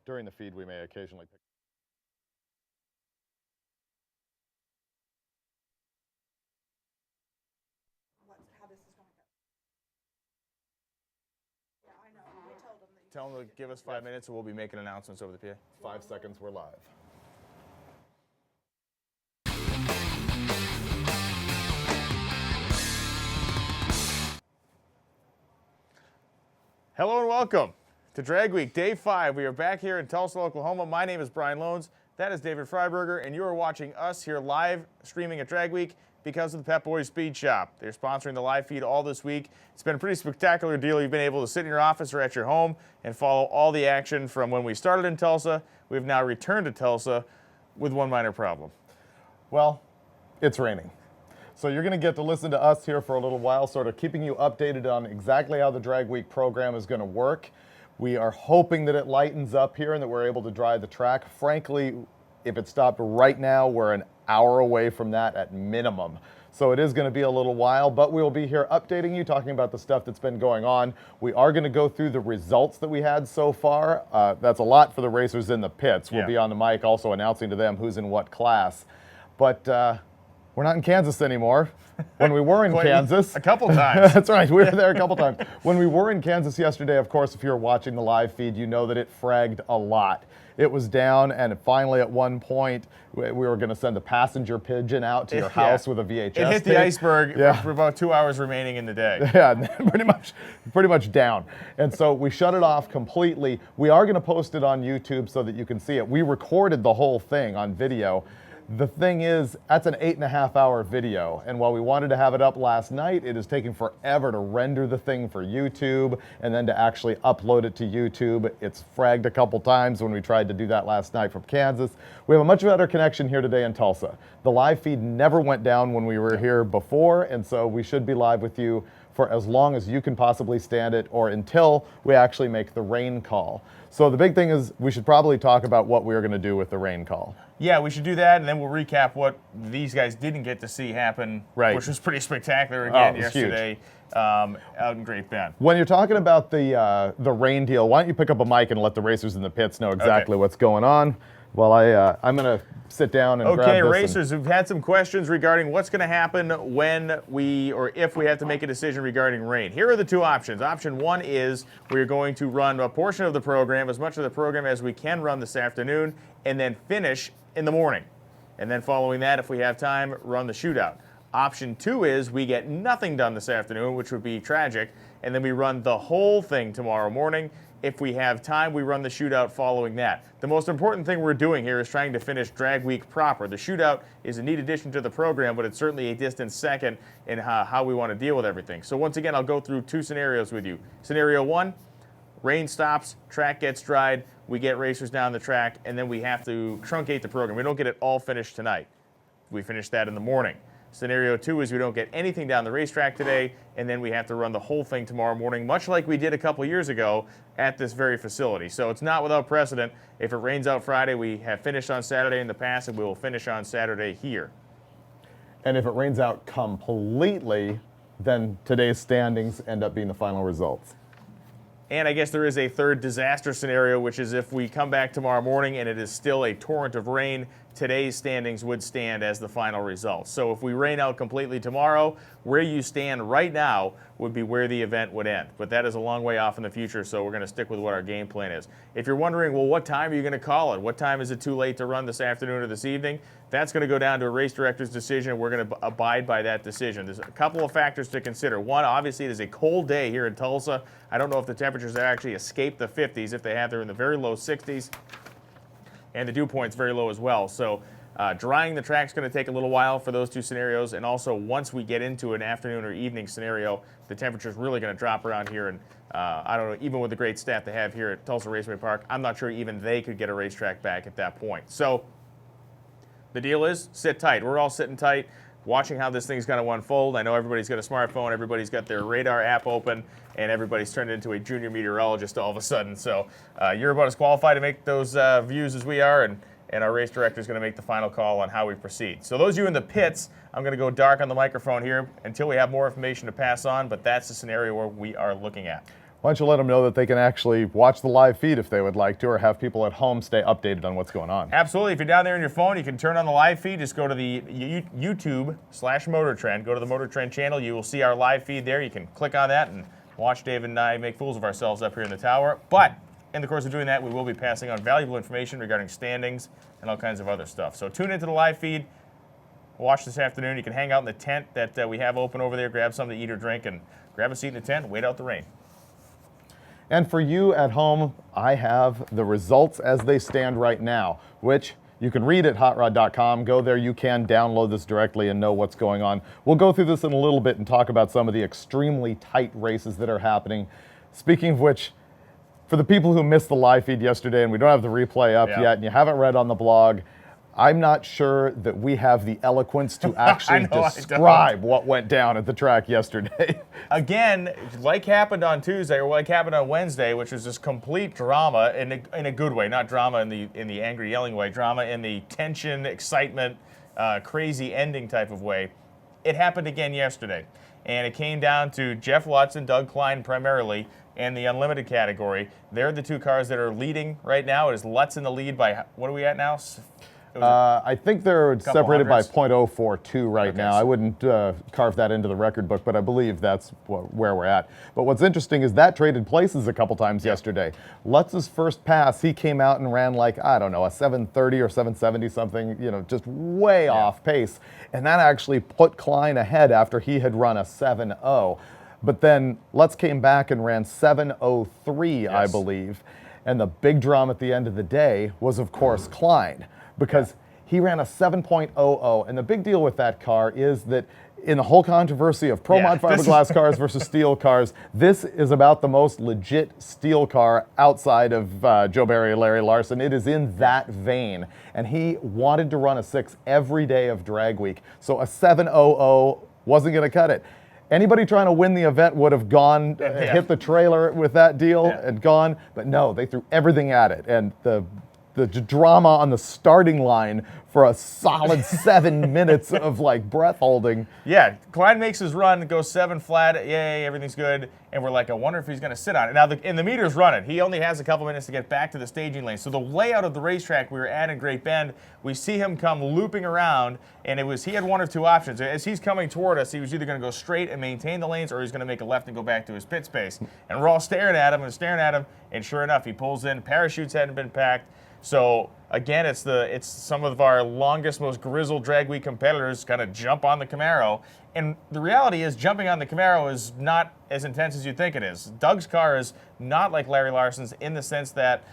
During the feed, we may occasionally pick. How this is going to go. Yeah, I know. We told them that you Tell them to give us 5 minutes, and we'll be making announcements over the PA. 5 seconds, we're live. Hello and welcome to Drag Week, Day 5. We are back here in Tulsa, Oklahoma. My name is Brian Loans. That is David Freiberger, and you are watching us here live streaming at Drag Week because of the Pep Boys Speed Shop. They're sponsoring the live feed all this week. It's been a pretty spectacular deal. You've been able to sit in your office or at your home and follow all the action from when we started in Tulsa. We've now returned to Tulsa with one minor problem. Well, it's raining. So you're going to get to listen to us here for a little while, sort of keeping you updated on exactly how the Drag Week program is going to work. We are hoping that it lightens up here and that we're able to dry the track. Frankly, if it stopped right now, we're an hour away from that at minimum. So it is going to be a little while, but we'll be here updating you, talking about the stuff that's been going on. We are going to go through the results that we had so far. That's a lot for the racers in the pits. We'll be on the mic also announcing to them who's in what class. But we're not in Kansas anymore. When we were in Kansas. A couple times. That's right, we were there a couple times. When we were in Kansas yesterday, of course, if you're watching the live feed, you know that it fragged a lot. It was down, and finally at one point, we were going to send a passenger pigeon out to your house with a VHS It hit the iceberg for about 2 hours remaining in the day. Yeah, pretty much down. And so we shut it off completely. We are going to post it on YouTube so that you can see it. We recorded the whole thing on video. The thing is, that's an 8.5-hour video, and while we wanted to have it up last night, it is taking forever to render the thing for YouTube and then to actually upload it to YouTube. It's fragged a couple times when we tried to do that last night from Kansas. We have a much better connection here today in Tulsa. The live feed never went down when we were here before, and so we should be live with you for as long as you can possibly stand it, or until we actually make the rain call. So the big thing is we should probably talk about what we're going to do with the rain call. Yeah, we should do that, and then we'll recap what these guys didn't get to see happen, which was pretty spectacular again yesterday out in Great Bend. When you're talking about the rain deal, why don't you pick up a mic and let the racers in the pits know exactly what's going on? Well, I'm going to sit down and grab this. Okay, racers, we've had some questions regarding what's going to happen when we, or if we have to make a decision regarding rain. Here are the two options. Option one is we're going to run a portion of the program, as much of the program as we can run this afternoon, and then finish in the morning. And then following that, if we have time, run the shootout. Option two is we get nothing done this afternoon, which would be tragic, and then we run the whole thing tomorrow morning. If we have time, we run the shootout following that. The most important thing we're doing here is trying to finish Drag Week proper. The shootout is a neat addition to the program, but it's certainly a distant second in how we want to deal with everything. So once again, I'll go through two scenarios with you. Scenario one, rain stops, track gets dried, we get racers down the track, and then we have to truncate the program. We don't get it all finished tonight. We finish that in the morning. Scenario two is we don't get anything down the racetrack today, and then we have to run the whole thing tomorrow morning, much like we did a couple years ago at this very facility. So it's not without precedent. If it rains out Friday, we have finished on Saturday in the past, and we will finish on Saturday here. And if it rains out completely, then today's standings end up being the final results. And I guess there is a third disaster scenario, which is if we come back tomorrow morning and it is still a torrent of rain, today's standings would stand as the final result. So if we rain out completely tomorrow, where you stand right now would be where the event would end. But that is a long way off in the future, so we're going to stick with what our game plan is. If you're wondering, well, what time are you going to call it? What time is it too late to run this afternoon or this evening? That's going to go down to a race director's decision. We're going to abide by that decision. There's a couple of factors to consider. One, obviously, it is a cold day here in Tulsa. I don't know if the temperatures have actually escaped the 50s. If they have, they're in the very low 60s. And the dew point's very low as well. So drying the track's going to take a little while for those two scenarios. And also, once we get into an afternoon or evening scenario, the temperature's really going to drop around here. And I don't know, even with the great staff they have here at Tulsa Raceway Park, I'm not sure even they could get a racetrack back at that point. So the deal is sit tight. We're all sitting tight, watching how this thing's going to unfold. I know everybody's got a smartphone, everybody's got their radar app open, and everybody's turned into a junior meteorologist all of a sudden. So you're about as qualified to make those views as we are, and our race director is going to make the final call on how we proceed. So those of you in the pits, I'm going to go dark on the microphone here until we have more information to pass on, but that's the scenario where we are looking at. Why don't you let them know that they can actually watch the live feed if they would like to, or have people at home stay updated on what's going on? Absolutely. If you're down there on your phone, you can turn on the live feed. Just go to the YouTube/Motor Trend. Go to the Motor Trend channel. You will see our live feed there. You can click on that and watch David and I make fools of ourselves up here in the tower. But in the course of doing that, we will be passing on valuable information regarding standings and all kinds of other stuff. So tune into the live feed. Watch this afternoon. You can hang out in the tent that we have open over there, grab something to eat or drink, and grab a seat in the tent and wait out the rain. And for you at home, I have the results as they stand right now, which you can read at hotrod.com. Go there, you can download this directly and know what's going on. We'll go through this in a little bit and talk about some of the extremely tight races that are happening. Speaking of which, for the people who missed the live feed yesterday and we don't have the replay up yet and you haven't read on the blog, I'm not sure that we have the eloquence to actually describe what went down at the track yesterday. Again, like happened on Tuesday or like happened on Wednesday, which was just complete drama in a good way, not drama in the angry yelling way, drama in the tension, excitement, crazy ending type of way. It happened again yesterday, and it came down to Jeff Lutz and Doug Klein primarily in the unlimited category. They're the two cars that are leading right now. It is Lutz in the lead by, what are we at now? I think they're separated by hundreds. .042 right now. I wouldn't carve that into the record book, but I believe that's where we're at. But what's interesting is that traded places a couple times yesterday. Lutz's first pass, he came out and ran like, I don't know, a 730 or 770 something, you know, just way off pace. And that actually put Klein ahead after he had run a 7.0. But then Lutz came back and ran 7.03, I believe. And the big drama at the end of the day was, of course, Klein, because he ran a 7.00. And the big deal with that car is that in the whole controversy of Pro Mod fiberglass cars versus steel cars, this is about the most legit steel car outside of Joe Barry and Larry Larson. It is in that vein. And he wanted to run a 6 every day of drag week. So a 7.00 wasn't going to cut it. Anybody trying to win the event would have gone, hit the trailer with that deal and gone. But no, they threw everything at it. And the drama on the starting line for a solid 7 minutes of like breath holding. Yeah, Klein makes his run, goes 7 flat, yay, everything's good, and we're like, I wonder if he's going to sit on it. Now, and the meter's running. He only has a couple minutes to get back to the staging lane. So the layout of the racetrack we were at in Great Bend, we see him come looping around, and he had one of two options. As he's coming toward us, he was either going to go straight and maintain the lanes, or he's going to make a left and go back to his pit space. And we're all staring at him, and sure enough, he pulls in. Parachutes hadn't been packed. So again, it's some of our longest, most grizzled drag week competitors kind of jump on the Camaro, and the reality is jumping on the Camaro is not as intense as you think it is. Doug's car is not like Larry Larson's in the sense that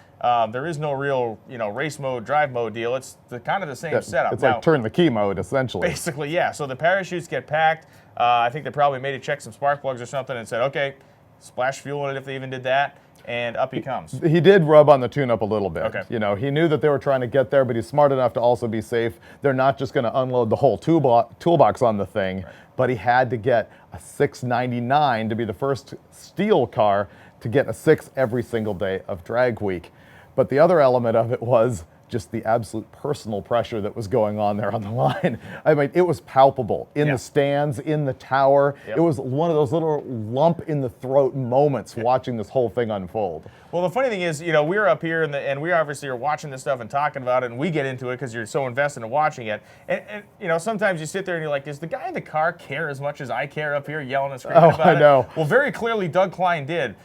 there is no real race mode, drive mode deal. It's kind of the same setup. It's like turn the key mode essentially. Basically, yeah. So the parachutes get packed. I think they probably made it check some spark plugs or something and said, okay, splash fuel in it if they even did that. And up he comes. He did rub on the tune-up a little bit. Okay. You know, he knew that they were trying to get there, but he's smart enough to also be safe. They're not just going to unload the whole toolbox on the thing, but he had to get a 699 to be the first steel car to get a 6 every single day of drag week. But the other element of it was just the absolute personal pressure that was going on there on the line. I mean, it was palpable in the stands, in the tower. It was one of those little lump in the throat moments watching this whole thing unfold. Well, the funny thing is, we're up here and we obviously are watching this stuff and talking about it, and we get into it because you're so invested in watching it. And sometimes you sit there and you're like, does the guy in the car care as much as I care up here yelling and screaming about it? I know. Well, very clearly Doug Klein did.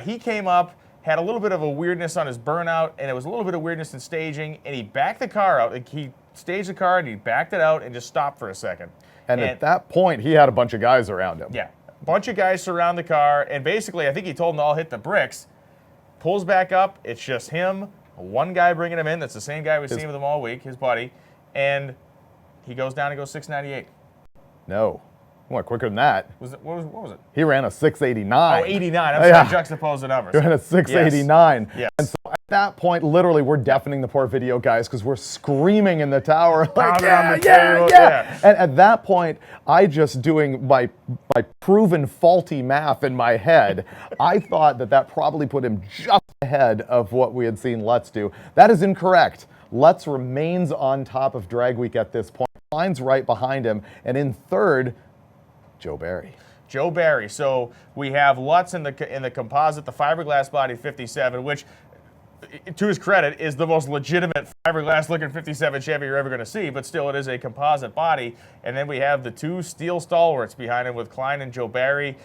He came up, had a little bit of a weirdness on his burnout, and it was a little bit of weirdness in staging, and he backed the car out. Like, he staged the car, and he backed it out and just stopped for a second. And at that point, he had a bunch of guys around him. Yeah, a bunch of guys surround the car, and basically, I think he told them to all hit the bricks. Pulls back up, it's just him, one guy bringing him in, that's the same guy we've seen with him all week, his buddy, and he goes down and goes 698. No. Went quicker than that. What was it? He ran a 689. Oh, 89. I'm sorry, juxtapose the numbers. He ran a 689. Yes. And so at that point, literally, we're deafening the poor video guys because we're screaming in the tower. Like, yeah. And at that point, I just doing my proven faulty math in my head, I thought that probably put him just ahead of what we had seen Lutz do. That is incorrect. Lutz remains on top of drag week at this point. Klein's right behind him. And in third, Joe Barry. Joe Barry. So we have Lutz in the composite, the fiberglass body 57, which, to his credit, is the most legitimate fiberglass-looking 57 Chevy you're ever going to see, but still it is a composite body. And then we have the two steel stalwarts behind him with Klein and Joe Barry.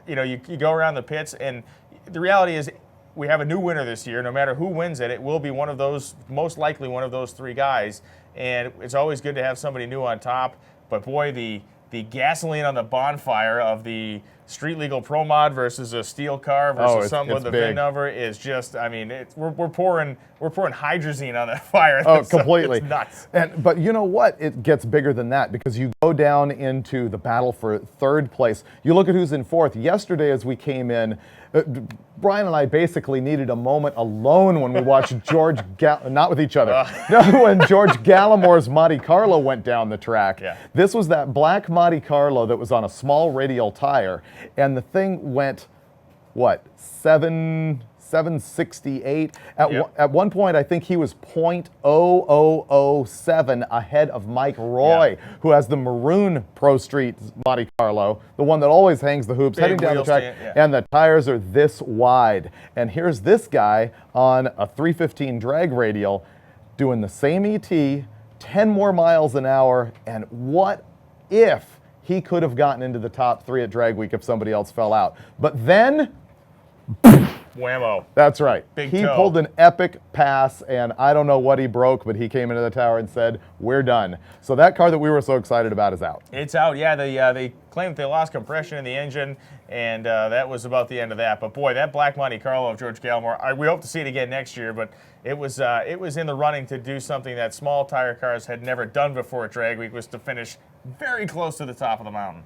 You go around the pits, and the reality is we have a new winner this year. No matter who wins it, it will be one of those, most likely one of those three guys. And it's always good to have somebody new on top. But boy, the gasoline on the bonfire of the street legal Pro Mod versus a steel car versus something with the VIN number is just, I mean, we're pouring hydrazine on that fire. Oh, completely. It's nuts. But you know what? It gets bigger than that, because you go down into the battle for third place. You look at who's in fourth. Yesterday, as we came in, Brian and I basically needed a moment alone when we watched not with each other. No, when George Gallimore's Monte Carlo went down the track. Yeah. This was that black Monte Carlo that was on a small radial tire, and the thing went, what, 768? At one point, I think he was .0007 ahead of Mike Roy, who has the maroon Pro Street Monte Carlo, the one that always hangs the hoops, heading down the track, and the tires are this wide. And here's this guy on a 315 drag radial doing the same ET, 10 more miles an hour, and what if he could have gotten into the top three at Drag Week if somebody else fell out? But then, whammo. That's right. He pulled an epic pass, and I don't know what he broke, but he came into the tower and said, "We're done." So that car that we were so excited about is out. It's out, yeah. They claimed they lost compression in the engine, and that was about the end of that. But boy, that black Monte Carlo of George Gallimore, we hope to see it again next year, but it was in the running to do something that small tire cars had never done before at Drag Week, was to finish very close to the top of the mountain.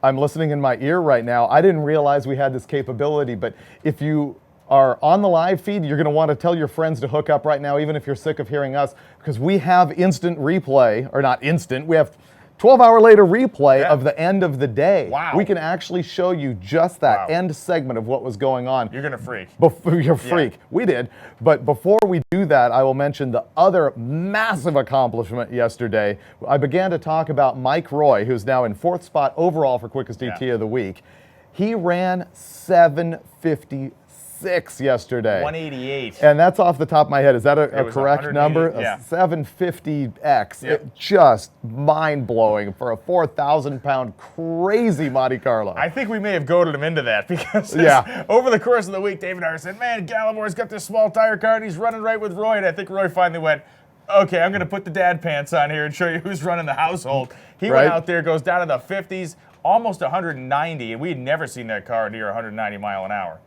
I'm listening in my ear right now. I didn't realize we had this capability, but if you are on the live feed, you're going to want to tell your friends to hook up right now, even if you're sick of hearing us, because we have instant replay, or not instant, we have 12-hour later replay of the end of the day. Wow. We can actually show you just that end segment of what was going on. You're going to freak. You're a freak. Yeah. We did. But before we do that, I will mention the other massive accomplishment yesterday. I began to talk about Mike Roy, who's now in fourth spot overall for quickest ET of the week. He ran 7:56 yesterday. 188. And that's off the top of my head. Is that a correct number? Yeah. A 750X. Yep. Just mind-blowing for a 4,000-pound crazy Monte Carlo. I think we may have goaded him into that, because over the course of the week, David and I said, man, Gallimore's got this small tire car and he's running right with Roy. And I think Roy finally went, okay, I'm going to put the dad pants on here and show you who's running the household. He went out there, goes down to the 50s, almost 190, and we had never seen that car near 190 mile an hour.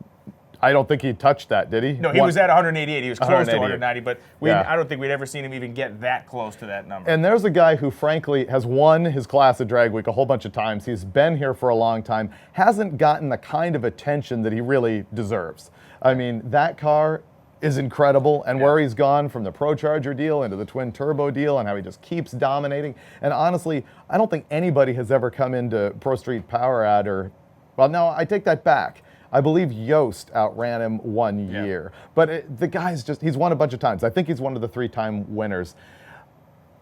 I don't think he touched that, did he? No, he was at 188. He was close to 190, but Yeah. I don't think we'd ever seen him even get that close to that number. And there's a guy who, frankly, has won his class at Drag Week a whole bunch of times. He's been here for a long time, hasn't gotten the kind of attention that he really deserves. I mean, that car is incredible, and where he's gone from the Pro Charger deal into the twin turbo deal, and how he just keeps dominating. And honestly, I don't think anybody has ever come into Pro Street Power at, or, well, no, I take that back. I believe Yost outran him one year. But the guy's just, he's won a bunch of times. I think he's one of the 3-time winners.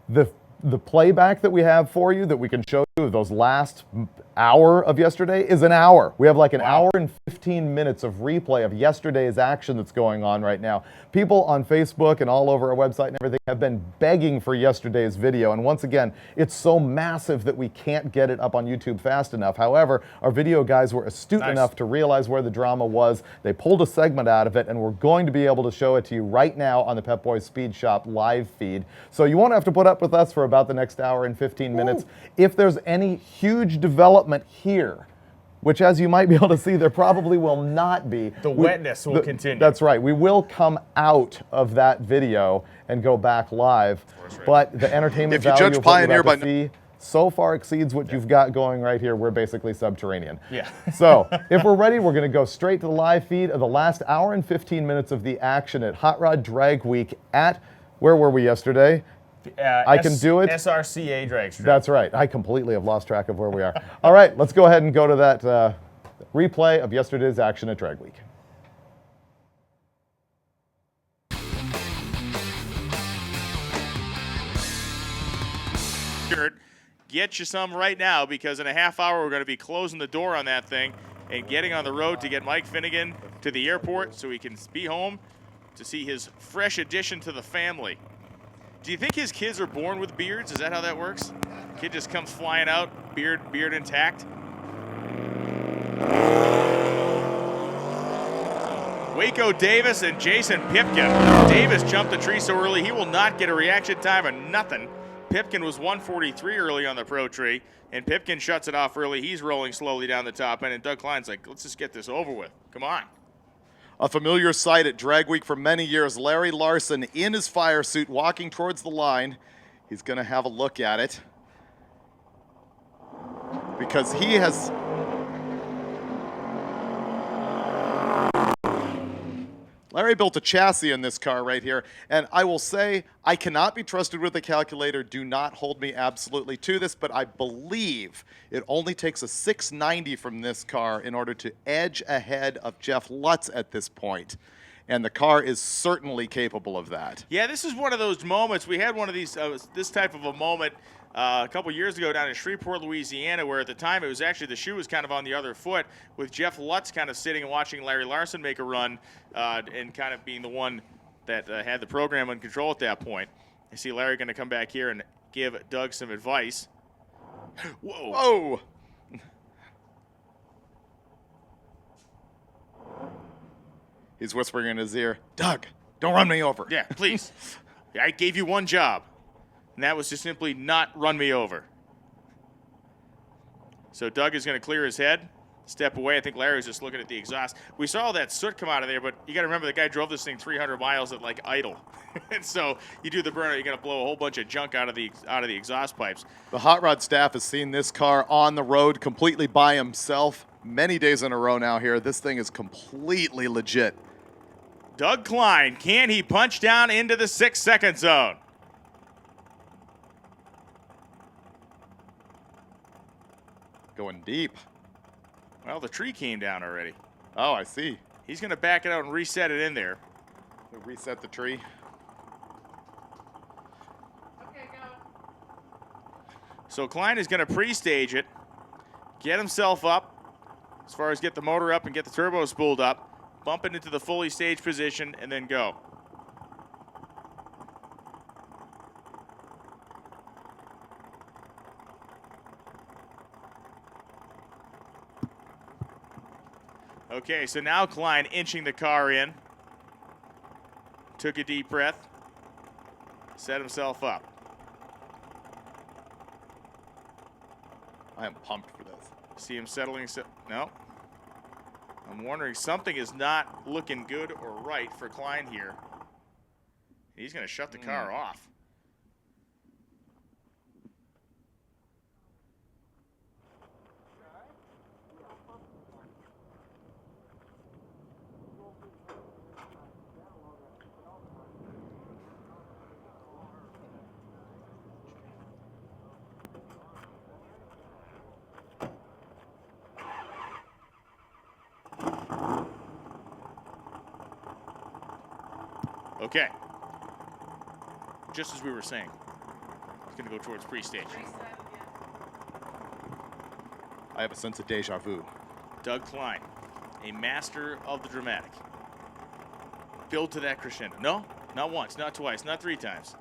The playback that we have for you that we can show you of those last hour of yesterday is an hour. We have like an hour and 15 minutes of replay of yesterday's action that's going on right now. People on Facebook and all over our website and everything have been begging for yesterday's video. And once again, it's so massive that we can't get it up on YouTube fast enough. However, our video guys were astute enough to realize where the drama was. They pulled a segment out of it, and we're going to be able to show it to you right now on the Pep Boys Speed Shop live feed. So you won't have to put up with us for about the next hour and 15 minutes. If there's any huge development here, which, as you might be able to see, there probably will not be. The wetness will continue. That's right. We will come out of that video and go back live. But the entertainment value of what you're about to see so far exceeds what you've got going right here. We're basically subterranean. Yeah. So if we're ready, we're going to go straight to the live feed of the last hour and 15 minutes of the action at Hot Rod Drag Week at, where were we yesterday? I can do it. SRCA Drag Strip. That's right. I completely have lost track of where we are. All right, let's go ahead and go to that replay of yesterday's action at Drag Week. get you some right now, because in a half hour we're going to be closing the door on that thing and getting on the road to get Mike Finnegan to the airport so he can be home to see his fresh addition to the family. Do you think his kids are born with beards? Is that how that works? Kid just comes flying out, beard intact. Waco Davis and Jason Pipkin. Davis jumped the tree so early he will not get a reaction time of nothing. Pipkin was 143 early on the pro tree, and Pipkin shuts it off early. He's rolling slowly down the top end, and Doug Klein's like, let's just get this over with. Come on. A familiar sight at Drag Week for many years. Larry Larson in his fire suit walking towards the line. He's going to have a look at it because he has... Larry built a chassis in this car right here, and I will say I cannot be trusted with a calculator. Do not hold me absolutely to this, but I believe it only takes a 690 from this car in order to edge ahead of Jeff Lutz at this point. And the car is certainly capable of that. Yeah, this is one of those moments. We had one of these, this type of a moment a couple years ago down in Shreveport, Louisiana, where at the time it was actually the shoe was kind of on the other foot, with Jeff Lutz kind of sitting and watching Larry Larson make a run and kind of being the one that had the program in control at that point. I see Larry going to come back here and give Doug some advice. Whoa. Whoa. He's whispering in his ear, Doug, don't run me over. Yeah, please. I gave you one job, and that was to simply not run me over. So Doug is going to clear his head, step away. I think Larry's just looking at the exhaust. We saw all that soot come out of there, but you got to remember the guy drove this thing 300 miles at like idle. And so you do the burnout, you're going to blow a whole bunch of junk out of the exhaust pipes. The Hot Rod staff has seen this car on the road completely by himself many days in a row now here. This thing is completely legit. Doug Klein, can he punch down into the 6-second zone? Going deep. Well, the tree came down already. Oh, I see. He's going to back it out and reset it in there. We'll reset the tree. Okay, go. So Klein is going to pre-stage it, get himself up, as far as get the motor up and get the turbo spooled up, bump it into the fully staged position, and then go. Okay, so now Klein inching the car in. Took a deep breath. Set himself up. I am pumped for this. See him settling. No. I'm wondering, something is not looking good or right for Klein here. He's going to shut the car off. Okay. Just as we were saying, he's going to go towards pre-stage. I have a sense of deja vu. Doug Klein, a master of the dramatic. Build to that crescendo. No, not once, not twice, not 3 times.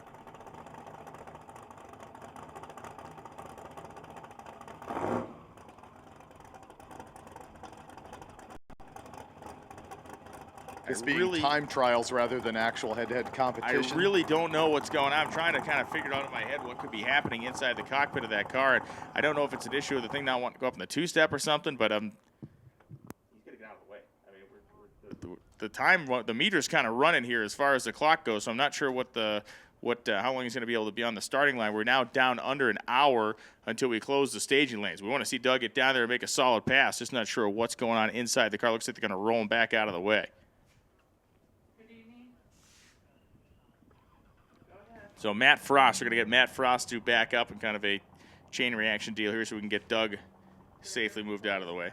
This being time trials rather than actual head-to-head competition. I really don't know what's going on. I'm trying to kind of figure it out in my head what could be happening inside the cockpit of that car. And I don't know if it's an issue of the thing not wanting to go up in the 2-step or something, but he's got to get out of the way. I mean, the time, the meter's kind of running here as far as the clock goes, so I'm not sure how long he's going to be able to be on the starting line. We're now down under an hour until we close the staging lanes. We want to see Doug get down there and make a solid pass. Just not sure what's going on inside the car. Looks like they're going to roll him back out of the way. So Matt Frost, we're going to get Matt Frost to back up and kind of a chain reaction deal here so we can get Doug safely moved out of the way.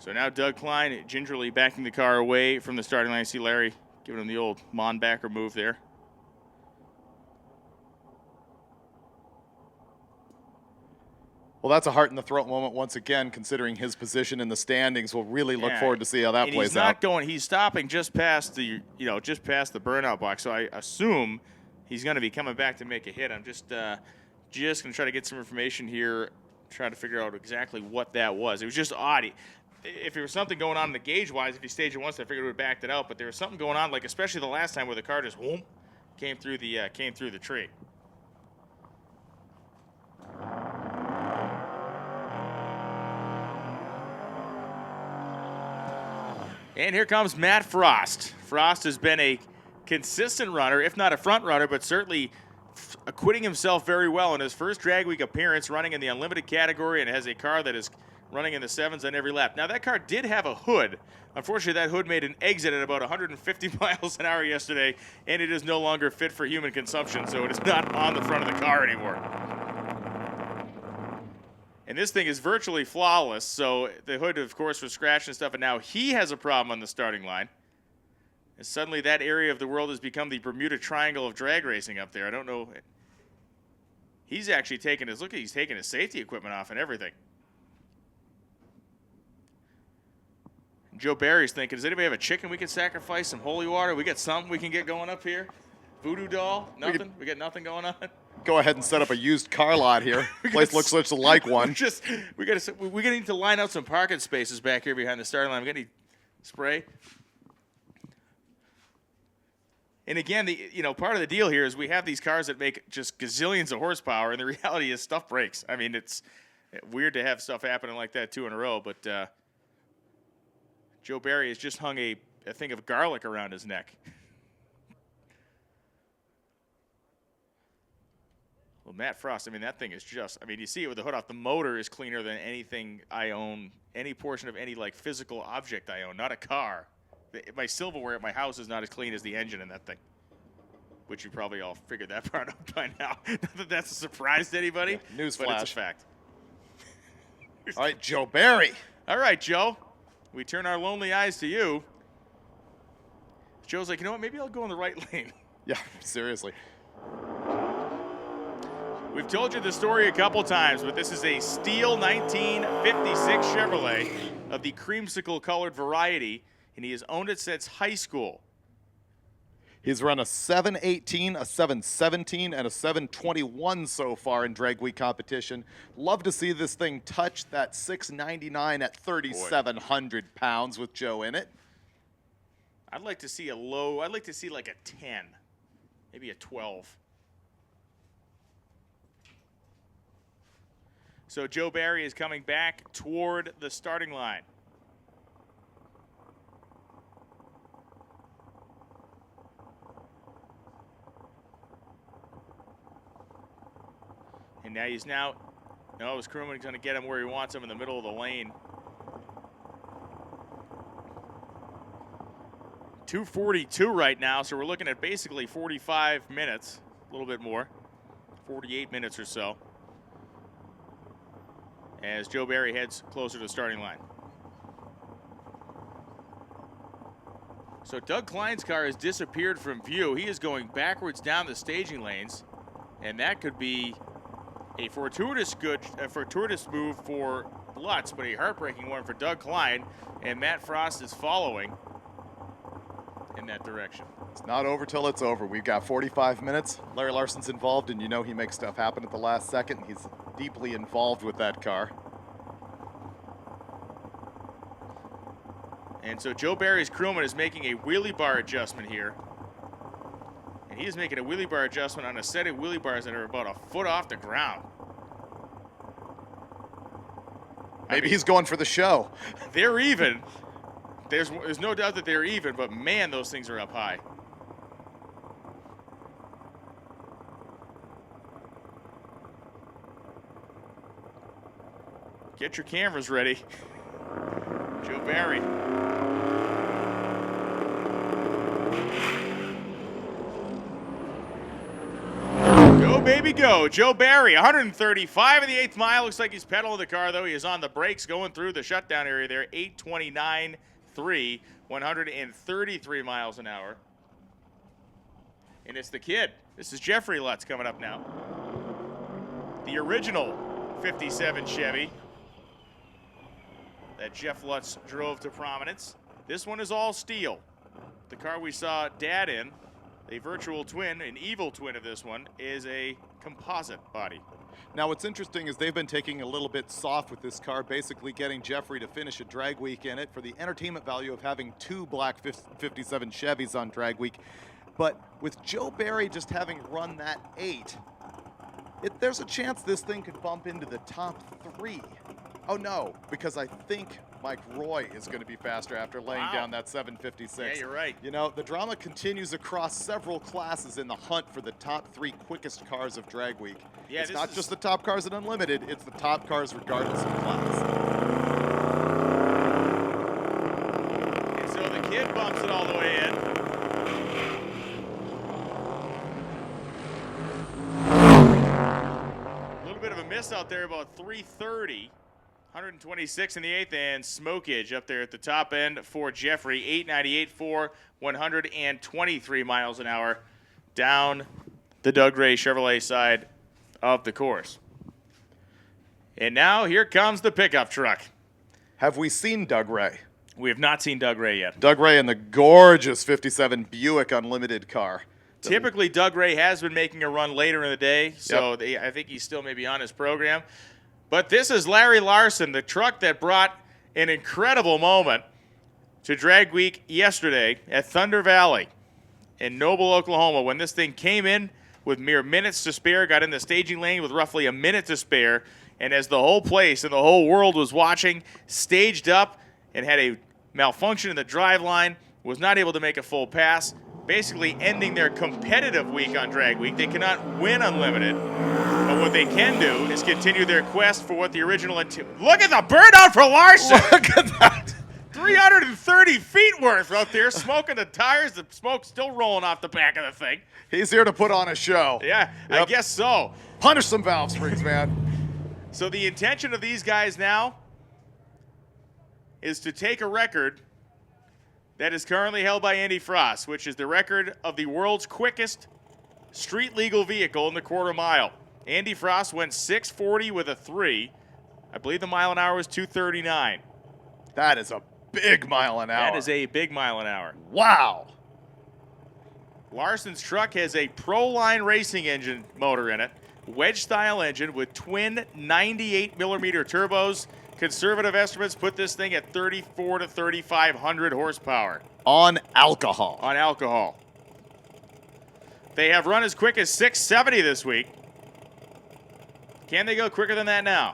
So now Doug Klein gingerly backing the car away from the starting line. See Larry giving him the old Monbacker move there. Well, that's a heart in the throat moment once again, considering his position in the standings. We'll really look forward to see how that plays out. He's stopping just past the burnout box. So I assume he's going to be coming back to make a hit. I'm just going to try to get some information here, try to figure out exactly what that was. It was just odd. If there was something going on in the gauge-wise, if he staged it once, I figured it would have backed it out. But there was something going on, like especially the last time where the car just whoom, came through the tree. And here comes Matt Frost. Frost has been a consistent runner, if not a front runner, but certainly acquitting himself very well in his first drag week appearance, running in the unlimited category, and has a car that is running in the 7s on every lap. Now, that car did have a hood. Unfortunately, that hood made an exit at about 150 miles an hour yesterday, and it is no longer fit for human consumption, so it is not on the front of the car anymore. And this thing is virtually flawless, so the hood, of course, was scratched and stuff, and now he has a problem on the starting line. And suddenly that area of the world has become the Bermuda Triangle of drag racing up there. I don't know. He's actually taking his safety equipment off and everything. Joe Barry's thinking, does anybody have a chicken we can sacrifice, some holy water? We got something we can get going up here? Voodoo doll? Nothing? We got nothing going on? Go ahead and set up a used car lot here. Place looks like one. We gotta need to line out some parking spaces back here behind the starting line. We got any spray? And again, part of the deal here is we have these cars that make just gazillions of horsepower, and the reality is stuff breaks. I mean, it's weird to have stuff happening like that 2 in a row, but Joe Barry has just hung a thing of garlic around his neck. Well, Matt Frost, I mean, that thing is you see it with the hood off. The motor is cleaner than anything I own, any portion of any, physical object I own, not a car. My silverware at my house is not as clean as the engine in that thing, which you probably all figured that part out by now. Not that that's a surprise to anybody. Yeah, newsflash. But it's a fact. All right, Joe Barry. All right, Joe. We turn our lonely eyes to you. Joe's like, you know what? Maybe I'll go in the right lane. Yeah, seriously. We've told you the story a couple times, but this is a steel 1956 Chevrolet of the creamsicle-colored variety, and he has owned it since high school. He's run a 718, a 717, and a 721 so far in drag week competition. Love to see this thing touch that 699 at 3,700 pounds with Joe in it. I'd like to see like a 10, maybe a 12. So Joe Barry is coming back toward the starting line. And now his crewman's going to get him where he wants him in the middle of the lane. 2:42 right now, so we're looking at basically 45 minutes, a little bit more, 48 minutes or so, as Joe Barry heads closer to the starting line. So Doug Klein's car has disappeared from view. He is going backwards down the staging lanes, and that could be a fortuitous move for Lutz, but a heartbreaking one for Doug Klein, and Matt Frost is following in that direction. It's not over till it's over. We've got 45 minutes. Larry Larson's involved, and he makes stuff happen at the last second. He's deeply involved with that car. And so Joe Barry's crewman is making a wheelie bar adjustment here. And he is making a wheelie bar adjustment on a set of wheelie bars that are about a foot off the ground. Maybe he's going for the show. They're even. There's no doubt that they're even, but man, those things are up high. Get your cameras ready. Joe Barry. Joe baby, go. Joe Barry, 135 in the 8th mile. Looks like he's pedaling the car, though. He is on the brakes going through the shutdown area there. 8:29.3, 133 miles an hour. And it's the kid. This is Jeffrey Lutz coming up now. The original 57 Chevy that Jeff Lutz drove to prominence. This one is all steel. The car we saw Dad in, a virtual twin, an evil twin of this one, is a composite body. Now, what's interesting is they've been taking a little bit soft with this car, basically getting Jeffrey to finish a drag week in it for the entertainment value of having 2 black 57 Chevys on drag week. But with Joe Barry just having run that 8, there's a chance this thing could bump into the top 3. Oh no, because I think Mike Roy is going to be faster after laying down that 756. Yeah, you're right. You know, the drama continues across several classes in the hunt for the top 3 quickest cars of drag week. Yeah, it's not just the top cars at Unlimited, it's the top cars regardless of class. And so the kid bumps it all the way in. A little bit of a miss out there, about 330. 126 in the 8th, and smokage up there at the top end for Jeffrey. 898.4, 123 miles an hour down the Doug Ray Chevrolet side of the course. And now here comes the pickup truck. Have we seen Doug Ray? We have not seen Doug Ray yet. Doug Ray in the gorgeous 57 Buick Unlimited car. Typically, Doug Ray has been making a run later in the day, so I think he's still maybe on his program. But this is Larry Larson, the truck that brought an incredible moment to Drag Week yesterday at Thunder Valley in Noble, Oklahoma, when this thing came in with mere minutes to spare, got in the staging lane with roughly a minute to spare, and as the whole place and the whole world was watching, staged up and had a malfunction in the driveline, was not able to make a full pass, basically ending their competitive week on Drag Week. They cannot win Unlimited. But what they can do is continue their quest for what the original intent. Look at the burnout for Larson! Look at that! 330 feet worth out there, smoking the tires. The smoke's still rolling off the back of the thing. He's here to put on a show. Yeah, I guess so. Punish some valve springs, man. So the intention of these guys now is to take a record that is currently held by Andy Frost, which is the record of the world's quickest street legal vehicle in the quarter mile. Andy Frost went 6:40 with a 3. I believe the mile an hour was 2:39. That is a big mile an hour. That is a big mile an hour. Wow. Larson's truck has a Pro-Line racing engine motor in it, wedge-style engine with twin 98mm turbos. Conservative estimates put this thing at 3,400 to 3,500 horsepower. On alcohol. On alcohol. They have run as quick as 670 this week. Can they go quicker than that now?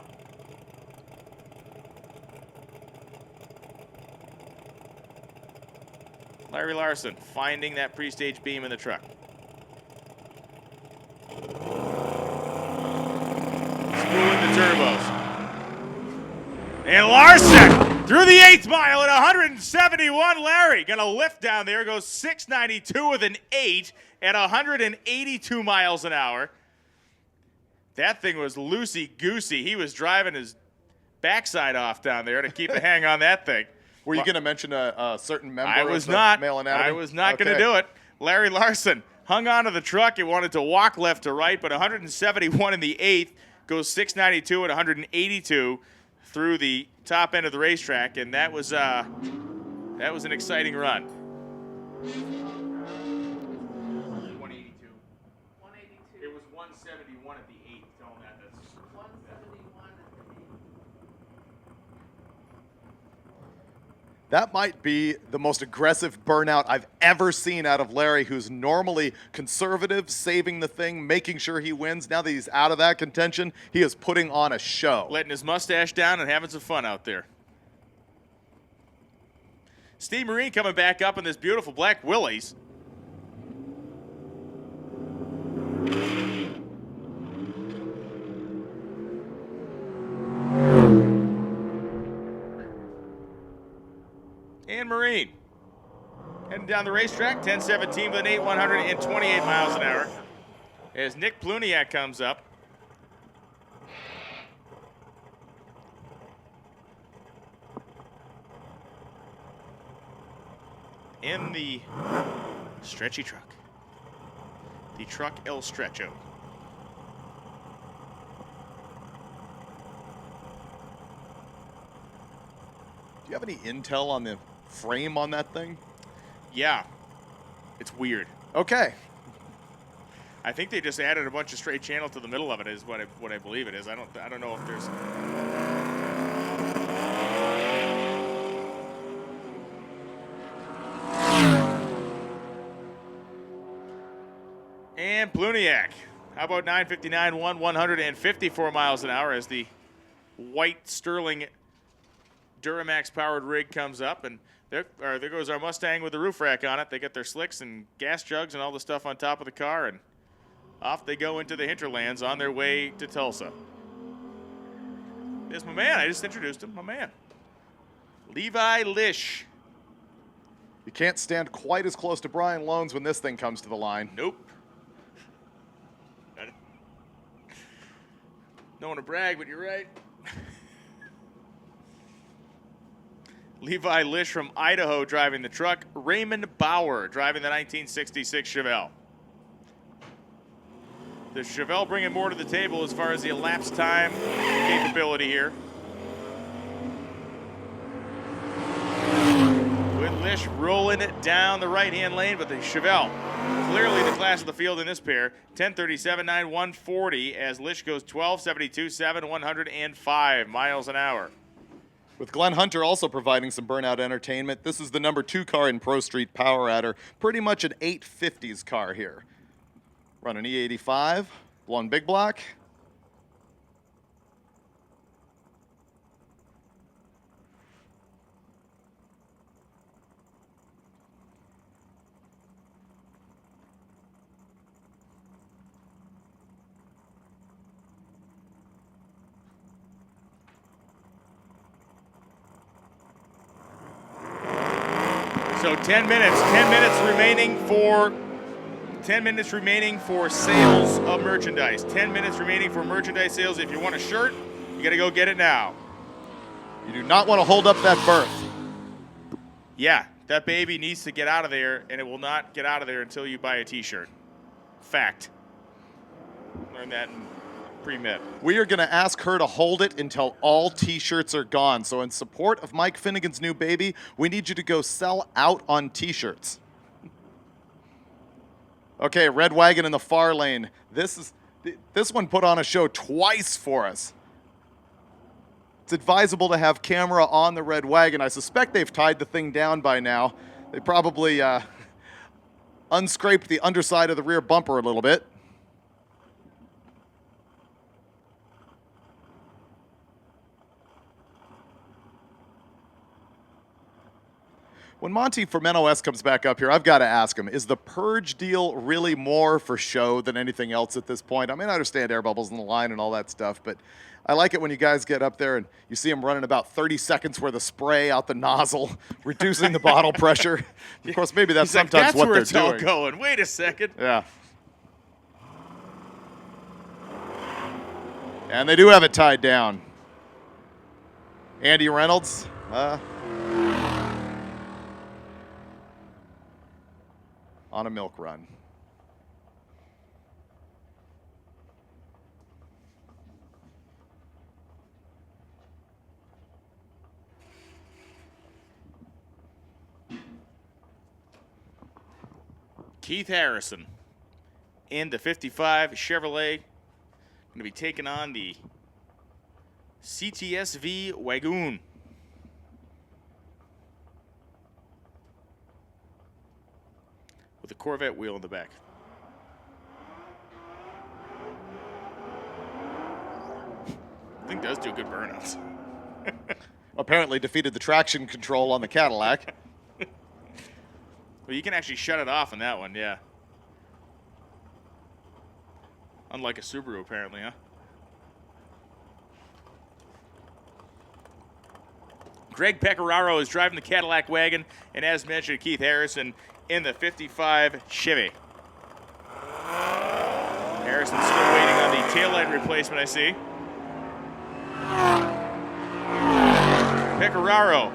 Larry Larson finding that pre-stage beam in the truck. Spooling the turbos. And Larson through the 8th mile at 171. Larry gonna lift down there, goes 692 with an 8 at 182 miles an hour. That thing was loosey-goosey. He was driving his backside off down there to keep a hang on that thing. Were you going to mention a certain member I was of the not. male anatomy? I was not going to do it. Larry Larson hung on to the truck. He wanted to walk left to right, but 171 in the 8th, goes 692 at 182 through the top end of the racetrack, and that was an exciting run. 182. 182. It was 171 at the 8th. Tell him that. That's 171 at the 8th. That might be the most aggressive burnout I've ever seen out of Larry, who's normally conservative, saving the thing, making sure he wins. Now that he's out of that contention, he is putting on a show. Letting his mustache down and having some fun out there. Steve Marine coming back up in this beautiful black Willys. And Marine heading down the racetrack, 10:17 with an 8,128 miles an hour. as Nick Pluniak comes up. In the stretchy truck. The truck El Stretcho. Do you have any intel on the frame on that thing? Yeah. It's weird. Okay. I think they just added a bunch of straight channel to the middle of it is what I believe it is. I don't know if there's And Pluniak. How about 959, 154 miles an hour as the white Sterling Duramax powered rig comes up, and there goes our Mustang with the roof rack on it. They get their slicks and gas jugs and all the stuff on top of the car, and off they go into the hinterlands on their way to Tulsa. There's my man. I just introduced him. My man. Levi Lish. You can't stand quite as close to Brian Loans when this thing comes to the line. Nope. Don't want to brag, but you're right. Levi Lish from Idaho driving the truck. Raymond Bauer driving the 1966 Chevelle. The Chevelle bringing more to the table as far as the elapsed time capability here. With Lish rolling it down the right-hand lane, but the Chevelle clearly the class of the field in this pair. 10:37.9, 140 as Lish goes 12:72.7, 105 miles an hour. With Glenn Hunter also providing some burnout entertainment, this is the number 2 car in Pro Street Power Adder. Pretty much an 850s car here. Running E85, blowing big block. So 10 minutes remaining for sales of merchandise. 10 minutes remaining for merchandise sales. If you want a shirt, you got to go get it now. You do not want to hold up that berth. Yeah, that baby needs to get out of there, and it will not get out of there until you buy a t-shirt. Fact. Learned that in pre-med. We are going to ask her to hold it until all t-shirts are gone. So in support of Mike Finnegan's new baby, we need you to go sell out on t-shirts. Okay, Red Wagon in the far lane. This one put on a show twice for us. It's advisable to have camera on the Red Wagon. I suspect they've tied the thing down by now. They probably unscraped the underside of the rear bumper a little bit. When Monty from NOS comes back up here, I've got to ask him, is the Purge deal really more for show than anything else at this point? I mean, I understand air bubbles in the line and all that stuff, but I like it when you guys get up there and you see them running about 30 seconds worth of spray out the nozzle, reducing the bottle pressure. Of course, maybe that's sometimes what they're doing. That's where it's all going. Wait a second. Yeah. And they do have it tied down. Andy Reynolds. On a milk run. Keith Harrison in the 55 Chevrolet. Going to be taking on the CTSV Wagoon. With a Corvette wheel in the back. I think does do good burnouts. Apparently defeated the traction control on the Cadillac. Well, you can actually shut it off on that one, yeah. Unlike a Subaru, apparently, huh? Greg Pecoraro is driving the Cadillac wagon, and as mentioned, Keith Harrison in the 55 Chevy. Harrison's still waiting on the taillight replacement, I see. Pecoraro,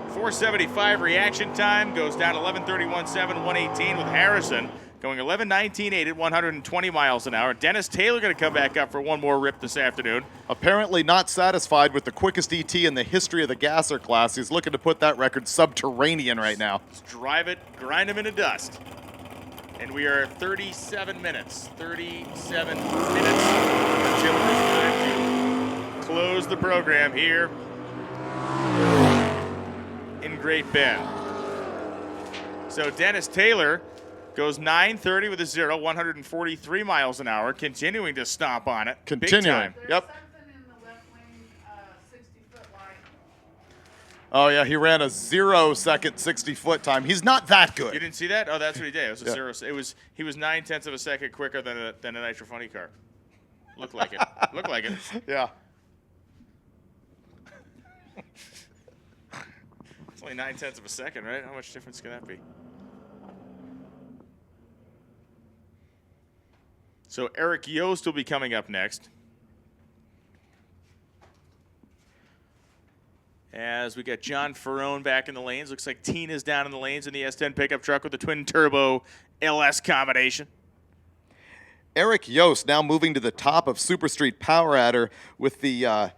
475 reaction time, goes down 11:31.7, 118 with Harrison going 11:19.8 at 120 miles an hour. Dennis Taylor going to come back up for one more rip this afternoon. Apparently not satisfied with the quickest ET in the history of the gasser class. He's looking to put that record subterranean right now. Let's drive it, grind him into dust. And we are 37 minutes. 37 minutes until it is time to close the program here in Great Bend. So Dennis Taylor goes 9:30 with a 0, 143 miles an hour, continuing to stomp on it. Continuing. Big time. Yep. Something in the left lane, 60-foot line. Oh, yeah, he ran a 0-second 60-foot time. He's not that good. You didn't see that? Oh, that's what he did. It was a Yeah. 0. He was 9/10 of a second quicker than a Nitro Funny car. Looked like it. Looked like it. Yeah. It's only 9/10 of a second, right? How much difference can that be? So Eric Yost will be coming up next. As we got John Ferrone back in the lanes. Looks like Tina's down in the lanes in the S10 pickup truck with the twin turbo LS combination. Eric Yost now moving to the top of Super Street Power Adder with the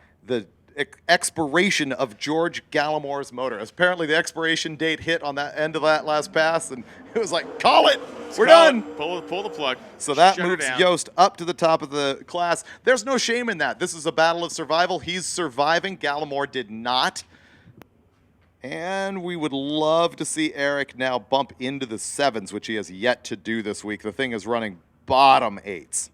expiration of George Gallimore's motor. Apparently the expiration date hit on that end of that last pass, and it was like, call it! We're done! Pull the plug. So that Shut her moves down. Yost up to the top of the class. There's no shame in that. This is a battle of survival. He's surviving. Gallimore did not. And we would love to see Eric now bump into the 7s, which he has yet to do this week. The thing is running bottom 8s.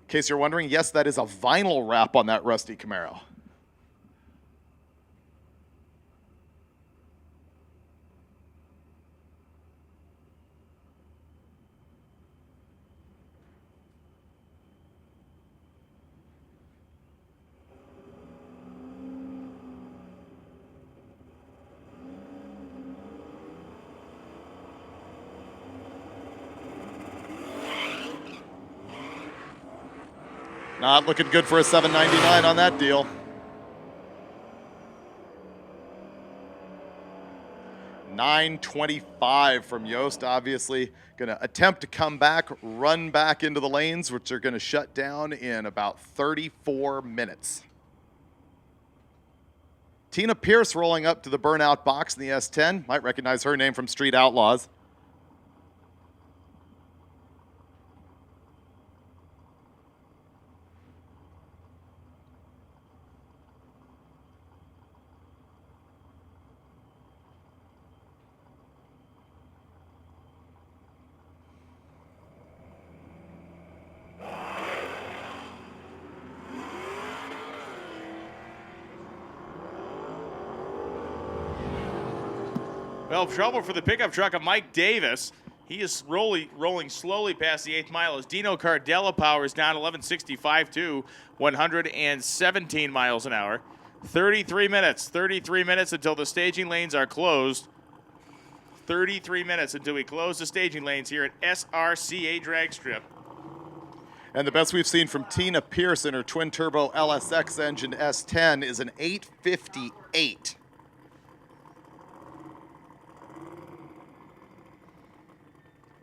In case you're wondering, yes, that is a vinyl wrap on that rusty Camaro. Not looking good for a $7.99 on that deal. $9.25 from Yost, obviously going to attempt to come back, run back into the lanes, which are going to shut down in about 34 minutes. Tina Pierce rolling up to the burnout box in the S10. Might recognize her name from Street Outlaws. Well, trouble for the pickup truck of Mike Davis. He is rolling slowly past the 8th mile as Dino Cardella powers down 11:65 to 117 miles an hour. 33 minutes until the staging lanes are closed. 33 minutes until we close the staging lanes here at SRCA Drag Strip. And the best we've seen from Tina Pierce in her twin-turbo LSX engine S10 is an 8:58.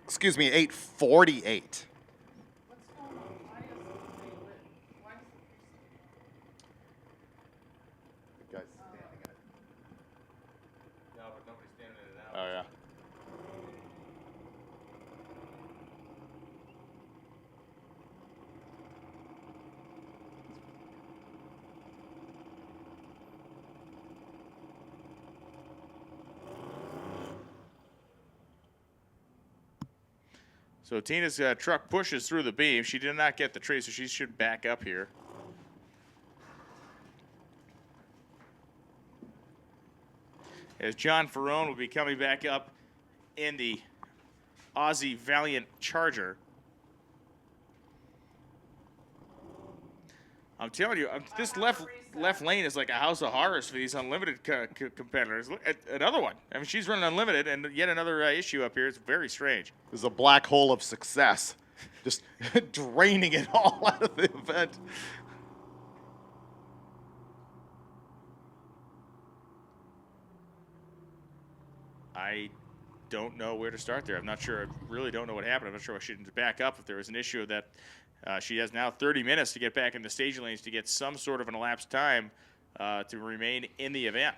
Excuse me, 8:48. What's going on? Why is why is The guy's standing in it. No, but nobody's standing in it now. Oh, yeah. So Tina's truck pushes through the beam. She did not get the tree, so she should back up here. As John Ferrone will be coming back up in the Aussie Valiant Charger. I'm telling you, this left lane is like a house of horrors for these unlimited competitors. Look at another one. I mean, she's running unlimited, and yet another issue up here. It's very strange. This is a black hole of success, just draining it all out of the event. I don't know where to start there. I'm not sure. I really don't know what happened. I'm not sure why she didn't back up. If there was an issue that she has now 30 minutes to get back in the staging lanes to get some sort of an elapsed time to remain in the event.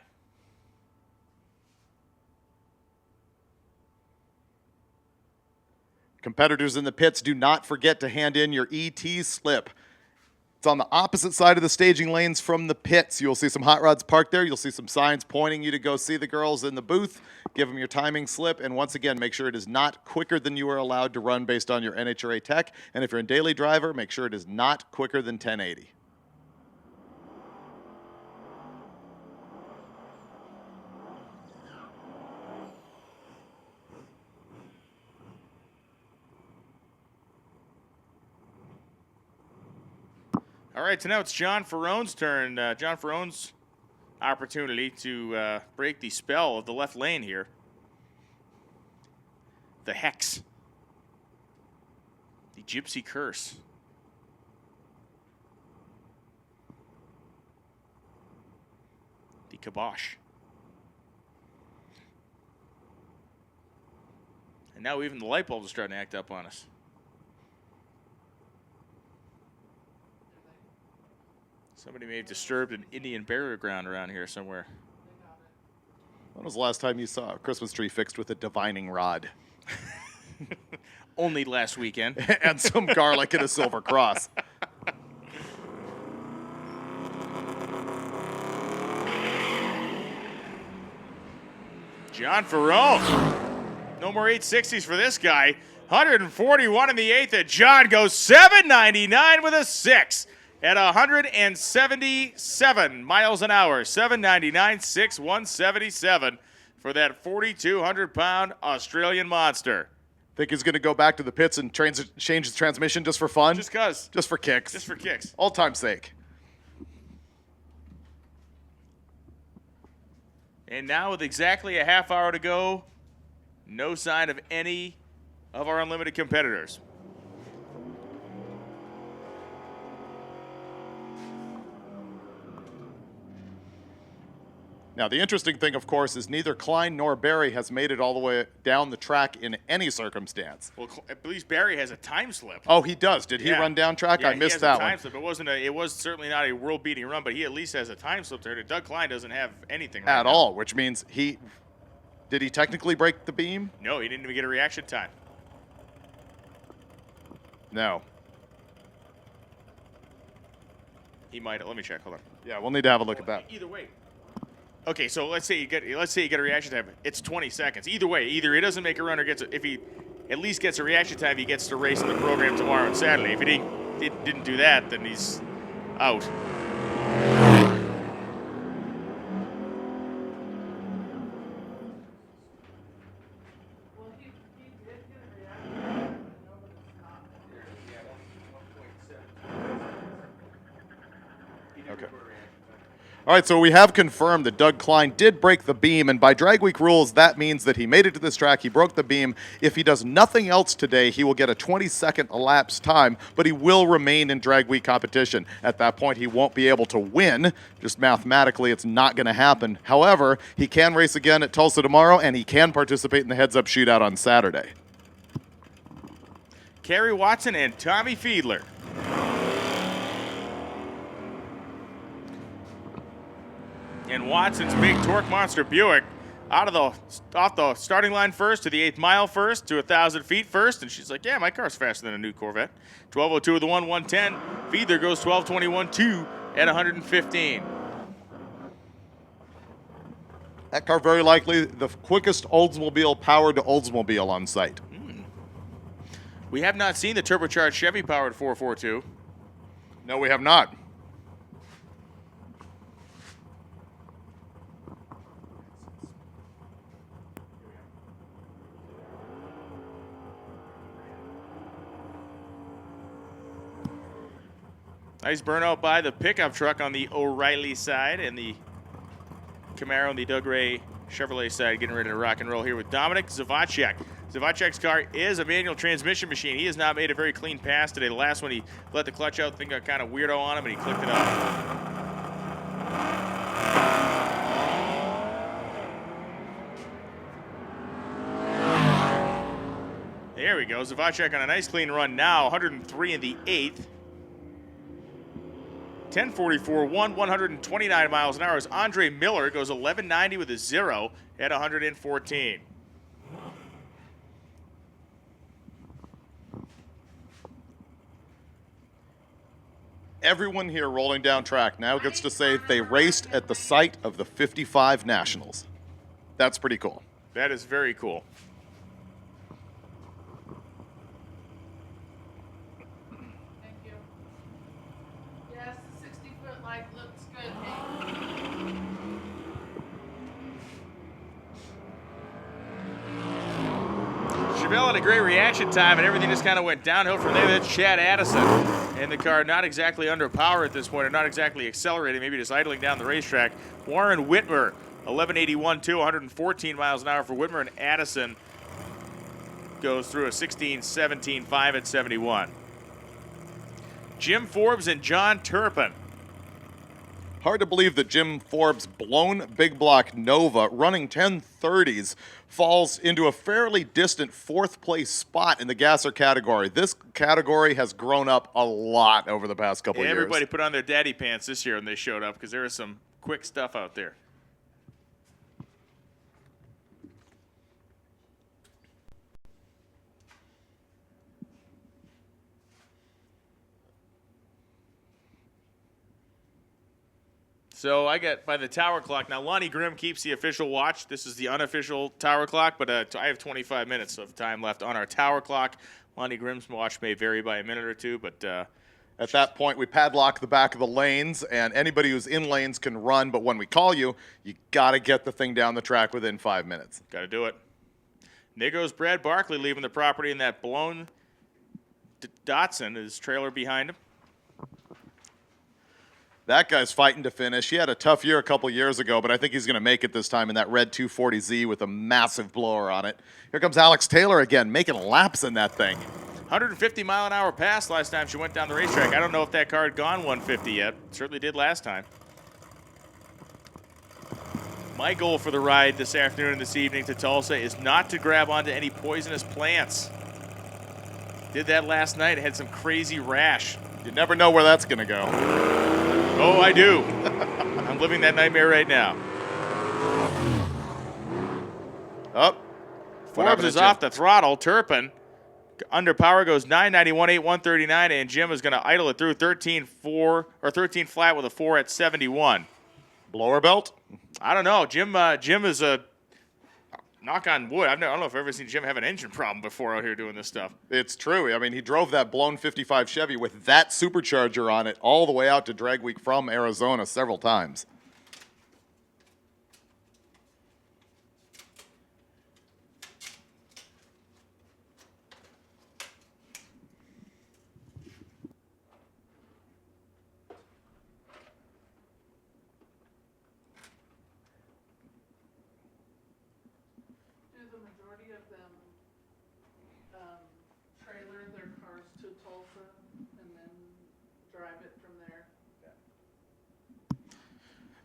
Competitors in the pits, do not forget to hand in your ET slip. It's on the opposite side of the staging lanes from the pits. You'll see some hot rods parked there. You'll see some signs pointing you to go see the girls in the booth. Give them your timing slip. And once again, make sure it is not quicker than you are allowed to run based on your NHRA tech. And if you're a daily driver, make sure it is not quicker than 1080. All right, so now it's John Ferrone's turn. John Ferrone's opportunity to break the spell of the left lane here. The hex. The gypsy curse. The kibosh. And now even the light bulbs are starting to act up on us. Somebody may have disturbed an Indian burial ground around here somewhere. When was the last time you saw a Christmas tree fixed with a divining rod? Only last weekend. And some garlic and a silver cross. John Ferrone. No more 860s for this guy. 141 in the eighth, and John goes 799 with a 6 at 177 miles an hour. 799, 6, 177 for that 4,200-pound Australian monster. Think he's going to go back to the pits and change his transmission just for fun? Just cuz. Just for kicks. Just for kicks. All time's sake. And now with exactly a half hour to go, no sign of any of our unlimited competitors. Now, the interesting thing, of course, is neither Klein nor Barry has made it all the way down the track in any circumstance. Well, at least Barry has a time slip. Oh, he does. Did he run down track? Yeah, I missed he has that a time one. Slip. It was certainly not a world-beating run, but he at least has a time slip there. Doug Klein doesn't have anything right At now. all, which means did he technically break the beam? No, he didn't even get a reaction time. No. He might. Let me check. Hold on. Yeah, we'll need to have a look at that. Either way. Okay, so let's say you get a reaction time. It's 20 seconds. Either way, either he doesn't make a run or if he at least gets a reaction time, he gets to race in the program tomorrow and Saturday. If he didn't do that, then he's out. Well, he did get a reaction, but nobody's stopped him. Okay. All right, so we have confirmed that Doug Klein did break the beam, and by drag week rules, that means that he made it to this track, he broke the beam. If he does nothing else today, he will get a 20-second elapsed time, but he will remain in drag week competition. At that point, he won't be able to win. Just mathematically, it's not going to happen. However, he can race again at Tulsa tomorrow, and he can participate in the heads-up shootout on Saturday. Kerry Watson and Tommy Fiedler. And Watson's big torque monster Buick off the starting line first to the 8th mile first to 1,000 feet first. And she's like, yeah, my car's faster than a new Corvette. 12:02 with the 110. Fiedler goes 12:21.2 at 115. That car very likely the quickest Oldsmobile powered to Oldsmobile on site. We have not seen the turbocharged Chevy powered 442. No, we have not. Nice burnout by the pickup truck on the O'Reilly side, and the Camaro on the Doug Ray Chevrolet side getting ready to rock and roll here with Dominic Zavacek. Zavacek's car is a manual transmission machine. He has not made a very clean pass today. The last one, he let the clutch out, thing got kind of weirdo on him, and he clicked it off. There we go. Zavacek on a nice clean run now. 103 in the 8th. 10:44, 129 miles an hour as Andre Miller goes 1190 with a 0 at 114. Everyone here rolling down track now gets to say they raced at the site of the 55 Nationals. That's pretty cool. That is very cool. Thank you. Yes, the 60-foot light looks good, Hank. Chevelle had a great reaction time, and everything just kind of went downhill from there. That's Chad Addison. And the car not exactly under power at this point, or not exactly accelerating, maybe just idling down the racetrack. Warren Whitmer, 1181 to 114 miles an hour for Whitmer, and Addison goes through a 16-17-5 at 71. Jim Forbes and John Turpin. Hard to believe that Jim Forbes' blown big block Nova running 1030s falls into a fairly distant fourth place spot in the gasser category. This category has grown up a lot over the past couple of years. Everybody put on their daddy pants this year when they showed up because there was some quick stuff out there. So I got by the tower clock. Now, Lonnie Grimm keeps the official watch. This is the unofficial tower clock, but I have 25 minutes of time left on our tower clock. Lonnie Grimm's watch may vary by a minute or two, but at that point, we padlock the back of the lanes, and anybody who's in lanes can run, but when we call you, you got to get the thing down the track within 5 minutes. got to do it. There goes Brad Barkley leaving the property in that blown Datsun, his trailer behind him. That guy's fighting to finish. He had a tough year a couple years ago, but I think he's going to make it this time in that red 240Z with a massive blower on it. Here comes Alex Taylor again, making laps in that thing. 150-mile-an-hour pass last time she went down the racetrack. I don't know if that car had gone 150 yet. Certainly did last time. My goal for the ride this afternoon and this evening to Tulsa is not to grab onto any poisonous plants. Did that last night. Had some crazy rash. You never know where that's going to go. Oh, I do. I'm living that nightmare right now. Up. Forbes is off the throttle. Turpin under power goes 991, 8, 139, and Jim is going to idle it through 13 flat with a 4 at 71. Blower belt? I don't know. Jim is a knock on wood. I don't know if I've ever seen Jim have an engine problem before out here doing this stuff. It's true. I mean, he drove that blown 55 Chevy with that supercharger on it all the way out to drag week from Arizona several times. Do the majority of them trailer their cars to Tulsa and then drive it from there?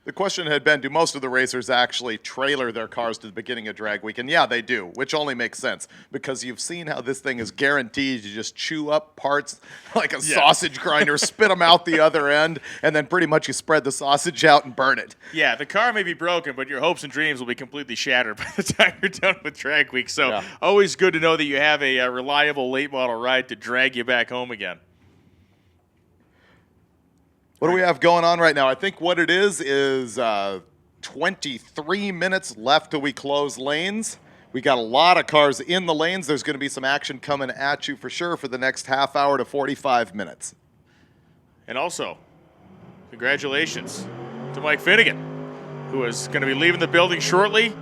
The question had been, do most of the racers actually trailer their cars to the beginning of drag week? And yeah, they do, which only makes sense because you've seen how this thing is guaranteed to just chew up parts like a sausage grinder, spit them out the other end, and then pretty much you spread the sausage out and burn it. Yeah, the car may be broken, but your hopes and dreams will be completely shattered by the time you're done with drag week. So always good to know that you have a reliable late model ride to drag you back home again. What do we have going on right now? I think what it is 23 minutes left till we close lanes. We got a lot of cars in the lanes. There's going to be some action coming at you for sure for the next half hour to 45 minutes. And also, congratulations to Mike Finnegan, who is going to be leaving the building shortly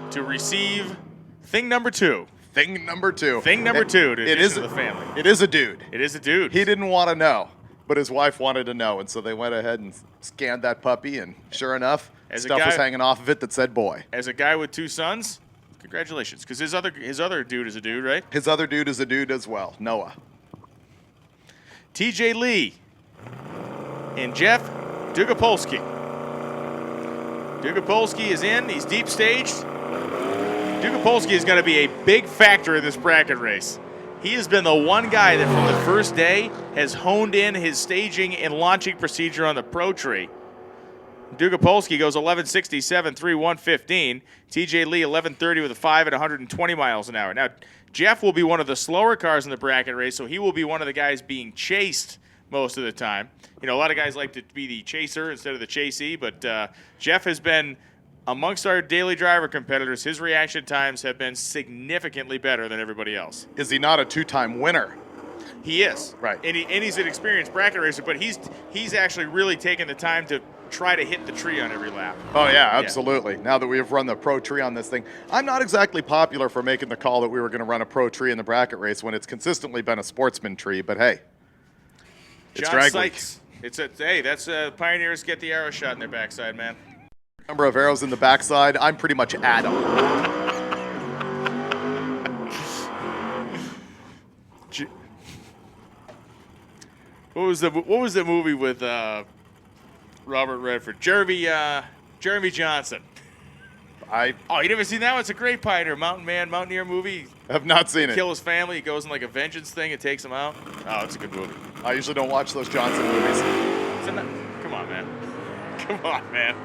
to receive thing number 2. Thing number 2. Thing number 2 to the family. It is a dude. It is a dude. He didn't want to know. But his wife wanted to know, and so they went ahead and scanned that puppy, and sure enough, As a stuff was guy- hanging off of it that said boy. As a guy with 2 sons, congratulations. Because his other dude is a dude, right? His other dude is a dude as well, Noah. TJ Lee and Jeff Dugopolsky. Dugopolsky is in. He's deep staged. Dugopolsky is going to be a big factor in this bracket race. He has been the one guy that from the first day has honed in his staging and launching procedure on the Pro Tree. Dugopolsky goes 11:67, 3:115. TJ Lee 11:30 with a 5 at 120 miles an hour. Now, Jeff will be one of the slower cars in the bracket race, so he will be one of the guys being chased most of the time. You know, a lot of guys like to be the chaser instead of the chasee, but Jeff has been, amongst our daily driver competitors, his reaction times have been significantly better than everybody else. Is he not a 2-time winner? He is. Right. And he's an experienced bracket racer, but he's actually really taken the time to try to hit the tree on every lap. Oh, yeah, absolutely. Now that we have run the Pro Tree on this thing, I'm not exactly popular for making the call that we were going to run a Pro Tree in the bracket race when it's consistently been a sportsman tree, but hey, it's John drag week. Sykes. Hey, that's Pioneers get the arrow shot in their backside, man. Number of arrows in the backside, I'm pretty much Adam. What was the movie with Robert Redford? Jeremy Johnson. I You never seen that one? It's a great Mountaineer movie. have not seen it. Kill his family. He goes in like a vengeance thing and takes him out. Oh, it's a good movie. I usually don't watch those Johnson movies. Come on, man. Come on, man.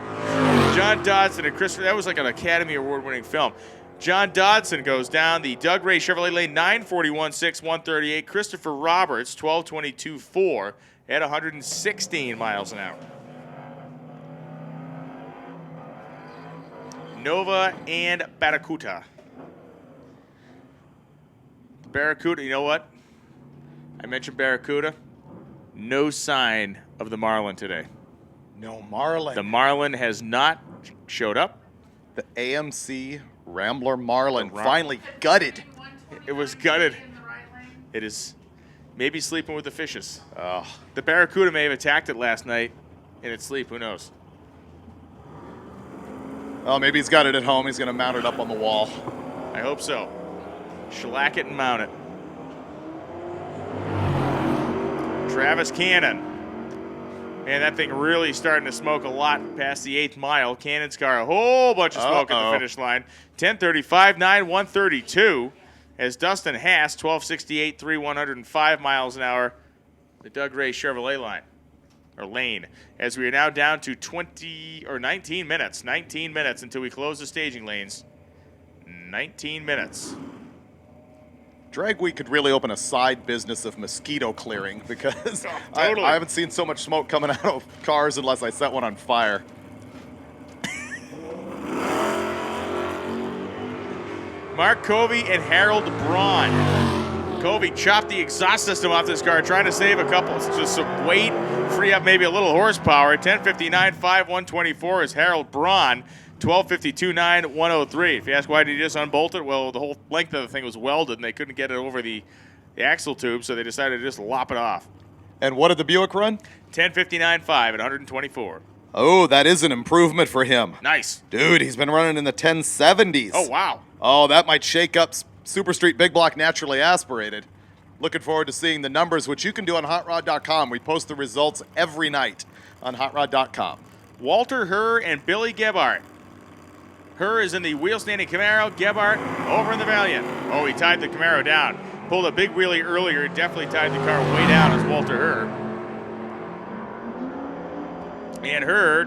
John Dodson and Christopher. That was like an Academy Award-winning film. John Dodson goes down the Doug Ray Chevrolet lane, 941.6, 138. Christopher Roberts, 1222.4 at 116 miles an hour. Nova and Barracuda. Barracuda, you know what? I mentioned Barracuda. No sign of the Marlin today. No Marlin. The Marlin has not showed up. The AMC Rambler Marlin The finally gutted. It was gutted. In the right lane. It is maybe sleeping with the fishes. Oh, The Barracuda may have attacked it last night in its sleep. Who knows? well, maybe he's got it at home. He's going to mount it up on the wall. I hope so. Shellac it and mount it. Travis Cannon. Man, that thing really starting to smoke a lot past the 8th mile. Cannon's car, a whole bunch of smoke at the finish line. 10:35, 9, 132. As Dustin Haas, 12:68, 3, 105 miles an hour. The Doug Ray Chevrolet lane. As we are now down to 19 minutes. 19 minutes until we close the staging lanes. 19 minutes. Drag Week could really open a side business of mosquito clearing because Totally. I haven't seen so much smoke coming out of cars unless I set one on fire. Mark Covey and Harold Braun. Covey chopped the exhaust system off this car, trying to save a couple, just some weight, free up maybe a little horsepower. 10:59, 5, 124 is Harold Braun. 12:52, 9, 103. If you ask why did he just unbolt it, well, the whole length of the thing was welded, and they couldn't get it over the axle tube, so they decided to just lop it off. And what did the Buick run? 10:59, 5 at 124. Oh, that is an improvement for him. Nice. Dude, he's been running in the 1070s. Oh, wow. Oh, that might shake up Super Street Big Block Naturally Aspirated. Looking forward to seeing the numbers, which you can do on hotrod.com. We post the results every night on hotrod.com. Walter Herr and Billy Gebhardt. Herr is in the wheel-standing Camaro. Gebhardt over in the Valiant. Oh, he tied the Camaro down. Pulled a big wheelie earlier. Definitely tied the car way down as Walter Herr. And Herr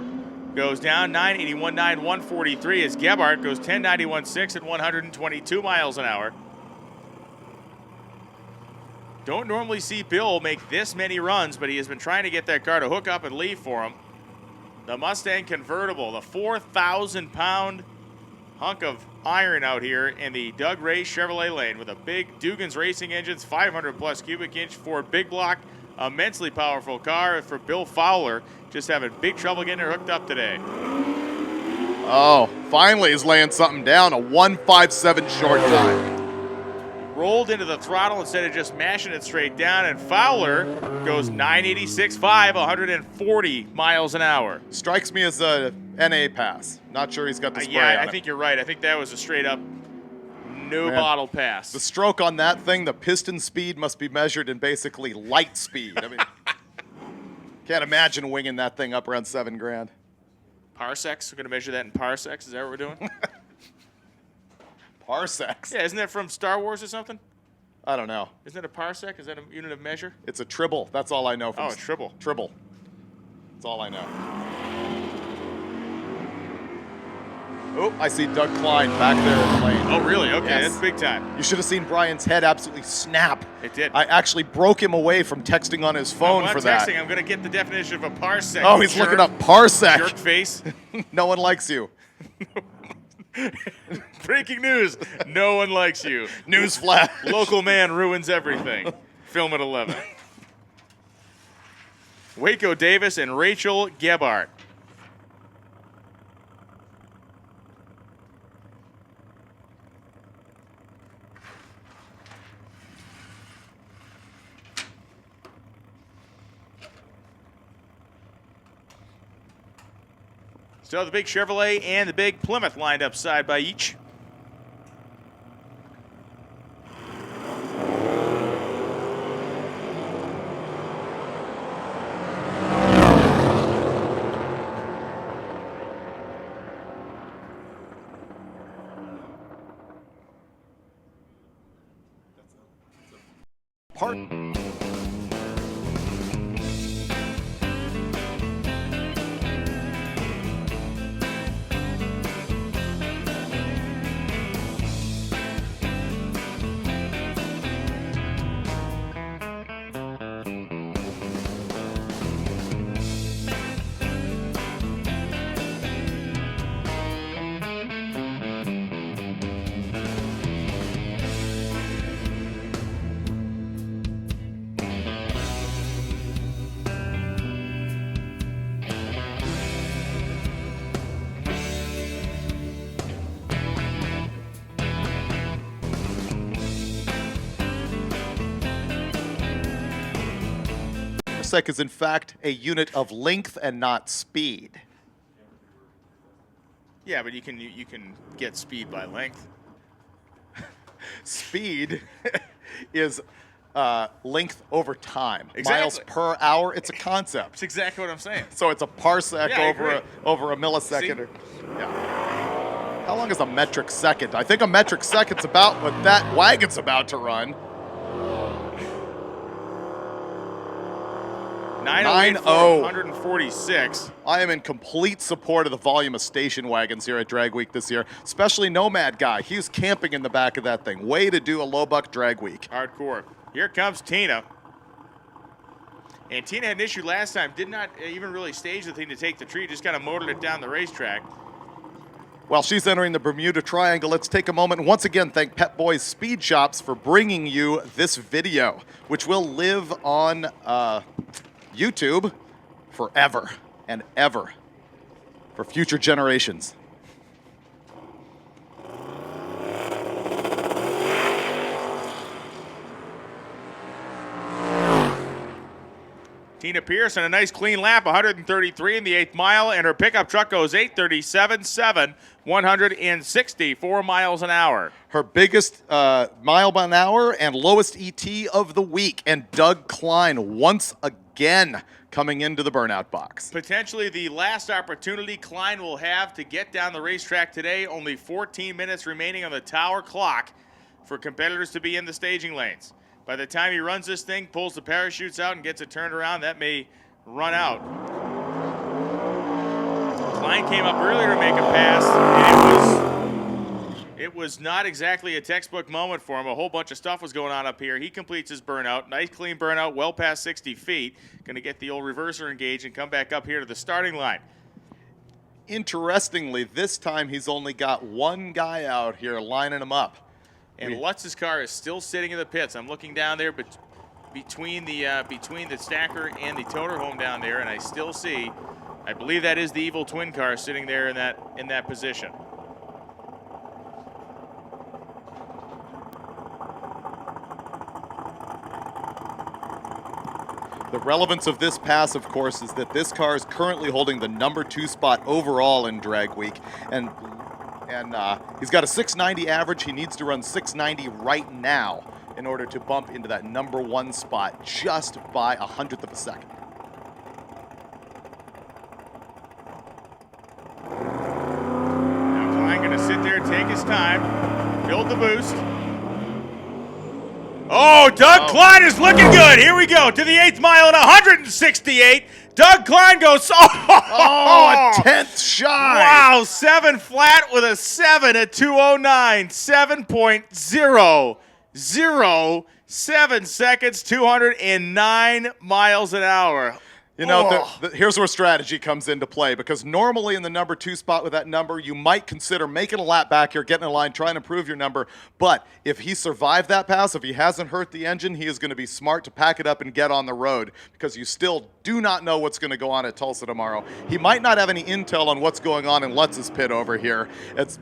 goes down 981.9, 143 as Gebhardt goes 1091.6 at 122 miles an hour. Don't normally see Bill make this many runs, but he has been trying to get that car to hook up and leave for him. The Mustang convertible, the 4,000-pound hunk of iron out here in the Doug Ray Chevrolet lane with a big Dugan's Racing engines, 500-plus cubic inch Ford big block, immensely powerful car for Bill Fowler. Just having big trouble getting her hooked up today. Oh, finally he's laying something down, a 1:57 short time. rolled into the throttle instead of just mashing it straight down, and Fowler goes 986.5, 140 miles an hour. Strikes me as a NA pass. Not sure he's got the spray Yeah, on I think you're right. I think that was a straight up no Man, bottle pass. The stroke on that thing, the piston speed must be measured in basically light speed. I mean, can't imagine winging that thing up around $7,000. Parsecs? We're going to measure that in parsecs? Is that what we're doing? Parsecs? Yeah, isn't that from Star Wars or something? I don't know. Isn't it a parsec? Is that a unit of measure? It's a tribble. That's all I know from Oh, a tribble. Tribble. That's all I know. Oh, I see Doug Klein back there in the lane. Oh, really? Okay, Yes. that's big time. You should have seen Brian's head absolutely snap. It did. I actually broke him away from texting on his phone I'm for not that. texting. I'm going to get the definition of a parsec. Oh, he's jerk. looking up parsec. Jerk face. No one likes you. Breaking news. No one likes you. Newsflash. Local man ruins everything. Film at 11. Waco Davis and Rachel Gebhardt. So the big Chevrolet and the big Plymouth lined up side by each. Part. Parsec is in fact a unit of length and not speed. Yeah, but you can get speed by length. Speed is length over time. Exactly. Miles per hour, it's a concept. That's exactly what I'm saying. So it's a parsec Yeah, I over agree. over a millisecond. See? Yeah. How long is a metric second? I think a metric second's about what that wagon's about to run. 908 9-0. 146. I am in complete support of the volume of station wagons here at Drag Week this year, especially Nomad Guy. He was camping in the back of that thing. Way to do a low buck Drag Week. Hardcore. Here comes Tina. And Tina had an issue last time. Did not even really stage the thing to take the tree. Just kind of motored it down the racetrack. While she's entering the Bermuda Triangle, let's take a moment and once again thank Pep Boys Speed Shops for bringing you this video, which will live on YouTube forever and ever for future generations. Tina Pierce on a nice clean lap, 133 in the 8th mile, and her pickup truck goes 837.7, 164 miles an hour. Her biggest mile by an hour and lowest ET of the week. And Doug Klein once again coming into the burnout box. Potentially the last opportunity Klein will have to get down the racetrack today. Only 14 minutes remaining on the tower clock for competitors to be in the staging lanes. By the time he runs this thing, pulls the parachutes out and gets it turned around, that may run out. Klein came up earlier to make a pass, and it was not exactly a textbook moment for him. A whole bunch of stuff was going on up here. He completes his burnout. Nice clean burnout, well past 60 feet. Going to get the old reverser engaged and come back up here to the starting line. Interestingly, this time he's only got one guy out here lining him up. And Lutz's car is still sitting in the pits. I'm looking down there between the stacker and the toter home down there, and I still see, I believe that is the Evil Twin car sitting there in that position. The relevance of this pass, of course, is that this car is currently holding the number 2 spot overall in drag week, and he's got a 690 average. He needs to run 690 right now in order to bump into that number 1 spot just by 100th of a second. Now Klein going to sit there, take his time, build the boost. Oh, Doug Klein is looking good. Here we go to the 8th mile at 168. Doug Klein goes, Oh, a 10th shy. Wow, 7 flat with a 7 at 209. 7.007 seconds, 209 miles an hour. You know, here's where strategy comes into play, because normally in the number 2 spot with that number, you might consider making a lap back here, getting in line, trying to improve your number. But if he survived that pass, if he hasn't hurt the engine, he is going to be smart to pack it up and get on the road, because you still do not know what's going to go on at Tulsa tomorrow. He might not have any intel on what's going on in Lutz's pit over here.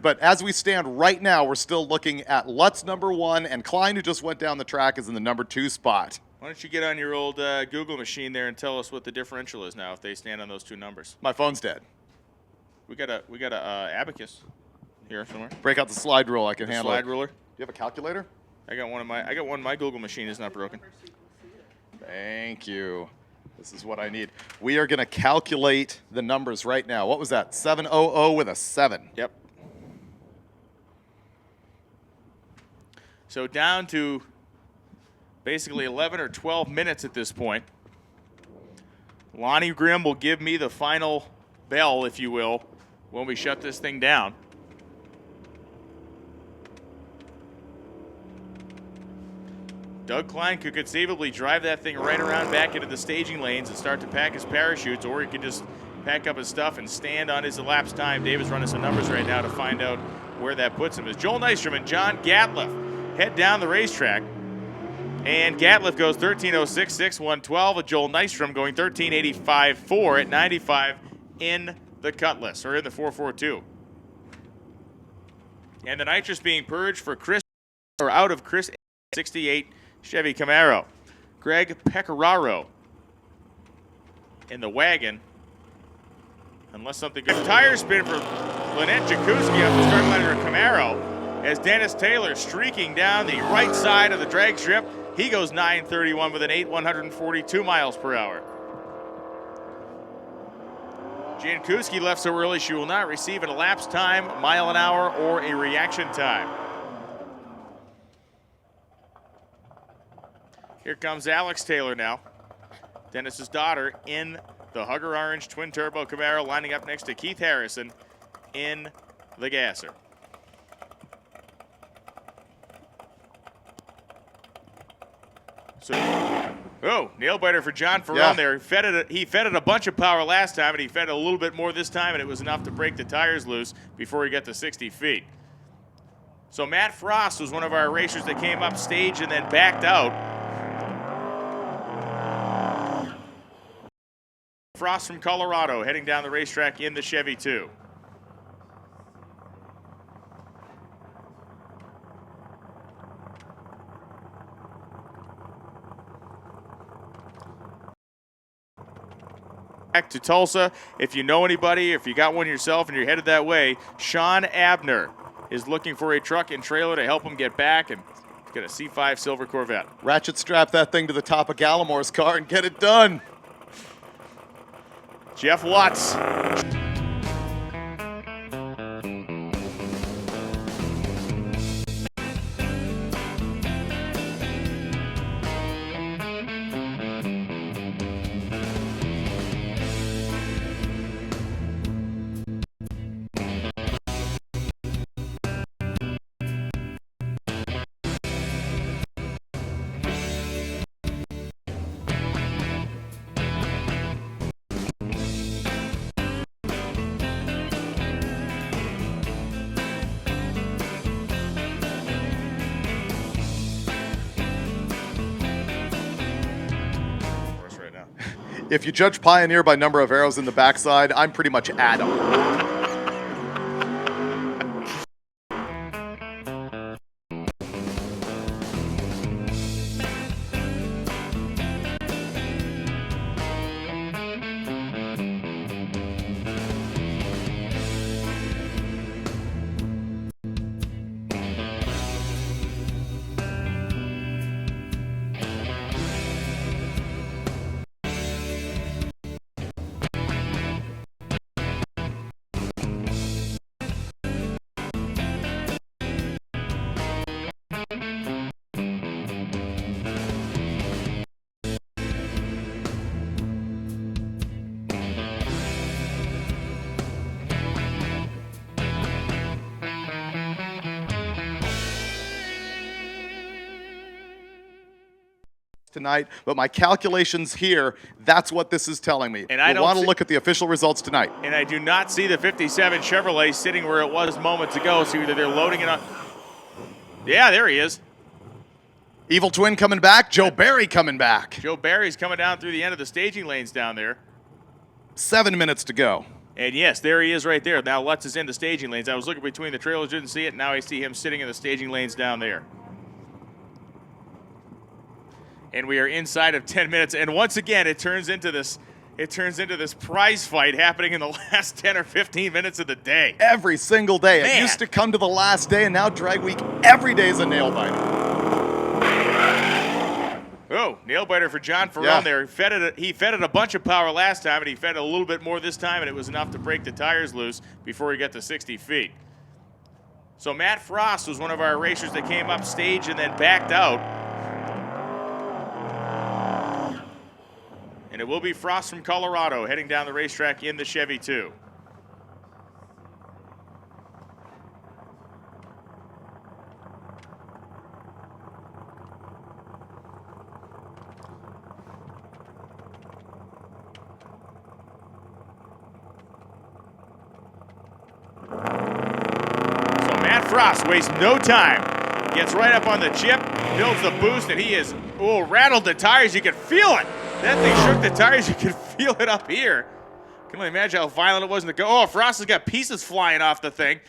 But as we stand right now, we're still looking at Lutz number 1, and Klein, who just went down the track, is in the number 2 spot. Why don't you get on your old Google machine there and tell us what the differential is now if they stand on those 2 numbers? My phone's dead. We got a abacus here somewhere. Break out the slide rule. I can The handle it. slide ruler. Do you have a calculator? I got one. My Google machine is not broken. Thank you. This is what I need. We are going to calculate the numbers right now. What was that? 700 with a 7. Yep. So down to basically 11 or 12 minutes at this point. Lonnie Grimm will give me the final bell, if you will, when we shut this thing down. Doug Klein could conceivably drive that thing right around back into the staging lanes and start to pack his parachutes, or he could just pack up his stuff and stand on his elapsed time. Dave is running some numbers right now to find out where that puts him. As Joel Nystrom and John Gatliff head down the racetrack, and Gatliff goes 13.06.6, 112, with Joel Nystrom going 13.85.4 at 95 in the Cutlass, or in the 442. And the nitrous being purged for out of Chris 68 Chevy Camaro. Greg Pecoraro in the wagon, unless something good. Tire spin for Lynette Jakuski off the start line of Camaro, as Dennis Taylor streaking down the right side of the drag strip. He goes 9:31 with an 142 miles per hour. Jankowski left so early she will not receive an elapsed time, mile an hour, or a reaction time. Here comes Alex Taylor now, Dennis's daughter, in the Hugger Orange twin turbo Camaro, lining up next to Keith Harrison in the Gasser. So, nail biter for John Ferrone there. He fed it a bunch of power last time, and he fed it a little bit more this time, and it was enough to break the tires loose before he got to 60 feet. So Matt Frost was one of our racers that came up stage and then backed out. Frost from Colorado heading down the racetrack in the Chevy 2. Back to Tulsa. If you know anybody, if you got one yourself and you're headed that way, Sean Abner is looking for a truck and trailer to help him get back, and he's got a C5 Silver Corvette. Ratchet strap that thing to the top of Gallimore's car and get it done. Jeff Lutz. If you judge Pioneer by number of arrows in the backside, I'm pretty much Adam. tonight, but my calculations here, that's what this is telling me. And I we'll don't want to see- look at the official results tonight. And I do not see the 57 Chevrolet sitting where it was moments ago, so either they're loading it on. Yeah, there he is. Evil Twin coming back, Joe Barry coming back. Joe Barry's coming down through the end of the staging lanes down there. 7 minutes to go. And yes, there he is right there. Now Lutz is in the staging lanes. I was looking between the trailers, didn't see it. Now I see him sitting in the staging lanes down there. And we are inside of 10 minutes. And once again, it turns into this prize fight happening in the last 10 or 15 minutes of the day. Every single day. Man. It used to come to the last day, and now drag week, every day is a nail biter. Oh, nail biter for John Ferrone Yeah. there. He fed it a bunch of power last time, and he fed it a little bit more this time, and it was enough to break the tires loose before he got to 60 feet. So Matt Frost was one of our racers that came up stage and then backed out. And it will be Frost from Colorado heading down the racetrack in the Chevy 2. Frost wastes no time. Gets right up on the chip, builds the boost, and he is, rattled the tires. You can feel it. That thing shook the tires. You can feel it up here. Can only imagine how violent it was in the go. Oh, Frost has got pieces flying off the thing.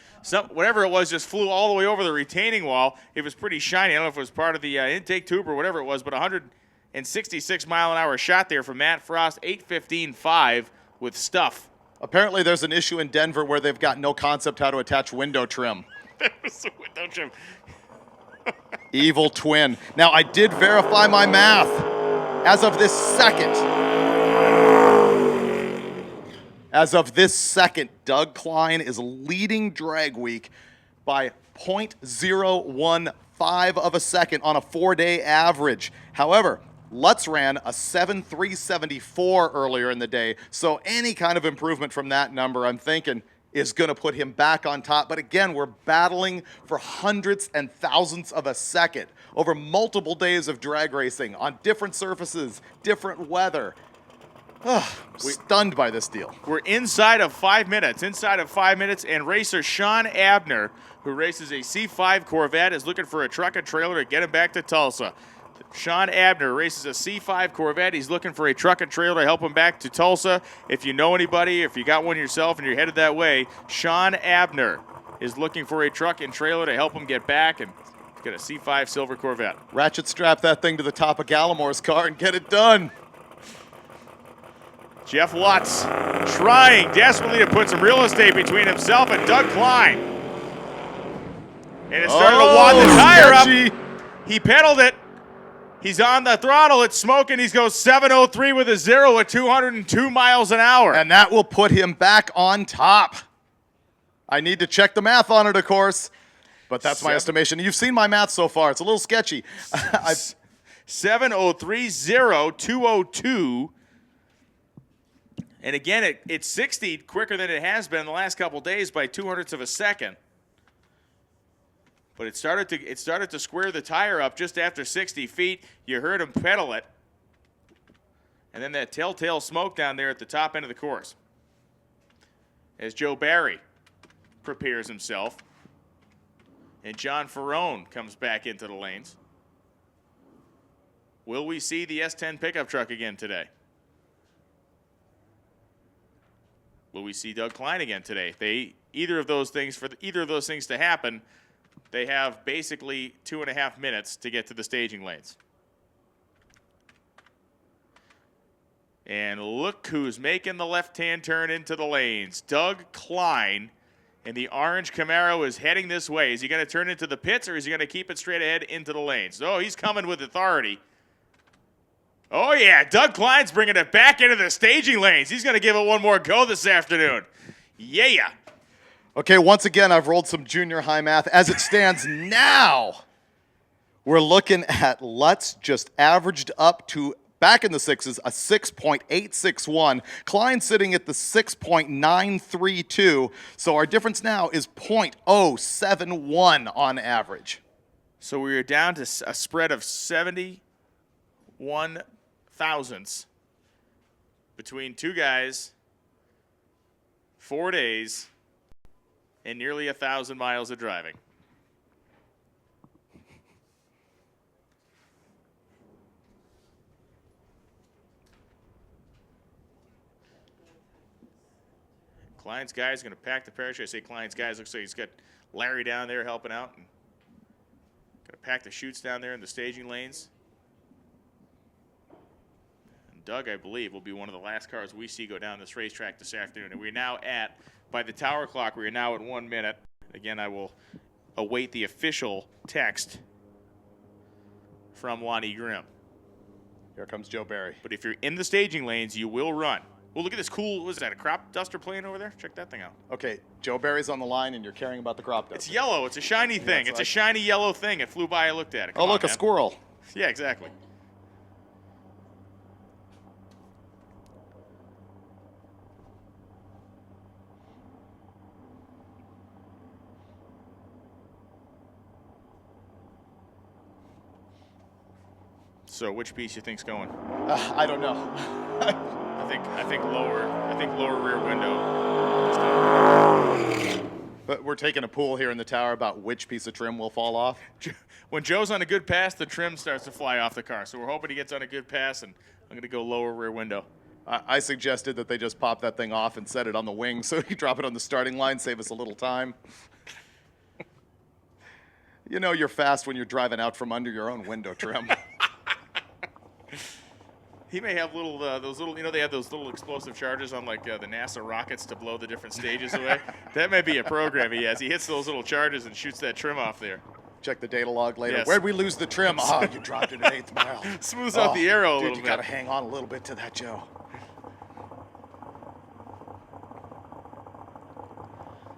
Whatever it was just flew all the way over the retaining wall. It was pretty shiny. I don't know if it was part of the intake tube or whatever it was, but 166 mile an hour shot there from Matt Frost, 8:15.5 with stuff. Apparently there's an issue in Denver where they've got no concept how to attach window trim. Don't you? Evil Twin. Now, I did verify my math. As of this second, Doug Klein is leading drag week by 0.015 of a second on a 4-day average. However, Lutz ran a 7.374 earlier in the day, so any kind of improvement from that number, I'm thinking, is going to put him back on top. But again, we're battling for hundreds and thousands of a second over multiple days of drag racing on different surfaces, different weather. Stunned by this deal. We're inside of 5 minutes. And racer Sean Abner, who races a C5 Corvette, is looking for a truck and trailer to get him back to Tulsa. Sean Abner races a C5 Corvette. He's looking for a truck and trailer to help him back to Tulsa. If you know anybody, if you got one yourself and you're headed that way, Sean Abner is looking for a truck and trailer to help him get back, and he's got a C5 silver Corvette. Ratchet strap that thing to the top of Gallimore's car and get it done. Jeff Lutz trying desperately to put some real estate between himself and Doug Klein. And it started to wad the tire sketchy. up. He pedaled it. He's on the throttle. It's smoking. He goes 703 with a 0 at 202 miles an hour. And that will put him back on top. I need to check the math on it, of course. But that's my estimation. You've seen my math so far. It's a little sketchy. 703.0, 202. And again, it's 60 quicker than it has been in the last couple days by 0.02 of a second. But it started to square the tire up just after 60 feet. You heard him pedal it. And then that telltale smoke down there at the top end of the course. As Joe Barry prepares himself. And John Ferrone comes back into the lanes. Will we see the S10 pickup truck again today? Will we see Doug Klein again today? Either of those things to happen, they have basically 2.5 minutes to get to the staging lanes. And look who's making the left-hand turn into the lanes. Doug Klein, and the orange Camaro is heading this way. Is he going to turn into the pits, or is he going to keep it straight ahead into the lanes? Oh, he's coming with authority. Oh, yeah, Doug Klein's bringing it back into the staging lanes. He's going to give it one more go this afternoon. Yeah. Okay, once again, I've rolled some junior high math. As it stands now, we're looking at Lutz just averaged up to, back in the sixes, a 6.861. Klein sitting at the 6.932. So our difference now is 0.071 on average. So we are down to a spread of 71 1/1000 between two guys, 4 days, and nearly 1,000 miles of driving. Klein's guy is going to pack the parachute. I say Klein's guys. Looks like he's got Larry down there helping out. And going to pack the chutes down there in the staging lanes. And Doug, I believe, will be one of the last cars we see go down this racetrack this afternoon. And we're now at, by the tower clock, we are now at 1 minute. Again, I will await the official text from Lonnie Grimm. Here comes Joe Barry. But if you're in the staging lanes, you will run. Well, look at this cool, what is that, a crop duster plane over there? Check that thing out. Okay, Joe Barry's on the line, and you're caring about the crop duster. It's yellow. It's a shiny thing. It's a shiny yellow thing. It flew by. I looked at it. Oh, look, a squirrel. Yeah, exactly. So, which piece you think's going? I don't know. I think lower rear window. But we're taking a pool here in the tower about which piece of trim will fall off. When Joe's on a good pass, the trim starts to fly off the car. So we're hoping he gets on a good pass, and I'm going to go lower rear window. I suggested that they just pop that thing off and set it on the wing so you drop it on the starting line, save us a little time. You know you're fast when you're driving out from under your own window trim. He may have little, those little, you know, they have those little explosive charges on like the NASA rockets to blow the different stages away. That may be a program he has. He hits those little charges and shoots that trim off there. Check the data log later. Yes. Where'd we lose the trim? Oh, you dropped it at 8th mile. Smooths out the arrow a dude, little you bit. gotta hang on a little bit to that, Joe.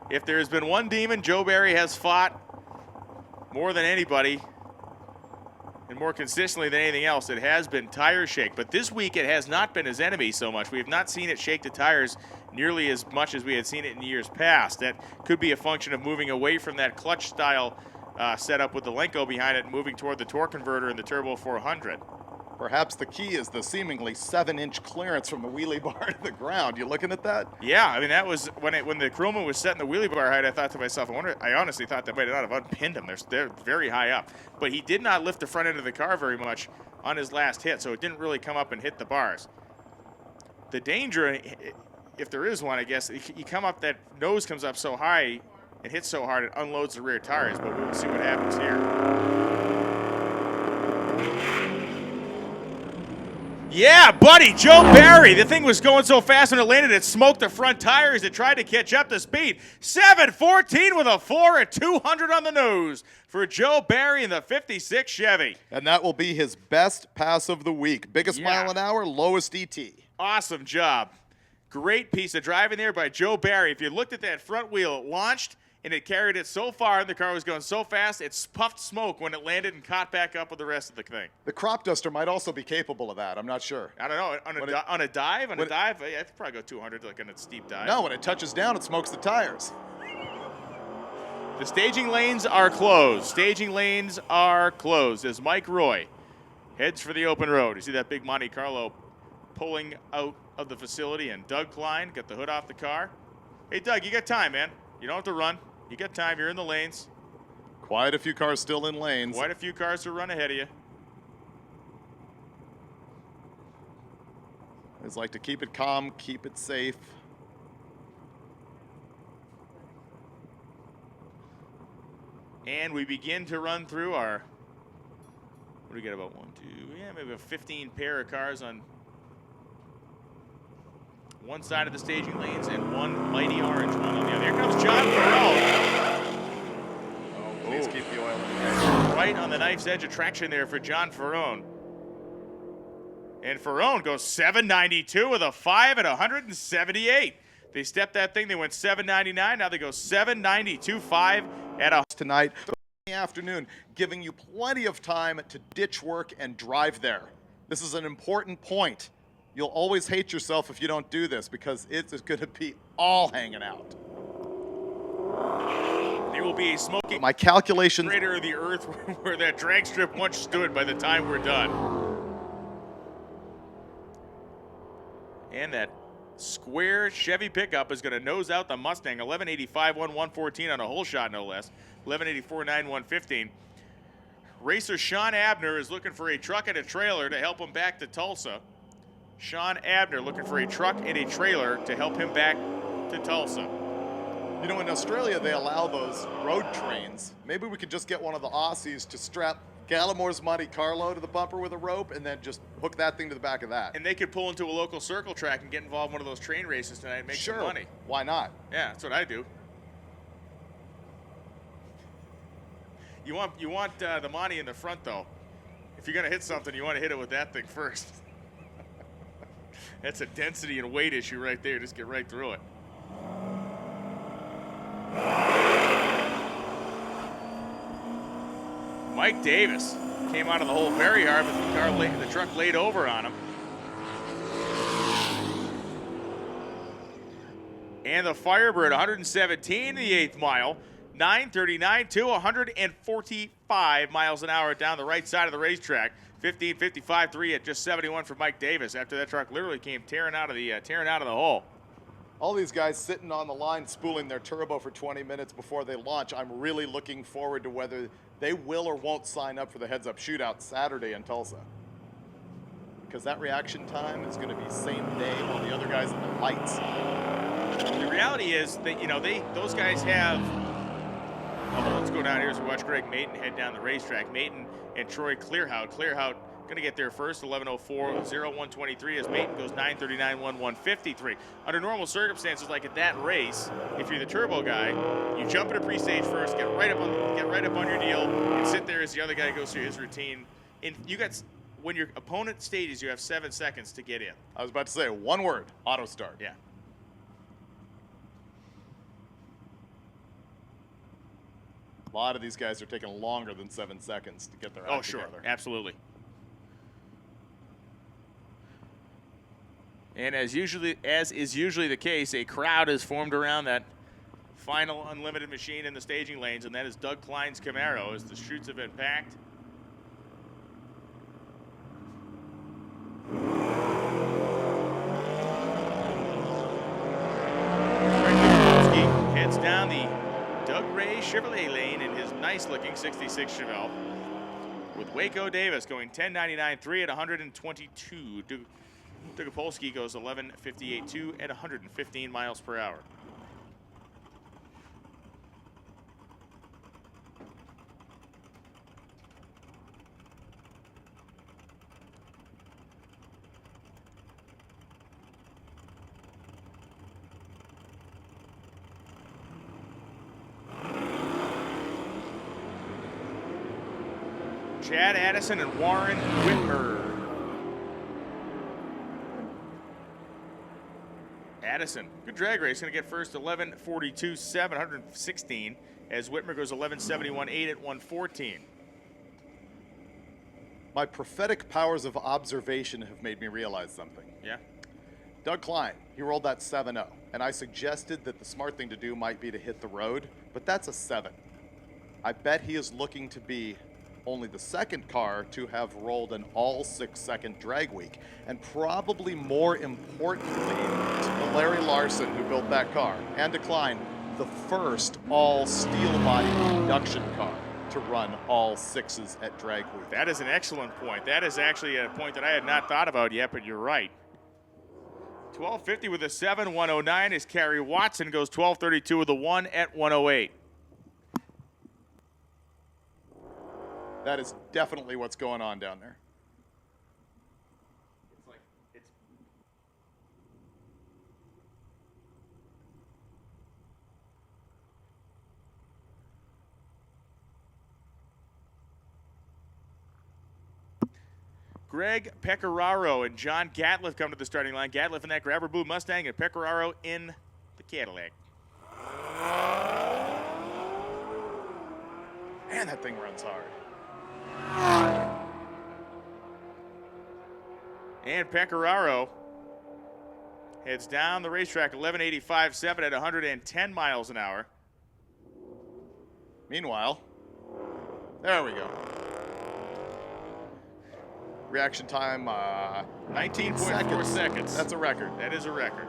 If there has been one demon Joe Barry has fought more than anybody, and more consistently than anything else, it has been tire shake. But this week it has not been his enemy so much. We have not seen it shake the tires nearly as much as we had seen it in years past. That could be a function of moving away from that clutch style setup with the Lenko behind it and moving toward the torque converter in the Turbo 400. Perhaps the key is the seemingly 7-inch clearance from the wheelie bar to the ground. You looking at that? Yeah, I mean, that was when the Chroma was setting the wheelie bar height. I thought to myself, I honestly thought that might not have unpinned him. They're very high up, but he did not lift the front end of the car very much on his last hit, so it didn't really come up and hit the bars. The danger, if there is one, I guess, you come up, that nose comes up so high and hits so hard it unloads the rear tires. But we'll see what happens here. Yeah, buddy, Joe Barry. The thing was going so fast when it landed, it smoked the front tires. It tried to catch up to speed. 7:14 with a 4 at 200 on the nose for Joe Barry in the 56 Chevy. And that will be his best pass of the week. Biggest mile an hour, lowest ET. Awesome job. Great piece of driving there by Joe Barry. If you looked at that front wheel, it launched, and it carried it so far, and the car was going so fast, it puffed smoke when it landed and caught back up with the rest of the thing. The crop duster might also be capable of that. I'm not sure. I don't know. On a dive, yeah, I could probably go 200 like on a steep dive. No, when it touches down, it smokes the tires. The staging lanes are closed. Staging lanes are closed as Mike Roy heads for the open road. You see that big Monte Carlo pulling out of the facility, and Doug Klein got the hood off the car. Hey, Doug, you got time, man. You don't have to run. You got time. You're in the lanes. Quite a few cars still in lanes. Quite a few cars to run ahead of you. It's like to keep it calm, keep it safe. And we begin to run through our, what do we get, about 1, 2, yeah, maybe a 15 pair of cars on one side of the staging lanes and one mighty orange one on the other. Here comes John Farrell. Oh, please keep the oil in there. Right on the knife's edge of traction there for John Ferrone. And Ferrone goes 792 with a 5 at 178. They stepped that thing. They went 799. Now they go 792, 5 at a. Tonight, in the afternoon, giving you plenty of time to ditch work and drive there. This is an important point. You'll always hate yourself if you don't do this because it's going to be all hanging out. There will be a smoking My calculations. crater of the earth where that drag strip once stood by the time we're done. And that square Chevy pickup is going to nose out the Mustang. 1185, 114 on a hole shot, no less. 1184, 9, 115. Racer Sean Abner is looking for a truck and a trailer to help him back to Tulsa. Sean Abner looking for a truck and a trailer to help him back to Tulsa. You know, in Australia, they allow those road trains. Maybe we could just get one of the Aussies to strap Gallimore's Monte Carlo to the bumper with a rope and then just hook that thing to the back of that. And they could pull into a local circle track and get involved in one of those train races tonight and make some money. Why not? Yeah, that's what I do. You want the money in the front, though. If you're going to hit something, you want to hit it with that thing first. That's a density and weight issue right there. Just get right through it. Mike Davis came out of the hole very hard, but the truck laid over on him. And the Firebird, 117 in the 8th mile, 9:39 to 145 miles an hour down the right side of the racetrack. 15:55.3 at just 71 for Mike Davis after that truck literally came tearing out of the hole. All these guys sitting on the line spooling their turbo for 20 minutes before they launch. I'm really looking forward to whether they will or won't sign up for the heads-up shootout Saturday in Tulsa. Because that reaction time is going to be same day while the other guys in the lights. The reality is that, you know, those guys have. Oh, let's go down here as we watch Greg Maton head down the racetrack. Maton and Troy Clearhout. Clearhout going to get there first, 11:04, 01:23 as Maton goes 9:39, 1:53. Under normal circumstances, like at that race, if you're the turbo guy, you jump into pre-stage first, get right up on your deal, and sit there as the other guy goes through his routine. And when your opponent stages, you have 7 seconds to get in. I was about to say one word: auto start. Yeah. A lot of these guys are taking longer than 7 seconds to get their act together. Absolutely. And as is usually the case, a crowd is formed around that final unlimited machine in the staging lanes, and that is Doug Klein's Camaro as the chutes have been packed. Heads down the Doug Ray Chevrolet lane in his nice-looking 66 Chevelle, with Waco Davis going 10.99.3 at 122. Dugapolsky goes 11.58.2 at 115 miles per hour. Chad Addison and Warren Whitmer. Addison, good drag race, going to get first 11:42.7, 116, as Whitmer goes 11:71.8 at 114. My prophetic powers of observation have made me realize something. Yeah. Doug Klein, he rolled that 7-0, and I suggested that the smart thing to do might be to hit the road, but that's a 7. I bet he is looking to be only the second car to have rolled an all 6-second drag week. And probably more importantly to Larry Larson, who built that car, and to Klein, the first all steel body production car to run all 6s at drag week. That is an excellent point. That is actually a point that I had not thought about yet, but you're right. 12:50 with a 7, 109 as Kerry Watson goes 12:32 with a 1 at 108. That is definitely what's going on down there. Greg Pecoraro and John Gatliff come to the starting line. Gatliff in that grabber blue Mustang and Pecoraro in the Cadillac. Man, that thing runs hard. And Pecoraro heads down the racetrack 11.85.7 at 110 miles an hour. Meanwhile, there we go. Reaction time, 19.4 seconds. That's a record. That is a record.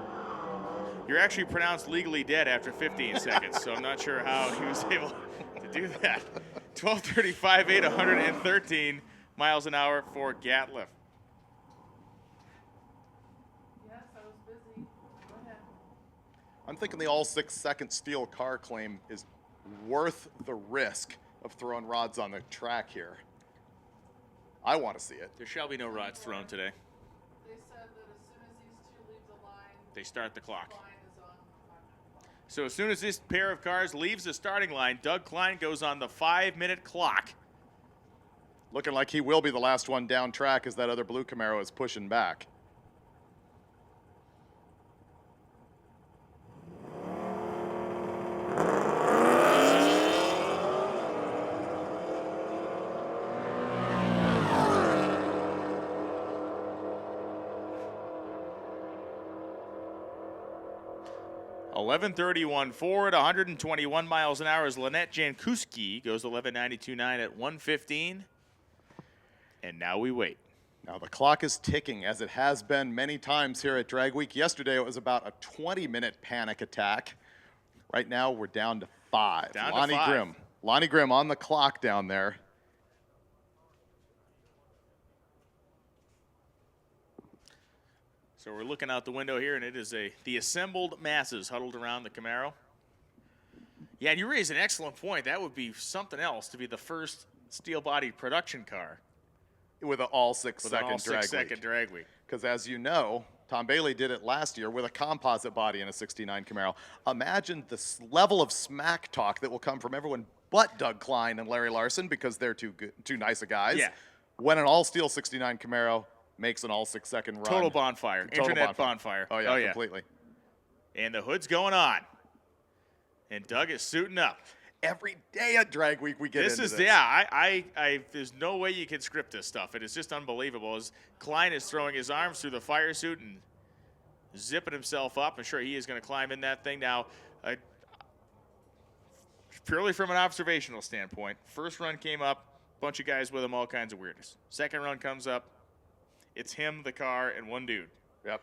You're actually pronounced legally dead after 15 seconds, so I'm not sure how he was able to do that. 12:35.8, 113 miles an hour for Gatliff. Yes, I was busy. Go ahead. I'm thinking the all 6-second steel car claim is worth the risk of throwing rods on the track here. I want to see it. There shall be no rods thrown today. They said that as soon as these two leave the line, They start the clock. line is on the 5-minute clock. So as soon as this pair of cars leaves the starting line, Doug Klein goes on the 5-minute clock. Looking like he will be the last one down track as that other blue Camaro is pushing back. .11:31 forward, 121 miles an hour as Lynette Jankuski goes 11:92.9 at 1:15. And now we wait. Now the clock is ticking as it has been many times here at Drag Week. Yesterday it was about a 20-minute panic attack. Right now we're down to 5. Down to Lonnie 5. Grimm. Lonnie Grimm on the clock down there. So we're looking out the window here, and it is the assembled masses huddled around the Camaro. Yeah, and you raise an excellent point. That would be something else to be the first steel-bodied production car With an all with an 6-second all drag 6-second week. drag week. Because as you know, Tom Bailey did it last year with a composite body in a 69 Camaro. Imagine the level of smack talk that will come from everyone but Doug Klein and Larry Larson because they're too nice of guys. Yeah. When an all-steel 69 Camaro makes an all 6-second run. Total bonfire. Total Internet bonfire. Oh, yeah, completely. And the hood's going on. And Doug is suiting up. Every day at Drag Week we get into this. I there's no way you can script this stuff. It is just unbelievable. As Klein is throwing his arms through the fire suit and zipping himself up. I'm sure he is going to climb in that thing now. Purely from an observational standpoint, first run came up, bunch of guys with him, all kinds of weirdness. Second run comes up, it's him, the car, and one dude. Yep.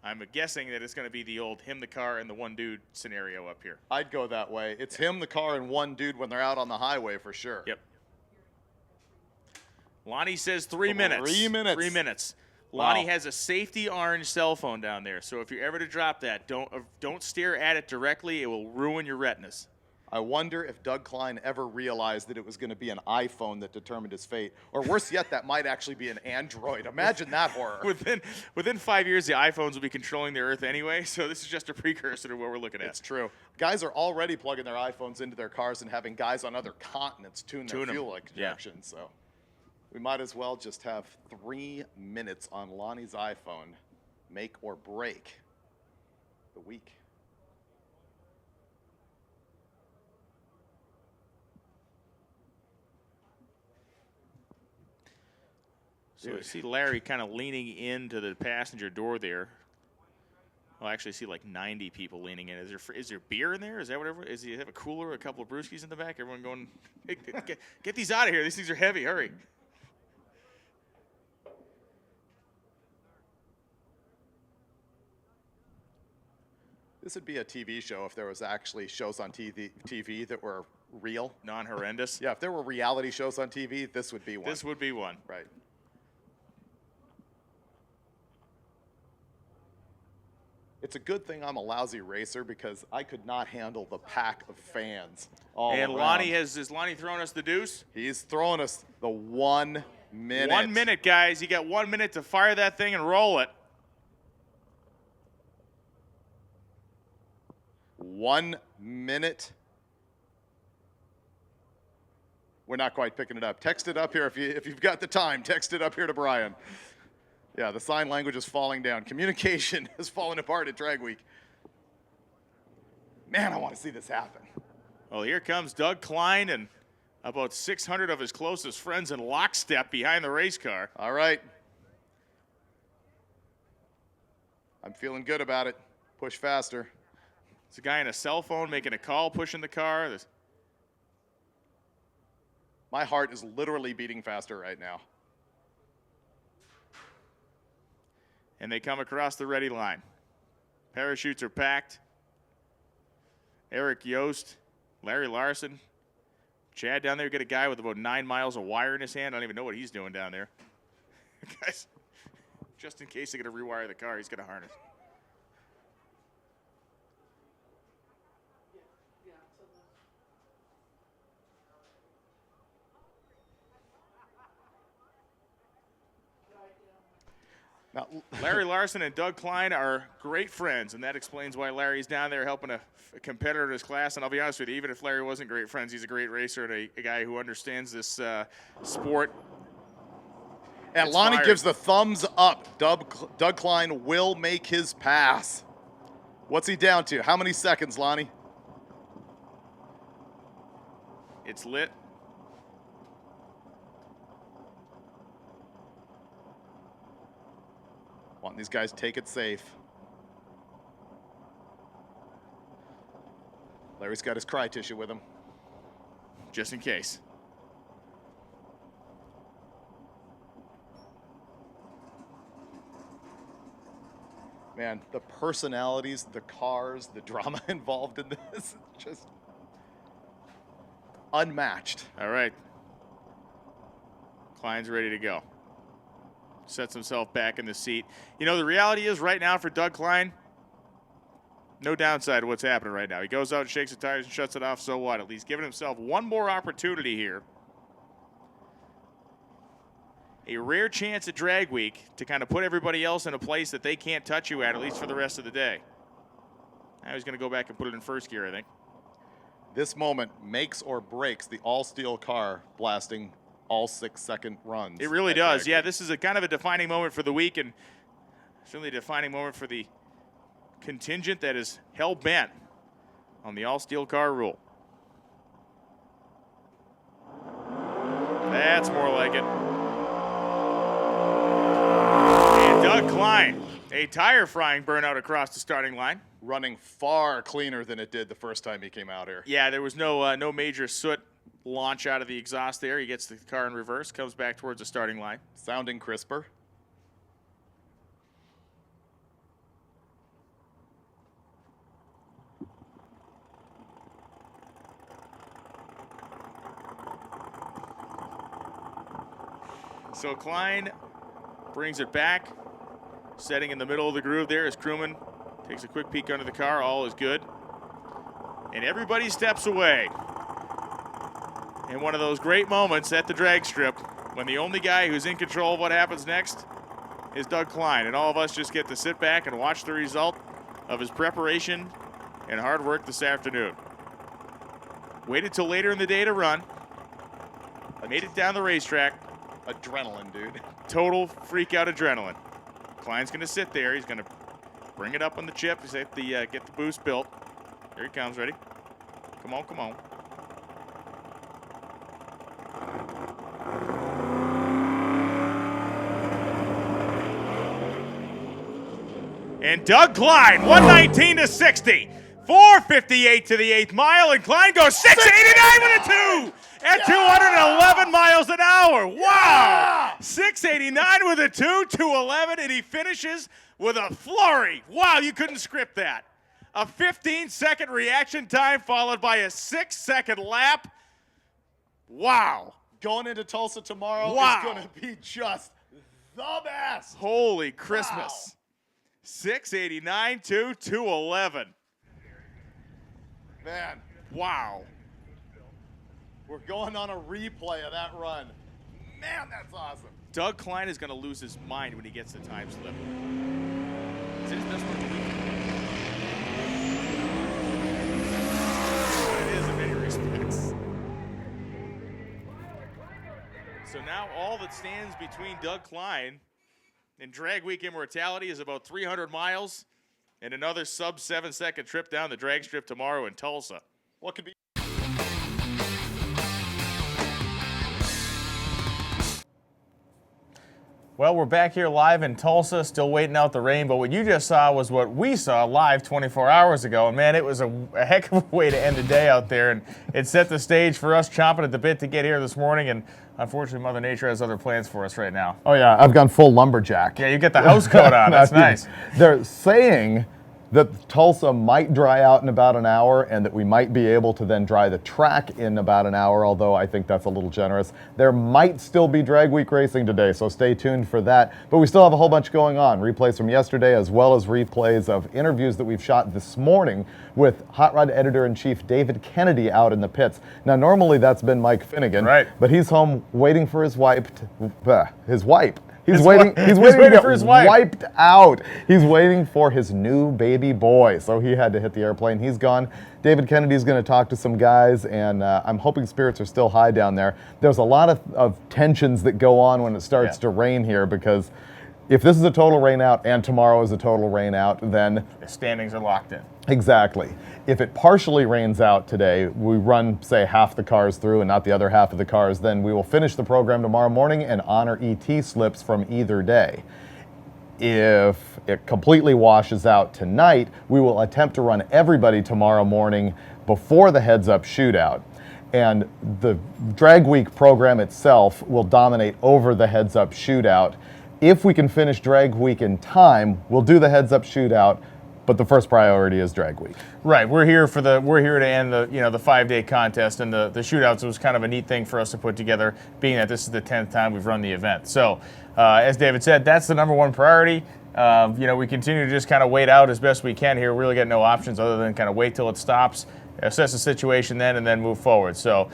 I'm guessing that it's going to be the old him, the car, and the one dude scenario up here. I'd go that way. It's him, the car, and one dude when they're out on the highway for sure. Yep. Lonnie says 3 minutes. 3 minutes. 3 minutes. Wow. Lonnie has a safety orange cell phone down there, so if you're ever to drop that, don't stare at it directly. It will ruin your retinas. I wonder if Doug Klein ever realized that it was going to be an iPhone that determined his fate. Or worse yet, that might actually be an Android. Imagine that horror. Within 5 years, the iPhones will be controlling the Earth anyway, so this is just a precursor to what we're looking at. It's true. Guys are already plugging their iPhones into their cars and having guys on other continents tune their 'em. fuel Yeah. injection. So we might as well just have 3 minutes on Lonnie's iPhone, make or break the week. So you see Larry kind of leaning into the passenger door there. Well, I actually see like 90 people leaning in. Is there beer in there? Is that whatever? Does he have a cooler, a couple of brewskis in the back? Everyone going, hey, get these out of here. These things are heavy. Hurry. This would be a TV show if there was actually shows on TV that were real. Non-horrendous. Yeah, if there were reality shows on TV, this would be one. This would be one. Right. It's a good thing I'm a lousy racer because I could not handle the pack of fans all And around. Lonnie has Lonnie throwing us the deuce? He's throwing us the 1 minute. 1 minute, guys. You got 1 minute to fire that thing and roll it. 1 minute. We're not quite picking it up. Text it up here if you've got the time. Text it up here to Brian. Yeah, the sign language is falling down. Communication is falling apart at Drag Week. Man, I want to see this happen. Well, here comes Doug Klein and about 600 of his closest friends in lockstep behind the race car. All right. I'm feeling good about it. Push faster. There's a guy on a cell phone making a call, pushing the car. My heart is literally beating faster right now. and they come across the ready line. Parachutes are packed. Eric Yost, Larry Larson, Chad down there, get a guy with about 9 miles of wire in his hand. I don't even know what he's doing down there. Guys, just in case they're going to rewire the car, he's got a harness. Now, Larry Larson and Doug Klein are great friends, and that explains why Larry's down there helping a competitor in his class. And I'll be honest with you, even if Larry wasn't great friends, he's a great racer and a guy who understands this sport. and It's Lonnie fired. gives the thumbs up. Doug Klein will make his pass. What's he down to? How many seconds, Lonnie? It's lit. Want these guys to take it safe. Larry's got his cry tissue with him. Just in case. Man, the personalities, the cars, the drama involved in this, just unmatched. All right. Klein's ready to go. Sets himself back in the seat. You know, the reality is right now for Doug Klein, no downside to what's happening right now. He goes out and shakes the tires and shuts it off, so what? At least giving himself one more opportunity here. A rare chance at drag week to kind of put everybody else in a place that they can't touch you at least for the rest of the day. Now he's going to go back and put it in first gear, I think. This moment makes or breaks the all-steel car blasting all 6-second runs. It really at does. drag Yeah, week. this is a kind of a defining moment for the week, and certainly a defining moment for the contingent that is hell-bent on the all-steel car rule. That's more like it. And Doug Klein, a tire frying burnout across the starting line. Running far cleaner than it did the first time he came out here. Yeah, there was no major soot launch out of the exhaust there. He gets the car in reverse, comes back towards the starting line. Sounding crisper. So Klein brings it back, setting in the middle of the groove there as Crewman takes a quick peek under the car. All is good. And everybody steps away. In one of those great moments at the drag strip when the only guy who's in control of what happens next is Doug Klein. And all of us just get to sit back and watch the result of his preparation and hard work this afternoon. Waited till later in the day to run. Made it down the racetrack. Adrenaline, dude. Total freak out adrenaline. Klein's going to sit there. He's going to bring it up on the chip. He's going to get the boost built. Here he comes, ready? Come on, come on. And Doug Klein, 119 to 60. 458 to the 8th mile, and Klein goes 689 with a 2 at 211 miles an hour. Wow! 689 with a 211, and he finishes with a flurry. Wow, you couldn't script that. A 15-second reaction time followed by a 6-second lap. Wow. Going into Tulsa tomorrow Wow. is going to be just the best. Holy Christmas. 689 to 211. Man, Wow. we're going on a replay of that run. Man, that's awesome. Doug Klein is going to lose his mind when he gets the time slip. Is it his best one of the week? It is in many respects. So now all that stands between Doug Klein and drag week immortality is about 300 miles and another sub 7-second trip down the drag strip tomorrow in Tulsa. What could be? Well, we're back here live in Tulsa, still waiting out the rain, but what you just saw was what we saw live 24 hours ago, and man, it was a heck of a way to end the day out there, and it set the stage for us chomping at the bit to get here this morning, and unfortunately, Mother Nature has other plans for us right now. Oh yeah, I've gone full lumberjack. Yeah, you get the house coat on, that's nice. They're saying that Tulsa might dry out in about an hour and that we might be able to then dry the track in about an hour, although I think that's a little generous. There might still be drag week racing today, so stay tuned for that. But we still have a whole bunch going on. Replays from yesterday as well as replays of interviews that we've shot this morning with Hot Rod Editor-in-Chief David Kennedy out in the pits. Now normally that's been Mike Finnegan, right, but he's home waiting for his wipe. His wipe. He's He's waiting waiting to get for his wife. wiped out. He's waiting for his new baby boy, so he had to hit the airplane. He's gone. David Kennedy's going to talk to some guys, and I'm hoping spirits are still high down there. There's a lot of tensions that go on when it starts to rain here, because if this is a total rain out and tomorrow is a total rain out, then The standings are locked in. exactly. If it partially rains out today, we run, say, half the cars through and not the other half of the cars, then we will finish the program tomorrow morning and honor ET slips from either day. If it completely washes out tonight, we will attempt to run everybody tomorrow morning before the heads-up shootout. And the drag week program itself will dominate over the heads-up shootout. If we can finish drag week in time, we'll do the heads-up shootout, but the first priority is drag week. Right, we're here to end the the 5-day contest, and the shootouts was kind of a neat thing for us to put together, being that this is the 10th time we've run the event. So, as David said, that's the number one priority. We continue to just kind of wait out as best we can here. We really got no options other than kind of wait till it stops, assess the situation then, and then move forward. So,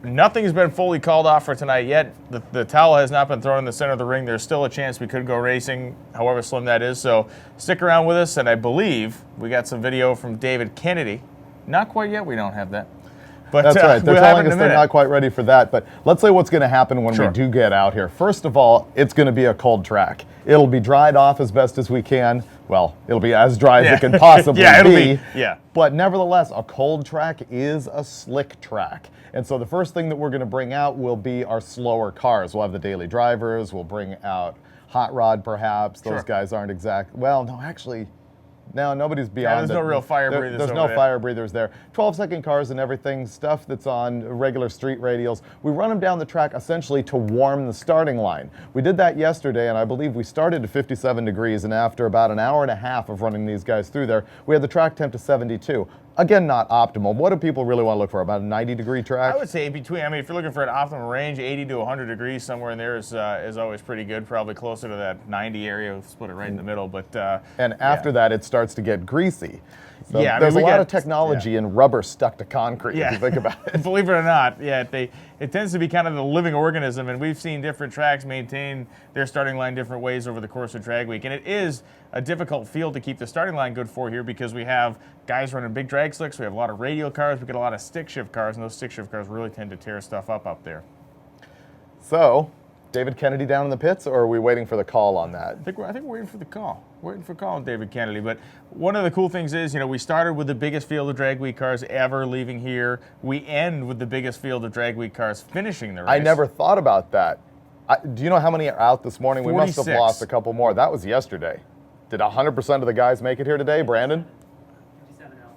nothing has been fully called off for tonight yet. The towel has not been thrown in the center of the ring. There's still a chance we could go racing, however slim that is. So stick around with us, and I believe we got some video from David Kennedy. Not quite yet, we don't have that. But That's right. They're we'll have telling it in us a they're minute. not quite ready for that. But let's say what's going to happen when Sure. we do get out here. First of all, it's going to be a cold track. It'll be dried off as best as we can. Well, it'll be as dry as it can possibly Yeah, it'll be. yeah. But nevertheless, a cold track is a slick track. And so the first thing that we're going to bring out will be our slower cars. We'll have the daily drivers. We'll bring out Hot Rod, perhaps. Those Sure. guys aren't exact. Well, no, actually. No, nobody's beyond there's no real fire there- breathers There's over no there. fire breathers there. 12-second cars and everything, stuff that's on regular street radials. We run them down the track essentially to warm the starting line. We did that yesterday, and I believe we started at 57 degrees, and after about an hour and a half of running these guys through there, we had the track temp to 72. Again, not optimal. What do people really want to look for? About a 90-degree track? I would say if you're looking for an optimal range, 80 to 100 degrees somewhere in there is always pretty good. Probably closer to that 90 area. We'll split it right in the middle. But And after that, it starts to get greasy. So Yeah, I mean, there's a we lot got- of technology in rubber stuck to concrete, Yeah. if you think about it. Believe it or not, yeah, it tends to be kind of the living organism, and we've seen different tracks maintain their starting line different ways over the course of drag week. And it is a difficult field to keep the starting line good for here, because we have guys running big drag slicks, we have a lot of radial cars, we get a lot of stick shift cars, and those stick shift cars really tend to tear stuff up there. So, David Kennedy down in the pits, or are we waiting for the call on that? I think we're waiting for the call. Waiting for calling David Kennedy. But one of the cool things is, we started with the biggest field of drag week cars ever leaving here. We end with the biggest field of drag week cars finishing the race. I never thought about that. Do you know how many are out this morning? We must have 46. lost a couple more. That was yesterday. Did 100% of the guys make it here today, Brandon?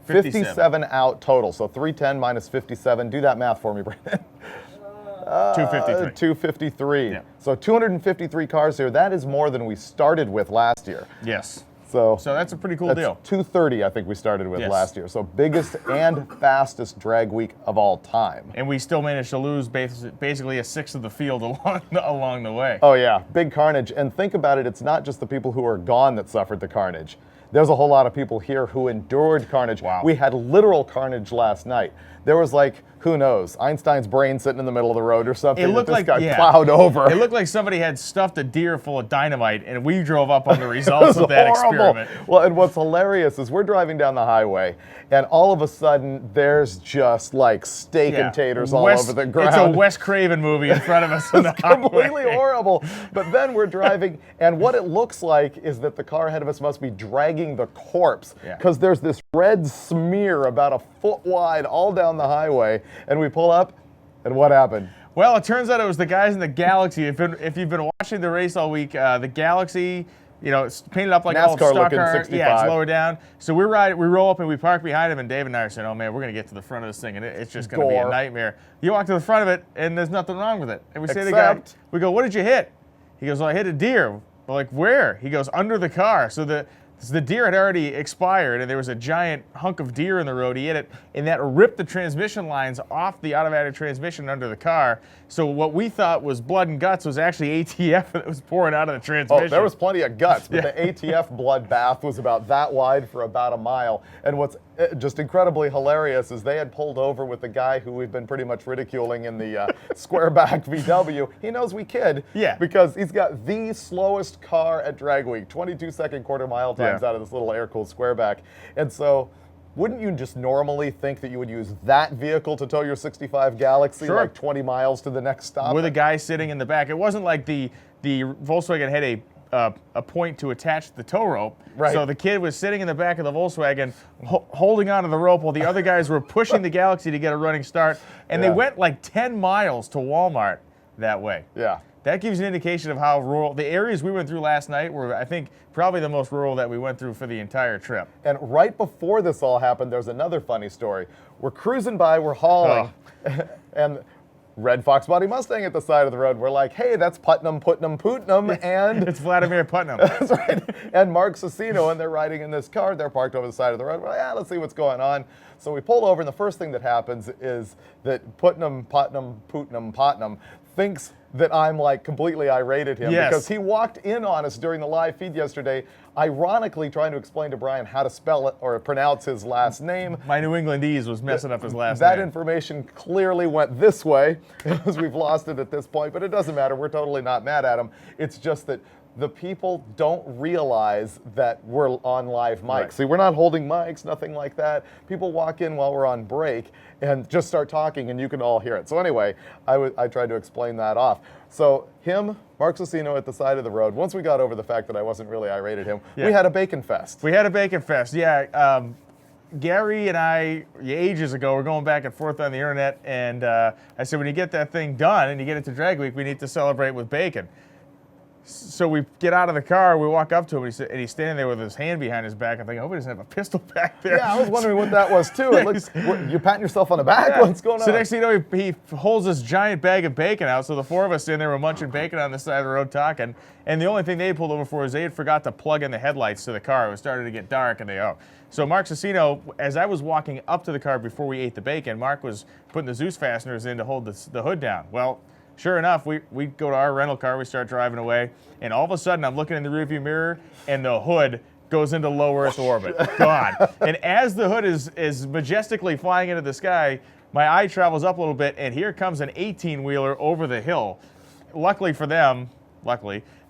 57 out total. So 310 minus 57. Do that math for me, Brandon. 253. 253. Yeah. So 253 cars here. That is more than we started with last year. Yes. So So that's a pretty cool that's deal. 230, I think we started with Yes. last year. So biggest and fastest drag week of all time. And we still managed to lose basically a sixth of the field along the way. Oh yeah, big carnage. And think about it, it's not just the people who are gone that suffered the carnage. There's a whole lot of people here who endured carnage. Wow. We had literal carnage last night. There was like, who knows, Einstein's brain sitting in the middle of the road or something. It looked that like this guy yeah. plowed over. It looked like somebody had stuffed a deer full of dynamite, and we drove up on the results of that horrible. experiment. Well, and what's hilarious is we're driving down the highway, and all of a sudden there's just like steak and taters all over the ground. It's a Wes Craven movie in front of us on the Completely highway. horrible. But then we're driving, and what it looks like is that the car ahead of us must be dragging the corpse, Yeah. because there's this red smear about a foot wide all down the highway, and we pull up, and what happened? Well, it turns out it was the guys in the Galaxy. If you've been watching the race all week, the Galaxy, it's painted up like an old NASCAR stock looking car. 65. Yeah, it's lower down. So we roll up and we park behind him, and Dave and I are saying, "Oh man, we're gonna get to the front of this thing, and it's just gonna be a Gore. nightmare." You walk to the front of it, and there's nothing wrong with it. And we say to the guy, Except- we go, "What did you hit?" He goes, "Well, I hit a deer." We're like, "Where?" He goes, "Under the car." So the deer had already expired, and there was a giant hunk of deer in the road. He hit it, and that ripped the transmission lines off the automatic transmission under the car. So what we thought was blood and guts was actually ATF that was pouring out of the transmission. Oh, there was plenty of guts, but Yeah. the ATF bloodbath was about that wide for about a mile. And what's just incredibly hilarious is they had pulled over with the guy who we've been pretty much ridiculing in the squareback VW. He knows we kid, Yeah. because he's got the slowest car at drag week, 22-second quarter mile times Yeah. out of this little air-cooled squareback. And so, wouldn't you just normally think that you would use that vehicle to tow your 65 Galaxy Sure. like 20 miles to the next stop? with a guy sitting in the back. It wasn't like the Volkswagen had a point to attach the tow rope. Right. So the kid was sitting in the back of the Volkswagen holding onto the rope while the other guys were pushing the Galaxy to get a running start. And they Yeah. went like 10 miles to Walmart that way. Yeah. That gives you an indication of how rural the areas we went through last night were, I think, probably the most rural that we went through for the entire trip. And right before this all happened, there's another funny story. We're cruising by, we're hauling, and red Fox Body Mustang at the side of the road. We're like, hey, that's Putnam, and It's Vladimir Putnam. that's right, and Mark Cicino, and they're riding in this car. They're parked over the side of the road. We're like, let's see what's going on. So we pull over, and the first thing that happens is that Putnam thinks that I'm like completely irate at him Yes. because he walked in on us during the live feed yesterday, ironically trying to explain to Brian how to spell it or pronounce his last name. My New Englandese was messing up his last That name. information clearly went this way, because we've lost it at this point, but it doesn't matter. We're totally not mad at him. It's just that the people don't realize that we're on live mics. Right. See, we're not holding mics, nothing like that. People walk in while we're on break and just start talking, and you can all hear it. So anyway, I tried to explain that off. So him, Mark Cicino at the side of the road, once we got over the fact that I wasn't really irate at him, Yeah. we had a bacon fest. We had a bacon fest, yeah. Gary and I, ages ago, were going back and forth on the internet, and I said, when you get that thing done and you get it to Drag Week, we need to celebrate with bacon. So we get out of the car, we walk up to him, and he's standing there with his hand behind his back. I'm thinking, I hope he doesn't have a pistol back there. Yeah, I was wondering what that was too. It looks, you're patting yourself on the back? Yeah. What's going on? So next thing you know, he holds this giant bag of bacon out. So the four of us in there were munching bacon on the side of the road talking. And the only thing they pulled over for is they had forgot to plug in the headlights to the car. It was starting to get dark, and So Mark Cicino, as I was walking up to the car before we ate the bacon, Mark was putting the Zeus fasteners in to hold the hood down. Well, sure enough, we go to our rental car, we start driving away, and all of a sudden I'm looking in the rearview mirror, and the hood goes into low Earth orbit. Gone. And as the hood is majestically flying into the sky, my eye travels up a little bit, and here comes an 18-wheeler over the hill. Luckily for them,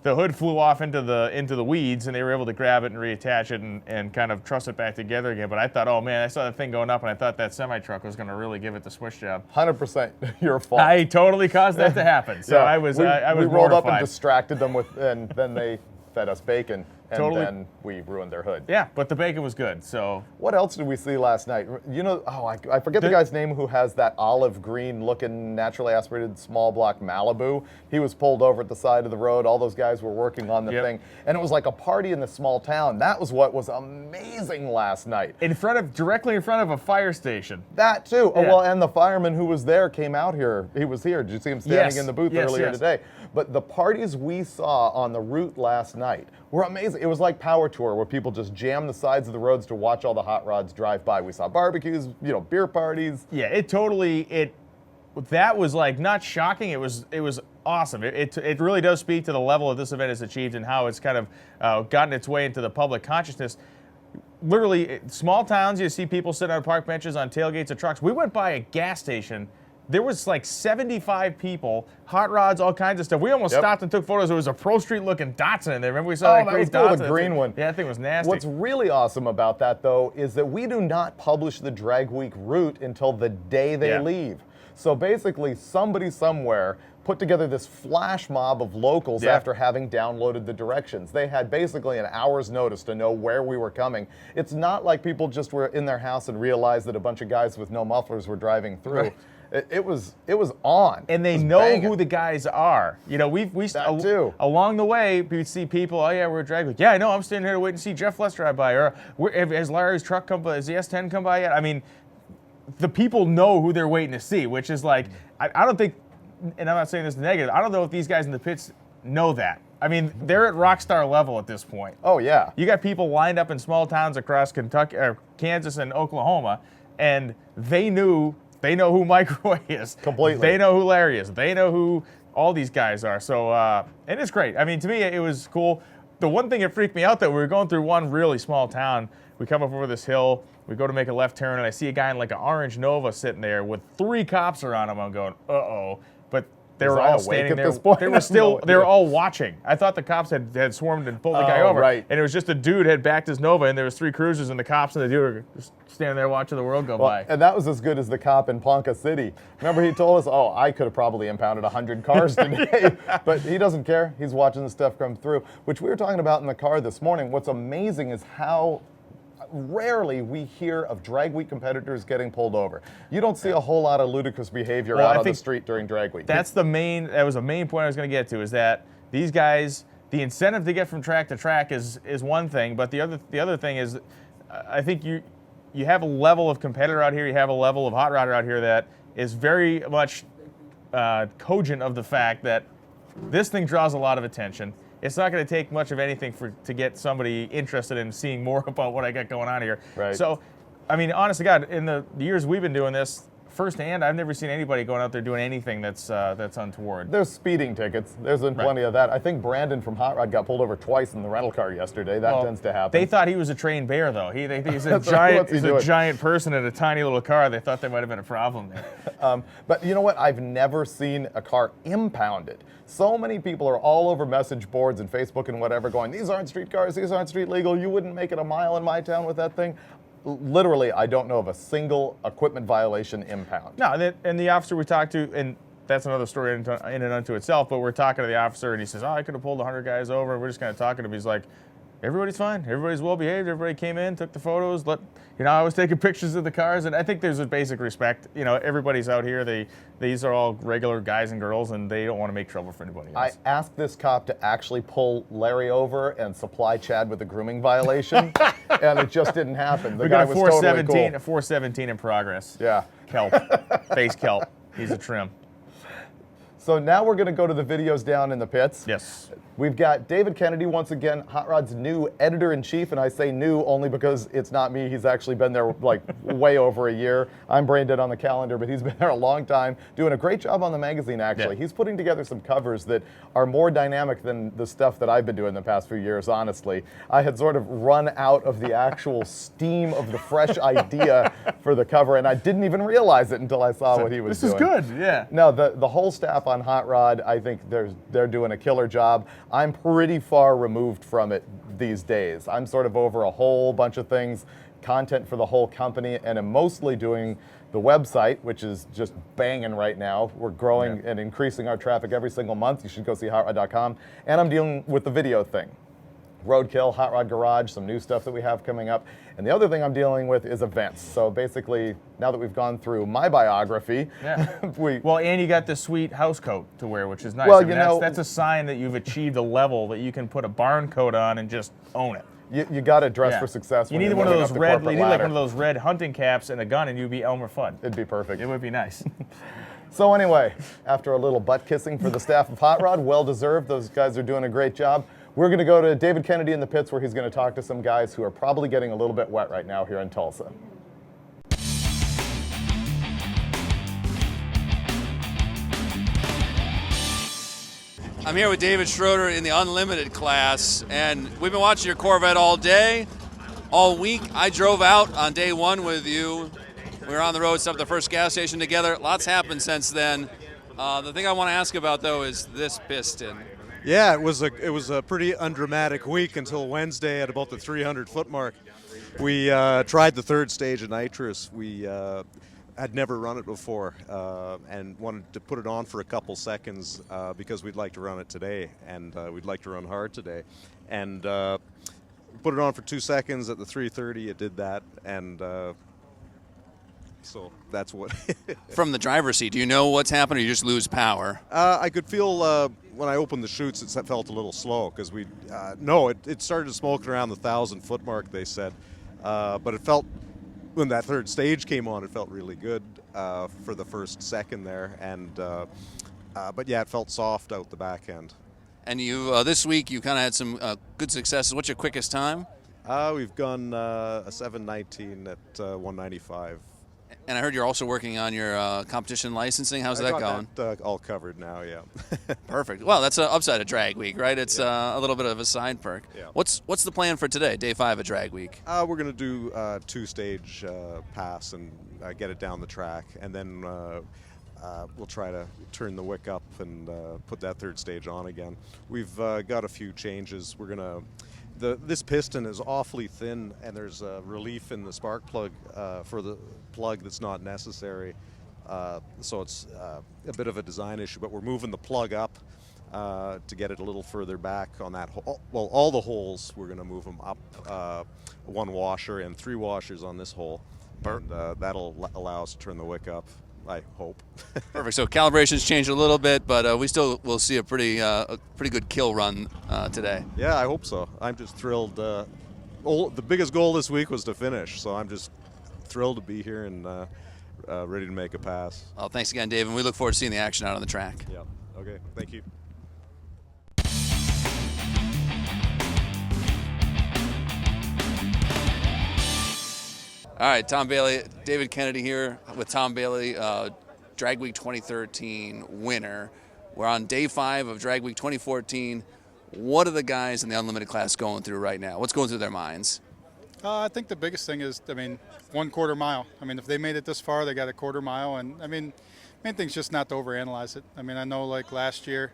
the hood flew off into the weeds, and they were able to grab it and reattach it and kind of truss it back together again. But I thought, oh man, I saw that thing going up, and I thought that semi-truck was going to really give it the swish job. 100% your fault. I totally caused that to happen. So Yeah, I was we rolled up and mortified. distracted them and then they fed us bacon, and Totally. then we ruined their hood. Yeah, but the bacon was good. So What else did we see last night? You know, I forget the guy's name who has that olive green looking naturally aspirated small block Malibu. He was pulled over at the side of the road. All those guys were working on the Yep. thing, and it was like a party in the small town. That was what was amazing last night. directly in front of a fire station. That too. Oh, Yeah. well, and the fireman who was there came out here. He was here. Did you see him standing Yes. in the booth Yes, earlier yes. today? But the parties we saw on the route last night were amazing. It was like Power Tour, where people just jam the sides of the roads to watch all the hot rods drive by. We saw barbecues, beer parties. Yeah, that was like not shocking. It was awesome. It really does speak to the level that this event has achieved and how it's kind of gotten its way into the public consciousness. Literally, small towns, you see people sitting on park benches on tailgates of trucks. We went by a gas station. There was like 75 people, hot rods, all kinds of stuff. We almost Yep. stopped and took photos. There was a Pro Street looking Datsun in there. Remember we saw that that great was cool, the Datsun? green one. Yeah, that thing was nasty. What's really awesome about that, though, is that we do not publish the Drag Week route until the day they Yeah. leave. So basically, somebody somewhere put together this flash mob of locals Yeah. after having downloaded the directions. They had basically an hour's notice to know where we were coming. It's not like people just were in their house and realized that a bunch of guys with no mufflers were driving through. Right. It was on. And they It was know banging. who the guys are. You know, That too. along the way, we'd see people, oh yeah, we're a drag week. Yeah, I know, I'm standing here to wait and see Jeff Less drive by. Or has Larry's truck come by? Has the S10 come by yet? I mean, the people know who they're waiting to see, which is like, I don't think, and I'm not saying this negative, I don't know if these guys in the pits know that. I mean, they're at rock star level at this point. Oh yeah. You got people lined up in small towns across Kentucky, or Kansas and Oklahoma, and they know who Mike Roy is. Completely. They know who Larry is. They know who all these guys are. So, and it's great. I mean, to me, it was cool. The one thing that freaked me out, though, we were going through one really small town. We come up over this hill. We go to make a left turn, and I see a guy in like an orange Nova sitting there with 3 cops around him. I'm going, uh-oh. But they Was were I all awake standing at there. this point? They I were have still, no they were idea. all watching. I thought the cops had swarmed and pulled the guy Oh, over. right. And it was just a dude had backed his Nova, and there was 3 cruisers, and the cops and the dude were just standing there watching the world go by. And that was as good as the cop in Ponca City. Remember, he told us, oh, I could have probably impounded 100 cars today. But he doesn't care. He's watching the stuff come through, which we were talking about in the car this morning. What's amazing is how rarely we hear of drag week competitors getting pulled over. You don't see a whole lot of ludicrous behavior Well, out I on the think street during drag week. that was a main point I was going to get to, is that these guys, the incentive to get from track to track is one thing, but the other thing is, I think you have a level of competitor out here, you have a level of hot rodder out here that is very much cogent of the fact that this thing draws a lot of attention. It's not going to take much of anything to get somebody interested in seeing more about what I got going on here. Right. So, I mean, honest to God, in the years we've been doing this, firsthand, I've never seen anybody going out there doing anything that's untoward. There's speeding tickets. There's been plenty of that. I think Brandon from Hot Rod got pulled over twice in the rental car yesterday. That tends to happen. They thought he was a trained bear, though. He's a That's right. giant. What's he He's a doing? giant person in a tiny little car. They thought there might have been a problem there. But you know what? I've never seen a car impounded. So many people are all over message boards and Facebook and whatever going, these aren't street cars, these aren't street legal, you wouldn't make it a mile in my town with that thing. Literally, I don't know of a single equipment violation impound. No, and the officer we talked to, and that's another story in and unto itself, but we're talking to the officer, and he says, oh, I could have pulled 100 guys over, and we're just kind of talking to him. He's like, everybody's fine. Everybody's well behaved. Everybody came in, took the photos. I was taking pictures of the cars, and I think there's a basic respect. You know, everybody's out here. These are all regular guys and girls, and they don't want to make trouble for anybody I else. asked this cop to actually pull Larry over and supply Chad with a grooming violation, and it just didn't happen. The We guy got a was totally 417, cool. a 417 in progress. Yeah. Kelp, face kelp. He's a trim. So now we're going to go to the videos down in the pits. Yes. We've got David Kennedy, once again, Hot Rod's new editor-in-chief, and I say new only because it's not me. He's actually been there like way over a year. I'm brain dead on the calendar, but he's been there a long time, doing a great job on the magazine, actually. Yeah. He's putting together some covers that are more dynamic than the stuff that I've been doing the past few years, honestly. I had sort of run out of the actual steam of the fresh idea for the cover, and I didn't even realize it until I saw what he was This doing. is good, yeah. No, the whole staff on Hot Rod, I think they're doing a killer job. I'm pretty far removed from it these days. I'm sort of over a whole bunch of things, content for the whole company, and I'm mostly doing the website, which is just banging right now. We're growing and increasing our traffic every single month. You should go see hotrod.com. And I'm dealing with the video thing. Roadkill, Hot Rod Garage, some new stuff that we have coming up. And the other thing I'm dealing with is events. So basically, now that we've gone through my biography, Yeah. we Well, and you got the sweet house coat to wear, which is nice. Well, I mean, you know- that's a sign that you've achieved a level that you can put a barn coat on and just own it. you got to dress Yeah. for success. You when need you're one of moving those up the red. You corporate need like ladder. one of those red hunting caps and a gun, and you'd be Elmer Fudd. It'd be perfect. It would be nice. So anyway, after a little butt kissing for the staff of Hot Rod, well deserved. Those guys are doing a great job. We're going to go to David Kennedy in the pits, where he's going to talk to some guys who are probably getting a little bit wet right now here in Tulsa. I'm here with David Schroeder in the Unlimited class, and we've been watching your Corvette all day, all week. I drove out on day one with you. We were on the road, stopped at the first gas station together. Lots happened since then. The thing I want to ask about, though, is this piston. Yeah, it was a pretty undramatic week until Wednesday at about the 300-foot mark. We tried the third stage of nitrous. We had never run it before and wanted to put it on for a couple seconds because we'd like to run it today, and we'd like to run hard today. And put it on for 2 seconds at the 330. It did that, and So that's what. From the driver's seat, do you know what's happened, or you just lose power? I could feel when I opened the chutes, it felt a little slow because it started smoking around the 1,000-foot mark, they said. But it felt, when that third stage came on, it felt really good for the first second there. But yeah, it felt soft out the back end. And you this week you kind of had some good successes. What's your quickest time? We've gone a 7:19 at 195. And I heard you're also working on your competition licensing. How's that going? That all covered now, yeah. Perfect. Well, that's an upside of drag week, right? It's a little bit of a side perk. Yeah. What's the plan for today, day 5 of drag week? We're going to do a 2-stage pass and get it down the track, and then we'll try to turn the wick up and put that third stage on again. We've got a few changes. We're going to. This piston is awfully thin, and there's a relief in the spark plug for the plug that's not necessary. So it's a bit of a design issue, but we're moving the plug up to get it a little further back on that hole. Well, all the holes, we're going to move them up 1 washer and 3 washers on this hole. And that'll allow us to turn the wick up, I hope. Perfect. So calibrations changed a little bit, but we still will see a pretty good kill run today. Yeah, I hope so. I'm just thrilled. The biggest goal this week was to finish, so I'm just thrilled to be here and ready to make a pass. Well, thanks again, Dave, and we look forward to seeing the action out on the track. Yeah. Okay. Thank you. All right, Tom Bailey, David Kennedy here with Tom Bailey, Drag Week 2013 winner. We're on day 5 of Drag Week 2014. What are the guys in the unlimited class going through right now? What's going through their minds? I think the biggest thing is, 1/4 mile. If they made it this far, they got a 1/4 mile. And, main thing's just not to overanalyze it. I know like last year,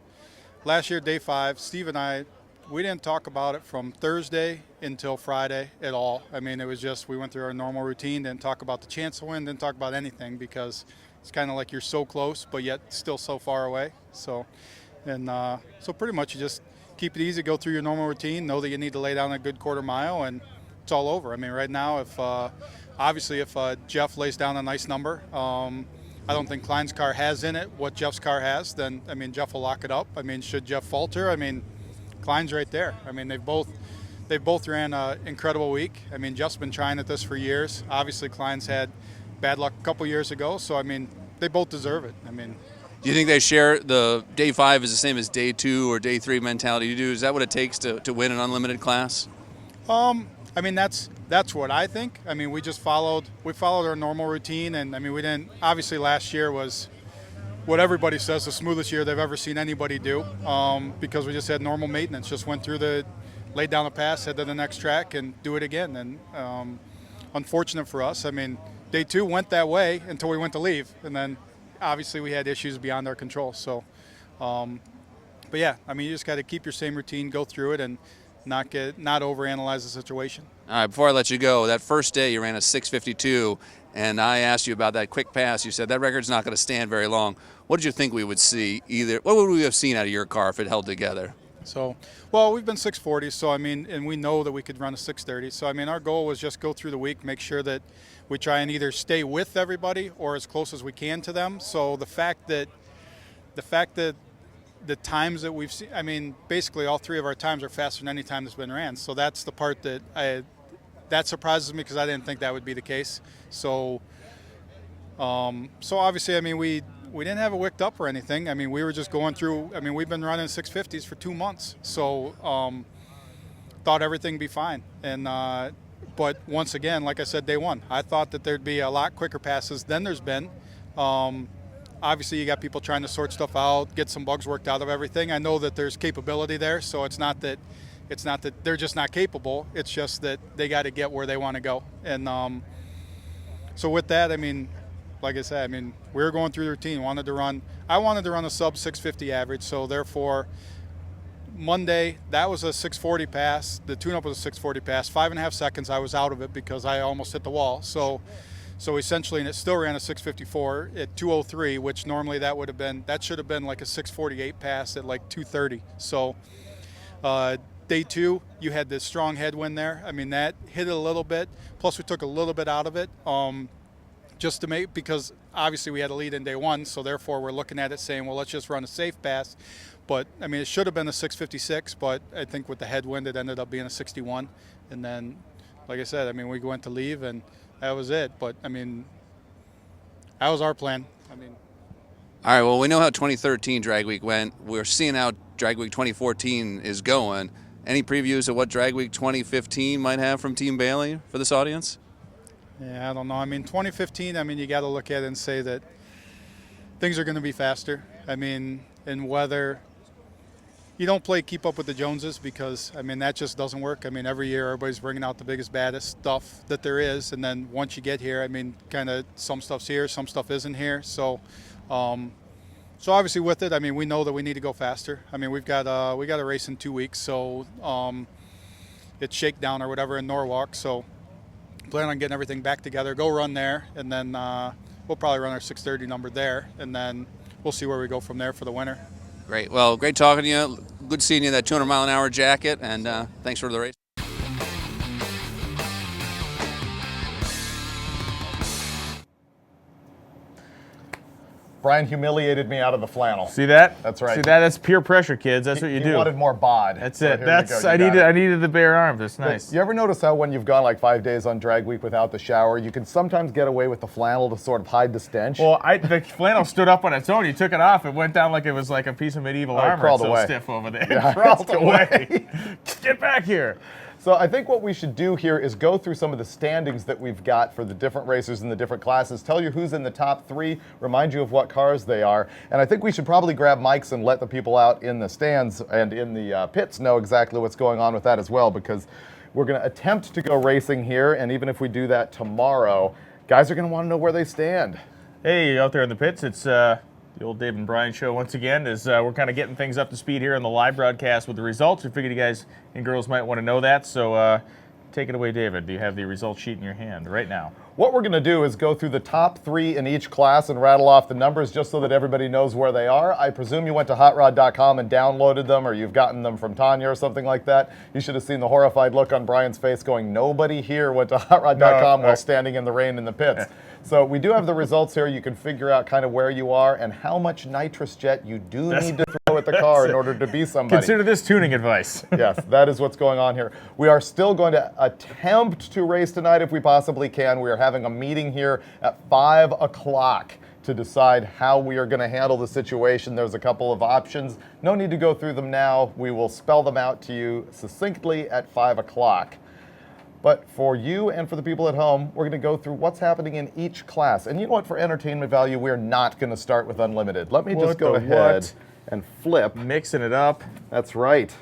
day 5, Steve and I, we didn't talk about it from Thursday until Friday at all. It was just we went through our normal routine, didn't talk about the chance to win, didn't talk about anything because it's kind of like you're so close, but yet still so far away. So pretty much you just keep it easy, go through your normal routine, know that you need to lay down a good 1/4 mile, and it's all over. Right now, if Jeff lays down a nice number, I don't think Klein's car has in it what Jeff's car has, then, Jeff will lock it up. Should Jeff falter, Klein's right there. They both ran an incredible week. Jeff's been trying at this for years. Obviously, Klein's had bad luck a couple years ago, so they both deserve it. Do you think they share the day 5 is the same as day 2 or day 3 mentality you do? Is that what it takes to win an unlimited class? That's what I think. We just followed our normal routine, and we didn't. Obviously, last year was what everybody says the smoothest year they've ever seen anybody do, because we just had normal maintenance. Just went through laid down a pass, head to the next track, and do it again. And unfortunate for us, day 2 went that way until we went to leave, and then obviously we had issues beyond our control. So, but yeah, you just got to keep your same routine, go through it, and not overanalyze the situation. All right, before I let you go, that first day you ran a 6:52, and I asked you about that quick pass. You said that record's not going to stand very long. What did you think we would see? What would we have seen out of your car if it held together? So, well, we've been 640, so and we know that we could run a 630. So, our goal was just go through the week, make sure that we try and either stay with everybody or as close as we can to them. So the fact that the times that we've seen, basically all 3 of our times are faster than any time that's been ran. So that's the part that surprises me because I didn't think that would be the case. So, obviously, we didn't have it wicked up or anything. We were just going through. We've been running 650s for 2 months, so thought everything would be fine. And but once again, like I said, day 1, I thought that there'd be a lot quicker passes than there's been. Obviously, you got people trying to sort stuff out, get some bugs worked out of everything. I know that there's capability there, so it's not that they're just not capable. It's just that they got to get where they want to go. And so with that, like I said, we were going through the routine. I wanted to run a sub 650 average, so therefore Monday, that was a 640 pass. The tune-up was a 640 pass. 5.5 seconds, I was out of it because I almost hit the wall. So essentially, and it still ran a 654 at 203, which normally that should have been like a 648 pass at like 230. So day 2, you had this strong headwind there. That hit it a little bit. Plus, we took a little bit out of it. just to make, because obviously we had a lead in day one, so therefore we're looking at it saying, well, let's just run a safe pass. But I mean, it should have been a 6:56, but I think with the headwind, it ended up being a 61. And then, like I said, I mean, we went to leave and that was it. But I mean, that was our plan. I mean, All right, well, we know how 2013 Drag Week went. We're seeing how Drag Week 2014 is going. Any previews of what Drag Week 2015 might have from Team Bailey for this audience? yeah, I don't know. I mean, 2015, I mean, you got to look at it and say that things are going to be faster. I mean, and whether you don't play keep up with the Joneses, because, I mean, that just doesn't work. I mean, every year everybody's bringing out the biggest, baddest stuff that there is. And then once you get here, I mean, kind of some stuff's here, some stuff isn't here. So obviously with it, I mean, we know that we need to go faster. I mean, we got a race in 2 weeks, so it's Shakedown or whatever in Norwalk. So plan on getting everything back together, go run there, and then we'll probably run our 6:30 number there, and then we'll see where we go from there for the winter. Great. Well, great talking to you. Good seeing you in that 200-mile-an-hour jacket, and thanks for the race. Brian humiliated me out of the flannel. See that? That's right. See that? That's peer pressure, kids. That's what you He do. wanted more bod. That's So it. here That's you go. I You got needed. it. I needed the bare arm. That's nice. You ever notice how when you've gone like 5 days on drag week without the shower, you can sometimes get away with the flannel to sort of hide the stench? Well, the flannel stood up on its own. You took it off. It went down like it was like a piece of medieval it armor. crawled It's so away. stiff over there. Yeah, It crawled it's away. Get back here. So I think what we should do here is go through some of the standings that we've got for the different racers in the different classes, tell you who's in the top 3, remind you of what cars they are, and I think we should probably grab mics and let the people out in the stands and in the pits know exactly what's going on with that as well, because we're going to attempt to go racing here, and even if we do that tomorrow, guys are going to want to know where they stand. Hey, out there in the pits, it's the old Dave and Brian show once again. As we're kind of getting things up to speed here in the live broadcast with the results. We figured you guys and girls might want to know that, so take it away, David. Do you have the result sheet in your hand right now? What we're going to do is go through the top 3 in each class and rattle off the numbers just so that everybody knows where they are. I presume you went to hotrod.com and downloaded them, or you've gotten them from Tanya or something like that. You should have seen the horrified look on Brian's face going, nobody here went to hotrod.com while standing in the rain in the pits. So we do have the results here. You can figure out kind of where you are and how much nitrous jet you do need to throw at the car in order to be somebody. Consider this tuning advice. Yes, that is what's going on here. We are still going to attempt to race tonight if we possibly can. We are having a meeting here at 5 o'clock to decide how we are going to handle the situation. There's a couple of options. No need to go through them now. We will spell them out to you succinctly at 5 o'clock. But for you and for the people at home, we're going to go through what's happening in each class. And you know what? For entertainment value, we're not going to start with unlimited. Let me just go ahead and flip. Mixing it up. That's right.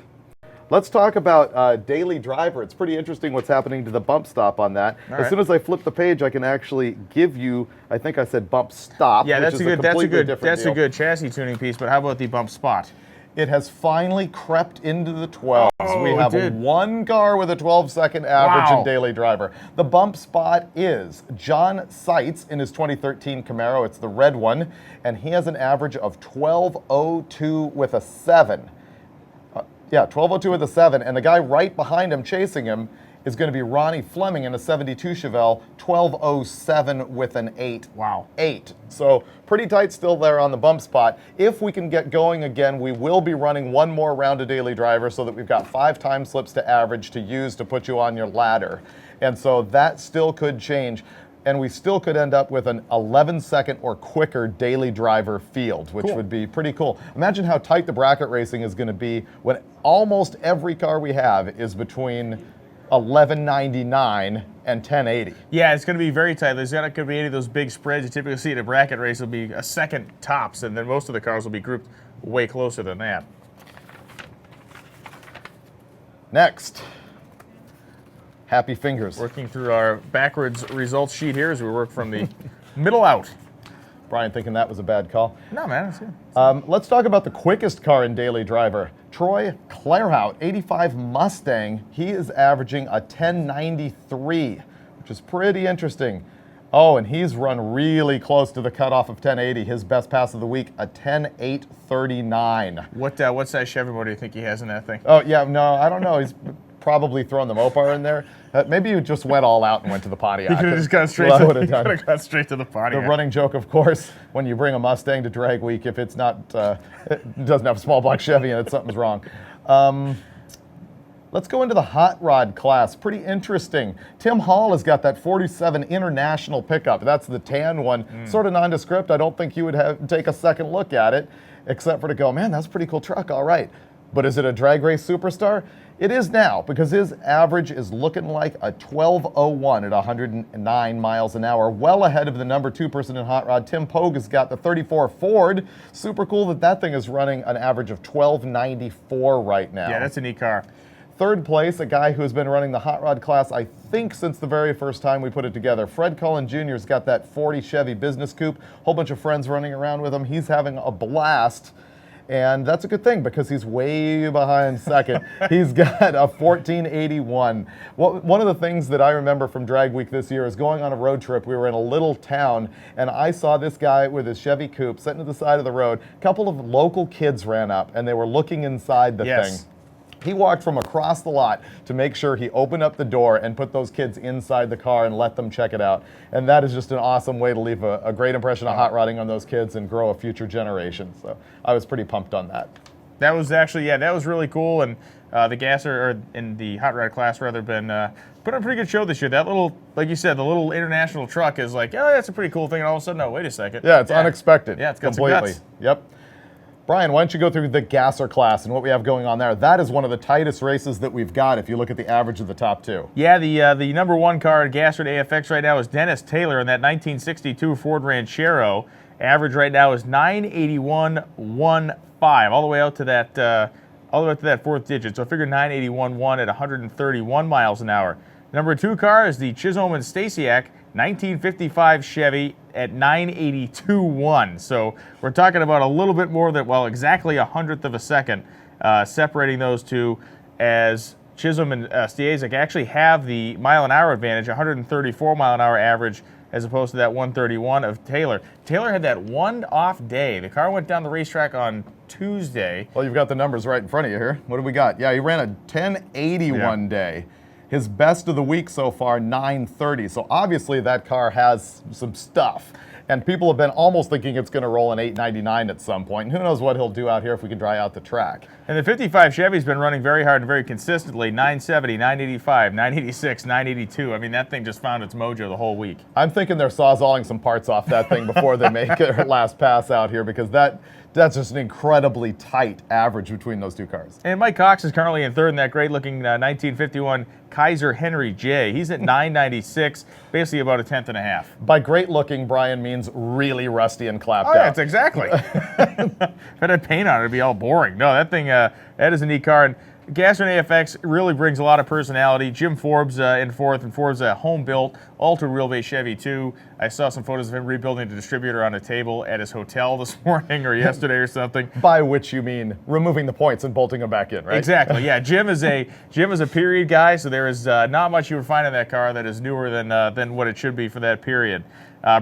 Let's talk about daily driver. It's pretty interesting what's happening to the bump stop on that. As soon as I flip the page, I can actually give you, I think I said bump stop. Yeah, which is a completely different a deal. good chassis tuning piece. But how about the bump spot? It has finally crept into the 12s. Oh, we have it did. one car with a 12-second average Wow. in daily driver. The bump spot is John Seitz in his 2013 Camaro. It's the red one, and he has an average of 12:02 with a 7. Yeah, 12:02 with a 7, and the guy right behind him chasing him is going to be Ronnie Fleming in a 72 Chevelle, 12:07 with an 8. Wow. 8. So pretty tight still there on the bump spot. If we can get going again, we will be running one more round of daily driver so that we've got 5 time slips to average to use to put you on your ladder. And so that still could change. And we still could end up with an 11-second or quicker daily driver field, which would be pretty cool. Imagine how tight the bracket racing is going to be when almost every car we have is between 1199 and 1080. Yeah, it's going to be very tight. There's not going to be any of those big spreads you typically see at a bracket race. It'll be a second tops, and then most of the cars will be grouped way closer than that. Next, happy fingers. Working through our backwards results sheet here as we work from the middle out. Brian thinking that was a bad call. No, man, it's good. Let's talk about the quickest car in daily driver. Troy Clairhout, 85 Mustang. He is averaging a 1093, which is pretty interesting. Oh, and he's run really close to the cutoff of 1080. His best pass of the week, a 10839. What size Chevy motor do you think he has in that thing? Oh, yeah, no, I don't know. probably thrown the Mopar in there. Maybe you just went all out and went to the Pontiac. You could have just gone straight. Well, I to, would've you done. could have gone straight to the The Pontiac. running joke, of course, when you bring a Mustang to drag week, if it's not, it doesn't have a small block Chevy in it, something's wrong. Let's go into the hot rod class. Pretty interesting. Tim Hall has got that 47 International pickup. That's the tan one. Sort of nondescript. I don't think you would take a second look at it, except for to go, man, that's a pretty cool truck. All right. But is it a drag race superstar? It is now, because his average is looking like a 12:01 at 109 miles an hour, well ahead of the number 2 person in hot rod. Tim Pogue has got the 34 Ford. Super cool that thing is running an average of 12.94 right now. Yeah, that's a neat car. Third place, a guy who has been running the hot rod class, I think, since the very first time we put it together. Fred Cullen Jr. has got that 40 Chevy business coupe. Whole bunch of friends running around with him. He's having a blast. And that's a good thing because he's way behind second. He's got a 1481. One of the things that I remember from Drag Week this year is going on a road trip. We were in a little town, and I saw this guy with his Chevy coupe sitting at the side of the road. A couple of local kids ran up, and they were looking inside the thing. He walked from across the lot to make sure he opened up the door and put those kids inside the car and let them check it out. And that is just an awesome way to leave a great impression of hot rodding on those kids and grow a future generation. So I was pretty pumped on that. That was actually, that was really cool. And the gasser, or in the hot rod class rather, been put on a pretty good show this year. That little, like you said, the little international truck is like, oh, that's a pretty cool thing. And all of a sudden, oh, wait a second. Yeah, it's unexpected. Yeah, it's got completely. some guts. Yep. Brian, why don't you go through the gasser class and what we have going on there? That is one of the tightest races that we've got if you look at the average of the top two. Yeah, the number one car at Gasser at AFX right now is Dennis Taylor in that 1962 Ford Ranchero. Average right now is 981.15, all the way out to that fourth digit. So figure 981.1 at 131 miles an hour. Number two car is the Chisholm and Stasiak 1955 Chevy at 982.1. So we're talking about a little bit more than, well, exactly 100th of a second separating those two, as Chisholm and Stasiak actually have the mile an hour advantage, 134 mile an hour average, as opposed to that 131 of Taylor. Taylor had that one off day. The car went down the racetrack on Tuesday. Well, you've got the numbers right in front of you here. What do we got? Yeah, he ran a 1081 day. His best of the week so far, 930. So obviously that car has some stuff. And people have been almost thinking it's going to roll an 899 at some point. And who knows what he'll do out here if we can dry out the track. And the 55 Chevy's been running very hard and very consistently. 970, 985, 986, 982. I mean, that thing just found its mojo the whole week. I'm thinking they're sawzalling some parts off that thing before they make their last pass out here, because that's just an incredibly tight average between those two cars. And Mike Cox is currently in third in that great-looking 1951 Kaiser Henry J. He's at 996, basically about a tenth and a half. By great looking, Brian means really rusty and clapped Oh, out. yeah, that's exactly. If it had paint on it, it'd be all boring. No, that thing, that is a neat car. And Gasser and AFX really brings a lot of personality. Jim Forbes in fourth, and Forbes a home-built, all-to-wheelbase Chevy too. I saw some photos of him rebuilding the distributor on a table at his hotel this morning or yesterday or something. By which you mean removing the points and bolting them back in, right? Exactly. Yeah, Jim is a period guy, so there is not much you would find in that car that is newer than what it should be for that period.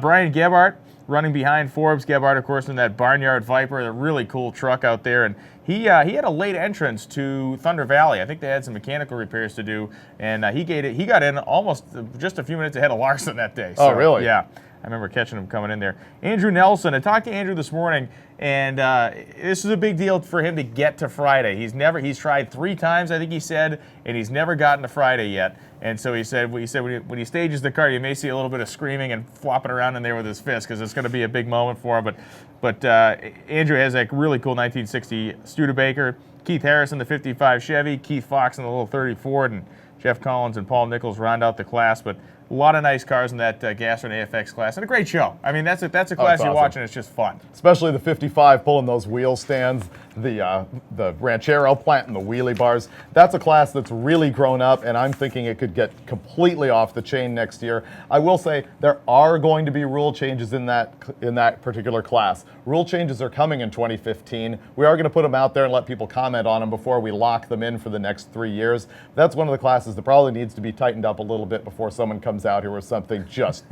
Brian Gebhardt running behind Forbes. Gebhardt, of course, in that Barnyard Viper, a really cool truck out there, and he had a late entrance to Thunder Valley. I think they had some mechanical repairs to do, and he got in almost just a few minutes ahead of Larson that day. So, oh, really? Yeah. I remember catching him coming in there. Andrew Nelson, I talked to Andrew this morning, and this is a big deal for him to get to Friday. He's tried 3 times, I think he said, and he's never gotten to Friday yet. And so he said when he stages the car, you may see a little bit of screaming and flopping around in there with his fist, because it's going to be a big moment for him. But Andrew has a really cool 1960 Studebaker, Keith Harrison, the 55 Chevy, Keith Fox in the little 30 Ford, and Jeff Collins and Paul Nichols round out the class. But a lot of nice cars in that Gasser and AFX class, and a great show. I mean, that's a class awesome. you're watching. It's just fun. Especially the 55 pulling those wheel stands, the Ranchero planting the wheelie bars. That's a class that's really grown up, and I'm thinking it could get completely off the chain next year. I will say there are going to be rule changes in that particular class. Rule changes are coming in 2015. We are going to put them out there and let people comment on them before we lock them in for the next 3 years. That's one of the classes that probably needs to be tightened up a little bit before someone comes out here with something just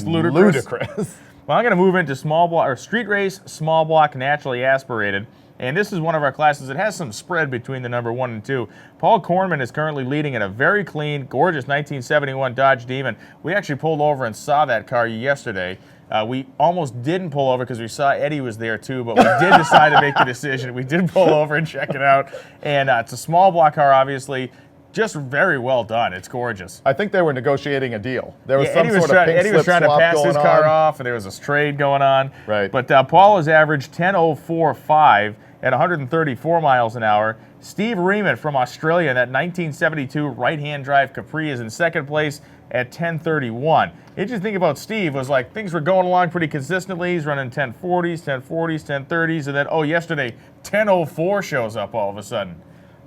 ludicrous. Well, I'm going to move into small block or street race, small block, naturally aspirated. And this is one of our classes that has some spread between the number 1 and 2. Paul Kornman is currently leading in a very clean, gorgeous 1971 Dodge Demon. We actually pulled over and saw that car yesterday. We almost didn't pull over because we saw Eddie was there too, but we did decide to make the decision. We did pull over and check it out. And it's a small block car, obviously. Just very well done. It's gorgeous. I think they were negotiating a deal. There was some Eddie sort of pink Eddie was slip trying to swap pass his going car on. off, and there was a trade going on. Right. But Paul has averaged 10.045 at 134 miles an hour. Steve Riemann from Australia in that 1972 right-hand drive Capri is in second place at 10:31. Interesting thing about Steve was like things were going along pretty consistently. He's running 10:40s, 10:40s, 10:30s, and then yesterday 10:04 shows up all of a sudden.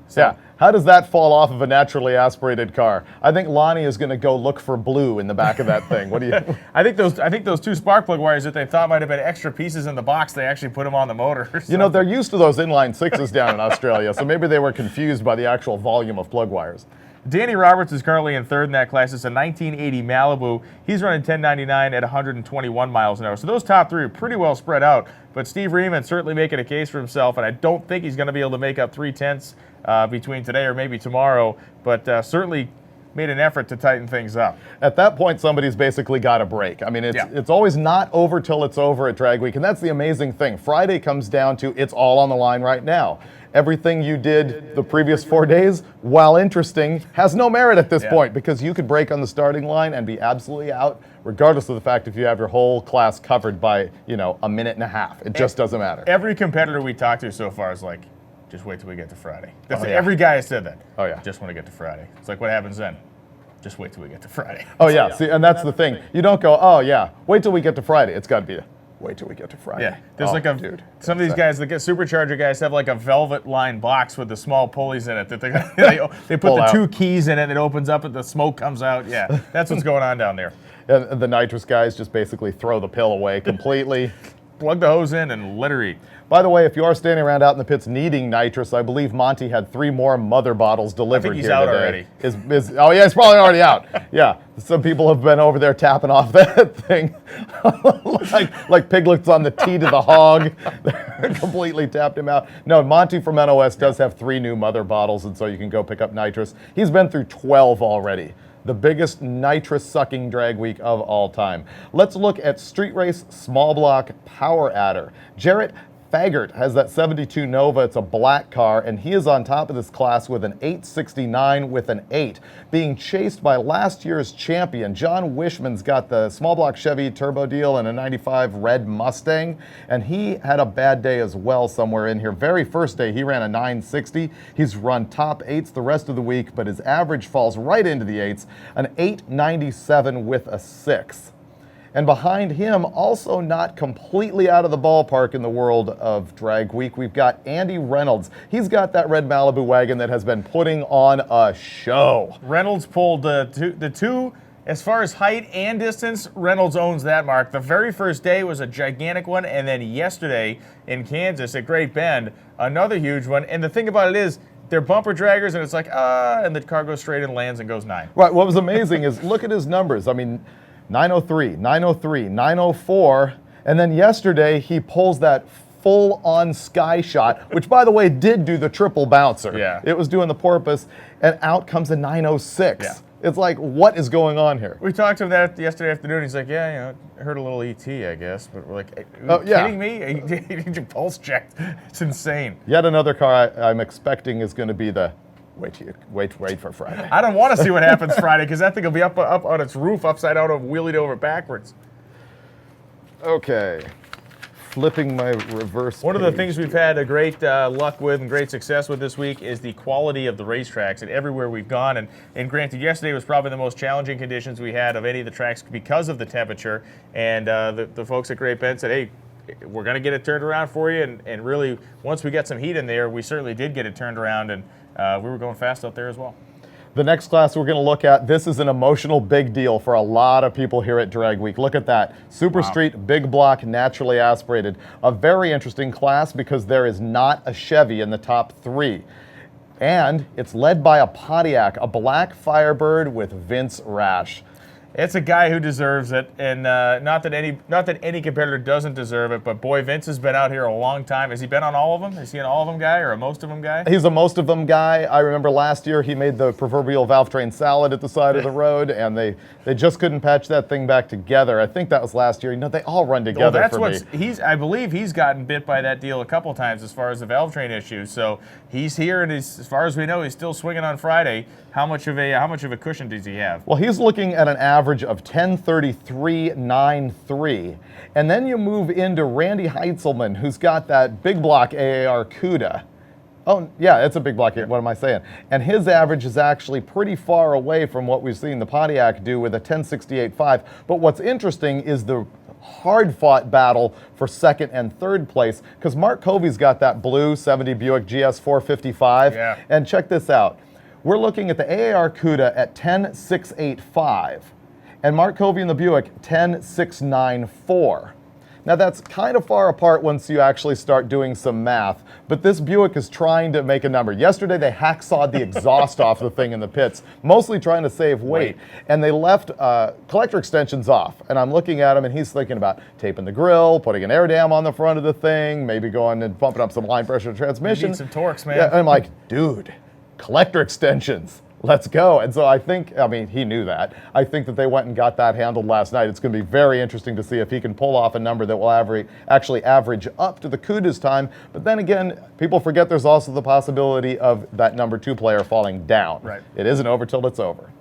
So, Yeah. How does that fall off of a naturally aspirated car? I think Lonnie is going to go look for blue in the back of that thing. What do you? I think those two spark plug wires that they thought might have been extra pieces in the box, they actually put them on the motor. You know, they're used to those inline sixes down in Australia, so maybe they were confused by the actual volume of plug wires. Danny Roberts is currently in third in that class. It's a 1980 Malibu. He's running 1099 at 121 miles an hour. So those top three are pretty well spread out. But Steve Riemann certainly making a case for himself, and I don't think he's going to be able to make up 3/10 between today or maybe tomorrow, but certainly made an effort to tighten things up. At that point, somebody's basically got a break. I mean, it's always not over till it's over at Drag Week, and that's the amazing thing. Friday comes down to it's all on the line right now. Everything you did the previous 4 days, while interesting, has no merit at this point because you could break on the starting line and be absolutely out, regardless of the fact if you have your whole class covered by, a minute and a half. It just doesn't matter. Every competitor we talked to so far is like, just wait till we get to Friday. That's yeah. Every guy has said that. Oh, yeah. Just want to get to Friday. It's like, what happens then? Just wait till we get to Friday. Oh, yeah. See, and that's the thing. You don't go, oh, yeah, wait till we get to Friday. It's got to be wait till we get to Friday. Yeah, there's dude. Some of these guys, the supercharger guys, have like a velvet lined box with the small pulleys in it that they put the two keys in it. And it opens up and the smoke comes out. Yeah, that's what's going on down there. And the nitrous guys just basically throw the pill away completely. Plug the hose in and let her eat. By the way, if you are standing around out in the pits needing nitrous, I believe Monty had 3 more mother bottles delivered he's here out today. already. Oh yeah, he's probably already out. Yeah, some people have been over there tapping off that thing, like piglets on the tee to the hog. They're completely tapped him out. No, Monty from NOS does have 3 new mother bottles, and so you can go pick up nitrous. He's been through 12 already. The biggest nitrous-sucking drag week of all time. Let's look at street race small block power adder. Jarrett Faggart has that 72 Nova. It's a black car, and he is on top of this class with an 869 with an 8, being chased by last year's champion. John Wishman's got the small block Chevy turbo deal and a 95 red Mustang, and he had a bad day as well somewhere in here. Very first day, he ran a 960. He's run top 8s the rest of the week, but his average falls right into the 8s, an 897 with a 6. And behind him, also not completely out of the ballpark in the world of drag week, we've got Andy Reynolds. He's got that red Malibu wagon that has been putting on a show. Reynolds pulled the two, as far as height and distance, Reynolds owns that mark. The very first day was a gigantic one, and then yesterday in Kansas at Great Bend, another huge one. And the thing about it is, they're bumper draggers, and it's like, and the car goes straight and lands and goes 9. Right, what was amazing is look at his numbers. I mean, 903, 903, 904, and then yesterday he pulls that full-on sky shot, which by the way did do the triple bouncer. Yeah. It was doing the porpoise, and out comes a 906. Yeah. It's like, what is going on here? We talked to him that yesterday afternoon. He's like, yeah, I heard a little ET, I guess. But we're like, are you Oh, yeah. kidding me? You need your pulse checked. It's insane. Yet another car I'm expecting is going to be the wait for Friday. I don't want to see what happens Friday because that thing will be up on its roof, upside down, wheelied over backwards. Okay, flipping my reverse. One of the page things we've here. had a great luck with and great success with this week is the quality of the racetracks and everywhere we've gone. And granted, yesterday was probably the most challenging conditions we had of any of the tracks because of the temperature. And the folks at Great Bend said, hey, we're going to get it turned around for you. And really, once we got some heat in there, we certainly did get it turned around. And we were going fast out there as well. The next class we're going to look at, this is an emotional big deal for a lot of people here at Drag Week. Look at that. Super Street, big block, naturally aspirated. A very interesting class because there is not a Chevy in the top 3. And it's led by a Pontiac, a black Firebird with Vince Rash. It's a guy who deserves it, and not that any competitor doesn't deserve it. But boy, Vince has been out here a long time. Has he been on all of them? Is he an all of them guy or a most of them guy? He's a most of them guy. I remember last year he made the proverbial valve train salad at the side of the road, and they just couldn't patch that thing back together. I think that was last year. You know, they all run together that's for what's me. I believe he's gotten bit by that deal a couple times as far as the valve train issue. So he's here, and as far as we know, he's still swinging on Friday. How much of a cushion does he have? Well, he's looking at an average of 10:33.93, and then you move into Randy Heitzelman, who's got that big block AAR CUDA. Oh, yeah, it's a big block. What am I saying? And his average is actually pretty far away from what we've seen the Pontiac do with a 10:68.5. But what's interesting is the hard-fought battle for second and third place, because Mark Covey's got that blue 70 Buick GS 455. Yeah. And check this out. We're looking at the AAR CUDA at 10.685, and Mark Covey in the Buick 10.694. Now that's kind of far apart once you actually start doing some math, but this Buick is trying to make a number. Yesterday they hacksawed the exhaust off the thing in the pits, mostly trying to save weight, and they left collector extensions off. And I'm looking at him, and he's thinking about taping the grill, putting an air dam on the front of the thing, maybe going and pumping up some line pressure transmission. Need some torques, man. Yeah, and I'm like, dude, collector extensions. Let's go. And so I mean, he knew that. I think that they went and got that handled last night. It's going to be very interesting to see if he can pull off a number that will actually average up to the CUDA's time. But then again, people forget there's also the possibility of that number 2 player falling down. Right. It isn't over till it's over.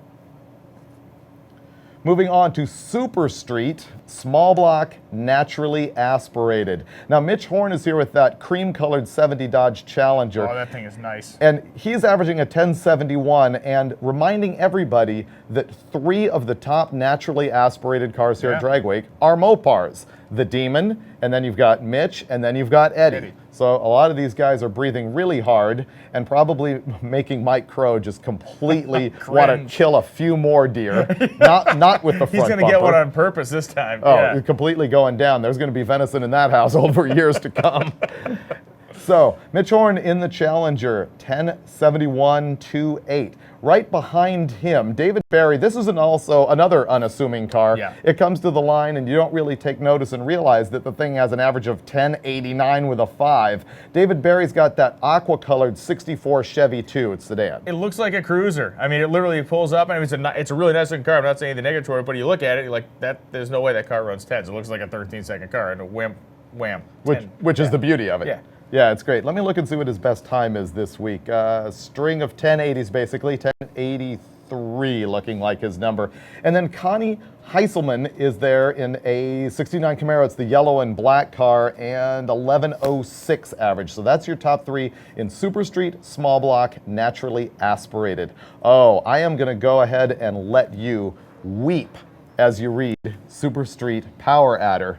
Moving on to Super Street, small block, naturally aspirated. Now, Mitch Horn is here with that cream-colored 70 Dodge Challenger. Oh, that thing is nice. And he's averaging a 1071 and reminding everybody that 3 of the top naturally aspirated cars here at Dragwake are Mopars. The Demon, and then you've got Mitch, and then you've got Eddie. So a lot of these guys are breathing really hard and probably making Mike Crow just completely want to kill a few more deer. Not with the front He's going to get one on purpose this time. Oh, completely going down. There's going to be venison in that household for years to come. So, Mitch Horn in the Challenger, 1071.28. Right behind him, David Barry. This is also another unassuming car. Yeah. It comes to the line and you don't really take notice and realize that the thing has an average of 1089 with a 5. David Barry's got that aqua-colored 64 Chevy 2. It's sedan. It looks like a cruiser. I mean, it literally pulls up, and it's a really nice looking car. I'm not saying anything negative toward it, but you look at it, you're like, there's no way that car runs 10s. It looks like a 13-second car, and a wham, 10. Which is the beauty of it. Yeah. Yeah, it's great. Let me look and see what his best time is this week. String of 1080s, basically. 1083 looking like his number. And then Connie Heisselman is there in a 69 Camaro. It's the yellow and black car, and 1106 average. So that's your top 3 in Super Street, small block, naturally aspirated. Oh, I am going to go ahead and let you weep as you read Super Street Power Adder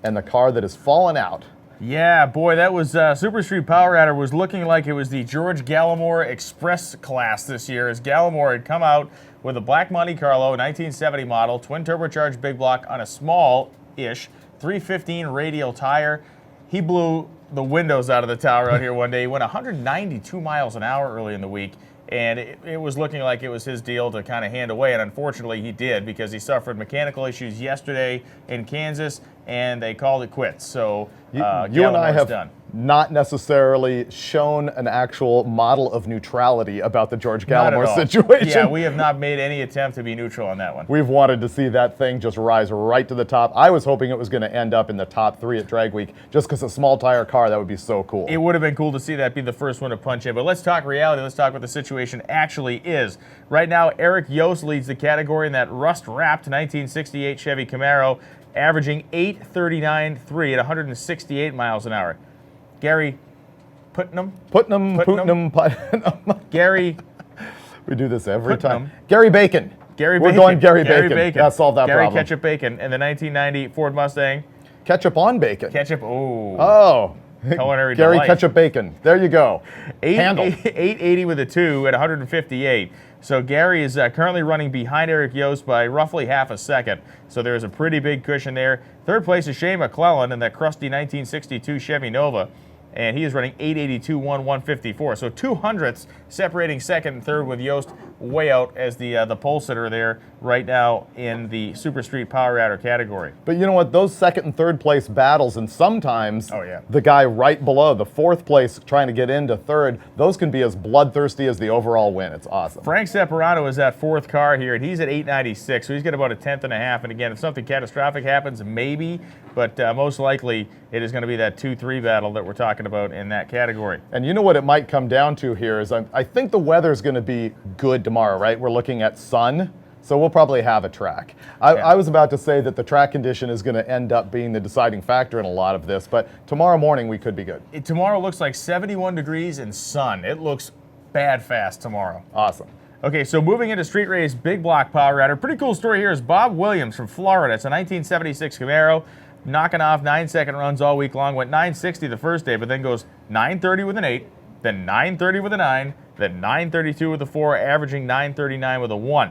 and the car that has fallen out. Yeah, boy, that was Super Street Power Adder was looking like it was the George Gallimore Express class this year, as Gallimore had come out with a black Monte Carlo 1970 model, twin turbocharged big block on a small-ish 315 radial tire. He blew the windows out of the tower out here one day. He went 192 miles an hour early in the week, and it was looking like it was his deal to kind of hand away, and unfortunately he did, because he suffered mechanical issues yesterday in Kansas, and they called it quits. So you and I have done. not necessarily shown an actual model of neutrality about the George Gallimore situation. Yeah, we have not made any attempt to be neutral on that one. We've wanted to see that thing just rise right to the top. I was hoping it was going to end up in the top 3 at Drag Week, just because a small tire car, that would be so cool. It would have been cool to see that be the first one to punch in. But let's talk reality. Let's talk what the situation actually is. Right now, Eric Yost leads the category in that rust-wrapped 1968 Chevy Camaro, averaging 839.3 at 168 miles an hour. Gary Putnam? Putnam. Gary. We do this every Putnam. time. Gary Bacon. We're going Gary Bacon. That solved that Gary problem. Ketchup Bacon and the 1990 Ford Mustang. Ketchup on bacon. Ketchup, oh. Oh. Culinary Gary delight. Ketchup Bacon. There you go. Handle. 880 with a 2 at 158. So Gary is currently running behind Eric Yost by roughly half a second. So there's a pretty big cushion there. Third place is Shane McClellan in that crusty 1962 Chevy Nova. and he is running 882.154. So 200ths separating second and third, with Yost way out as the pole sitter there right now in the Super Street Power Adder category. But you know what? Those second and third place battles, and sometimes Oh, yeah. the guy right below, the fourth place trying to get into third, those can be as bloodthirsty as the overall win. It's awesome. Frank Separato is that fourth car here, and he's at 896, so he's got about a tenth and a half. And again, if something catastrophic happens, maybe, but most likely it is going to be that 2-3 battle that we're talking about in that category. And you know what it might come down to here is I think the weather's going to be good tomorrow, right? We're looking at sun, so we'll probably have a track. I was about to say that the track condition is going to end up being the deciding factor in a lot of this, but tomorrow morning we could be good. Tomorrow looks like 71 degrees and sun. It looks bad fast tomorrow. Awesome. Okay, so moving into street race big block power adder. Pretty cool story here is Bob Williams from Florida. It's a 1976 Camaro, knocking off 9-second runs all week long. Went 960 the first day, but then goes 930 with an 8, then 930 with a 9, then 932 with a 4, averaging 939 with a 1.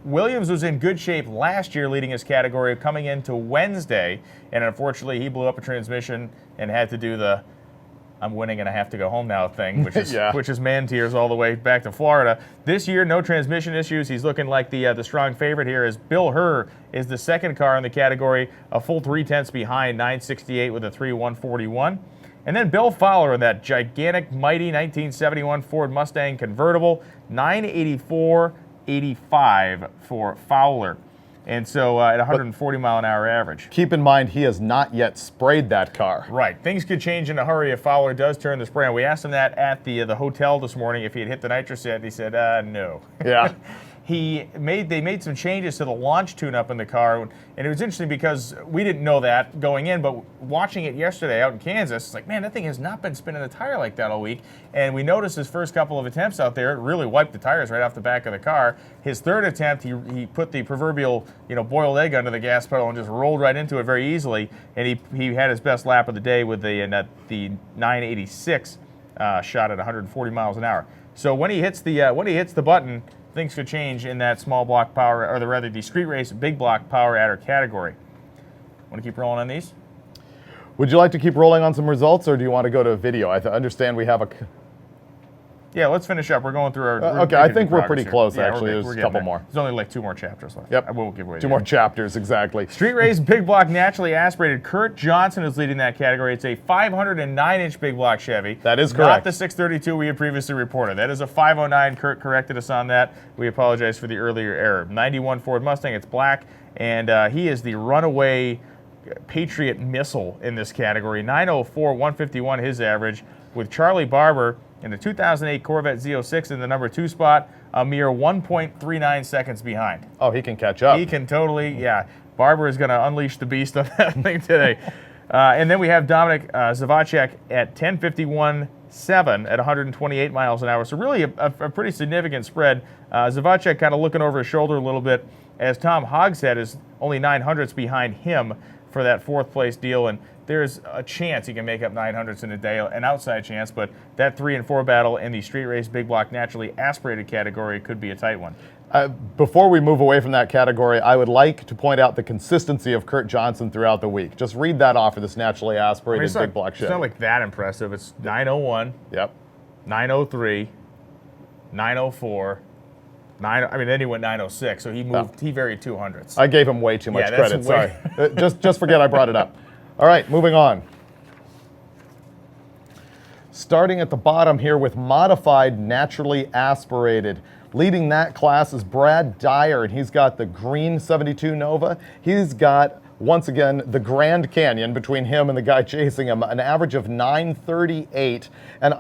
Williams was in good shape last year leading his category coming into Wednesday, and unfortunately he blew up a transmission and had to do the I'm winning and I have to go home now thing, which is Yeah. which is man tears all the way back to Florida. This year, no transmission issues. He's looking like the strong favorite here. Is Bill Herr is the second car in the category, a full 3/10 behind, 968 with a 3/141. And then Bill Fowler in that gigantic, mighty 1971 Ford Mustang convertible, 984.85 for Fowler. And so at 140 mile an hour average. Keep in mind, he has not yet sprayed that car. Right. Things could change in a hurry if Fowler does turn the spray on. We asked him that at the hotel this morning if he had hit the nitrous yet. He said, no. Yeah. They made some changes to the launch tune-up in the car, and it was interesting because we didn't know that going in, but watching it yesterday out in Kansas, it's like, man, that thing has not been spinning the tire like that all week. And we noticed his first couple of attempts out there, it really wiped the tires right off the back of the car. His third attempt, he put the proverbial, boiled egg under the gas pedal and just rolled right into it very easily. And he had his best lap of the day with the 986 shot at 140 miles an hour. So when he hits the button, things could change in that small block power, or rather the street race big block power adder category. Want to keep rolling on these? Would you like to keep rolling on some results, or do you want to go to a video? I understand we have a... Yeah, let's finish up. We're going through our... Okay, I think we're pretty close, actually. We're There's a getting couple there. more. There's only like 2 more chapters left. Yep. I won't give away 2 more chapters, exactly. Street race big block naturally aspirated. Kurt Johnson is leading that category. It's a 509-inch big block Chevy. That is Not correct. the 632 we had previously reported. That is a 509. Kurt corrected us on that. We apologize for the earlier error. 91 Ford Mustang. It's black, and he is the runaway Patriot missile in this category. 904, 151 his average, with Charlie Barber in the 2008 Corvette Z06 in the number 2 spot, a mere 1.39 seconds behind. Oh, he can catch up. He can totally, yeah. Barber is going to unleash the beast on that thing today. And then we have Dominic Zavacek at 10:51.7 at 128 miles an hour. So really a pretty significant spread. Zavacek kind of looking over his shoulder a little bit, as Tom Hogshead is only 900ths behind him for that 4th place deal, and there's a chance he can make up 900ths in a day, an outside chance, but that 3 and 4 battle in the street race big block naturally aspirated category could be a tight one. Before we move away from that category, I would like to point out the consistency of Kurt Johnson throughout the week. Just read that off for this naturally aspirated big block It's Chevy. not like that impressive. It's 901, Yep. 903, 904, then he went 906, so he moved. He varied 200ths. I gave him way too much Yeah, that's credit. way- Sorry. Just forget I brought it up. All right, moving on. Starting at the bottom here with modified naturally aspirated. Leading that class is Brad Dyer, and he's got the green 72 Nova. He's got, once again, the Grand Canyon between him and the guy chasing him, an average of 938. And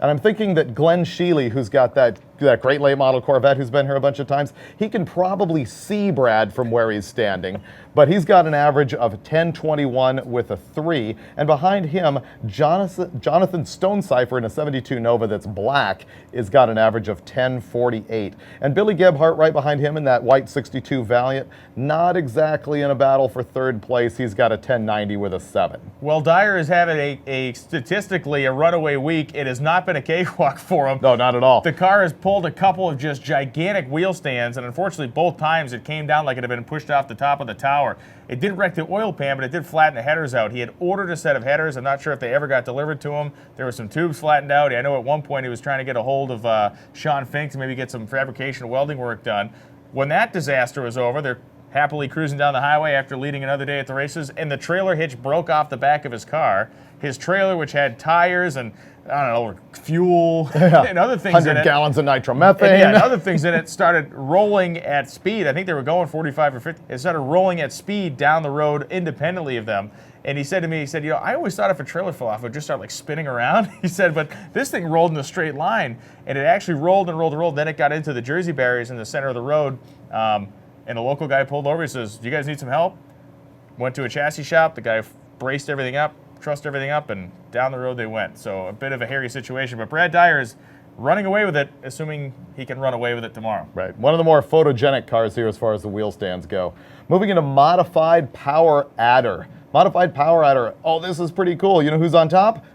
I'm thinking that Glenn Sheely, who's got that great late model Corvette who's been here a bunch of times, he can probably see Brad from where he's standing, but he's got an average of 1021 with a 3, and behind him, Jonathan Stonecipher in a 72 Nova that's black has got an average of 1048. And Billy Gebhardt right behind him in that white 62 Valiant, not exactly in a battle for 3rd place. He's got a 1090 with a 7. Well, Dyer is having a statistically a runaway week. It has not been a cakewalk for him. No, not at all. The car has pulled pulled a couple of just gigantic wheel stands, and unfortunately both times it came down like it had been pushed off the top of the tower. It didn't wreck the oil pan, but it did flatten the headers out. He had ordered a set of headers. I'm not sure if they ever got delivered to him. There were some tubes flattened out. I know at one point he was trying to get a hold of Sean Fink to maybe get some fabrication welding work done. When that disaster was over, they're happily cruising down the highway after leading another day at the races, and the trailer hitch broke off the back of his car. His trailer, which had tires and, I don't know, fuel and other things in 100 it. gallons of nitromethane. And other things in it started rolling at speed. I think they were going 45 or 50. It started rolling at speed down the road independently of them. And he said to me, he said, I always thought if a trailer fell off, it would just start like spinning around. He said, but this thing rolled in a straight line, and it actually rolled and rolled and rolled. Then it got into the Jersey barriers in the center of the road. And the local guy pulled over. He says, do you guys need some help? Went to a chassis shop. The guy braced everything up, trussed everything up, and down the road they went. So a bit of a hairy situation. But Brad Dyer is running away with it, assuming he can run away with it tomorrow. Right. One of the more photogenic cars here as far as the wheel stands go. Moving into Modified Power Adder. Modified Power Adder. Oh, this is pretty cool. You know who's on top?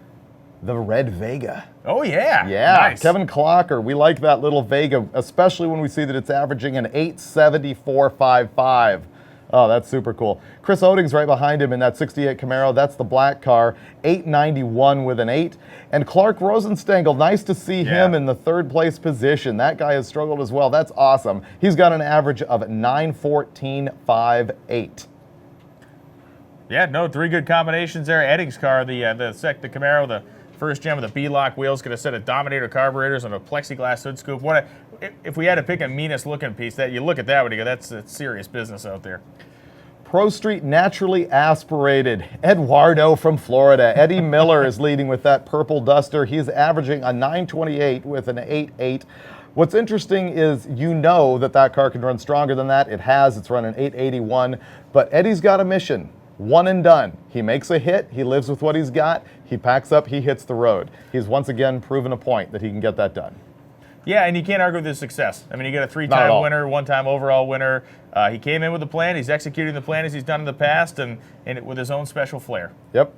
The Red Vega. Oh, yeah. Yeah, Nice. Kevin Clocker. We like that little Vega, especially when we see that it's averaging an 874.55. Oh, that's super cool. Chris Oding's right behind him in that 68 Camaro. That's the black car, 891 with an 8. And Clark Rosenstengel, nice to see him in the third place position. That guy has struggled as well. That's awesome. He's got an average of 914.58. Yeah, no, three good combinations there. Edding's car, the Camaro, the first gen with the B-lock wheels, got a set of Dominator carburetors and a plexiglass hood scoop. If we had to pick a meanest looking piece, that you look at that one, you go, that's serious business out there. Pro Street Naturally Aspirated. Eduardo from Florida. Eddie Miller is leading with that purple Duster. He's averaging a 928 with an 8.8. What's interesting is that car can run stronger than that. It has. It's running 881. But Eddie's got a mission. One and done. He makes a hit. He lives with what he's got. He packs up. He hits the road. He's once again proven a point that he can get that done. Yeah, and you can't argue with his success. I mean, you get a three-time winner, one-time overall winner. He came in with a plan. He's executing the plan as he's done in the past, and with his own special flair. Yep.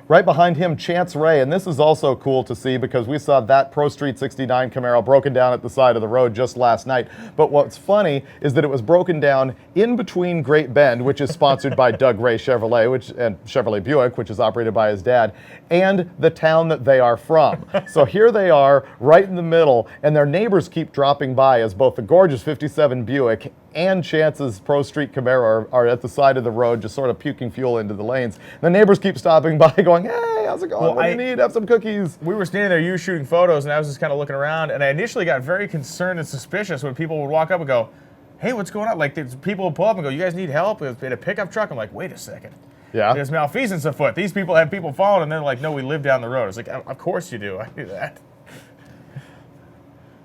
Right behind him, Chance Ray, and this is also cool to see because we saw that Pro Street 69 Camaro broken down at the side of the road just last night. But what's funny is that it was broken down in between Great Bend, which is sponsored by Doug Ray Chevrolet, and Chevrolet Buick, which is operated by his dad, and the town that they are from. So here they are, right in the middle, and their neighbors keep dropping by as both the gorgeous 57 Buick and Chance's Pro Street Camaro are at the side of the road, just sort of puking fuel into the lanes. The neighbors keep stopping by going, hey, how's it going? Well, What do you need? Have some cookies. We were standing there, you shooting photos, and I was just kind of looking around, and I initially got very concerned and suspicious when people would walk up and go, hey, what's going on? Like, people would pull up and go, you guys need help? It was in a pickup truck. I'm like, wait a second. Yeah. There's malfeasance afoot. These people have people following, and they're like, no, we live down the road. It's like, of course you do. I do that.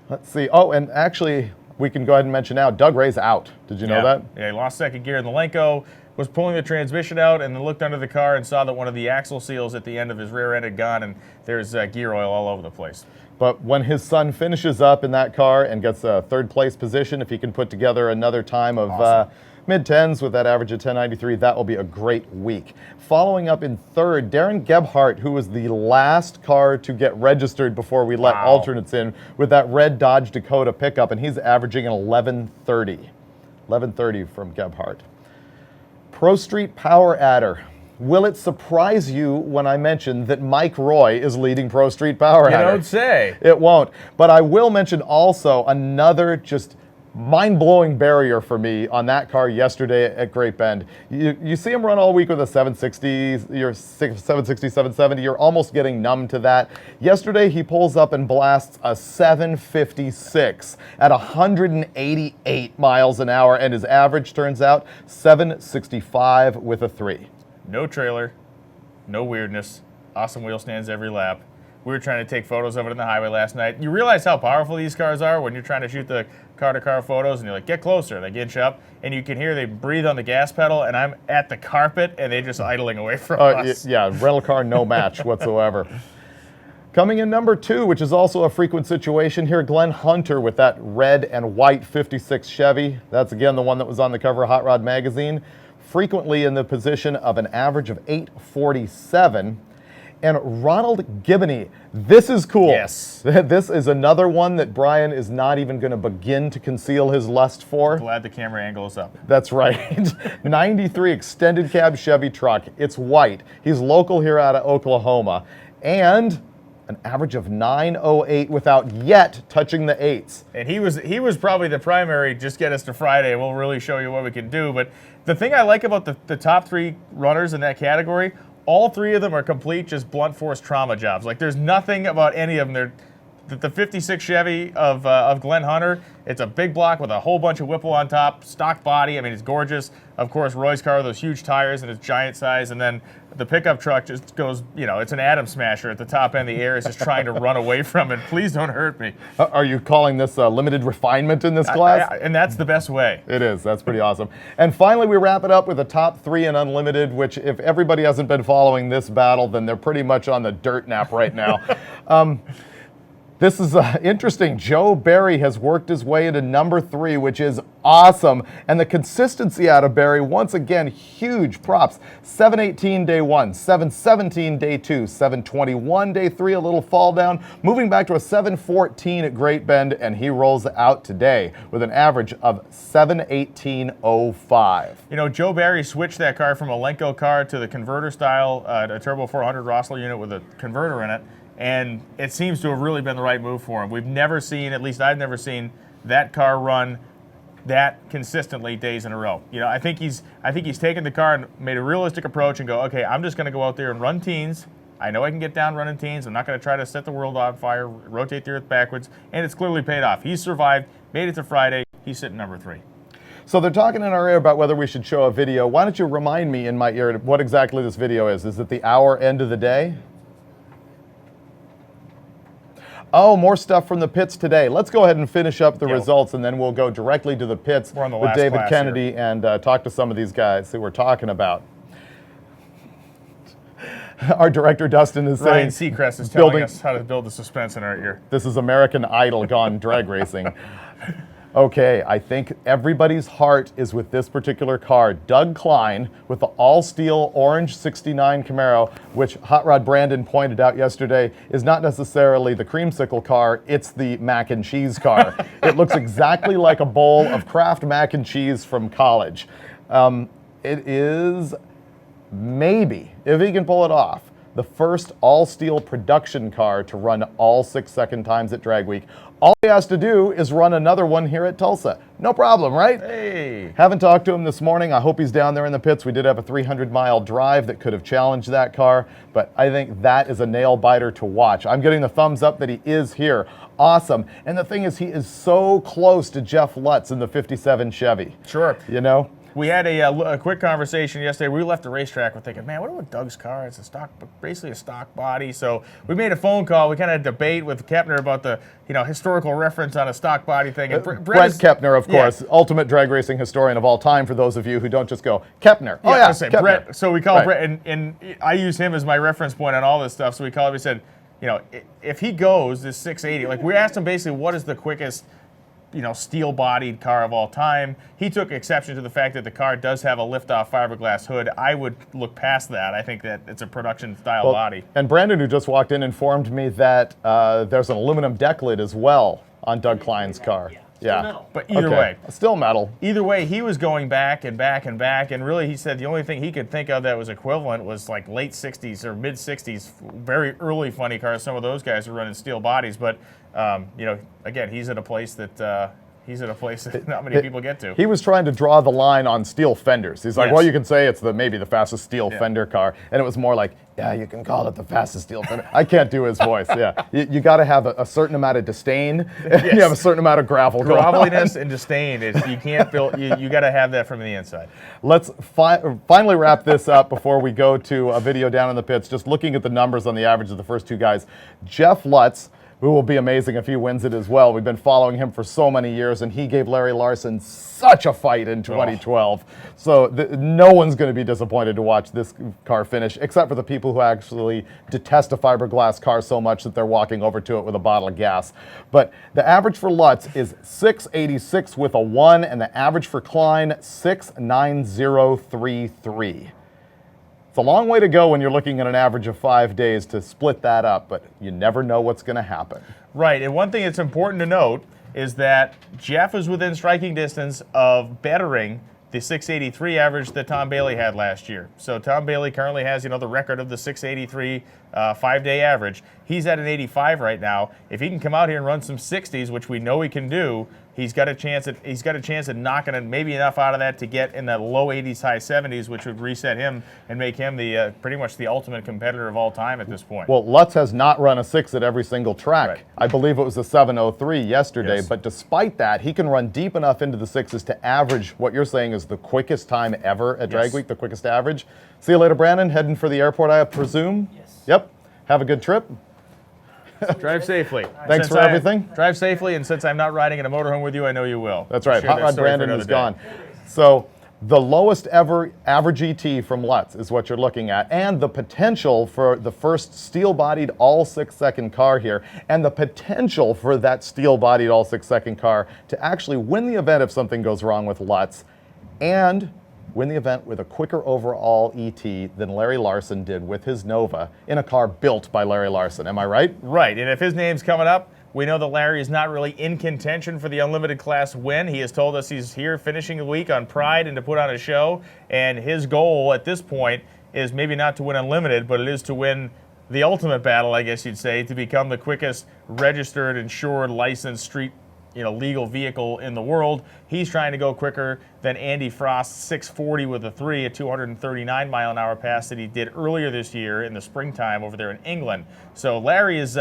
Let's see. Oh, and actually, we can go ahead and mention now, Doug Ray's out. Did you know that? Yeah, he lost second gear in the Lenko, was pulling the transmission out, and then looked under the car and saw that one of the axle seals at the end of his rear end had gone, and there's gear oil all over the place. But when his son finishes up in that car and gets a third place position, if he can put together another time of mid-10s with that average of 1093, that will be a great week. Following up in third, Darren Gebhardt, who was the last car to get registered before we let alternates in with that red Dodge Dakota pickup, and he's averaging an 1130. 1130 from Gebhardt. Pro Street Power Adder. Will it surprise you when I mention that Mike Roy is leading Pro Street Power Adder? You don't say. It won't. But I will mention also another just mind-blowing barrier for me on that car yesterday at Great Bend. You see him run all week with a 760, your 760, 770. You're almost getting numb to that. Yesterday, he pulls up and blasts a 756 at 188 miles an hour, and his average turns out 765 with a 3. No trailer, no weirdness, awesome wheel stands every lap. We were trying to take photos of it on the highway last night. You realize how powerful these cars are when you're trying to shoot the car-to-car photos, and you're like, get closer. They inch up, and you can hear they breathe on the gas pedal, and I'm at the carpet, and they're just idling away from us. Yeah, rental car, no match whatsoever. Coming in number 2, which is also a frequent situation here, Glenn Hunter with that red and white 56 Chevy. That's, again, the one that was on the cover of Hot Rod Magazine. Frequently in the position of an average of 847. And Ronald Gibney, this is cool. Yes. This is another one that Brian is not even going to begin to conceal his lust for. Glad the camera angle is up. That's right. 93 extended cab Chevy truck. It's white. He's local here out of Oklahoma. And an average of 908 without yet touching the eights. And he was probably the primary, just get us to Friday, and we'll really show you what we can do. But the thing I like about the top 3 runners in that category, all 3 of them are complete just blunt force trauma jobs. Like, there's nothing about any of them. The 56 Chevy of Glenn Hunter, it's a big block with a whole bunch of Whipple on top, stock body. I mean, it's gorgeous. Of course, Roy's car, those huge tires and its giant size. And then the pickup truck just goes, it's an atom smasher at the top end. The air is just trying to run away from it. Please don't hurt me. Are you calling this limited refinement in this class? And that's the best way. It is. That's pretty awesome. And finally, we wrap it up with the top 3 in Unlimited, which if everybody hasn't been following this battle, then they're pretty much on the dirt nap right now. This is interesting. Joe Barry has worked his way into number 3, which is awesome. And the consistency out of Barry, once again, huge props. 718 day 1, 717 day 2, 721 day 3, a little fall down, moving back to a 714 at Great Bend, and he rolls out today with an average of 718.05. Joe Barry switched that car from a Lenko car to the converter style, a Turbo 400 Rossler unit with a converter in it. And it seems to have really been the right move for him. We've never seen, at least I've never seen, that car run that consistently days in a row. I think he's taken the car and made a realistic approach and go, okay, I'm just going to go out there and run teens. I know I can get down running teens. I'm not going to try to set the world on fire, rotate the earth backwards, and it's clearly paid off. He's survived, made it to Friday. He's sitting number 3. So they're talking in our ear about whether we should show a video. Why don't you remind me in my ear what exactly this video is? Is it the hour end of the day? Oh, more stuff from the pits today. Let's go ahead and finish up the results, and then we'll go directly to the pits We're on the with last David class Kennedy here. and talk to some of these guys who we're talking about. Our director, Dustin, is Ryan saying... Seacrest is telling us how to build the suspense in our ear. This is American Idol gone drag racing. Okay, I think everybody's heart is with this particular car. Doug Klein with the all-steel orange 69 Camaro, which Hot Rod Brandon pointed out yesterday is not necessarily the creamsicle car, it's the mac and cheese car. It looks exactly like a bowl of Kraft mac and cheese from college. It is maybe, if he can pull it off, the first all-steel production car to run all 6 second times at Drag Week. All he has to do is run another one here at Tulsa. No problem, right? Hey. Haven't talked to him this morning. I hope he's down there in the pits. We did have a 300-mile drive that could have challenged that car, but I think that is a nail-biter to watch. I'm getting the thumbs up that he is here. Awesome. And the thing is, he is so close to Jeff Lutz in the 57 Chevy. Sure. We had a quick conversation yesterday. We left the racetrack. We're thinking, man, what about Doug's car? It's basically a stock body. So we made a phone call. We kind of debate with Kepner about the historical reference on a stock body thing. And Brett Kepner, of course, ultimate drag racing historian of all time. For those of you who don't just go Kepner. Oh yeah, Kepner. Brett. So we call Brett, and I use him as my reference point on all this stuff. So we called him. We said, if he goes this 680, like we asked him basically, what is the quickest steel-bodied car of all time. He took exception to the fact that the car does have a lift-off fiberglass hood. I would look past that. I think that it's a production-style body. And Brandon, who just walked in, informed me that there's an aluminum deck lid as well on Doug Klein's car. Yeah. But either way. Still metal. Either way, he was going back and back and back, and really he said the only thing he could think of that was equivalent was like late 60s or mid 60s, very early funny cars. Some of those guys are running steel bodies, but again, he's at a place that not many people get to. He was trying to draw the line on steel fenders. He's like, well, you can say it's maybe the fastest steel fender car, and it was more like, yeah, you can call it the fastest steel fender. I can't do his voice. Yeah, you got to have a certain amount of disdain. Yes. You have a certain amount of gravel. Groveliness and disdain is you can't build. You got to have that from the inside. Let's finally wrap this up before we go to a video down in the pits. Just looking at the numbers on the average of the first 2 guys, Jeff Lutz, who will be amazing if he wins it as well. We've been following him for so many years, and he gave Larry Larson such a fight in 2012. So no one's going to be disappointed to watch this car finish, except for the people who actually detest a fiberglass car so much that they're walking over to it with a bottle of gas. But the average for Lutz is 686 with a 1, and the average for Klein, 69033. It's a long way to go when you're looking at an average of 5 days to split that up, but you never know what's going to happen. Right, and one thing that's important to note is that Jeff is within striking distance of bettering the 683 average that Tom Bailey had last year. So Tom Bailey currently has, the record of the 683 5-day average. He's at an 85 right now. If he can come out here and run some 60s, which we know he can do, he's got a chance at knocking maybe enough out of that to get in the low 80s, high 70s, which would reset him and make him the pretty much the ultimate competitor of all time at this point. Well, Lutz has not run a 6 at every single track. Right. I believe it was a 7:03 yesterday, Yes. but despite that, he can run deep enough into the 6s to average what you're saying is the quickest time ever at Drag Yes. Week, the quickest average. See you later, Brandon. Heading for the airport, I presume? Yes. Yep. Have a good trip. Drive safely. Thanks for everything. Drive safely, and since I'm not riding in a motorhome with you, I know you will. That's right. Share Hot that Rod story for Brandon another is day. gone. So the lowest ever average ET from Lutz is what you're looking at, and the potential for the first steel-bodied all 6-second car here, and the potential for that steel-bodied all 6-second car to actually win the event if something goes wrong with Lutz, and win the event with a quicker overall ET than Larry Larson did with his Nova in a car built by Larry Larson. Am I right? Right, and if his name's coming up, we know that Larry is not really in contention for the Unlimited class win. He has told us he's here finishing the week on Pride and to put on a show, and his goal at this point is maybe not to win Unlimited, but it is to win the ultimate battle, I guess you'd say, to become the quickest registered, insured, licensed street legal vehicle in the world. He's trying to go quicker than Andy Frost's 640 with a 3, a 239-mile-an-hour pass that he did earlier this year in the springtime over there in England. So Larry's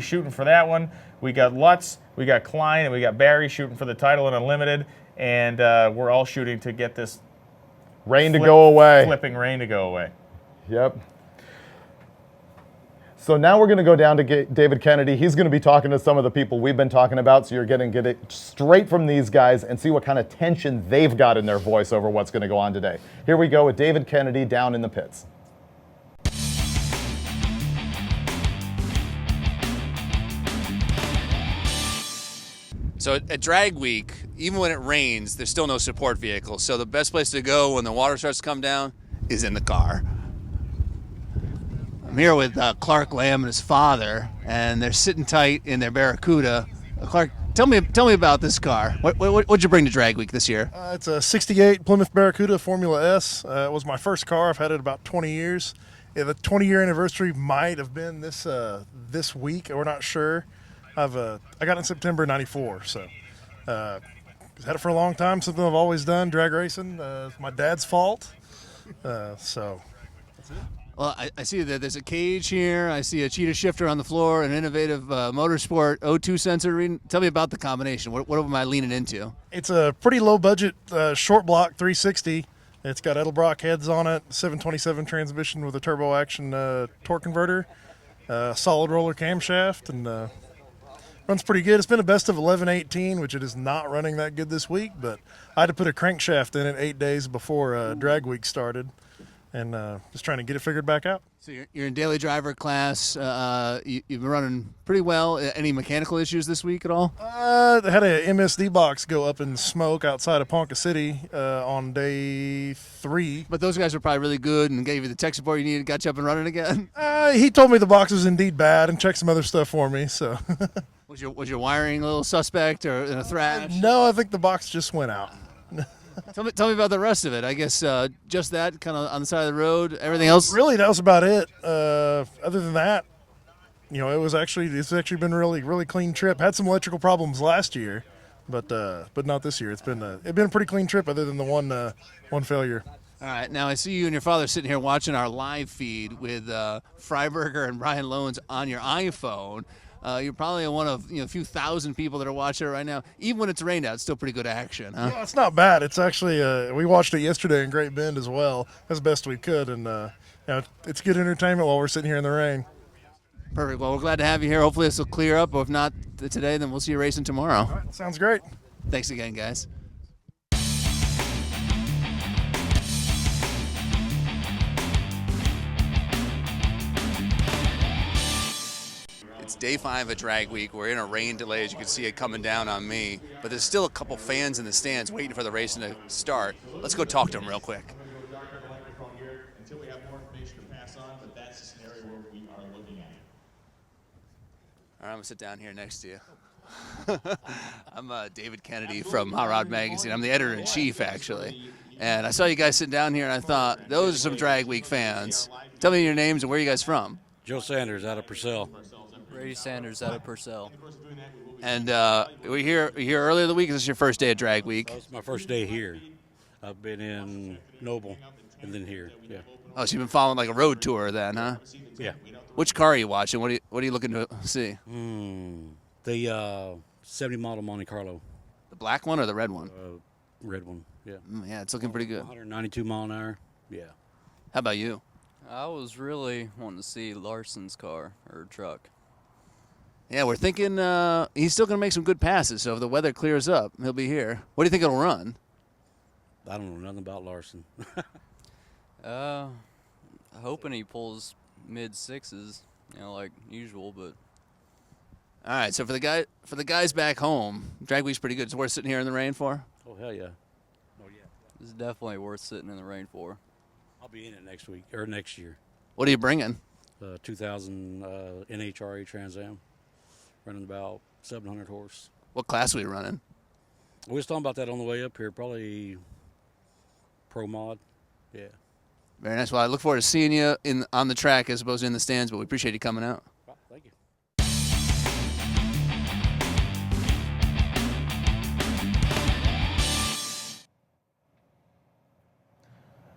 shooting for that one. We got Lutz, we got Klein, and we got Barry shooting for the title in Unlimited, and we're all shooting to get this Rain to go away. flipping rain to go away. Yep. So now we're going to go down to David Kennedy. He's going to be talking to some of the people we've been talking about, so you're going to get it straight from these guys and see what kind of tension they've got in their voice over what's going to go on today. Here we go with David Kennedy down in the pits. So at Drag Week, even when it rains, there's still no support vehicle. So the best place to go when the water starts to come down is in the car. I'm here with Clark Lamb and his father, and they're sitting tight in their Barracuda. Clark, tell me about this car. What'd you bring to Drag Week this year? It's a 68 Plymouth Barracuda Formula S. It was my first car. I've had it about 20 years. Yeah, the 20-year anniversary might have been this week. We're not sure. I got it in September '94, so had it for a long time. Something I've always done, drag racing. It's my dad's fault. So that's it. Well, I see that there's a cage here. I see a cheetah shifter on the floor, an innovative motorsport O2 sensor reading. Tell me about the combination. What am I leaning into? It's a pretty low budget short block 360. It's got Edelbrock heads on it, 727 transmission with a turbo action torque converter, solid roller camshaft, and runs pretty good. It's been a best of 11:18, which it is not running that good this week, but I had to put a crankshaft in it 8 days before Drag Week started, and just trying to get it figured back out. So you're in daily driver class. You've been running pretty well. Any mechanical issues this week at all? I had a MSD box go up in smoke outside of Ponca City on day 3. But those guys were probably really good and gave you the tech support you needed, got you up and running again. He told me the box was indeed bad and checked some other stuff for me, so. Was your wiring a little suspect or in a thrash? No, I think the box just went out. Tell me about the rest of it. I guess just that kind of on the side of the road. Everything else. Really, that was about it. Other than that, it's actually been really clean trip. Had some electrical problems last year, but not this year. It's been a pretty clean trip, other than the one failure. All right. Now I see you and your father sitting here watching our live feed with Freiberger and Brian Loans on your iPhone. You're probably one of a few thousand people that are watching it right now. Even when it's rained out, it's still pretty good action, huh? Yeah, it's not bad. It's actually we watched it yesterday in Great Bend as well, as best we could, and it's good entertainment while we're sitting here in the rain. Perfect. Well, we're glad to have you here. Hopefully this will clear up, or if not today, then we'll see you racing tomorrow. All right, sounds great. Thanks again, guys. It's day 5 at Drag Week. We're in a rain delay, as you can see it coming down on me. But there's still a couple fans in the stands waiting for the racing to start. Let's go talk to them real quick. have more information to pass on, but that's the scenario where we are looking at. All right, I'm going to sit down here next to you. I'm David Kennedy from Hot Rod Magazine. I'm the editor-in-chief, actually. And I saw you guys sitting down here, and I thought, those are some Drag Week fans. Tell me your names and where are you guys from? Joe Sanders out of Purcell. Ray Sanders out of Purcell. And we're here earlier in the week. Is this your first day of Drag Week? It's my first day here. I've been in Noble and then here. Yeah. Oh, so you've been following like a road tour then, huh? Yeah. Which car are you watching? What are you looking to see? The 70 model Monte Carlo. The black one or the red one? Red one. Yeah. Yeah, it's looking pretty good. 192 mile an hour. Yeah. How about you? I was really wanting to see Larson's car or truck. Yeah, we're thinking he's still going to make some good passes, so if the weather clears up, he'll be here. What do you think it'll run? I don't know nothing about Larson. Hoping he pulls mid-sixes, like usual, but... All right, so for the guys back home, Drag Week's pretty good. It's worth sitting here in the rain for? Oh, hell yeah. Oh, yeah. It's definitely worth sitting in the rain for. I'll be in it next week, or next year. What are you bringing? 2000 NHRA Trans Am. Running about 700 horse. What class are we running? We was talking about that on the way up here. Probably Pro Mod. Yeah. Very nice. Well, I look forward to seeing you on the track as opposed to in the stands, but we appreciate you coming out. Thank you.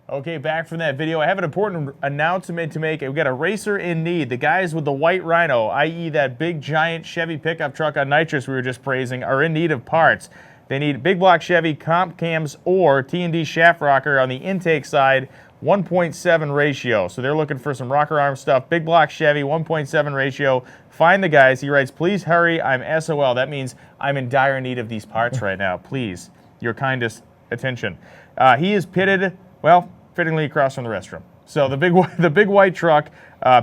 Okay, back from that video. I have an important announcement to make. We've got a racer in need. The guys with the white Rhino, i.e. that big giant Chevy pickup truck on nitrous we were just praising, are in need of parts. They need big block Chevy comp cams or T&D shaft rocker on the intake side, 1.7 ratio. So they're looking for some rocker arm stuff. Big block Chevy, 1.7 ratio. Find the guys. He writes, please hurry, I'm SOL. That means I'm in dire need of these parts right now. Please, your kindest attention. He is pitted, well, fittingly across from the restroom. So the big white truck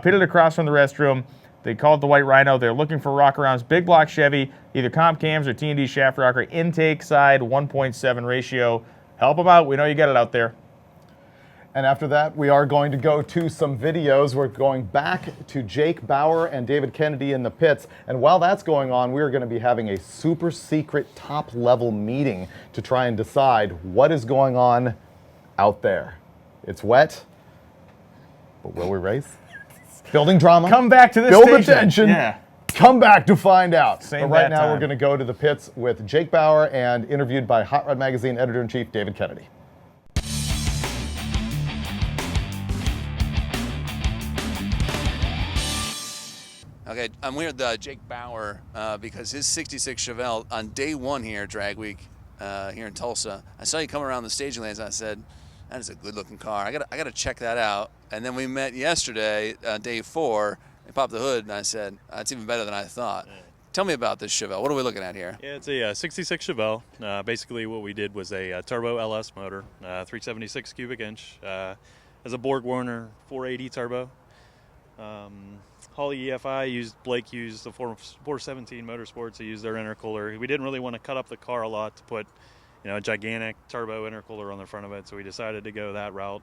pitted across from the restroom. They call it the White Rhino. They're looking for rocker arms, big block Chevy, either comp cams or T&D shaft rocker, intake side, 1.7 ratio. Help them out. We know you got it out there. And after that, we are going to go to some videos. We're going back to Jake Bauer and David Kennedy in the pits. And while that's going on, we're going to be having a super secret top-level meeting to try and decide what is going on out there. It's wet, but will we race? Building drama. Come back to this Build station. attention. Yeah. Come back to find out. Same but right bad now, time. we're going to go to the pits with Jake Bauer and interviewed by Hot Rod Magazine editor-in-chief David Kennedy. Okay, I'm with Jake Bauer because his 66 Chevelle on day one here, Drag Week, here in Tulsa. I saw you come around the staging lanes and I said, that is a good-looking car. I got to check that out. And then we met yesterday, day 4. I popped the hood and I said, it's even better than I thought. Yeah. Tell me about this Chevelle. What are we looking at here? Yeah, it's a 66 Chevelle. Basically, what we did was a turbo LS motor, 376 cubic inch, as a Borg Warner 480 turbo. Holly EFI Blake used the 417 Motorsports. They used their intercooler. We didn't really want to cut up the car a lot to put, a gigantic turbo intercooler on the front of it, so we decided to go that route.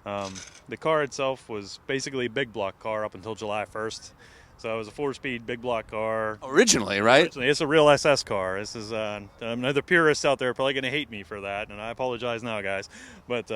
The car itself was basically a big block car up until July 1st. So it was a 4-speed big block car. Originally, right? Originally, it's a real SS car. This is another purist out there probably going to hate me for that, and I apologize now, guys. But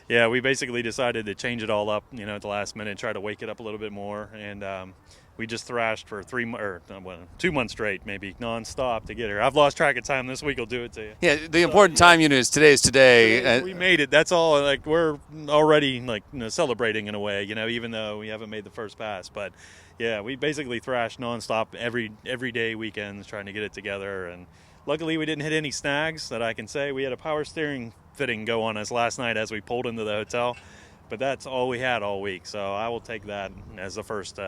yeah, we basically decided to change it all up, at the last minute, try to wake it up a little bit more, and we just thrashed for 2 months straight, maybe nonstop to get here. I've lost track of time. This week will do it to you. Yeah, the important time unit is today is today. We made it. That's all. Like, we're already celebrating in a way, even though we haven't made the first pass. But yeah, we basically thrashed nonstop every day, weekends, trying to get it together. And luckily, we didn't hit any snags that I can say. We had a power steering fitting go on us last night as we pulled into the hotel. But that's all we had all week, so I will take that as the first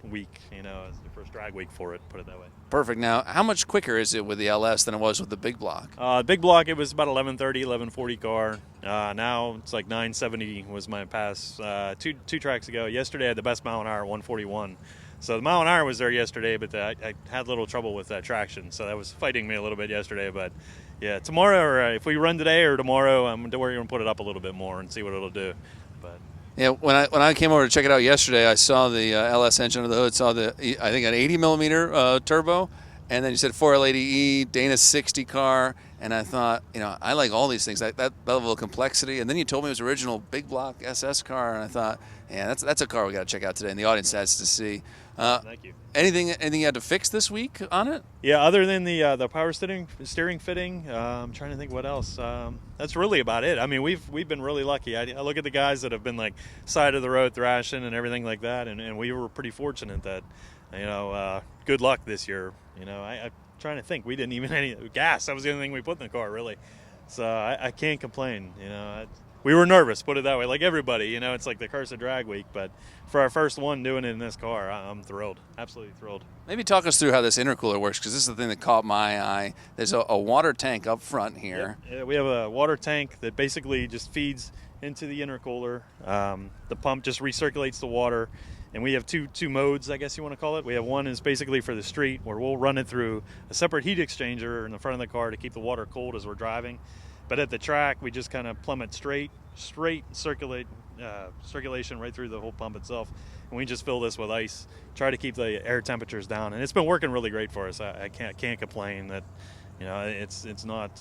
week, as the first drag week for it, put it that way. Perfect. Now, how much quicker is it with the LS than it was with the big block? Big block, it was about 11:30, 11:40 car. Now it's like 9:70 was my pass two tracks ago. Yesterday I had the best mile an hour, 141. So the mile an hour was there yesterday, but I had a little trouble with that traction, so that was fighting me a little bit yesterday. But yeah, tomorrow, or if we run today or tomorrow, we're going to put it up a little bit more and see what it'll do. But Yeah, when I came over to check it out yesterday, I saw the LS engine under the hood, saw I think an 80 millimeter turbo, and then you said 4L80E, Dana 60 car, and I thought, I like all these things, that level of complexity, and then you told me it was original big block SS car, and I thought, yeah, that's a car we got to check out today, and the audience has to see. Thank you. Anything you had to fix this week on it? Yeah, other than the power steering fitting, I'm trying to think what else. That's really about it. I mean, we've been really lucky. I look at the guys that have been like side of the road thrashing and everything like that, and we were pretty fortunate that, good luck this year. I'm trying to think. We didn't even any gas. That was the only thing we put in the car, really. So I can't complain. We were nervous, put it that way, like everybody. It's like the curse of drag week, but for our first one doing it in this car, I'm thrilled, absolutely thrilled. Maybe talk us through how this intercooler works, because this is the thing that caught my eye. There's a water tank up front here. Yeah, we have a water tank that basically just feeds into the intercooler. The pump just recirculates the water, and we have two modes, I guess you want to call it. We have one is basically for the street, where we'll run it through a separate heat exchanger in the front of the car to keep the water cold as we're driving. But at the track, we just kind of plummet straight circulation right through the whole pump itself. And we just fill this with ice, try to keep the air temperatures down. And it's been working really great for us. I can't complain that, it's not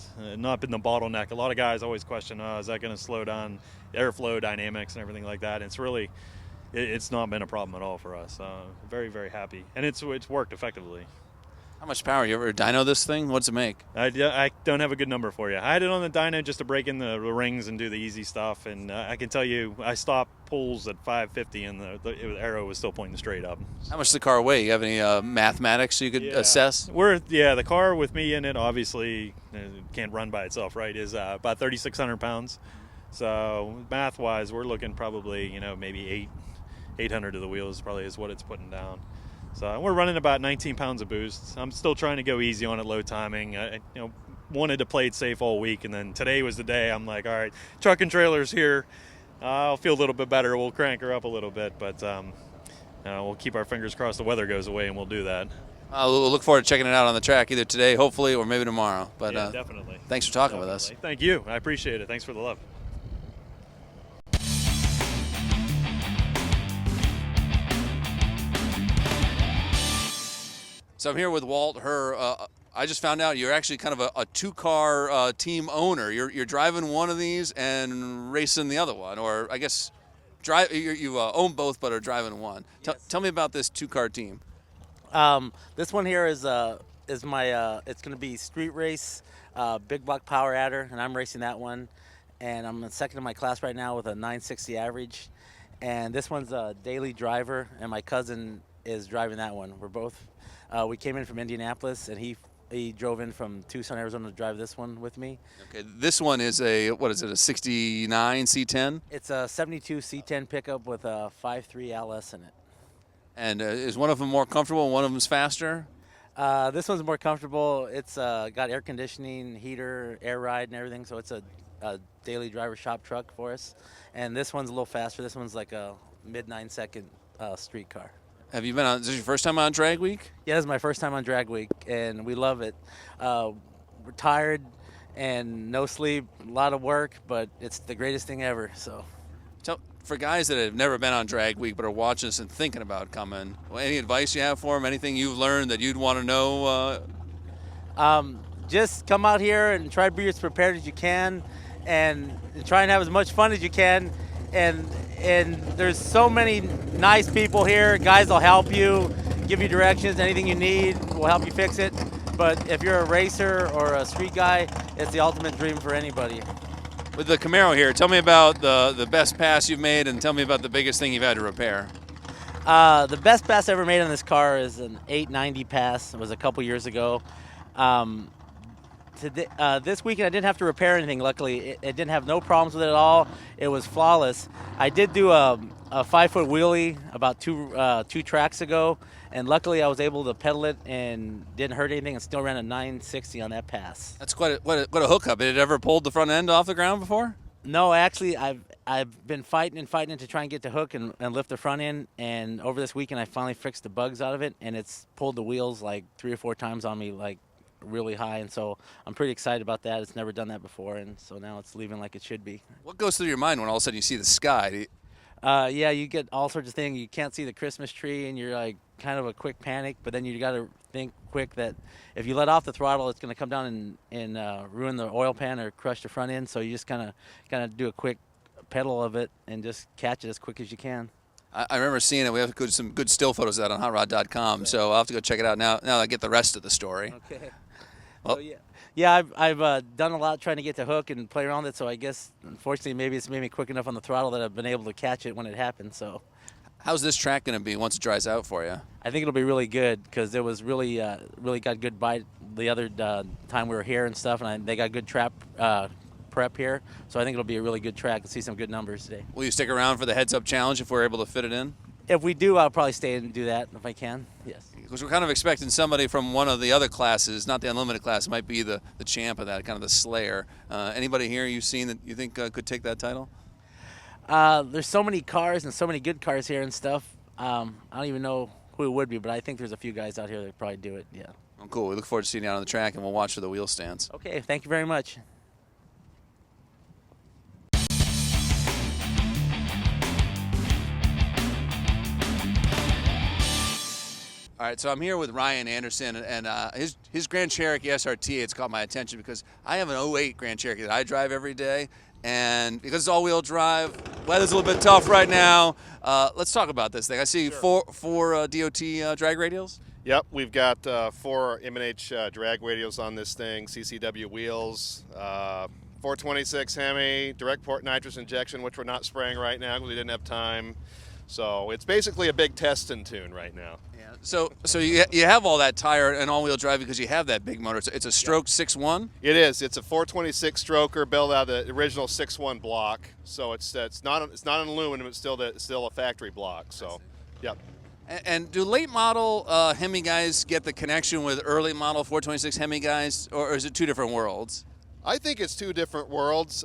been the bottleneck. A lot of guys always question, is that going to slow down airflow dynamics and everything like that? And it's not been a problem at all for us. Very, very happy. And it's worked effectively. How much power? You ever dyno this thing? What's it make? I don't have a good number for you. I had it on the dyno just to break in the rings and do the easy stuff, and I can tell you I stopped pulls at 550 and the arrow was still pointing straight up. How much does the car weigh? You have any mathematics you could assess? The car with me in it obviously can't run by itself, right, is about 3,600 pounds. So math-wise, we're looking probably, maybe 800 to the wheels probably is what it's putting down. So we're running about 19 pounds of boost. I'm still trying to go easy on it, low timing. I wanted to play it safe all week, and then today was the day. I'm like, all right, truck and trailer's here. I'll feel a little bit better. We'll crank her up a little bit, but we'll keep our fingers crossed the weather goes away, and we'll do that. We'll look forward to checking it out on the track either today, hopefully, or maybe tomorrow. But yeah, definitely. Thanks for talking with us. Thank you. I appreciate it. Thanks for the love. So I'm here with Walt. I just found out you're actually kind of a two-car team owner. You're driving one of these and racing the other one, or I guess you own both but are driving one. Yes. Tell me about this two-car team. This one here is my it's going to be street race, big block power adder, and I'm racing that one. And I'm second in my class right now with a 960 average. And this one's a daily driver, and my cousin is driving that one. We're both. We came in from Indianapolis, and he drove in from Tucson, Arizona to drive this one with me. Okay, this one is a 69 C10? It's a 72 C10 pickup with a 5.3 LS in it. And is one of them more comfortable and one of them's faster? This one's more comfortable. It's got air conditioning, heater, air ride, and everything, so it's a daily driver shop truck for us. And this one's a little faster. This one's like a mid 9-second street car. Have you been on? Is this your first time on Drag Week? Yeah, this is my first time on Drag Week, and we love it. We're tired and no sleep, a lot of work, but it's the greatest thing ever. So, for guys that have never been on Drag Week but are watching this and thinking about coming, any advice you have for them? Anything you've learned that you'd want to know? Just come out here and try to be as prepared as you can, and try and have as much fun as you can. And there's so many nice people here. Guys will help you, give you directions, anything you need, will help you fix it. But if you're a racer or a street guy, it's the ultimate dream for anybody. With the Camaro here, tell me about the best pass you've made, and tell me about the biggest thing you've had to repair. The best pass I ever made on this car is an 890 pass. It was a couple years ago. This weekend I didn't have to repair anything, luckily. It didn't have no problems with it at all. It was flawless. I did do a 5-foot wheelie about two tracks ago, and luckily I was able to pedal it and didn't hurt anything, and still ran a 960 on that pass. That's quite a hookup. Had it ever pulled the front end off the ground before? No, actually I've been fighting to try and get the hook and lift the front end, and over this weekend I finally fixed the bugs out of it, and it's pulled the wheels like 3 or 4 times on me, like really high, and so I'm pretty excited about that. It's never done that before, and so now it's leaving like it should be. What goes through your mind when all of a sudden you see the sky? Yeah, you get all sorts of things. You can't see the Christmas tree, and you're like kind of a quick panic. But then you got to think quick that if you let off the throttle, it's going to come down and ruin the oil pan or crush the front end. So you just kind of do a quick pedal of it and just catch it as quick as you can. I remember seeing it. We have some good still photos of that on hotrod.com, so I'll have to go check it out now that I get the rest of the story. Okay. Well, So, yeah, I've done a lot trying to get to hook and play around with it, so I guess, unfortunately, maybe it's made me quick enough on the throttle that I've been able to catch it when it happens. So, how's this track going to be once it dries out for you? I think it'll be really good because it was really got good bite the other time we were here and stuff, and they got good trap prep here, so I think it'll be a really good track and see some good numbers today. Will you stick around for the heads-up challenge if we're able to fit it in? If we do, I'll probably stay and do that if I can, yes. Because we're kind of expecting somebody from one of the other classes, not the unlimited class, might be the champ of that, kind of the slayer. Anybody here you've seen that you think could take that title? There's so many cars and so many good cars here and stuff. I don't even know who it would be, but I think there's a few guys out here that probably do it, yeah. Oh, cool. We look forward to seeing you out on the track, and we'll watch for the wheel stands. Okay, thank you very much. All right, so I'm here with Ryan Anderson, and his Grand Cherokee SRT, it's caught my attention because I have an 08 Grand Cherokee that I drive every day, and because it's all-wheel drive, weather's a little bit tough right now. Let's talk about this thing. I see four DOT drag radials. Yep, we've got 4 M&H drag radials on this thing, CCW wheels, 426 Hemi, direct port nitrous injection, which we're not spraying right now because we didn't have time. So it's basically a big test and tune right now. Yeah. So you have all that tire and all-wheel drive because you have that big motor. It's a stroke 6.1. It is. It's a 426 stroker built out of the original 6.1 block. So it's not an aluminum. It's still a factory block. So, yep. And do late model Hemi guys get the connection with early model 426 Hemi guys, or is it two different worlds? I think it's two different worlds.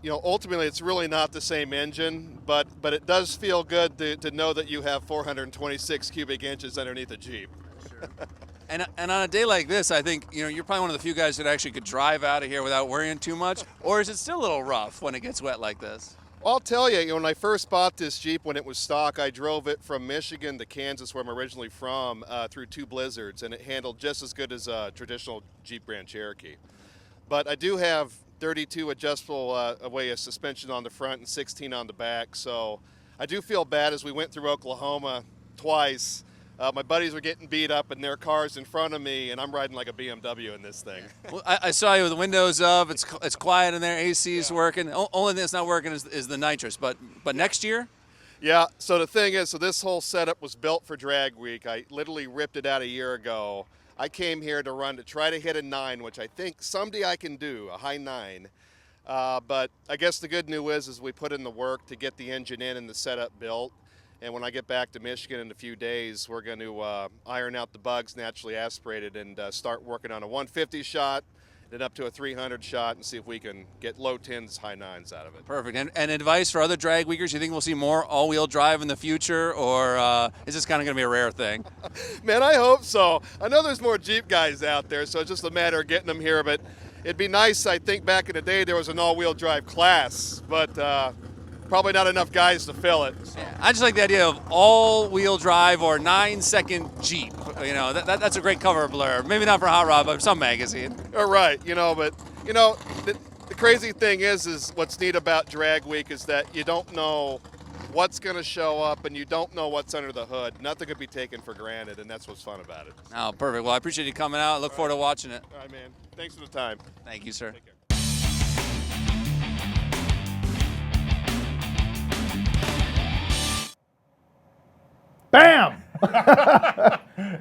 Ultimately, it's really not the same engine, but it does feel good to know that you have 426 cubic inches underneath a Jeep. Sure. And on a day like this, I think you're probably one of the few guys that actually could drive out of here without worrying too much. Or is it still a little rough when it gets wet like this? I'll tell you, when I first bought this Jeep when it was stock, I drove it from Michigan to Kansas, where I'm originally from, through 2 blizzards, and it handled just as good as a traditional Jeep Grand Cherokee. But I do have 32 adjustable way of suspension on the front and 16 on the back, so I do feel bad as we went through Oklahoma twice. My buddies were getting beat up in their cars in front of me, and I'm riding like a BMW in this thing. Well, I saw you with the windows up. It's quiet in there. AC's working. Only thing that's not working is the nitrous. But next year? Yeah. So the thing is, this whole setup was built for Drag Week. I literally ripped it out a year ago. I came here to try to hit a 9, which I think someday I can do, a high 9. But I guess the good news is we put in the work to get the engine in and the setup built. And when I get back to Michigan in a few days, we're going to iron out the bugs naturally aspirated and start working on a 150 shot, then up to a 300 shot, and see if we can get low 10s, high 9s out of it. Perfect. And advice for other drag weekers? You think we'll see more all-wheel drive in the future, or is this kind of going to be a rare thing? Man, I hope so. I know there's more Jeep guys out there, so it's just a matter of getting them here. But it'd be nice. I think back in the day there was an all-wheel drive class, but probably not enough guys to fill it. So. Yeah, I just like the idea of all-wheel drive or 9-second Jeep. That's a great cover blurb. Maybe not for Hot Rod, but some magazine. Right, but the crazy thing is what's neat about Drag Week is that you don't know what's going to show up and you don't know what's under the hood. Nothing could be taken for granted, and that's what's fun about it. Oh, perfect. Well, I appreciate you coming out. I look forward to watching it. All right, man. Thanks for the time. Thank you, sir. Take care. Bam!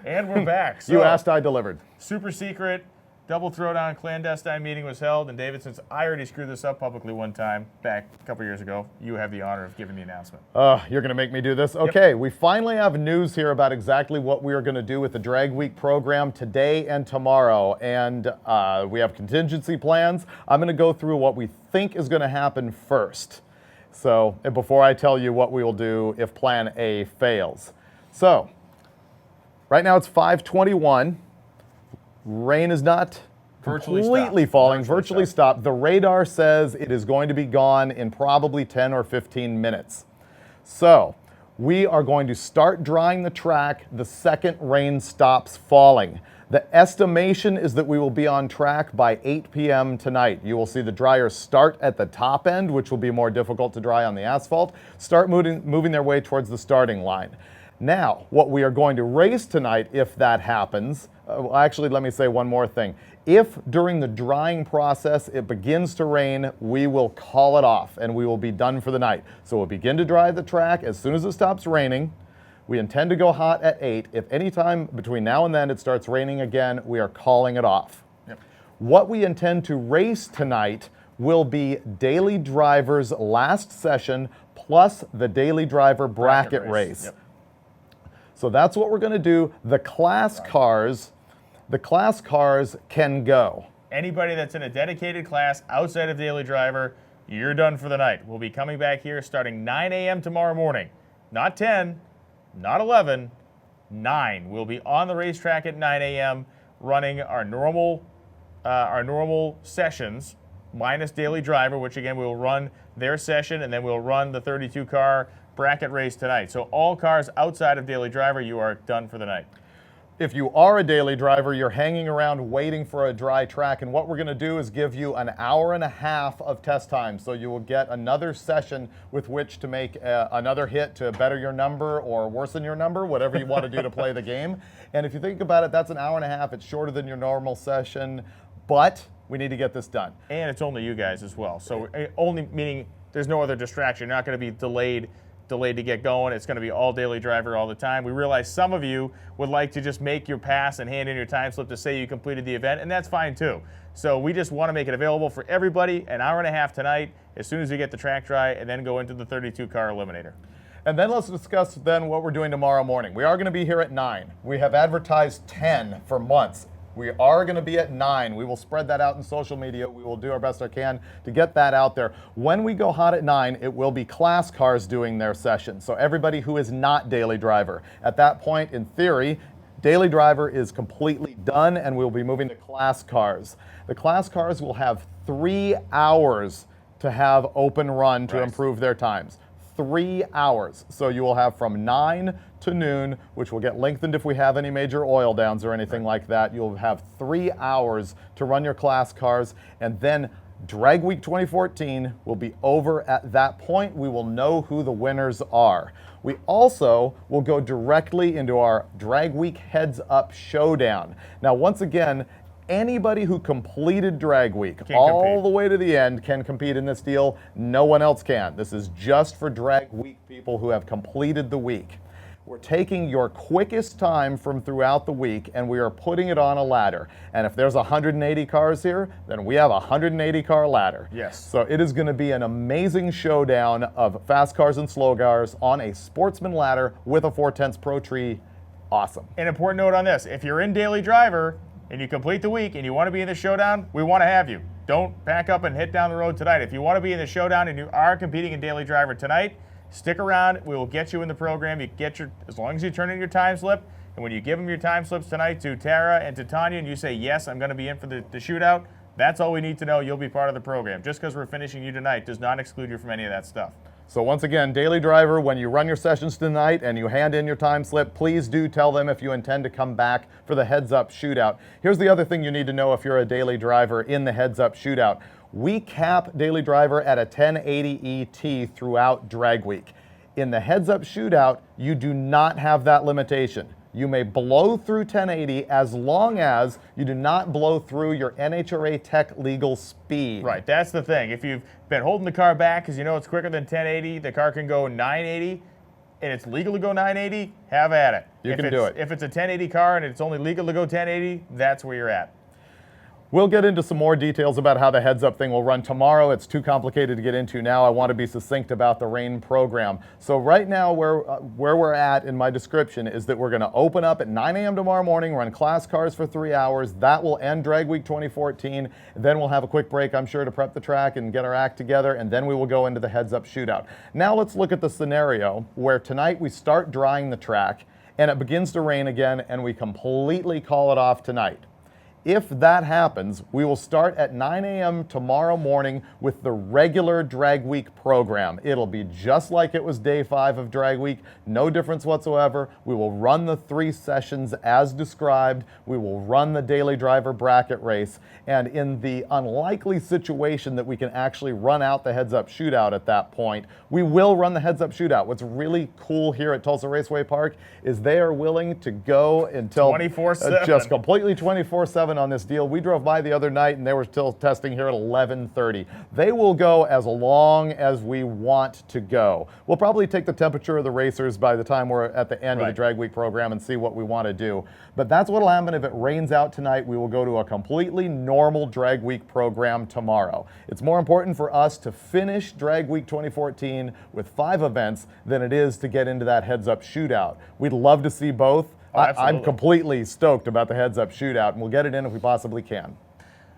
And we're back. So, You asked, I delivered. super secret, double throwdown clandestine meeting was held, and David, since I already screwed this up publicly one time back a couple years ago, you have the honor of giving the announcement. You're going to make me do this? Okay, we finally have news here about exactly what we are going to do with the Drag Week program today and tomorrow. And we have contingency plans. I'm going to go through what we think is going to happen first. So, and before I tell you what we will do if plan A fails. So, right now it's 5:21. Rain is not completely falling, virtually stopped. The radar says it is going to be gone in probably 10 or 15 minutes. So we are going to start drying the track the second rain stops falling. The estimation is that we will be on track by 8 p.m. tonight. You will see the dryers start at the top end, which will be more difficult to dry on the asphalt, start moving their way towards the starting line. Now, what we are going to race tonight, if that happens, actually, let me say one more thing. If during the drying process it begins to rain, we will call it off and we will be done for the night. So we'll begin to dry the track as soon as it stops raining. We intend to go hot at 8. If any time between now and then it starts raining again, we are calling it off. Yep. What we intend to race tonight will be Daily Driver's last session plus the Daily Driver bracket race. Yep. So that's what we're going to do. The class cars can go. Anybody that's in a dedicated class outside of Daily Driver, you're done for the night. We'll be coming back here starting 9 a.m. tomorrow morning. Not 10, not 11, 9. We'll be on the racetrack at 9 a.m. running our normal sessions, minus Daily Driver, which again we'll run their session, and then we'll run the 32-car bracket race tonight. So all cars outside of Daily Driver, you are done for the night. If you are a Daily Driver, you're hanging around waiting for a dry track, and what we're going to do is give you an hour and a half of test time, so you will get another session with which to make another hit to better your number or worsen your number, whatever you want to do to play the game. And if you think about it, that's an hour and a half. It's shorter than your normal session, but we need to get this done. And it's only you guys as well. So only meaning there's no other distraction. You're not going to be delayed to get going. It's going to be all Daily Driver all the time. We realize some of you would like to just make your pass and hand in your time slip to say you completed the event, and that's fine too. So we just want to make it available for everybody, an hour and a half tonight, as soon as we get the track dry, and then go into the 32-car eliminator. And then let's discuss then what we're doing tomorrow morning. We are going to be here at 9. We have advertised 10 for months. We are going to be at 9. We will spread that out in social media. We will do our best I can to get that out there. When we go hot at 9, it will be class cars doing their session. So everybody who is not Daily Driver. At that point, in theory, Daily Driver is completely done and we'll be moving to class cars. The class cars will have 3 hours to have open run to improve their times. 3 hours. So you will have from 9 to noon, which will get lengthened if we have any major oil downs or anything like that. You'll have 3 hours to run your class cars, and then Drag Week 2014 will be over at that point. We will know who the winners are. We also will go directly into our Drag Week Heads Up Showdown. Now, once again, anybody who completed Drag Week all the way to the end can compete in this deal. No one else can. This is just for Drag Week people who have completed the week. We're taking your quickest time from throughout the week and we are putting it on a ladder. And if there's 180 cars here, then we have a 180 car ladder. Yes. So it is going to be an amazing showdown of fast cars and slow cars on a sportsman ladder with a 4/10 Pro Tree. Awesome. An important note on this: if you're in Daily Driver and you complete the week and you want to be in the showdown, we want to have you. Don't pack up and hit down the road tonight. If you want to be in the showdown and you are competing in Daily Driver tonight, stick around. We will get you in the program. You get as long as you turn in your time slip, and when you give them your time slips tonight to Tara and to Tanya, and you say, yes, I'm going to be in for the shootout, that's all we need to know. You'll be part of the program. Just because we're finishing you tonight does not exclude you from any of that stuff. So once again, Daily Driver, when you run your sessions tonight and you hand in your time slip, please do tell them if you intend to come back for the Heads Up Shootout. Here's the other thing you need to know if you're a Daily Driver in the Heads Up Shootout. We cap Daily Driver at a 1080 ET throughout Drag Week. In the Heads Up Shootout, you do not have that limitation. You may blow through 1080 as long as you do not blow through your NHRA Tech legal speed. Right, that's the thing. If you've been holding the car back because you know it's quicker than 1080, the car can go 980, and it's legal to go 980, have at it. You can do it. If it's a 1080 car and it's only legal to go 1080, that's where you're at. We'll get into some more details about how the Heads Up thing will run tomorrow. It's too complicated to get into now. I want to be succinct about the rain program. So right now where we're at in my description is that we're going to open up at 9 a.m. tomorrow morning, run class cars for 3 hours. That will end Drag Week 2014. Then we'll have a quick break, I'm sure, to prep the track and get our act together, and then we will go into the Heads Up Shootout. Now let's look at the scenario where tonight we start drying the track and it begins to rain again and we completely call it off tonight. If that happens, we will start at 9 a.m. tomorrow morning with the regular Drag Week program. It'll be just like it was day 5 of Drag Week, no difference whatsoever. We will run the 3 sessions as described. We will run the daily driver bracket race. And in the unlikely situation that we can actually run out the heads-up shootout at that point, we will run the heads-up shootout. What's really cool here at Tulsa Raceway Park is they are willing to go until 24/7. Just completely 24/7 on this deal. We drove by the other night and they were still testing here at 11:30. They will go as long as we want to go. We'll probably take the temperature of the racers by the time we're at the end of the Drag Week program and see what we want to do. But that's what'll happen if it rains out tonight. We will go to a completely normal Drag Week program tomorrow. It's more important for us to finish Drag Week 2014 with 5 events than it is to get into that heads-up shootout. We'd love to see both. I'm completely stoked about the heads-up shootout, and we'll get it in if we possibly can.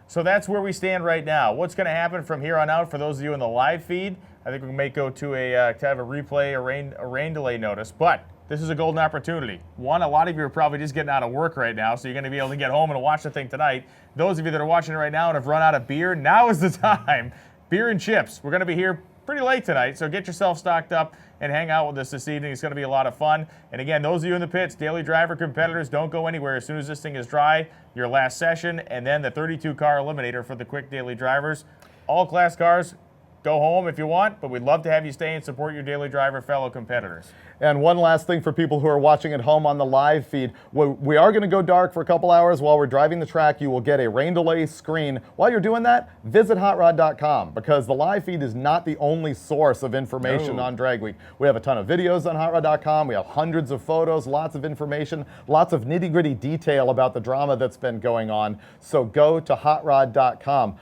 So that's where we stand right now. What's going to happen from here on out for those of you in the live feed? I think we may go to a kind of a replay, a rain delay notice, but this is a golden opportunity. One, a lot of you are probably just getting out of work right now, so you're going to be able to get home and watch the thing tonight. Those of you that are watching it right now and have run out of beer, now is the time. Beer and chips. We're going to be here pretty late tonight, so get yourself stocked up and hang out with us this evening. It's going to be a lot of fun. And again, those of you in the pits, daily driver competitors, don't go anywhere. As soon as this thing is dry, your last session, and then the 32-car eliminator for the quick daily drivers. All class cars, go home if you want, but we'd love to have you stay and support your daily driver fellow competitors. And one last thing for people who are watching at home on the live feed, we are going to go dark for a couple hours while we're driving the track. You will get a rain delay screen. While you're doing that, visit hotrod.com, because the live feed is not the only source of information on Drag Week. We have a ton of videos on hotrod.com. We have hundreds of photos, lots of information, lots of nitty-gritty detail about the drama that's been going on. So go to hotrod.com.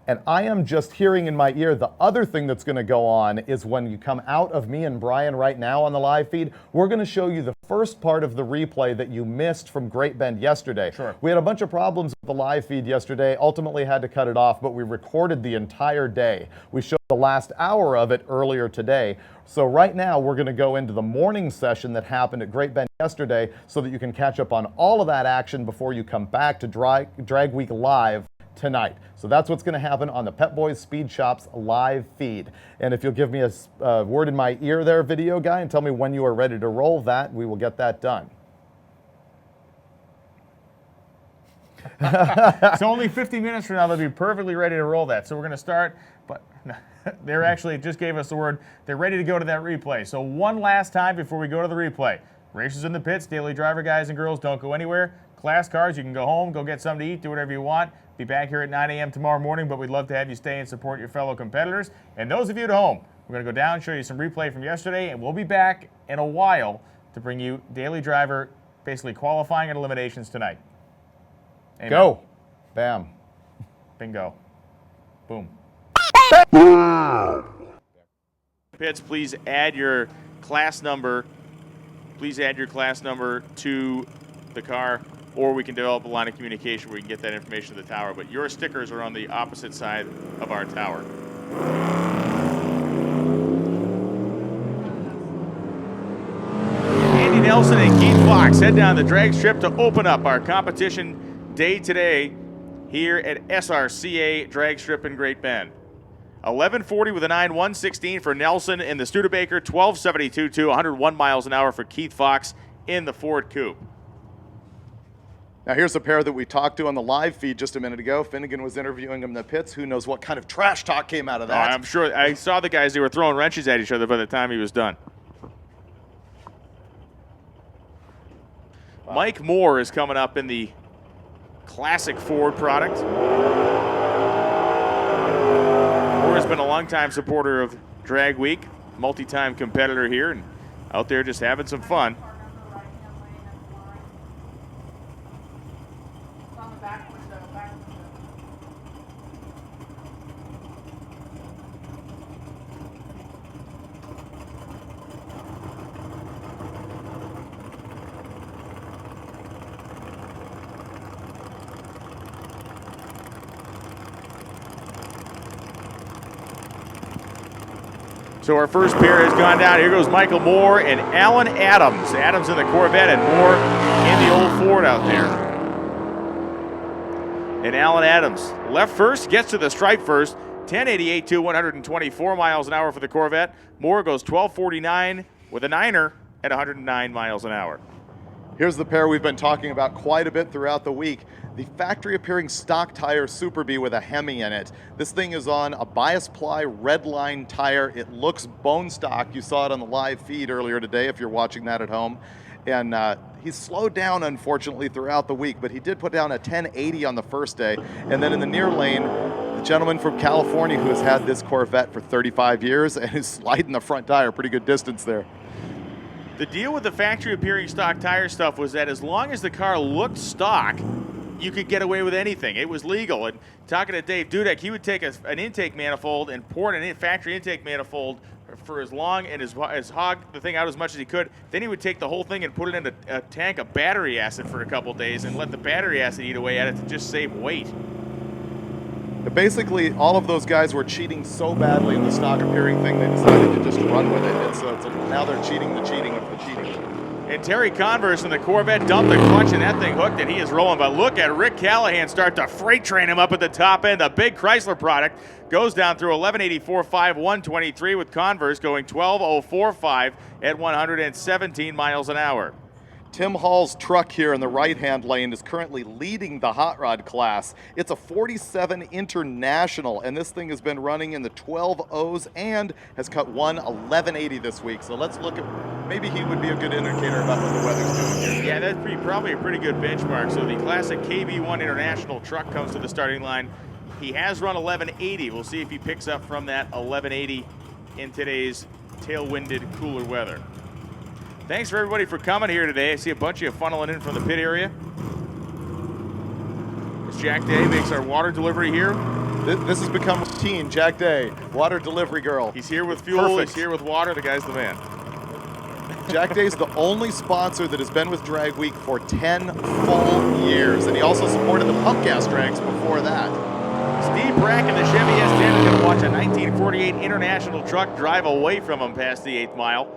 And I am just hearing in my ear, the other thing that's going to go on is when you come out of me and Brian right now on the live feed, we're going to show you the first part of the replay that you missed from Great Bend yesterday. Sure. We had a bunch of problems with the live feed yesterday, ultimately had to cut it off, but we recorded the entire day. We showed the last hour of it earlier today. So right now we're going to go into the morning session that happened at Great Bend yesterday so that you can catch up on all of that action before you come back to Drag Week Live tonight. So that's what's going to happen on the Pep Boys Speed Shop's live feed. And if you'll give me a word in my ear there, video guy, and tell me when you are ready to roll that, we will get that done. It's only 50 minutes from now. They'll be perfectly ready to roll that. So we're going to start, but they're actually just gave us the word. They're ready to go to that replay. So one last time before we go to the replay. Racers in the pits, daily driver guys and girls, don't go anywhere. Class cars, you can go home, go get something to eat, do whatever you want. Be back here at 9 a.m. tomorrow morning, but we'd love to have you stay and support your fellow competitors. And those of you at home, we're going to go down, show you some replay from yesterday, and we'll be back in a while to bring you daily driver, basically qualifying and eliminations tonight. Amen. Go. Bam. Bingo. Boom. Pits, please add your class number. Please add your class number to the car, or we can develop a line of communication where we can get that information to the tower. But your stickers are on the opposite side of our tower. Andy Nelson and Keith Fox head down the drag strip to open up our competition day today here at SRCA Drag Strip in Great Bend. 11:40 with a 9:116 for Nelson in the Studebaker, 12:72 to 101 miles an hour for Keith Fox in the Ford Coupe. Now here's a pair that we talked to on the live feed just a minute ago. Finnegan was interviewing them in the pits. Who knows what kind of trash talk came out of that? I'm sure. I saw the guys, they were throwing wrenches at each other by the time he was done. Wow. Mike Moore is coming up in the classic Ford product. Moore has been a longtime supporter of Drag Week, multi-time competitor here, and out there just having some fun. So our first pair has gone down. Here goes Michael Moore and Alan Adams. Adams in the Corvette and Moore in the old Ford out there. And Alan Adams, left first, gets to the stripe first. 1088 to 124 miles an hour for the Corvette. Moore goes 1249 with a niner at 109 miles an hour. Here's the pair we've been talking about quite a bit throughout the week. The factory appearing stock tire Super Bee with a Hemi in it. This thing is on a bias ply red line tire. It looks bone stock. You saw it on the live feed earlier today if you're watching that at home. And he's slowed down, unfortunately, throughout the week, but he did put down a 1080 on the first day. And then in the near lane, the gentleman from California who has had this Corvette for 35 years and is sliding the front tire pretty good distance there. The deal with the factory appearing stock tire stuff was that as long as the car looked stock, you could get away with anything. It was legal. And talking to Dave Dudek, he would take an intake manifold and pour it in a factory intake manifold for as long and hog the thing out as much as he could. Then he would take the whole thing and put it in a tank of battery acid for a couple days and let the battery acid eat away at it to just save weight. Basically, all of those guys were cheating so badly in the stock appearing thing, they decided to just run with it. And so now they're cheating the cheating of the cheating. And Terry Converse in the Corvette dumped the clutch and that thing hooked and he is rolling. But look at Rick Callahan start to freight train him up at the top end. The big Chrysler product goes down through 1184.5, 123 with Converse going 1204.5 at 117 miles an hour. Tim Hall's truck here in the right-hand lane is currently leading the hot rod class. It's a 47 International, and this thing has been running in the 12.0s and has cut 1180 this week. So let's look at, maybe he would be a good indicator about what the weather's doing here. Yeah, that's probably a pretty good benchmark. So the classic KB1 International truck comes to the starting line. He has run 1180. We'll see if he picks up from that 1180 in today's tailwinded, cooler weather. Thanks for everybody for coming here today. I see a bunch of you funneling in from the pit area. As Jack Day makes our water delivery here. This has become routine. Jack Day, water delivery girl. He's here with fuel, Perfect. He's here with water. The guy's the man. Jack Day's the only sponsor that has been with Drag Week for 10 full years. And he also supported the pump gas drags before that. Steve Brack in the Chevy S10 is going to watch a 1948 International truck drive away from him past the 8th mile.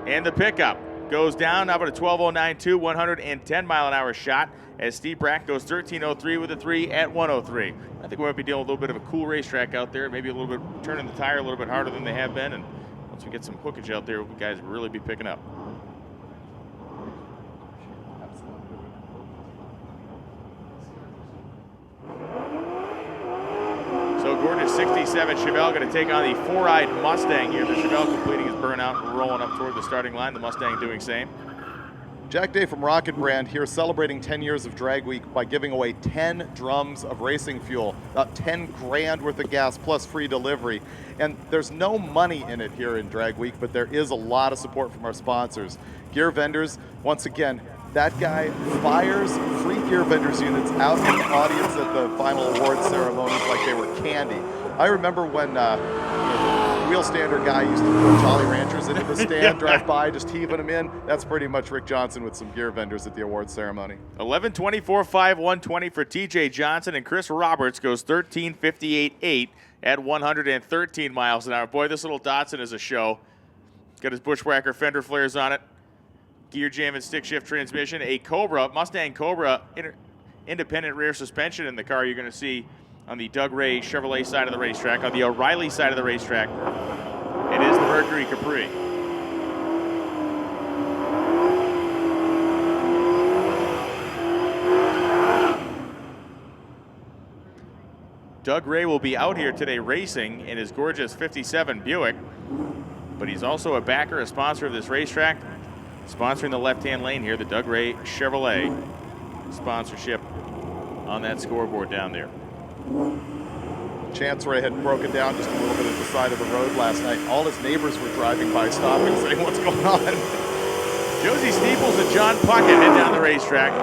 And the pickup goes down up at a 12.092, 110 mile an hour shot as Steve Brack goes 13.03 with a 3 at 103. I think we might be dealing with a little bit of a cool racetrack out there, maybe a little bit turning the tire a little bit harder than they have been. And once we get some hookage out there, guys will really be picking up. So Gordon's 67 Chevelle going to take on the four-eyed Mustang here. The Chevelle completing his burnout and rolling up toward the starting line. The Mustang doing same. Jack Day from Rocket Brand here celebrating 10 years of Drag Week by giving away 10 drums of racing fuel, about 10 grand worth of gas plus free delivery. And there's no money in it here in Drag Week, but there is a lot of support from our sponsors. Gear vendors, once again, that guy fires free Gear vendors units out in the audience at the final award ceremonies like they were candy. I remember when wheel stander guy used to put Jolly Ranchers into the stand, drive by, just heaving them in. That's pretty much Rick Johnson with some Gear vendors at the award ceremony. 11:24.5, 120 for TJ Johnson, and Chris Roberts goes 13:58.8 at 113 miles an hour. Boy, this little Datsun is a show. Got his bushwhacker fender flares on it. Gear jam and stick shift transmission. A Cobra, Mustang Cobra independent rear suspension in the car you're going to see on the Doug Ray Chevrolet side of the racetrack. On the O'Reilly side of the racetrack, it is the Mercury Capri. Doug Ray will be out here today racing in his gorgeous 57 Buick, but he's also a backer, a sponsor of this racetrack. Sponsoring the left-hand lane here, the Doug Ray Chevrolet sponsorship on that scoreboard down there. Chance Ray had broken down just a little bit at the side of the road last night. All his neighbors were driving by, stopping, saying, "What's going on?" Josie Steeples and John Puckett head down the racetrack.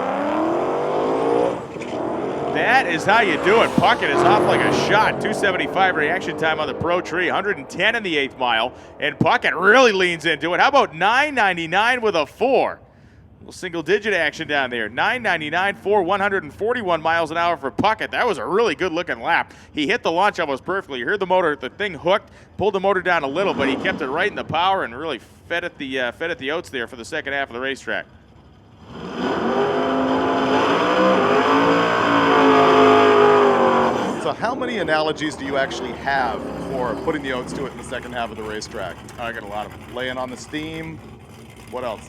That is how you do it. Puckett is off like a shot. 275 reaction time on the Pro Tree. 110 in the 8th mile. And Puckett really leans into it. How about 999 with a 4? A little single-digit action down there. 999, 4, 141 miles an hour for Puckett. That was a really good-looking lap. He hit the launch almost perfectly. You heard the motor, the thing hooked, pulled the motor down a little, but he kept it right in the power and really fed at the oats there for the second half of the racetrack. how many analogies do you actually have for putting the oats to it in the second half of the racetrack? I got a lot of them. Laying on the steam. What else?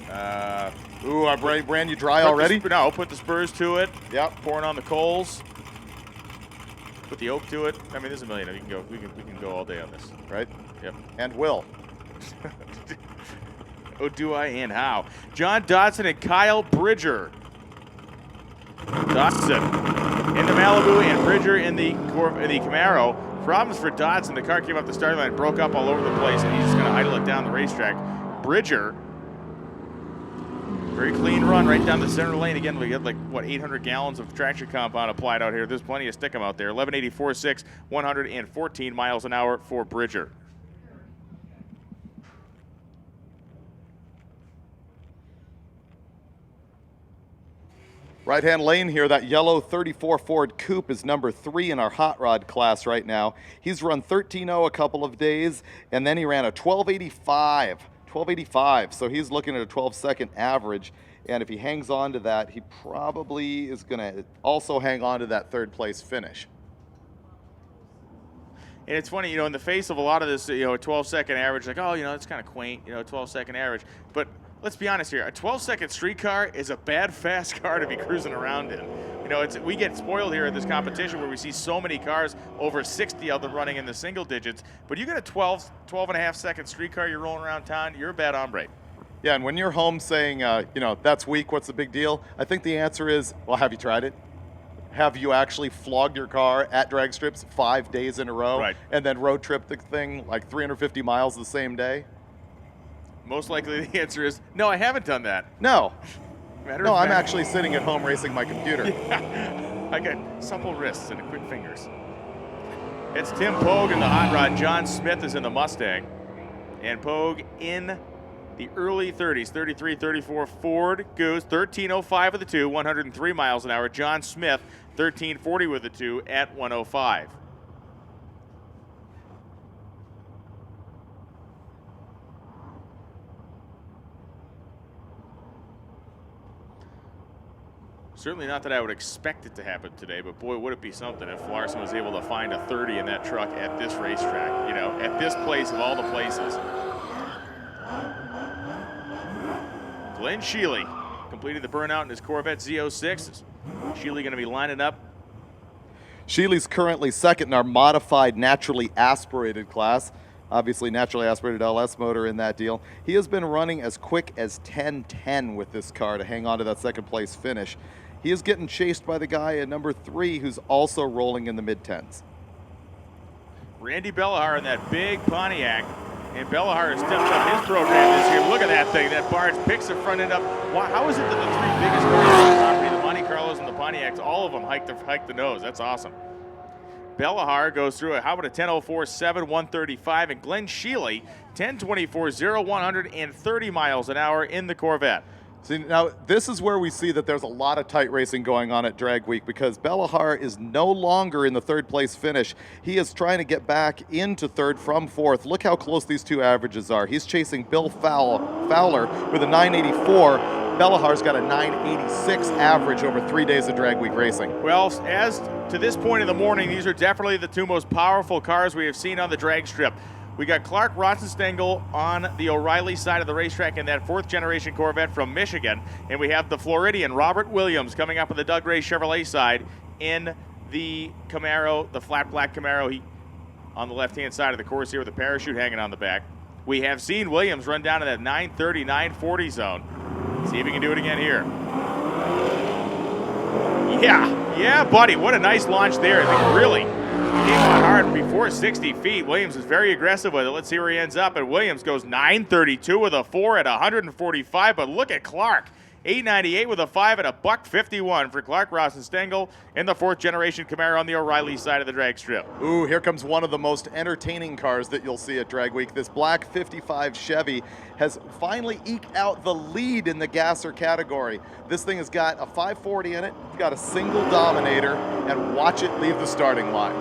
Ooh, I ran you dry already? No, put the spurs to it. Yep. Pouring on the coals. Put the oak to it. I mean, there's a million. We can go all day on this. Right? Yep. And will. Oh, do I and how? John Dodson and Kyle Bridger. Dodson in the Malibu and Bridger in the Camaro. Problems for Dodson. The car came off the starting line, broke up all over the place, and he's just going to idle it down the racetrack. Bridger, very clean run right down the center lane. Again, we got like, what, 800 gallons of traction compound applied out here. There's plenty of stickum out there. 1184.6, 114 miles an hour for Bridger. Right-hand lane here, that yellow 34 Ford Coupe is number 3 in our hot rod class right now. He's run 13.0 a couple of days, and then he ran a 12.85. So he's looking at a 12-second average, and if he hangs on to that, he probably is going to also hang on to that third-place finish. And it's funny, in the face of a lot of this, a 12-second average, like, oh, it's kind of quaint, 12-second average. But let's be honest here, a 12-second street car is a bad, fast car to be cruising around in. We get spoiled here at this competition where we see so many cars, over 60 of them running in the single digits. But you get a 12 and a half second street car, you're rolling around town, you're a bad hombre. Yeah, and when you're home saying, that's weak, what's the big deal? I think the answer is, well, have you tried it? Have you actually flogged your car at drag strips 5 days in a row, right, and then road trip the thing like 350 miles the same day? Most likely the answer is, no, I haven't done that. No. No, I'm actually sitting at home racing my computer. Yeah. I got supple wrists and quick fingers. It's Tim Pogue in the hot rod. John Smith is in the Mustang. And Pogue in the early 30s, 33, 34 Ford Goose, 13.05 with the 2, 103 miles an hour. John Smith, 13.40 with the 2 at 105. Certainly not that I would expect it to happen today, but boy, would it be something if Larson was able to find a 30 in that truck at this racetrack, at this place of all the places. Glenn Sheely completed the burnout in his Corvette Z06. Is Sheely going to be lining up? Sheely's currently second in our modified naturally aspirated class. Obviously, naturally aspirated LS motor in that deal. He has been running as quick as 10:10 with this car to hang on to that second place finish. He is getting chased by the guy at number 3 who's also rolling in the mid-10s. Randy Bellahar in that big Pontiac. And Bellahar has stepped up his program this year. Look at that thing. That barge picks the front end up. How is it that the 3 biggest cars on the property, the Monte Carlos and the Pontiacs, all of them hike the nose? That's awesome. Bellahar goes through how about a 10.04.7, 135, and Glenn Sheely, 10.24.0, 130 miles an hour in the Corvette. See, now this is where we see that there's a lot of tight racing going on at Drag Week because Bellahar is no longer in the third place finish. He is trying to get back into third from fourth. Look how close these two averages are. He's chasing Bill Fowler with a 984. Bellahar's got a 986 average over 3 days of Drag Week racing. Well, as to this point in the morning, these are definitely the 2 most powerful cars we have seen on the drag strip. We got Clark Rotzenstengel on the O'Reilly side of the racetrack in that 4th generation Corvette from Michigan. And we have the Floridian Robert Williams coming up on the Doug Ray Chevrolet side in the Camaro, the flat black Camaro. He on the left-hand side of the course here with a parachute hanging on the back. We have seen Williams run down to that 930, 940 zone. See if he can do it again here. Yeah, buddy. What a nice launch there. I think really came on hard before 60 feet. Williams is very aggressive with it. Let's see where he ends up. And Williams goes 932 with a 4 at 145. But look at Clark. 898 with a 5 at a $151 for Clark Rotzenstengel in the 4th generation Camaro on the O'Reilly side of the drag strip. Ooh, here comes one of the most entertaining cars that you'll see at Drag Week. This black 55 Chevy has finally eked out the lead in the gasser category. This thing has got a 540 in it, it's got a single Dominator, and watch it leave the starting line.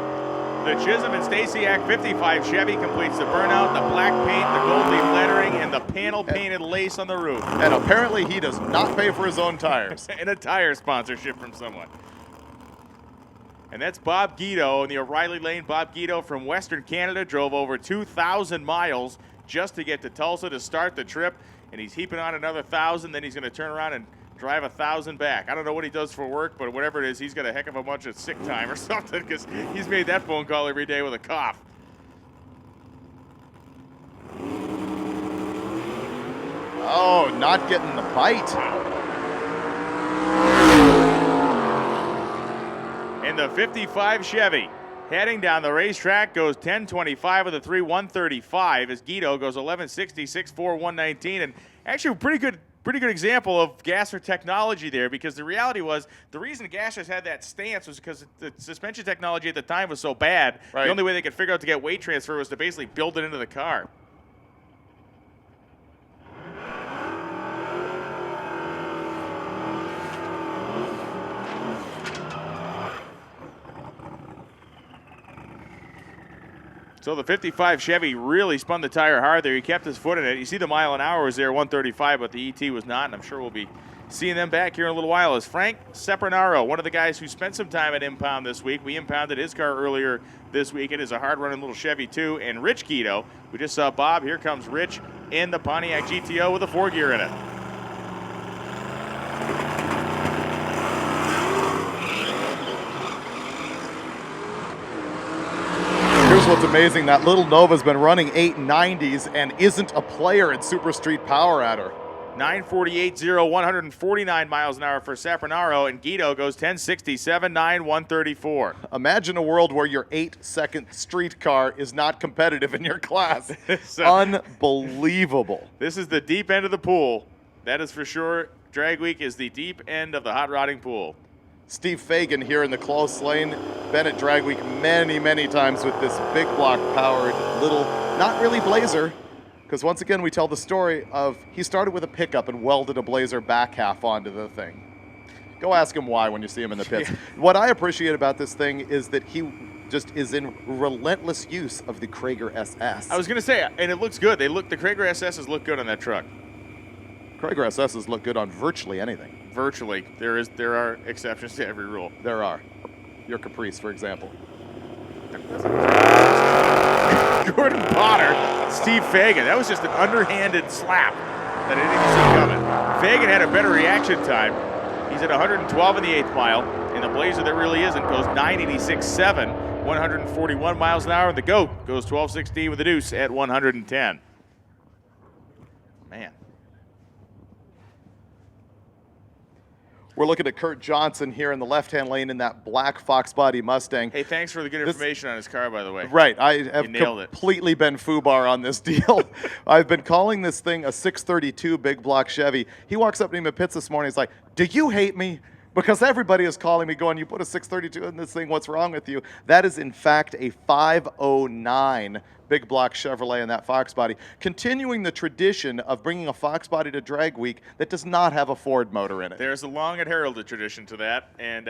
The Chisholm and Stasiak 55 Chevy completes the burnout, the black paint, the gold leaf lettering, and the panel painted lace on the roof. And apparently he does not pay for his own tires. And a tire sponsorship from someone. And that's Bob Guido in the O'Reilly lane. Bob Guido from Western Canada drove over 2,000 miles just to get to Tulsa to start the trip. And he's heaping on another 1,000. Then he's going to turn around and drive 1,000 back. I don't know what he does for work, but whatever it is, he's got a heck of a bunch of sick time or something because he's made that phone call every day with a cough. Oh, not getting the bite. And the 55 Chevy heading down the racetrack goes 10:25 with a 3:135 as Guido goes 11:60, 6:4, 119, and actually a pretty good example of Gasser technology there, because the reality was the reason Gassers had that stance was because the suspension technology at the time was so bad. Right. The only way they could figure out to get weight transfer was to basically build it into the car. So the 55 Chevy really spun the tire hard there. He kept his foot in it. You see the mile an hour was there, 135, but the ET was not, and I'm sure we'll be seeing them back here in a little while. Is Frank Sepernaro, one of the guys who spent some time at Impound this week. We impounded his car earlier this week. It is a hard-running little Chevy, too. And Rich Guido, we just saw Bob. Here comes Rich in the Pontiac GTO with a 4-gear in it. Here's what's amazing. That little Nova's been running 890s and isn't a player in Super Street Power at her. 948.0, 149 miles an hour for Sapernaro, and Guido goes 1067, 9, 134. Imagine a world where your 8-second street car is not competitive in your class. So, unbelievable. This is the deep end of the pool. That is for sure. Drag Week is the deep end of the hot rodding pool. Steve Fagan here in the close lane. Been at Drag Week many, many times with this big block powered little, not really Blazer, because once again we tell the story of he started with a pickup and welded a Blazer back half onto the thing. Go ask him why when you see him in the pits. What I appreciate about this thing is that he just is in relentless use of the Krager SS. I was going to say, and it looks good. The Krager SSs look good on that truck. Krager SSs look good on virtually anything. Virtually. There are exceptions to every rule. There are. Your Caprice, for example. Gordon Potter, Steve Fagan. That was just an underhanded slap that I didn't see coming. Fagan had a better reaction time. He's at 112 in the 8th mile, and the Blazer that really isn't goes 986.7, 141 miles an hour, and the GOAT goes 1216 with the deuce at 110. Man. We're looking at Kurt Johnson here in the left-hand lane in that black Fox body Mustang. Hey, thanks for the good information on his car, by the way. Right. I have nailed it. completely been FUBAR on this deal. I've been calling this thing a 632 big block Chevy. He walks up to me in the pits this morning. He's like, do you hate me? Because everybody is calling me going, you put a 632 in this thing, what's wrong with you? That is, in fact, a 509 big block Chevrolet in that Fox body, continuing the tradition of bringing a Fox body to Drag Week that does not have a Ford motor in it. There's a long and heralded tradition to that, and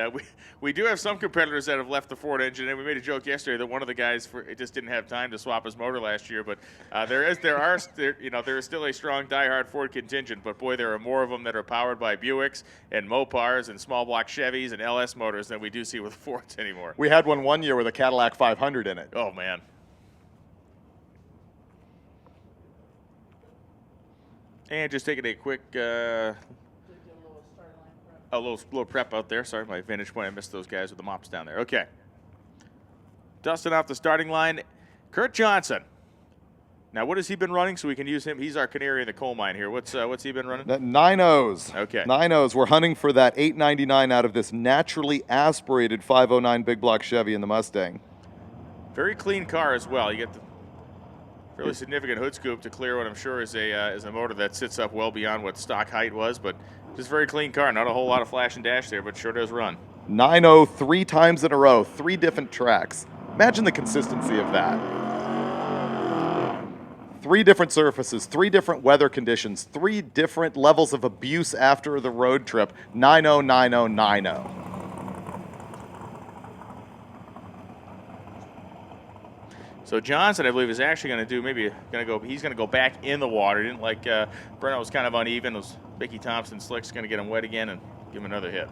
we do have some competitors that have left the Ford engine, and we made a joke yesterday that one of the guys just didn't have time to swap his motor last year, but there is still a strong diehard Ford contingent, but boy, there are more of them that are powered by Buicks and Mopars and small block Chevys and LS motors than we do see with Fords anymore. We had one year with a Cadillac 500 in it. Oh, man. And just taking a quick a little prep out there. Sorry, my vantage point. I missed those guys with the mops down there. Okay. Dusting off the starting line. Kurt Johnson. Now, what has he been running so we can use him? He's our canary in the coal mine here. What's he been running? 9.0s. Okay. 9.0s. We're hunting for that 899 out of this naturally aspirated 509 big block Chevy in the Mustang. Very clean car as well. You get the fairly significant hood scoop to clear what I'm sure is a motor that sits up well beyond what stock height was, but just very clean car. Not a whole lot of flash and dash there, but sure does run. 9.0 3 times in a row, 3 different tracks. Imagine the consistency of that. 3 different surfaces, 3 different weather conditions, 3 different levels of abuse after the road trip. 9.0, 9.0, 9.0. So Johnson, I believe, is actually going to do he's going to go back in the water. He didn't like Brennan was kind of uneven. Those Mickey Thompson slicks going to get him wet again and give him another hit.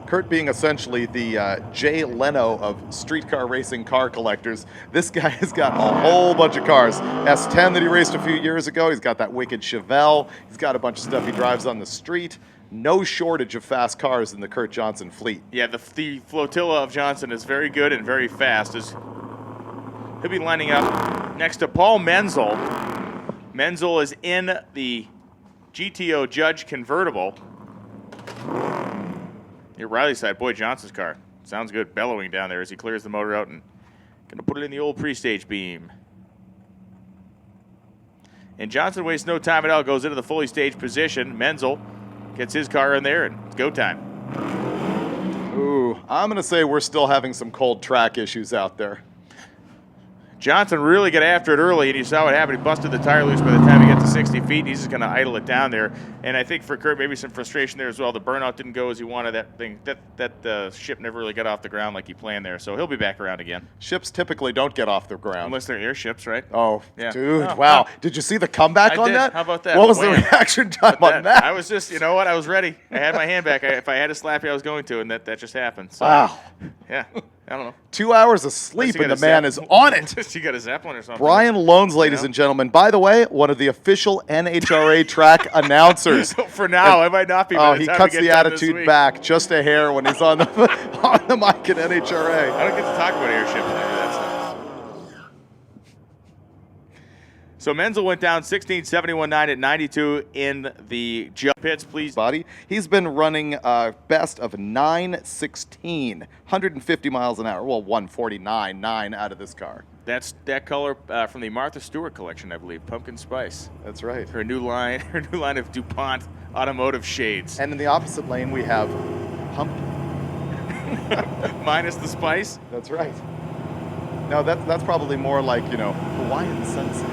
Kurt being essentially the Jay Leno of streetcar racing car collectors, this guy has got a whole bunch of cars. S10 that he raced a few years ago. He's got that wicked Chevelle. He's got a bunch of stuff he drives on the street. No shortage of fast cars in the Kurt Johnson fleet. Yeah, the flotilla of Johnson is very good and very fast. He'll be lining up next to Paul Menzel. Menzel is in the GTO Judge convertible. Your Riley side, boy, Johnson's car. Sounds good, bellowing down there as he clears the motor out and going to put it in the old pre-stage beam. And Johnson wastes no time at all, goes into the fully staged position. Menzel gets his car in there, and it's go time. Ooh, I'm going to say we're still having some cold track issues out there. Johnson really got after it early, and you saw what happened. He busted the tire loose by the time he got to 60 feet, and he's just going to idle it down there. And I think for Kurt, maybe some frustration there as well. The burnout didn't go as he wanted. That thing, that ship never really got off the ground like he planned there. So he'll be back around again. Ships typically don't get off the ground. Unless they're airships, right? Oh, yeah. Dude, Oh, wow. oh. Did you see the comeback I on did. that? How about that? What was the Wham. reaction time on that? I was just, you know what? I was ready. I had my hand back. If I had to slap you, I was going to, and that just happened. So, wow. Yeah. I don't know. 2 hours of sleep, Unless you and the got a man is on it. You got a Zeppelin or something. Brian Loans, ladies and gentlemen. By the way, one of the official NHRA track announcers. For now, I might not be. Oh, he cuts the attitude back just a hair when he's on the on the mic at NHRA. I don't get to talk about airships and any of that stuff. So Menzel went down 16.71.9 at 92 in the jump pits. Please, body. He's been running best of 9:16, 150 miles an hour. Well, 149.9 out of this car. That's that color from the Martha Stewart collection, I believe, Pumpkin Spice. That's right. Her new line of DuPont automotive shades. And in the opposite lane, we have pumpkin. Minus the spice. That's right. No, that's probably more like, you know, Hawaiian sunset.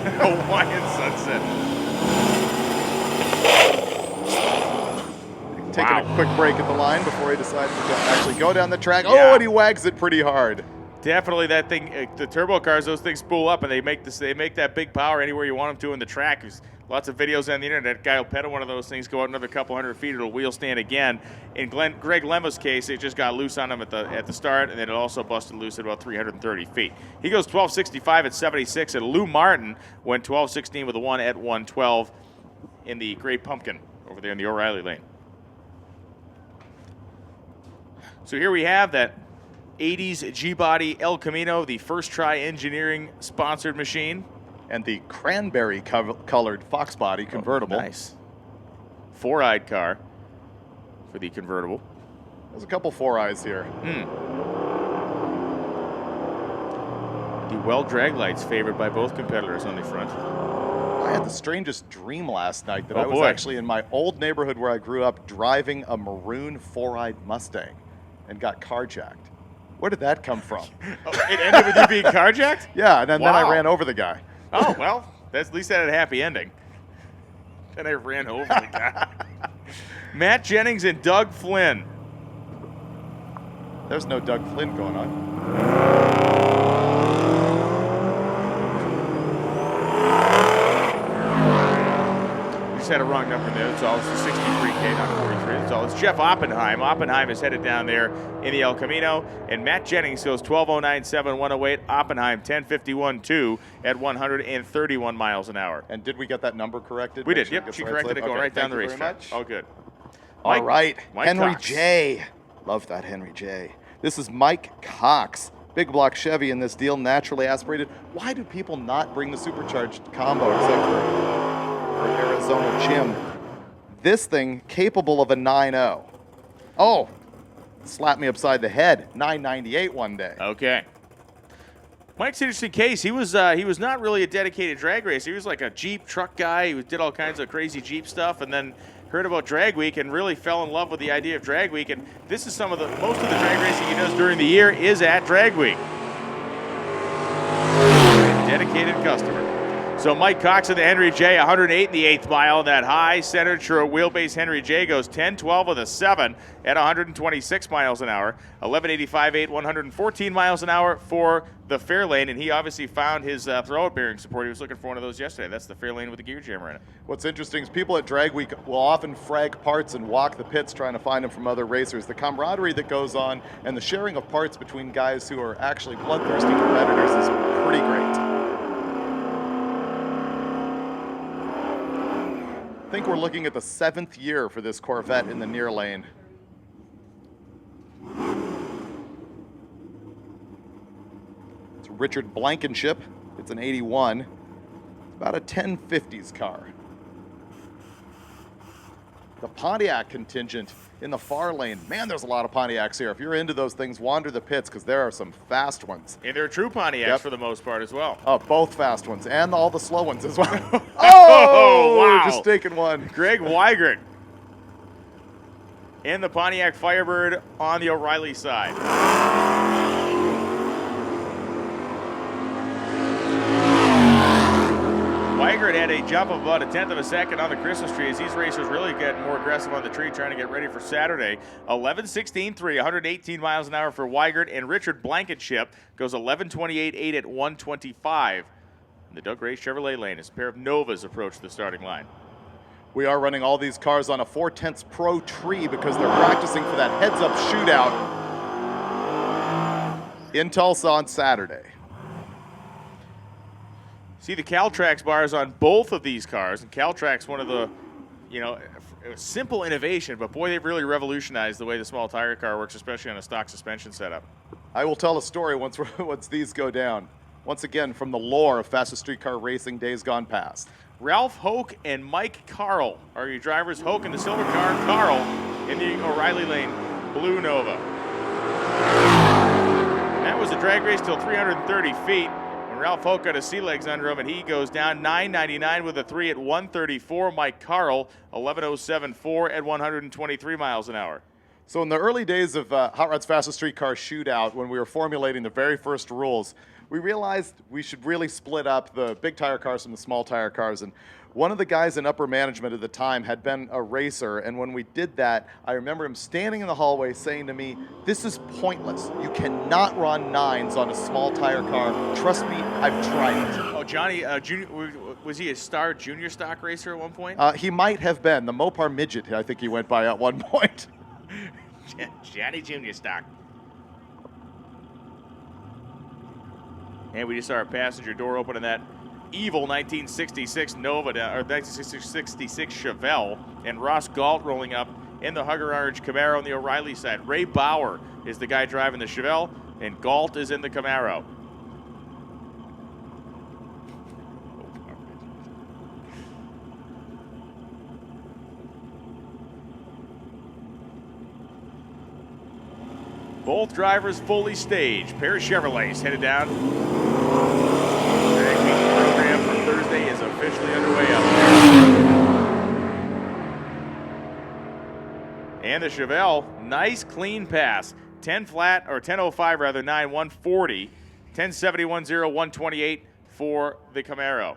Hawaiian sunset. Taking a quick break at the line before he decides to actually go down the track. Yeah. Oh, and he wags it pretty hard. Definitely that thing. The turbo cars, those things spool up, and they make that big power anywhere you want them to in the track. There's lots of videos on the internet. That guy will pedal one of those things, go out another couple hundred feet, it'll wheel stand again. In Greg Lemma's case, it just got loose on him at the start, and then it also busted loose at about 330 feet. He goes 12.65 at 76, and Lou Martin went 12.16 with a 1 at 112 in the Gray Pumpkin over there in the O'Reilly lane. So here we have that 80s G-Body El Camino, the First Try Engineering sponsored machine. And the cranberry colored Fox body convertible. Oh, nice. Four-eyed car for the convertible. There's a couple four eyes here. The well drag lights favored by both competitors on the front. I had the strangest dream last night that Oh, I was boy. actually in my old neighborhood where I grew up driving a maroon four-eyed Mustang and got carjacked. Where did that come from? Oh, it ended with you being carjacked? Yeah, and then I Wow. ran over the guy. Oh, well, at least that had a happy ending. And I ran over the guy. Matt Jennings and Doug Flynn. There's no Doug Flynn going on. Just had a wrong number there. That's all. It's 63K, not 43. That's all. It's Jeff Oppenheim. Oppenheim is headed down there in the El Camino. And Matt Jennings goes 12.09.7, 108. Oppenheim 10.51.2 at 131 miles an hour. And did we get that number corrected? We Make did. sure Yep, gets she the right corrected it slip? going Okay, right down the thank you very racetrack. much. All good. All right, Mike Henry Cox. J. Love that Henry J. This is Mike Cox. Big block Chevy in this deal, naturally aspirated. Why do people not bring the supercharged combo except for Arizona Jim? This thing capable of a 9.0. Oh, slap me upside the head. 998 one day. Okay. Mike's an interesting case. He was not really a dedicated drag racer. He was like a Jeep truck guy. He did all kinds of crazy Jeep stuff, and then heard about Drag Week and really fell in love with the idea of Drag Week. And this is most of the drag racing he does during the year is at Drag Week. A dedicated customer. So Mike Cox in the Henry J, 108 in the 8th mile. And that high center true wheelbase Henry J goes 10-12 with a 7 at 126 miles an hour. 1185.8, 114 miles an hour for the Fairlane. And he obviously found his throwout bearing support. He was looking for one of those yesterday. That's the Fairlane with the gear jammer in it. What's interesting is people at Drag Week will often frag parts and walk the pits trying to find them from other racers. The camaraderie that goes on and the sharing of parts between guys who are actually bloodthirsty competitors is pretty great. I think we're looking at the 7th year for this Corvette in the near lane. It's Richard Blankenship. It's an 81. It's about a 1050s car. The Pontiac contingent in the far lane. Man, there's a lot of Pontiacs here. If you're into those things, wander the pits because there are some fast ones. And they're true Pontiacs for the most part as well. Oh, both fast ones and all the slow ones as well. Oh, wow. Just taking one. Greg Weigert in the Pontiac Firebird on the O'Reilly side. Weigert had a jump of about 1/10 of a second on the Christmas tree as these racers really get more aggressive on the tree trying to get ready for Saturday. 11:16.3, 118 miles an hour for Weigert, and Richard Blankenship goes 11:28.8 at 125. In the Doug Ray Chevrolet lane as a pair of Novas approach the starting line. We are running all these cars on a 4/10 Pro tree because they're practicing for that heads-up shootout in Tulsa on Saturday. See the Caltrax bars on both of these cars, and Caltrax, one of the, simple innovation, but boy, they've really revolutionized the way the small tire car works, especially on a stock suspension setup. I will tell a story once these go down. Once again, from the lore of fastest street car racing days gone past. Ralph Hoke and Mike Carl are your drivers. Hoke in the silver car, Carl in the O'Reilly lane, blue Nova. And that was a drag race till 330 feet. When Ralph Hoke got his sea legs under him, and he goes down 999 with a 3 at 134. Mike Carl, 1107.4 at 123 miles an hour. So in the early days of Hot Rod's Fastest Street Car Shootout, when we were formulating the very first rules, we realized we should really split up the big tire cars from the small tire cars. And one of the guys in upper management at the time had been a racer, and when we did that, I remember him standing in the hallway saying to me, "This is pointless. You cannot run 9s on a small tire car. Trust me, I've tried it." Oh, Johnny, was he a star junior stock racer at one point? He might have been. The Mopar Midget, I think he went by at one point. Johnny Junior stock. And we just saw our passenger door open in that evil 1966 Nova, or 1966 Chevelle, and Ross Galt rolling up in the Hugger Orange Camaro on the O'Reilly side. Ray Bauer is the guy driving the Chevelle, and Galt is in the Camaro. Both drivers fully staged. Pair of Chevrolets headed down. Drag Week program for Thursday is officially underway up there. And the Chevelle, nice clean pass. 10 flat, or 10.05 rather, 9, 140. 10.71.0, 128 for the Camaro.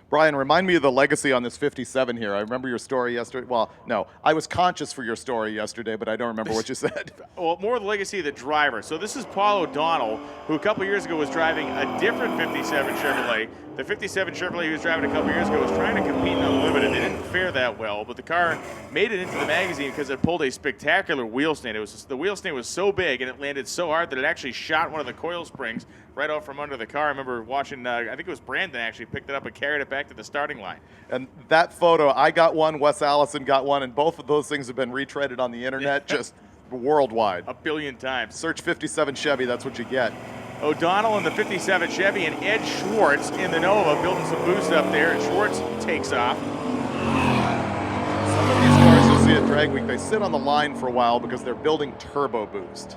Brian, remind me of the legacy on this 57 here. I remember your story yesterday. Well, no, I was conscious for your story yesterday, but I don't remember what you said. Well, more the legacy of the driver. So this is Paul O'Donnell, who a couple years ago was driving a different 57 Chevrolet. The 57 Chevrolet he was driving a couple years ago was trying to compete in Unlimited. They didn't fare that well, but the car made it into the magazine because it pulled a spectacular wheel stand. The wheel stand was so big and it landed so hard that it actually shot one of the coil springs right out from under the car. I remember watching, I think it was Brandon actually picked it up and carried it back to the starting line. And that photo, I got one, Wes Allison got one, and both of those things have been retreaded on the internet just worldwide. A billion times. Search 57 Chevy, that's what you get. O'Donnell in the 57 Chevy and Ed Schwartz in the Nova building some boost up there, and Schwartz takes off. Some of these cars you'll see at Drag Week, they sit on the line for a while because they're building turbo boost.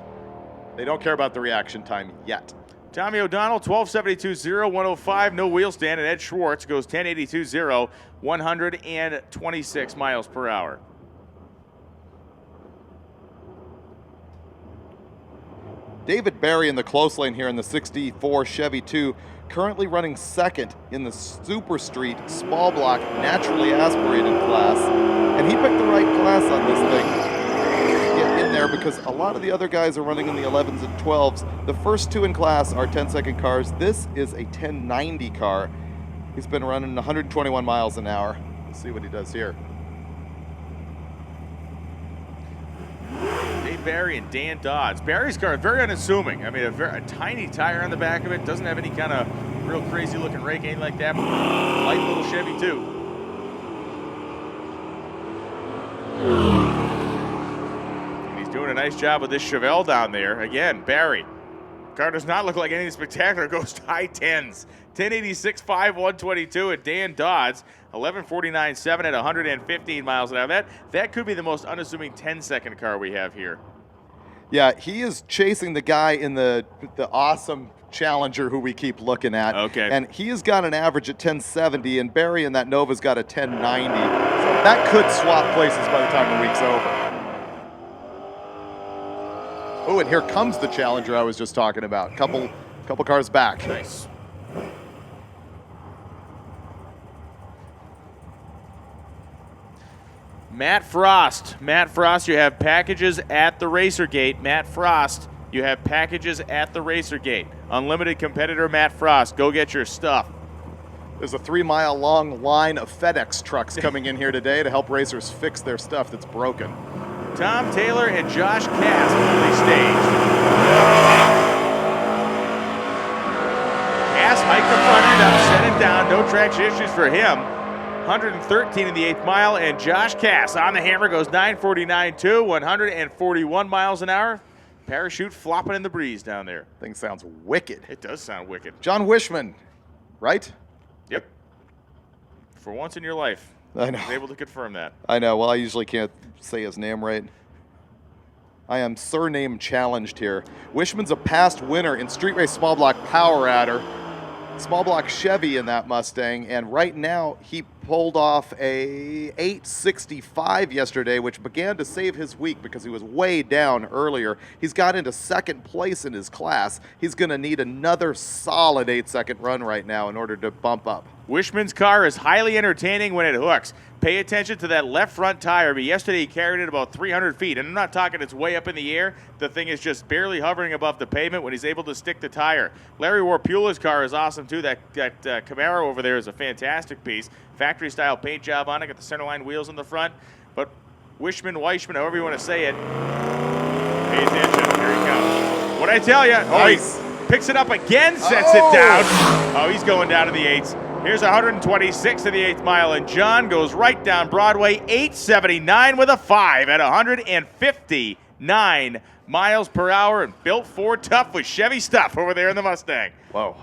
They don't care about the reaction time yet. Tommy O'Donnell, 12.72.0, 105, no wheel stand, and Ed Schwartz goes 10.82.0, 126 miles per hour. David Barry in the close lane here in the 64 Chevy 2, currently running second in the Super Street small block naturally aspirated class. And he picked the right class on this thing to get in there because a lot of the other guys are running in the 11s and 12s. The first two in class are 10-second cars. This is a 1090 car. He's been running 121 miles an hour. Let's see what he does here. Dave Barry and Dan Dodds. Barry's car is very unassuming. I mean, a tiny tire on the back of it. Doesn't have any kind of real crazy looking rake, anything like that. Light little Chevy too. And he's doing a nice job with this Chevelle down there. Again, Barry. Car does not look like anything spectacular. It goes to high 10s. 1086.5, 122 at Dan Dodds. 1149.7 at 115 miles an hour. That could be the most unassuming 10-second car we have here. Yeah, he is chasing the guy in the awesome Challenger who we keep looking at. Okay. And he has got an average at 1070, and Barry in that Nova's got a 1090. So that could swap places by the time the week's over. Oh, and here comes the Challenger I was just talking about. Couple cars back. Nice. Matt Frost. Matt Frost, you have packages at the Racer Gate. Matt Frost, you have packages at the Racer Gate. Unlimited competitor Matt Frost, go get your stuff. There's a 3-mile long line of FedEx trucks coming in here today to help racers fix their stuff that's broken. Tom Taylor and Josh Cass fully staged. Cass hiked the front end up, set it down, no traction issues for him. 113 in the 8th mile, and Josh Cass on the hammer goes 949.2, 141 miles an hour. Parachute flopping in the breeze down there. Thing sounds wicked. It does sound wicked. John Wishman, right? Yep. For once in your life. I know. I was able to confirm that. I know. Well, I usually can't say his name right. I am surname challenged here. Wishman's a past winner in street race small block power adder. Small block Chevy in that Mustang, and right now he pulled off a 865 yesterday, which began to save his week because he was way down earlier. He's got into second place in his class. He's going to need another solid 8-second run right now in order to bump up. Wishman's car is highly entertaining when it hooks. Pay attention to that left front tire. But yesterday he carried it about 300 feet. And I'm not talking it's way up in the air. The thing is just barely hovering above the pavement when he's able to stick the tire. Larry Warpula's car is awesome too. That Camaro over there is a fantastic piece. Factory style paint job on it. Got the centerline wheels in the front. But Wishman, however you want to say it. Pay attention. Here he comes. What'd I tell you? Nice. Oh, he picks it up again, sets it down. Oh, he's going down to the 8s. Here's 126 in the 8th mile, and John goes right down Broadway, 879 with a 5 at 159 miles per hour, and built Ford tough with Chevy stuff over there in the Mustang. Whoa.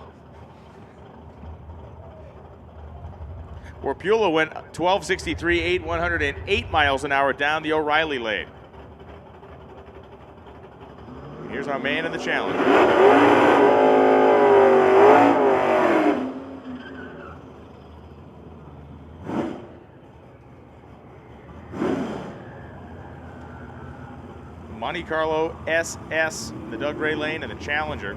Warpula went 1263, 108 miles an hour down the O'Reilly lane. Here's our man in the challenge. Monte Carlo SS, the Doug Ray lane, and the Challenger,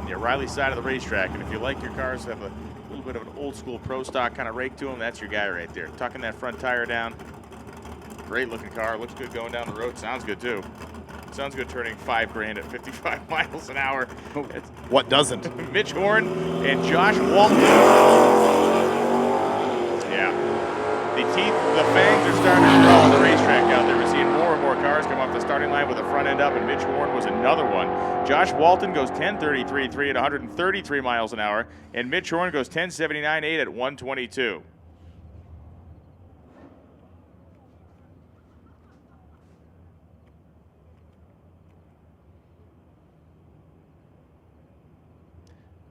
the O'Reilly side of the racetrack. And if you like your cars have a little bit of an old school pro stock kind of rake to them, that's your guy right there. Tucking that front tire down. Great looking car. Looks good going down the road. Sounds good too. Sounds good turning $5,000 at 55 miles an hour. What doesn't? Mitch Horn and Josh Walton. Yeah. The teeth, the fangs are starting to grow on the racetrack out there. We're seeing more and more cars come off the starting line with the front end up, and Mitch Horn was another one. Josh Walton goes 1033.3 at 133 miles an hour, and Mitch Horn goes 1079.8 at 122.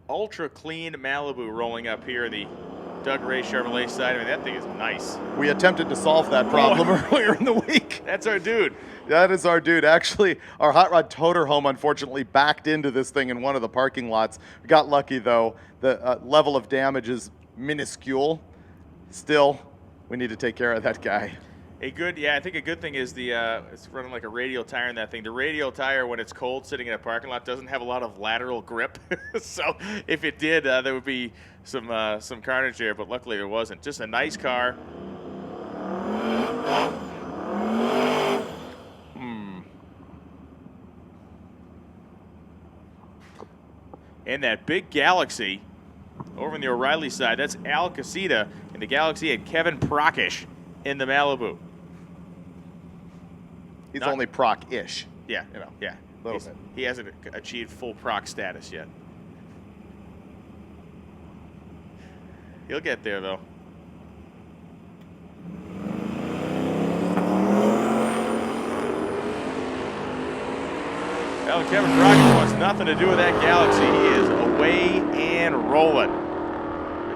Ultra clean Malibu rolling up here, the Doug Ray Chevrolet side. I mean, that thing is nice. We attempted to solve that problem earlier in the week. That's our dude. That is our dude. Actually, our hot rod toter home unfortunately backed into this thing in one of the parking lots. We got lucky though. The level of damage is minuscule. Still, we need to take care of that guy. I think a good thing is it's running like a radial tire in that thing. The radial tire, when it's cold, sitting in a parking lot, doesn't have a lot of lateral grip. So if it did, there would be some carnage there. But luckily there wasn't. Just a nice car. And that big Galaxy over on the O'Reilly side, that's Al Casita in the Galaxy and Kevin Procish in the Malibu. He's only Proc-ish. Yeah, yeah. A little bit. He hasn't achieved full Proc status yet. He'll get there, though. Well, Kevin Procish wants nothing to do with that Galaxy. He is away and rolling.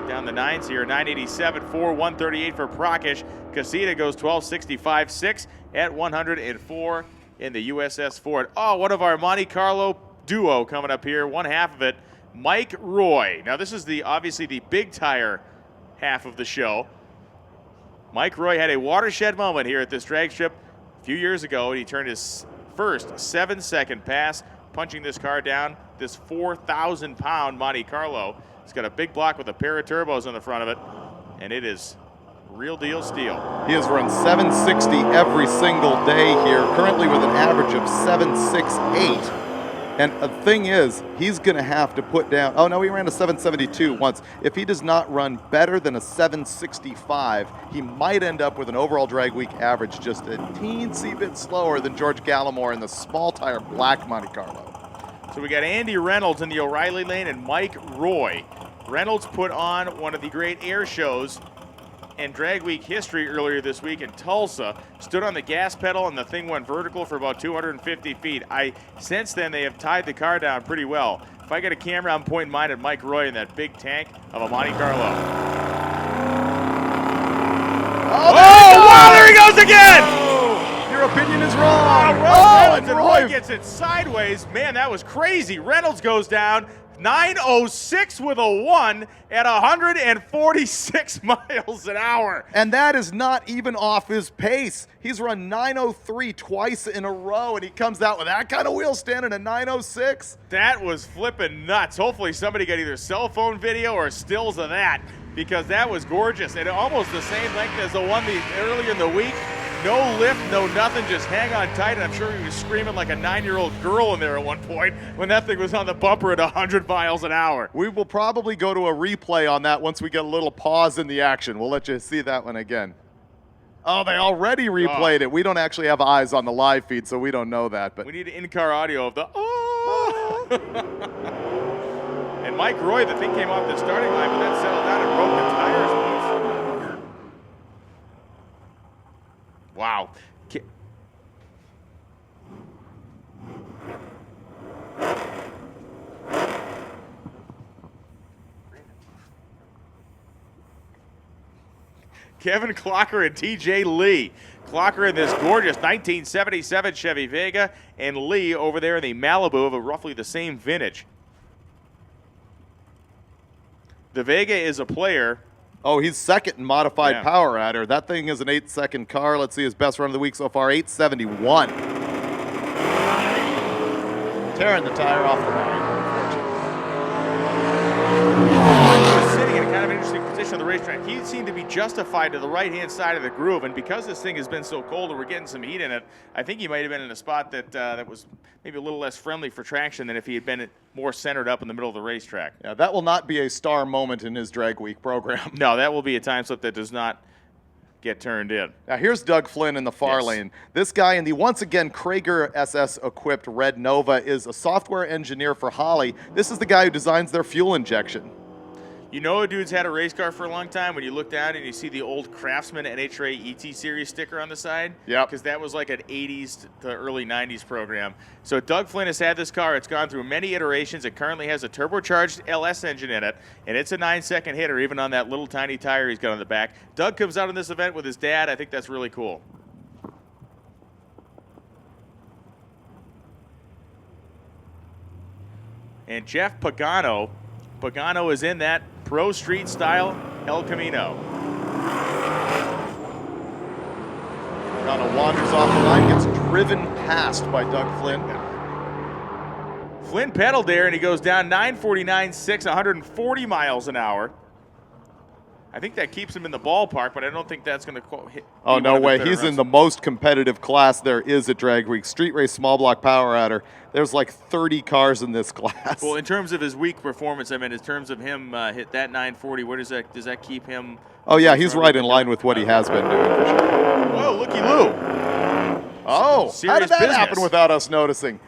Down the nines here, 987, 4, 138 for Procish. Casita goes 1265.6 at 104 in the USS Ford. Oh, one of our Monte Carlo duo coming up here, one half of it, Mike Roy. Now this is obviously the big tire half of the show. Mike Roy had a watershed moment here at this drag strip a few years ago, and he turned his first 7-second pass, punching this car down, this 4,000-pound Monte Carlo. It's got a big block with a pair of turbos on the front of it, and it is real deal steel. He has run 760 every single day here, currently with an average of 768. And the thing is, he's going to have to put down, oh no, he ran a 772 once. If he does not run better than a 765, he might end up with an overall drag week average just a teensy bit slower than George Gallimore in the small tire black Monte Carlo. So we got Andy Reynolds in the O'Reilly lane and Mike Roy. Reynolds put on one of the great air shows in drag week history earlier this week in Tulsa, stood on the gas pedal and the thing went vertical for about 250 feet. Since then they have tied the car down pretty well. If I get a camera, I'm pointing mine at Mike Roy in that big tank of a Monte Carlo. Oh, wow, there he goes again! Oh, your opinion is wrong. And Roy gets it sideways. Man, that was crazy. Reynolds goes down. 906 with a 1 at 146 miles an hour. And that is not even off his pace. He's run 903 twice in a row, and he comes out with that kind of wheel stand at a 906. That was flipping nuts. Hopefully somebody got either cell phone video or stills of that, because that was gorgeous. And almost the same length as the one earlier in the week. No lift, no nothing, just hang on tight. And I'm sure he was screaming like a 9-year-old girl in there at one point when that thing was on the bumper at 100 miles an hour. We will probably go to a replay on that once we get a little pause in the action. We'll let you see that one again. Oh, they already replayed it. We don't actually have eyes on the live feed, so we don't know that. But we need in-car audio of the And Mike Roy, the thing came off the starting line, but that settled down and broke the tires loose. Wow. Kevin Clocker and TJ Lee. Clocker in this gorgeous 1977 Chevy Vega, and Lee over there in the Malibu of roughly the same vintage. The Vega is a player. Oh, he's second in modified power adder. That thing is an 8-second car. Let's see his best run of the week so far, 871. Tearing the tire off the line, He was sitting in kind of an interesting position on the racetrack. He seemed to be justified to the right-hand side of the groove, and because this thing has been so cold and we're getting some heat in it, I think he might have been in a spot that that was maybe a little less friendly for traction than if he had been more centered up in the middle of the racetrack. Yeah, that will not be a star moment in his drag week program. No, that will be a time slip that does not get turned in. Now here's Doug Flynn in the far lane. This guy in the once again Krager SS equipped Red Nova is a software engineer for Holley. This is the guy who designs their fuel injection. You know a dude's had a race car for a long time when you look down and you see the old Craftsman NHRA ET Series sticker on the side? Yeah. Because that was like an 80s to early 90s program. So Doug Flynn has had this car. It's gone through many iterations. It currently has a turbocharged LS engine in it, and it's a 9-second hitter even on that little tiny tire he's got on the back. Doug comes out on this event with his dad. I think that's really cool. And Jeff Pagano. Pagano is in that Pro Street style El Camino. line, gets driven past by Doug Flynn. Flynn pedaled there, and he goes down 9:49.6, 140 miles an hour. I think that keeps him in the ballpark, but I don't think that's going to hit. Oh, no way. He's in the most competitive class there is at Drag Week. Street Race Small Block Power Adder. There's like 30 cars in this class. Well, in terms of his week performance, I mean, in terms of him hit that 940, where does that keep him? Oh, yeah, he's right in line with what he has been doing for sure. Whoa, looky-loo. Oh, how Serious did that business. happen without us noticing?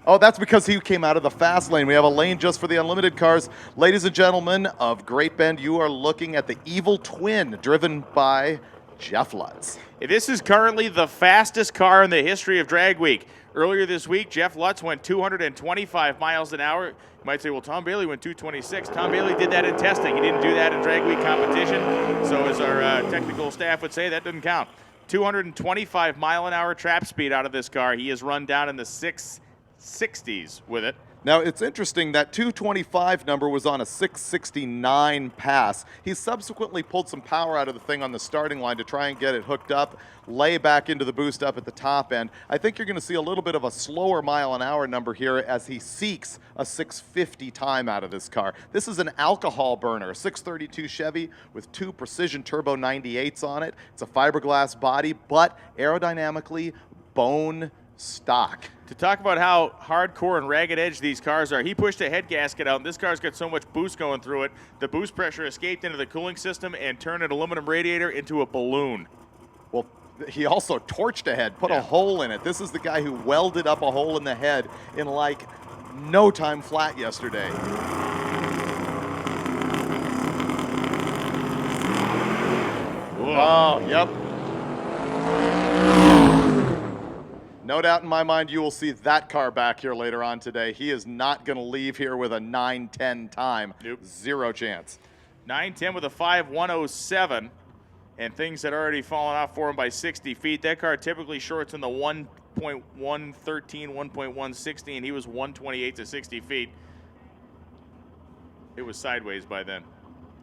Oh, that's because he came out of the fast lane. We have a lane just for the unlimited cars. Ladies and gentlemen of Great Bend, you are looking at the Evil Twin, driven by Jeff Lutz. This is currently the fastest car in the history of Drag Week. Earlier this week, Jeff Lutz went 225 miles an hour. You might say, well, Tom Bailey went 226. Tom Bailey did that in testing. He didn't do that in Drag Week competition. So as our technical staff would say, that doesn't count. 225 mile an hour trap speed out of this car. He has run down in the 660s with it. Now, it's interesting that 225 number was on a 669 pass. He subsequently pulled some power out of the thing on the starting line to try and get it hooked up, lay back into the boost up at the top end. I think you're going to see a little bit of a slower mile an hour number here as he seeks a 650 time out of this car. This is an alcohol burner, a 632 Chevy with 2 Precision Turbo 98s on it. It's a fiberglass body, but aerodynamically bone stock. To talk about how hardcore and ragged edge these cars are, he pushed a head gasket out, and this car's got so much boost going through it, the boost pressure escaped into the cooling system and turned an aluminum radiator into a balloon. Well, he also torched a head, put a hole in it. This is the guy who welded up a hole in the head in like no time flat yesterday. Oh, yep. No doubt in my mind you will see that car back here later on today. He is not going to leave here with a 9:10 time. Nope. Zero chance. 9:10 with a 5:107, and things had already fallen off for him by 60 feet. That car typically shorts in the 1.113, 1.160, and he was 128 to 60 feet. It was sideways by then.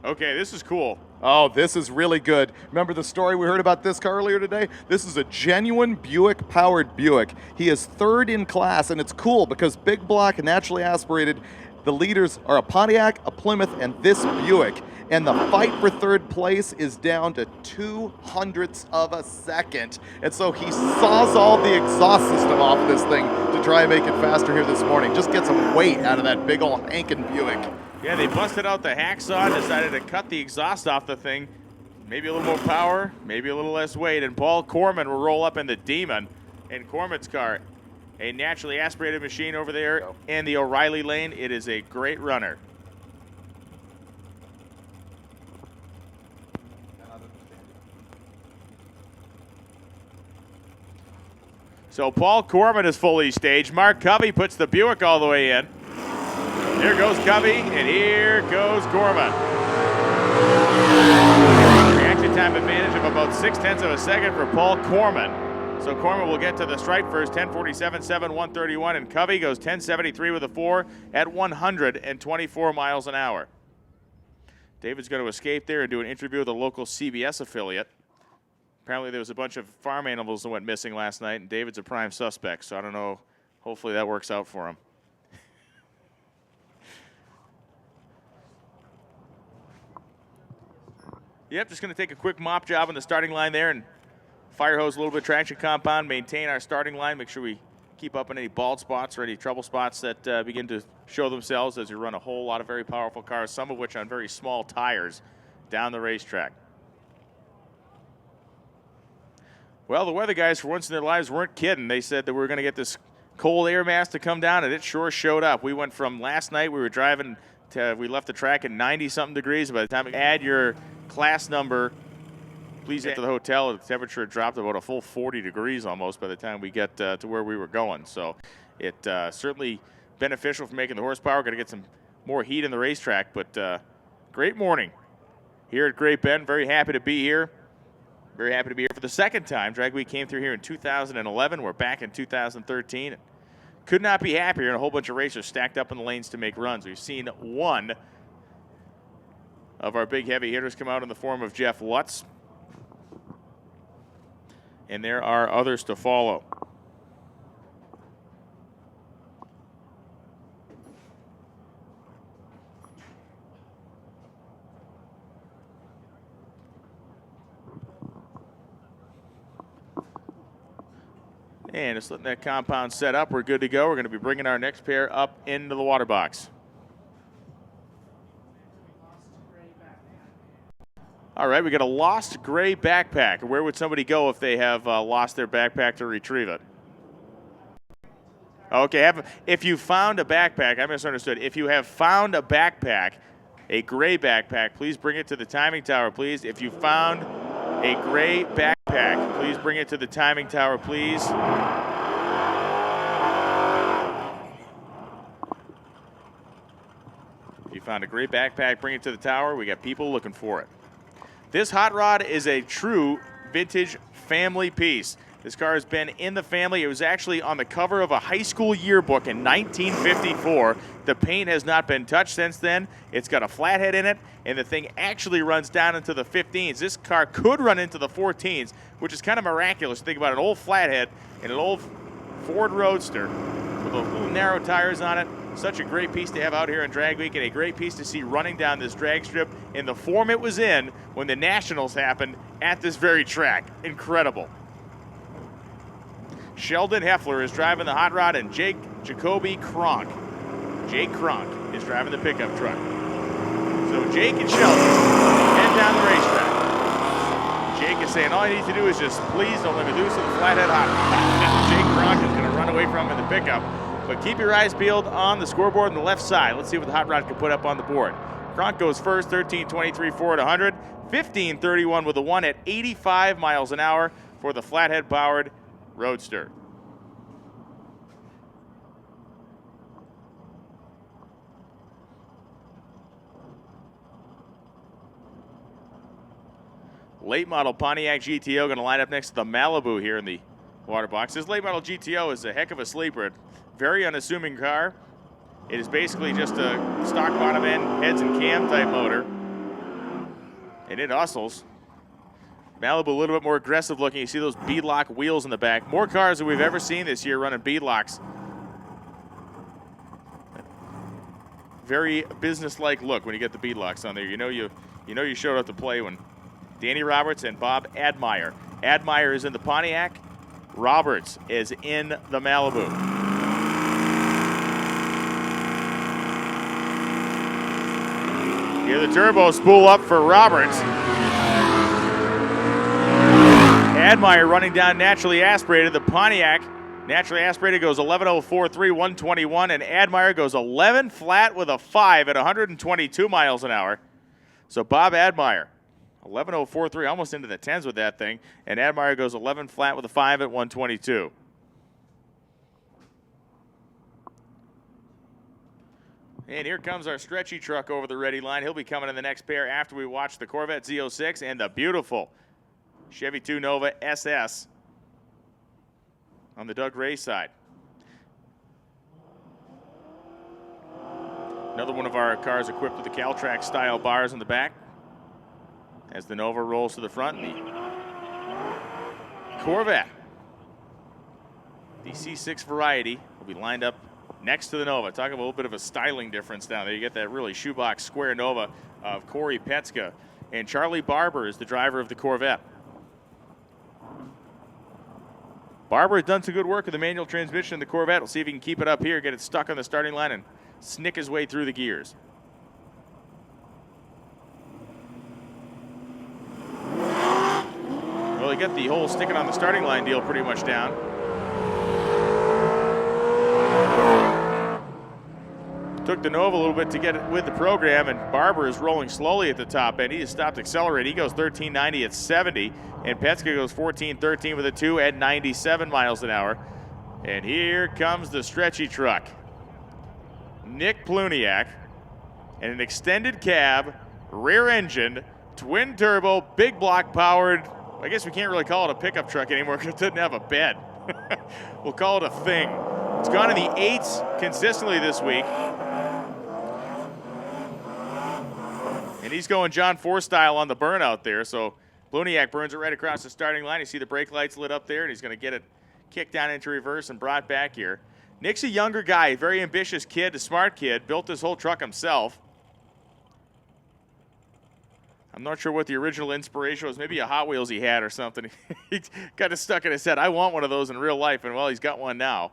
Okay, this is cool. Oh, this is really good. Remember the story we heard about this car earlier today? This is a genuine Buick-powered Buick. He is third in class, and it's cool because big block and naturally aspirated, the leaders are a Pontiac, a Plymouth, and this Buick. And the fight for third place is down to 200ths of a second. And so he saws all the exhaust system off of this thing to try and make it faster here this morning. Just get some weight out of that big old hankin' Buick. Yeah, they busted out the hacksaw and decided to cut the exhaust off the thing. Maybe a little more power, maybe a little less weight. And Paul Corman will roll up in the Demon in Corman's car. A naturally aspirated machine over there in the O'Reilly lane. It is a great runner. So Paul Corman is fully staged. Mark Covey puts the Buick all the way in. Here goes Covey, and here goes Corman. Reaction time advantage of about 0.6 of a second for Paul Corman. So Corman will get to the stripe first, 10:47.7, 131, and Covey goes 10:73 with a 4 at 124 miles an hour. David's going to escape there and do an interview with a local CBS affiliate. Apparently there was a bunch of farm animals that went missing last night, and David's a prime suspect, so I don't know. Hopefully that works out for him. Yep, just going to take a quick mop job on the starting line there and fire hose a little bit of traction compound, maintain our starting line, make sure we keep up on any bald spots or any trouble spots that begin to show themselves as we run a whole lot of very powerful cars, some of which on very small tires down the racetrack. Well, the weather guys, for once in their lives, weren't kidding. They said that we were going to get this cold air mass to come down, and it sure showed up. We went from last night, we were driving to, we left the track at 90-something degrees. By the time you add your class number, please get to the hotel. The temperature dropped about a full 40 degrees almost by the time we get to where we were going. So it certainly beneficial for making the horsepower. Going to get some more heat in the racetrack, but great morning here at Great Bend. Very happy to be here. Very happy to be here for the second time. Drag Week came through here in 2011. We're back in 2013. Could not be happier, and a whole bunch of racers stacked up in the lanes to make runs. We've seen one of our big heavy hitters come out in the form of Jeff Lutz. and there are others to follow. And just letting that compound set up. We're good to go. We're going to be bringing our next pair up into the water box. All right, we got a lost gray backpack. Where would somebody go if they have lost their backpack to retrieve it? Okay, if you found a backpack, I misunderstood. If you have found a backpack, a gray backpack, please bring it to the timing tower, please. If you found a gray backpack, please bring it to the timing tower, please. If you found a gray backpack, bring it to the tower. We got people looking for it. This hot rod is a true vintage family piece. This car has been in the family. It was actually on the cover of a high school yearbook in 1954. The paint has not been touched since then. It's got a flathead in it, and the thing actually runs down into the 15s. This car could run into the 14s, which is kind of miraculous. Think about an old flathead and an old Ford Roadster with those little narrow tires on it. Such a great piece to have out here in Drag Week, and a great piece to see running down this drag strip in the form it was in when the Nationals happened at this very track. Incredible. Sheldon Heffler is driving the hot rod, and Jacoby Kronk. Jake Kronk is driving the pickup truck. So Jake and Sheldon head down the racetrack. Jake is saying, all you need to do is just please don't let me loose of the flathead hot rod. Jake Kronk is going to run away from him in the pickup. But keep your eyes peeled on the scoreboard on the left side. Let's see what the hot rod can put up on the board. Kronk goes first, 13:23 forward 100, 15:31 with a 1 at 85 miles an hour for the flathead-powered Roadster. Late model Pontiac GTO going to line up next to the Malibu here in the water box. This late model GTO is a heck of a sleeper. Very unassuming car. It is basically just a stock bottom end, heads and cam type motor. And it hustles. Malibu a little bit more aggressive looking. You see those beadlock wheels in the back. More cars than we've ever seen this year running beadlocks. Very business-like look when you get the beadlocks on there. You know you showed up to play when Danny Roberts and Bob Admire. Admire is in the Pontiac. Roberts is in the Malibu. Here the turbo spool up for Roberts. Admire running down naturally aspirated. The Pontiac naturally aspirated goes 11:04.3, 121, and Admire goes 11 flat with a 5 at 122 miles an hour. So Bob Admire, 11:04.3, almost into the 10s with that thing, and Admire goes 11 flat with a 5 at 122. And here comes our stretchy truck over the ready line. He'll be coming in the next pair after we watch the Corvette Z06 and the beautiful Chevy 2 Nova SS on the Doug Ray side. Another one of our cars equipped with the Caltrac style bars in the back as the Nova rolls to the front. The Corvette, the C6 variety, will be lined up next to the Nova. Talk about a little bit of a styling difference down there. You get that really shoebox square Nova of Corey Petska. And Charlie Barber is the driver of the Corvette. Barber has done some good work with the manual transmission in the Corvette. We'll see if he can keep it up here, get it stuck on the starting line, and snick his way through the gears. Well, he got the whole sticking on the starting line deal pretty much down. Took the Nova a little bit to get it with the program, and Barber is rolling slowly at the top end. He has stopped accelerating. He goes 1390 at 70, and Petska goes 1413 with a 2 at 97 miles an hour. And here comes the stretchy truck. Nick Pluniak, and an extended cab, rear engine, twin turbo, big block powered. I guess we can't really call it a pickup truck anymore because it doesn't have a bed. We'll call it a thing. It's gone in the 8s consistently this week. And he's going John Ford style on the burnout there. So Pluniak burns it right across the starting line. You see the brake lights lit up there, and he's going to get it kicked down into reverse and brought back here. Nick's a younger guy, very ambitious kid, a smart kid, built this whole truck himself. I'm not sure what the original inspiration was. Maybe a Hot Wheels he had or something. He got it stuck in his head. I want one of those in real life, and well, he's got one now.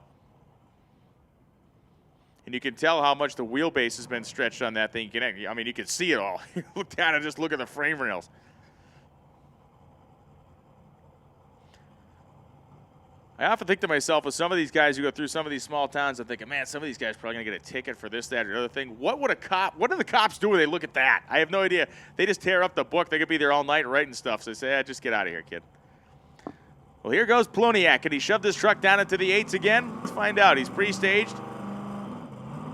And you can tell how much the wheelbase has been stretched on that thing. I mean, you can see it all. Look down and just look at the frame rails. I often think to myself, with some of these guys who go through some of these small towns, I'm thinking, man, some of these guys are probably going to get a ticket for this, that, or the other thing. What do the cops do when they look at that? I have no idea. They just tear up the book. They could be there all night writing stuff. So they say, just get out of here, kid. Well, here goes Pluniak. Can he shove this truck down into the 8s again? Let's find out. He's pre-staged.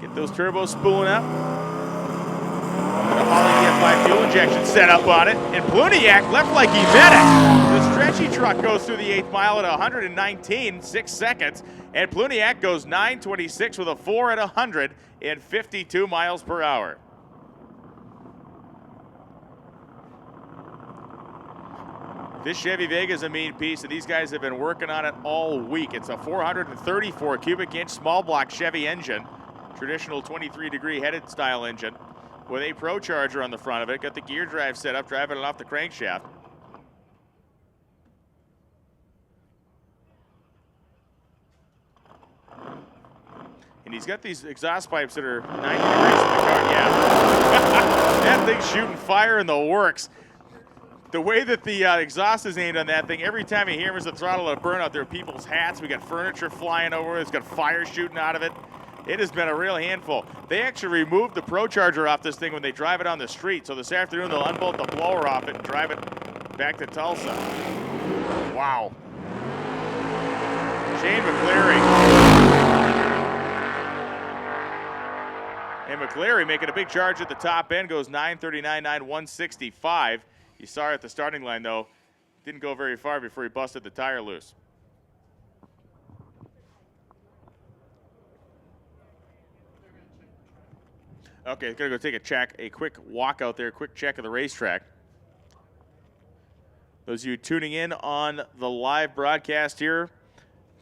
Get those turbos spooling up. The Holly EF5 fuel injection set up on it. And Pluniak left like he meant it. The stretchy truck goes through the 8th mile at 119, 6 seconds. And Pluniak goes 9:26 with a 4 at 100 in 52 miles per hour. This Chevy Vega is a mean piece, and these guys have been working on it all week. It's a 434 cubic inch small block Chevy engine, traditional 23-degree headed style engine, with a Pro Charger on the front of it. Got the gear drive set up, driving it off the crankshaft. And he's got these exhaust pipes that are 90 degrees from the car. Yeah. That thing's shooting fire in the works. The way that the exhaust is aimed on that thing, every time you hammers the throttle, it'll burn out. There are people's hats. We got furniture flying over. It's got fire shooting out of it. It has been a real handful. They actually removed the Pro Charger off this thing when they drive it on the street. So this afternoon, they'll unbolt the blower off it and drive it back to Tulsa. Wow. Shane McCleary. And McCleary making a big charge at the top end, goes 939, 165. You saw her at the starting line, though. Didn't go very far before he busted the tire loose. Okay, gonna go take a quick walk out there, quick check of the racetrack. Those of you tuning in on the live broadcast here,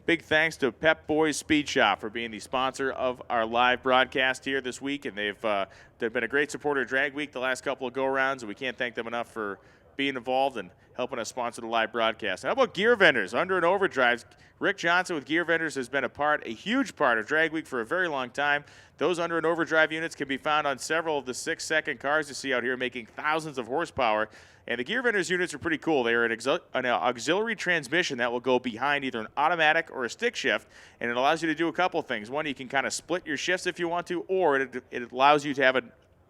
big thanks to Pep Boys Speed Shop for being the sponsor of our live broadcast here this week, and they've been a great supporter of Drag Week the last couple of go-rounds, and we can't thank them enough for being involved and helping us sponsor the live broadcast. How about Gear Vendors? Under and Overdrives. Rick Johnson with Gear Vendors has been a huge part of Drag Week for a very long time. Those under and overdrive units can be found on several of the 6-second cars you see out here, making thousands of horsepower. And the Gear Vendors units are pretty cool. They are an auxiliary transmission that will go behind either an automatic or a stick shift, and it allows you to do a couple things. One, you can kind of split your shifts if you want to, or it allows you to have a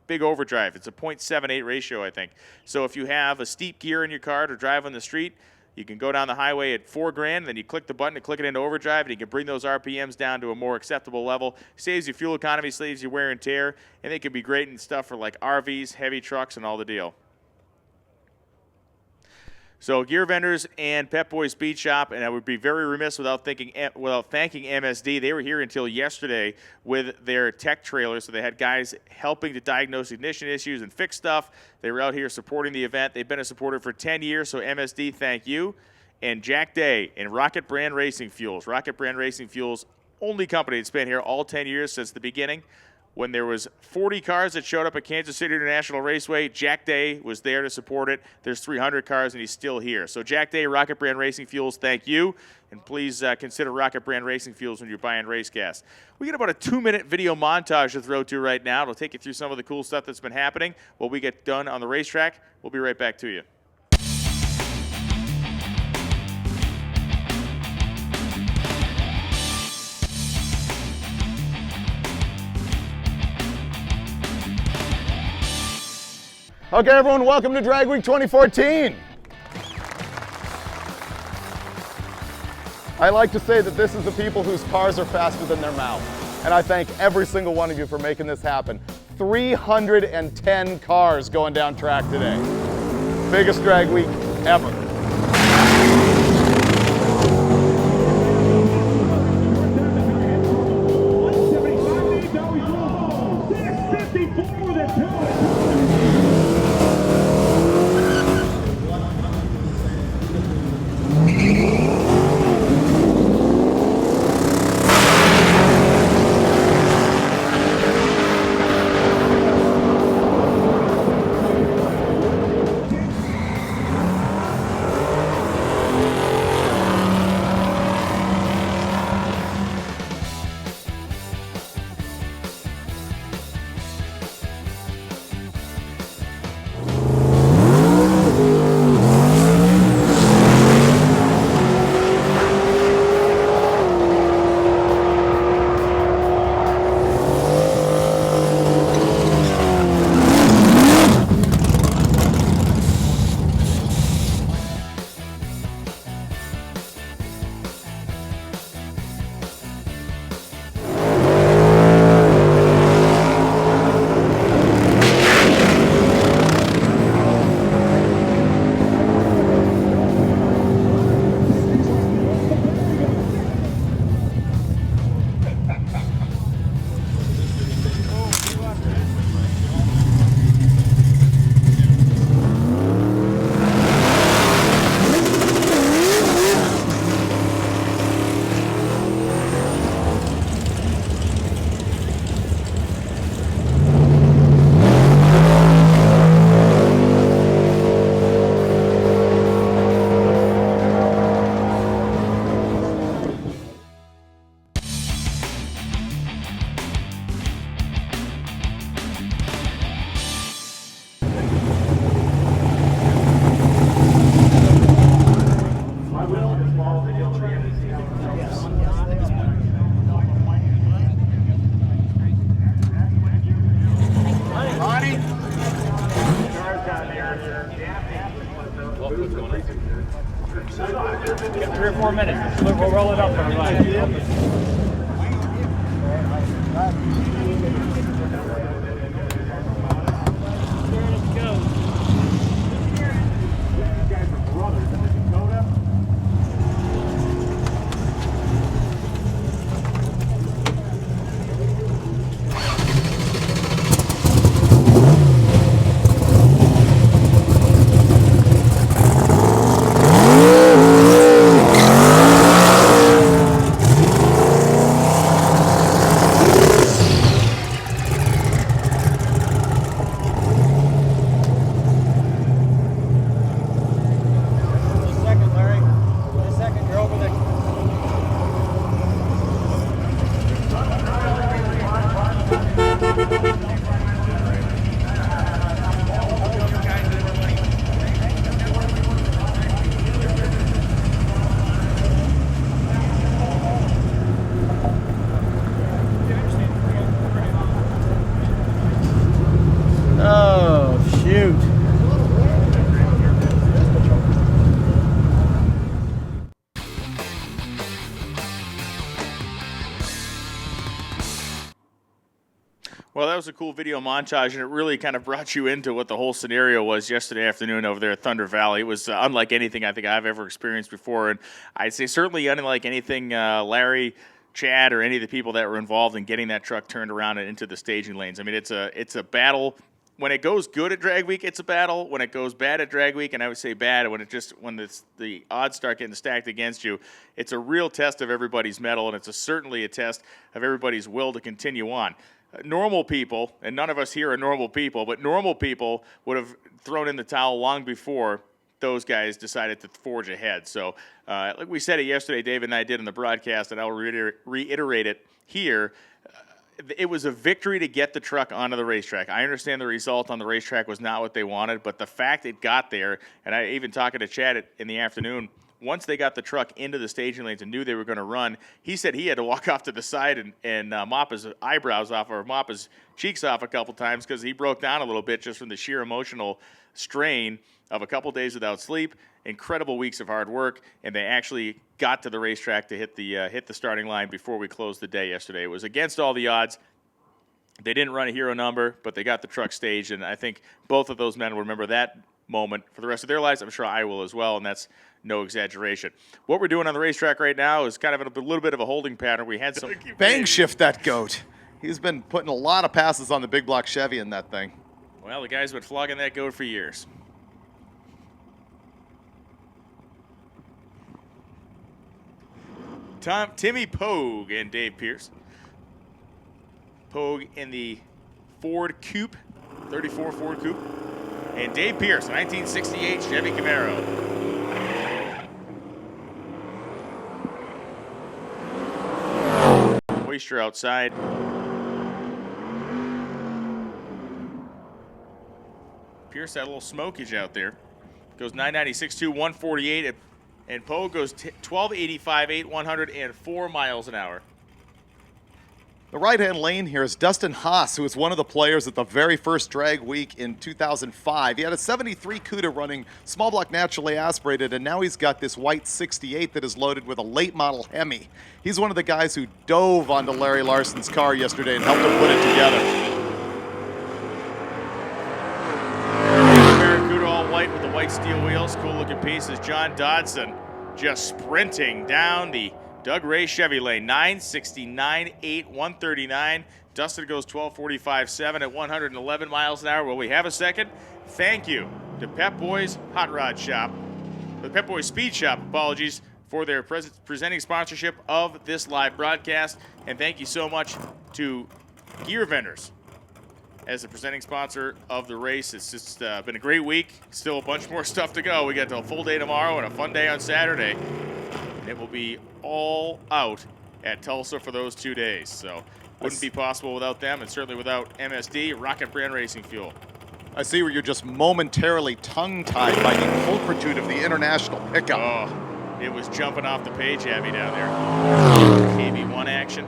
big overdrive. It's a 0.78 ratio, I think. So if you have a steep gear in your car to drive on the street, you can go down the highway at $4,000, then you click the button to click it into overdrive, and you can bring those RPMs down to a more acceptable level. Saves you fuel economy, saves you wear and tear, and they can be great in stuff for like RVs, heavy trucks, and all the deal. So Gear Vendors and Pep Boys Speed Shop, and I would be very remiss without thanking MSD. They were here until yesterday with their tech trailer, so they had guys helping to diagnose ignition issues and fix stuff. They were out here supporting the event. They've been a supporter for 10 years, so MSD, thank you. And Jack Day and Rocket Brand Racing Fuels. Rocket Brand Racing Fuels, only company that's been here all 10 years since the beginning. When there was 40 cars that showed up at Kansas City International Raceway, Jack Day was there to support it. There's 300 cars, and he's still here. So Jack Day, Rocket Brand Racing Fuels, thank you. And please consider Rocket Brand Racing Fuels when you're buying race gas. We got about a 2-minute video montage to throw to right now. It'll take you through some of the cool stuff that's been happening while we get done on the racetrack. We'll be right back to you. Okay, everyone, welcome to Drag Week 2014. I like to say that this is the people whose cars are faster than their mouth. And I thank every single one of you for making this happen. 310 cars going down track today. Biggest Drag Week ever. Oh, shoot. Well, that was a cool video montage, and it really kind of brought you into what the whole scenario was yesterday afternoon over there at Thunder Valley. It was unlike anything I think I've ever experienced before, and I'd say certainly unlike anything Larry, Chad, or any of the people that were involved in getting that truck turned around and into the staging lanes. I mean, it's a battle. When it goes good at drag week, it's a battle. When it goes bad at drag week, and I would say bad when the odds start getting stacked against you, it's a real test of everybody's mettle, and it's certainly a test of everybody's will to continue on. Normal people, and none of us here are normal people, but normal people would have thrown in the towel long before those guys decided to forge ahead. So, like we said it yesterday, David and I did in the broadcast, and I'll reiterate it here. It was a victory to get the truck onto the racetrack. I understand the result on the racetrack was not what they wanted, but the fact it got there, and I even talking to Chad in the afternoon, once they got the truck into the staging lanes and knew they were going to run, he said he had to walk off to the side and mop his eyebrows off or mop his cheeks off a couple times because he broke down a little bit just from the sheer emotional strain of a couple days without sleep, incredible weeks of hard work, and they actually got to the racetrack to hit the starting line before we closed the day yesterday. It was against all the odds. They didn't run a hero number, but they got the truck staged, and I think both of those men will remember that moment for the rest of their lives. I'm sure I will as well, and that's no exaggeration. What we're doing on the racetrack right now is kind of a little bit of a holding pattern. We had some bang shift that goat. He's been putting a lot of passes on the big block Chevy in that thing. Well, the guy's been flogging that goat for years. Timmy Pogue and Dave Pierce. Pogue in the Ford Coupe, 34 Ford Coupe. And Dave Pierce, 1968 Chevy Camaro. Moisture outside. Pierce had a little smokage out there. Goes 996.2, 148, and Poe goes 1285, 104 miles an hour. The right-hand lane here is Dustin Haas, who was one of the players at the very first drag week in 2005. He had a 73 CUDA running small block naturally aspirated, and now he's got this white 68 that is loaded with a late model Hemi. He's one of the guys who dove onto Larry Larson's car yesterday and helped him put it together. Barracuda all white with the white steel wheels. Cool looking piece is John Dodson just sprinting down the Doug Ray Chevy lane, 969.8, 139. Dustin goes 1245.7 at 111 miles an hour. Will we have a second? Thank you to Pep Boys Hot Rod Shop, the Pep Boys Speed Shop, apologies, for their presenting sponsorship of this live broadcast. And thank you so much to Gear Vendors as the presenting sponsor of the race. It's just been a great week. Still a bunch more stuff to go. We got a full day tomorrow and a fun day on Saturday. It will be all out at Tulsa for those 2 days. So wouldn't be possible without them, and certainly without MSD, Rocket Brand Racing Fuel. I see where you're just momentarily tongue-tied by the pulchritude of the international pickup. Oh, it was jumping off the page at me down there. KB1 action.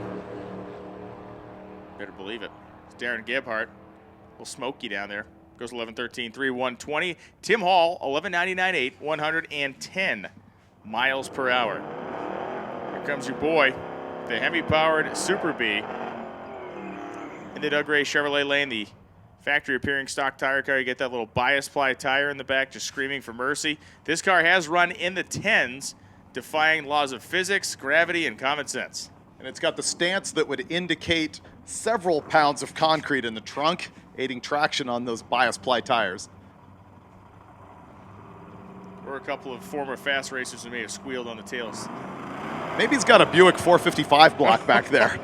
Better believe it. It's Darren Gebhardt. A little smoky down there. Goes 11:13.3, 120. Tim Hall, 11:99.8, 110 miles per hour. Here comes your boy, the Hemi-powered Super B. In the Doug Ray Chevrolet lane, the factory appearing stock tire car. You get that little bias ply tire in the back just screaming for mercy. This car has run in the 10s, defying laws of physics, gravity, and common sense. And it's got the stance that would indicate several pounds of concrete in the trunk, aiding traction on those bias ply tires. Or a couple of former fast racers who may have squealed on the tails. Maybe he's got a Buick 455 block back there.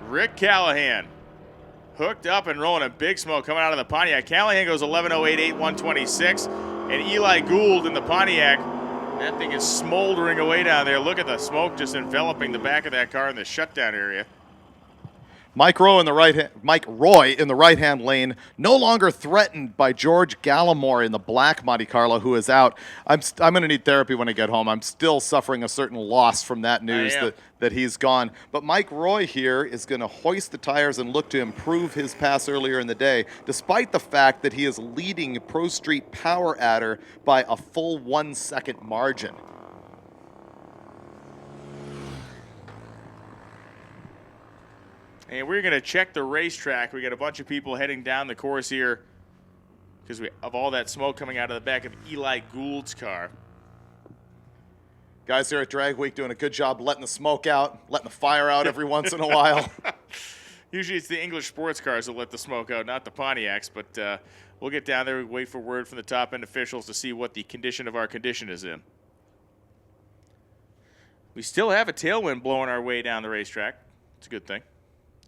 Rick Callahan hooked up and rolling a big smoke coming out of the Pontiac. Callahan goes 11.088, 126. And Eli Gould in the Pontiac, that thing is smoldering away down there. Look at the smoke just enveloping the back of that car in the shutdown area. Mike Roy in the right-hand lane, no longer threatened by George Gallimore in the black Monte Carlo, who is out. I'm going to need therapy when I get home. I'm still suffering a certain loss from that news that he's gone. But Mike Roy here is going to hoist the tires and look to improve his pass earlier in the day, despite the fact that he is leading Pro Street Power Adder by a full 1 second margin. And we're going to check the racetrack. We got a bunch of people heading down the course here because of all that smoke coming out of the back of Eli Gould's car. Guys here at Drag Week doing a good job letting the smoke out, letting the fire out every once in a while. Usually it's the English sports cars that let the smoke out, not the Pontiacs, but we'll get down there. We wait for word from the top-end officials to see what the condition of our condition is in. We still have a tailwind blowing our way down the racetrack. It's a good thing.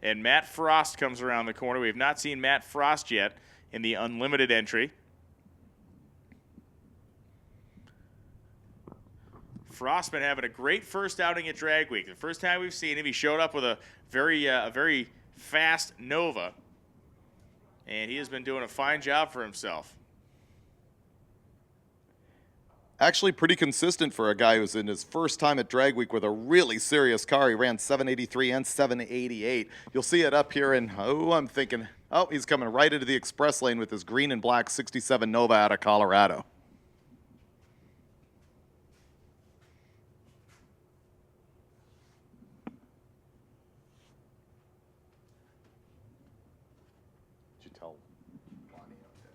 And Matt Frost comes around the corner. We have not seen Matt Frost yet in the unlimited entry. Frost been having a great first outing at Drag Week. The first time we've seen him, he showed up with a very fast Nova. And he has been doing a fine job for himself. Actually pretty consistent for a guy who's in his first time at Drag Week with a really serious car. He ran 783 and 788. You'll see it up here, and I'm thinking, he's coming right into the express lane with his green and black 67 Nova out of Colorado. Did you tell Lonnie out there?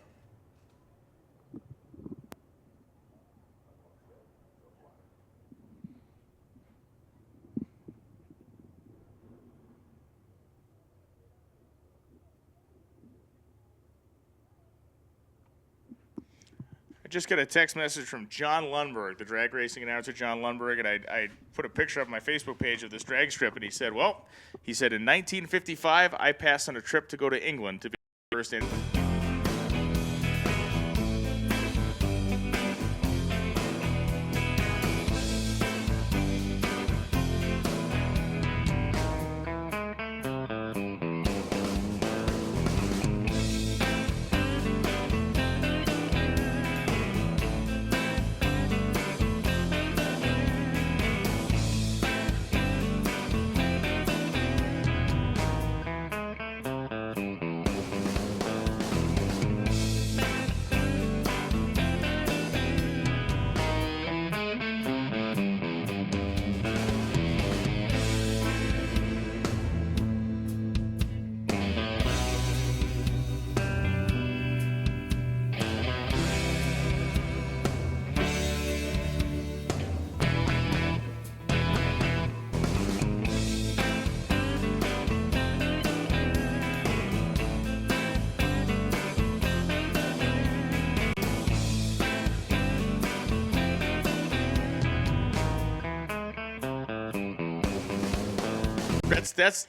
I just got a text message from John Lundberg, the drag racing announcer, John Lundberg, and I put a picture up on my Facebook page of this drag strip, and he said, in 1955, I passed on a trip to go to England to be first in.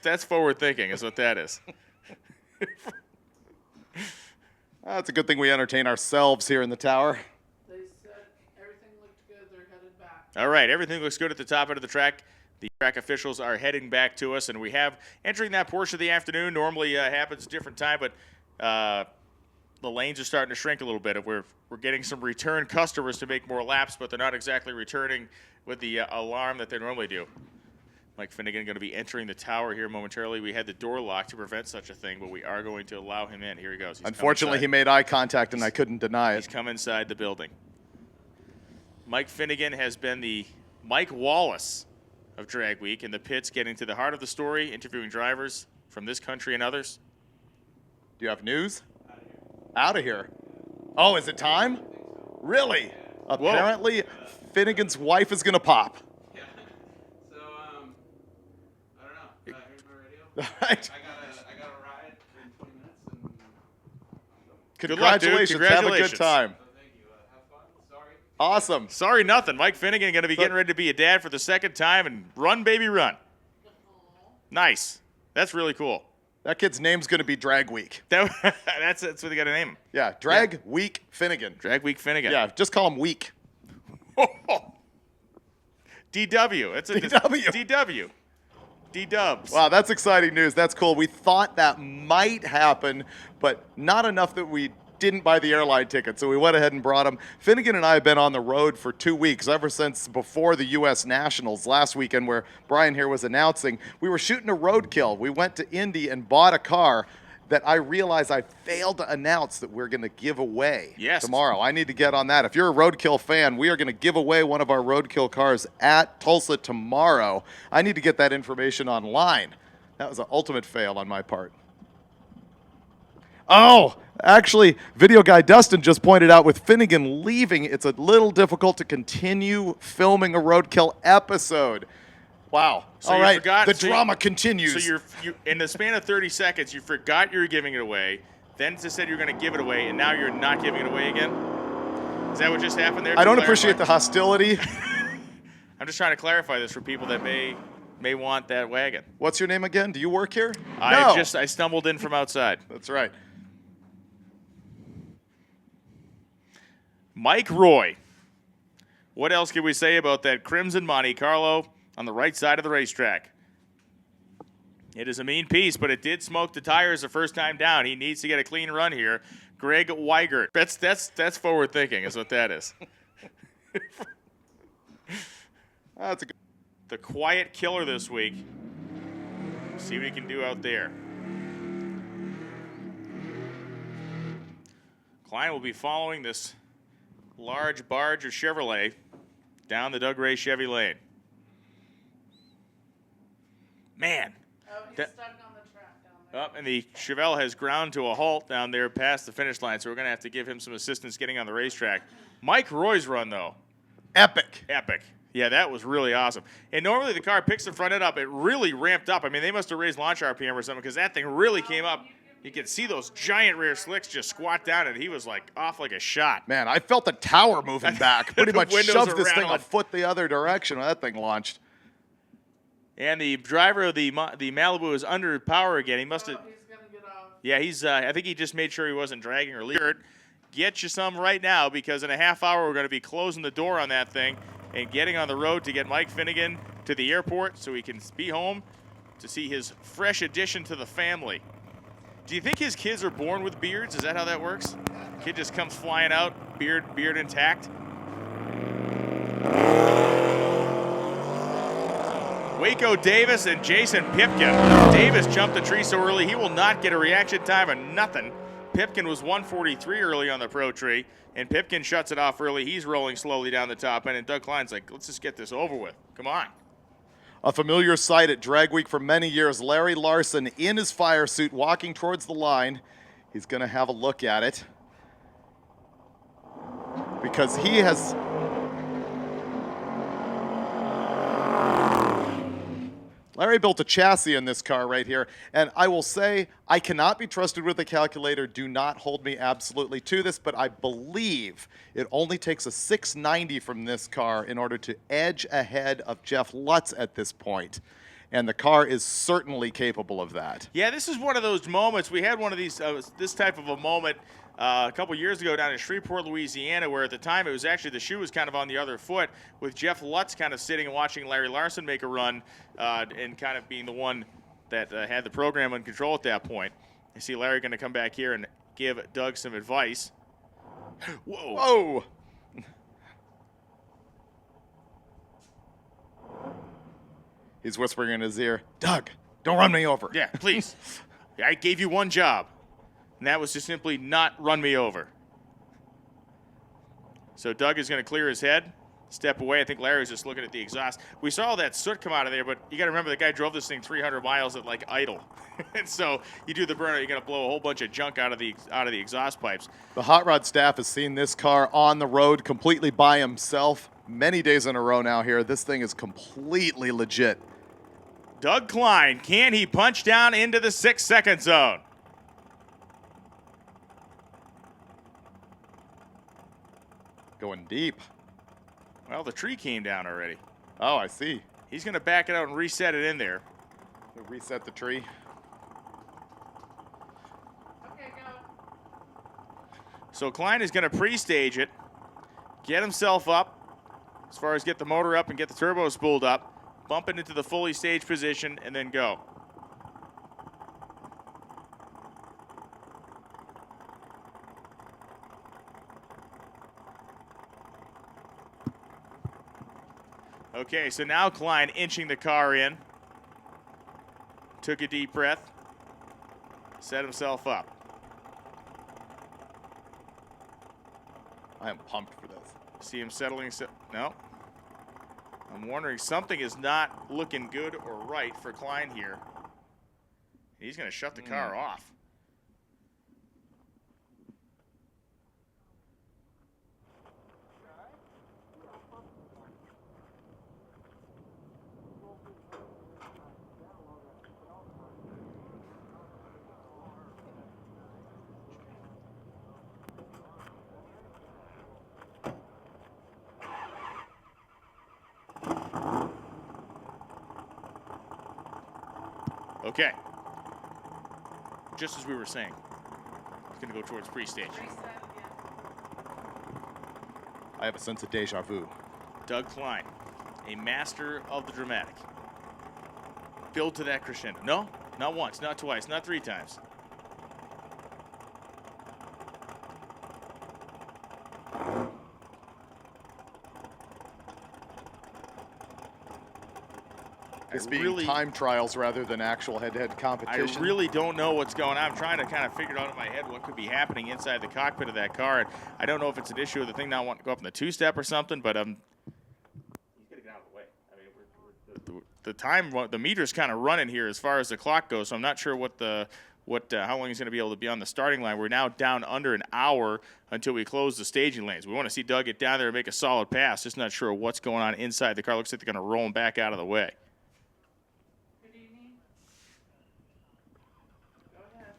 That's forward thinking, is what that is. It's a good thing we entertain ourselves here in the tower. They said everything looked good. They're headed back. All right, everything looks good at the top end of the track. The track officials are heading back to us, and we have entering that portion of the afternoon. Normally happens a different time, but the lanes are starting to shrink a little bit. We're getting some return customers to make more laps, but they're not exactly returning with the alarm that they normally do. Mike Finnegan going to be entering the tower here momentarily. We had the door locked to prevent such a thing, but we are going to allow him in. Here he goes. Unfortunately, he made eye contact, and I couldn't deny it. He's come inside the building. Mike Finnegan has been the Mike Wallace of Drag Week in the pits, getting to the heart of the story, interviewing drivers from this country and others. Do you have news? Out of here. Oh, is it time? Really? Apparently, Finnegan's wife is going to pop. Yeah. So, I don't know. Here's my radio. Right. I got a ride in 20 minutes. And Congratulations. Good luck, dude. Have a Congratulations. good time. so thank you. Have fun. Sorry. Awesome. Sorry, nothing. Mike Finnegan going to be getting ready to be a dad for the second time, and run, baby, run. Nice. That's really cool. That kid's name's going to be Drag Week. That's what they got to name him. Yeah, Drag Week Finnegan. Drag Week Finnegan. Yeah, just call him Week. DW. It's a DW. DW. D-dubs. Wow, that's exciting news. That's cool. We thought that might happen, but not enough that we didn't buy the airline ticket, so we went ahead and brought him. Finnegan and I have been on the road for 2 weeks, ever since before the U.S. Nationals last weekend, where Brian here was announcing. We were shooting a roadkill. We went to Indy and bought a car that I realized I failed to announce that we're going to give away tomorrow. I need to get on that. If you're a roadkill fan, we are going to give away one of our roadkill cars at Tulsa tomorrow. I need to get that information online. That was an ultimate fail on my part. Oh, actually, video guy Dustin just pointed out with Finnegan leaving, it's a little difficult to continue filming a roadkill episode. Wow. So all you right, forgot- the so drama continues. So you in the span of 30 seconds, you forgot you were giving it away, then just said you were going to give it away, and now you're not giving it away again? Is that what just happened there? I don't appreciate the hostility. I'm just trying to clarify this for people that may want that wagon. What's your name again? Do you work here? I stumbled in from outside. That's right. Mike Roy. What else can we say about that Crimson Monte Carlo on the right side of the racetrack? It is a mean piece, but it did smoke the tires the first time down. He needs to get a clean run here. Greg Weigert. That's forward thinking, is what that is. That's a good. The quiet killer this week. See what he can do out there. Klein will be following this large barge of Chevrolet down the Doug Ray Chevy lane. Man. Oh, he's stuck on the track down there. Up, and the Chevelle has ground to a halt down there past the finish line, so we're going to have to give him some assistance getting on the racetrack. Mike Roy's run, though. Epic. Epic. Yeah, that was really awesome. And normally the car picks the front end up. It really ramped up. I mean, they must have raised launch RPM or something because that thing really came up. You could see those giant rear slicks just squat down, and he was like off like a shot. Man, I felt the tower moving back. Pretty much windows shoved are this thing a rattling. foot the other direction when that thing launched. And the driver of the Malibu is under power again. He must have. He's going to get off. Yeah, he's. I think he just made sure he wasn't dragging or leaving. Get you some right now, because in a half hour we're going to be closing the door on that thing and getting on the road to get Mike Finnegan to the airport so he can be home to see his fresh addition to the family. Do you think his kids are born with beards? Is that how that works? Kid just comes flying out, beard intact. Waco Davis and Jason Pipkin. Davis jumped the tree so early he will not get a reaction time of nothing. Pipkin was 143 early on the pro tree, and Pipkin shuts it off early. He's rolling slowly down the top end, and Doug Klein's like, let's just get this over with. Come on. A familiar sight at Drag Week for many years. Larry Larson in his fire suit walking towards the line. He's going to have a look at it because he has... Larry built a chassis in this car right here, and I will say I cannot be trusted with a calculator. Do not hold me absolutely to this, but I believe it only takes a 690 from this car in order to edge ahead of Jeff Lutz at this point, and the car is certainly capable of that. Yeah, this is one of those moments. We had one of these, this type of a moment a couple years ago down in Shreveport, Louisiana, where at the time it was actually the shoe was kind of on the other foot, with Jeff Lutz kind of sitting and watching Larry Larson make a run and kind of being the one that had the program in control at that point. I see Larry going to come back here and give Doug some advice. Whoa. Whoa. He's whispering in his ear, Doug, don't run me over. Yeah, please. I gave you one job, and that was to simply not run me over. So Doug is going to clear his head, step away. I think Larry was just looking at the exhaust. We saw all that soot come out of there, but you got to remember the guy drove this thing 300 miles at like idle. And so you do the burnout, you're going to blow a whole bunch of junk out of the exhaust pipes. The Hot Rod staff has seen this car on the road completely by himself many days in a row now here. This thing is completely legit. Doug Klein, can he punch down into the 6-second zone? Going deep. Well, the tree came down already. Oh, I see. He's going to back it out and reset it in there. Reset the tree. Okay, go. So Klein is going to pre-stage it, get himself up, as far as get the motor up and get the turbo spooled up, bump it into the fully staged position, and then go. Okay, so now Klein inching the car in. Took a deep breath. Set himself up. I am pumped for this. See him settling. No. I'm wondering, something is not looking good or right for Klein here. He's going to shut the car off. Okay. Just as we were saying, it's going to go towards pre-stage. I have a sense of deja vu. Doug Klein, a master of the dramatic. Build to that crescendo. No, not once, not twice, not 3 times. This being time trials rather than actual head-to-head competition. I really don't know what's going on. I'm trying to kind of figure it out in my head what could be happening inside the cockpit of that car. And I don't know if it's an issue of the thing not wanting to go up in the 2-step or something, but he's got to get out of the way. I mean, the time, the meter's kind of running here as far as the clock goes, so I'm not sure how long he's going to be able to be on the starting line. We're now down under an hour until we close the staging lanes. We want to see Doug get down there and make a solid pass. Just not sure what's going on inside the car. Looks like they're going to roll him back out of the way.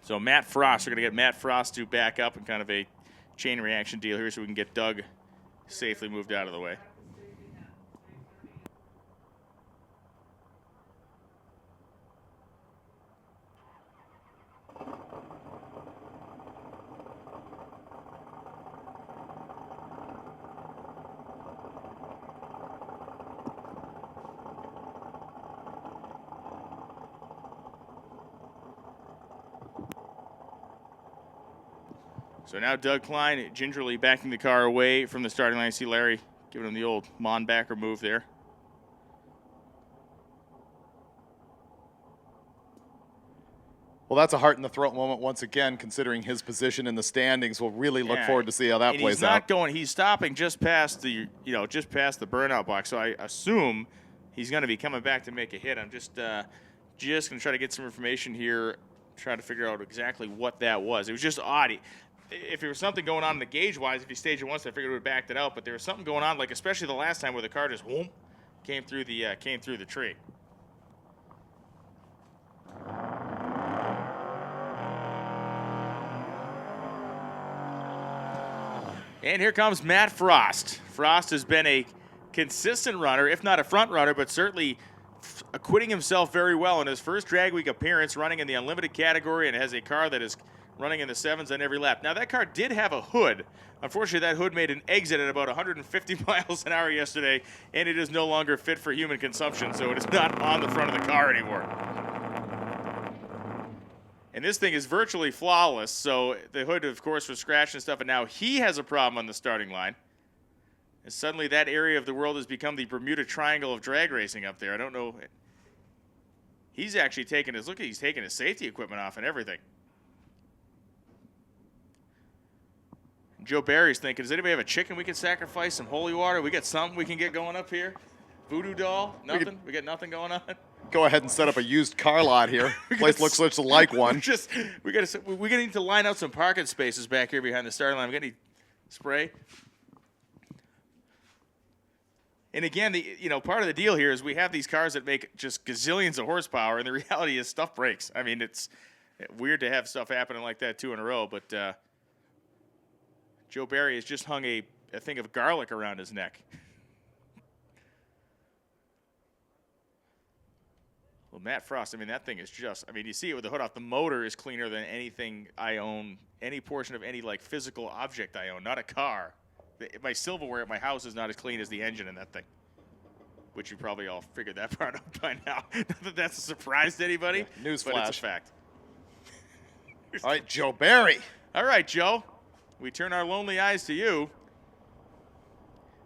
So Matt Frost, we're going to get Matt Frost to back up in kind of a chain reaction deal here so we can get Doug safely moved out of the way. So now Doug Klein gingerly backing the car away from the starting line. I see Larry giving him the old Monbacker move there. Well, that's a heart-in-the-throat moment once again, considering his position in the standings. We'll really look forward to see how that plays out. He's stopping just past the burnout box. So I assume he's going to be coming back to make a hit. I'm just going to try to get some information here, try to figure out exactly what that was. It was just odd. If there was something going on in the gauge-wise, if he staged it once, I figured it would have backed it out. But there was something going on, like especially the last time where the car just came through the tree. And here comes Matt Frost. Frost has been a consistent runner, if not a front runner, but certainly acquitting himself very well in his first drag week appearance, running in the unlimited category, and has a car that is running in the 7s on every lap. Now, that car did have a hood. Unfortunately, that hood made an exit at about 150 miles an hour yesterday, and it is no longer fit for human consumption, so it is not on the front of the car anymore. And this thing is virtually flawless, so the hood, of course, was scratched and stuff, and now he has a problem on the starting line. And suddenly that area of the world has become the Bermuda Triangle of drag racing up there. I don't know. He's actually taking his safety equipment off and everything. Joe Barry's thinking, does anybody have a chicken we can sacrifice? Some holy water? We got something we can get going up here? Voodoo doll? Nothing? We got nothing going on? Go ahead and set up a used car lot here. Place looks much like one. We gotta need to line out some parking spaces back here behind the starting line. We got any spray? And again, part of the deal here is we have these cars that make just gazillions of horsepower, and the reality is stuff breaks. I mean, it's weird to have stuff happening like that 2 in a row, but Joe Barry has just hung a thing of garlic around his neck. Well, Matt Frost, I mean, that thing is just, I mean, you see it with the hood off. The motor is cleaner than anything I own, any portion of any, like, physical object I own, not a car. My silverware at my house is not as clean as the engine in that thing, which you probably all figured that part out by now. Not that that's a surprise to anybody, Newsflash. but it's a fact. All right, Joe Barry. All right, Joe. We turn our lonely eyes to you.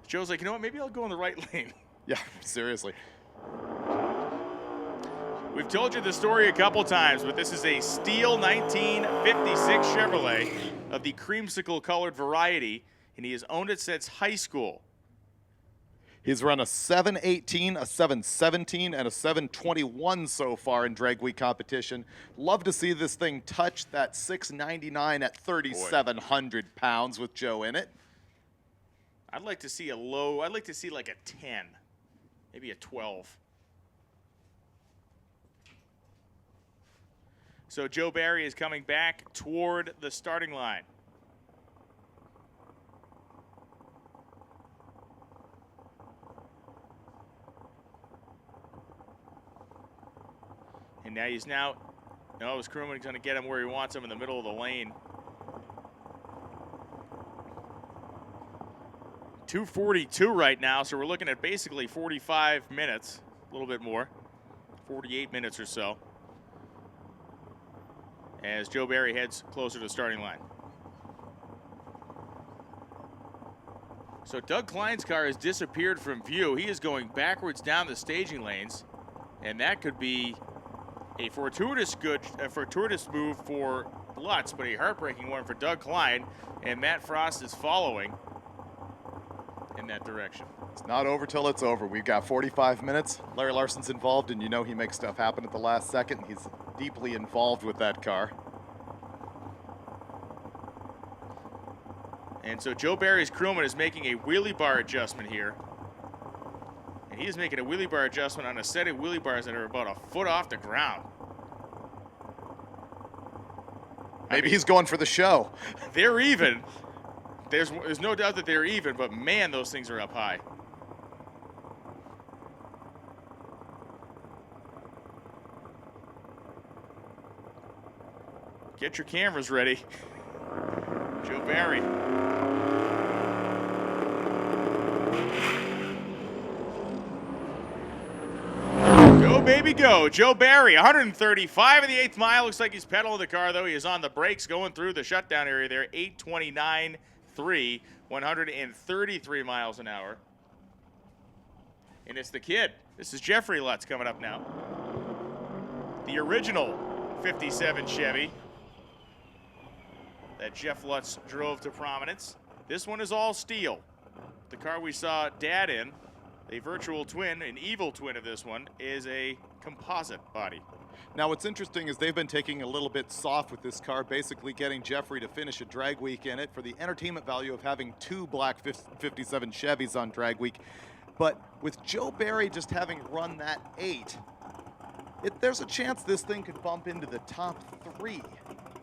Joe's like, you know what? Maybe I'll go in the right lane. Yeah, seriously. We've told you the story a couple times, but this is a steel 1956 Chevrolet of the creamsicle-colored variety, and he has owned it since high school. He's run a 718, a 717, and a 721 so far in drag week competition. Love to see this thing touch that 699 at 3,700 pounds with Joe in it. I'd like to see like a 10, maybe a 12. So Joe Barry is coming back toward the starting line. And now his crewman's going to get him where he wants him in the middle of the lane. 2:42 right now, so we're looking at basically 45 minutes, a little bit more, 48 minutes or so, as Joe Barry heads closer to the starting line. So Doug Klein's car has disappeared from view. He is going backwards down the staging lanes, and that could be a fortuitous move for Lutz, but a heartbreaking one for Doug Klein, and Matt Frost is following in that direction. It's not over till it's over. We've got 45 minutes. Larry Larson's involved, and you know he makes stuff happen at the last second. He's deeply involved with that car. And so Joe Barry's crewman is making a wheelie bar adjustment here. And he is making a wheelie bar adjustment on a set of wheelie bars that are about a foot off the ground. Maybe he's going for the show. They're even. There's no doubt that they're even, but man, those things are up high. Get your cameras ready. Joe Barry. Go, baby, go. Joe Barry, 135 in the 8th mile. Looks like he's pedaling the car, though. He is on the brakes going through the shutdown area there. 829.3, 133 miles an hour. And it's the kid. This is Jeffrey Lutz coming up now. The original 57 Chevy that Jeff Lutz drove to prominence. This one is all steel. The car we saw Dad in, a virtual twin, an evil twin of this one, is a composite body. Now what's interesting is they've been taking a little bit soft with this car, basically getting Jeffrey to finish a drag week in it for the entertainment value of having 2 black 57 Chevys on drag week. But with Joe Barry just having run that 8, there's a chance this thing could bump into the top 3.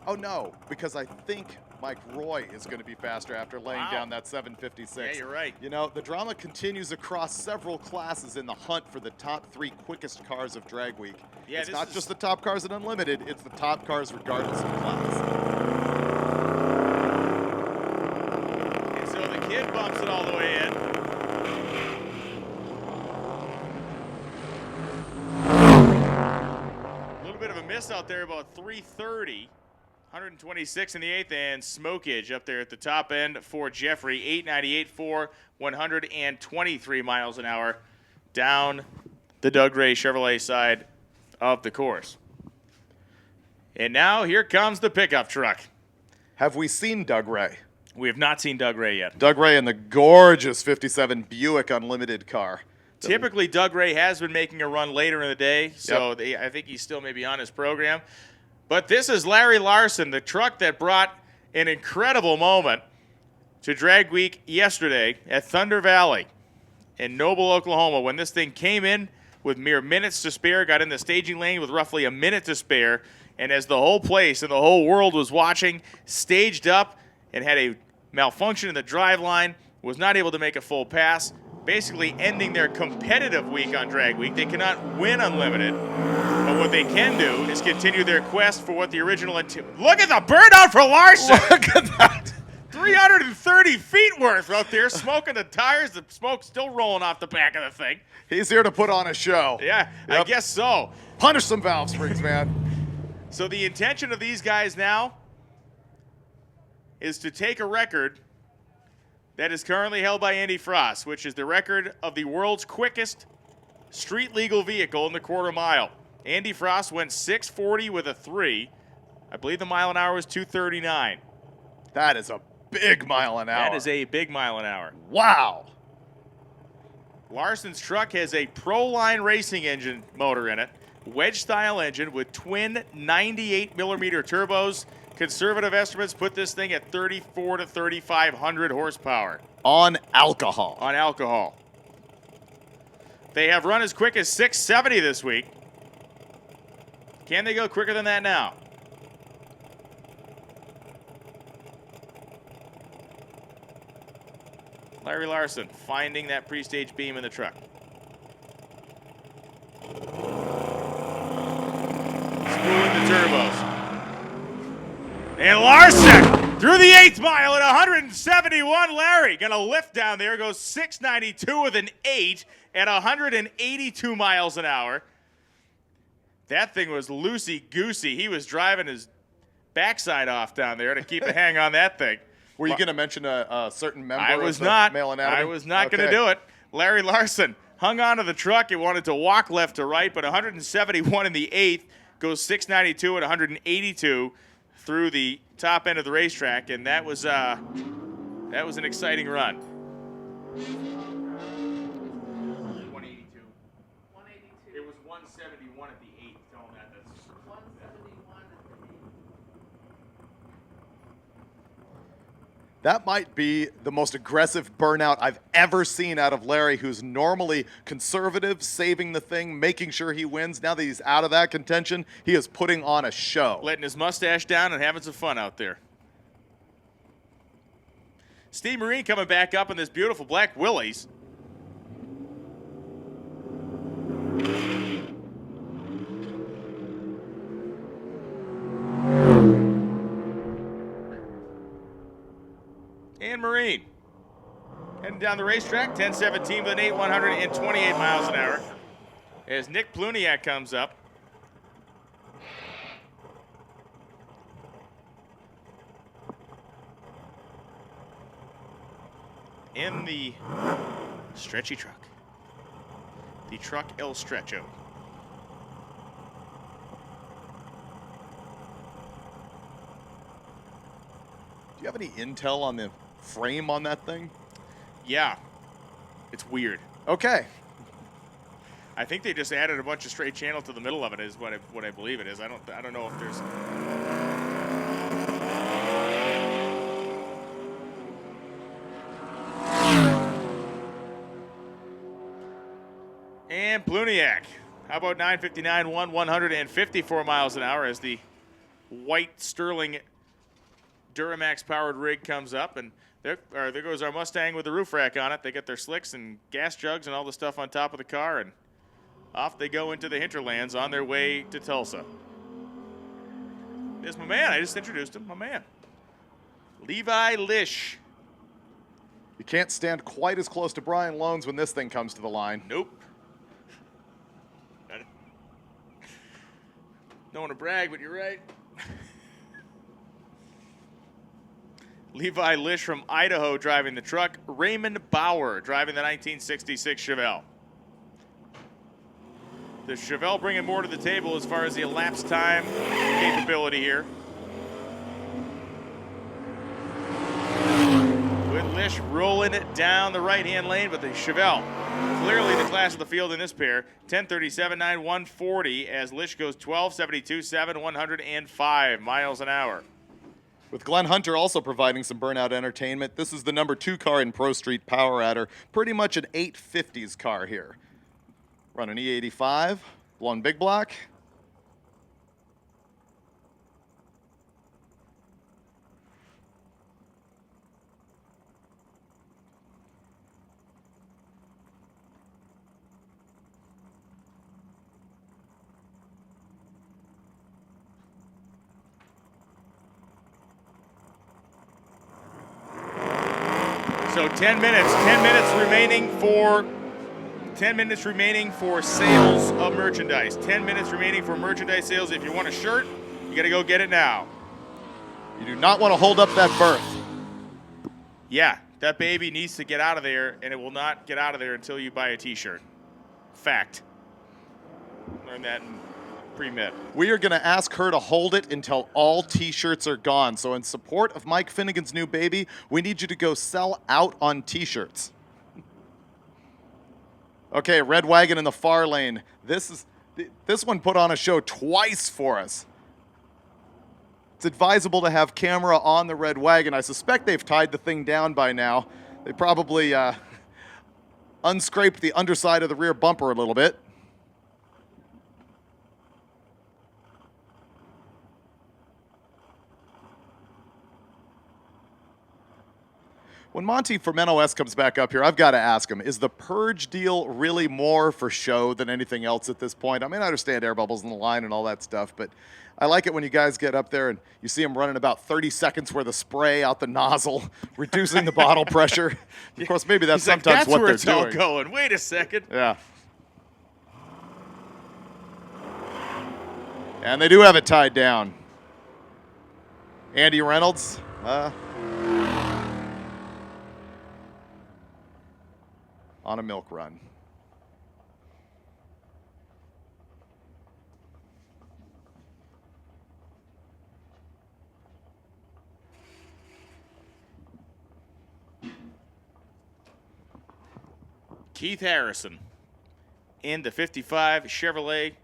Oh no, because I think Mike Roy is going to be faster after laying down that 756. Yeah, you're right. You know, the drama continues across several classes in the hunt for the top 3 quickest cars of drag week. Yeah, it's not just the top cars at Unlimited, it's the top cars regardless of class. And so the kid bumps it all the way in. A little bit of a miss out there, about 330. 126 in the 8th, and smokage up there at the top end for Jeffrey. 898.4, 123 miles an hour down the Doug Ray Chevrolet side of the course. And now here comes the pickup truck. Have we seen Doug Ray? We have not seen Doug Ray yet. Doug Ray in the gorgeous 57 Buick Unlimited car. Typically, Doug Ray has been making a run later in the day, so I think he's still maybe on his program. But this is Larry Larson, the truck that brought an incredible moment to Drag Week yesterday at Thunder Valley in Noble, Oklahoma, when this thing came in with mere minutes to spare, got in the staging lane with roughly a minute to spare, and as the whole place and the whole world was watching, staged up and had a malfunction in the driveline, was not able to make a full pass, basically ending their competitive week on Drag Week. They cannot win Unlimited, but what they can do is continue their quest for what the original intent. Look at the burnout for Larson! Look at that! 330 feet worth out there, smoking the tires, the smoke still rolling off the back of the thing. He's here to put on a show. Yeah, I guess so. Punish some valve springs, man. So the intention of these guys now is to take a record that is currently held by Andy Frost, which is the record of the world's quickest street legal vehicle in the quarter mile. Andy Frost went 6:40 with a 3. I believe the mile an hour was 2:39. That is a big mile an hour. That is a big mile an hour. Wow. Larson's truck has a Proline racing engine motor in it, wedge-style engine with twin 98mm turbos. Conservative estimates put this thing at 3,400 to 3,500 horsepower. On alcohol. On alcohol. They have run as quick as 670 this week. Can they go quicker than that now? Larry Larson finding that pre-stage beam in the truck. Spooling the turbos. And Larson through the 8th mile at 171. Larry gonna lift down there, goes 692 with an 8 at 182 miles an hour. That thing was loosey-goosey. He was driving his backside off down there to keep a hang on that thing. Were you going to mention a certain member I was of the not. male anatomy? I was not going to do it. Larry Larson hung on to the truck. He wanted to walk left to right, but 171 in the 8th, goes 692 at 182 through the top end of the racetrack, and that was an exciting run. 182. 182. It was 171 at the 8th. Tell him that. That's 171 at the 8th. That might be the most aggressive burnout I've ever seen out of Larry, who's normally conservative, saving the thing, making sure he wins. Now that he's out of that contention, he is putting on a show. Letting his mustache down and having some fun out there. Steve Marine coming back up in this beautiful black Willys. And Marine heading down the racetrack, 10:17 with an 8,100 and 28 miles an hour. As Nick Pluniak comes up. In the stretchy truck. The truck El Stretcho. Do you have any intel on the frame on that thing? Yeah. It's weird. Okay. I think they just added a bunch of straight channel to the middle of it is what I believe it is. I don't know if there's And Pluniak. How about 959, 154 miles an hour as the white Sterling Duramax powered rig comes up, and there goes our Mustang with the roof rack on it. They get their slicks and gas jugs and all the stuff on top of the car, and off they go into the hinterlands on their way to Tulsa. There's my man. I just introduced him. My man. Levi Lish. You can't stand quite as close to Brian Loans when this thing comes to the line. Nope. Don't want to brag, but you're right. Levi Lish from Idaho driving the truck. Raymond Bauer driving the 1966 Chevelle. The Chevelle bringing more to the table as far as the elapsed time capability here. with Lish rolling it down the right-hand lane, but the Chevelle clearly the class of the field in this pair. 10:37.9, 140 as Lish goes 12:72.7, 105 miles an hour. With Glenn Hunter also providing some burnout entertainment, this is the number 2 car in Pro Street Power Adder. Pretty much an 850s car here. Running E85, blowing big block. So 10 minutes remaining for sales of merchandise. 10 minutes remaining for merchandise sales. If you want a shirt, you got to go get it now. You do not want to hold up that berth. Yeah, that baby needs to get out of there, and it will not get out of there until you buy a t-shirt. Fact. Learned that in pre-med. We are going to ask her to hold it until all t-shirts are gone. So in support of Mike Finnegan's new baby, we need you to go sell out on t-shirts. Okay, red wagon in the far lane. This one put on a show twice for us. It's advisable to have camera on the red wagon. I suspect they've tied the thing down by now. They probably unscraped the underside of the rear bumper a little bit. When Monty Fermento S comes back up here, I've got to ask him, is the purge deal really more for show than anything else at this point? I mean, I understand air bubbles in the line and all that stuff, but I like it when you guys get up there and you see him running about 30 seconds worth of spray out the nozzle, reducing the bottle pressure. Of course, maybe that's sometimes what they're doing. That's where it's all going. Wait a second. Yeah. And they do have it tied down. Andy Reynolds. On a milk run. Keith Harrison in the 55 Chevrolet. Going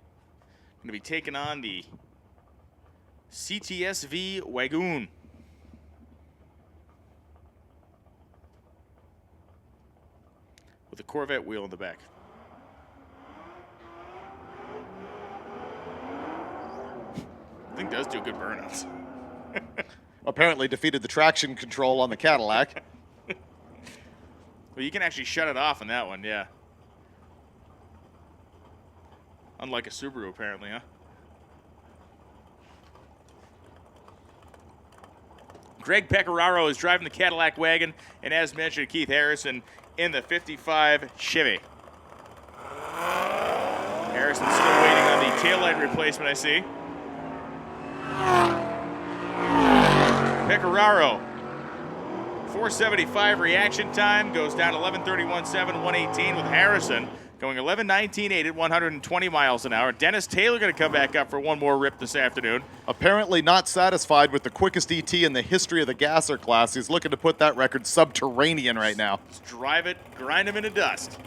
to be taking on the CTSV Wagoon. With a Corvette wheel in the back. I think does do good burnouts. Apparently defeated the traction control on the Cadillac. Well, you can actually shut it off on that one, yeah. Unlike a Subaru, apparently, huh? Greg Pecoraro is driving the Cadillac wagon, and as mentioned, Keith Harrison in the 55 Chevy. Harrison's still waiting on the taillight replacement, I see. Pecoraro, 475 reaction time, goes down 11:31.7, 118 with Harrison going 11:19.8 at 120 miles an hour. Dennis Taylor going to come back up for one more rip this afternoon. Apparently not satisfied with the quickest ET in the history of the gasser class. He's looking to put that record subterranean right now. Let's drive it, grind him into dust.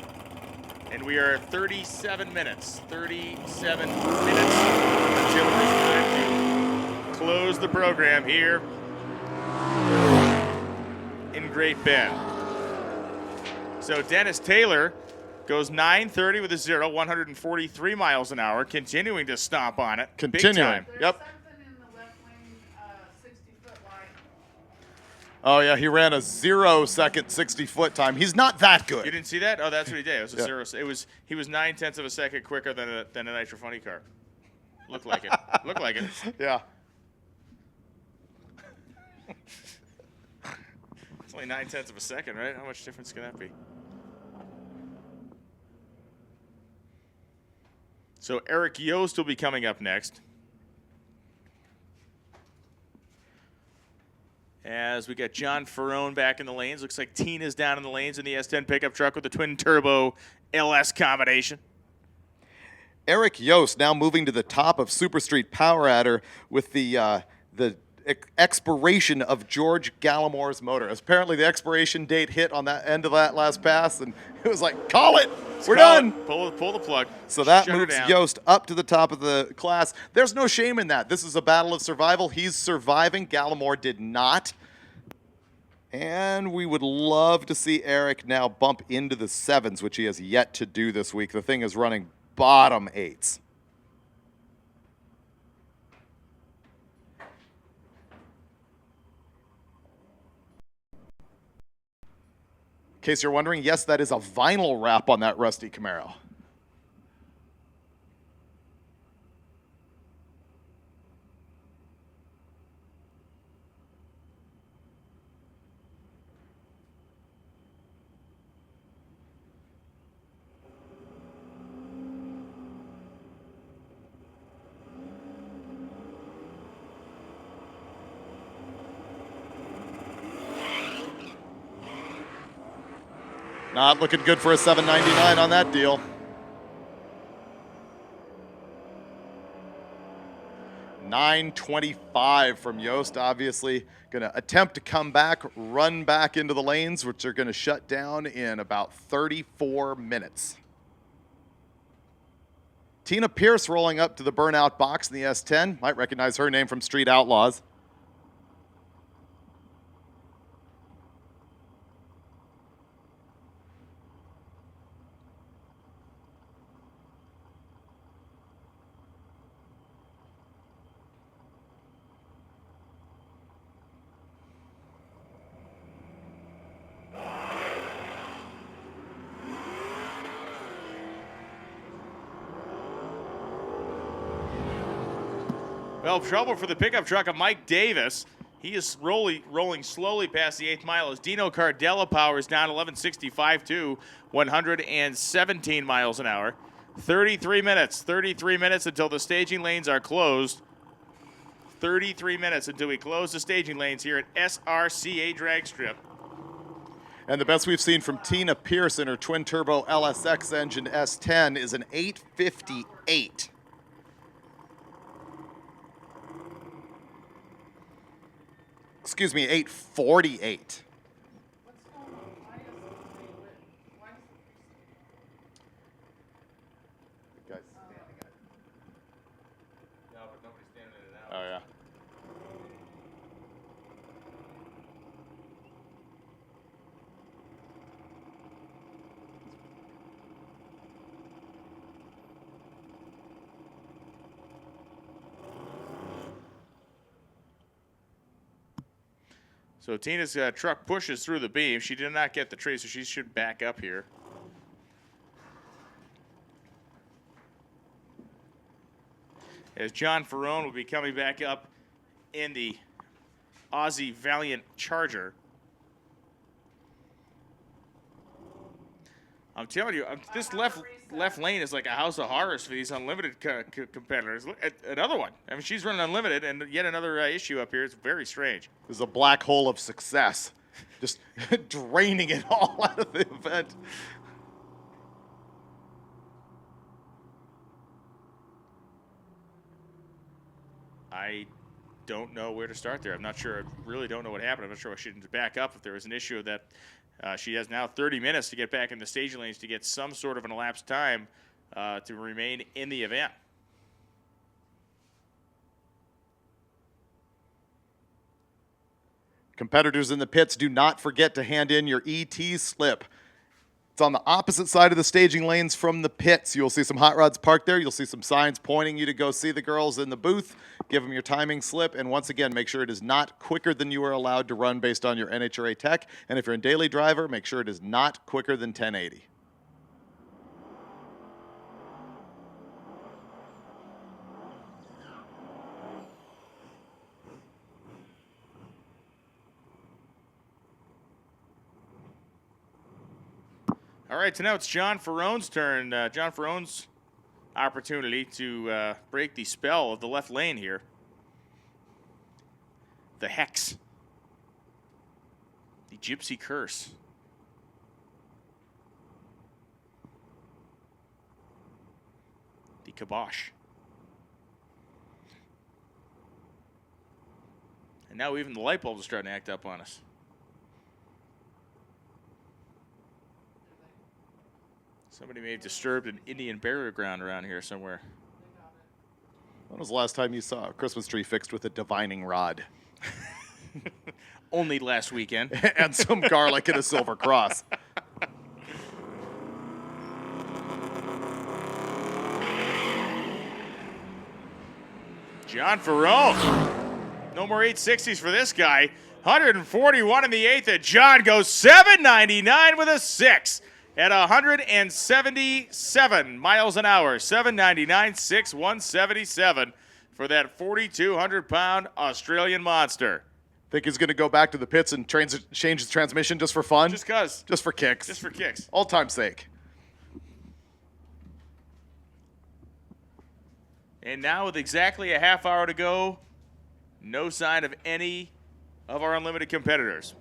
And we are 37 minutes. 37 minutes until it is time to close the program here in Great Bend. So Dennis Taylor goes 9:30 with a 0, 143 miles an hour, continuing to stomp on it. Continuing. Big time. There's Yep. something in the left lane, 60-foot line. Oh, yeah, he ran a 0-second 60-foot time. He's not that good. You didn't see that? Oh, that's what he did. It was a Yeah. 0. He was 9/10 of a second quicker than a Nitro Funny car. Looked like it. Looked like it. Yeah. It's only 9/10 of a second, right? How much difference can that be? So Eric Yost will be coming up next. As we got John Ferrone back in the lanes. Looks like Tina's down in the lanes in the S10 pickup truck with the twin-turbo LS combination. Eric Yost now moving to the top of Super Street Power Adder with the expiration of George Gallimore's motor. Apparently, the expiration date hit on that end of that last pass, and it was like, call it! We're done! Pull the plug. So that Shut her moves down. Yost up to the top of the class. There's no shame in that. This is a battle of survival. He's surviving. Gallimore did not. And we would love to see Eric now bump into the 7s, which he has yet to do this week. The thing is running bottom 8s. In case you're wondering, yes, that is a vinyl wrap on that rusty Camaro. Not looking good for a $7.99 on that deal. $9.25 from Yost. Obviously going to attempt to come back, run back into the lanes, which are going to shut down in about 34 minutes. Tina Pierce rolling up to the burnout box in the S10. Might recognize her name from Street Outlaws. Well, trouble for the pickup truck of Mike Davis. He is rolling slowly past the 8th mile as Dino Cardella powers down 1165 to 117 miles an hour. 33 minutes until the staging lanes are closed. 33 minutes until we close the staging lanes here at SRCA Drag Strip. And the best we've seen from Tina Pierce in her twin-turbo LSX engine S10 is an 858. Excuse me, 848. Oh, yeah. So Tina's truck pushes through the beam. She did not get the tree, so she should back up here. As John Ferrone will be coming back up in the Aussie Valiant Charger. I'm telling you, this left lane is like a house of horrors for these unlimited competitors. Look at another one. I mean, she's running unlimited, and yet another issue up here. It's very strange. This is a black hole of success, just draining it all out of the event. I don't know where to start there. I'm not sure. I really don't know what happened. I'm not sure why she didn't back up. If there was an issue that she has now 30 minutes to get back in the staging lanes to get some sort of an elapsed time to remain in the event. Competitors in the pits, do not forget to hand in your ET slip. It's on the opposite side of the staging lanes from the pits. You'll see some hot rods parked there. You'll see some signs pointing you to go see the girls in the booth. Give them your timing slip. And once again, make sure it is not quicker than you are allowed to run based on your NHRA tech. And if you're in daily driver, make sure it is not quicker than 1080. All right, so now it's John Ferrone's turn. John Ferrone's opportunity to break the spell of the left lane here. The Hex. The Gypsy Curse. The Kibosh. Now even the light bulbs are starting to act up on us. Somebody may have disturbed an Indian burial ground around here somewhere. When was the last time you saw a Christmas tree fixed with a divining rod? Only last weekend. And some garlic and a silver cross. John Ferrone. No more 860s for this guy. 141 in the eighth, and John goes 799 with a 6 at 177 miles an hour. 799, 6, 177 for that 4,200-pound Australian monster. Think he's going to go back to the pits and change his transmission just for fun? Just cuz. Just for kicks. Just for kicks. All time's sake. And now with exactly a half hour to go, no sign of any of our unlimited competitors.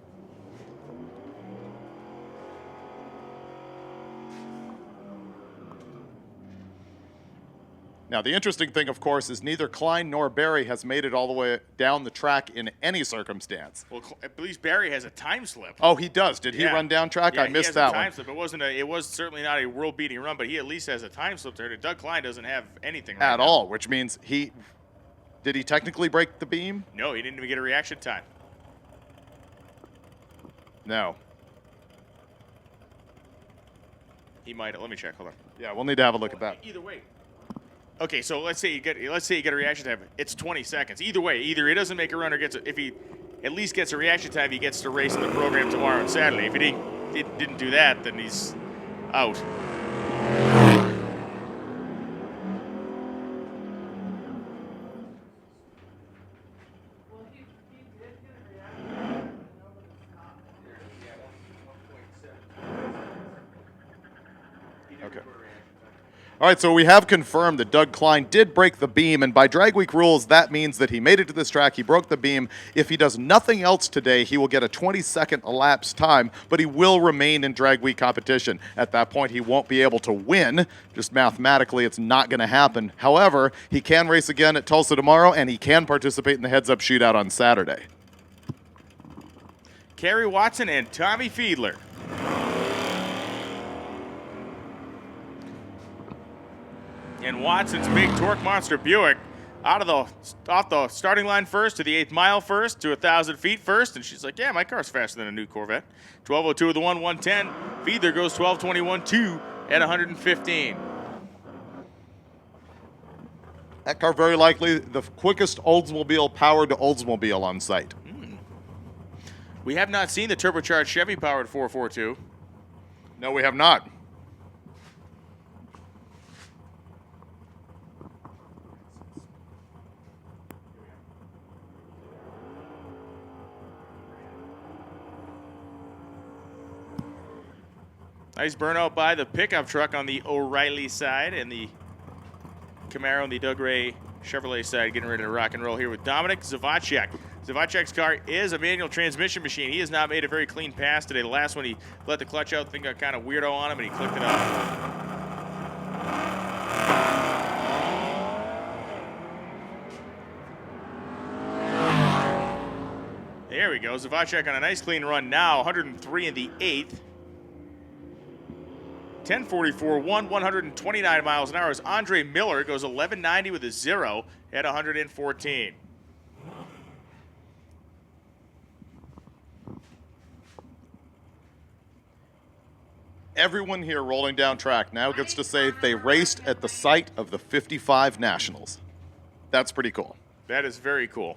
Now, the interesting thing, of course, is neither Klein nor Barry has made it all the way down the track in any circumstance. Well, at least Barry has a time slip. Oh, he does. Did he run down track? Yeah, I missed he has that a time one. slip. It was certainly not a world-beating run, but he at least has a time slip there. Doug Klein doesn't have anything right At now. all, which means did he technically break the beam? No, he didn't even get a reaction time. No. He might. Let me check. Hold on. Yeah, we'll need to have a look at that. Either way. Okay, so let's say you get a reaction time. It's 20 seconds. Either way, either he doesn't make a run or if he at least gets a reaction time, he gets to race in the program tomorrow and Saturday. If he didn't do that, then he's out. Well, he did get a reaction. I know, but it's not. Okay. All right, so we have confirmed that Doug Klein did break the beam, and by drag week rules, that means that he made it to this track, he broke the beam. If he does nothing else today, he will get a 20-second elapsed time, but he will remain in drag week competition. At that point, he won't be able to win. Just mathematically, it's not going to happen. However, he can race again at Tulsa tomorrow, and he can participate in the heads-up shootout on Saturday. Kerry Watson and Tommy Fiedler. And Watson's big torque monster Buick off the starting line first to the 8th mile first to 1,000 feet first, and she's like, yeah, my car's faster than a new Corvette. 12:02 with the 110. Fiedler goes 12:21.2 at 115. That car very likely the quickest Oldsmobile powered Oldsmobile on site. We have not seen the turbocharged Chevy powered 442. No, we have not. Nice burnout by the pickup truck on the O'Reilly side, and the Camaro on the Doug Ray Chevrolet side getting ready to rock and roll here with Dominic Zavacek. Zavacek's car is a manual transmission machine. He has not made a very clean pass today. The last one, he let the clutch out, thing got kind of weirdo on him, and he clicked it off. There we go. Zavacek on a nice clean run now, 103 in the 8th. 10:44, 129 miles an hour as Andre Miller goes 1190 with a 0 at 114. Everyone here rolling down track now gets to say they raced at the site of the 55 Nationals. That's pretty cool. That is very cool.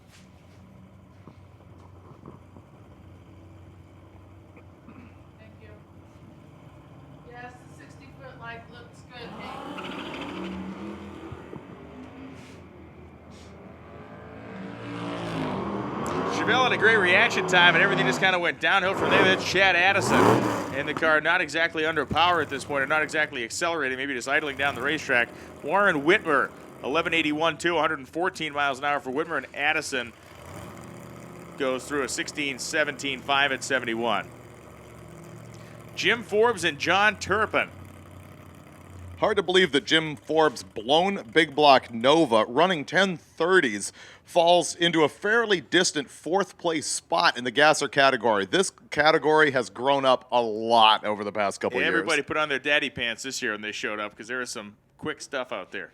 Thank you. Yes, the 60-foot light looks good, Hank. Chevelle had a great reaction time, and everything just kind of went downhill from there. That's Chad Addison. And the car not exactly under power at this point, or not exactly accelerating, maybe just idling down the racetrack. Warren Whitmer, 1181.2, 114 miles an hour for Whitmer, and Addison goes through a 16-17.5 at 71. Jim Forbes and John Turpin. Hard to believe that Jim Forbes' blown big block Nova running 1030s falls into a fairly distant fourth place spot in the gasser category. This category has grown up a lot over the past couple years. Everybody put on their daddy pants this year when they showed up because there was some quick stuff out there.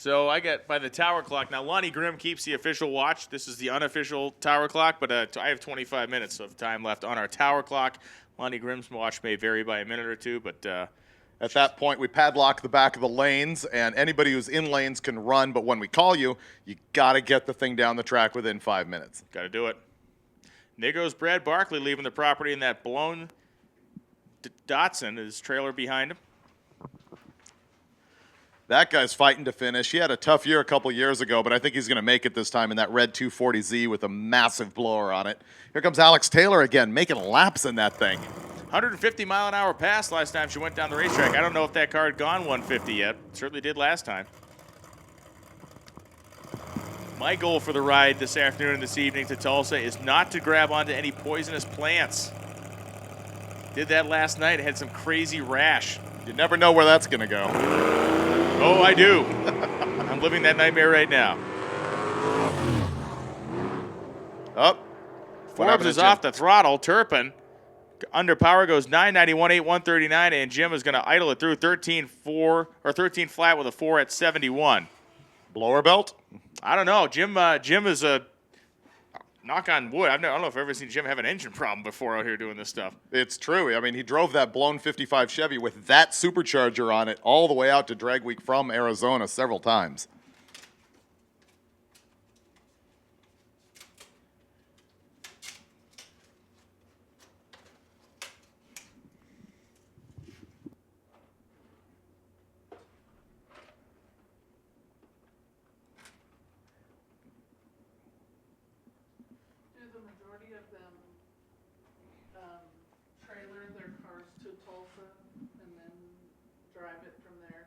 So I got by the tower clock. Now, Lonnie Grimm keeps the official watch. This is the unofficial tower clock, but I have 25 minutes of time left on our tower clock. Lonnie Grimm's watch may vary by a minute or two, but at that point, we padlock the back of the lanes, and anybody who's in lanes can run, but when we call you, you got to get the thing down the track within 5 minutes. Got to do it. There goes Brad Barkley leaving the property in that blown Datsun, his trailer behind him. That guy's fighting to finish. He had a tough year a couple years ago, but I think he's going to make it this time in that red 240Z with a massive blower on it. Here comes Alex Taylor again, making laps in that thing. 150-mile-an-hour pass last time she went down the racetrack. I don't know if that car had gone 150 yet. Certainly did last time. My goal for the ride this afternoon and this evening to Tulsa is not to grab onto any poisonous plants. Did that last night. Had some crazy rash. You never know where that's going to go. Oh, I do. I'm living that nightmare right now. Up. Forbes is off the throttle. Turpin under power goes 991.8, 139, and Jim is going to idle it through 13-4 or 13 flat with a 4 at 71. Blower belt? I don't know. Jim is a knock on wood. I don't know if I've ever seen Jim have an engine problem before out here doing this stuff. It's true. I mean, he drove that blown 55 Chevy with that supercharger on it all the way out to drag week from Arizona several times. Trailer their cars to Tulsa and then drive it from there.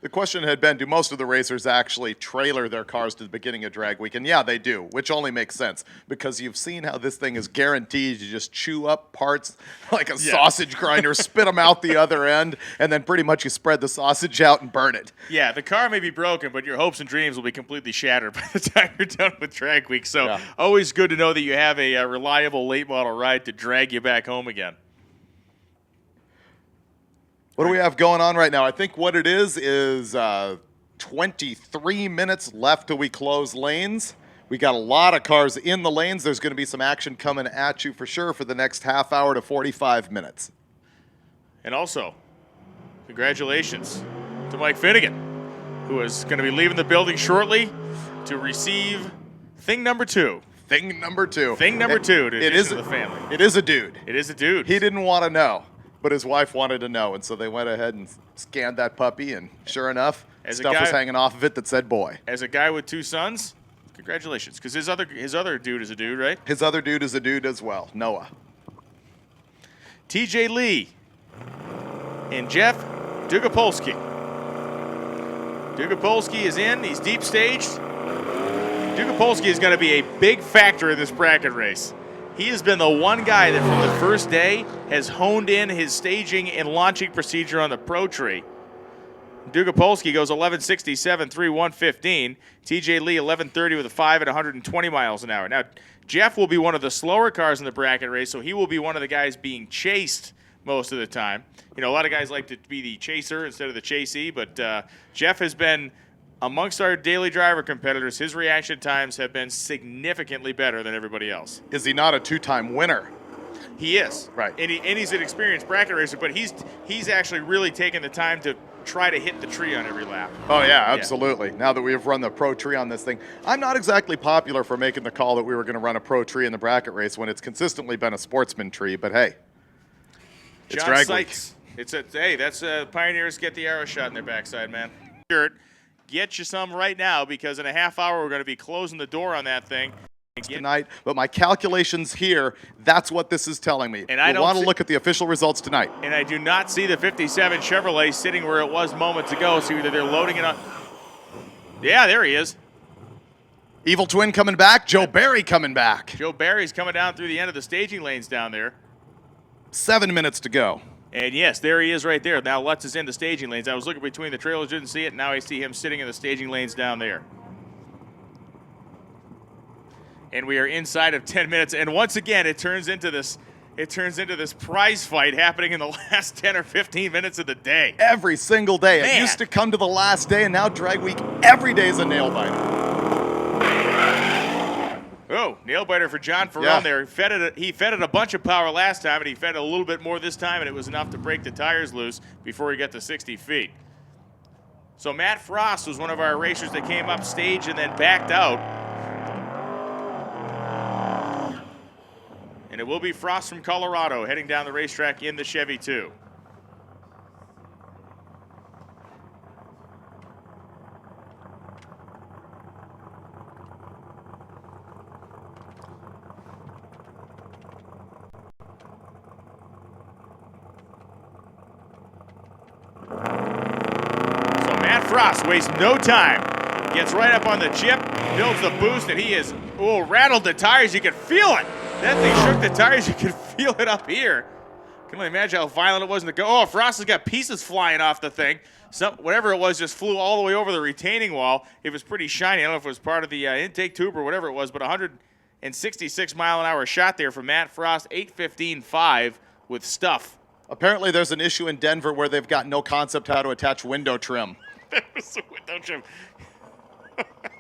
The question had been, do most of the racers actually trailer their cars to the beginning of drag week? And yeah, they do, which only makes sense because you've seen how this thing is guaranteed to just chew up parts like a sausage grinder, spit them out the other end, and then pretty much you spread the sausage out and burn it. Yeah, the car may be broken, but your hopes and dreams will be completely shattered by the time you're done with drag week. So always good to know that you have a reliable late model ride to drag you back home again. What do we have going on right now? I think what it is 23 minutes left till we close lanes. We got a lot of cars in the lanes. There's going to be some action coming at you for sure for the next half hour to 45 minutes. And also, congratulations to Mike Finnegan, who is going to be leaving the building shortly to receive thing number 2. Thing number 2. Thing number 2 to the family. It is a dude. It is a dude. He didn't want to know, but his wife wanted to know, and so they went ahead and scanned that puppy, and sure enough, stuff was hanging off of it that said boy. As a guy with 2 sons, congratulations, because his other dude is a dude, right? His other dude is a dude as well, Noah. TJ Lee and Jeff Dugopolsky. Dugopolsky is in. He's deep staged. Dugopolsky is going to be a big factor in this bracket race. He has been the one guy that from the first day has honed in his staging and launching procedure on the Pro Tree. Dugopolsky goes 1167, 3, 115. TJ Lee 1130 with a 5 at 120 miles an hour. Now, Jeff will be one of the slower cars in the bracket race, so he will be one of the guys being chased most of the time. You know, a lot of guys like to be the chaser instead of the chasee, but Jeff has been, amongst our daily driver competitors, his reaction times have been significantly better than everybody else. Is he not a 2-time winner? He is. Right. And he's an experienced bracket racer, but he's actually really taken the time to try to hit the tree on every lap. Oh, yeah, absolutely. Now that we have run the Pro Tree on this thing, I'm not exactly popular for making the call that we were going to run a Pro Tree in the bracket race when it's consistently been a sportsman tree, but hey, it's John drag week. Sykes. Hey, that's Pioneers get the arrow shot in their backside, man. Get you some right now because in a half hour we're going to be closing the door on that thing. tonight, but my calculations here, that's what this is telling me. And I We'll want to look at the official results tonight. And I do not see the 57 Chevrolet sitting where it was moments ago, so either they're loading it on. Yeah, there he is. Evil Twin coming back, Joe Barry coming back. Joe Barry's coming down through the end of the staging lanes down there. 7 minutes to go. And yes, there he is right there. Now Lutz is in the staging lanes. I was looking between the trailers, didn't see it. Now I see him sitting in the staging lanes down there. And we are inside of 10 minutes. And once again, it turns into this prize fight happening in the last 10 or 15 minutes of the day. Every single day. Man. It used to come to the last day, and now drag week, every day is a nail biter. Oh, nail biter for John Ferrone Yeah. there. He fed it a bunch of power last time, and he fed it a little bit more this time, and it was enough to break the tires loose before he got to 60 feet. So Matt Frost was one of our racers that came up stage and then backed out. And it will be Frost from Colorado heading down the racetrack in the Chevy 2. So Matt Frost wastes no time. Gets right up on the chip, builds the boost, and he is, rattled the tires. You can feel it. That thing shook the tires. You can feel it up here. Can only imagine how violent it was in the go. Oh, Frost has got pieces flying off the thing. Whatever it was just flew all the way over the retaining wall. It was pretty shiny. I don't know if it was part of the intake tube or whatever it was, but 166 mile an hour shot there from Matt Frost, 8:15.5 with stuff. Apparently there's an issue in Denver where they've got no concept how to attach window trim. Window trim.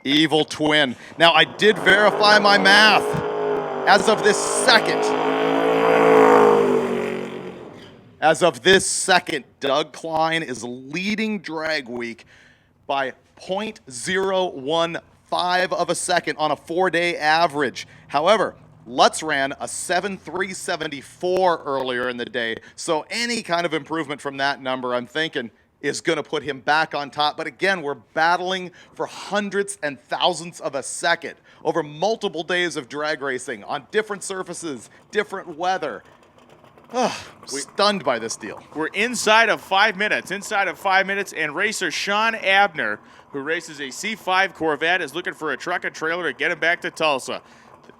Evil Twin. Now, I did verify my math. As of this second, Doug Klein is leading drag week by 0.015 of a second on a 4-day average. However, Lutz ran a 7.374 earlier in the day, so any kind of improvement from that number, I'm thinking, is going to put him back on top. But again, we're battling for hundreds and thousands of a second over multiple days of drag racing on different surfaces, different weather. Stunned by this deal. We're inside of 5 minutes. And racer Sean Abner, who races a C5 Corvette, is looking for a truck and trailer to get him back to Tulsa.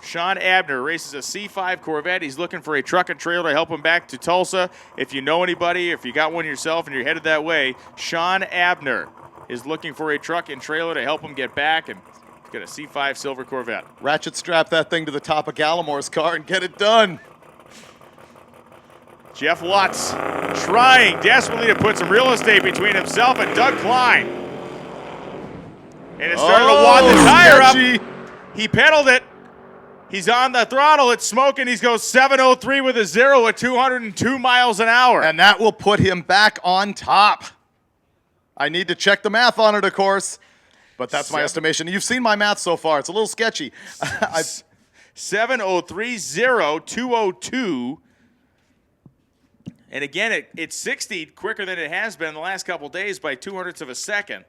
Sean Abner races a C5 Corvette. He's looking for a truck and trailer to help him back to Tulsa. If you know anybody, if you got one yourself and you're headed that way, Sean Abner is looking for a truck and trailer to help him get back, and he's got a C5 silver Corvette. Ratchet strap that thing to the top of Gallimore's car and get it done. Jeff Lutz trying desperately to put some real estate between himself and Doug Klein. And it started to wad the tire up. He pedaled it. He's on the throttle. It's smoking. He goes 7:03 with a 0 at 202 miles an hour. And that will put him back on top. I need to check the math on it, of course. But that's my estimation. You've seen my math so far. It's a little sketchy. 7:03.0, 202. And again, it 60'd quicker than it has been the last couple days by 0.02 of a second.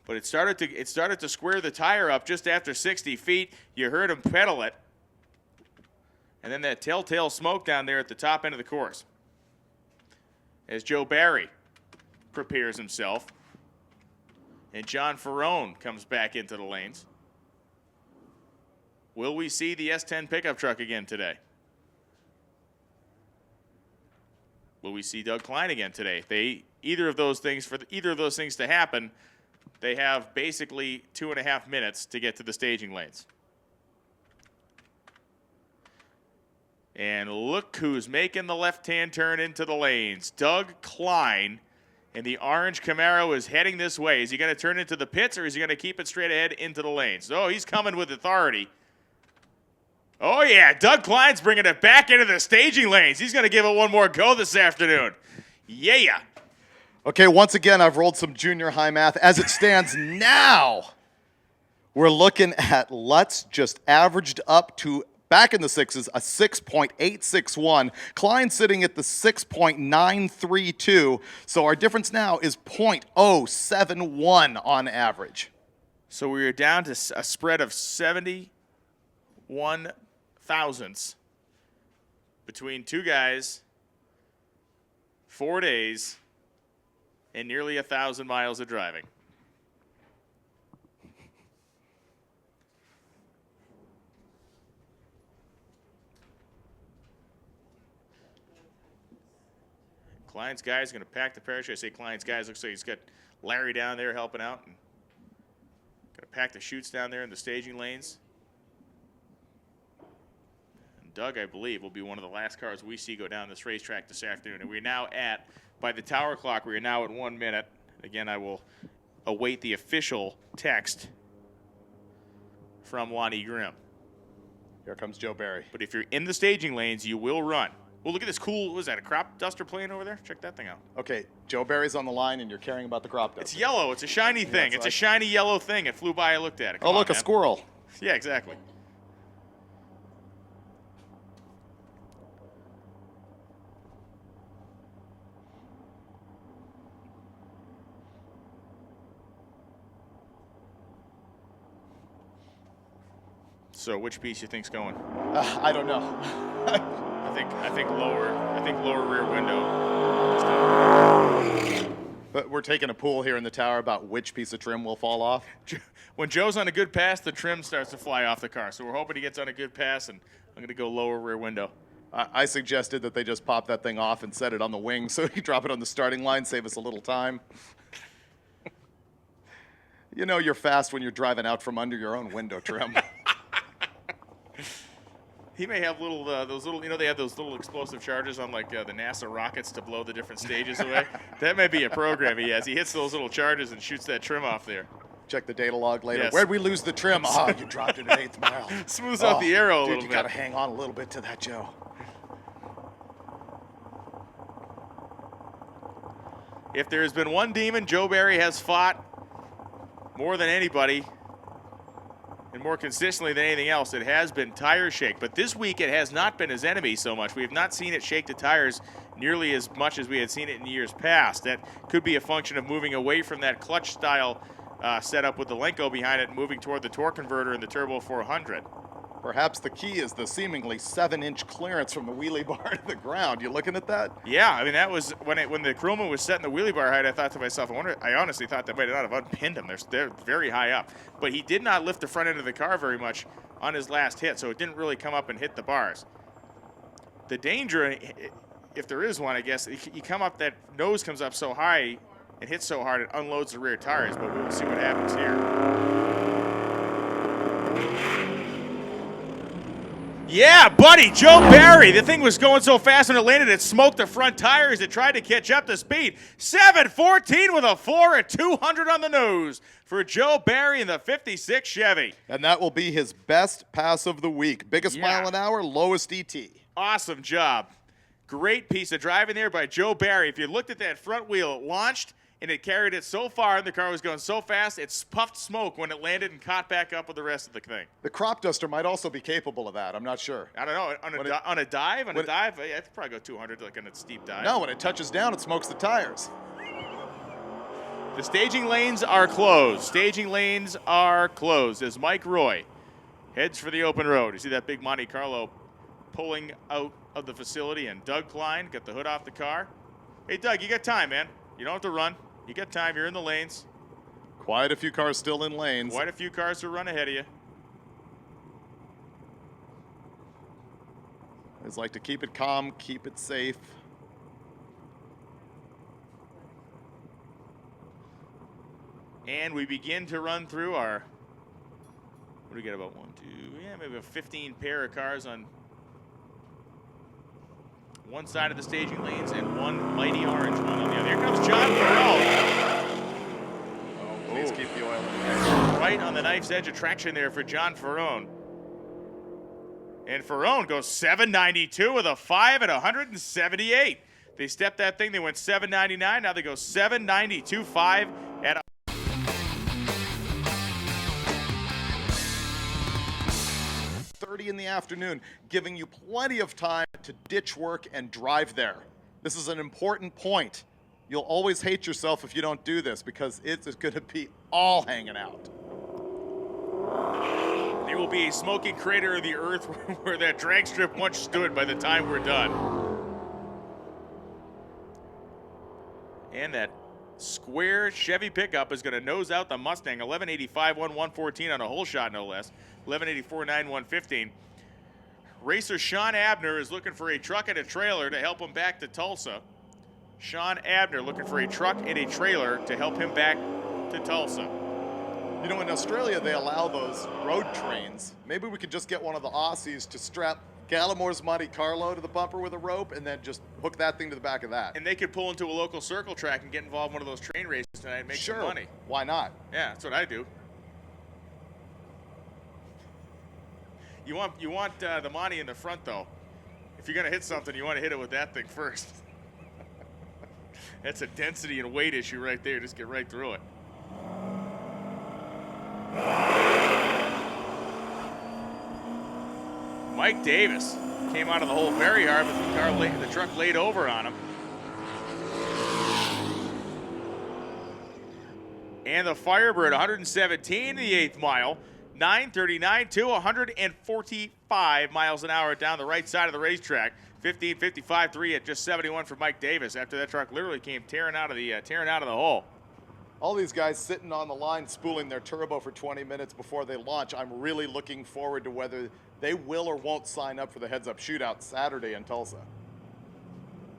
But it started to square the tire up just after 60 feet. You heard him pedal it. And then that telltale smoke down there at the top end of the course. As Joe Barry prepares himself. And John Ferrone comes back into the lanes. Will we see the S10 pickup truck again today? Will we see Doug Klein again today? Either of those things to happen, they have basically 2.5 minutes to get to the staging lanes. And look who's making the left-hand turn into the lanes. Doug Klein, and the orange Camaro is heading this way. Is he going to turn into the pits, or is he going to keep it straight ahead into the lanes? Oh, he's coming with authority. Oh, yeah, Doug Klein's bringing it back into the staging lanes. He's going to give it one more go this afternoon. Yeah. Okay, once again, I've rolled some junior high math. As it stands now, we're looking at Lutz just averaged up to, back in the sixes, a 6.861. Klein sitting at the 6.932. So our difference now is 0.071 on average. So we are down to a spread of 71 thousandths between two guys, 4 days, and nearly 1,000 miles of driving. Klein's guy is going to pack the parachute. I say Klein's guys. Looks like he's got Larry down there helping out. And going to pack the chutes down there in the staging lanes. And Doug, I believe, will be one of the last cars we see go down this racetrack this afternoon. And we're now at, by the tower clock, we are now at 1 minute. Again, I will await the official text from Lonnie Grimm. Here comes Joe Barry. But if you're in the staging lanes, you will run. Well, look at this cool, what is that, a crop duster plane over there? Check that thing out. Okay, Joe Barry's on the line, and you're caring about the crop duster. It's yellow. It's a shiny thing. It's a shiny yellow thing. It flew by. I looked at it. Oh, look, a squirrel. Yeah, exactly. So, which piece you think's going? I don't know. I think lower rear window. But we're taking a pool here in the tower about which piece of trim will fall off. When Joe's on a good pass, the trim starts to fly off the car. So we're hoping he gets on a good pass, and I'm going to go lower rear window. I suggested that they just pop that thing off and set it on the wing so you drop it on the starting line, save us a little time. You know you're fast when you're driving out from under your own window trim. He may have little, those little, they have those little explosive charges on like the NASA rockets to blow the different stages away. That may be a program he has. He hits those little charges and shoots that trim off there. Check the data log later. Yes. Where'd we lose the trim? Oh, you dropped it at 8th mile. Smooths out the arrow a dude, little you bit. gotta hang on a little bit to that, Joe. If there has been one demon Joe Barry has fought more than anybody, and more consistently than anything else, it has been tire shake. But this week it has not been his enemy so much. We have not seen it shake the tires nearly as much as we had seen it in years past. That could be a function of moving away from that clutch style setup with the Lenko behind it and moving toward the torque converter in the Turbo 400. Perhaps the key is the seemingly 7-inch clearance from the wheelie bar to the ground. You looking at that? Yeah, I mean, that was when the Chroma was setting the wheelie bar height. I thought to myself, I honestly thought that might not have unpinned him. They're very high up, but he did not lift the front end of the car very much on his last hit, so it didn't really come up and hit the bars. The danger, if there is one, I guess, you come up, that nose comes up so high and hits so hard it unloads the rear tires. But we will see what happens here. Yeah, buddy, Joe Barry. The thing was going so fast when it landed, it smoked the front tires. It tried to catch up to speed. 7:14 with a 4 at 200 on the nose for Joe Barry in the 56 Chevy. And that will be his best pass of the week. Biggest mile an hour, lowest ET. Awesome job. Great piece of driving there by Joe Barry. If you looked at that front wheel, it launched, and it carried it so far, and the car was going so fast, it puffed smoke when it landed and caught back up with the rest of the thing. The crop duster might also be capable of that. I'm not sure. I don't know. On a dive, yeah, I'd probably go 200 like on a steep dive. No, when it touches down, it smokes the tires. The staging lanes are closed. Staging lanes are closed as Mike Roy heads for the open road. You see that big Monte Carlo pulling out of the facility, and Doug Klein got the hood off the car. Hey, Doug, you got time, man. You don't have to run. You got time. You're in the lanes. Quite a few cars still in lanes. Quite a few cars to run ahead of you. I just like to keep it calm, keep it safe. And we begin to run through our, what do we get, about 1, 2, yeah, maybe a 15 pair of cars on one side of the staging lanes and one mighty orange one on the other. Here comes John Farrell. Oh, please keep the oil in there. Right on the knife's edge of traction there for John Ferrone. And Ferrone goes 792 with a 5 at 178. They stepped that thing, they went 799, now they go 792, 5 at 30 in the afternoon, giving you plenty of time to ditch work and drive there. This is an important point. You'll always hate yourself if you don't do this because it's going to be all hanging out. There will be a smoking crater of the earth where that drag strip once stood by the time we're done. And that square Chevy pickup is going to nose out the Mustang. 1185, 114 on a hole shot, no less. 1184, 115. Racer Sean Abner is looking for a truck and a trailer to help him back to Tulsa. Sean Abner looking for a truck and a trailer to help him back to Tulsa. You know, in Australia, they allow those road trains. Maybe we could just get one of the Aussies to strap Gallimore's Monte Carlo to the bumper with a rope and then just hook that thing to the back of that. And they could pull into a local circle track and get involved in one of those train races tonight and make some money. Why not? Yeah, that's what I do. You want the Monte in the front, though. If you're going to hit something, you want to hit it with that thing first. That's a density and weight issue right there. Just get right through it. Mike Davis came out of the hole very hard, but the truck laid over on him. And the Firebird, 117 in the 8th mile, 9:39 to 145 miles an hour down the right side of the racetrack. 15:55.3 at just 71 for Mike Davis after that truck literally came tearing out of the hole. All these guys sitting on the line spooling their turbo for 20 minutes before they launch. I'm really looking forward to whether they will or won't sign up for the heads-up shootout Saturday in Tulsa.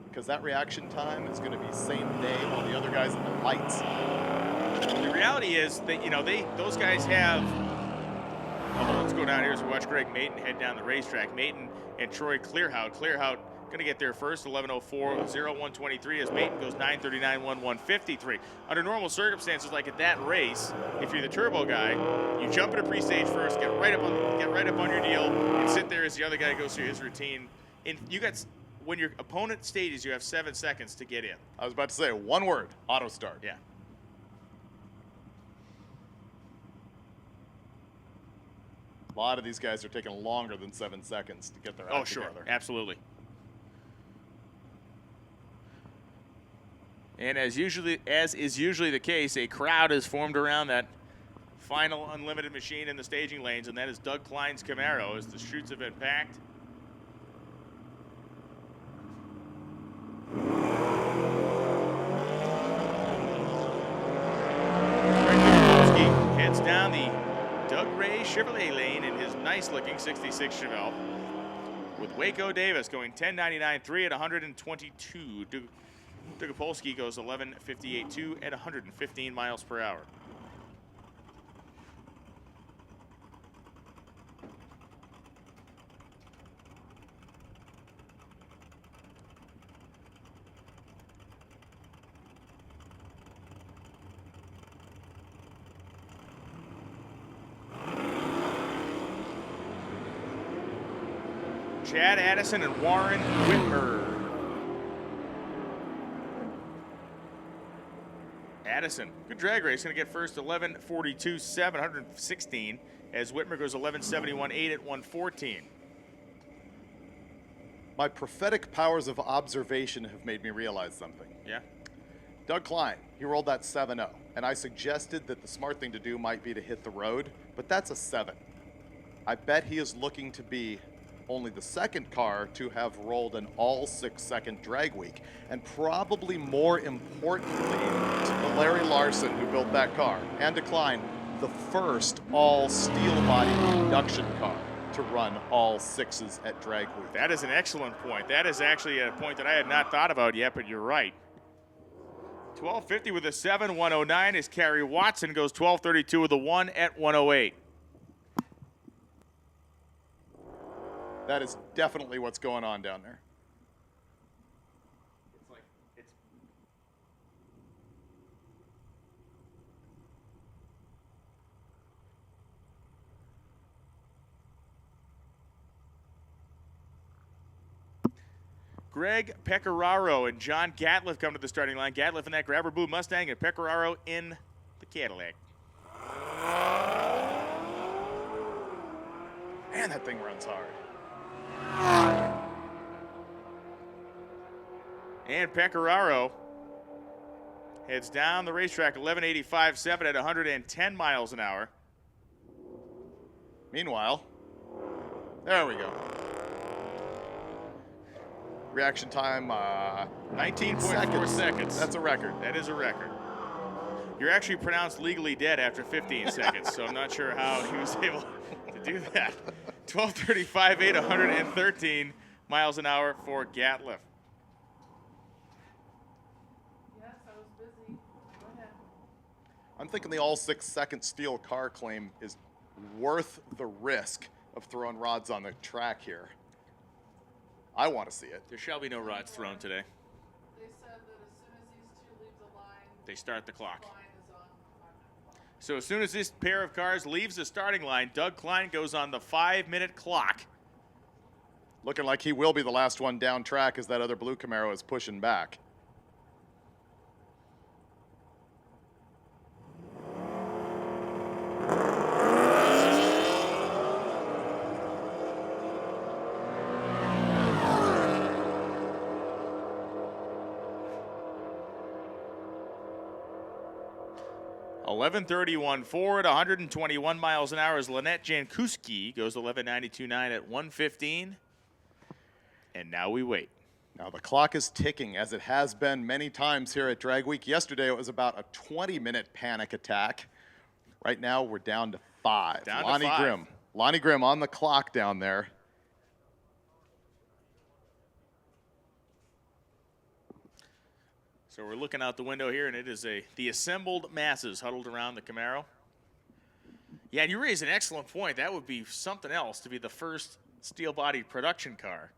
Because that reaction time is going to be same day while the other guys in the lights. The reality is that, those guys have... Oh, let's go down here as we watch Greg Maton head down the racetrack. Maton and Troy Clearhout. Clearhout going to get there first, 11:04, 01:23 as Maton goes 9:39, 1:53. Under normal circumstances, like at that race, if you're the turbo guy, you jump into pre-stage first, get right up on your deal, and sit there as the other guy goes through his routine. And when your opponent stages, you have 7 seconds to get in. I was about to say one word: auto start. Yeah. A lot of these guys are taking longer than 7 seconds to get their act together. Absolutely. And as is usually the case, a crowd is formed around that final unlimited machine in the staging lanes, and that is Doug Klein's Camaro as the chutes have been packed. Heads down the Doug Ray Chevrolet lane in his nice-looking 66 Chevelle, with Waco Davis going 10.99.3 at 122. Dugapolsky goes 11.58.2 at 115 miles per hour. Chad Addison and Warren Whitmer. Addison, good drag race, going to get first 11.42.7, 116, as Whitmer goes 11.71.8 at 114. My prophetic powers of observation have made me realize something. Yeah? Doug Klein, he rolled that 7.0, and I suggested that the smart thing to do might be to hit the road, but that's a 7. I bet he is looking to be only the second car to have rolled an all 6-second drag week, and probably more importantly to Larry Larson, who built that car, and to Klein, the first all steel body production car to run all 6s at drag week. That is an excellent point. That is actually a point that I had not thought about yet, but you're right. 12.50 with a 7, 109 is Kerry Watson, goes 12.32 with a 1 at 108. That is definitely what's going on down there. Greg Pecoraro and John Gatliff come to the starting line. Gatliff in that grabber blue Mustang and Pecoraro in the Cadillac. Man, that thing runs hard. And Pecoraro heads down the racetrack 11.85.7 at 110 miles an hour. Meanwhile, there we go. Reaction time, 19.4 seconds. That's a record. That is a record. You're actually pronounced legally dead after 15 seconds, so I'm not sure how he was able to do that. 12:35.8, 113 miles an hour for Gatliff. Yes, I was busy. Go ahead. I'm thinking the all 6-second steel car claim is worth the risk of throwing rods on the track here. I want to see it. There shall be no rods thrown today. They said that as soon as these two leave the line, They start the clock. line is on 5 minutes. So as soon as this pair of cars leaves the starting line, Doug Klein goes on the 5-minute clock. Looking like he will be the last one down track as that other blue Camaro is pushing back. .11:31 forward, 121 miles an hour as Lynette Jankuski goes 11:92.9 at 1:15. And now we wait. Now the clock is ticking as it has been many times here at Drag Week. Yesterday it was about a 20-minute panic attack. Right now we're down to 5. Down to Lonnie 5. Grimm. Lonnie Grimm on the clock down there. So we're looking out the window here, and it is the assembled masses huddled around the Camaro. Yeah, and you raise an excellent point. That would be something else to be the first steel-bodied production car.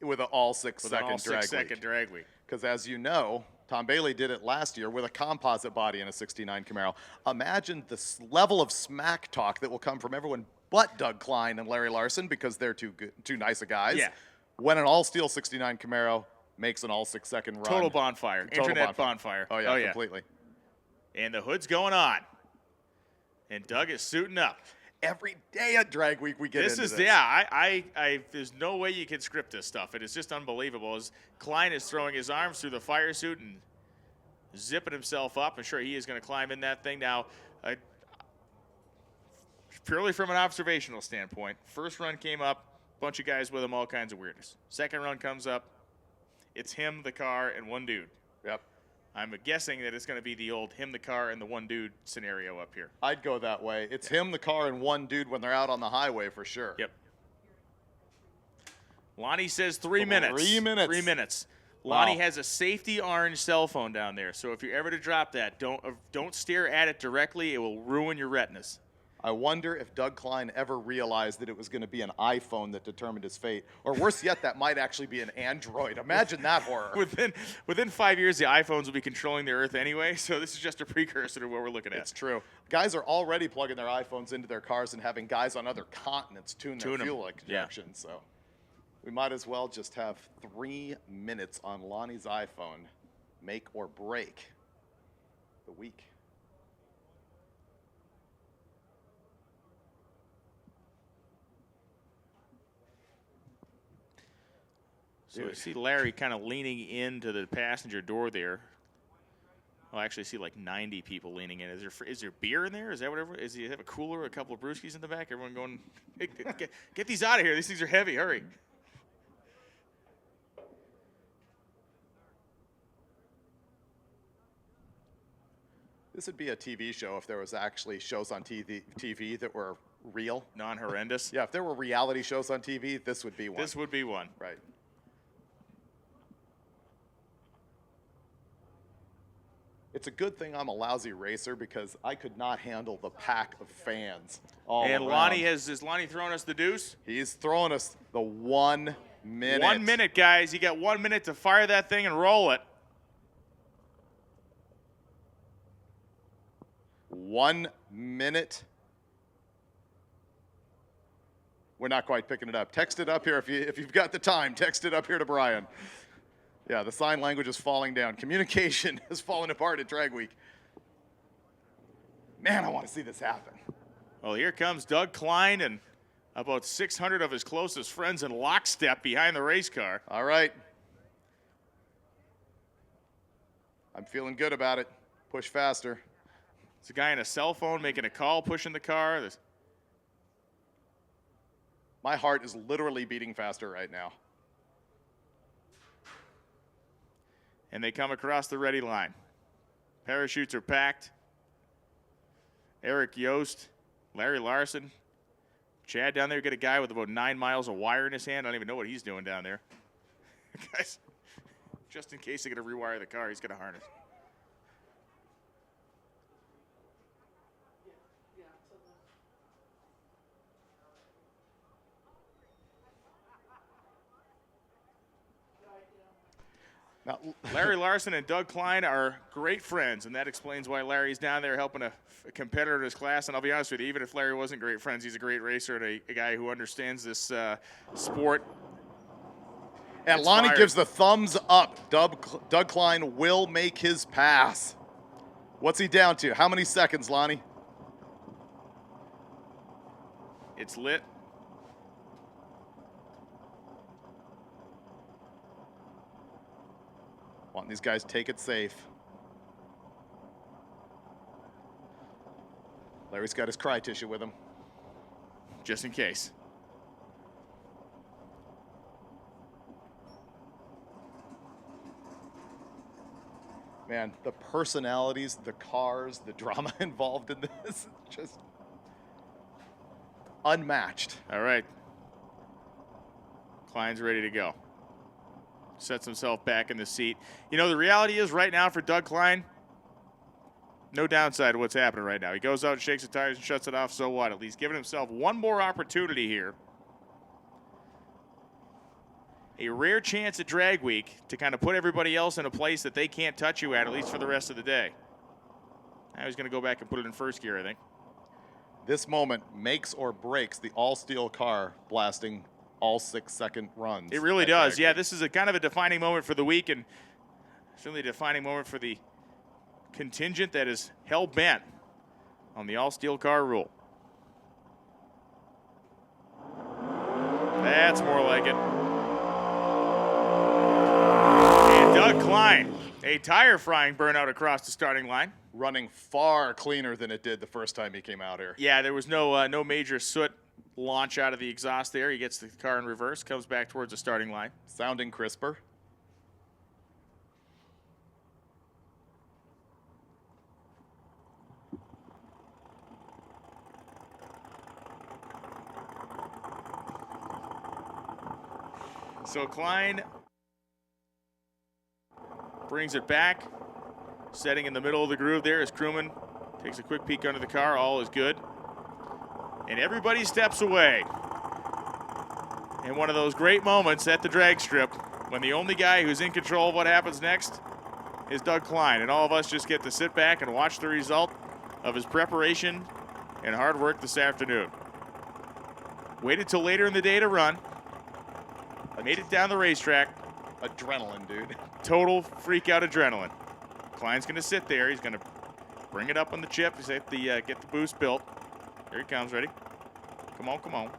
With an all 6-second all drag 6-second week. drag week. Because as you know, Tom Bailey did it last year with a composite body in a 69 Camaro. Imagine the level of smack talk that will come from everyone but Doug Klein and Larry Larson because they're too nice of guys. Yeah. When an all-steel 69 Camaro makes an all 6-second run. Total bonfire. Total Internet bonfire. Oh, yeah, completely. And the hood's going on. And Doug is suiting up. Every day at Drag Week we get into this. Yeah, there's no way you can script this stuff. It is just unbelievable. As Klein is throwing his arms through the fire suit and zipping himself up. I'm sure he is going to climb in that thing. Now, purely from an observational standpoint, first run came up, bunch of guys with him, all kinds of weirdness. Second run comes up, it's him, the car, and one dude. Yep. I'm guessing that it's going to be the old him, the car, and the one dude scenario up here. I'd go that way. It's him, the car, and one dude when they're out on the highway for sure. Yep. Lonnie says 3 minutes. 3 minutes. 3 minutes. Wow. Lonnie has a safety orange cell phone down there, so if you're ever to drop that, don't stare at it directly. It will ruin your retinas. I wonder if Doug Klein ever realized that it was going to be an iPhone that determined his fate. Or worse yet, that might actually be an Android. Imagine that horror. Within 5 years, the iPhones will be controlling the Earth anyway, so this is just a precursor to what we're looking at. It's true. Guys are already plugging their iPhones into their cars and having guys on other continents tune their fuel injection. Yeah. So we might as well just have 3 minutes on Lonnie's iPhone, make or break the week. So I see Larry kind of leaning into the passenger door there. Well, I actually see like 90 people leaning in. Is there beer in there? Is that whatever? Is he have a cooler, a couple of brewskis in the back? Everyone going, hey, get these out of here. These things are heavy. Hurry. This would be a TV show if there was actually shows on TV that were real. Non-horrendous? Yeah, if there were reality shows on TV, this would be one. This would be one. Right. It's a good thing I'm a lousy racer because I could not handle the pack of fans all and around. Lonnie is Lonnie throwing us the deuce? He's throwing us the 1 minute. 1 minute, guys. You got 1 minute to fire that thing and roll it. 1 minute. We're not quite picking it up. Text it up here if you've got the time. Text it up here to Brian. Yeah, the sign language is falling down. Communication is falling apart at Drag Week. Man, I want to see this happen. Well, here comes Doug Klein and about 600 of his closest friends in lockstep behind the race car. All right. I'm feeling good about it. Push faster. It's a guy on a cell phone making a call, pushing the car. My heart is literally beating faster right now. And they come across the ready line. Parachutes are packed. Eric Yost, Larry Larson, Chad down there. Got a guy with about 9 miles of wire in his hand. I don't even know what he's doing down there. Guys, just in case they're going to rewire the car, he's got a harness. Now, Larry Larson and Doug Klein are great friends, and that explains why Larry's down there helping a competitor in his class. And I'll be honest with you, even if Larry wasn't great friends, he's a great racer and a guy who understands this sport. And It's Lonnie fired. gives the thumbs up. Doug Klein will make his pass. What's he down to? How many seconds, Lonnie? It's lit. Want these guys to take it safe. Larry's got his cry tissue with him. Just in case. Man, the personalities, the cars, the drama involved in this, just unmatched. All right. Klein's ready to go. Sets himself back in the seat. You know, the reality is right now for Doug Klein, no downside to what's happening right now. He goes out, shakes the tires, and shuts it off. So what? At least giving himself one more opportunity here. A rare chance at drag week to kind of put everybody else in a place that they can't touch you at least for the rest of the day. Now he's going to go back and put it in first gear, I think. This moment makes or breaks the all-steel car blasting all 6-second runs. It really at does. drag Yeah, week. this is a kind of a defining moment for the week, and certainly a defining moment for the contingent that is hell-bent on the all-steel car rule. That's more like it. And Doug Klein, a tire frying burnout across the starting line. Running far cleaner than it did the first time he came out here. Yeah, there was no major soot launch out of the exhaust there. He gets the car in reverse, comes back towards the starting line. Sounding crisper. So Klein brings it back, setting in the middle of the groove there as Crewman takes a quick peek under the car. All is good. And everybody steps away. In one of those great moments at the drag strip when the only guy who's in control of what happens next is Doug Klein. And all of us just get to sit back and watch the result of his preparation and hard work this afternoon. Waited till later in the day to run. Made it down the racetrack. Adrenaline, dude. Total freak out adrenaline. Klein's going to sit there. He's going to bring it up on the chip. He's at the get the boost built. Here he comes. Ready? Come on, come on.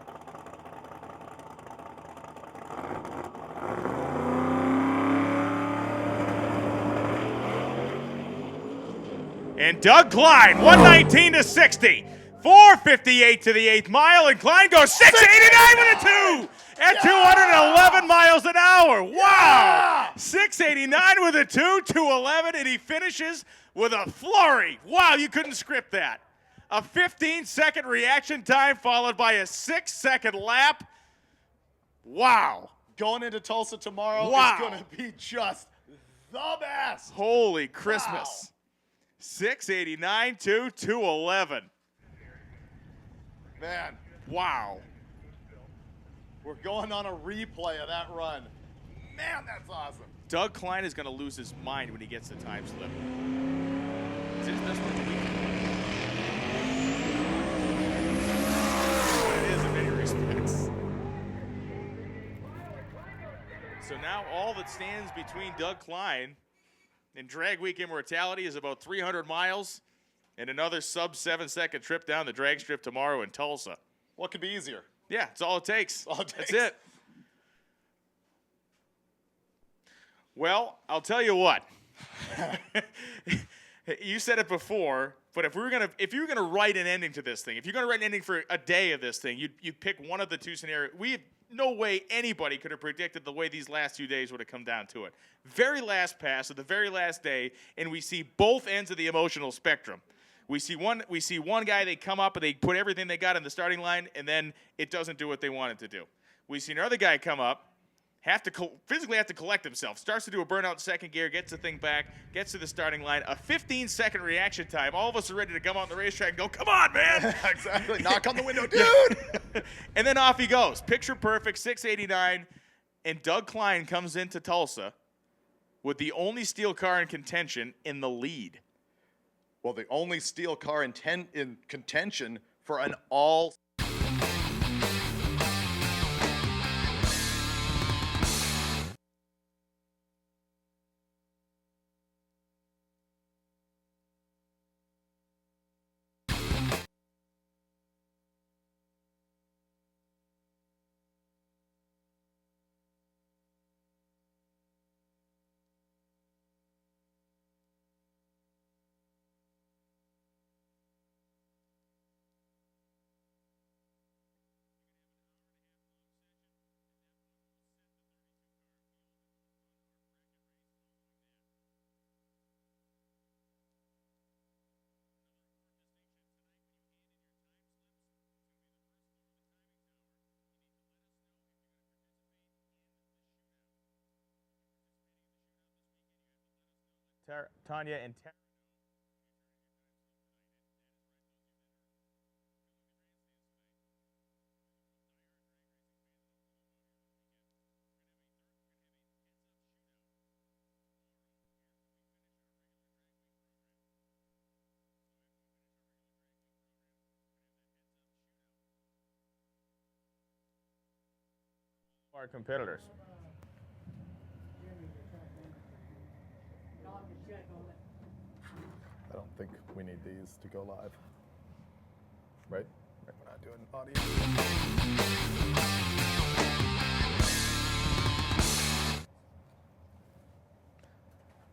And Doug Klein, 119 to 60. 458 to the 8th mile, and Klein goes 689 with a 2 at 211 miles an hour. Wow! 689 with a 211, and he finishes with a flurry. Wow, you couldn't script that. A 15-second reaction time followed by a 6-second lap. Wow. Going into Tulsa tomorrow Wow. is going to be just the best. Holy Christmas. 689 to 211. Man, wow. We're going on a replay of that run. Man, that's awesome. Doug Klein is going to lose his mind when he gets the time slip. Is it his best run of the week? It is in many respects. So now all that stands between Doug Klein and drag week immortality is about 300 miles. And another sub-7-second trip down the drag strip tomorrow in Tulsa. What could be easier? Yeah, it's all it takes. All it takes. That's it. Well, I'll tell you what. You said it before, but if you were gonna write an ending to this thing, if you're gonna write an ending for a day of this thing, you'd pick one of the two scenarios. We have no way anybody could have predicted the way these last 2 days would have come down to it. Very last pass of the very last day, and we see both ends of the emotional spectrum. We see one guy, they come up and they put everything they got in the starting line, and then it doesn't do what they want it to do. We see another guy come up, physically have to collect himself, starts to do a burnout in second gear, gets the thing back, gets to the starting line, a 15-second reaction time. All of us are ready to come out on the racetrack and go, come on, man! Exactly. Knock on the window, dude! And then off he goes. Picture perfect, 689, and Doug Klein comes into Tulsa with the only steel car in contention in the lead. Well, the only steel car in contention for an all Tanya and our competitors. I don't think we need these to go live. Right? We're not doing audio.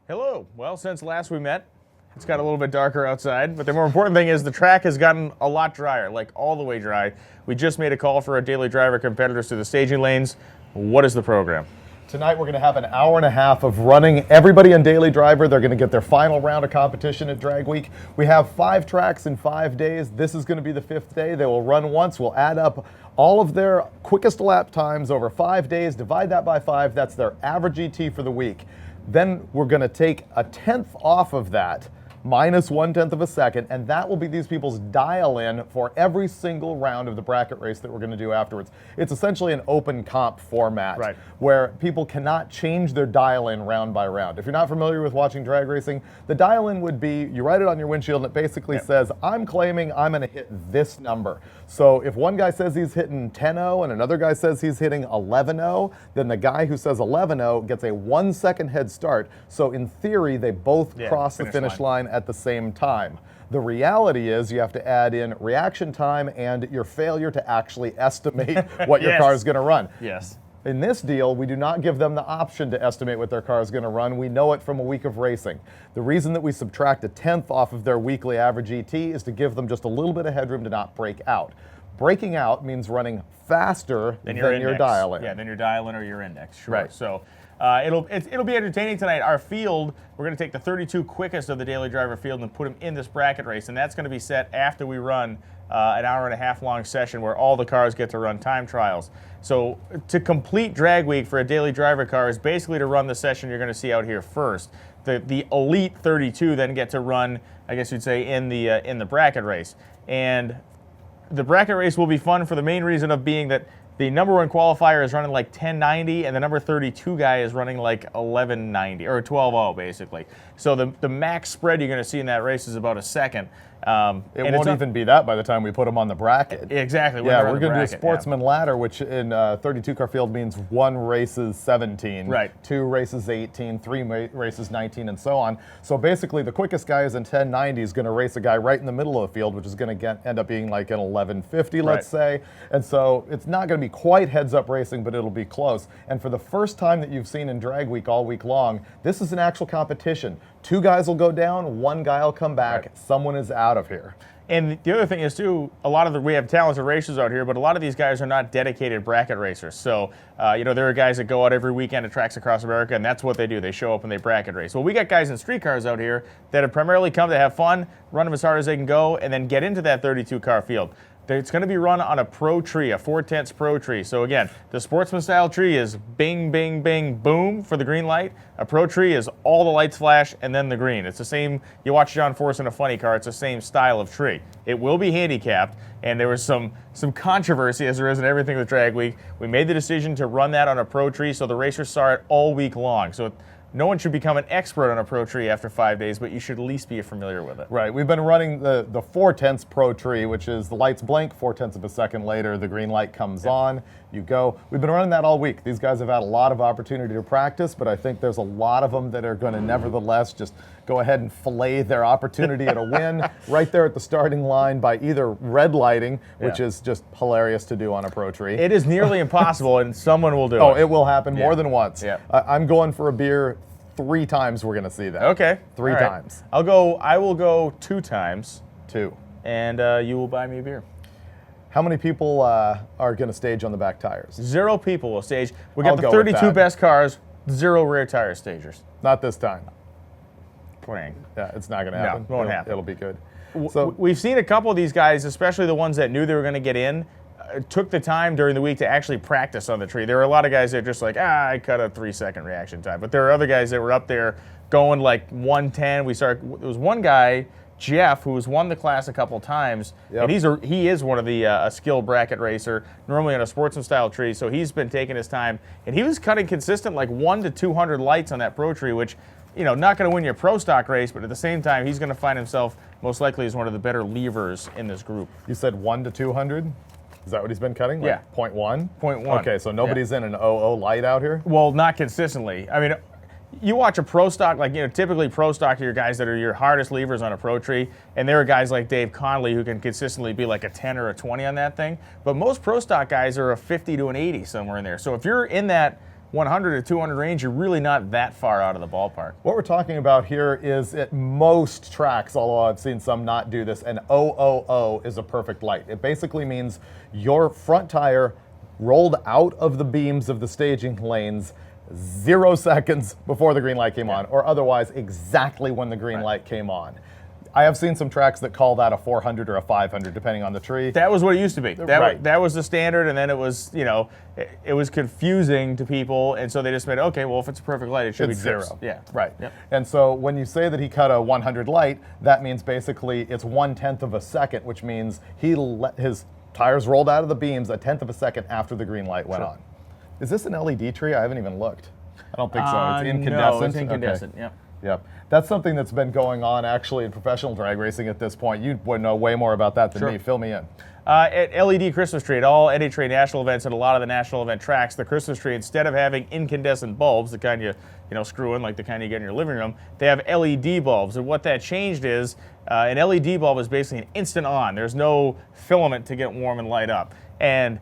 Hello. Well, since last we met, it's got a little bit darker outside, but the more important thing is the track has gotten a lot drier, like all the way dry. We just made a call for our daily driver competitors to the staging lanes. What is the program? Tonight we're going to have an hour and a half of running. Everybody in Daily Driver, they're going to get their final round of competition at Drag Week. We have 5 tracks in 5 days. This is going to be the 5th day. They will run once. We'll add up all of their quickest lap times over 5 days, divide that by 5. That's their average ET for the week. Then we're going to take a tenth off of that, minus 1/10 of a second, and that will be these people's dial-in for every single round of the bracket race that we're going to do afterwards. It's essentially an open comp format, where people cannot change their dial-in round by round. If you're not familiar with watching drag racing, the dial-in would be, you write it on your windshield and it basically says, I'm claiming I'm going to hit this number. So if one guy says he's hitting 10-0 and another guy says he's hitting 11-0, then the guy who says 11-0 gets a 1-second head start. So in theory, they both cross the finish line at the same time. The reality is you have to add in reaction time and your failure to actually estimate what your car is going to run. Yes. In this deal, we do not give them the option to estimate what their car is going to run. We know it from a week of racing. The reason that we subtract a tenth off of their weekly average ET is to give them just a little bit of headroom to not break out. Breaking out means running faster than your dial-in. Yeah, than your dial-in or your index. Sure. Right. So it'll be entertaining tonight. Our field, we're going to take the 32 quickest of the Daily Driver field and put them in this bracket race, and that's going to be set after we run an hour and a half long session where all the cars get to run time trials. So to complete Drag Week for a Daily Driver car is basically to run the session you're going to see out here first. The elite 32 then get to run, I guess you'd say, in the bracket race. And the bracket race will be fun for the main reason of being that the number 1 qualifier is running like 1090 and the number 32 guy is running like 1190 or 12:0 basically. So the max spread you're going to see in that race is about a second. It won't even be that by the time we put them on the bracket. Exactly. Yeah, we're going to do a sportsman ladder, which in 32 car field means 1 races 17, 2 races 18, 3 races 19, and so on. So basically, the quickest guy is in 1090 is going to race a guy right in the middle of the field, which is going to end up being like an 1150, let's say. And so it's not going to be quite heads-up racing, but it'll be close. And for the first time that you've seen in Drag Week all week long, this is an actual competition. 2 guys will go down, 1 guy will come back, someone is out of here. And the other thing is too, we have talented racers out here, but a lot of these guys are not dedicated bracket racers. So, there are guys that go out every weekend to tracks across America, and that's what they do. They show up and they bracket race. Well, we got guys in street cars out here that have primarily come to have fun, run them as hard as they can go, and then get into that 32-car field. It's going to be run on a pro tree, a 4/10 pro tree. So again, the sportsman style tree is bing, bing, bing, boom for the green light. A pro tree is all the lights flash and then the green. It's the same, you watch John Force in a funny car, it's the same style of tree. It will be handicapped, and there was some controversy, as there is in everything with Drag Week. We made the decision to run that on a pro tree, so the racers saw it all week long. So no one should become an expert on a pro tree after 5 days, but you should at least be familiar with it. Right. We've been running the 4/10 pro tree, which is the lights blink, 4/10 of a second later, the green light comes on, you go. We've been running that all week. These guys have had a lot of opportunity to practice, but I think there's a lot of them that are going to nevertheless just go ahead and fillet their opportunity at a win right there at the starting line by either red lighting, which is just hilarious to do on a pro tree. It is nearly impossible, and someone will do it. Oh, it will happen more than once. Yeah. I'm going for a beer 3 times we're going to see that. Okay. 3 All right. times. I will go 2 times. 2. And you will buy me a beer. How many people are going to stage on the back tires? 0 people will stage. We got I'll the go with 32 that. best cars, 0 rear tire stagers. Not this time. Praying. Yeah, it's not going to happen. No, won't happen. It'll be good. So we've seen a couple of these guys, especially the ones that knew they were going to get in, took the time during the week to actually practice on the tree. There were a lot of guys that are just like, I cut a 3-second reaction time. But there are other guys that were up there going like 110. There was one guy, Jeff, who has won the class a couple times, and he is one of the a skilled bracket racer, normally on a sportsman style tree. So he's been taking his time, and he was cutting consistent like 1 to 200 lights on that pro tree, which, not going to win you a pro stock race, but at the same time, he's going to find himself most likely as one of the better levers in this group. You said 1 to 200? Is that what he's been cutting? Yeah. 0.1? 0.1. Okay, so nobody's in an 00 light out here? Well, not consistently. I mean, you watch a pro stock, typically pro stock are your guys that are your hardest levers on a pro tree, and there are guys like Dave Conley who can consistently be like a 10 or a 20 on that thing. But most pro stock guys are a 50 to an 80 somewhere in there. So if you're in that 100 to 200 range, you're really not that far out of the ballpark. What we're talking about here is at most tracks, although I've seen some not do this, an 000 is a perfect light. It basically means your front tire rolled out of the beams of the staging lanes 0 seconds before the green light came on, or otherwise exactly when the green light came on. I have seen some tracks that call that a 400 or a 500, depending on the tree. That was what it used to be. Right. That was the standard, and then it was, it was confusing to people, and so they just made, okay, well, if it's a perfect light, it should It's be 0. trips. Yeah. Right. Yep. And so when you say that he cut a 100 light, that means basically it's 1/10 of a second, which means he let his tires rolled out of the beams 1/10 of a second after the green light went on. Is this an LED tree? I haven't even looked. I don't think so. It's incandescent. No, it's incandescent. Okay. Yep. Yep. That's something that's been going on actually in professional drag racing at this point. You would know way more about that than me. Fill me in. At LED Christmas tree, at all NHRA national events and a lot of the national event tracks, the Christmas tree, instead of having incandescent bulbs, the kind you screw in, like the kind you get in your living room, they have LED bulbs. And what that changed is an LED bulb is basically an instant on. There's no filament to get warm and light up. And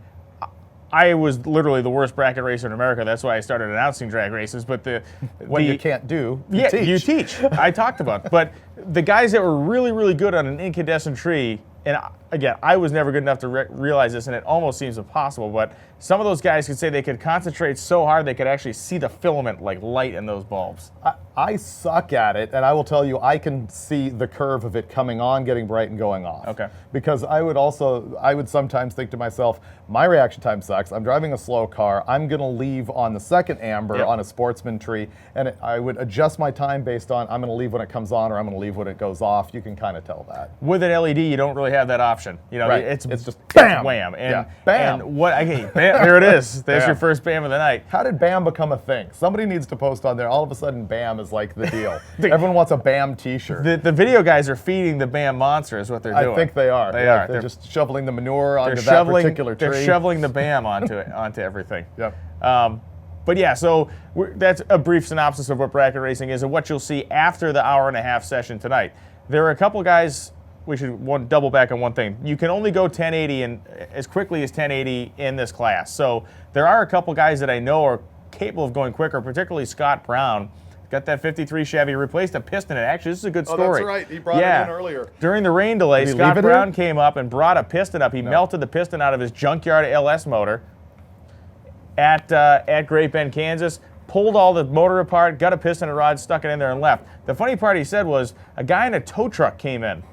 I was literally the worst bracket racer in America. That's why I started announcing drag races. But what you can't do, you teach. You teach. I talked about it. But the guys that were really, really good on an incandescent tree, and again, I was never good enough to realize this, and it almost seems impossible, but some of those guys could say they could concentrate so hard they could actually see the filament like light in those bulbs. I suck at it, and I will tell you, I can see the curve of it coming on, getting bright, and going off. Okay. Because I would sometimes think to myself, my reaction time sucks. I'm driving a slow car. I'm going to leave on the second amber on a sportsman tree, and I would adjust my time based on I'm going to leave when it comes on or I'm going to leave when it goes off. You can kind of tell that. With an LED, you don't really have that option. Right. It's just bam, it's wham, and bam. And bam, there it is. There's Bam. your first bam of the night. How did BAM become a thing? Somebody needs to post on there. All of a sudden, BAM is like the deal. Everyone wants a BAM T-shirt. The video guys are feeding the BAM monster is what they're doing. I think they are. They are. They're just shoveling the manure onto that particular tree. They're shoveling the BAM onto everything. Yep. But yeah, so that's a brief synopsis of what bracket racing is and what you'll see after the hour-and-a-half session tonight. There are a couple guys. We should double back on one thing. You can only go 1080 and as quickly as 1080 in this class. So there are a couple guys that I know are capable of going quicker, particularly Scott Brown. got that 53 Chevy, replaced a piston. Actually, this is a good Oh, story. that's right. He brought it in earlier. During the rain delay, Did he Scott leave it Brown here? came up and brought a piston up. He melted the piston out of his junkyard LS motor at Great Bend, Kansas. Pulled all the motor apart, got a piston and rod, stuck it in there, and left. The funny part he said was a guy in a tow truck came in.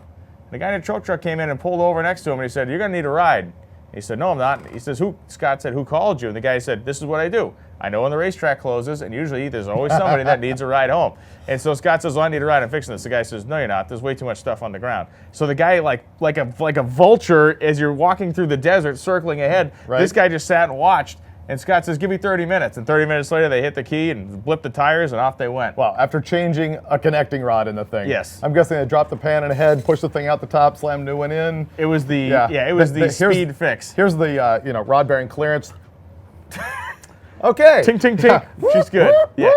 The guy in a tow truck came in and pulled over next to him, and he said, "You're gonna need a ride." He said, "No, I'm not." He says, "Who?" Scott said, "Who called you?" And the guy said, "This is what I do. I know when the racetrack closes, and usually there's always somebody that needs a ride home." And so Scott says, "Well, I need a ride. I'm fixing this." The guy says, "No, you're not. There's way too much stuff on the ground." So the guy, like a vulture, as you're walking through the desert, circling ahead, this guy just sat and watched. And Scott says, "Give me 30 minutes." And 30 minutes later, they hit the key and blipped the tires, and off they went. Wow, after changing a connecting rod in the thing. Yes. I'm guessing they dropped the pan in ahead, pushed the thing out the top, slammed new one in. It was the it was the speed fix. Here's the rod bearing clearance. Okay. Ting, ting, ting. She's good. Yeah.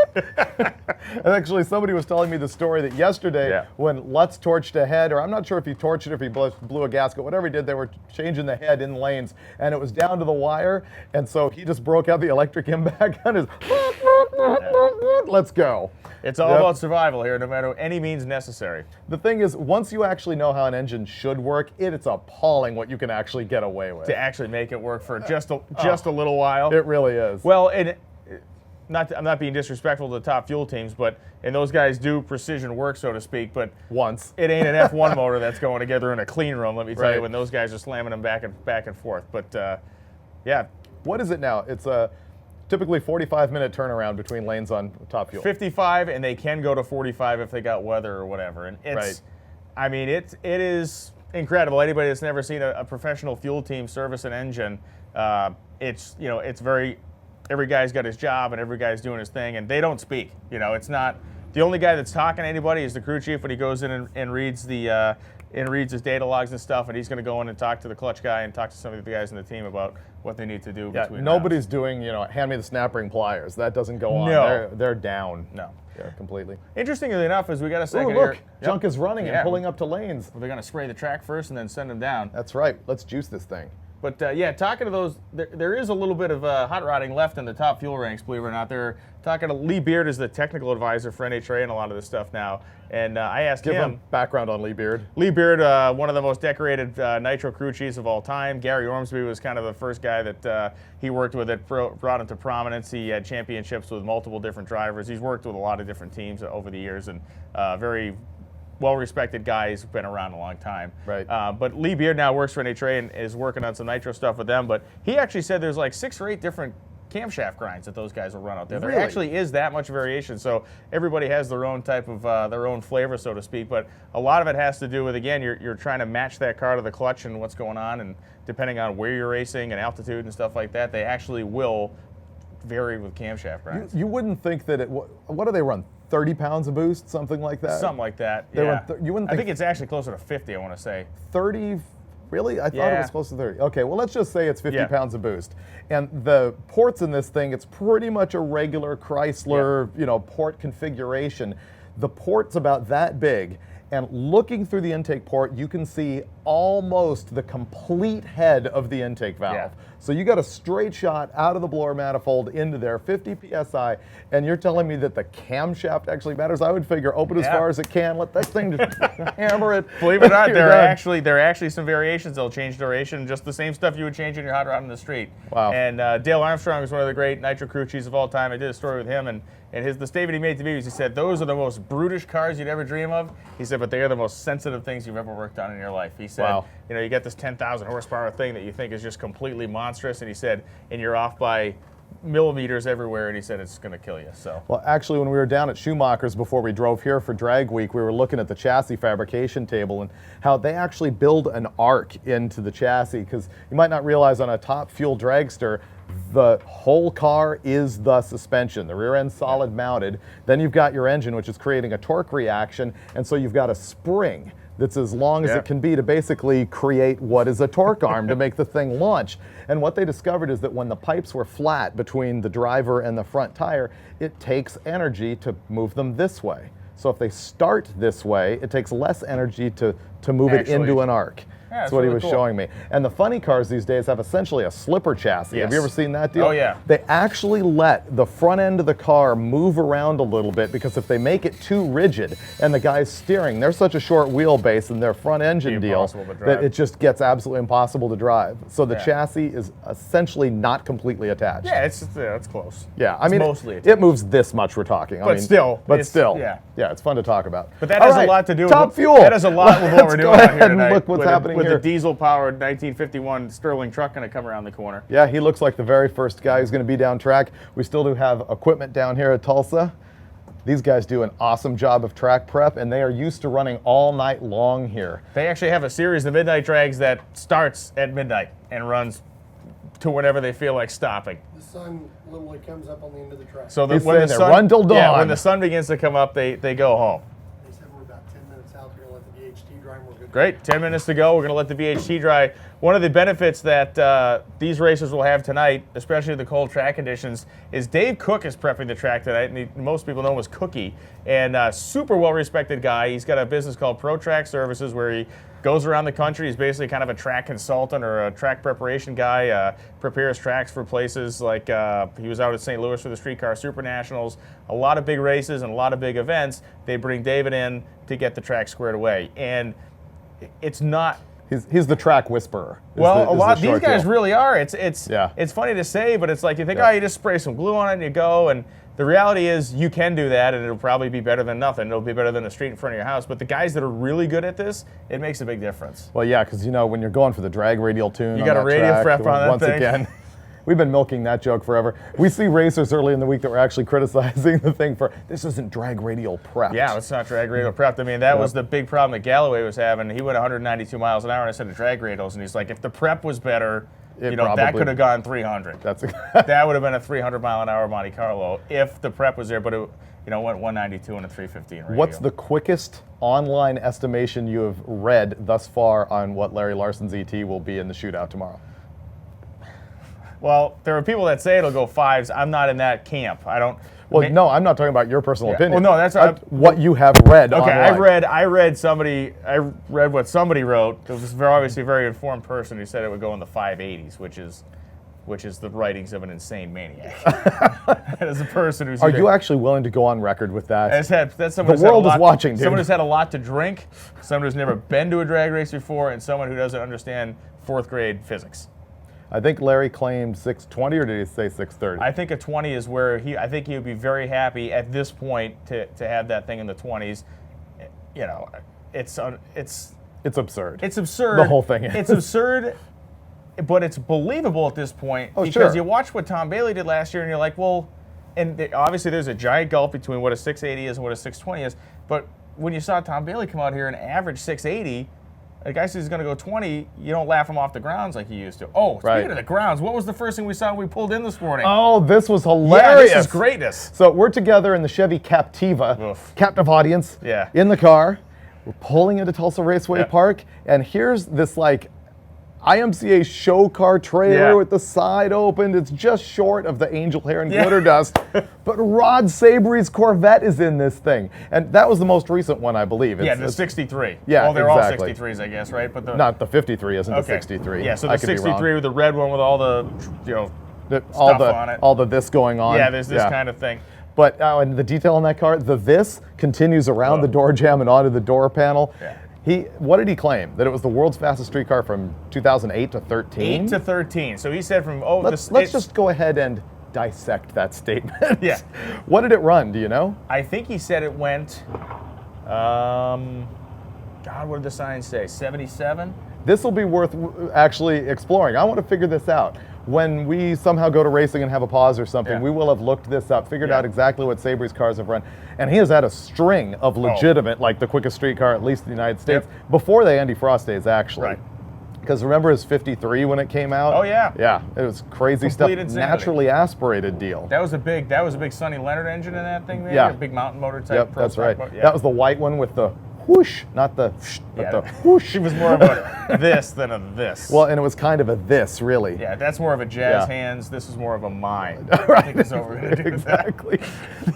And actually, somebody was telling me the story that yesterday when Lutz torched a head, or I'm not sure if he torched it or if he blew a gasket, whatever he did, they were changing the head in lanes, and it was down to the wire, and so he just broke out the electric impact gun. His let's go. It's all about survival here, no matter any means necessary. The thing is, once you actually know how an engine should work, it's appalling what you can actually get away with. To actually make it work for just a little while. It really is. Well, I'm not being disrespectful to the top fuel teams, and those guys do precision work, so to speak, but once it ain't an F1 motor that's going together in a clean room, let me tell you, when those guys are slamming them back and forth. But yeah. What is it now? It's a typically 45-minute turnaround between lanes on top fuel. 55, and they can go to 45 if they got weather or whatever. And it's, I mean, it is incredible. Anybody that's never seen a professional fuel team service an engine, it's very, every guy's got his job and every guy's doing his thing, and they don't speak. It's not, the only guy that's talking to anybody is the crew chief when he goes in and reads his data logs and stuff, and he's going to go in and talk to the clutch guy and talk to some of the guys in the team about what they need to do. Yeah, nobody's doing, hand me the snap ring pliers. That doesn't go on. No. They're down. No. Yeah, completely. Interestingly enough, as we got a second Ooh, look, here. Junk is running and pulling up to lanes. Well, they're going to spray the track first and then send them down. That's right. Let's juice this thing. But talking to those, there is a little bit of hot rodding left in the top fuel ranks, believe it or not. They're talking to Lee Beard is the technical advisor for NHRA and a lot of this stuff now. And I asked him background on Lee Beard. Lee Beard, one of the most decorated nitro crew chiefs of all time. Gary Ormsby was kind of the first guy that he worked with that brought him to prominence. He had championships with multiple different drivers. He's worked with a lot of different teams over the years, and very well-respected guy. He's been around a long time. Right. But Lee Beard now works for NHRA and is working on some nitro stuff with them. But he actually said there's like 6 or 8 different camshaft grinds that those guys will run out there. There Really? actually is that much variation. So everybody has their own type of their own flavor, so to speak. But a lot of it has to do with, again, you're trying to match that car to the clutch and what's going on, and depending on where you're racing and altitude and stuff like that, they actually will vary with camshaft grinds. You wouldn't think that what do they run? 30 pounds of boost, something like that? Something like that. They Yeah. run you wouldn't I think think it's actually closer to 50, I want to say. 30. Really? I thought it was close to 30. Okay, well, let's just say it's 50 pounds of boost. And the ports in this thing, it's pretty much a regular Chrysler, port configuration. The port's about that big, and looking through the intake port, you can see almost the complete head of the intake valve. Yeah. So you got a straight shot out of the blower manifold into there, 50 PSI, and you're telling me that the camshaft actually matters? I would figure open as far as it can, let that thing just hammer it. Believe it or not, You're there done. are actually some variations. They'll change duration, just the same stuff you would change in your hot rod in the street. Wow. And Dale Armstrong is one of the great nitro crew chiefs of all time. I did a story with him, and the statement he made to me was, he said, those are the most brutish cars you'd ever dream of. He said, but they are the most sensitive things you've ever worked on in your life. He said, you got this 10,000 horsepower thing that you think is just completely monstrous, and he said, and you're off by millimeters everywhere, and he said it's going to kill you. So. Well, actually, when we were down at Schumacher's before we drove here for Drag Week, we were looking at the chassis fabrication table and how they actually build an arc into the chassis, because you might not realize on a top fuel dragster, the whole car is the suspension, the rear end solid mounted. Then you've got your engine, which is creating a torque reaction, and so you've got a spring that's as long as it can be to basically create what is a torque arm to make the thing launch. And what they discovered is that when the pipes were flat between the driver and the front tire, it takes energy to move them this way. So if they start this way, it takes less energy to move it into an arc. That's what really he was cool. showing me. And the funny cars these days have essentially a slipper chassis. Have you Yes. ever seen that deal? Oh, yeah. They actually let the front end of the car move around a little bit because if they make it too rigid and the guy's steering, they're such a short wheelbase in their front engine deal Impossible to that drive. it just gets absolutely impossible to drive. So the Yeah. chassis is essentially not completely attached. Yeah, it's close. Yeah, I It's mean, mostly it moves this much. We're talking, But still, but it's- still, yeah. it's fun to talk about. But that All has right, a lot to do Top with Fuel. That has a lot with what Let's we're go doing out ahead here and tonight. look what's with happening with here. the diesel-powered 1951 Sterling truck going to come around the corner. Yeah, he looks like the very first guy who's going to be down track. We still do have equipment down here at Tulsa. These guys do an awesome job of track prep, and they are used to running all night long here. They actually have a series of midnight drags that starts at midnight and runs to whenever they feel like stopping. The sun literally comes up on the end of the track. So He's when saying the they sun, run till dawn. Yeah, when the sun begins to come up, they go home. They said we're about 10 minutes out here. Let the VHT dry. We're good. Great, 10 minutes to go. We're going to let the VHT dry. One of the benefits that these racers will have tonight, especially the cold track conditions, is Dave Cook is prepping the track tonight, and most people know him as Cookie, and super well-respected guy. He's got a business called Pro Track Services where he goes around the country. He's basically kind of a track consultant or a track preparation guy, prepares tracks for places like he was out at St. Louis for the Streetcar Super Nationals. A lot of big races and a lot of big events. They bring David in to get the track squared away. And it's not... He's the track whisperer. Well, a lot these guys really are. It's Yeah. funny to say, but it's like you think, Yeah. oh, you just spray some glue on it and you go. And the reality is you can do that, and it'll probably be better than nothing. It'll be better than a street in front of your house. But the guys that are really good at this, it makes a big difference. Well, yeah, because when you're going for the drag radial tune, You on got a that radial track, prep on that once thing. again. We've been milking that joke forever. We see racers early in the week that were actually criticizing the thing for this isn't drag radial prep. Yeah, it's not drag radial prepped. I mean, that was the big problem that Galloway was having. He went 192 miles an hour instead of drag radials, and he's like, if the prep was better, It that probably- could have gone 300. That's that would have been a 300 mile an hour Monte Carlo if the prep was there, but it went 192 and a 315 radial. What's the quickest online estimation you have read thus far on what Larry Larson's ET will be in the shootout tomorrow? Well, there are people that say it'll go fives. I'm not in that camp. I don't. Well, no, I'm not talking about your personal Yeah. opinion. Well, no, that's what you have read. Okay, online. I read what somebody wrote. It was obviously a very informed person who said it would go in the 580s, which is the writings of an insane maniac. As a person who's Are you actually willing to go on record with that? That's someone the world is watching, dude. Someone who's had a lot to drink, someone who's never been to a drag race before, and someone who doesn't understand fourth grade physics. I think Larry claimed 620, or did he say 630? I think a 20 is where I think he would be very happy at this point to have that thing in the 20s. It's absurd. It's absurd. The whole thing is. It's absurd, but it's believable at this point Oh, because sure. you watch what Tom Bailey did last year, and you're like, well, obviously there's a giant gulf between what a 680 is and what a 620 is. But when you saw Tom Bailey come out here and average 680. A guy says he's going to go 20, you don't laugh him off the grounds like you used to. Oh, speaking Right. of the grounds, what was the first thing we saw when we pulled in this morning? Oh, this was hilarious. Yeah, this is greatness. So we're together in the Chevy Captiva, captive audience, Yeah. in the car. We're pulling into Tulsa Raceway Park, and here's this IMCA show car trailer Yeah. with the side opened. It's just short of the angel hair and Yeah. glitter dust. But Rod Sabry's Corvette is in this thing. And that was the most recent one, I believe. Yeah, the 63. Yeah, well, they're exactly. all 63s, I guess, right? But Not the 53 isn't okay. the 63. Yeah, so I the could be wrong. 63 with the red one with all the all stuff on it. all the this going on. Yeah, there's this kind of thing. But and the detail on that car, this continues around the door jamb and onto the door panel. Yeah. What did he claim? That it was the world's fastest street car from 2008 to 13? 8 to 13. So he said from Let's just go ahead and dissect that statement. Yeah. What did it run? Do you know? I think he said it went. God, what did the sign say? 77. This will be worth actually exploring. I want to figure this out. When we somehow go to racing and have a pause or something, we will have looked this up, figured out exactly what Sabry's cars have run. And he has had a string of legitimate, like the quickest street car, at least in the United States, before the Andy Frost days, actually. Right. Because remember his 53 when it came out? Oh, yeah. Yeah, it was crazy Complete stuff. insanity. Naturally aspirated deal. That was a big Sonny Leonard engine in that thing, maybe? Yeah. A big mountain motor type. Yep, pro that's stock right. motor. Yeah. That was the white one with the whoosh, not the whoosh, but the whoosh. She was more of a this than a this. Well, and it was kind of a this, really. Yeah, that's more of a jazz Yeah. hands. This is more of a mine. Right. I think that's what we're gonna do. Exactly.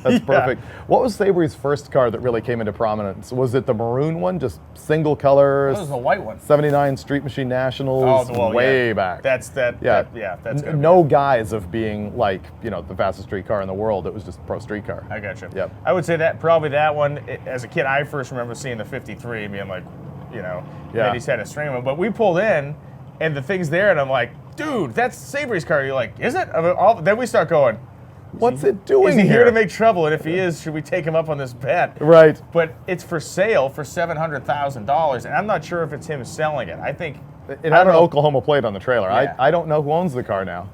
That's perfect. What was Savory's first car that really came into prominence? Was it the maroon one, just single colors? That was the white one. 79 Street Machine Nationals, well, way yeah. back. That's that. Yeah, That's gonna be no guise of being like, you know, the fastest street car in the world. It was just pro street car. I gotcha. Yep. I would say that probably that one. As a kid, I first remember seeing the 53 and being like, you know, Yeah. Eddie's had a string of them. But we pulled in, and the thing's there, and I'm like, dude, that's Savory's car. You're like, is it? Then we start going, what's it doing is he here here to make trouble? And if he is, should we take him up on this bet? Right. But it's for sale for $700,000, and I'm not sure if it's him selling it. I think It had an Oklahoma plate on the trailer. Yeah. I don't know who owns the car now.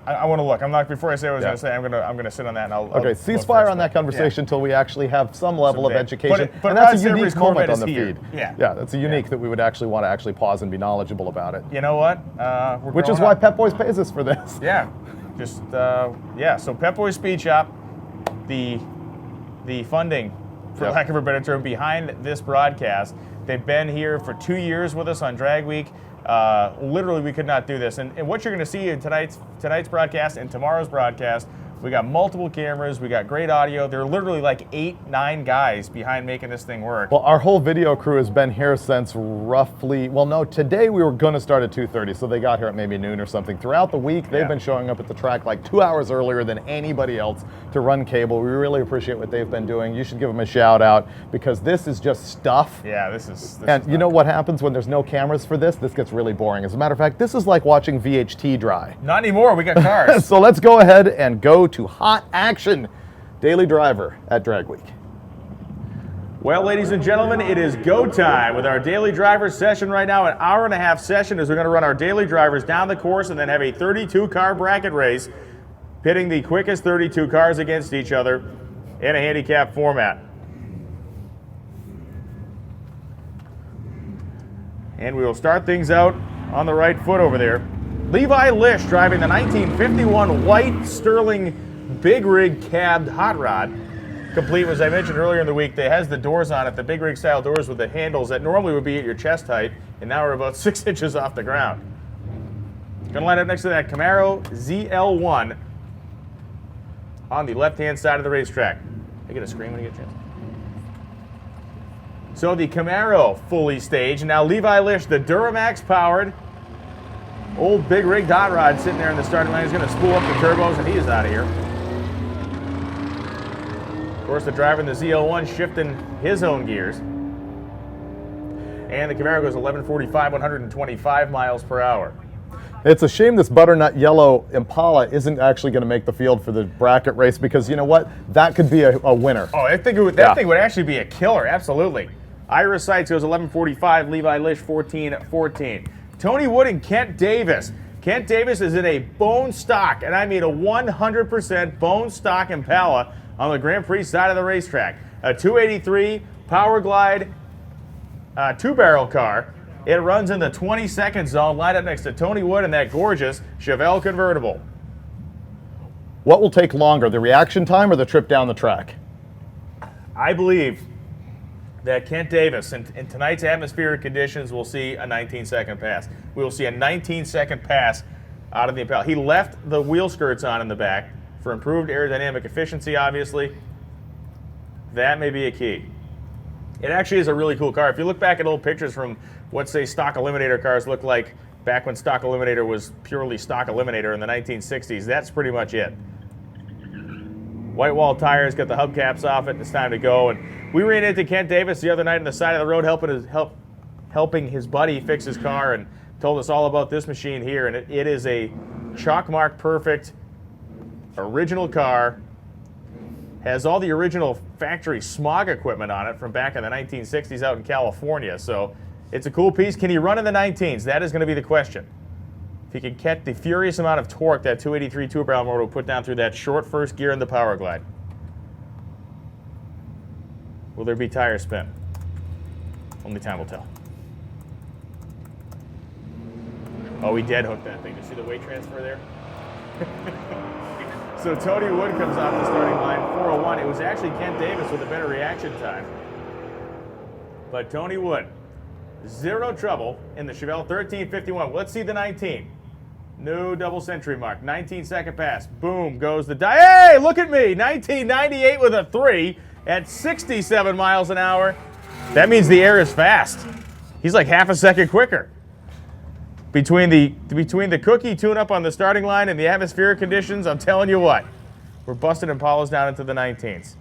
I want to look. I'm not. Before I say what I was Yeah. going to say, I'm gonna sit on that and I'll. Okay, I'll cease look fire first, on that but- conversation until we actually have some level of Someday. education. But And that's Rod a unique Savory's moment Corvette on the is here. feed. Yeah. Yeah, that's a unique that we would actually want to pause and be knowledgeable about it. You know what? We're Which is growing why up. Pep Boys pays us for this. Yeah, just yeah. So Pep Boys Speed Shop, the funding, for Yep. lack of a better term, behind this broadcast. They've been here for 2 years with us on Drag Week. Literally, we could not do this. And what you're going to see in tonight's broadcast and tomorrow's broadcast, we got multiple cameras, we got great audio. There are literally like 8, 9 guys behind making this thing work. Well, our whole video crew has been here since roughly, well, no, today we were going to start at 2:30, so they got here at maybe noon or something. Throughout the week, they've Yeah. been showing up at the track like 2 hours earlier than anybody else to run cable. We really appreciate what they've been doing. You should give them a shout out because this is just stuff. Yeah, this is And you know what happens when there's no cameras for this? This gets really boring. As a matter of fact, this is like watching VHT dry. Not anymore. We got cars. So let's go ahead and go to hot action. Daily Driver at Drag Week. Well, ladies and gentlemen, it is go time with our daily driver session right now. An hour-and-a-half session as we're going to run our daily drivers down the course and then have a 32-car bracket race, pitting the quickest 32 cars against each other in a handicap format. And we will start things out on the right foot over there. Levi Lish driving the 1951 white Sterling big rig cabbed hot rod. Complete, as I mentioned earlier in the week, that has the doors on it, the big rig style doors with the handles that normally would be at your chest height, and now are about 6 inches off the ground. Gonna line up next to that Camaro ZL1 on the left-hand side of the racetrack. I get a screen when you get a chance. So the Camaro fully staged. Now Levi Lish, the Duramax powered old big rig hot rod sitting there in the starting line. He's gonna spool up the turbos and he is out of here. Of course, the driver in the ZL1 shifting his own gears. And the Camaro goes 1145, 125 miles per hour. It's a shame this butternut yellow Impala isn't actually going to make the field for the bracket race because you know what? That could be a winner. Oh, I think that thing would actually be a killer, absolutely. Ira Seitz goes 1145, Levi Lish 1414. Tony Wood and Kent Davis. Kent Davis is in a bone stock, and I mean a 100% bone stock Impala on the Grand Prix side of the racetrack. A 283 Power Glide 2-barrel car. It runs in the 20-second zone, lined up next to Tony Wood and that gorgeous Chevelle convertible. What will take longer, the reaction time or the trip down the track? I believe that Kent Davis, in tonight's atmospheric conditions, will see a 19-second pass. We will see a 19-second pass out of the Impala. He left the wheel skirts on in the back for improved aerodynamic efficiency, obviously. That may be a key. It actually is a really cool car. If you look back at old pictures from what, say, stock Eliminator cars looked like back when stock Eliminator was purely stock Eliminator in the 1960s, that's pretty much it. White wall tires, got the hubcaps off it, it's time to go. And we ran into Kent Davis the other night on the side of the road helping his buddy fix his car and told us all about this machine here. And it is a chalk mark perfect original car. Has all the original factory smog equipment on it from back in the 1960s out in California. So it's a cool piece. Can he run in the 19s? That is going to be the question. If he can catch the furious amount of torque that 283 2-barrel motor will put down through that short first gear in the Power Glide. Will there be tire spin? Only time will tell. Oh, he dead hooked that thing. Did you see the weight transfer there? So Tony Wood comes off the starting line, 401. It was actually Kent Davis with a better reaction time. But Tony Wood, zero trouble in the Chevelle 1351. Let's see the 19. No double century mark. 19-second pass. Boom goes the Hey, look at me. 1998 with a 3 at 67 miles an hour. That means the air is fast. He's like half a second quicker. Between the cookie tune-up on the starting line and the atmospheric conditions, I'm telling you what, we're busting Impalas down into the 19s.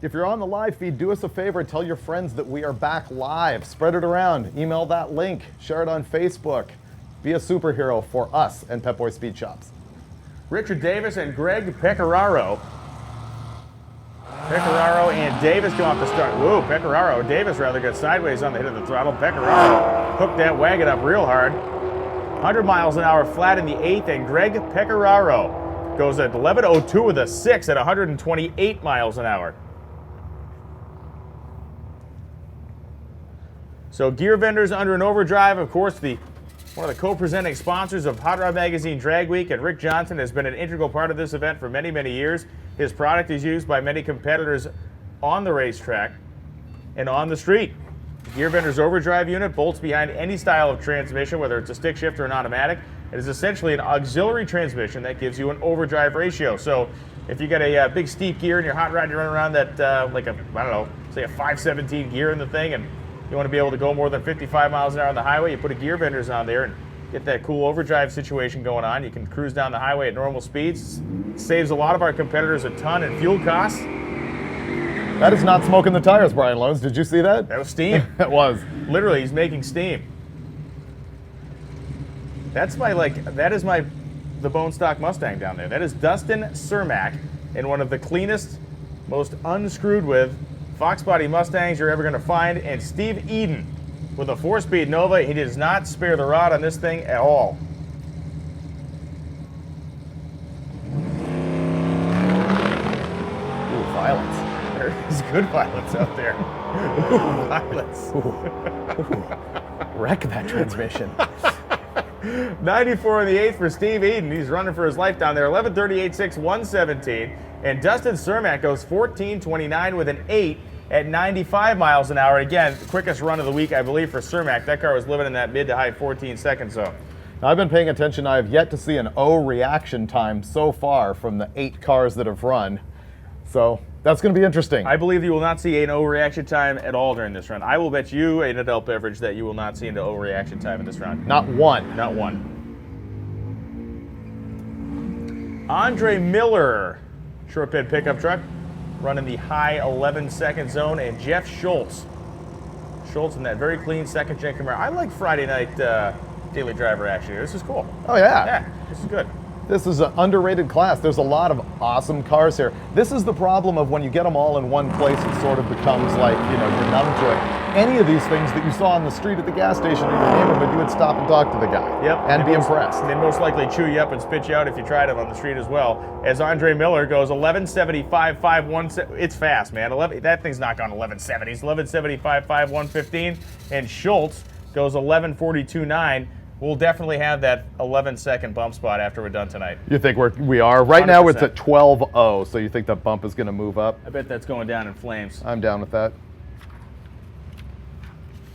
If you're on the live feed, do us a favor, tell your friends that we are back live. Spread it around. Email that link. Share it on Facebook. Be a superhero for us and Pep Boy Speed Shops. Richard Davis and Greg Pecoraro. Pecoraro and Davis come off the start. Whoa, Pecoraro. Davis rather got sideways on the hit of the throttle. Pecoraro hooked that wagon up real hard. 100 miles an hour flat in the 8th, and Greg Pecoraro goes at 11:02 with a 6 at 128 miles an hour. So Gear Vendors under an overdrive, of course, one of the co-presenting sponsors of Hot Rod Magazine Drag Week, and Rick Johnson has been an integral part of this event for many, many years. His product is used by many competitors on the racetrack and on the street. Gear Vendors overdrive unit bolts behind any style of transmission, whether it's a stick shift or an automatic. It is essentially an auxiliary transmission that gives you an overdrive ratio. So if you got a big steep gear in your hot rod, you're running around that like a, I don't know, say a 517 gear in the thing, and you want to be able to go more than 55 miles an hour on the highway, you put a Gear Vendors on there and get that cool overdrive situation going on. You can cruise down the highway at normal speeds. It saves a lot of our competitors a ton in fuel costs. That is not smoking the tires, Brian Loans. Did you see that? That was steam. It was. Literally, he's making steam. That is the bone stock Mustang down there. That is Dustin Cermak in one of the cleanest, most unscrewed with Fox body Mustangs you're ever going to find, and Steve Eden with a 4-speed Nova. He does not spare the rod on this thing at all. Ooh, violence. There's good violence out there. Ooh, violence. Ooh. Wreck that transmission. 94 in the 8th for Steve Eden. He's running for his life down there. 11:38.6, 117. And Dustin Cermak goes 14:29 with an 8 at 95 miles an hour. Again, the quickest run of the week, I believe, for Cermak. That car was living in that mid to high 14-second zone. Now, I've been paying attention. I have yet to see an O reaction time so far from the 8 cars that have run. So that's going to be interesting. I believe you will not see an O reaction time at all during this run. I will bet you an adult beverage that you will not see an O reaction time in this round. Not one. Not one. Andre Miller, short pit pickup truck, running the high 11-second zone, and Jeff Schultz. Schultz in that very clean second-gen Camaro. I like Friday night daily driver action here. This is cool. Oh, yeah. Yeah, this is good. This is an underrated class. There's a lot of awesome cars here. This is the problem of when you get them all in one place, it sort of becomes like, you know, you're numb to it. Any of these things that you saw on the street at the gas station in your neighborhood, you would stop and talk to the guy. Yep. And be impressed. And they'd most likely chew you up and spit you out if you tried them on the street as well. As Andre Miller goes 11:75.51. It's fast, man. That thing's not gone 11:70s. 11:75.5115. And Schultz goes 11:42.9. We'll definitely have that 11-second bump spot after we're done tonight. You think we are? Right now it's 100%. at 12.0, so you think that bump is going to move up? I bet that's going down in flames. I'm down with that.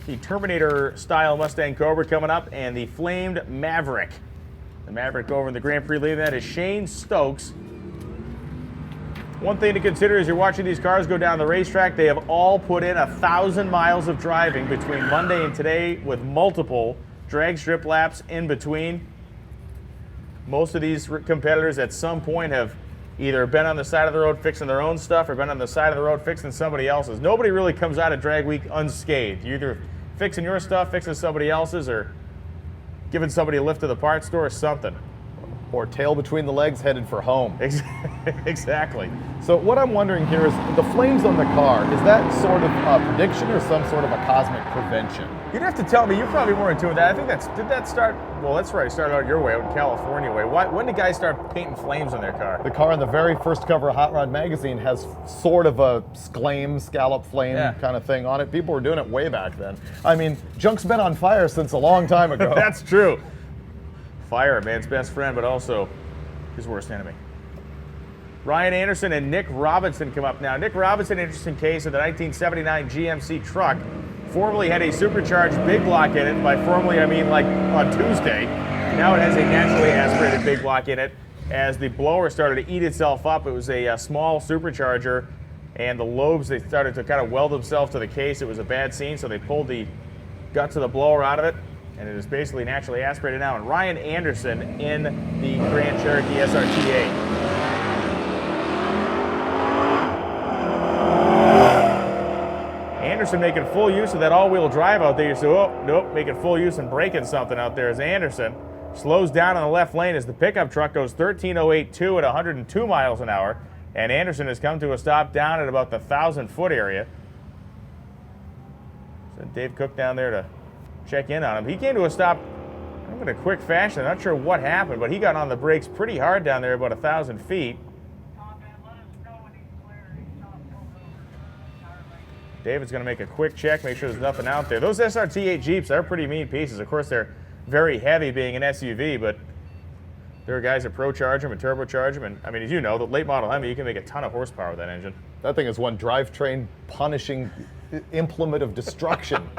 The Terminator-style Mustang Cobra coming up, and the flamed Maverick. The Maverick over in the Grand Prix lead. That is Shane Stokes. One thing to consider as you're watching these cars go down the racetrack, they have all put in 1,000 miles of driving between Monday and today, with multiple drag strip laps in between. Most of these competitors at some point have either been on the side of the road fixing their own stuff or been on the side of the road fixing somebody else's. Nobody really comes out of drag week unscathed. You're either fixing your stuff, fixing somebody else's, or giving somebody a lift to the parts store or something. Or tail between the legs headed for home. Exactly. So what I'm wondering here is the flames on the car, is that sort of a prediction or some sort of a cosmic prevention? You'd have to tell me. You're probably more in tune with that. I think did that start, well, that's right, it started out your way, out in California way. When did guys start painting flames on their car? The car on the very first cover of Hot Rod Magazine has sort of a scallop flame kind of thing on it. People were doing it way back then. I mean, junk's been on fire since a long time ago. That's true. Fire, man's best friend, but also his worst enemy. Ryan Anderson and Nick Robinson come up now. Nick Robinson, interesting case of the 1979 GMC truck. Formerly had a supercharged big block in it. By formerly, I mean like on Tuesday. Now it has a naturally aspirated big block in it. As the blower started to eat itself up, it was a small supercharger, and the lobes, they started to kind of weld themselves to the case. It was a bad scene, so they pulled the guts of the blower out of it, and it is basically naturally aspirated now. And Ryan Anderson in the Grand Cherokee SRT8. Anderson making full use of that all-wheel drive out there. So, oh, nope, making full use and breaking something out there as Anderson slows down on the left lane as the pickup truck goes 13.082 at 102 miles an hour. And Anderson has come to a stop down at about the 1,000-foot area. So Dave Cook down there to check in on him. He came to a stop in a quick fashion. I'm not sure what happened, but he got on the brakes pretty hard down there about 1,000 feet. David's going to make a quick check, make sure there's nothing out there. Those SRT8 Jeeps, they're pretty mean pieces. Of course, they're very heavy being an SUV, but there are guys that pro-charge them and turbocharge them. And I mean, as you know, the late model Hemi, you can make a ton of horsepower with that engine. That thing is one drivetrain punishing implement of destruction.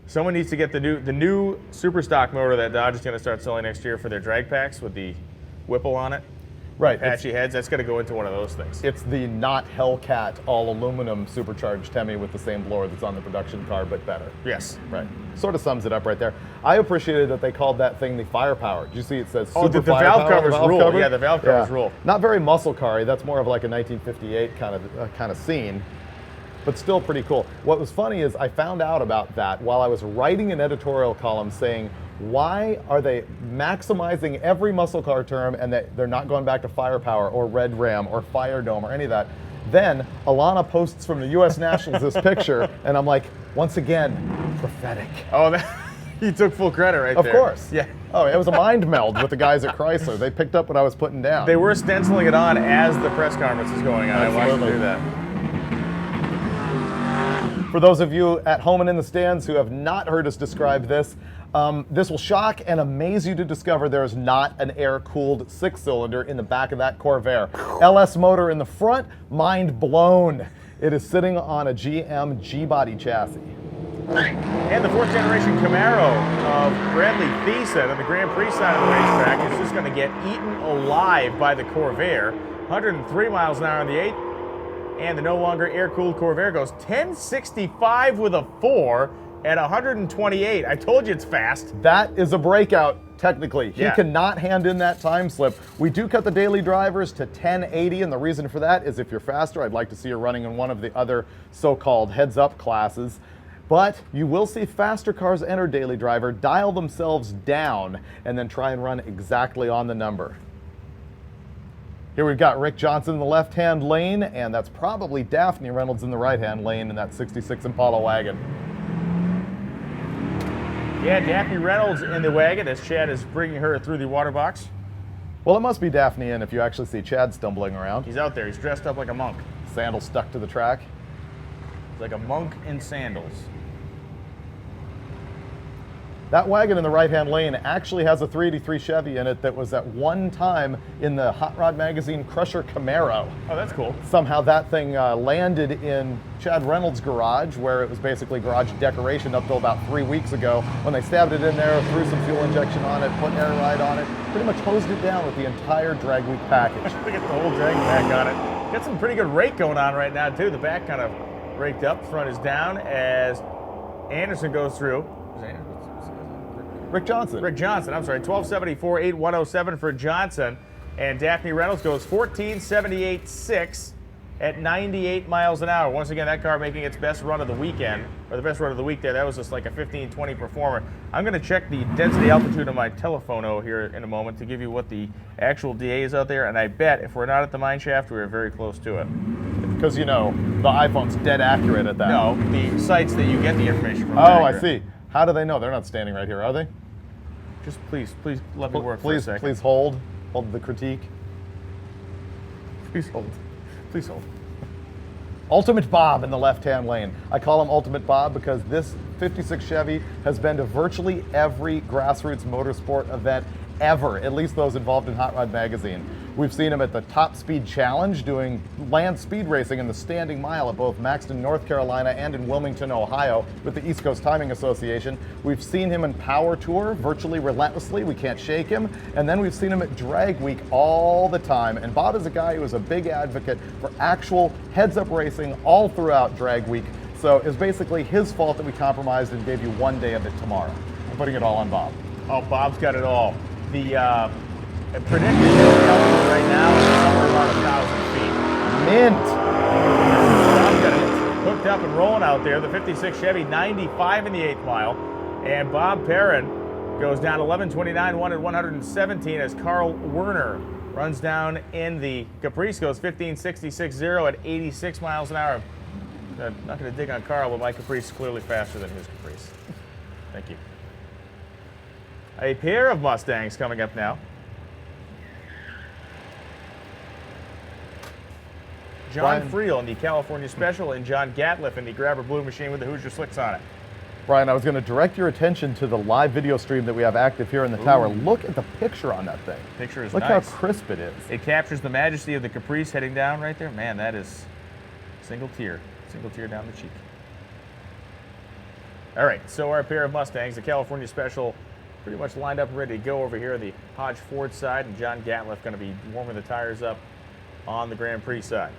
Someone needs to get the new super stock motor that Dodge is going to start selling next year for their drag packs with the Whipple on it. Right. Patchy heads, that's going to go into one of those things. It's the not Hellcat all aluminum supercharged Hemi with the same blower that's on the production car, but better. Yes. Right. Sort of sums it up right there. I appreciated that they called that thing the firepower. Did you see it says super the firepower? valve covers rule. Cover? Yeah, the valve covers rule. Not very muscle car-y. That's more of like a 1958 kind of scene, but still pretty cool. What was funny is I found out about that while I was writing an editorial column saying, why are they maximizing every muscle car term and that they're not going back to firepower or Red Ram or Fire Dome or any of that? Then Alana posts from the U.S. Nationals this picture, and I'm like, once again, prophetic. Oh, you took full credit right there. Of course. Yeah. Oh, it was a mind meld with the guys at Chrysler. They picked up what I was putting down. They were stenciling it on as the press conference was going on. Absolutely. I watched them do that. For those of you at home and in the stands who have not heard us describe this, this will shock and amaze you to discover there is not an air-cooled six-cylinder in the back of that Corvair. LS motor in the front, mind blown. It is sitting on a GM G-body chassis. And the fourth generation Camaro of Bradley Thiessen on the Grand Prix side of the racetrack is just going to get eaten alive by the Corvair. 103 miles an hour on the 8th, and the no longer air-cooled Corvair goes 1065 with a 4 at 128. I told you it's fast. That is a breakout, technically. Yeah. He cannot hand in that time slip. We do cut the daily drivers to 1080, and the reason for that is if you're faster, I'd like to see you running in one of the other so-called heads-up classes. But you will see faster cars enter daily driver, dial themselves down, and then try and run exactly on the number. Here we've got Rick Johnson in the left-hand lane, and that's probably Daphne Reynolds in the right-hand lane in that 66 Impala wagon. Yeah, Daphne Reynolds in the wagon as Chad is bringing her through the water box. Well, it must be Daphne in if you actually see Chad stumbling around. He's out there. He's dressed up like a monk. Sandals stuck to the track. He's like a monk in sandals. That wagon in the right-hand lane actually has a 383 Chevy in it that was at one time in the Hot Rod Magazine Crusher Camaro. Oh, that's cool. Somehow that thing landed in Chad Reynolds' garage, where it was basically garage decoration up till about 3 weeks ago, when they stabbed it in there, threw some fuel injection on it, put air ride on it, pretty much hosed it down with the entire drag week package. Look at the whole drag pack on it. Got some pretty good rake going on right now, too. The back kind of raked up, front is down as Anderson goes through. Rick Johnson. Rick Johnson, I'm sorry, 1274, 8107 for Johnson. And Daphne Reynolds goes 1478.6 at 98 miles an hour. Once again, that car making its best run of the weekend, or the best run of the week there. That was just like a 15-20 performer. I'm going to check the density altitude on my telephone here in a moment to give you what the actual DA is out there. And I bet if we're not at the mine shaft, we're very close to it. Because, you know, the iPhone's dead accurate at that. No, the sites that you get the information from. Oh, I see. How do they know? They're not standing right here, are they? Just please let me work for a second. Please hold the critique. Please hold. Please hold. Ultimate Bob in the left-hand lane. I call him Ultimate Bob because this 56 Chevy has been to virtually every grassroots motorsport event ever, at least those involved in Hot Rod Magazine. We've seen him at the Top Speed Challenge doing land speed racing in the standing mile at both Maxton, North Carolina and in Wilmington, Ohio with the East Coast Timing Association. We've seen him in Power Tour virtually relentlessly. We can't shake him. And then we've seen him at Drag Week all the time. And Bob is a guy who is a big advocate for actual heads-up racing all throughout Drag Week. So it's basically his fault that we compromised and gave you one day of it tomorrow. I'm putting it all on Bob. Oh, Bob's got it all. The predicted altitude right now is somewhere around 1,000 feet. Mint. Bob's got it hooked up and rolling out there. The 56 Chevy, 95 in the 8th mile. And Bob Perrin goes down 11:29, 1 at 117 as Carl Werner runs down in the Caprice, goes 15:66.0 at 86 miles an hour. I'm not going to dig on Carl, but my Caprice is clearly faster than his Caprice. Thank you. A pair of Mustangs coming up now. John Brian. Friel in the California Special and John Gatliff in the Grabber Blue Machine with the Hoosier Slicks on it. Brian, I was going to direct your attention to the live video stream that we have active here in the tower. Look at the picture on that thing. Picture is Look nice. how crisp it is. It captures the majesty of the Caprice heading down right there. Man, that is single tear down the cheek. All right, so our pair of Mustangs, the California Special, pretty much lined up and ready to go over here, the Hodge Ford side, and John Gatliff going to be warming the tires up on the Grand Prix side.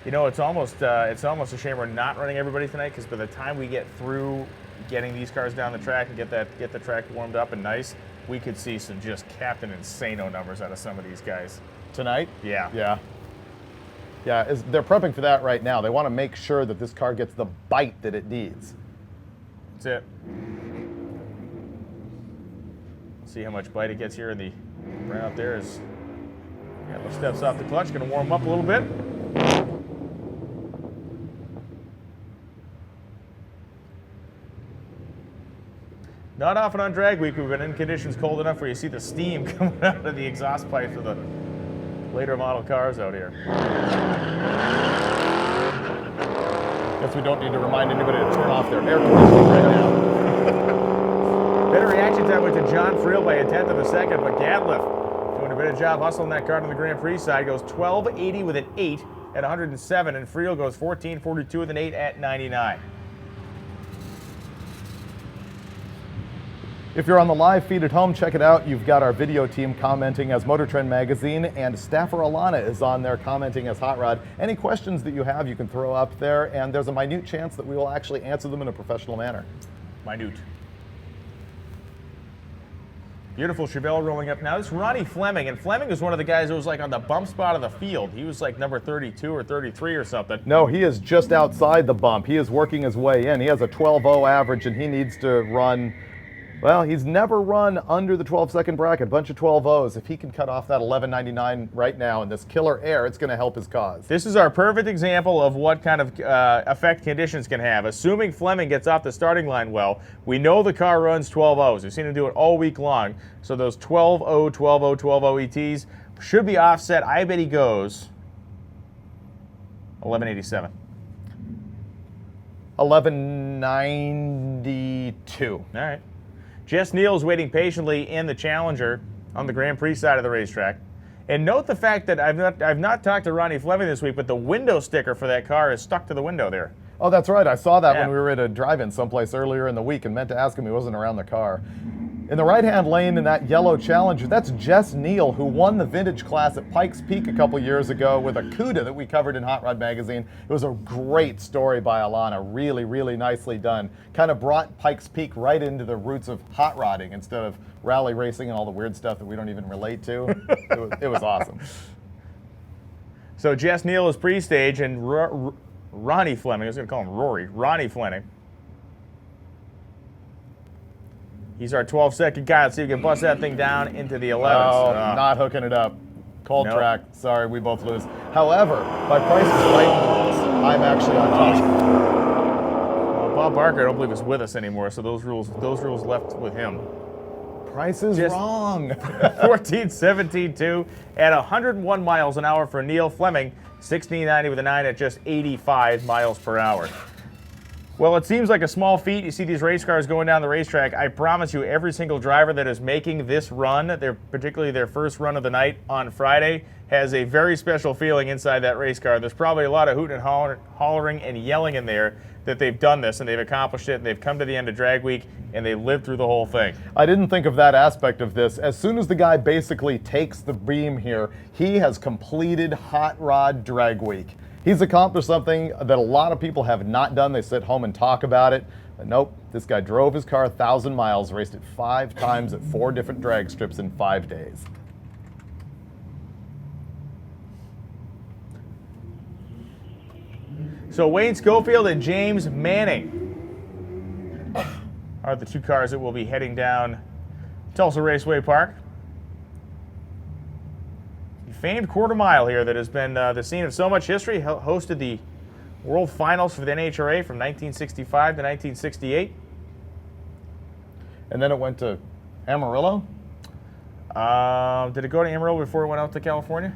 You know, it's almost a shame we're not running everybody tonight, because by the time we get through getting these cars down the track and get the track warmed up and nice, we could see some just Captain Insano numbers out of some of these guys. Tonight? Yeah. Yeah. Yeah, they're prepping for that right now. They want to make sure that this car gets the bite that it needs. That's it. See how much bite it gets here in the right out there as Gatliff steps off the clutch, going to warm up a little bit. Not often on Drag Week we've been in conditions cold enough where you see the steam coming out of the exhaust pipes of the later model cars out here. Guess we don't need to remind anybody to turn off their air conditioning right now. Better reaction time went to John Friel by 1/10 of a second, but Gatliff doing a better job hustling that car to the Grand Prix side. Goes 12:80 with an 8 at 107, and Friel goes 14:42 with an 8 at 99. If you're on the live feed at home, check it out. You've got our video team commenting as Motor Trend Magazine, and staffer Alana is on there commenting as Hot Rod. Any questions that you have, you can throw up there, and there's a minute chance that we will actually answer them in a professional manner. Minute. Beautiful Chevelle rolling up now. This is Ronnie Fleming, and Fleming is one of the guys who was like on the bump spot of the field. He was like number 32 or 33 or something. No, he is just outside the bump. He is working his way in. He has a 12.0 average, and he needs to run. Well, he's never run under the 12-second bracket, bunch of 12.0s. If he can cut off that 11.99 right now in this killer air, it's going to help his cause. This is our perfect example of what kind of effect conditions can have. Assuming Fleming gets off the starting line well, we know the car runs 12.0s. We've seen him do it all week long. So those 12.0, 12.0, 12.0 ETs should be offset. I bet he goes 11.87. 11.92. All right. Jess Neal's waiting patiently in the Challenger on the Grand Prix side of the racetrack. And note the fact that I've not talked to Ronnie Fleming this week, but the window sticker for that car is stuck to the window there. Oh, that's right. I saw that Yeah. when we were at a drive-in someplace earlier in the week and meant to ask him. He wasn't around the car. In the right-hand lane in that yellow Challenger, that's Jess Neal, who won the vintage class at Pikes Peak a couple years ago with a CUDA that we covered in Hot Rod Magazine. It was a great story by Alana. Really, really nicely done. Kind of brought Pikes Peak right into the roots of hot rodding instead of rally racing and all the weird stuff that we don't even relate to. It was awesome. So Jess Neal is pre-stage, and Ronnie Fleming, I was going to call him Rory, Ronnie Fleming. He's our 12-second guy. Let's see if we can bust that thing down into the 11s. Oh, not hooking it up. Cold Nope. track. Sorry, we both lose. However, by Price is Right rules, I'm actually on top. Well, Bob Barker, I don't believe, is with us anymore, so those rules left with him. Price is wrong. 14-17-2 at 101 miles an hour for Neil Fleming. 1690 with a 9 at just 85 miles per hour. Well, it seems like a small feat. You see these race cars going down the racetrack. I promise you, every single driver that is making this run, particularly their first run of the night on Friday, has a very special feeling inside that race car. There's probably a lot of hooting and hollering and yelling in there that they've done this and they've accomplished it and they've come to the end of drag week and they lived through the whole thing. I didn't think of that aspect of this. As soon as the guy basically takes the beam here, he has completed Hot Rod Drag Week. He's accomplished something that a lot of people have not done. They sit home and talk about it. But nope, this guy drove his car 1,000 miles, raced it 5 times at 4 different drag strips in 5 days. So Wayne Schofield and James Manning are the 2 cars that will be heading down Tulsa Raceway Park. The famed quarter mile here that has been the scene of so much history, hosted the World Finals for the NHRA from 1965 to 1968. And then it went to Amarillo? Did it go to Amarillo before it went out to California?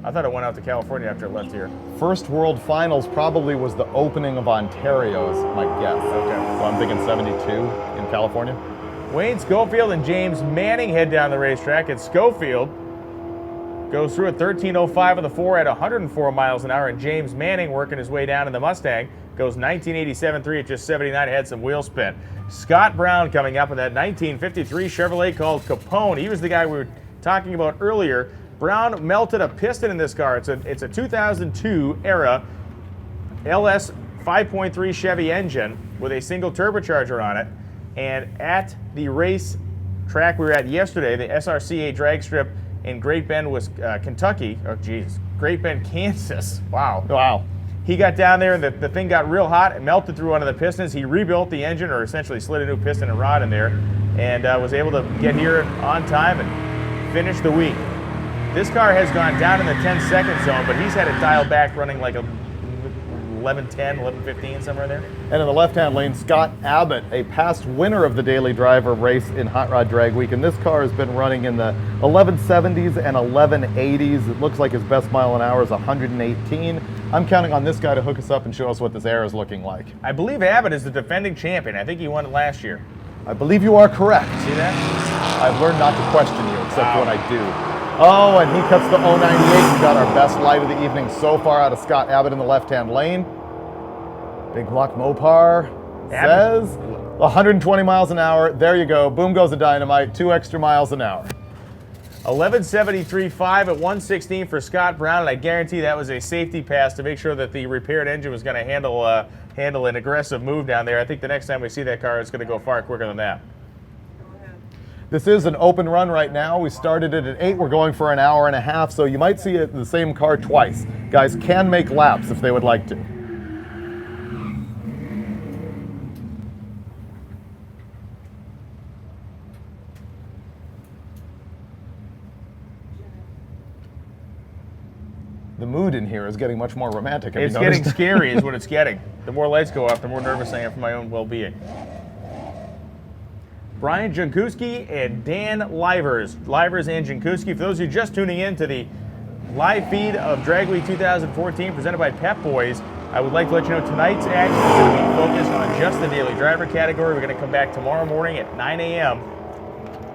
I thought it went out to California after it left here. First World Finals probably was the opening of Ontario, is my guess. Okay. So I'm thinking 72 in California. Wayne Schofield and James Manning head down the racetrack, and Schofield goes through at 13:05 of the 4 at 104 miles an hour, and James Manning, working his way down in the Mustang, goes 1987.3 at just 79, had some wheel spin. Scott Brown coming up in that 1953 Chevrolet called Capone. He was the guy we were talking about earlier. Brown melted a piston in this car. It's a 2002 era LS 5.3 Chevy engine with a single turbocharger on it. And at the race track we were at yesterday, the SRCA drag strip in Great Bend, Kentucky. Oh, geez. Great Bend, Kansas. Wow. Wow. He got down there and the thing got real hot. It melted through one of the pistons. He rebuilt the engine, or essentially slid a new piston and rod in there, and was able to get here on time and finish the week. This car has gone down in the 10-second zone, but he's had it dialed back running like a 11:10, 11:15, somewhere in there. And in the left-hand lane, Scott Abbott, a past winner of the Daily Driver race in Hot Rod Drag Week, and this car has been running in the 1170s and 1180s. It looks like his best mile an hour is 118. I'm counting on this guy to hook us up and show us what this air is looking like. I believe Abbott is the defending champion. I think he won it last year. I believe you are correct. See that? I've learned not to question you, except when I do. Oh, and he cuts the 098. We got our best light of the evening so far out of Scott Abbott in the left-hand lane. Big Block Mopar says 120 miles an hour. There you go. Boom goes the dynamite. 2 extra miles an hour. 11:73.5 at 116 for Scott Brown, and I guarantee that was a safety pass to make sure that the repaired engine was going to handle an aggressive move down there. I think the next time we see that car, it's going to go far quicker than that. This is an open run right now. We started it at 8. We're going for an hour and a half, so you might see the same car twice. Guys can make laps if they would like to. The mood in here is getting much more romantic. It's getting scary is what it's getting. The more lights go off, the more nervous I am for my own well-being. Brian Jankowski and Dan Livers and Jankowski. For those of you just tuning in to the live feed of Drag Week 2014 presented by Pep Boys, I would like to let you know tonight's action is going to be focused on just the daily driver category. We're going to come back tomorrow morning at 9 a.m.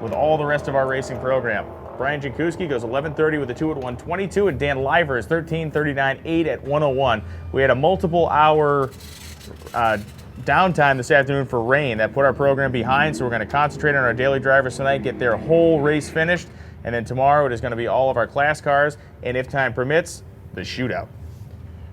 with all the rest of our racing program. Brian Jankowski goes 11:30 with a 2 at 122, and Dan Livers 13:39.8 at 101. We had a multiple hour downtime this afternoon for rain that put our program behind, so we're going to concentrate on our daily drivers tonight, get their whole race finished, and then tomorrow it is going to be all of our class cars, and if time permits, the shootout.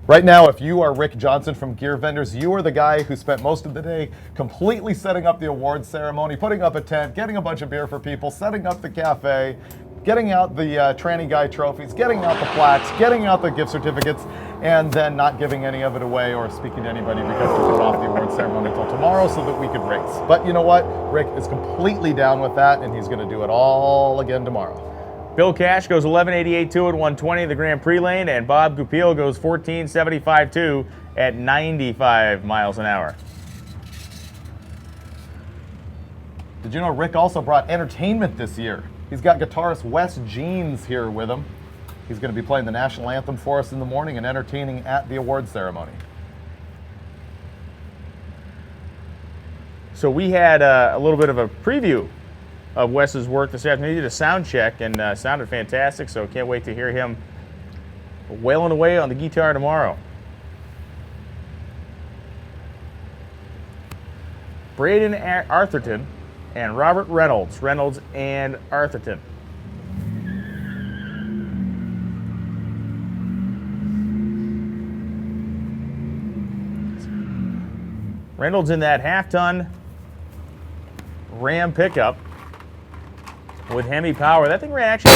Right now, if you are Rick Johnson from Gear Vendors, you are the guy who spent most of the day completely setting up the awards ceremony, putting up a tent, getting a bunch of beer for people, setting up the cafe, getting out the tranny guy trophies, getting out the plaques, getting out the gift certificates, and then not giving any of it away or speaking to anybody because we put off the awards ceremony until tomorrow so that we could race. But you know what? Rick is completely down with that, and he's going to do it all again tomorrow. Bill Cash goes 11:88.2 at 120 the Grand Prix lane, and Bob Goupil goes 14:75.2 at 95 miles an hour. Did you know Rick also brought entertainment this year? He's got guitarist Wes Jeans here with him. He's going to be playing the national anthem for us in the morning and entertaining at the awards ceremony. So we had a little bit of a preview of Wes's work this afternoon. He did a sound check and sounded fantastic, so can't wait to hear him wailing away on the guitar tomorrow. Braden Arthurton and Robert Reynolds. Reynolds and Arthurton. Reynolds in that half-ton Ram pickup with Hemi power. That thing ran actually.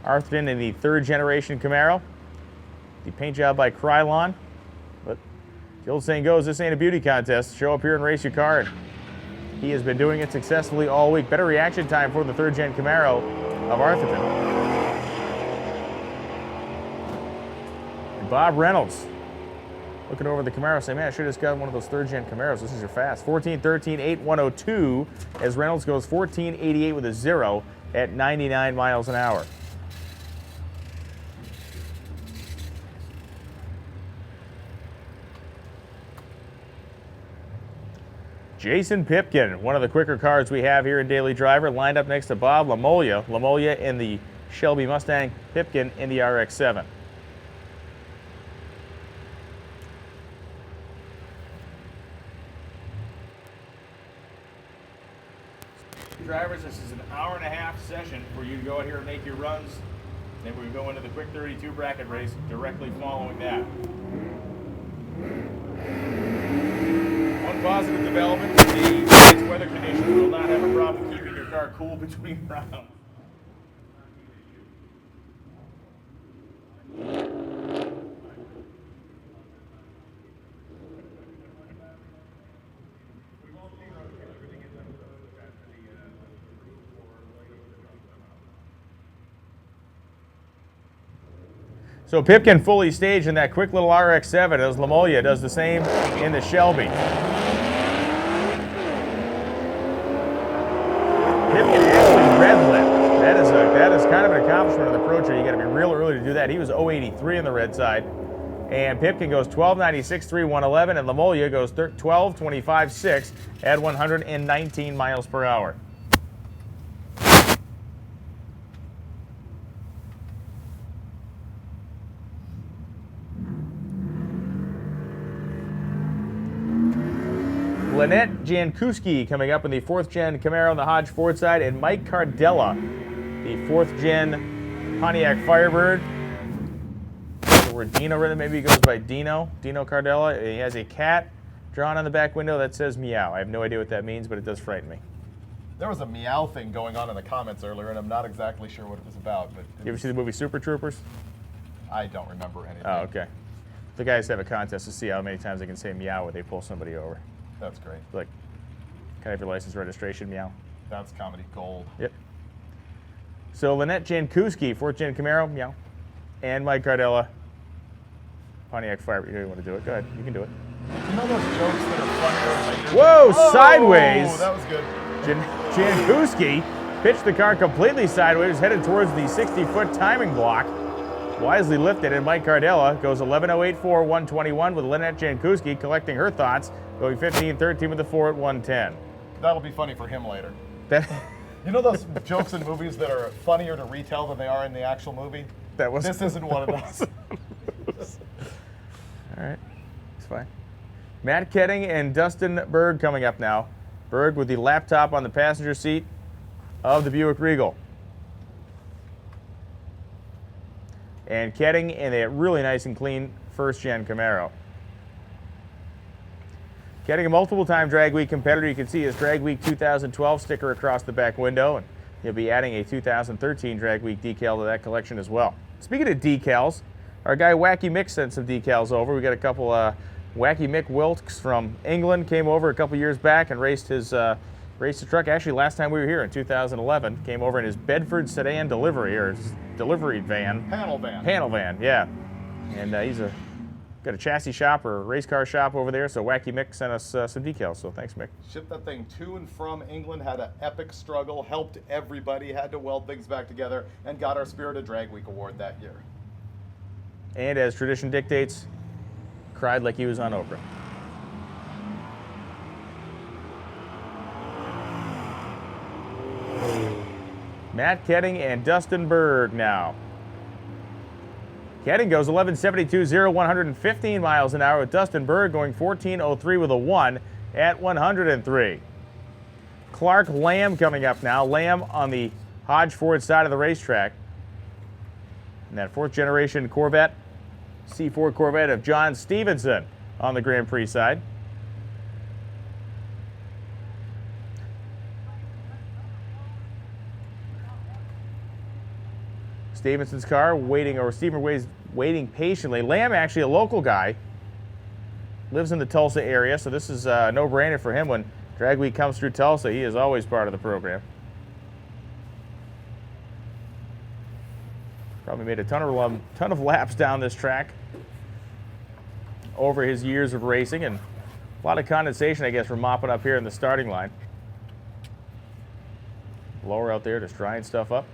Arthurton in the 3rd generation Camaro. The paint job by Krylon. But the old saying goes, this ain't a beauty contest. Show up here and race your car. And he has been doing it successfully all week. Better reaction time for the 3rd gen Camaro of Arthurton. Bob Reynolds looking over the Camaro saying, man, I should have just got one of those 3rd gen Camaros. This is your fast. 14.13.8.102 as Reynolds goes 14.88 with a 0 at 99 miles an hour. Jason Pipkin, one of the quicker cars we have here in Daily Driver, lined up next to Bob Lamolia. Lamolia in the Shelby Mustang, Pipkin in the RX-7. Drivers, this is an hour-and-a-half session for you to go out here and make your runs. Then we go into the quick 32 bracket race directly following that. One positive development, the nice weather conditions will not have a problem keeping your car cool between rounds. So Pipkin fully staged in that quick little RX-7 as Lamolia does the same in the Shelby. Pipkin actually red lit. That is kind of an accomplishment of the Pro Tour. You got to be real early to do that. He was 083 on the red side. And Pipkin goes 12.96.3, 111, and Lamolia goes 12.25.6 at 119 miles per hour. Lynette Jankowski coming up in the 4th gen Camaro on the Hodge Ford side, and Mike Cardella, the 4th gen Pontiac Firebird. The word Dino written, maybe he goes by Dino Cardella. He has a cat drawn on the back window that says meow. I have no idea what that means, but it does frighten me. There was a meow thing going on in the comments earlier, and I'm not exactly sure what it was about. But You ever see the movie Super Troopers? I don't remember anything. Oh, okay. The guys have a contest to see how many times they can say meow when they pull somebody over. That's great. Like, can I have your license registration, meow? That's comedy gold. Yep. So Lynette Jankowski, 4th gen Camaro, meow. And Mike Cardella, Pontiac Firebird. You don't want to do it. Go ahead, you can do it. You know those jokes that are funnier later? Whoa, sideways. That was good. Jankowski pitched the car completely sideways, headed towards the 60-foot timing block. Wisely lifted, and Mike Cardella goes 11.084, 121 with Lynette Jankowski collecting her thoughts, going 15.13 with the 4 at 110. That'll be funny for him later. That, you know those jokes in movies that are funnier to retell than they are in the actual movie? This isn't one of those. All right, it's fine. Matt Ketting and Dustin Berg coming up now. Berg with the laptop on the passenger seat of the Buick Regal. And Ketting in a really nice and clean 1st gen Camaro. Ketting, a multiple-time Drag Week competitor. You can see his Drag Week 2012 sticker across the back window, and he'll be adding a 2013 Drag Week decal to that collection as well. Speaking of decals, our guy Wacky Mick sent some decals over. We got a couple Wacky Mick Wilkes from England came over a couple years back and raced the truck. Actually, last time we were here in 2011, came over in his Bedford sedan delivery, or his delivery van. Panel van. Panel van, yeah. And he's got a chassis shop or a race car shop over there, so Wacky Mick sent us some decals, so thanks, Mick. Shipped that thing to and from England, had an epic struggle, helped everybody, had to weld things back together, and got our Spirit of Drag Week award that year. And as tradition dictates, cried like he was on Oprah. Matt Ketting and Dustin Berg now. Ketting goes 11.72.0, 115 miles an hour, with Dustin Berg going 14.03 with a 1 at 103. Clark Lamb coming up now. Lamb on the Hodge Ford side of the racetrack. And that fourth generation Corvette, C4 Corvette of John Stevenson on the Grand Prix side. Stevenson's car waiting, or Stephen Way's waiting patiently. Lamb, actually a local guy, lives in the Tulsa area, so this is a no-brainer for him. When Drag Week comes through Tulsa, he is always part of the program. Probably made a ton of laps down this track over his years of racing, and a lot of condensation, I guess, from mopping up here in the starting line. Blower out there just drying stuff up.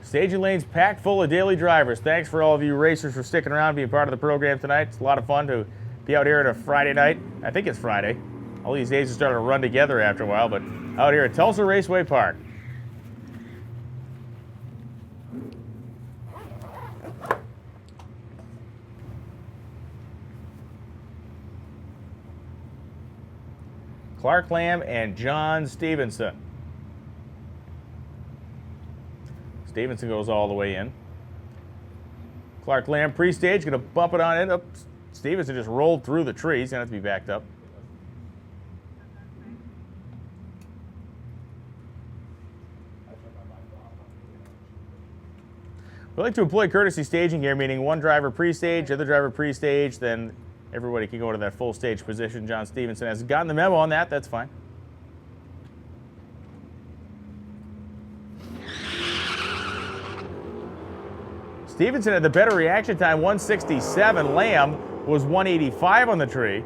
Staging lanes packed full of daily drivers. Thanks for all of you racers for sticking around, being part of the program tonight. It's a lot of fun to be out here on a Friday night. I think it's Friday. All these days are starting to run together after a while, but out here at Tulsa Raceway Park. Clark Lamb and John Stevenson. Stevenson goes all the way in. Clark Lamb pre-stage, going to bump it on in. Oh, Stevenson just rolled through the trees. Going to have to be backed up. We like to employ courtesy staging here, meaning one driver pre-stage, other driver pre-stage, then everybody can go to that full stage position. John Stevenson hasn't gotten the memo on that. That's fine. Stevenson had the better reaction time, 167. Lamb was 185 on the tree.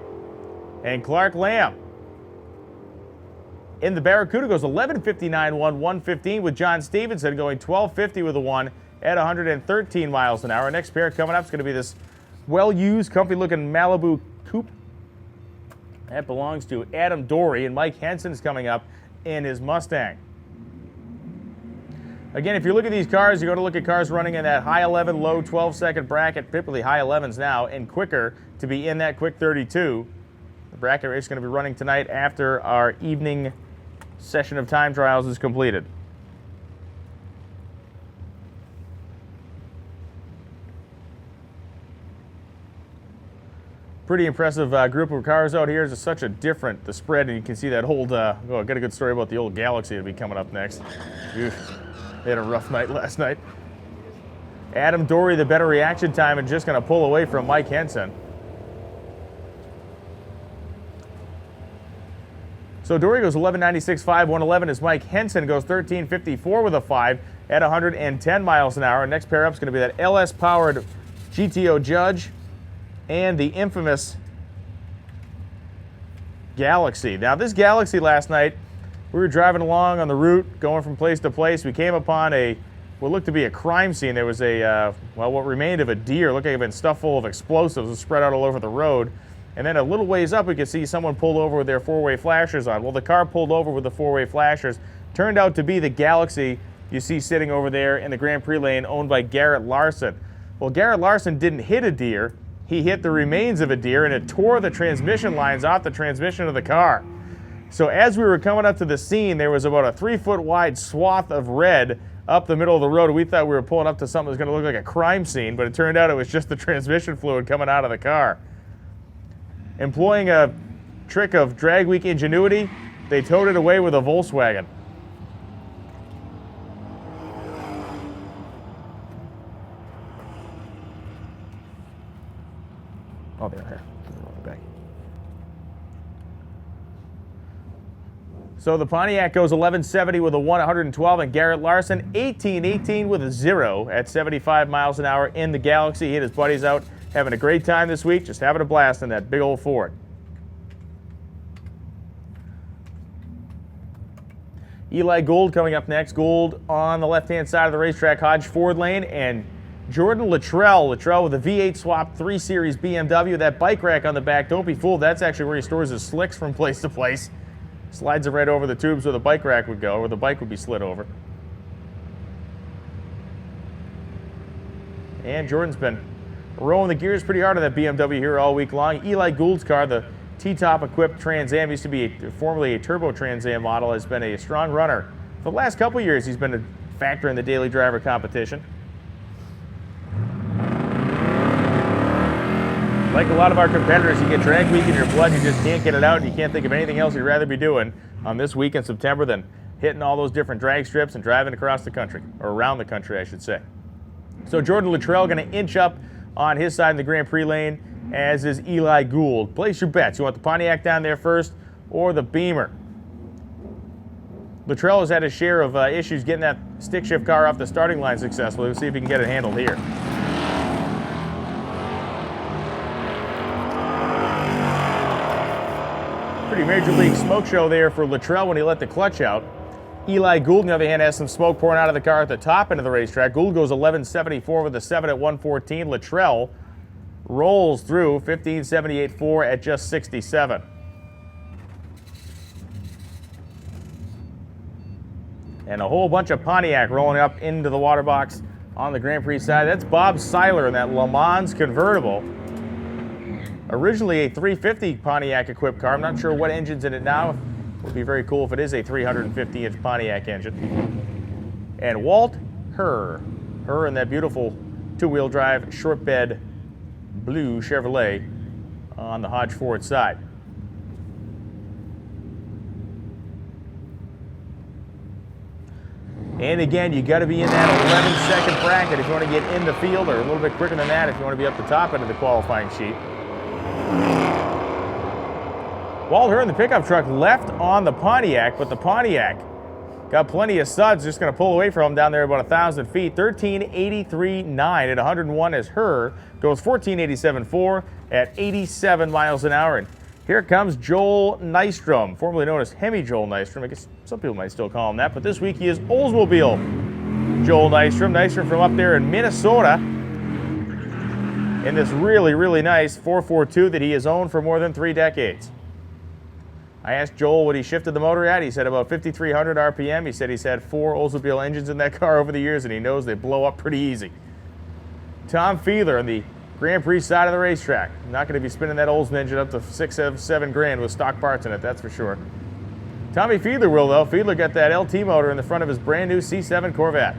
And Clark Lamb in the Barracuda goes 11.59.1, 115, with John Stevenson going 12.50 with a 1 at 113 miles an hour. Next pair coming up is going to be this well-used, comfy-looking Malibu coupe. That belongs to Adam Dory, and Mike Henson's coming up in his Mustang. Again, if you look at these cars, you're going to look at cars running in that high 11, low 12-second bracket, typically high 11s now, and quicker to be in that quick 32. The bracket race is going to be running tonight after our evening session of time trials is completed. Pretty impressive group of cars out here. It's such a different, the spread, and you can see that old, I got a good story about the old Galaxy that'll be coming up next. Oof. They had a rough night last night. Adam Dory, the better reaction time, and just going to pull away from Mike Henson. So Dory goes 11.96.5, 111 as Mike Henson goes 13.54 with a 5 at 110 miles an hour. Next pair up is going to be that LS-powered GTO Judge and the infamous Galaxy. Now this Galaxy last night, we were driving along on the route, going from place to place. We came upon what looked to be a crime scene. There was what remained of a deer, looked like it had been stuffed full of explosives, was spread out all over the road. And then a little ways up, we could see someone pulled over with their four-way flashers on. Well, the car pulled over with the four-way flashers turned out to be the Galaxy you see sitting over there in the Grand Prix lane, owned by Garrett Larson. Well, Garrett Larson didn't hit a deer. He hit the remains of a deer, and it tore the transmission lines off the transmission of the car. So as we were coming up to the scene, there was about a 3-foot wide swath of red up the middle of the road. We thought we were pulling up to something that was going to look like a crime scene, but it turned out it was just the transmission fluid coming out of the car. Employing a trick of drag week ingenuity, they towed it away with a Volkswagen. Oh, they're here. Back. So the Pontiac goes 11.70 with a 112, and Garrett Larson 18.18 with a 0 at 75 miles an hour in the Galaxy. He hit his buddies out, having a great time this week, just having a blast in that big old Ford. Eli Gould coming up next. Gould on the left-hand side of the racetrack, Hodge Ford lane, and Jordan Luttrell. Luttrell with a V8 swap 3 Series BMW. That bike rack on the back, don't be fooled, that's actually where he stores his slicks from place to place. Slides it right over the tubes where the bike rack would go, or the bike would be slid over. And Jordan's been rolling the gears pretty hard on that BMW here all week long. Eli Gould's car, the T-top equipped Trans Am, used to be formerly a turbo Trans Am model, has been a strong runner. For the last couple years, he's been a factor in the daily driver competition. Like a lot of our competitors, you get drag week in your blood, you just can't get it out, and you can't think of anything else you'd rather be doing on this week in September than hitting all those different drag strips and driving across the country, or around the country, I should say. So Jordan Luttrell going to inch up on his side in the Grand Prix lane, as is Eli Gould. Place your bets. You want the Pontiac down there first or the Beamer? Luttrell has had his share of issues getting that stick shift car off the starting line successfully. We'll see if he can get it handled here. Pretty major league smoke show there for Luttrell when he let the clutch out. Eli Gould, on the other hand, has some smoke pouring out of the car at the top end of the racetrack. Gould goes 11.74 with a 7 at 114. Luttrell rolls through 15.78.4 at just 67. And a whole bunch of Pontiac rolling up into the water box on the Grand Prix side. That's Bob Seiler in that Le Mans convertible. Originally a 350 Pontiac equipped car. I'm not sure what engine's in it now. It would be very cool if it is a 350-inch Pontiac engine. And Walt Herr in that beautiful two-wheel drive short bed blue Chevrolet on the Hodge Ford side. And again, you got to be in that 11-second bracket if you want to get in the field, or a little bit quicker than that if you want to be up the top end of the qualifying sheet. Walt Herr in the pickup truck left on the Pontiac, but the Pontiac got plenty of suds, just going to pull away from him down there about 1,000 feet. 13.83.9 at 101 as Herr goes 14.87.4 at 87 miles an hour. And here comes Joel Nystrom, formerly known as Hemi Joel Nystrom. I guess some people might still call him that, but this week he is Oldsmobile Joel Nystrom. Nystrom from up there in Minnesota in this really, really nice 442 that he has owned for more than 3 decades. I asked Joel what he shifted the motor at. He said about 5,300 RPM. He said he's had 4 Oldsmobile engines in that car over the years, and he knows they blow up pretty easy. Tom Fiedler on the Grand Prix side of the racetrack. Not going to be spinning that Olds engine up to 6, 7 grand with stock parts in it, that's for sure. Tommy Fiedler will, though. Fiedler got that LT motor in the front of his brand new C7 Corvette.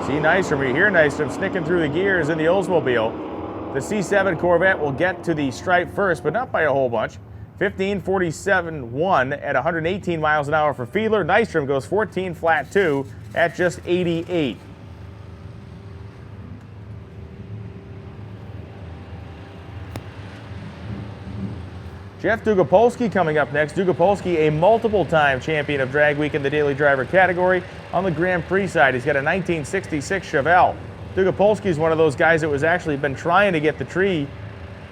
See Nystrom, you hear Nystrom snicking through the gears in the Oldsmobile. The C7 Corvette will get to the stripe first, but not by a whole bunch. 15.47.1 at 118 miles an hour for Fiedler. Nystrom goes 14 flat 2 at just 88. Jeff Dugopolsky coming up next. Dugopolsky, a multiple-time champion of Drag Week in the Daily Driver category. On the Grand Prix side, he's got a 1966 Chevelle. Dugopolsky is one of those guys that was actually been trying to get the tree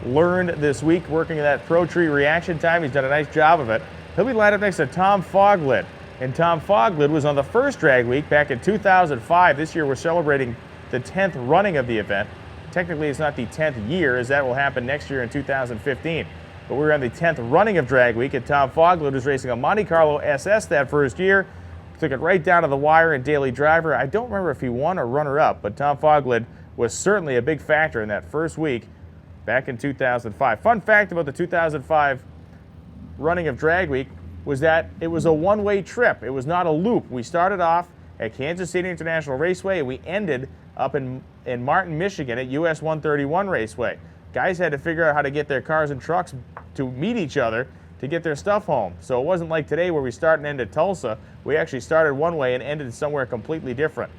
learned this week, working in that Pro Tree reaction time. He's done a nice job of it. He'll be lined up next to Tom Foglid. And Tom Foglid was on the first Drag Week back in 2005. This year we're celebrating the 10th running of the event. Technically it's not the 10th year, as that will happen next year in 2015. But we were on the 10th running of Drag Week, and Tom Foglid was racing a Monte Carlo SS that first year. Took it right down to the wire in Daily Driver. I don't remember if he won or runner-up, but Tom Foglid was certainly a big factor in that first week back in 2005. Fun fact about the 2005 running of Drag Week was that it was a one-way trip. It was not a loop. We started off at Kansas City International Raceway, and we ended up in Martin, Michigan at US 131 Raceway. Guys had to figure out how to get their cars and trucks to meet each other to get their stuff home. So it wasn't like today where we start and end at Tulsa. We actually started one way and ended somewhere completely different.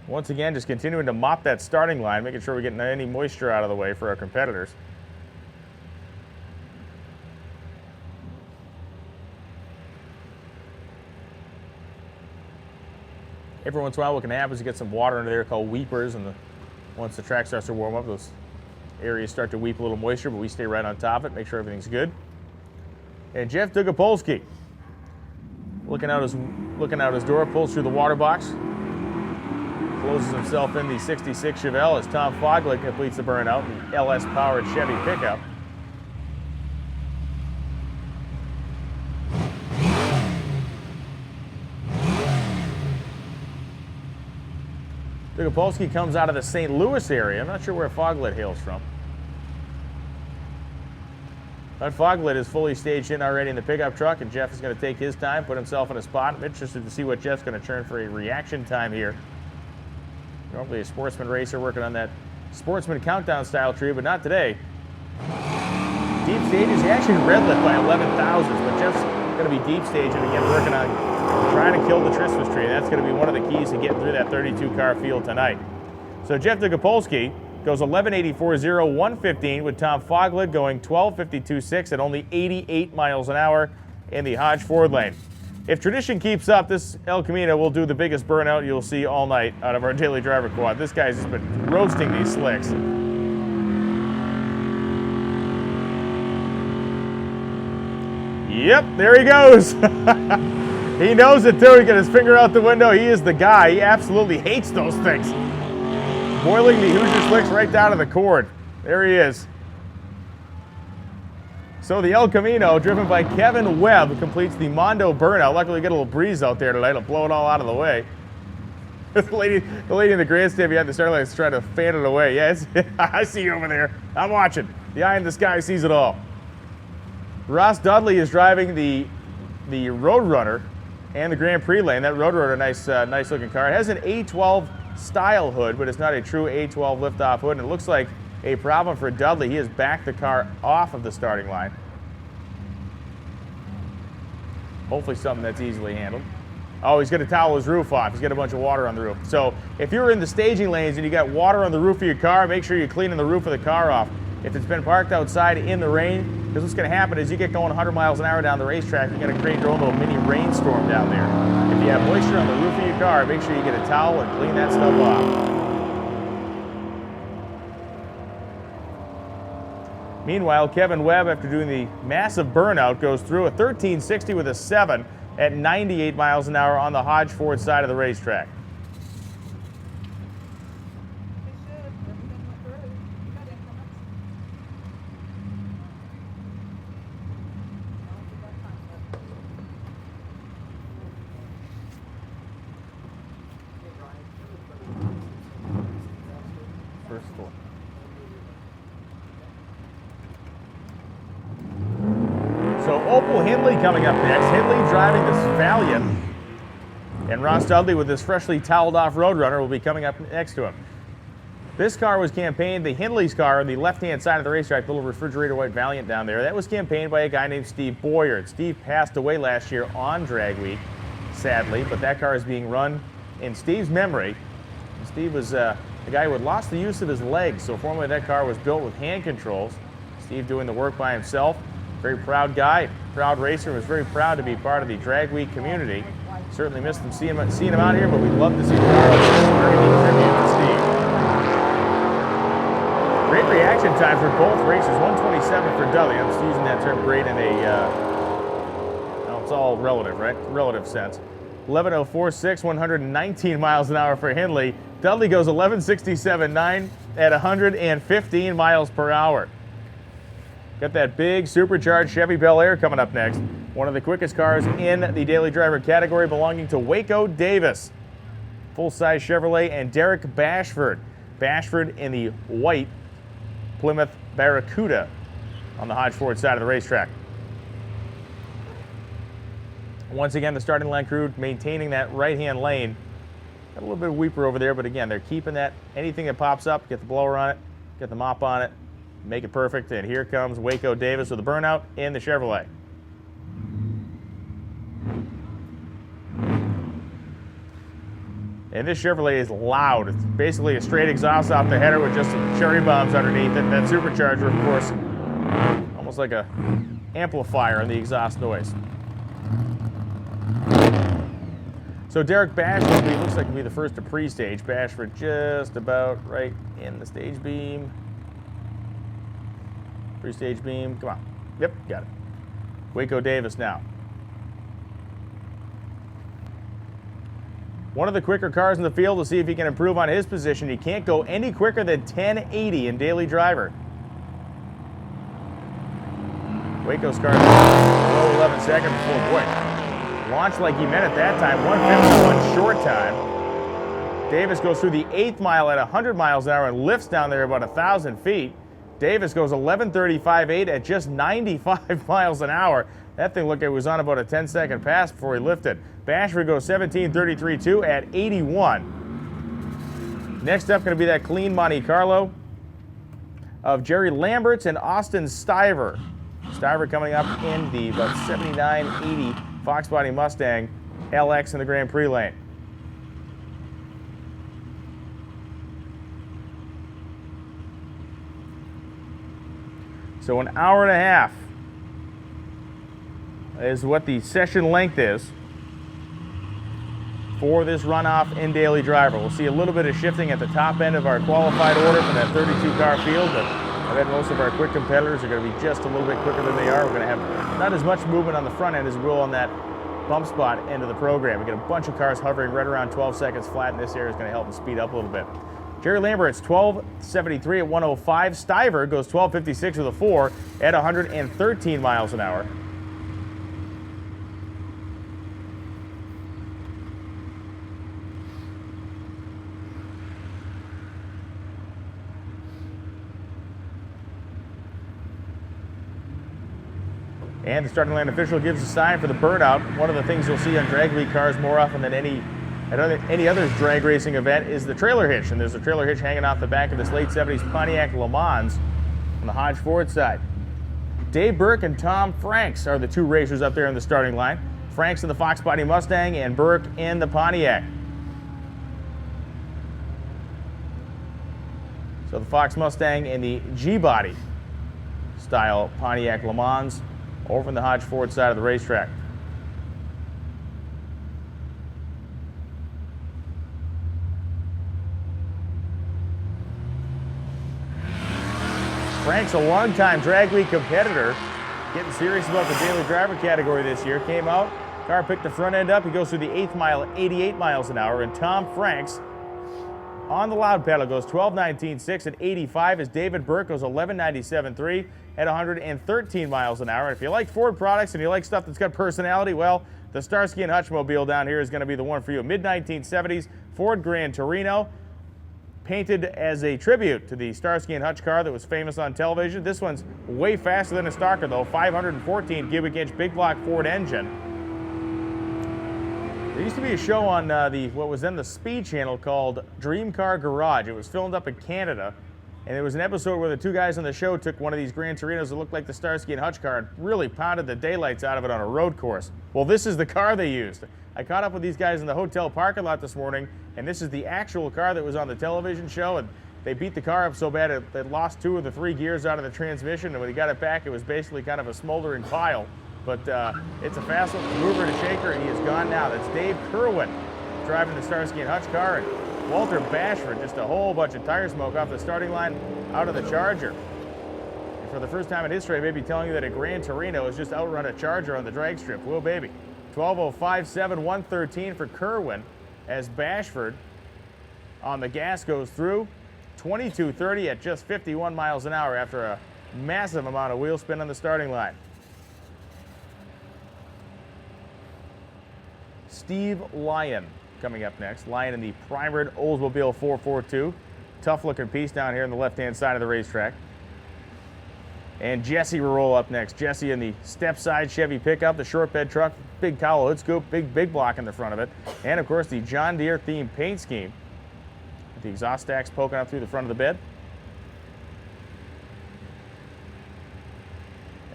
Once again, just continuing to mop that starting line, making sure we're getting any moisture out of the way for our competitors. Every once in a while what can happen is you get some water under there called weepers, and once the track starts to warm up, those areas start to weep a little moisture, but we stay right on top of it, make sure everything's good. And Jeff Dugapolsky, looking out his door, pulls through the water box, closes himself in the 66 Chevelle as Tom Foglet completes the burnout in the LS-powered Chevy pickup. Dugapolsky comes out of the St. Louis area. I'm not sure where Foglet hails from. But Foglet is fully staged in already in the pickup truck, and Jeff is going to take his time, put himself in a spot. I'm interested to see what Jeff's going to turn for a reaction time here. Normally a sportsman racer working on that sportsman countdown style tree, but not today. Deep stages, he actually red lit by 11 thousandths, but Jeff's going to be deep staging again, working on trying to kill the Christmas tree. That's going to be one of the keys to getting through that 32 car field tonight. So Jeff Dugapolsky goes 11.84.0, 115 with Tom Foglet going 12.52.6 at only 88 miles an hour in the Hodge Ford lane. If tradition keeps up, this El Camino will do the biggest burnout you'll see all night out of our daily driver quad. This guy's just been roasting these slicks. Yep, there he goes. He knows it too. He got his finger out the window. He is the guy. He absolutely hates those things. Boiling the Hoosier slicks right down to the cord. There he is. So the El Camino, driven by Kevin Webb, completes the Mondo burnout. Luckily, we get a little breeze out there tonight. It'll blow it all out of the way. The lady in the grandstand behind the start line is trying to fan it away. Yes, I see you over there. I'm watching. The eye in the sky sees it all. Ross Dudley is driving the Roadrunner and the Grand Prix lane. That Roadrunner, nice looking car. It has an A12 style hood, but it's not a true A12 liftoff hood. And it looks like a problem for Dudley. He has backed the car off of the starting line. Hopefully something that's easily handled. Oh, he's going to towel his roof off. He's got a bunch of water on the roof. So if you're in the staging lanes and you got water on the roof of your car, make sure you're cleaning the roof of the car off. If it's been parked outside in the rain, because what's going to happen is you get going 100 miles an hour down the racetrack, you're going to create your own little mini rainstorm down there. If you have moisture on the roof of your car, make sure you get a towel and clean that stuff off. Meanwhile, Kevin Webb, after doing the massive burnout, goes through a 1360 with a 7 at 98 miles an hour on the Hodge Ford side of the racetrack. First floor. So Opal Hindley coming up next. Hindley driving this Valiant. And Ross Dudley with this freshly toweled off Roadrunner will be coming up next to him. This car was campaigned, the Hindley's car on the left-hand side of the racetrack, the little refrigerator white Valiant down there. That was campaigned by a guy named Steve Boyer. Steve passed away last year on Drag Week, sadly, but that car is being run in Steve's memory. And Steve was a guy who had lost the use of his legs, so formerly that car was built with hand controls. Steve doing the work by himself. Very proud guy, proud racer, was very proud to be part of the Drag Week community. Certainly missed him seeing him out here, but we'd love to see the car. Very neat tribute to Steve. Great reaction time for both races. 127 for Dudley. I'm just using that term great in a, well, it's all relative, right? Relative sense. 11.04.6, 119 miles an hour for Hindley. Dudley goes 11.67.9 at 115 miles per hour. Got that big supercharged Chevy Bel Air coming up next. One of the quickest cars in the daily driver category, belonging to Waco Davis. Full-size Chevrolet and Derek Bashford. Bashford in the white Plymouth Barracuda on the Hodge Ford side of the racetrack. Once again, the starting line crew maintaining that right-hand lane. Got a little bit of weeper over there, but again, they're keeping that. Anything that pops up, get the blower on it, get the mop on it, make it perfect. And here comes Waco Davis with a burnout in the Chevrolet. And this Chevrolet is loud. It's basically a straight exhaust off the header with just some cherry bombs underneath it. And that supercharger, of course, almost like a amplifier on the exhaust noise. So Derek Bashford looks like he'll be the first to pre-stage. Bashford just about right in the stage beam. Three-stage beam. Come on. Yep, got it. Waco Davis now. One of the quicker cars in the field. We'll see if he can improve on his position. He can't go any quicker than 1080 in daily driver. Waco's car below 11 seconds before, boy, launched like he meant at that time. 151 short time. Davis goes through the 8th mile at 100 miles an hour and lifts down there about 1,000 feet. Davis goes 11:35.8 at just 95 miles an hour. That thing looked like it was on about a 10-second pass before he lifted. Bashford goes 17:33.2 at 81. Next up, going to be that clean Monte Carlo of Jerry Lamberts and Austin Stiver. Stiver coming up in the about 7980 Fox Body Mustang LX in the Grand Prix lane. So an hour and a half is what the session length is for this runoff in daily driver. We'll see a little bit of shifting at the top end of our qualified order for that 32-car field, but I bet most of our quick competitors are going to be just a little bit quicker than they are. We're going to have not as much movement on the front end as we will on that bump spot end of the program. We get a bunch of cars hovering right around 12 seconds flat, and this area is going to help them speed up a little bit. Jerry Lambert's 12:73 at 105. Stiver goes 12:56 with a 4 at 113 miles an hour. And the starting line official gives a sign for the burnout. One of the things you'll see on drag week cars more often than any other drag racing event is the trailer hitch. And there's a trailer hitch hanging off the back of this late 70s Pontiac Le Mans on the Hodge Ford side. Dave Burke and Tom Franks are the two racers up there in the starting line. Franks in the Fox Body Mustang and Burke in the Pontiac. So the Fox Mustang and the G-Body style Pontiac Le Mans over on the Hodge Ford side of the racetrack. Frank's a longtime drag week competitor, getting serious about the daily driver category this year. Came out, car picked the front end up. He goes through the 8th mile at 88 miles an hour. And Tom Franks on the loud pedal goes 12:19.6 at 85 as David Burke goes 11:97.3 at 113 miles an hour. And if you like Ford products and you like stuff that's got personality, well, the Starsky and Hutch mobile down here is going to be the one for you. Mid-1970s Ford Gran Torino, painted as a tribute to the Starsky and Hutch car that was famous on television. This one's way faster than a stocker though, 514 cubic inch big block Ford engine. There used to be a show on what was then the Speed Channel called Dream Car Garage. It was filmed up in Canada, and there was an episode where the two guys on the show took one of these Gran Torinos that looked like the Starsky and Hutch car and really pounded the daylights out of it on a road course. Well, this is the car they used. I caught up with these guys in the hotel parking lot this morning, and this is the actual car that was on the television show, and they beat the car up so bad it lost 2 of the 3 gears out of the transmission, and when he got it back, it was basically kind of a smoldering pile. But it's a fast mover and a shaker, and he is gone now. That's Dave Kerwin driving the Starsky and Hutch car, and Walter Bashford, just a whole bunch of tire smoke off the starting line out of the Charger. And for the first time in history, I may be telling you that a Gran Torino has just outrun a Charger on the drag strip. Whoa, baby. 12:05.7, 113 for Kerwin as Bashford on the gas goes through. 22:30 at just 51 miles an hour after a massive amount of wheel spin on the starting line. Steve Lyon coming up next. Lyon in the primered Oldsmobile 442. Tough looking piece down here on the left-hand side of the racetrack. And Jesse will roll up next. Jesse in the step-side Chevy pickup, the short bed truck, big cowl hood scoop, big block in the front of it. And of course the John Deere themed paint scheme with the exhaust stacks poking out through the front of the bed.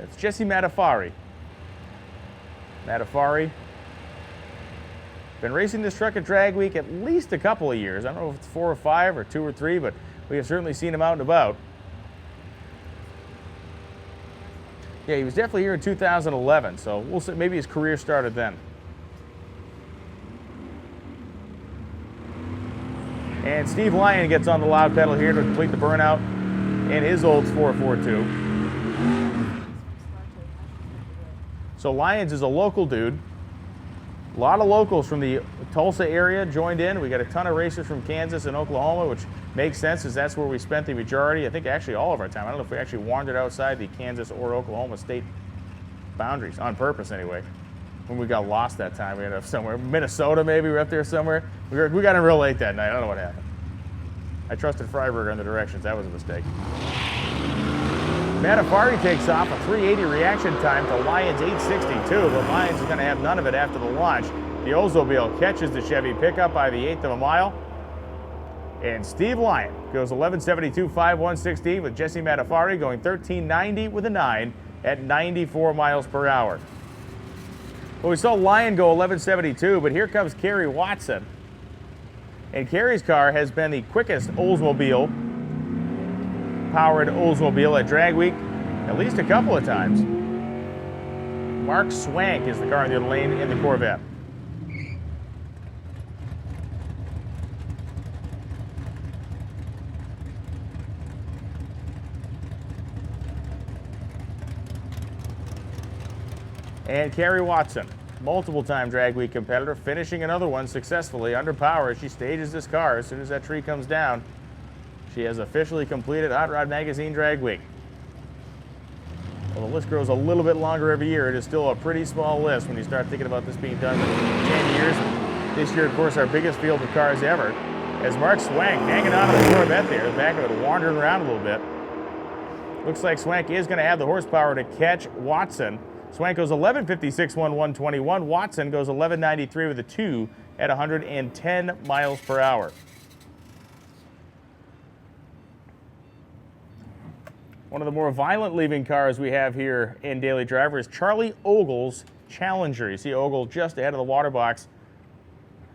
It's Jesse Matafari. Matafari. Been racing this truck at Drag Week at least a couple of years. I don't know if it's 4 or 5 or 2 or 3, but we have certainly seen him out and about. Yeah, he was definitely here in 2011, so we'll see. Maybe his career started then. And Steve Lyon gets on the loud pedal here to complete the burnout in his Olds 442. So Lyons is a local dude. A lot of locals from the Tulsa area joined in. We got a ton of racers from Kansas and Oklahoma, which makes sense because that's where we spent the majority, I think actually all of our time. I don't know if we actually wandered outside the Kansas or Oklahoma state boundaries, on purpose anyway. When we got lost that time, we ended up somewhere. Minnesota maybe, we were up there somewhere. We got in real late that night, I don't know what happened. I trusted Freiberger in the directions, that was a mistake. Matafari takes off a 380 reaction time to Lyons 862, but Lyons is going to have none of it after the launch. The Oldsmobile catches the Chevy pickup by the 1/8 of a mile. And Steve Lyon goes 1172, 5116 with Jesse Matafari going 1390 with a 9 at 94 miles per hour. Well, we saw Lyon go 1172, but here comes Kerry Watson. And Kerry's car has been the quickest Oldsmobile powered Oldsmobile at Drag Week at least a couple of times. Mark Swank is the car in the other lane in the Corvette. And Kerry Watson, multiple-time Drag Week competitor, finishing another one successfully under power as she stages this car. As soon as that tree comes down, she has officially completed Hot Rod Magazine Drag Week. Well, the list grows a little bit longer every year. It is still a pretty small list when you start thinking about this being done in 10 years. This year, of course, our biggest field of cars ever. As Mark Swank hanging on to the Corvette there, the back of it wandering around a little bit. Looks like Swank is going to have the horsepower to catch Watson. Swank goes 1156, 121. Watson goes 1193 with a 2 at 110 miles per hour. One of the more violent leaving cars we have here in Daily Driver is Charlie Ogle's Challenger. You see Ogle just ahead of the water box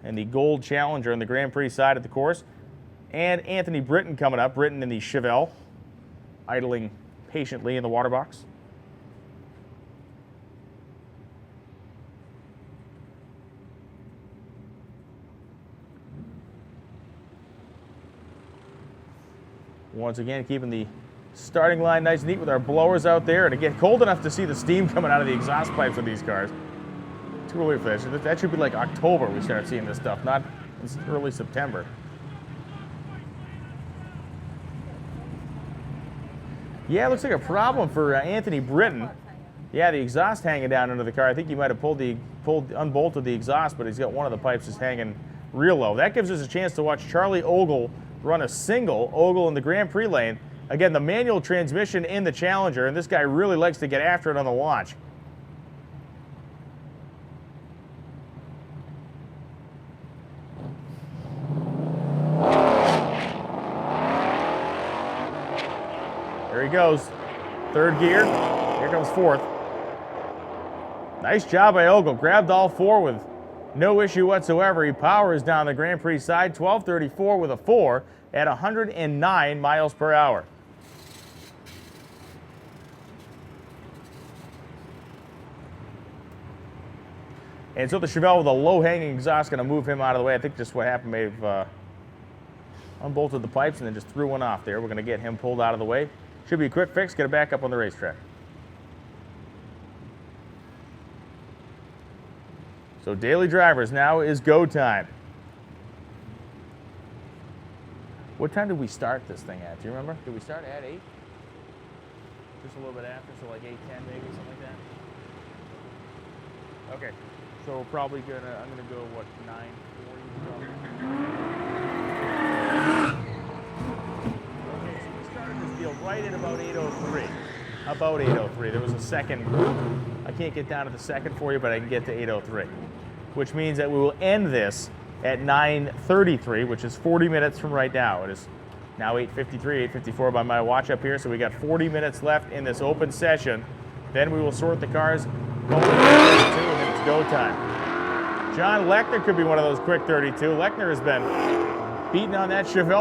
and the gold Challenger on the Grand Prix side of the course. And Anthony Britton coming up. Britton in the Chevelle, idling patiently in the water box. Once again, keeping the starting line nice and neat with our blowers out there, and again, cold enough to see the steam coming out of the exhaust pipes of these cars. Too early for that. That should be like October we start seeing this stuff, not early September. Yeah, it looks like a problem for Anthony Britton. Yeah, the exhaust hanging down under the car. I think he might have unbolted the exhaust, but he's got one of the pipes just hanging real low. That gives us a chance to watch Charlie Ogle run a single. Ogle in the Grand Prix lane. Again, the manual transmission in the Challenger, and this guy really likes to get after it on the launch. There he goes. Third gear. Here comes fourth. Nice job by Ogle. Grabbed all four with no issue whatsoever. He powers down the Grand Prix side. 1234 with a 4 at 109 miles per hour. And so the Chevelle with a low-hanging exhaust going to move him out of the way. I think just what happened, may have unbolted the pipes and then just threw one off there. We're going to get him pulled out of the way. Should be a quick fix, get it back up on the racetrack. So Daily Drivers, now is go time. What time did we start this thing at? Do you remember? Did we start at 8? Just a little bit after, so like 8:10 maybe, something like that? Okay. So we're probably I'm gonna go, what, 9:40? Okay, so we started this deal right at about 8:03. About 8:03. There was a second. I can't get down to the second for you, but I can get to 8:03. Which means that we will end this at 9:33, which is 40 minutes from right now. It is now 8:53, 8:54 by my watch up here, so we got 40 minutes left in this open session. Then we will sort the cars going to 32, and then it's go time. John Lechner could be one of those quick 32. Lechner has been beating on that Chevelle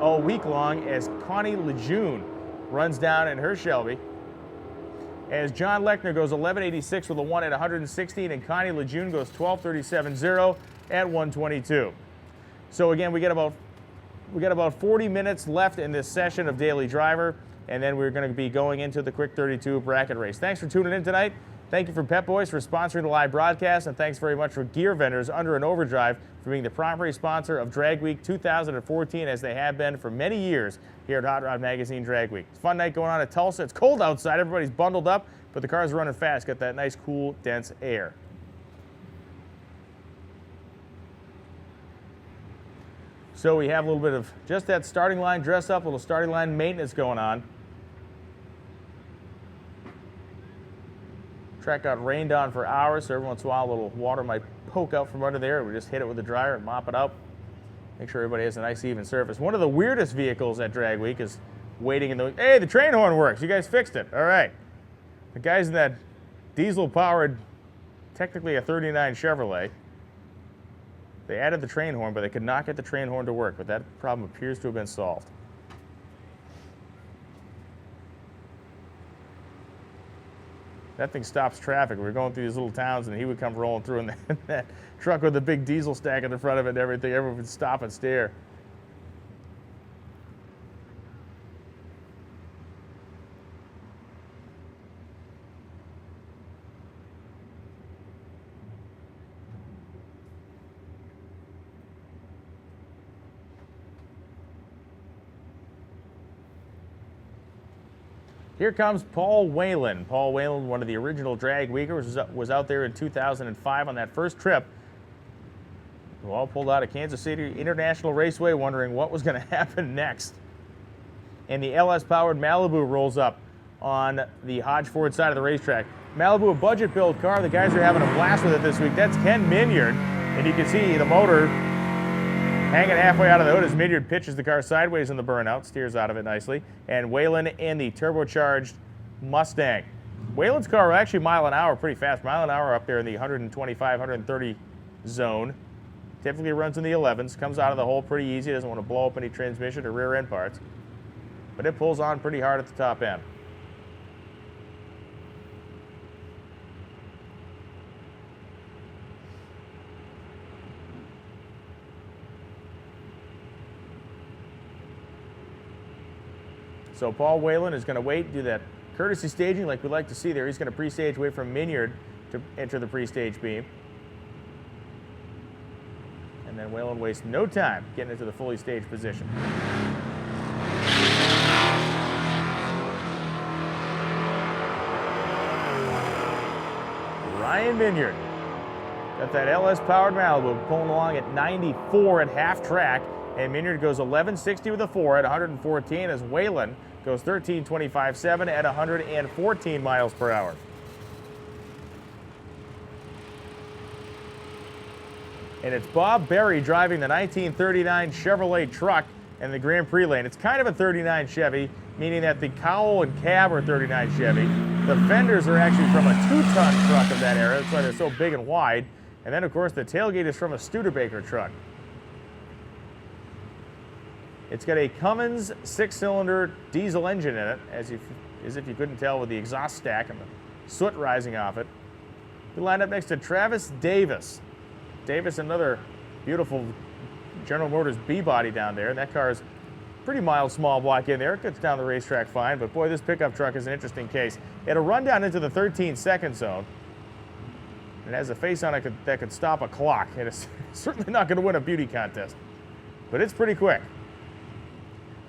all week long as Connie Lejeune runs down in her Shelby. As John Lechner goes 1186 with a 1 at 116, and Connie Lejeune goes 1237.0 at 122. So again, we got about 40 minutes left in this session of Daily Driver. and then we're going to be going into the Quick 32 bracket race. Thanks for tuning in tonight. Thank you for Pep Boys for sponsoring the live broadcast, and thanks very much for Gear Vendors Under and Overdrive for being the primary sponsor of Drag Week 2014, as they have been for many years here at Hot Rod Magazine Drag Week. It's a fun night going on at Tulsa. It's cold outside. Everybody's bundled up, but the cars are running fast. Got that nice, cool, dense air. So we have a little bit of just that starting line dress up, a little starting line maintenance going on. Track got rained on for hours, so every once in a while a little water might poke out from under there. We just hit it with the dryer and mop it up. Make sure everybody has a nice even surface. One of the weirdest vehicles at Drag Week is waiting in the, hey, the train horn works. You guys fixed it. All right. The guys in that diesel-powered, technically a 39 Chevrolet, they added the train horn, but they could not get the train horn to work. But that problem appears to have been solved. That thing stops traffic. We were going through these little towns, and he would come rolling through in that truck with the big diesel stack in the front of it and everything. Everyone would stop and stare. Here comes Paul Whalen. Paul Whalen, one of the original Drag Weekers, was out there in 2005 on that first trip. We all pulled out of Kansas City International Raceway wondering what was going to happen next. And the LS-powered Malibu rolls up on the Hodge Ford side of the racetrack. Malibu, a budget-built car. The guys are having a blast with it this week. That's Ken Minyard, and you can see the motor hanging halfway out of the hood as Minyard pitches the car sideways in the burnout, steers out of it nicely. And Whalen in the turbocharged Mustang. Whalen's car actually mile an hour, pretty fast. Mile an hour up there in the 125, 130 zone. Typically runs in the 11s, comes out of the hole pretty easy, doesn't want to blow up any transmission or rear end parts. But it pulls on pretty hard at the top end. So Paul Whalen is going to wait, do that courtesy staging like we like to see there. He's going to pre-stage, wait for Minyard to enter the pre-stage beam. And then Whalen wastes no time getting into the fully staged position. Ryan Minyard got that LS-powered Malibu pulling along at 94 at half track. And Minyard goes 1160 with a 4 at 114 as Whalen goes 1325.7 at 114 miles per hour. And it's Bob Berry driving the 1939 Chevrolet truck in the Grand Prix lane. It's kind of a 39 Chevy, meaning that the cowl and cab are 39 Chevy. The fenders are actually from a 2-ton truck of that era. That's why they're so big and wide. And then, of course, the tailgate is from a Studebaker truck. It's got a Cummins 6-cylinder diesel engine in it, as if you couldn't tell with the exhaust stack and the soot rising off it. We lined up next to Travis Davis. Davis, another beautiful General Motors B-body down there, and that car is pretty mild small block in there. It gets down the racetrack fine, but boy, this pickup truck is an interesting case. It had a run down into the 13-second zone. It has a face on it that could stop a clock. It is certainly not going to win a beauty contest, but it's pretty quick.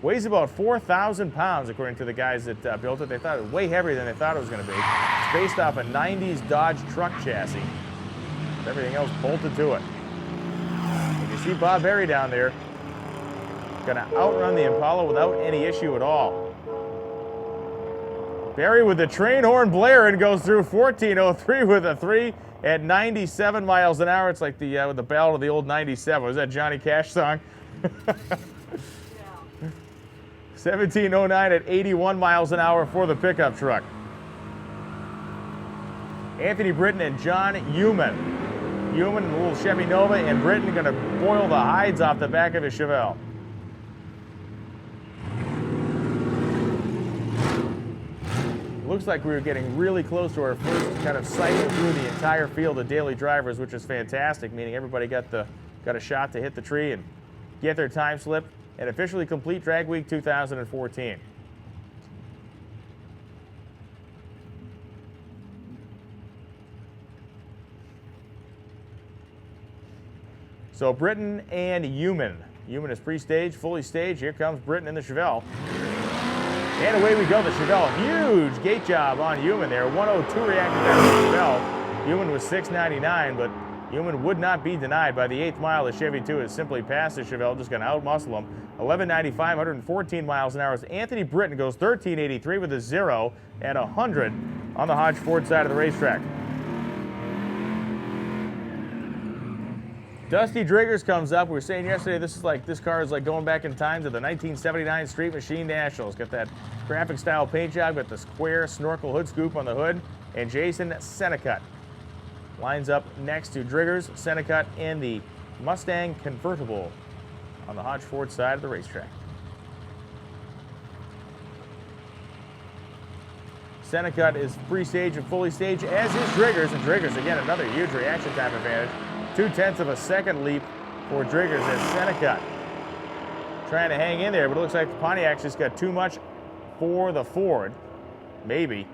Weighs about 4,000 pounds, according to the guys that built it. They thought it was way heavier than they thought it was going to be. It's based off a 90s Dodge truck chassis, with everything else bolted to it. And you see Bob Berry down there, going to outrun the Impala without any issue at all. Berry with the train horn blaring goes through 1403 with a 3 at 97 miles an hour. It's like the with the ballad of the old 97. Was that Johnny Cash song? 1709 at 81 miles an hour for the pickup truck. Anthony Britton and John Heumann. Heumann in the little Chevy Nova, and Britton going to boil the hides off the back of his Chevelle. Looks like we were getting really close to our first kind of cycle through the entire field of daily drivers, which is fantastic, meaning everybody got a shot to hit the tree and get their time slip and officially complete Drag Week 2014. So Britton and Human. Human is pre-staged, fully staged. Here comes Britton in the Chevelle. And away we go, the Chevelle. Huge gate job on Human there. 102 reacted out of the Chevelle. Human was 699, but Human would not be denied. By the 8th mile, the Chevy 2 has simply passed the Chevelle, just going to outmuscle him. 1195, 114 miles an hour. As Anthony Britton goes 1383 with a 0 at 100 on the Hodge Ford side of the racetrack. Dusty Driggers comes up. We were saying yesterday this car is like going back in time to the 1979 Street Machine Nationals. Got that graphic style paint job, got the square snorkel hood scoop on the hood, and Jason Senecut lines up next to Driggers, Senecut in the Mustang convertible on the Hodge Ford side of the racetrack. Senecut is pre-stage and fully staged, as is Driggers, and Driggers again another huge reaction time advantage. 0.2 of a second leap for Driggers as Senecut trying to hang in there, but it looks like the Pontiac just got too much for the Ford. Maybe.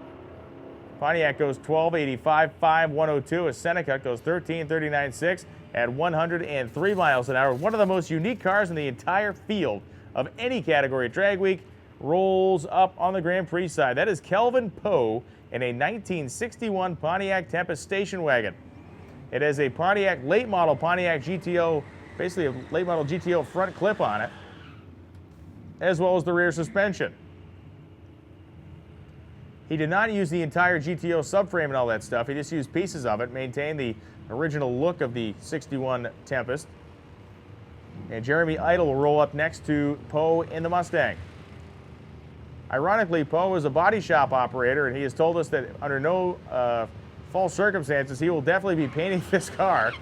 Pontiac goes 1285, 102 as Senecut goes 1339.6 at 103 miles an hour. One of the most unique cars in the entire field of any category at Drag Week rolls up on the Grand Prix side. That is Kelvin Poe in a 1961 Pontiac Tempest station wagon. It has a Pontiac late model Pontiac GTO, basically a late model GTO front clip on it, as well as the rear suspension. He did not use the entire GTO subframe and all that stuff. He just used pieces of it, maintained the original look of the 61 Tempest. And Jeremy Idle will roll up next to Poe in the Mustang. Ironically, Poe is a body shop operator, and he has told us that under no false circumstances, he will definitely be painting this car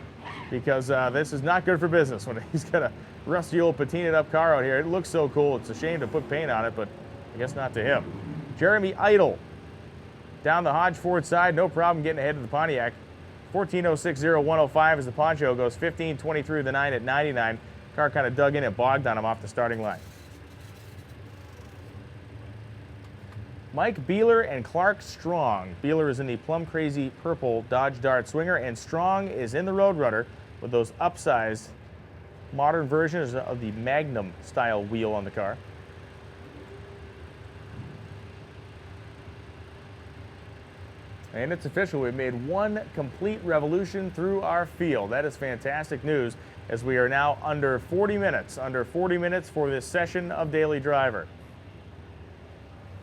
because this is not good for business when he's got a rusty old patinaed up car out here. It looks so cool. It's a shame to put paint on it, but I guess not to him. Jeremy Idle down the Hodge Ford side, no problem getting ahead of the Pontiac. 14.06.0105 as the Poncho goes 15.23 through the 9 at 99. Car kind of dug in and bogged on him off the starting line. Mike Beeler and Clark Strong. Beeler is in the plum crazy purple Dodge Dart Swinger, and Strong is in the Roadrunner with those upsized modern versions of the Magnum style wheel on the car. And it's official. We've made one complete revolution through our field. That is fantastic news as we are now under 40 minutes. Under 40 minutes for this session of Daily Driver.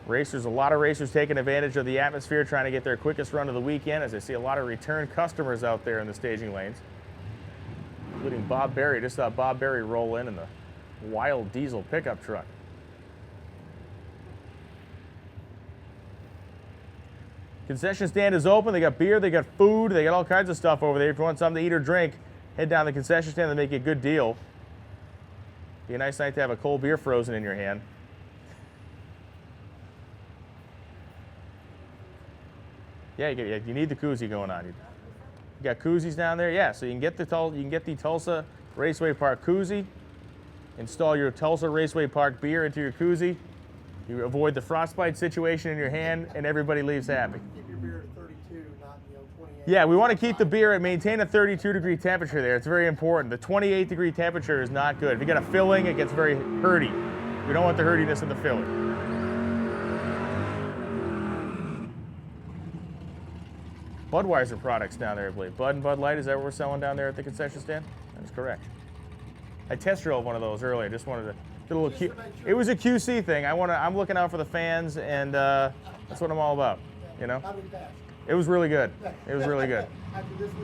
Racers, a lot of racers taking advantage of the atmosphere, trying to get their quickest run of the weekend, as I see a lot of return customers out there in the staging lanes, including Bob Berry. Just saw Bob Berry roll in the wild diesel pickup truck. Concession stand is open. They got beer, they got food, they got all kinds of stuff over there. If you want something to eat or drink, head down to the concession stand. They make you a good deal. Be a nice night to have a cold beer frozen in your hand. Yeah, you need the koozie going on. You got koozies down there? Yeah, so you can get the Tulsa Raceway Park koozie. Install your Tulsa Raceway Park beer into your koozie. You avoid the frostbite situation in your hand, and everybody leaves happy. Keep your beer at 32, not 28. Yeah, we want to keep the beer and maintain a 32-degree temperature there. It's very important. The 28-degree temperature is not good. If you got a filling, it gets very hurty. We don't want the hurtiness in the filling. Budweiser products down there, I believe. Bud and Bud Light, is that what we're selling down there at the concession stand? That's correct. I test drove one of those earlier. Just wanted to get a little Q. It was a QC thing. I'm looking out for the fans, and that's what I'm all about. You know. It was really good. It was really good.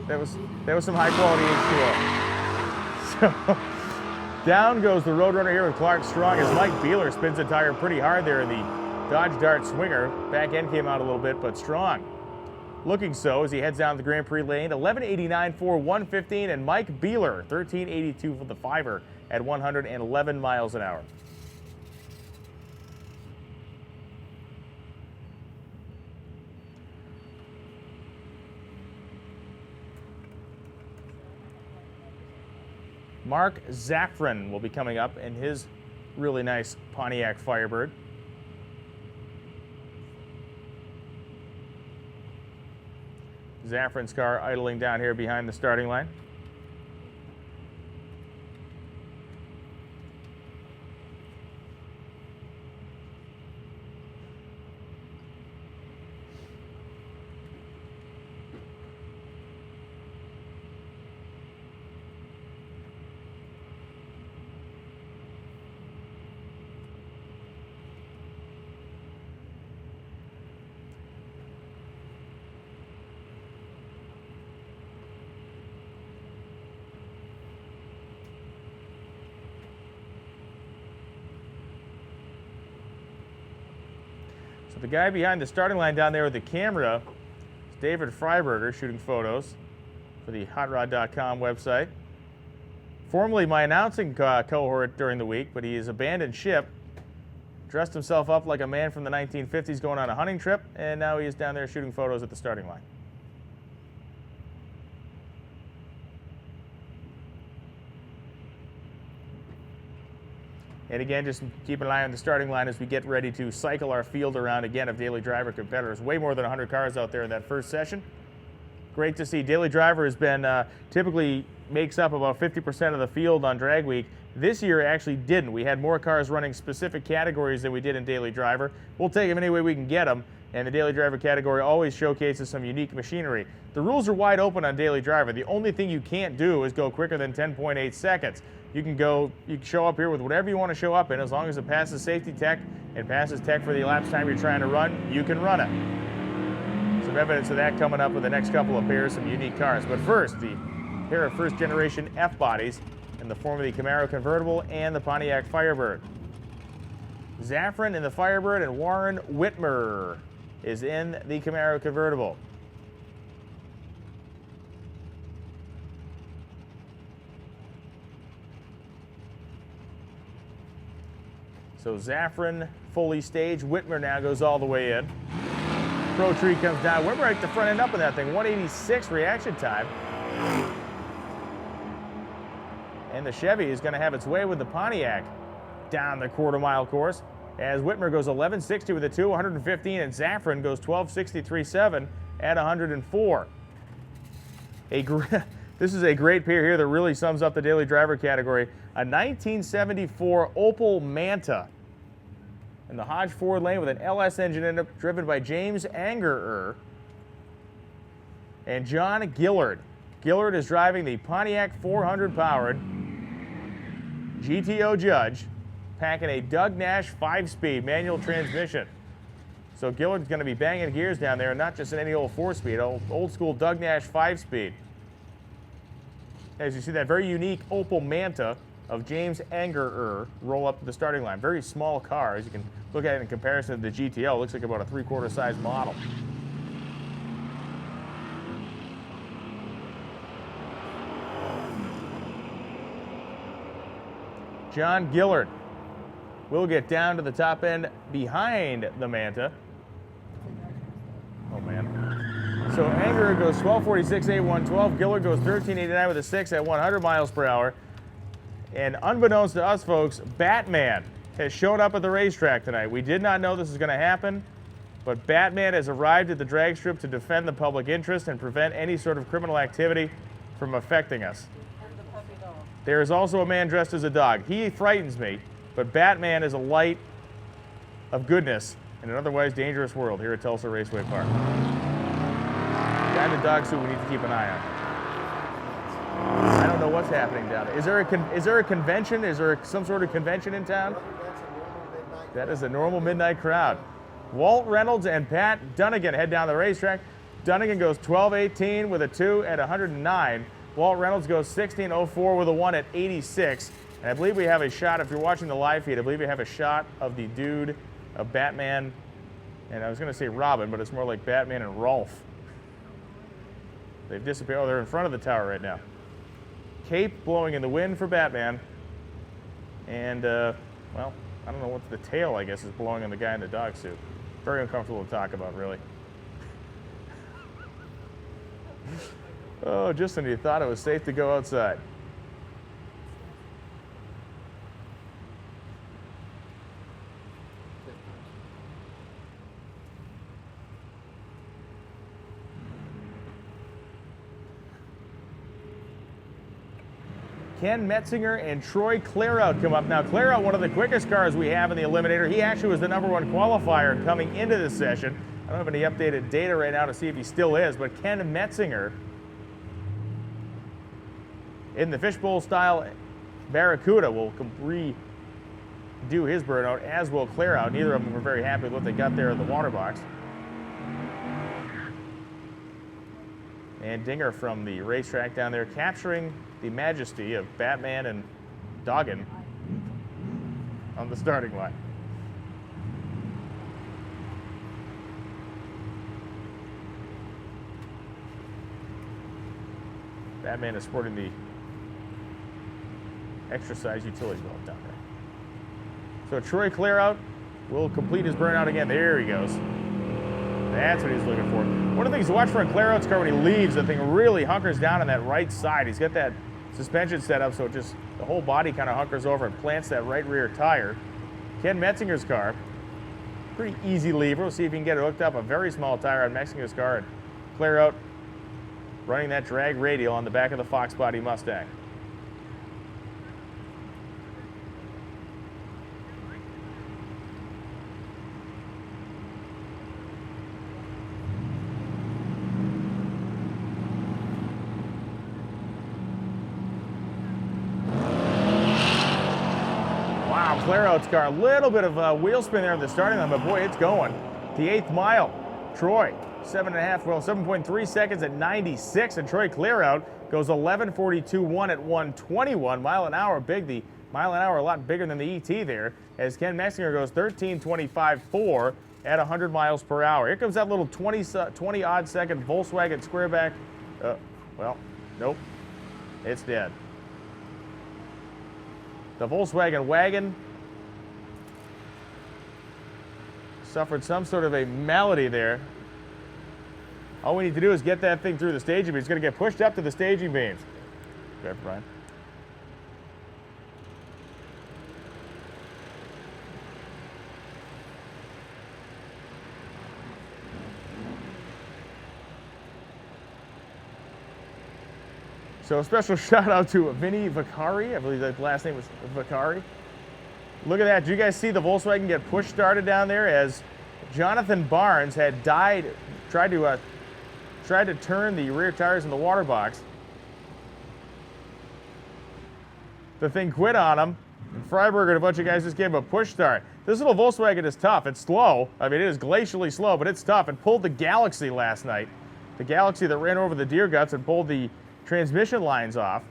That was some high quality H2O. So down goes the Roadrunner here with Clark Strong as Mike Beeler spins the tire pretty hard there in the Dodge Dart Swinger. Back end came out a little bit, but Strong looking so as he heads down the Grand Prix lane. 11.89 for 115, and Mike Beeler 13.82 for the fiver at 111 miles an hour. Mark Zaffron will be coming up in his really nice Pontiac Firebird. Zaffron's car idling down here behind the starting line. So the guy behind the starting line down there with the camera is David Freiberger, shooting photos for the HotRod.com website. Formerly my announcing cohort during the week, but he has abandoned ship, dressed himself up like a man from the 1950s going on a hunting trip, and now he is down there shooting photos at the starting line. And again, just keep an eye on the starting line as we get ready to cycle our field around again of Daily Driver competitors. Way more than 100 cars out there in that first session. Great to see. Daily Driver has been typically makes up about 50% of the field on drag week. This year actually didn't. We had more cars running specific categories than we did in Daily Driver. We'll take them any way we can get them, and the Daily Driver category always showcases some unique machinery. The rules are wide open on Daily Driver. The only thing you can't do is go quicker than 10.8 seconds. You can show up here with whatever you want to show up in, as long as it passes safety tech and passes tech for the elapsed time you're trying to run, you can run it. Some evidence of that coming up with the next couple of pairs, some unique cars. But first, the pair of first generation F bodies in the form of the Camaro convertible and the Pontiac Firebird. Zaffron in the Firebird and Warren Whitmer is in the Camaro convertible. So Zaffron fully staged. Whitmer now goes all the way in. Pro Tree comes down. Whitmer right at the front end up in that thing. 186 reaction time. And the Chevy is going to have its way with the Pontiac down the quarter-mile course as Whitmer goes 1160 with a 2, 115, and Zaffron goes 1263.7 at 104. This is a great pair here that really sums up the Daily Driver category. A 1974 Opel Manta in the Hodge Ford lane with an LS engine in it, driven by James Angerer and John Gillard. Gillard is driving the Pontiac 400-powered GTO Judge, packing a Doug Nash 5-speed manual transmission. So Gillard's going to be banging gears down there, and not just in any old 4-speed, old school Doug Nash 5-speed. As you see that very unique Opel Manta of James Angerer roll up to the starting line. Very small car, as you can look at it in comparison to the GTO. It looks like about a 3/4 size model. John Gillard will get down to the top end behind the Manta. Oh man. So Angerer goes 1246, 112. Gillard goes 1389 with a 6 at 100 miles per hour. And unbeknownst to us folks, Batman has shown up at the racetrack tonight. We did not know this was going to happen, but Batman has arrived at the drag strip to defend the public interest and prevent any sort of criminal activity from affecting us. There is also a man dressed as a dog. He frightens me, but Batman is a light of goodness in an otherwise dangerous world here at Tulsa Raceway Park. Guy in the dog suit we need to keep an eye on. I don't know what's happening down there. Is there a convention? Is there some sort of convention in town? That is a normal midnight crowd. Walt Reynolds and Pat Dunnigan head down the racetrack. Dunnigan goes 1218 with a 2 at 109. Walt Reynolds goes 1604 with a 1 at 86. And I believe we have a shot, if you're watching the live feed, I believe we have a shot of the dude of Batman, and I was going to say Robin, but it's more like Batman and Rolf. They've disappeared. Oh, they're in front of the tower right now. Cape blowing in the wind for Batman. And, well, I don't know what the tail, I guess, is blowing on the guy in the dog suit. Very uncomfortable to talk about, really. Oh, just when you thought it was safe to go outside. Ken Metzinger and Troy Clarout come up. Now, Clarout, one of the quickest cars we have in the Eliminator. He actually was the #1 qualifier coming into this session. I don't have any updated data right now to see if he still is, but Ken Metzinger in the fishbowl-style Barracuda will redo his burnout, as will Clarout. Neither of them were very happy with what they got there in the water box. And Dinger from the racetrack down there capturing the majesty of Batman and Doggin on the starting line. Batman is sporting the exercise utility belt down there. So Troy Clearout will complete his burnout again. There he goes. That's what he's looking for. One of the things to watch for in Clearout's car when he leaves, the thing really hunkers down on that right side. He's got that suspension set up so it just the whole body kind of hunkers over and plants that right rear tire. Ken Metzinger's car, pretty easy lever. We'll see if he can get it hooked up. A very small tire on Metzinger's car, and Clearout running that drag radial on the back of the Fox body Mustang. Clearout's car, a little bit of a wheel spin there at the starting line, but boy, it's going. The 8th mile, Troy, 7.3 seconds at 96, and Troy Clearout goes 11:42.1 at 121 mile an hour. Big, the mile an hour a lot bigger than the ET there, as Ken Metzinger goes 13:25.4 at 100 miles per hour. Here comes that little 20 odd second Volkswagen Squareback. Well, nope, it's dead. The Volkswagen wagon suffered some sort of a malady there. All we need to do is get that thing through the staging beams. It's going to get pushed up to the staging beams. Okay, Brian. So a special shout out to Vinny Vicari. I believe that last name was Vicari. Look at that. Did you guys see the Volkswagen get push started down there as Jonathan Barnes had tried to turn the rear tires in the water box. The thing quit on him, and Freiberger and a bunch of guys just gave him a push start. This little Volkswagen is tough. It's slow. I mean, it is glacially slow, but it's tough. It pulled the Galaxy last night. The Galaxy that ran over the deer guts and pulled the transmission lines off.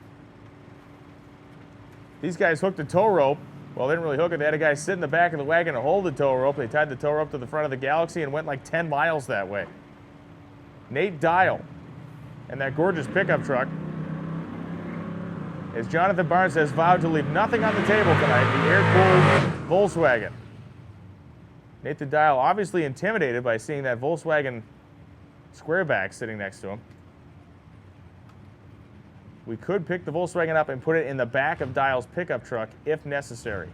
These guys hooked a tow rope. Well, they didn't really hook it. They had a guy sit in the back of the wagon to hold the tow rope. They tied the tow rope to the front of the Galaxy and went like 10 miles that way. Nate Dial and that gorgeous pickup truck, as Jonathan Barnes has vowed to leave nothing on the table tonight, the air-cooled Volkswagen. Nathan Dial obviously intimidated by seeing that Volkswagen Squareback sitting next to him. We could pick the Volkswagen up and put it in the back of Dial's pickup truck if necessary.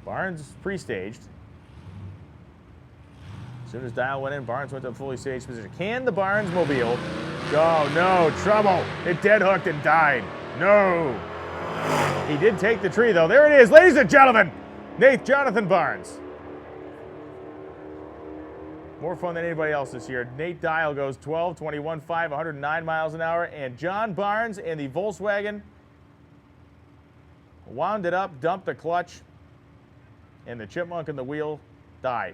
Barnes pre-staged. As soon as Dial went in, Barnes went to a fully staged position. Can the Barnes mobile go? No, trouble. It dead hooked and died. No. He did take the tree though. There it is, ladies and gentlemen. Jonathan Barnes. More fun than anybody else this year. Nate Dial goes 12:21.5, 109 miles an hour, and John Barnes and the Volkswagen wound it up, dumped the clutch, and the chipmunk in the wheel died.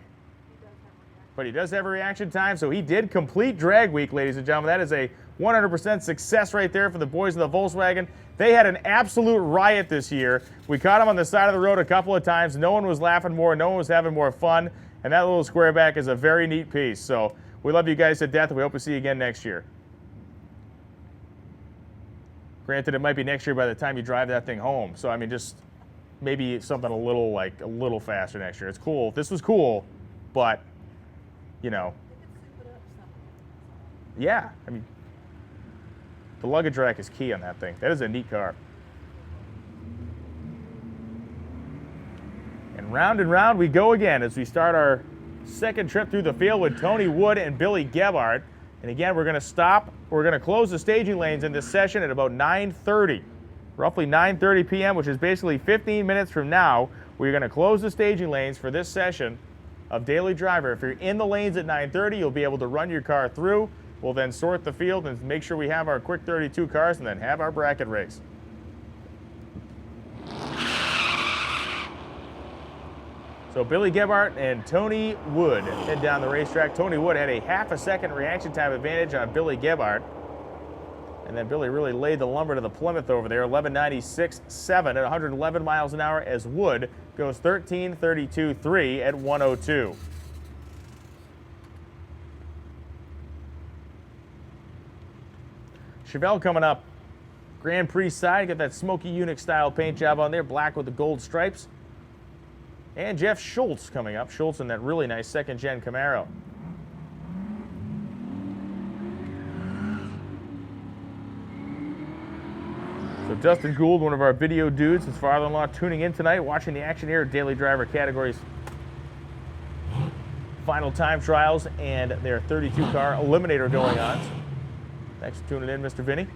But he does have a reaction time, so he did complete drag week, ladies and gentlemen. That is a 100% success right there for the boys in the Volkswagen. They had an absolute riot this year. We caught them on the side of the road a couple of times. No one was laughing more. No one was having more fun. And that little Squareback is a very neat piece. So we love you guys to death, and we hope to see you again next year. Granted, it might be next year by the time you drive that thing home. So, I mean, just maybe something a little faster next year. It's cool. This was cool, but, you know. Yeah, I mean, the luggage rack is key on that thing. That is a neat car. And round we go again as we start our second trip through the field with Tony Wood and Billy Gebhardt. And again, we're going to stop. We're going to close the staging lanes in this session at about 9:30, roughly 9:30 p.m., which is basically 15 minutes from now. We're going to close the staging lanes for this session of Daily Driver. If you're in the lanes at 9:30, you'll be able to run your car through. We'll then sort the field and make sure we have our quick 32 cars and then have our bracket race. So Billy Gebhardt and Tony Wood head down the racetrack. Tony Wood had a half a second reaction time advantage on Billy Gebhardt. And then Billy really laid the lumber to the Plymouth over there, 11.96.7 at 111 miles an hour as Wood goes 13.32.3 at 102. Chevelle coming up. Grand Prix side, got that smoky Unix style paint job on there, black with the gold stripes. And Jeff Schultz coming up. Schultz in that really nice second-gen Camaro. So Dustin Gould, one of our video dudes, his father-in-law, tuning in tonight, watching the action here at Daily Driver Categories final time trials and their 32-car eliminator going on. Thanks for tuning in, Mr. Vinny.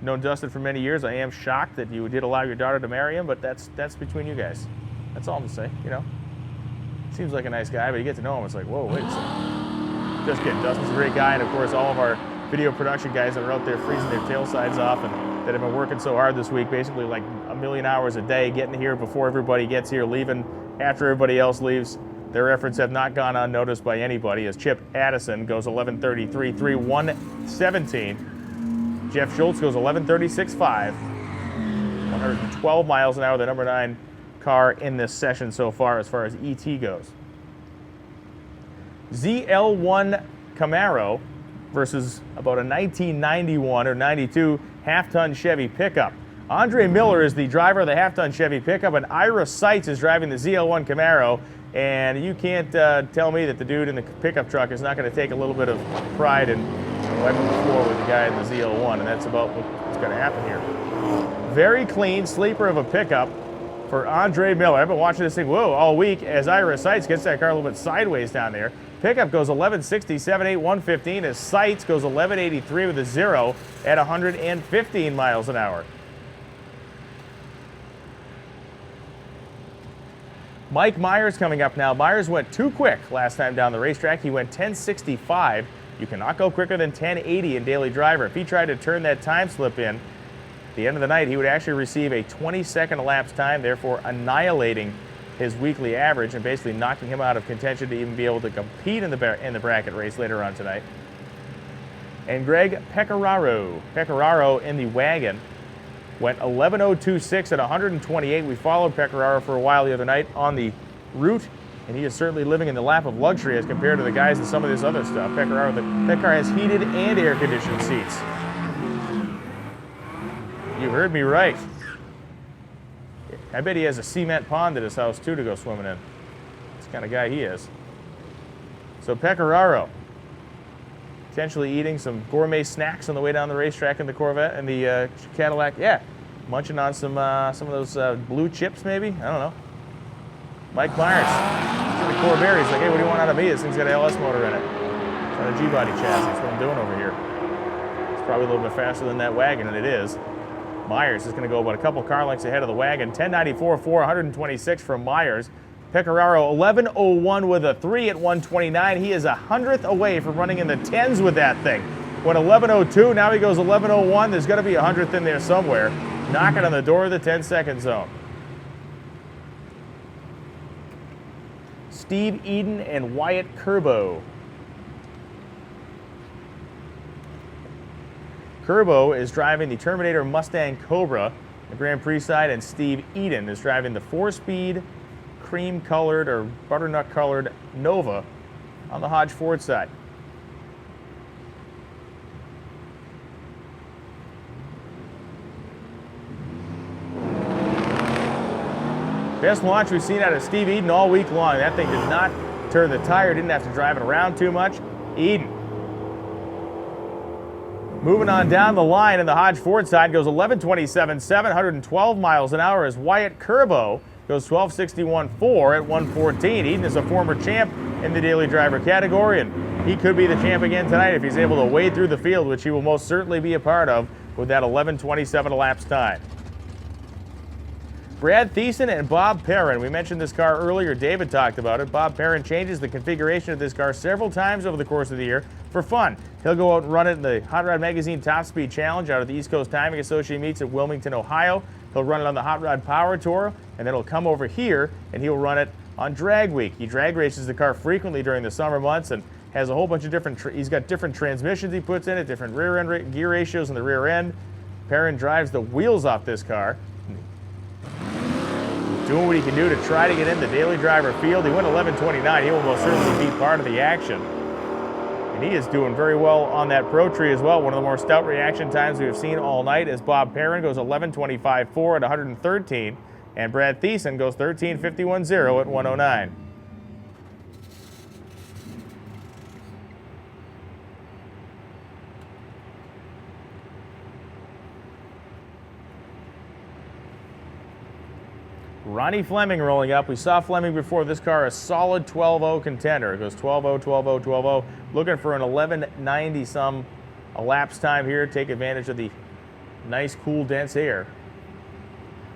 Known Dustin for many years. I am shocked that you did allow your daughter to marry him, but that's between you guys. That's all I'm gonna say, you know. Seems like a nice guy, but you get to know him, it's like, whoa, wait a second. Just kidding, Dustin's a great guy, and of course all of our video production guys that are out there freezing their tail sides off and that have been working so hard this week, basically like a million hours a day, getting here before everybody gets here, leaving after everybody else leaves. Their efforts have not gone unnoticed by anybody as Chip Addison goes 11:33, 3:117. Jeff Schultz goes 11:36.5. 112 miles an hour, the number 9 car in this session so far as ET goes. ZL1 Camaro versus about a 1991 or 92 half-ton Chevy pickup. Andre Miller is the driver of the half-ton Chevy pickup, and Ira Seitz is driving the ZL1 Camaro. And you can't tell me that the dude in the pickup truck is not going to take a little bit of pride in wiping the floor with the guy in the ZL1, and that's about what's going to happen here. Very clean sleeper of a pickup for Andre Miller. I've been watching this thing, all week as Ira Seitz gets that car a little bit sideways down there. Pickup goes 11:67, 115 as Seitz goes 11:83 with a 0 at 115 miles an hour. Mike Myers coming up now. Myers went too quick last time down the racetrack. He went 10:65. You cannot go quicker than 10:80 in Daily Driver. If he tried to turn that time slip in, at the end of the night, he would actually receive a 20-second elapsed time, therefore annihilating his weekly average and basically knocking him out of contention to even be able to compete in the bracket race later on tonight. And Greg Pecoraro in the wagon went 11:026 at 128. We followed Pecoraro for a while the other night on the route, and he is certainly living in the lap of luxury as compared to the guys in some of this other stuff. Pecoraro, that car has heated and air-conditioned seats. You heard me right. I bet he has a cement pond at his house, too, to go swimming in. That's the kind of guy he is. So Pecoraro, potentially eating some gourmet snacks on the way down the racetrack in the Corvette and the Cadillac. Yeah, munching on some of those blue chips, maybe? I don't know. Mike Myers, the Corvair, he's like, hey, what do you want out of me? This thing's got an LS motor in it. It's on a G-body chassis. That's what I'm doing over here. It's probably a little bit faster than that wagon, and it is. Myers is going to go about a couple car lengths ahead of the wagon. 10.94.4, 126 from Myers. Pecoraro 11.01 with a 3 at 129. He is 100th away from running in the 10s with that thing. Went 11.02, now he goes 11.01. There's got to be 100th in there somewhere. Knocking on the door of the 10-second zone. Steve Eden and Wyatt Curbo. Curbo is driving the Terminator Mustang Cobra, the Grand Prix side, and Steve Eden is driving the 4-speed cream-colored or butternut-colored Nova on the Hodge Ford side. Best launch we've seen out of Steve Eden all week long. That thing did not turn the tire, didn't have to drive it around too much. Eden. Moving on down the line in the Hodge Ford side goes 11.27.7, 112 miles an hour as Wyatt Curbo goes 12.61.4 at 114. Eden is a former champ in the Daily Driver category, and he could be the champ again tonight if he's able to wade through the field, which he will most certainly be a part of with that 11.27 elapsed time. Brad Thiessen and Bob Perrin. We mentioned this car earlier. David talked about it. Bob Perrin changes the configuration of this car several times over the course of the year for fun. He'll go out and run it in the Hot Rod Magazine Top Speed Challenge out of the East Coast Timing Association meets at Wilmington, Ohio. He'll run it on the Hot Rod Power Tour, and then he'll come over here and he'll run it on Drag Week. He drag races the car frequently during the summer months and has a whole bunch of different, he's got different transmissions he puts in it, different rear end gear ratios in the rear end. Perrin drives the wheels off this car. Doing what he can do to try to get in the Daily Driver field. He went 11.29. He will most certainly be part of the action. And he is doing very well on that Pro Tree as well. One of the more stout reaction times we have seen all night as Bob Perrin goes 11:25.4 at 113, and Brad Thiessen goes 13:51.0 at 109. Ronnie Fleming rolling up. We saw Fleming before. This car a solid 12.0 contender. It goes 12.0, 12.0, 12.0. Looking for an 11.90 some elapsed time here. Take advantage of the nice, cool, dense air.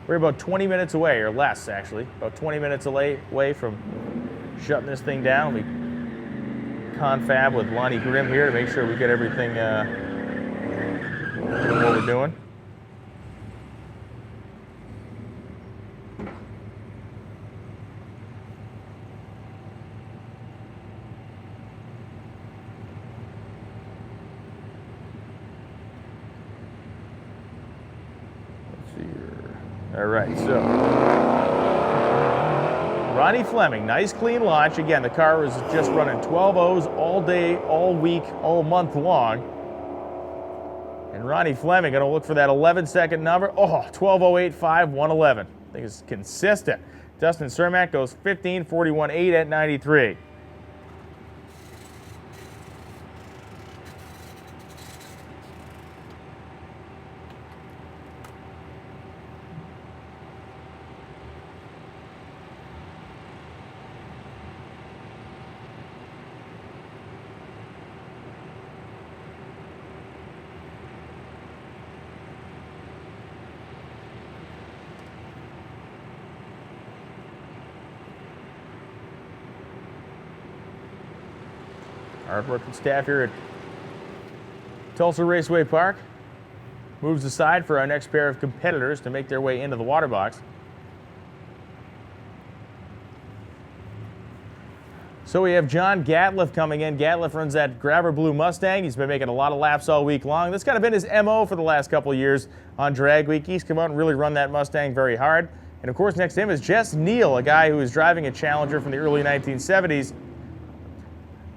We're about 20 minutes away, or less actually. About 20 minutes away from shutting this thing down. We confab with Lonnie Grimm here to make sure we get everything doing what we're doing. All right, so Ronnie Fleming, nice clean launch. Again, the car was just running 12.0s all day, all week, all month long. And Ronnie Fleming going to look for that 11-second number. Oh, 12.085, 111. I think it's consistent. Dustin Cermak goes 15.41.8 at 93. Hard-working staff here at Tulsa Raceway Park moves aside for our next pair of competitors to make their way into the water box. So we have John Gatliff coming in. Gatliff runs that Grabber Blue Mustang. He's been making a lot of laps all week long. That's kind of been his MO for the last couple of years on drag week. He's come out and really run that Mustang very hard. And of course, next to him is Jess Neal, a guy who was driving a Challenger from the early 1970s.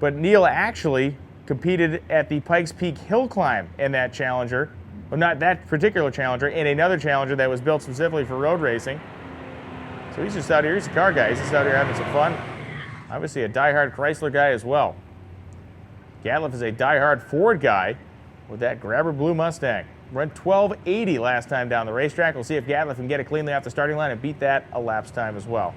But Neal actually competed at the Pikes Peak Hill Climb in that Challenger. Well, not that particular Challenger, in another Challenger that was built specifically for road racing. So he's just out here, he's a car guy, he's just out here having some fun. Obviously a diehard Chrysler guy as well. Gatliff is a diehard Ford guy with that Grabber Blue Mustang. Run 12.80 last time down the racetrack. We'll see if Gatliff can get it cleanly off the starting line and beat that elapsed time as well.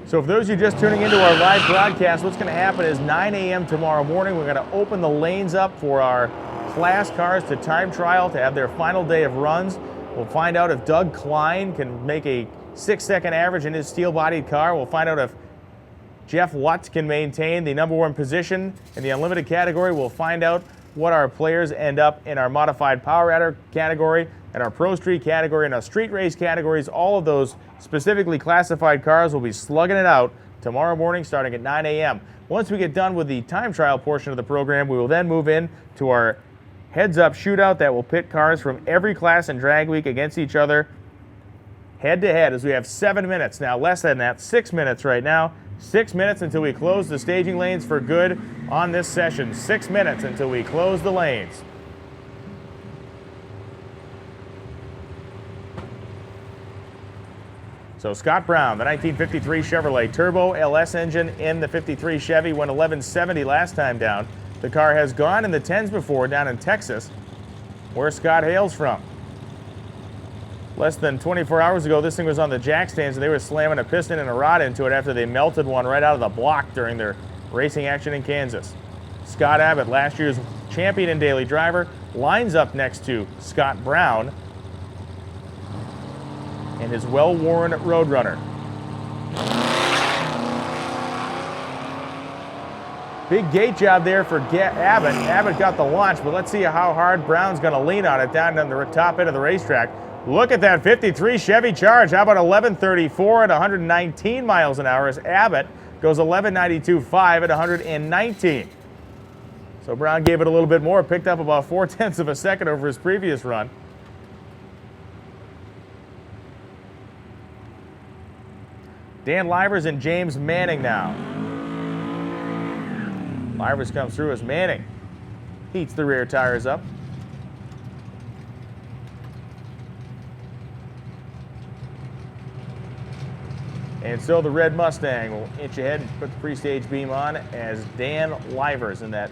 So for those of you just tuning into our live broadcast, what's going to happen is 9 a.m. tomorrow morning, we're going to open the lanes up for our class cars to time trial to have their final day of runs. We'll find out if Doug Klein can make a 6-second average in his steel-bodied car. We'll find out if Jeff Lutz can maintain the #1 position in the unlimited category. We'll find out what our players end up in our modified power adder category, and our Pro Street category, and our street race categories. All of those specifically classified cars will be slugging it out tomorrow morning starting at 9 a.m. Once we get done with the time trial portion of the program, we will then move in to our heads-up shootout that will pit cars from every class in drag week against each other head-to-head, as we have 7 minutes now, less than that, 6 minutes right now. 6 minutes until we close the staging lanes for good on this session. 6 minutes until we close the lanes. So Scott Brown, the 1953 Chevrolet Turbo LS engine in the 53 Chevy, went 1170 last time down. The car has gone in the 10s before down in Texas, where Scott hails from. Less than 24 hours ago, this thing was on the jack stands, and they were slamming a piston and a rod into it after they melted one right out of the block during their racing action in Kansas. Scott Abbott, last year's champion and daily driver, lines up next to Scott Brown and his well-worn Roadrunner. Big gate job there for Abbott. Abbott got the launch, but let's see how hard Brown's going to lean on it down on the top end of the racetrack. Look at that 53 Chevy Charge. How about 1134 at 119 miles an hour as Abbott goes 11.92.5 at 119. So Brown gave it a little bit more, picked up about 0.4 of a second over his previous run. Dan Livers and James Manning now. Livers comes through as Manning heats the rear tires up. And so the red Mustang will inch ahead and put the pre-stage beam on as Dan Livers in that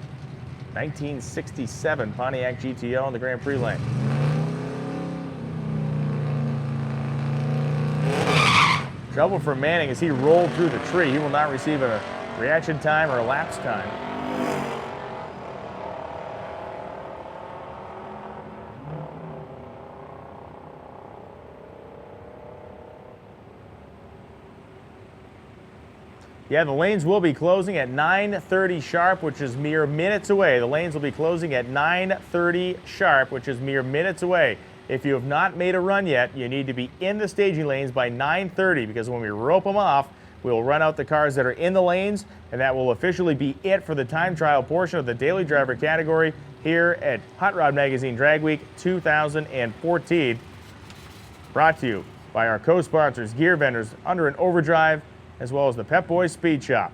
1967 Pontiac GTO on the Grand Prix lane. Trouble for Manning as he rolled through the tree. He will not receive a reaction time or a lapse time. Yeah, the lanes will be closing at 9:30 sharp, which is mere minutes away. The lanes will be closing at 9:30 sharp, which is mere minutes away. If you have not made a run yet, you need to be in the staging lanes by 9:30 because when we rope them off, we'll run out the cars that are in the lanes, and that will officially be it for the time trial portion of the daily driver category here at Hot Rod Magazine Drag Week 2014. Brought to you by our co-sponsors, Gear Vendors, Under an Overdrive, as well as the Pep Boys Speed Shop.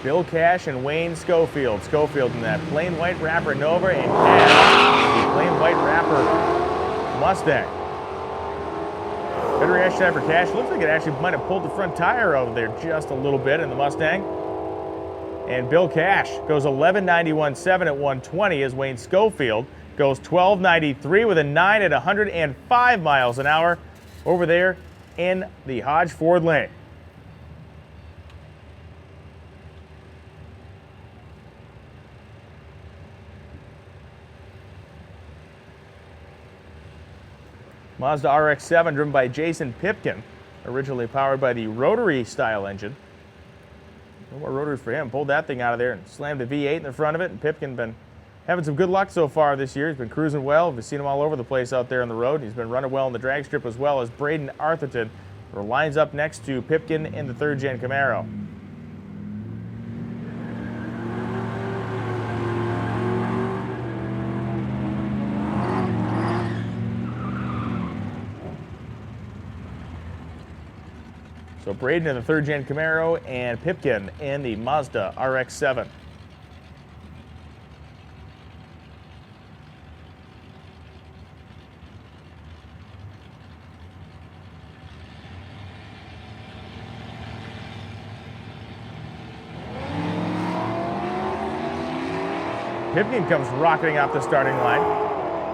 Bill Cash and Wayne Schofield. Schofield in that plain white wrapper Nova and Cash the plain white wrapper Mustang. Better reaction time for Cash. Looks like it actually might have pulled the front tire out of there just a little bit in the Mustang. And Bill Cash goes 11.91.7 at 120 as Wayne Schofield goes 12.93 with a 9 at 105 miles an hour over there in the Hodge Ford lane. Mazda RX-7 driven by Jason Pipkin, originally powered by the rotary style engine. No more rotaries for him. Pulled that thing out of there and slammed a V8 in the front of it, and Pipkin been having some good luck so far this year. He's been cruising well. We've seen him all over the place out there on the road. He's been running well in the drag strip as well as Braden Arthurton lines up next to Pipkin in the third gen Camaro. So Braden in the third gen Camaro and Pipkin in the Mazda RX-7. Pipkin comes rocketing off the starting line.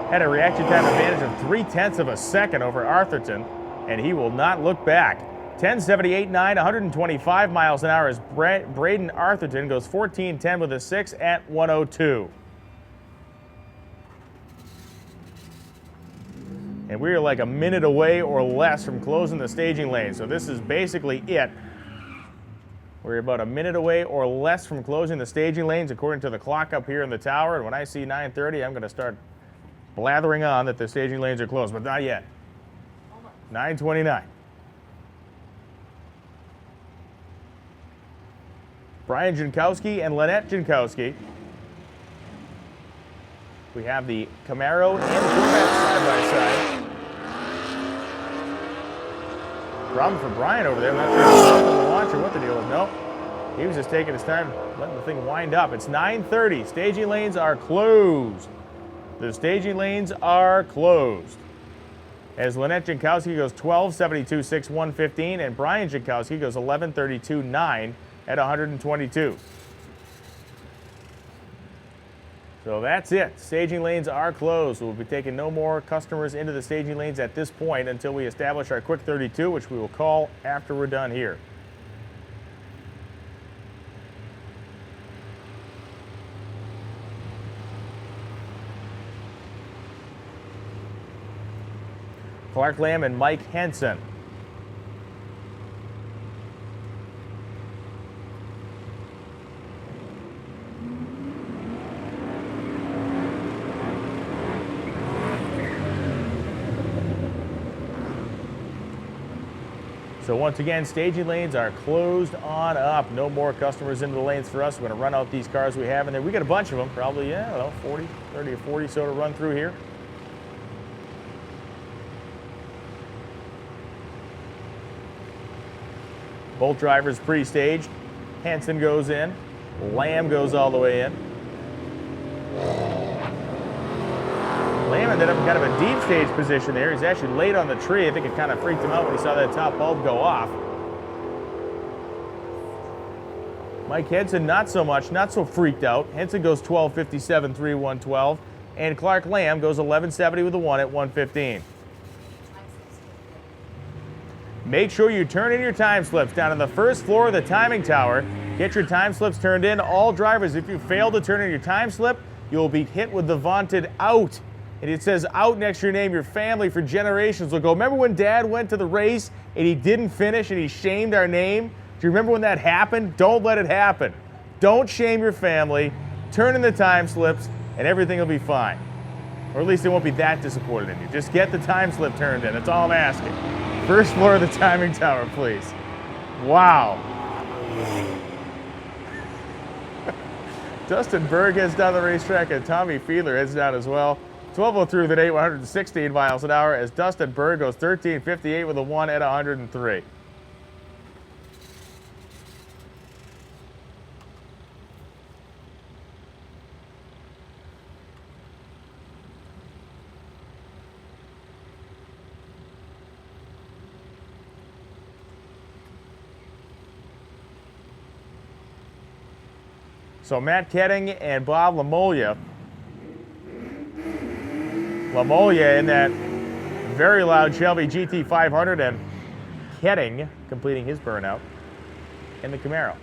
Had a reaction time advantage of 0.3 of a second over Arthurton, and he will not look back. 10.78.9, 125 miles an hour as Braden Arthurton goes 14.10 with a 6 at 102. And we are like a minute away or less from closing the staging lane. So this is basically it. We're about a minute away or less from closing the staging lanes according to the clock up here in the tower. And when I see 9:30, I'm going to start blathering on that the staging lanes are closed, but not yet. 9:29. Brian Jankowski and Lynette Jankowski. We have the Camaro and the Corvette side by side. Problem for Brian over there. I'm not sure if he's on the launch or what the deal is. No, he was just taking his time, letting the thing wind up. It's 9:30. Staging lanes are closed. The staging lanes are closed. As Lynette Jankowski goes 12.72.6, 115, and Brian Jankowski goes 11.32.9 at 122. So that's it. Staging lanes are closed. We'll be taking no more customers into the staging lanes at this point until we establish our quick 32, which we will call after we're done here. Clark Lamb and Mike Henson. So once again, staging lanes are closed on up. No more customers into the lanes for us. We're going to run out these cars we have in there. We got a bunch of them, probably, yeah, I don't know, 40, 30 or 40 so to run through here. Both drivers pre-staged. Hanson goes in. Lamb goes all the way in. Lamb ended up in kind of a deep stage position there. He's actually late on the tree. I think it kind of freaked him out when he saw that top bulb go off. Mike Henson, not so much, not so freaked out. Henson goes 12:57, 3:112. And Clark Lamb goes 11:70 with a 1 at 1:15. Make sure you turn in your time slips down on the first floor of the timing tower. Get your time slips turned in. All drivers, if you fail to turn in your time slip, you'll be hit with the vaunted out. And it says out next to your name. Your family for generations will go, remember when Dad went to the race and he didn't finish and he shamed our name? Do you remember when that happened? Don't let it happen. Don't shame your family. Turn in the time slips and everything will be fine. Or at least they won't be that disappointed in you. Just get the time slip turned in. That's all I'm asking. First floor of the timing tower, please. Wow. Dustin Berg heads down the racetrack and Tommy Fiedler heads down as well. 12:03 with an 8, 116 miles an hour as Dustin Berg goes 13:58 with a 1 at 103. So Matt Ketting and Bob Lamolia. Lamolia in that very loud Shelby GT500 and Ketting completing his burnout in the Camaro.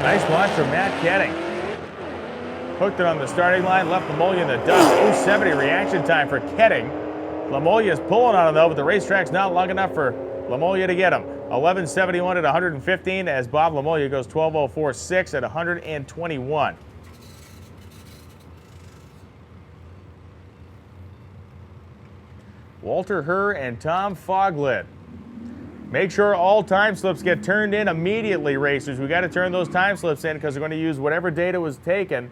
Nice launch from Matt Ketting. Hooked it on the starting line, left Lamolia in the dust. 0.70 reaction time for Ketting. Lamolia is pulling on him though, but the racetrack's not long enough for Lamolia to get him. 11:71 at 115 as Bob Lamolia goes 12:04.6 at 121. Walter Herr and Tom Foglett. Make sure all time slips get turned in immediately, racers. We got to turn those time slips in because we're going to use whatever data was taken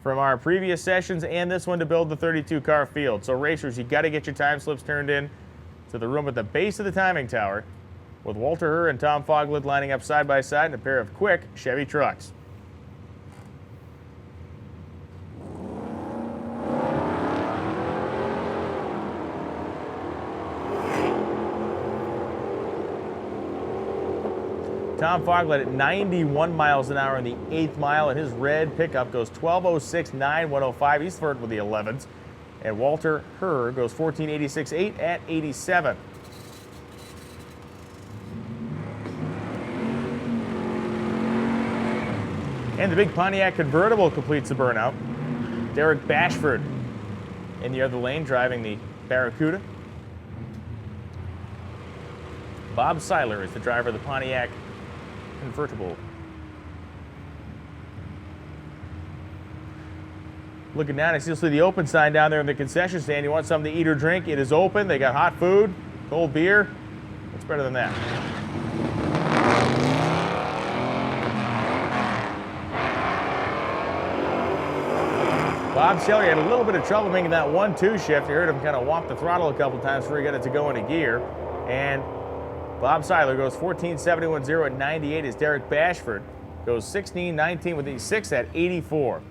from our previous sessions and this one to build the 32-car field. So racers, you got to get your time slips turned in to the room at the base of the timing tower with Walter Herr and Tom Foglett lining up side by side in a pair of quick Chevy trucks. Tom Foglett at 91 miles an hour in the 8th mile, and his red pickup goes 12:06.9, 105. He's third with the 11s. And Walter Herr goes 14:86.8 at 87. And the big Pontiac convertible completes the burnout. Derek Bashford in the other lane driving the Barracuda. Bob Seiler is the driver of the Pontiac convertible. Looking down, I still see the open sign down there in the concession stand. You want something to eat or drink? It is open. They got hot food, cold beer. What's better than that? Bob Shelley had a little bit of trouble making that 1-2 shift. You heard him kind of whomp the throttle a couple times before he got it to go into gear. And Bob Seiler goes 14:71.0 at 98 as Derek Bashford goes 16:19 with the 6 at 84.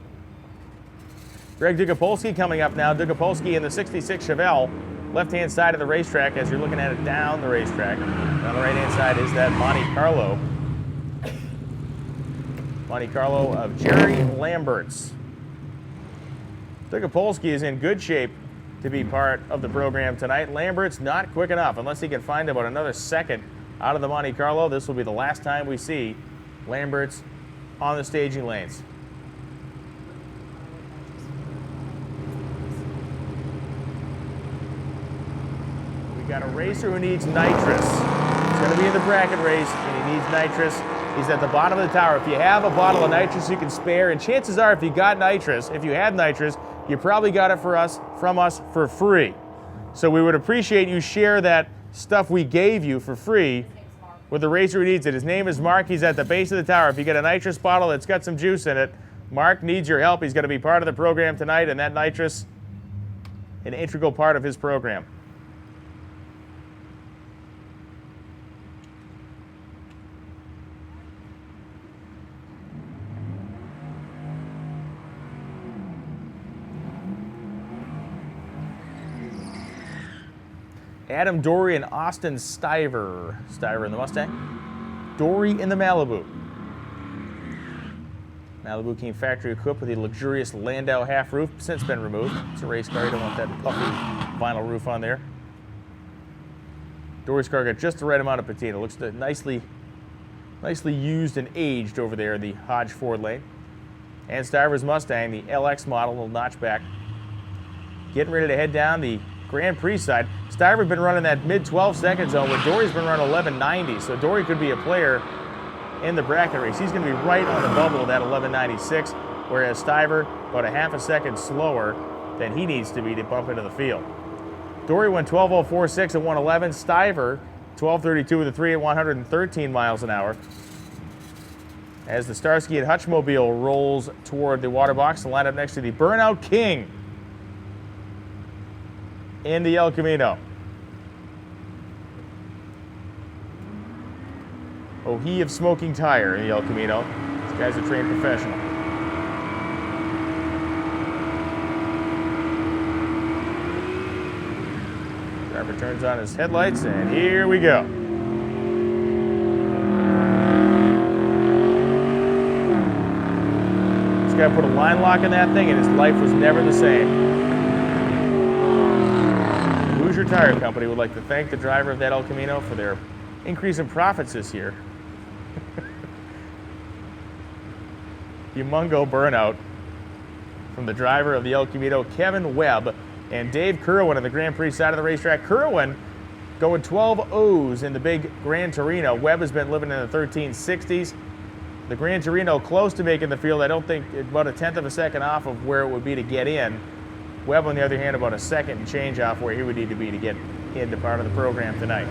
Greg Dugopolsky coming up now. Dugopolsky in the 66 Chevelle, left-hand side of the racetrack as you're looking at it down the racetrack. And on the right-hand side is that Monte Carlo. Monte Carlo of Jerry Lambert's. Tukopolsky is in good shape to be part of the program tonight. Lambert's not quick enough unless he can find about another second out of the Monte Carlo. This will be the last time we see Lambert's on the staging lanes. We got a racer who needs nitrous. He's going to be in the bracket race, and he needs nitrous. He's at the bottom of the tower. If you have a bottle of nitrous you can spare, and chances are if you got nitrous, if you have nitrous, you probably got it from us for free. So we would appreciate you share that stuff we gave you for free with the racer who needs it. His name is Mark. He's at the base of the tower. If you get a nitrous bottle that's got some juice in it, Mark needs your help. He's going to be part of the program tonight, and that nitrous, an integral part of his program. Adam Dory and Austin Stiver. Stiver in the Mustang. Dory in the Malibu. Malibu came factory equipped with a luxurious Landau half roof, since been removed. It's a race car, you don't want that puffy vinyl roof on there. Dory's car got just the right amount of patina. Looks nicely used and aged over there in the Hodge Ford lane. And Stiver's Mustang, the LX model, little notchback. Getting ready to head down the Grand Prix side. Stiver's been running that mid-12 second zone where Dory's been running 11.90, so Dory could be a player in the bracket race. He's going to be right on the bubble of that 11.96, whereas Stiver about a half a second slower than he needs to be to bump into the field. Dory went 12.046 at 111. Stiver 12.32 with a 3 at 113 miles an hour. As the Starsky and Hutchmobile rolls toward the water box to line up next to the Burnout King in the El Camino. Oh, he of smoking tire in the El Camino. This guy's a trained professional. Driver turns on his headlights, and here we go. This guy put a line lock in that thing, and his life was never the same. Hoosier Tire Company would like to thank the driver of that El Camino for their increase in profits this year. Humongo burnout from the driver of the El Camino, Kevin Webb, and Dave Kerwin on the Grand Prix side of the racetrack. Kerwin going 12 O's in the big Gran Torino. Webb has been living in the 1360s. The Gran Torino close to making the field. I don't think about a tenth of a second off of where it would be to get in. Webb, on the other hand, about a second and change off where he would need to be to get into part of the program tonight.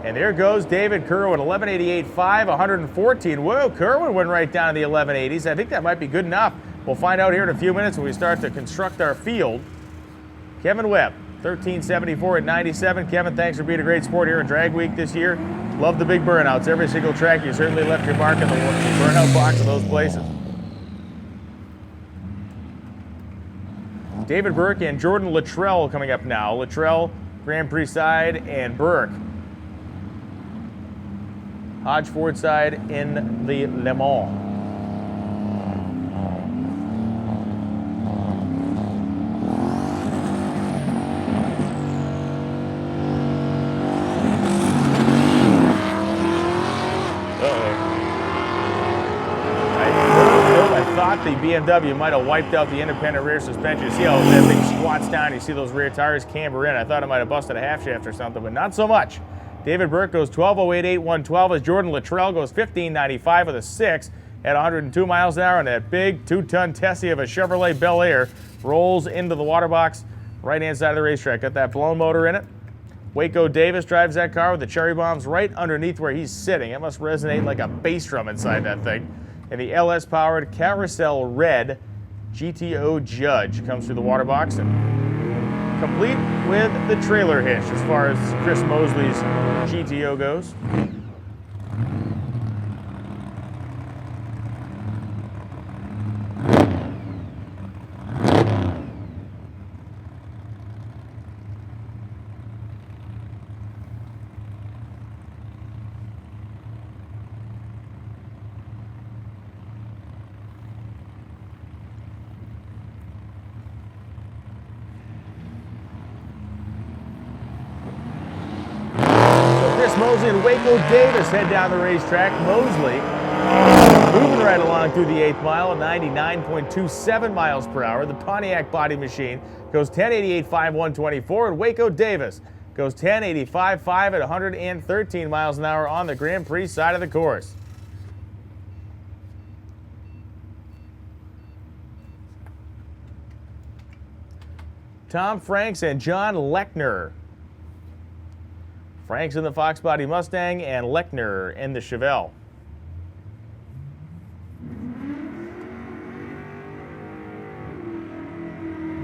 And there goes David Kerwin, 11.88.5, 114. Whoa, Kerwin went right down to the 11.80s. I think that might be good enough. We'll find out here in a few minutes when we start to construct our field. Kevin Webb, 13.74 at 97. Kevin, thanks for being a great sport here in Drag Week this year. Love the big burnouts. Every single track, you certainly left your mark in the burnout box of those places. David Burke and Jordan Luttrell coming up now. Luttrell, Grand Prix side, and Burke, Hodge Ford side in the Le Mans. The BMW might have wiped out the independent rear suspension. You see how that thing squats down, you see those rear tires camber in. I thought it might have busted a half shaft or something, but not so much. David Burke goes 12.088, 112 as Jordan Luttrell goes 15.95 with a 6 at 102 miles an hour, and that big 2-ton Tessie of a Chevrolet Bel Air rolls into the water box right-hand side of the racetrack. Got that blown motor in it. Waco Davis drives that car with the cherry bombs right underneath where he's sitting. It must resonate like a bass drum inside that thing. And the LS-powered Carousel Red GTO Judge comes through the water box, and complete with the trailer hitch as far as Chris Mosley's GTO goes. Mosley and Waco Davis head down the racetrack. Mosley moving right along through the 8th mile at 99.27 miles per hour. The Pontiac Body Machine goes 10.88.5, 124, and Waco Davis goes 10.85.5 at 113 miles an hour on the Grand Prix side of the course. Tom Franks and John Lechner. Franks in the Fox Body Mustang and Lechner in the Chevelle.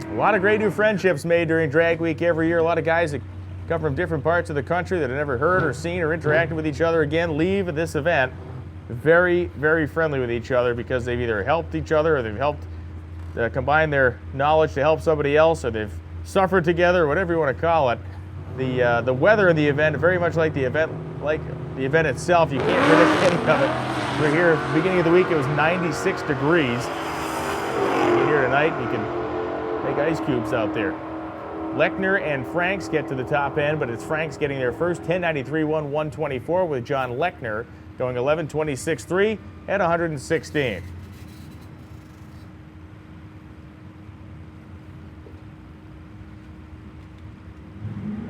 A lot of great new friendships made during Drag Week every year. A lot of guys that come from different parts of the country that have never heard or seen or interacted with each other again leave this event very, very friendly with each other because they've either helped each other or they've helped combine their knowledge to help somebody else, or they've suffered together, or whatever you want to call it. The weather in the event, very much like the event itself, you can't predict any of it. We're here at the beginning of the week, it was 96 degrees. You're here tonight, you can make ice cubes out there. Lechner and Franks get to the top end, but it's Franks getting there first, 10.93.1, 124, with John Lechner going 11.26.3 at 116.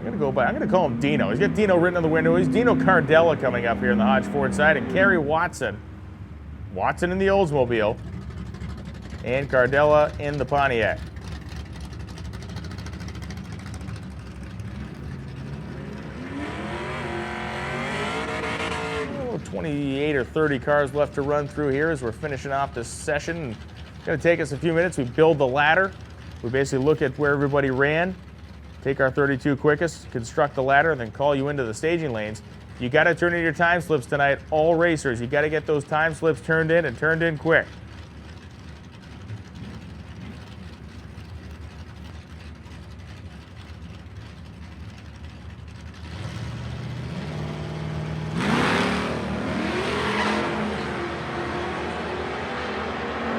I'm going to call him Dino. He's got Dino written on the window. He's Dino Cardella coming up here in the Hodge Ford side, and Kerry Watson. Watson in the Oldsmobile, and Cardella in the Pontiac. Oh, 28 or 30 cars left to run through here as we're finishing off this session. It's going to take us a few minutes. We build the ladder. We basically look at where everybody ran, take our 32 quickest, construct the ladder, and then call you into the staging lanes. You got to turn in your time slips tonight, all racers. You got to get those time slips turned in, and turned in quick.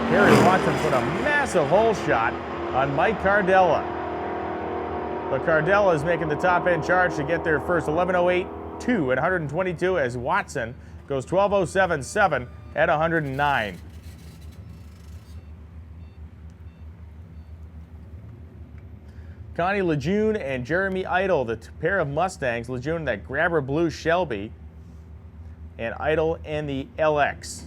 Kerry Watson put a massive hole shot on Mike Cardella. But Cardella is making the top end charge to get there first, 11.08.2 at 122, as Watson goes 12.07.7 at 109. Connie Lejeune and Jeremy Idle, the pair of Mustangs. Lejeune in that grabber blue Shelby, and Idle in the LX.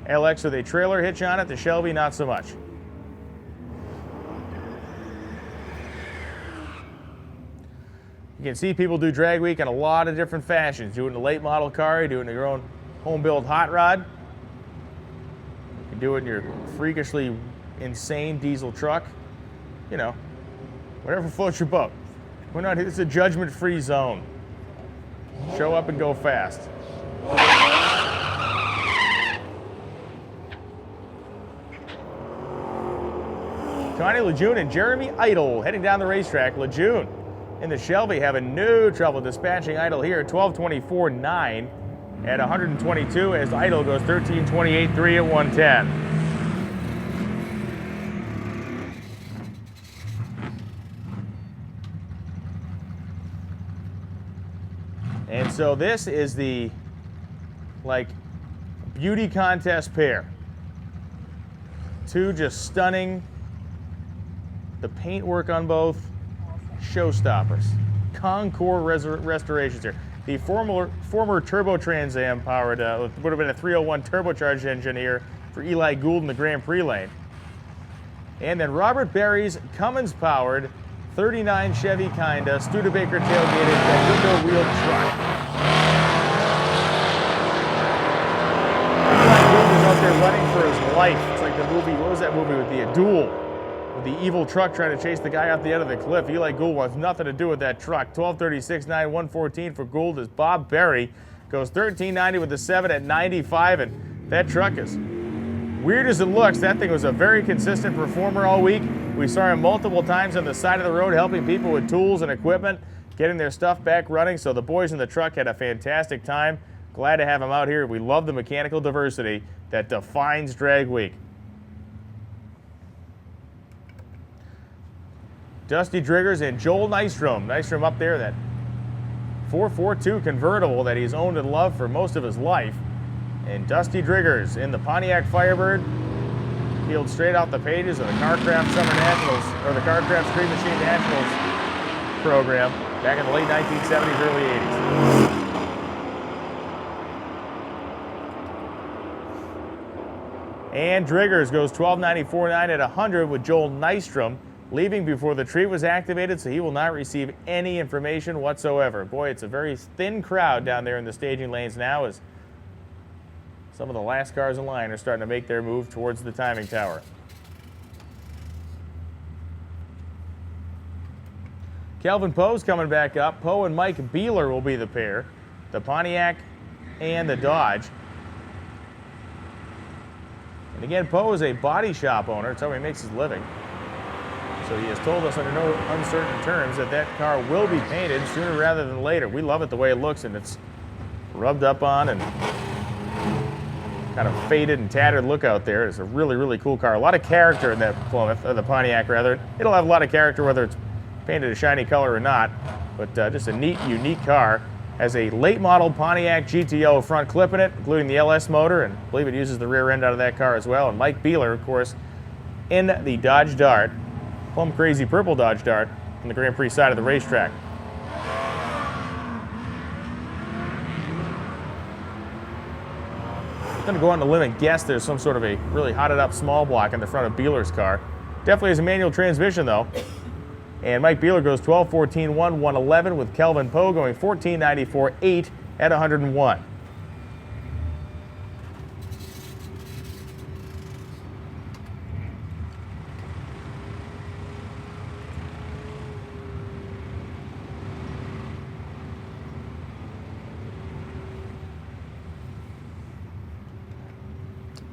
LX with a trailer hitch on it, the Shelby not so much. You can see people do Drag Week in a lot of different fashions. Do it in a late model car, you do it in your own home-built hot rod. You can do it in your freakishly insane diesel truck. You know, whatever floats your boat. We're not, it's a judgment-free zone. Show up and go fast. Connie Lejeune and Jeremy Idle heading down the racetrack. Lejeune in the Shelby having no trouble dispatching Idle here, 12.24.9 at 122, as Idle goes 13.28.3 at 110. And so this is the, like, beauty contest pair. Two just stunning. The paintwork on both, showstoppers. Concours restorations here. The former Turbo Trans Am powered, would have been a 301 turbocharged engine here for Eli Gould in the Grand Prix lane. And then Robert Berry's Cummins powered 39 Chevy Kinda Studebaker tailgated window wheeled truck. Eli Gould is out there running for his life. It's like the movie, what was that movie with the Duel? With the evil truck trying to chase the guy off the end of the cliff. Eli Gould wants nothing to do with that truck. 12.36.9, 114 for Gould as Bob Berry goes 13.90 with the 7 at 95, and that truck is weird as it looks. That thing was a very consistent performer all week. We saw him multiple times on the side of the road helping people with tools and equipment, getting their stuff back running. So the boys in the truck had a fantastic time. Glad to have him out here. We love the mechanical diversity that defines Drag Week. Dusty Driggers and Joel Nystrom. Nystrom up there, that 442 convertible that he's owned and loved for most of his life. And Dusty Driggers in the Pontiac Firebird, peeled straight out the pages of the CarCraft Summer Nationals, or the CarCraft Street Machine Nationals program back in the late 1970s, early 80s. And Driggers goes 1294.9 at 100 with Joel Nystrom leaving before the tree was activated, so he will not receive any information whatsoever. Boy, it's a very thin crowd down there in the staging lanes now as some of the last cars in line are starting to make their move towards the timing tower. Kelvin Poe's coming back up. Poe and Mike Beeler will be the pair, the Pontiac and the Dodge. And again, Poe is a body shop owner. It's how he makes his living. So he has told us under no uncertain terms that that car will be painted sooner rather than later. We love it the way it looks, and it's rubbed up on and kind of faded and tattered look out there. It's a really, really cool car. A lot of character in that Plymouth, or the Pontiac rather. It'll have a lot of character whether it's painted a shiny color or not, but just a neat, unique car. Has a late model Pontiac GTO front clip in it, including the LS motor, and I believe it uses the rear end out of that car as well. And Mike Beeler, of course, in the Dodge Dart, plum crazy purple Dodge Dart on the Grand Prix side of the racetrack. I'm going to go on the limb and guess there's some sort of a really hotted up small block in the front of Beeler's car. Definitely has a manual transmission though. And Mike Beeler goes 12.14.1, 111 with Kelvin Poe going 14.94.8 at 101.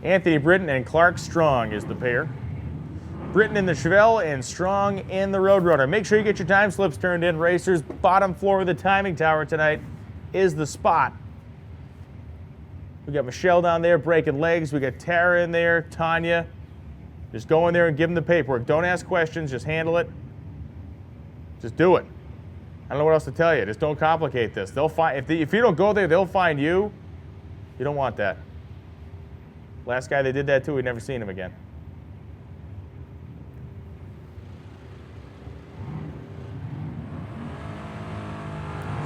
Anthony Britton and Clark Strong is the pair. Britton in the Chevelle and Strong in the Roadrunner. Make sure you get your time slips turned in, racers. Bottom floor of the timing tower tonight is the spot. We got Michelle down there breaking legs. We got Tara in there, Tanya. Just go in there and give them the paperwork. Don't ask questions, just handle it. Just do it. I don't know what else to tell you. Just don't complicate this. They'll find if you don't go there, they'll find you. You don't want that. Last guy they did that to, we'd never seen him again.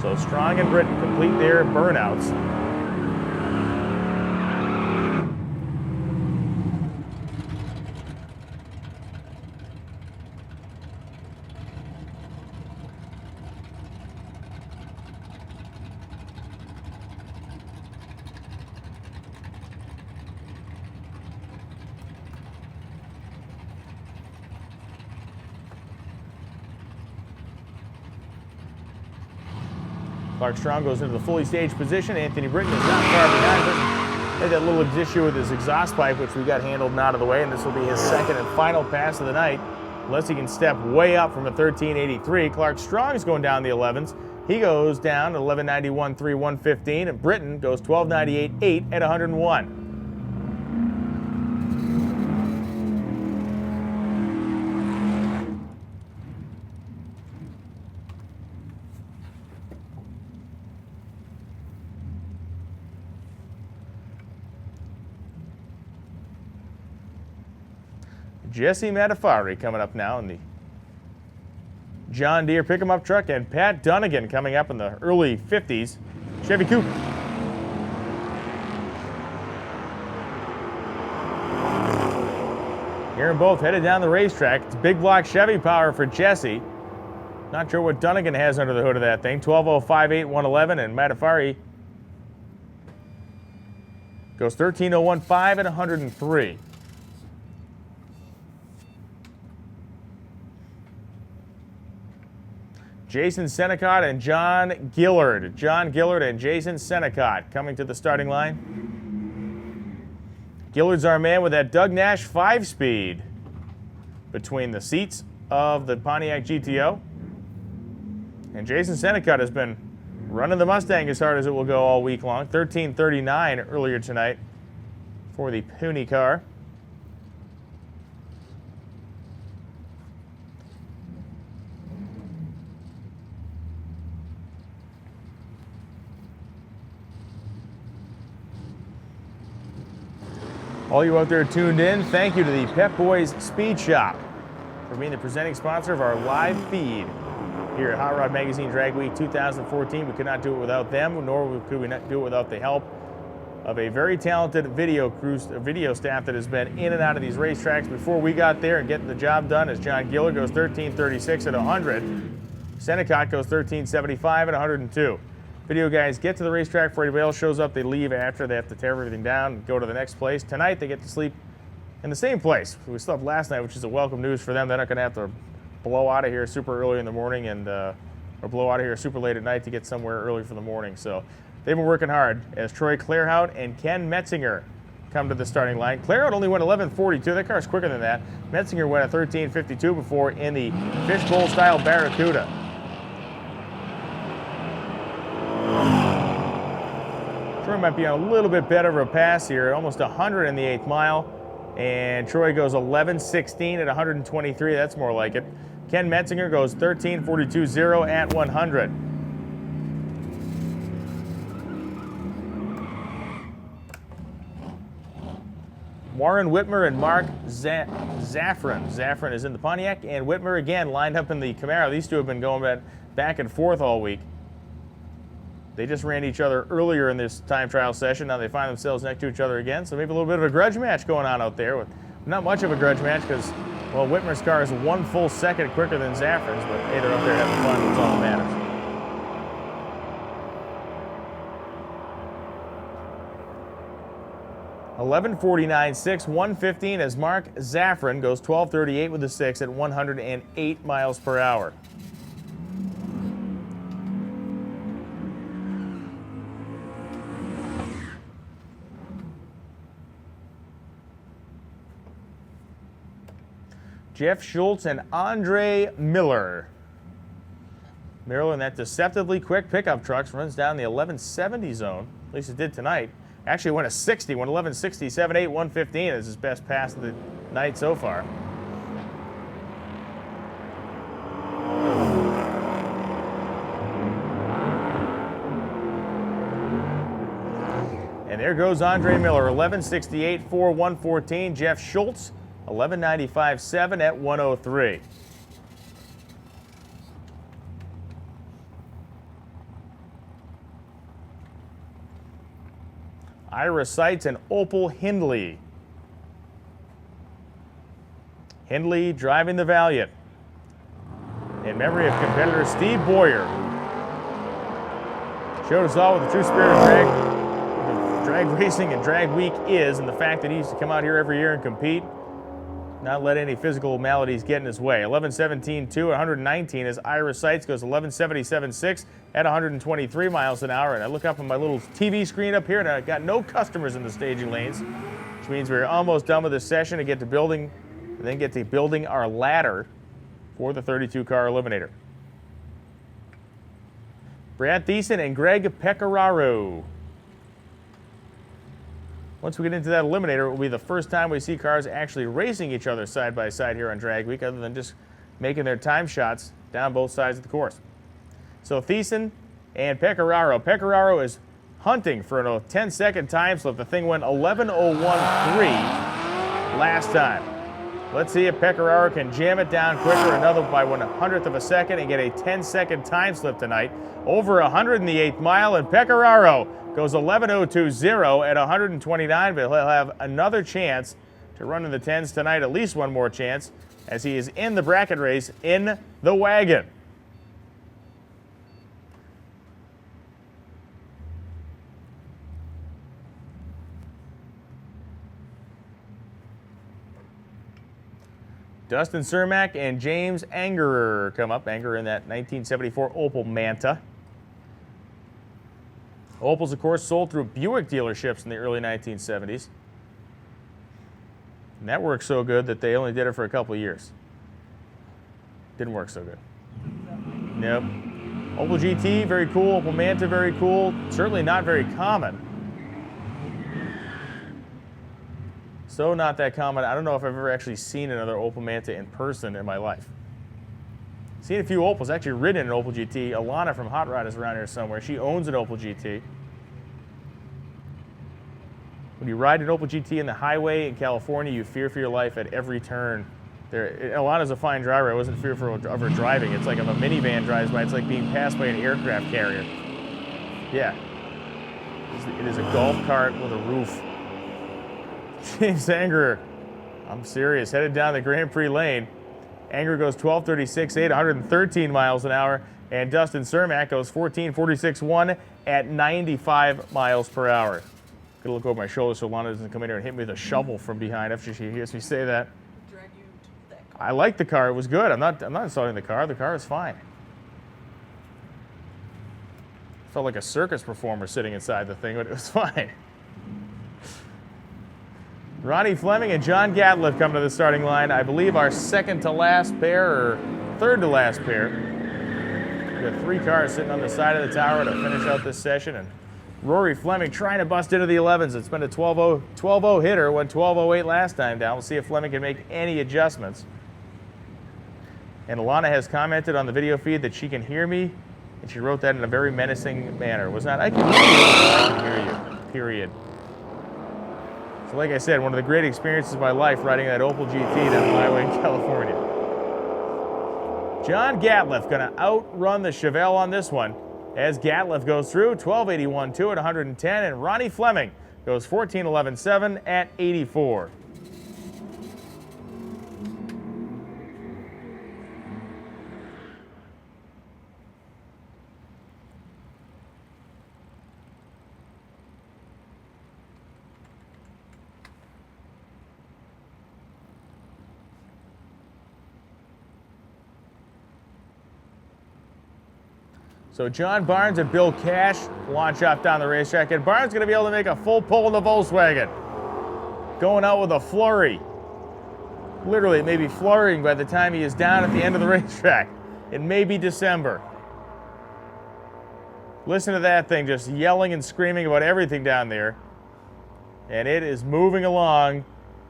So Strong and Britton complete their burnouts. Clark Strong goes into the fully staged position. Anthony Britton is not far behind Britton. Had that little issue with his exhaust pipe, which we got handled and out of the way, and this will be his second and final pass of the night. Unless he can step way up from a 1383. Clark Strong is going down the 11s. He goes down to 1191.3, 115, and Britton goes 1298.8 at 101. Jesse Matafari coming up now in the John Deere pick-em-up truck, and Pat Dunnigan coming up in the early 50s Chevy Coupe. Here both headed down the racetrack. It's big block Chevy power for Jesse. Not sure what Dunnigan has under the hood of that thing. 12.05.8, 111, and Matafari goes 13.01.5 at 103. Jason Senecott and John Gillard. John Gillard and Jason Senecott coming to the starting line. Gillard's our man with that Doug Nash 5-speed between the seats of the Pontiac GTO. And Jason Senecott has been running the Mustang as hard as it will go all week long. 13.39 earlier tonight for the Pony car. All you out there tuned in, thank you to the Pep Boys Speed Shop for being the presenting sponsor of our live feed here at Hot Rod Magazine Drag Week 2014. We could not do it without them, nor could we not do it without the help of a very talented video staff that has been in and out of these racetracks before we got there and getting the job done. As John Giller goes 13:36 at 100, Sennecott goes 13:75 at 102. Video guys get to the racetrack before anybody else shows up. They leave after. They have to tear everything down and go to the next place. Tonight they get to sleep in the same place we slept last night, which is a welcome news for them. They're not going to have to blow out of here super early in the morning and or blow out of here super late at night to get somewhere early for the morning. So they've been working hard as Troy Clairhout and Ken Metzinger come to the starting line. Clairhout only went 11:42. That car's quicker than that. Metzinger went at 13:52 before in the fishbowl style Barracuda. Troy might be on a little bit better of a pass here, almost 100 in the 8th mile. And Troy goes 11:16 at 123. That's more like it. Ken Metzinger goes 13:42.0 at 100. Warren Whitmer and Mark Zaffron. Zaffron is in the Pontiac, and Whitmer again lined up in the Camaro. These two have been going back and forth all week. They just ran each other earlier in this time trial session. Now they find themselves next to each other again, so maybe a little bit of a grudge match going on out there. Not much of a grudge match because, well, Whitmer's car is 1 full second quicker than Zaffron's, but hey, they're up there having fun. That's all that matters. .11:49.6, 1:15 as Mark Zaffron goes 12:38 with the 6 at 108 miles per hour. Jeff Schultz and Andre Miller. Miller in that deceptively quick pickup truck runs down the 11:70 zone. At least it did tonight. Actually went a 60, went 11:67.8, 1:15 is his best pass of the night so far. And there goes Andre Miller, 11:68.4, 1:14. Jeff Schultz, 11:95.7 at 1:03. Ira Seitz and Opal Hindley. Hindley driving the Valiant. In memory of competitor Steve Boyer. Showed us all what the true spirit of drag racing and drag week is, and the fact that he used to come out here every year and compete, not let any physical maladies get in his way. 11:17.2 at 119 as Ira Seitz goes 11:77.6 at 123 miles an hour. And I look up on my little TV screen up here and I got no customers in the staging lanes, which means we're almost done with this session and get to building our ladder for the 32-car eliminator. Brad Thiessen and Greg Pecoraro. Once we get into that eliminator, it will be the first time we see cars actually racing each other side by side here on Drag Week, other than just making their time shots down both sides of the course. So Thiessen and Pecoraro. Pecoraro is hunting for a 10-second time slip. The thing went 11:01.3 last time. Let's see if Pecoraro can jam it down quicker, another by 1/100th of a second, and get a 10-second time slip tonight. Over 100 in the 8th mile, and Pecoraro goes 11:02.0 at 129, but he'll have another chance to run in the 10s tonight, at least one more chance, as he is in the bracket race in the wagon. Dustin Cermak and James Angerer come up. Angerer in that 1974 Opel Manta. Opels, of course, sold through Buick dealerships in the early 1970s. And that worked so good that they only did it for a couple of years. Didn't work so good. Nope. Opel GT, very cool. Opel Manta, very cool. Certainly not very common. So not that common. I don't know if I've ever actually seen another Opel Manta in person in my life. Seen a few Opels, actually ridden an Opel GT. Alana from Hot Rod is around here somewhere. She owns an Opel GT. When you ride an Opel GT in the highway in California, you fear for your life at every turn. Alana's a fine driver. I wasn't fearful of her driving. It's like if a minivan drives by, it's like being passed by an aircraft carrier. Yeah. It is a golf cart with a roof. James Anger, I'm serious, headed down the Grand Prix lane. Anger goes 12:36.8, 113 miles an hour, and Dustin Cermak goes 14:46.1 at 95 miles per hour. Gotta look over my shoulder so Alana doesn't come in here and hit me with a shovel from behind after she hears me say that. I like the car. It was good. I'm not insulting the car. The car is fine. Felt like a circus performer sitting inside the thing, but it was fine. Ronnie Fleming and John Gatliff come to the starting line. I believe our second to last pair or third to last pair. We got 3 cars sitting on the side of the tower to finish out this session, and Rory Fleming trying to bust into the 11s. It's been a 12-0 hitter, went 12:08 last time down. We'll see if Fleming can make any adjustments. And Alana has commented on the video feed that she can hear me, and she wrote that in a very menacing manner. Was not, I can hear you, I can hear you, period. So like I said, one of the great experiences of my life riding that Opel GT down the highway in California. John Gatliff going to outrun the Chevelle on this one as Gatliff goes through 12:81.2 at 110, and Ronnie Fleming goes 14:11.7 at 84. So John Barnes and Bill Cash launch off down the racetrack, and Barnes going to be able to make a full pull in the Volkswagen. Going out with a flurry. Literally, it may be flurrying by the time he is down at the end of the racetrack. It may be December. Listen to that thing just yelling and screaming about everything down there. And it is moving along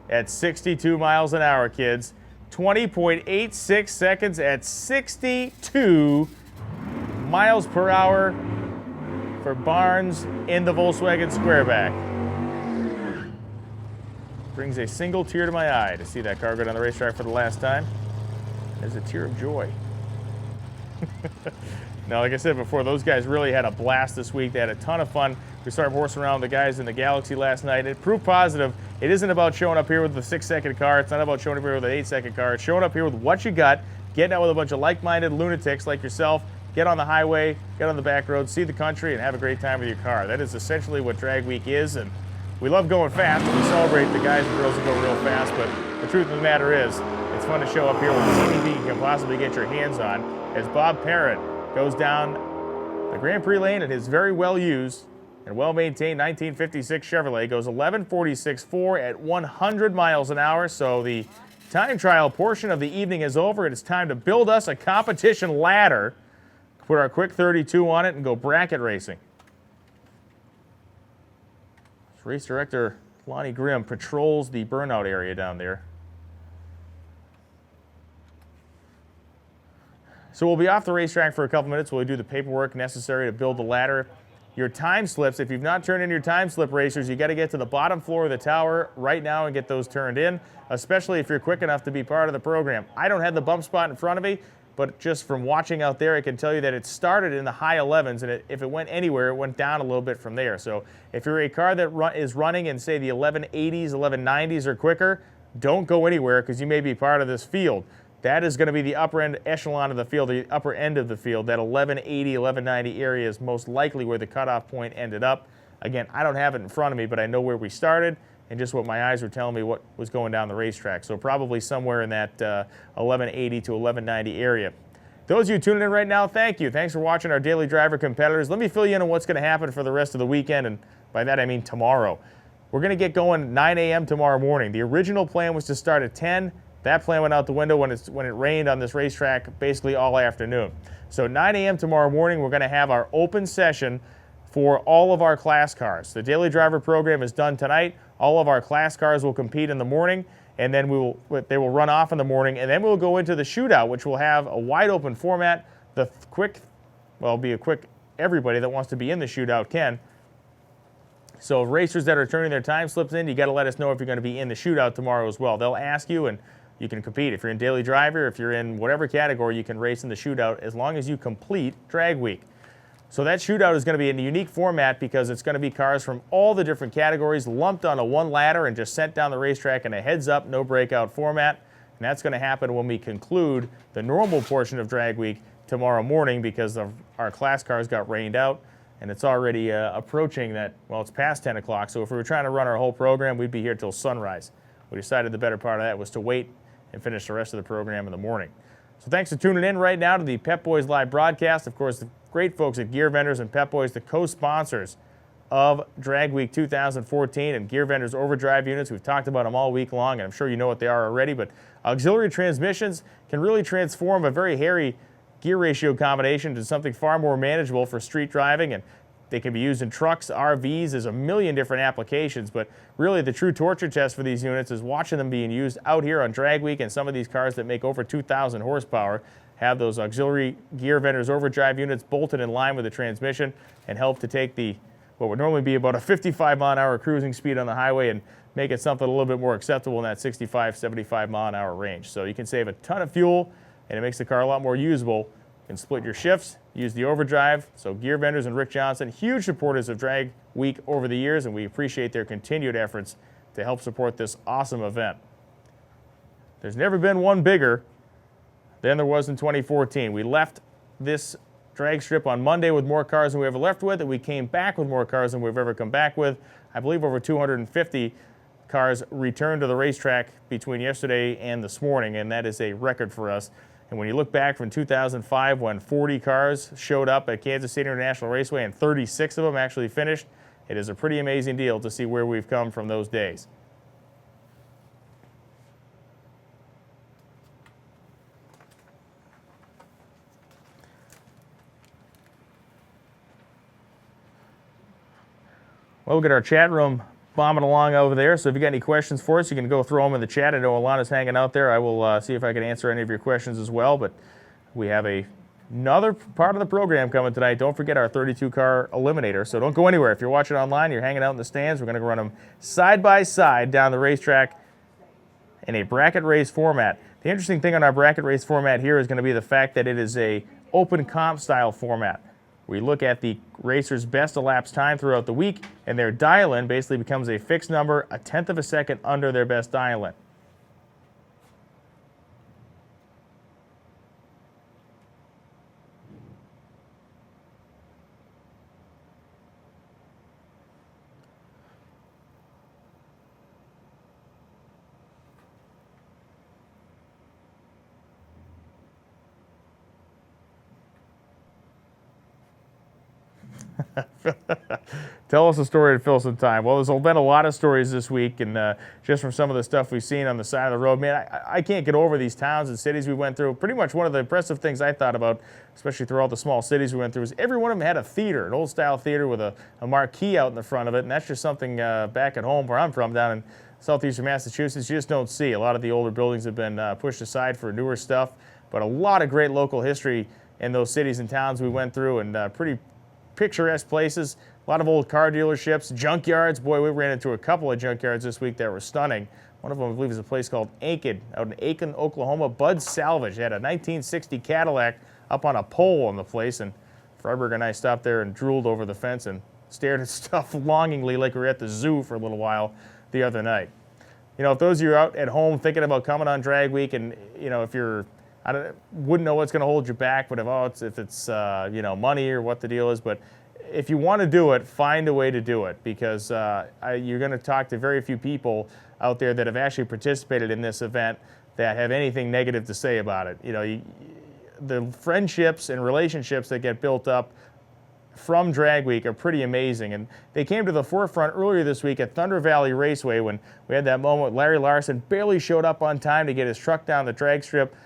at 62 miles an hour, kids. 20.86 seconds at 62 miles per hour for Barnes in the Volkswagen Squareback. Brings a single tear to my eye to see that car go down the racetrack for the last time. There's a tear of joy. Now, like I said before, those guys really had a blast this week. They had a ton of fun. We started horsing around with the guys in the Galaxy last night. It proved positive. It isn't about showing up here with the 6-second car. It's not about showing up here with an 8-second car. It's showing up here with what you got, getting out with a bunch of like-minded lunatics like yourself. Get on the highway, get on the back road, see the country, and have a great time with your car. That is essentially what Drag Week is, and we love going fast. We celebrate the guys and girls who go real fast, but the truth of the matter is, it's fun to show up here with anything you can possibly get your hands on as Bob Parrott goes down the Grand Prix lane in his very well-used and well-maintained 1956 Chevrolet, goes 11:46.4 at 100 miles an hour, so the time trial portion of the evening is over. It is time to build us a competition ladder, put our quick 32 on it, and go bracket racing. Race director Lonnie Grimm patrols the burnout area down there. So we'll be off the racetrack for a couple minutes while we do the paperwork necessary to build the ladder. Your time slips, if you've not turned in your time slip, racers, you got to get to the bottom floor of the tower right now and get those turned in, especially if you're quick enough to be part of the program. I don't have the bump spot in front of me, but just from watching out there, I can tell you that it started in the high 11s, and if it went anywhere, it went down a little bit from there. So if you're a car that is running in, say, the 1180s, 1190s or quicker, don't go anywhere because you may be part of this field. That is going to be the upper end echelon of the field, the upper end of the field. That 1180, 1190 area is most likely where the cutoff point ended up. Again, I don't have it in front of me, but I know where we started and just what my eyes were telling me what was going down the racetrack. So probably somewhere in that 1180 to 1190 area. Those of you tuning in right now, thank you. Thanks for watching our Daily Driver competitors. Let me fill you in on what's going to happen for the rest of the weekend, and by that I mean tomorrow. We're going to get going 9 a.m. tomorrow morning. The original plan was to start at 10. That plan went out the window when it rained on this racetrack basically all afternoon. So 9 a.m. tomorrow morning, we're going to have our open session for all of our class cars. The Daily Driver program is done tonight. All of our class cars will compete in the morning, and then they will run off in the morning, and then we'll go into the shootout, which will have a wide open format. It'll be a quick, everybody that wants to be in the shootout can. So racers that are turning their time slips in, you got to let us know if you're going to be in the shootout tomorrow as well. They'll ask you, and you can compete. If you're in daily driver, if you're in whatever category, you can race in the shootout as long as you complete drag week. So that shootout is going to be in a unique format because it's going to be cars from all the different categories lumped onto one ladder and just sent down the racetrack in a heads-up, no breakout format. And that's going to happen when we conclude the normal portion of drag week tomorrow morning because of our class cars got rained out. And it's already approaching that, well, it's past 10 o'clock. So if we were trying to run our whole program, we'd be here till sunrise. We decided the better part of that was to wait and finish the rest of the program in the morning. So thanks for tuning in right now to the Pep Boys Live broadcast. Of course, the great folks at Gear Vendors and Pep Boys, the co-sponsors of Drag Week 2014 and Gear Vendors overdrive units. We've talked about them all week long, and I'm sure you know what they are already, but auxiliary transmissions can really transform a very hairy gear ratio combination to something far more manageable for street driving, and they can be used in trucks, RVs. There's a million different applications, but really the true torture test for these units is watching them being used out here on drag week, and some of these cars that make over 2,000 horsepower have those auxiliary Gear Vendors overdrive units bolted in line with the transmission and help to take the what would normally be about a 55-mile-an-hour cruising speed on the highway and make it something a little bit more acceptable in that 65, 75-mile-an-hour range. So you can save a ton of fuel, and it makes the car a lot more usable. You can split your shifts, use the overdrive. So Gear Vendors and Rick Johnson, huge supporters of Drag Week over the years, and we appreciate their continued efforts to help support this awesome event. There's never been one bigger than there was in 2014. We left this drag strip on Monday with more cars than we ever left with, and we came back with more cars than we've ever come back with. I believe over 250 cars returned to the racetrack between yesterday and this morning, and that is a record for us. And when you look back from 2005 when 40 cars showed up at Kansas City International Raceway and 36 of them actually finished, it is a pretty amazing deal to see where we've come from those days. Well, we'll get our chat room bombing along over there. So if you got any questions for us, you can go throw them in the chat. I know Alana's hanging out there. I will see if I can answer any of your questions as well. But we have another part of the program coming tonight. Don't forget our 32-car eliminator. So don't go anywhere. If you're watching online, you're hanging out in the stands, we're going to run them side by side down the racetrack in a bracket race format. The interesting thing on our bracket race format here is going to be the fact that it is a open comp style format. We look at the racer's best elapsed time throughout the week, and their dial-in basically becomes a fixed number, a tenth of a second under their best dial-in. Tell us a story to fill some time. Well, there's been a lot of stories this week, and just from some of the stuff we've seen on the side of the road, man, I can't get over these towns and cities we went through. Pretty much one of the impressive things I thought about, especially through all the small cities we went through, is every one of them had a theater, an old-style theater with a marquee out in the front of it, and that's just something back at home where I'm from, down in southeastern Massachusetts, you just don't see. A lot of the older buildings have been pushed aside for newer stuff, but a lot of great local history in those cities and towns we went through, and pretty picturesque places, a lot of old car dealerships, junkyards. Boy, we ran into a couple of junkyards this week that were stunning. One of them, I believe, is a place called Aiken, out in Aiken, Oklahoma. Bud's Salvage. They had a 1960 Cadillac up on a pole on the place, and Freiberg and I stopped there and drooled over the fence and stared at stuff longingly like we were at the zoo for a little while the other night. You know, if those of you are out at home thinking about coming on Drag Week, and, you know, if you're, wouldn't know what's going to hold you back, but if it's you know, money or what the deal is, but if you want to do it, find a way to do it, because you're going to talk to very few people out there that have actually participated in this event that have anything negative to say about it. You know, the friendships and relationships that get built up from Drag Week are pretty amazing, and they came to the forefront earlier this week at Thunder Valley Raceway when we had that moment. Larry Larson barely showed up on time to get his truck down the drag strip.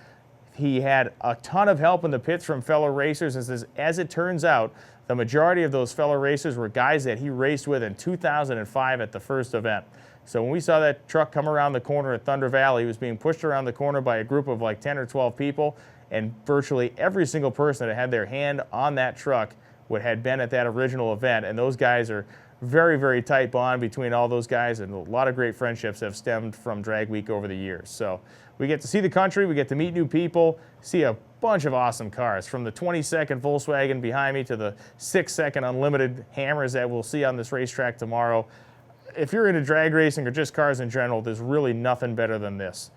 He had a ton of help in the pits from fellow racers, and as it turns out, the majority of those fellow racers were guys that he raced with in 2005 at the first event. So when we saw that truck come around the corner at Thunder Valley, it was being pushed around the corner by a group of like 10 or 12 people, and virtually every single person that had their hand on that truck had been at that original event, and those guys are very, very tight bond between all those guys, and a lot of great friendships have stemmed from Drag Week over the years. So we get to see the country, we get to meet new people, see a bunch of awesome cars, from the 20-second Volkswagen behind me to the 6-second unlimited hammers that we'll see on this racetrack tomorrow. If you're into drag racing or just cars in general, there's really nothing better than this.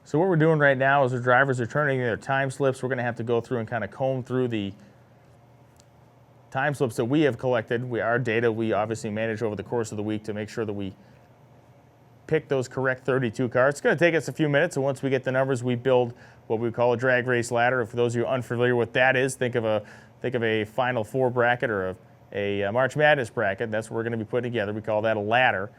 So what we're doing right now is the drivers are turning in their time slips. We're going to have to go through and kind of comb through the time slips that we have collected. Our data we obviously manage over the course of the week to make sure that we pick those correct 32 cars. It's going to take us a few minutes, and once we get the numbers, we build what we call a drag race ladder. For those of you unfamiliar with what that is, think of a Final Four bracket or a March Madness bracket. That's what we're going to be putting together. We call that a ladder.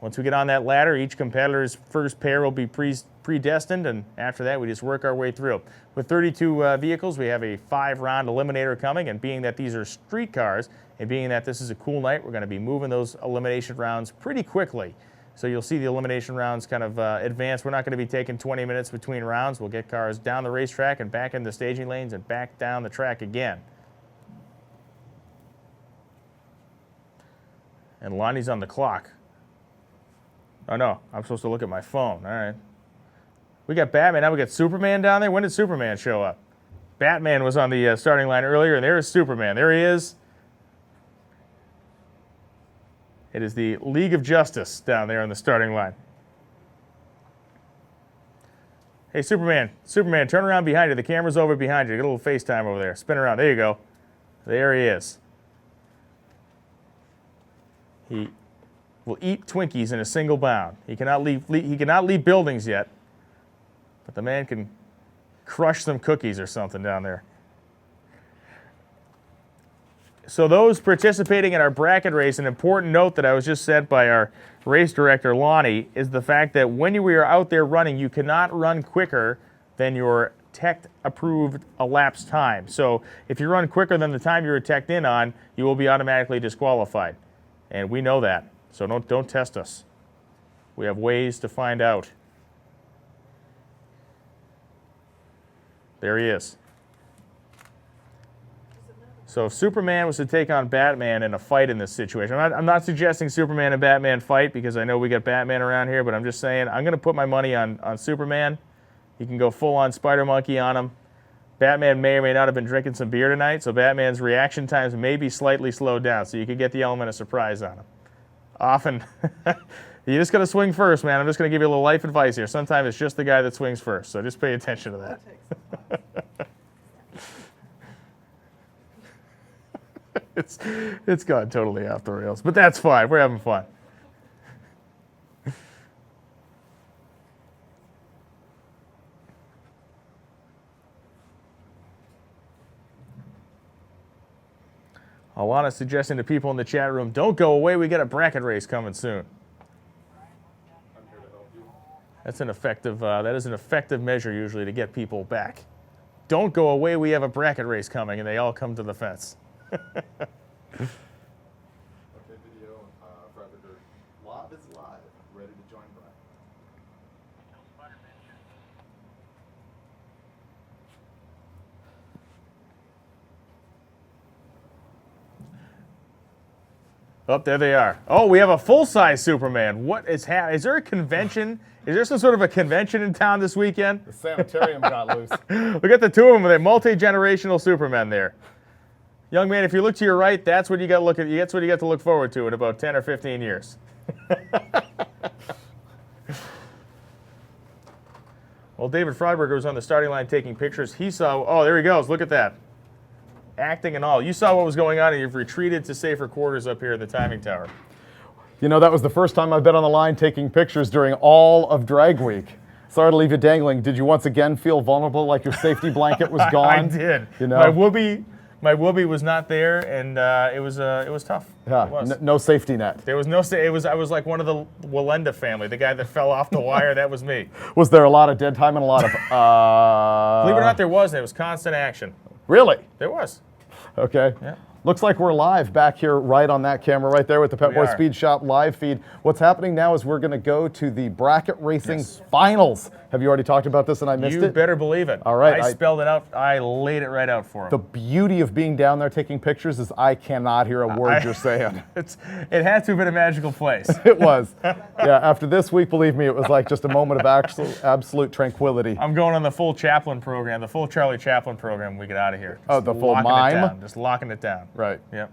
Once we get on that ladder, each competitor's first pair will be predestined, and after that, we just work our way through. With 32 vehicles, we have a 5-round eliminator coming, and being that these are street cars, and being that this is a cool night, we're going to be moving those elimination rounds pretty quickly. So you'll see the elimination rounds kind of advance. We're not going to be taking 20 minutes between rounds. We'll get cars down the racetrack and back in the staging lanes and back down the track again. And Lonnie's on the clock. Oh no, I'm supposed to look at my phone. All right. We got Batman, now we got Superman down there. When did Superman show up? Batman was on the starting line earlier, and there's Superman. There he is. It is the League of Justice down there on the starting line. Hey, Superman. Superman, turn around behind you. The camera's over behind you. Get a little FaceTime over there. Spin around. There you go. There he is. He will eat Twinkies in a single bound. He cannot leave buildings yet, but the man can crush some cookies or something down there. So those participating in our bracket race, an important note that I was just sent by our race director, Lonnie, is the fact that when you are out there running, you cannot run quicker than your tech-approved elapsed time. So if you run quicker than the time you were teched in on, you will be automatically disqualified. And we know that. So don't test us. We have ways to find out. There he is. So if Superman was to take on Batman in a fight in this situation, I'm not suggesting Superman and Batman fight because I know we got Batman around here, but I'm just saying I'm going to put my money on Superman. He can go full-on Spider Monkey on him. Batman may or may not have been drinking some beer tonight, so Batman's reaction times may be slightly slowed down, so you could get the element of surprise on him. Often, you just got to swing first, man. I'm just going to give you a little life advice here. Sometimes it's just the guy that swings first, so just pay attention to that. It's gone totally off the rails, but that's fine. We're having fun. Alana's suggesting to people in the chat room, don't go away, we got a bracket race coming soon. That's an effective, that is an effective measure usually to get people back. Don't go away, we have a bracket race coming, and they all come to the fence. Okay, video, Predator. Live is live. Ready to join Brian. Oh, there they are. Oh, we have a full-size Superman. What is is there a convention? Is there some sort of a convention in town this weekend? The sanitarium got loose. Look at the two of them. They're multi-generational Supermen there. Young man, if you look to your right, that's what you got to look at. That's what you got to look forward to in about 10 or 15 years. Well, David Freiberger was on the starting line taking pictures. He saw, oh, there he goes. Look at that. Acting and all. You saw what was going on, and you've retreated to safer quarters up here in the timing tower. You know, that was the first time I've been on the line taking pictures during all of Drag Week. Sorry to leave you dangling. Did you once again feel vulnerable, like your safety blanket was gone? I did. You know? My whoopee was not there, and it was tough. Yeah, It was. no safety net. There was no. I was like one of the Walenda family, the guy that fell off the wire. That was me. Was there a lot of dead time and a lot of? Believe it or not, there was. There was constant action. Really? There was. Okay. Yeah. Looks like we're live back here right on that camera right there with the Pet We Boy are. Speed Shop live feed. What's happening now is we're going to go to the bracket racing finals. Have you already talked about this and I missed You it? better believe it. All right, I spelled it out. I laid it right out for him. The beauty of being down there taking pictures is I cannot hear a word you're saying. It had to have been a magical place. It was. Yeah, after this week, believe me, it was like just a moment of absolute tranquility. I'm going on the full Chaplin program, the full Charlie Chaplin program when we get out of here. Oh, Just the full locking it mime? down, just locking it down. Right. Yep.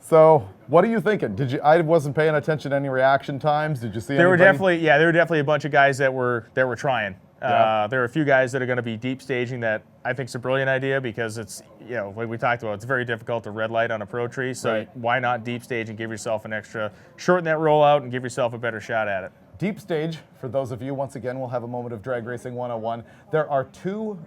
So, what are you thinking? I wasn't paying attention to any reaction times. Did you see There were anybody? definitely a bunch of guys that were trying. Yeah. There are a few guys that are going to be deep staging that I think is a brilliant idea because it's, like we talked about, it's very difficult to red light on a pro tree. So Right. why not deep stage and give yourself an extra, shorten that rollout and give yourself a better shot at it. Deep stage, for those of you, once again, we'll have a moment of Drag Racing 101. There are two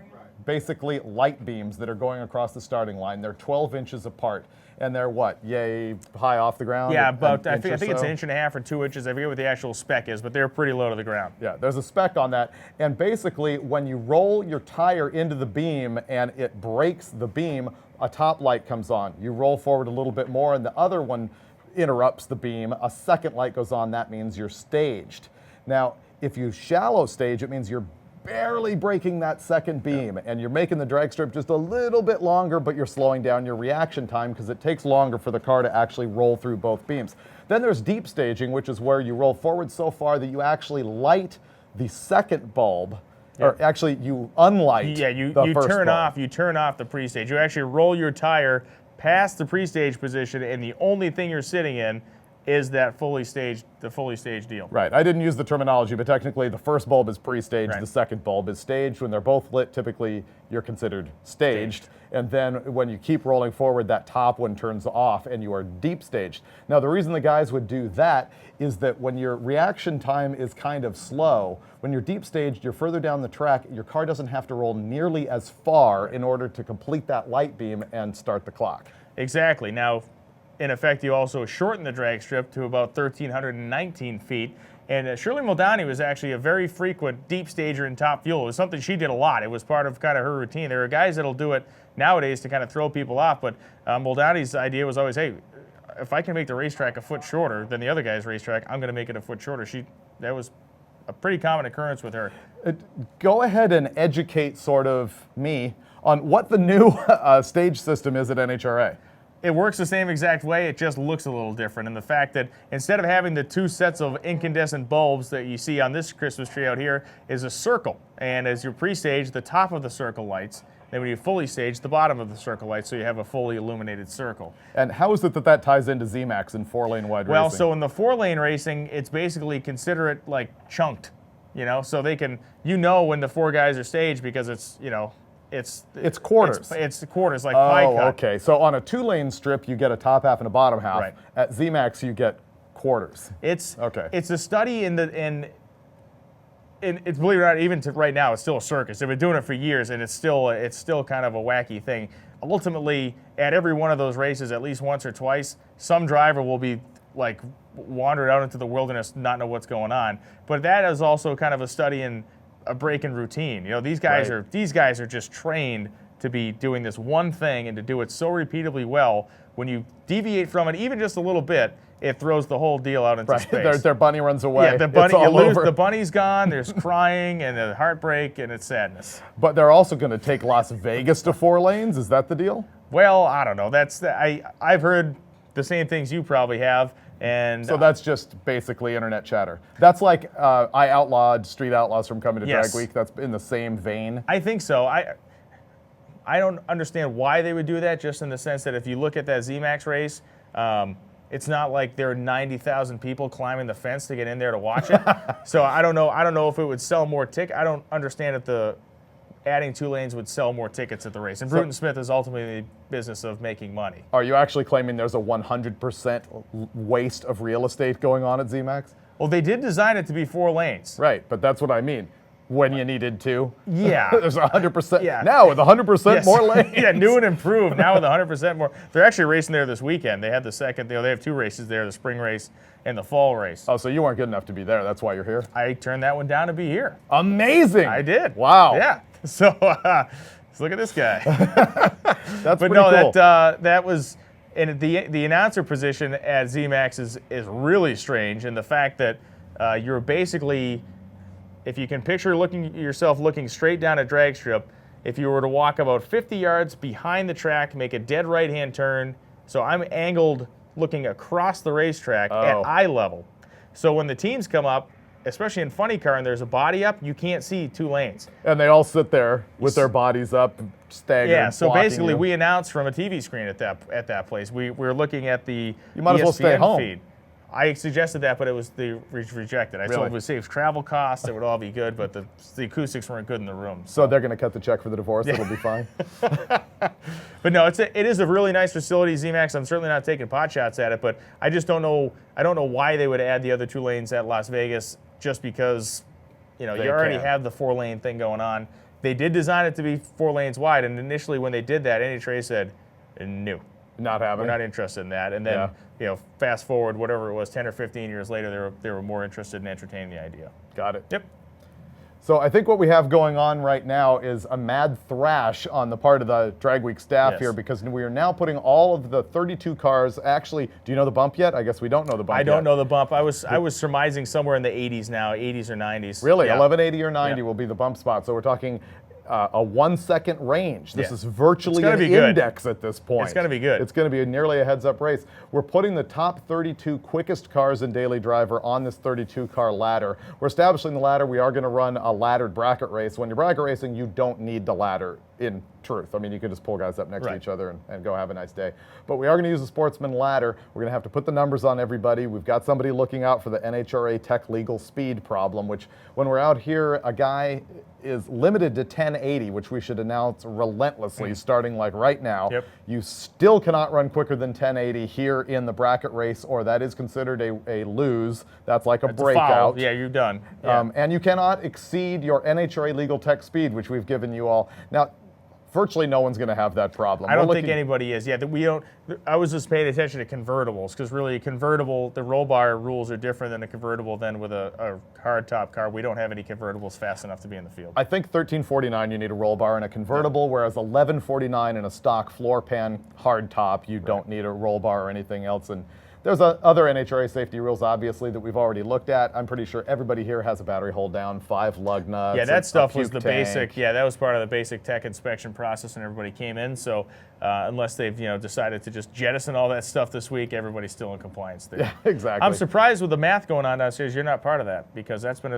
basically light beams that are going across the starting line. They're 12 inches apart. And they're what? Yay, high off the ground? Yeah, An about I inch think or it's so? an inch and a half or 2 inches. I forget what the actual spec is, but they're pretty low to the ground. Yeah, there's a spec on that. And basically, when you roll your tire into the beam and it breaks the beam, a top light comes on. You roll forward a little bit more and the other one interrupts the beam. A second light goes on. That means you're staged. Now, if you shallow stage, it means you're barely breaking that second beam and you're making the drag strip just a little bit longer, but you're slowing down your reaction time because it takes longer for the car to actually roll through both beams. Then there's deep staging, which is where you roll forward so far that you actually light the second bulb, or actually you unlight the first bulb. You turn off the pre-stage. You actually roll your tire past the pre-stage position, and the only thing you're sitting in is that fully staged deal. Right. I didn't use the terminology, but technically the first bulb is pre-staged, Right. the second bulb is staged. When they're both lit, typically you're considered staged. And then when you keep rolling forward, that top one turns off and you are deep staged. Now, the reason the guys would do that is that when your reaction time is kind of slow, when you're deep staged, you're further down the track, your car doesn't have to roll nearly as far in order to complete that light beam and start the clock. Exactly. Now, in effect, you also shorten the drag strip to about 1,319 feet. And Shirley Muldowney was actually a very frequent deep stager in Top Fuel. It was something she did a lot. It was part of kind of her routine. There are guys that'll do it nowadays to kind of throw people off, but Muldowney's idea was always, hey, if I can make the racetrack a foot shorter than the other guy's racetrack, I'm going to make it a foot shorter. That was a pretty common occurrence with her. Go ahead and educate sort of me on what the new stage system is at NHRA. It works the same exact way, it just looks a little different. And the fact that instead of having the two sets of incandescent bulbs that you see on this Christmas tree out here is a circle. And as you're pre-staged, the top of the circle lights. Then when you fully stage, the bottom of the circle lights, so you have a fully illuminated circle. And how is it that that ties into ZMAX and 4-lane wide Well, racing? so in the 4-lane racing, it's basically consider it like chunked, so they can, when the four guys are staged because it's, it's quarters. It's quarters, like pie cut. Okay. So on a 2-lane strip, you get a top half and a bottom half. Right. At ZMAX, you get quarters. It's a study it's believe it or not, even to right now, it's still a circus. They've been doing it for years, and it's still kind of a wacky thing. Ultimately, at every one of those races, at least once or twice, some driver will be like wandered out into the wilderness, not know what's going on. But that is also kind of a study in a break in routine. These guys are just trained to be doing this one thing and to do it so repeatedly well. When you deviate from it even just a little bit, it throws the whole deal out into space. Their bunny runs away. Yeah, the bunny, It's all over. the bunny's gone. There's crying and the heartbreak and it's sadness. But they're also going to take Las Vegas to 4 lanes. Is that the deal? Well, I don't know. I've heard the same things you probably have. And so that's just basically internet chatter. That's like I outlawed Street Outlaws from coming to Yes. Drag Week. That's in the same vein. I think so. I don't understand why they would do that, just in the sense that if you look at that ZMAX race, it's not like there are 90,000 people climbing the fence to get in there to watch it. So I don't know if it would sell more tickets. I don't understand if adding 2 lanes would sell more tickets at the race. And Bruton Smith is ultimately in the business of making money. Are you actually claiming there's a 100% waste of real estate going on at ZMAX? Well, they did design it to be 4 lanes. Right, but that's what I mean. when you needed to. Yeah. There's 100%. Yeah. Now with 100% more lanes. Yeah, new and improved. Now with 100% more. They're actually racing there this weekend. They had the second. They have 2 races there: the spring race and the fall race. Oh, so you weren't good enough to be there. That's why you're here. I turned that one down to be here. Amazing. I did. Wow. Yeah. So look at this guy. That's but pretty no, cool. that was. And the announcer position at ZMAX is really strange, and the fact that you're basically, if you can picture yourself looking straight down a drag strip, if you were to walk about 50 yards behind the track, make a dead right-hand turn, so I'm angled looking across the racetrack at eye level. So when the teams come up, especially in funny car and there's a body up, you can't see 2 lanes. And they all sit there with their bodies up, staggered. Yeah, so blocking basically you. we announced from a TV screen at that place. We're looking at the You might as well stay ESPN home. feed. I suggested that, but it was rejected. I told Really? them it would save travel costs, it would all be good, but the acoustics weren't good in the room. So they're going to cut the check for the divorce. It'll be fine. But no, it is a really nice facility, ZMAX. I'm certainly not taking pot shots at it, but I just don't know. I don't know why they would add the other 2 lanes at Las Vegas, just because you They already can. have the 4-lane thing going on. They did design it to be 4 lanes wide, and initially when they did that, NHRA said, "No, not having. We're not interested in that." And then fast forward, whatever it was, 10 or 15 years later, they were more interested in entertaining the idea. Got it. Yep. So I think what we have going on right now is a mad thrash on the part of the Drag Week staff Yes. here, because we are now putting all of the 32 cars. Actually, do you know the bump yet? I guess we don't know the bump I don't yet. know the bump. I was surmising somewhere in the 80s now, 80s or 90s. Really, Yeah. 1180 or 90 Yeah. will be the bump spot. So we're talking a 1-second range. This Yeah. is virtually It's gonna an be good. index at this point. It's gonna be good. It's going to be nearly a heads-up race. We're putting the top 32 quickest cars in Daily Driver on this 32-car ladder. We're establishing the ladder. We are going to run a laddered bracket race. When you're bracket racing, you don't need the ladder in truth. I mean, you can just pull guys up next to Right. each other and go have a nice day. But we are going to use a sportsman ladder. We're going to have to put the numbers on everybody. We've got somebody looking out for the NHRA tech legal speed problem, which when we're out here, a guy is limited to 1080, which we should announce relentlessly starting like right now. Yep. You still cannot run quicker than 1080 here in the bracket race, or that is considered a lose. That's like a It's a breakout. foul. Yeah, you're done. Yeah. And you cannot exceed your NHRA legal tech speed, which we've given you all. Now, virtually no one's going to have that problem. I don't We're think looking- anybody is. Yeah, that we don't. I was just paying attention to convertibles, because really a convertible, the roll bar rules are different than a convertible than with a hard top car. We don't have any convertibles fast enough to be in the field. I think 1349 you need a roll bar in a convertible, whereas 1149 in a stock floor pan hard top, you don't need a roll bar or anything else. And there's other NHRA safety rules, obviously, that we've already looked at. I'm pretty sure everybody here has a battery hold down, 5 lug nuts. Yeah, that stuff was puke the tank. basic. Yeah, that was part of the basic tech inspection process, and everybody came in. So unless they've decided to just jettison all that stuff this week, everybody's still in compliance there. Yeah, exactly. I'm surprised with the math going on downstairs. You're not part of that, because that's been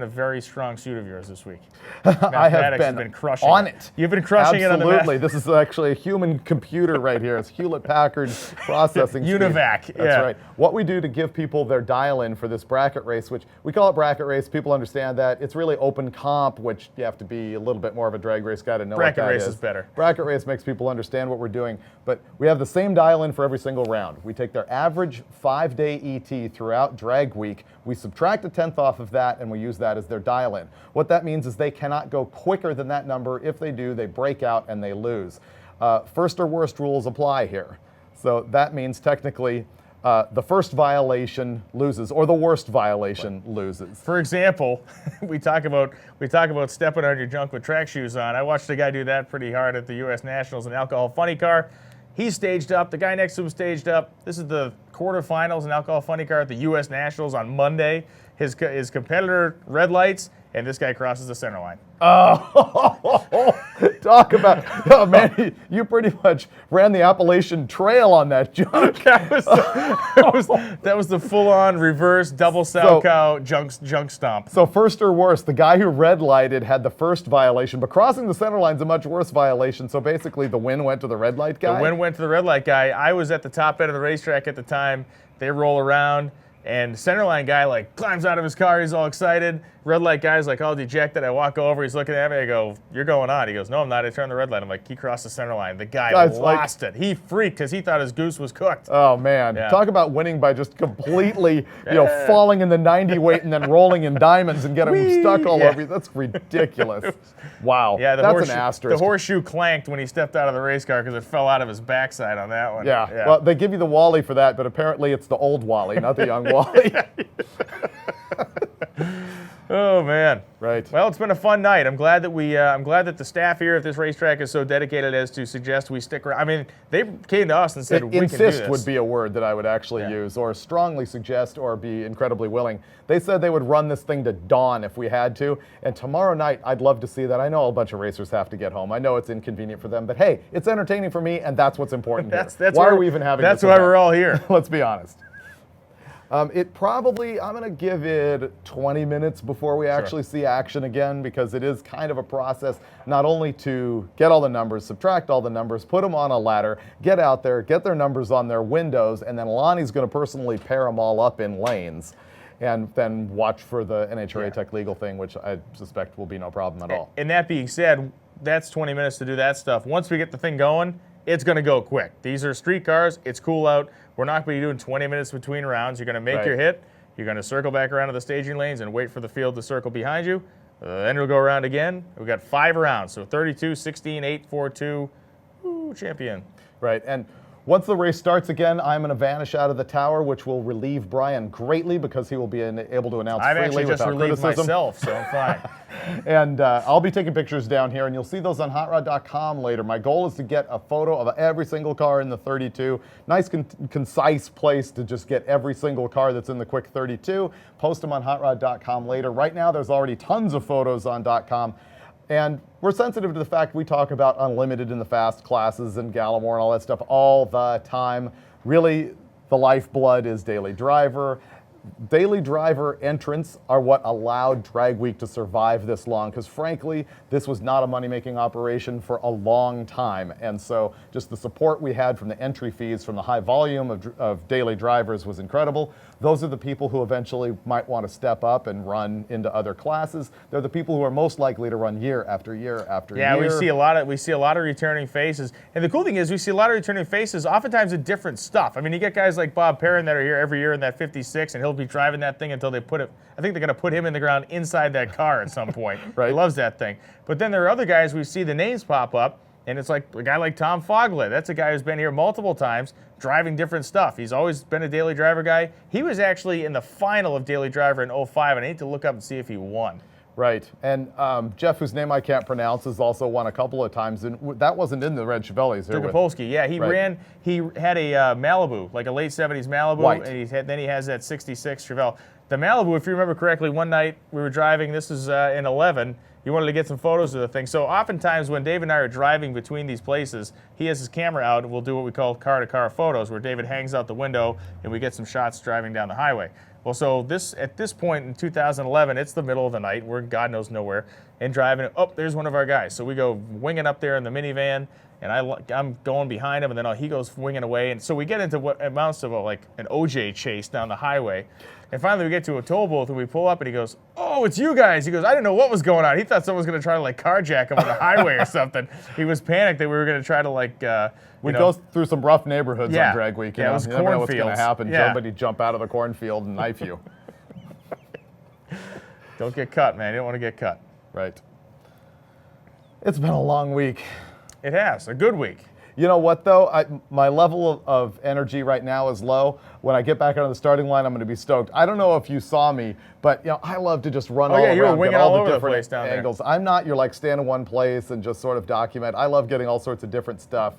a very strong suit of yours this week. I have Mathematics has been crushing on it. You've been crushing it on the math. Absolutely. This is actually a human computer right here. It's Hewlett-Packard processing speed. Univac, That's yeah. right. What we do to give people their dial-in for this bracket race, which we call it bracket race, people understand that. It's really open comp, which you have to be a little bit more of a drag race guy to know Bracket what that race is better. Bracket race makes people understand what we're doing, but we have the same dial-in for every single round. We take their average 5-day ET throughout drag week, we subtract a tenth off of that, and we use that as their dial-in. What that means is they cannot go quicker than that number. If they do, they break out and they lose. First or worst rules apply here. So that means technically the first violation loses, or the worst violation loses. For example, we talk about stepping on your junk with track shoes on. I watched a guy do that pretty hard at the U.S. Nationals in alcohol funny car. He's staged up. The guy next to him staged up. This is the quarterfinals in alcohol funny car at the U.S. Nationals on Monday. His competitor red lights, and this guy crosses the center line. Oh, talk about, oh man, you pretty much ran the Appalachian Trail on that junk. That was the full-on reverse double sow cow junk stomp. So first or worse, the guy who red lighted had the first violation, but crossing the center line's a much worse violation. So basically the win went to the red light guy? The win went to the red light guy. I was at the top end of the racetrack at the time. They roll around, and the centerline guy climbs out of his car. He's all excited. red light guy's like all dejected. I walk over, he's looking at me. I go, "You're going on." He goes, "No, I'm not." I turn the red light. I'm like, "He crossed the center line." The guy Guy's lost it. He freaked because he thought his goose was cooked. Oh man, Yeah. talk about winning by just completely, falling in the 90 weight and then rolling in diamonds and getting them stuck all over you. That's ridiculous. Wow. Yeah, that's an asterisk. The horseshoe clanked when he stepped out of the race car because it fell out of his backside on that one. Yeah. Well, they give you the Wally for that, but apparently it's the old Wally, not the young Wally. Oh man. Right. Well, it's been a fun night. I'm glad that the staff here at this racetrack is so dedicated as to suggest we stick around. I mean, they came to us and said we can do this. Insist would be a word that I would actually use, or strongly suggest, or be incredibly willing. They said they would run this thing to dawn if we had to, and tomorrow night I'd love to see that. I know a bunch of racers have to get home. I know it's inconvenient for them, but hey, it's entertaining for me, and that's what's important here. Why are we even having That's this why event? we're all here. Let's be honest. I'm going to give it 20 minutes before we actually see action again, because it is kind of a process, not only to get all the numbers, subtract all the numbers, put them on a ladder, get out there, get their numbers on their windows, and then Lonnie's going to personally pair them all up in lanes, and then watch for the NHRA Tech legal thing, which I suspect will be no problem at all. And that being said, that's 20 minutes to do that stuff. Once we get the thing going, it's going to go quick. These are street cars. It's cool out. We're not going to be doing 20 minutes between rounds. You're going to make your hit. You're going to circle back around to the staging lanes and wait for the field to circle behind you. Then we'll go around again. We've got 5 rounds, so 32, 16, 8, 4, 2. Ooh, champion. Right, and once the race starts again, I'm going to vanish out of the tower, which will relieve Brian greatly because he will be able to announce I've freely actually just without relieved criticism. myself, so I'm fine. And I'll be taking pictures down here, and you'll see those on hotrod.com later. My goal is to get a photo of every single car in the 32. Nice, concise place to just get every single car that's in the quick 32. Post them on hotrod.com later. Right now, there's already tons of photos on .com. And we're sensitive to the fact we talk about unlimited in the fast classes and Gallimore and all that stuff all the time. Really, the lifeblood is Daily Driver. Daily Driver entrants are what allowed Drag Week to survive this long, because frankly, this was not a money-making operation for a long time. And so just the support we had from the entry fees, from the high volume of daily drivers was incredible. Those are the people who eventually might want to step up and run into other classes. They're the people who are most likely to run year after year after year. Yeah, we see a lot of returning faces. And the cool thing is we see a lot of returning faces, oftentimes in different stuff. I mean, you get guys like Bob Perrin that are here every year in that 56, and he'll be driving that thing until they put it. I think they're going to put him in the ground inside that car at some point. Right. He loves that thing. But then there are other guys we see the names pop up, and it's like a guy like Tom Foglet. That's a guy who's been here multiple times driving different stuff. He's always been a Daily Driver guy. He was actually in the final of Daily Driver in 05, and I need to look up and see if he won. Right, and Jeff, whose name I can't pronounce, has also won a couple of times, and that wasn't in the red Chevelles. Dukapolsky, yeah, he had a Malibu, like a late 70s Malibu, White. And then he has that 66 Chevelle. The Malibu, if you remember correctly, one night we were driving, this is in 11, you wanted to get some photos of the thing. So oftentimes when Dave and I are driving between these places, he has his camera out and we'll do what we call car-to-car photos, where David hangs out the window and we get some shots driving down the highway. Well, so at this point in 2011, it's the middle of the night. We're God knows nowhere, and driving. Oh, there's one of our guys. So we go winging up there in the minivan, and I'm going behind him, and then he goes winging away. And so we get into what amounts to like an OJ chase down the highway. And finally we get to a toll booth, and we pull up, and he goes, "Oh, it's you guys." He goes, "I didn't know what was going on." He thought someone was going to try to like carjack him on the highway or something. He was panicked that we were going to try to like. We go through some rough neighborhoods on Drag Week. Yeah, it was you never know what's going to cornfields. happen. Yeah. Somebody jump out of the cornfield and knife you. Don't get cut, man. You don't want to get cut. Right. It's been a long week. It has. A good week. You know what, though? My level of energy right now is low. When I get back out of the starting line, I'm going to be stoked. I don't know if you saw me, but I love to just run all around, you were get winging all all the over the different place down there. angles. I'm not your stand in one place and just sort of document. I love getting all sorts of different stuff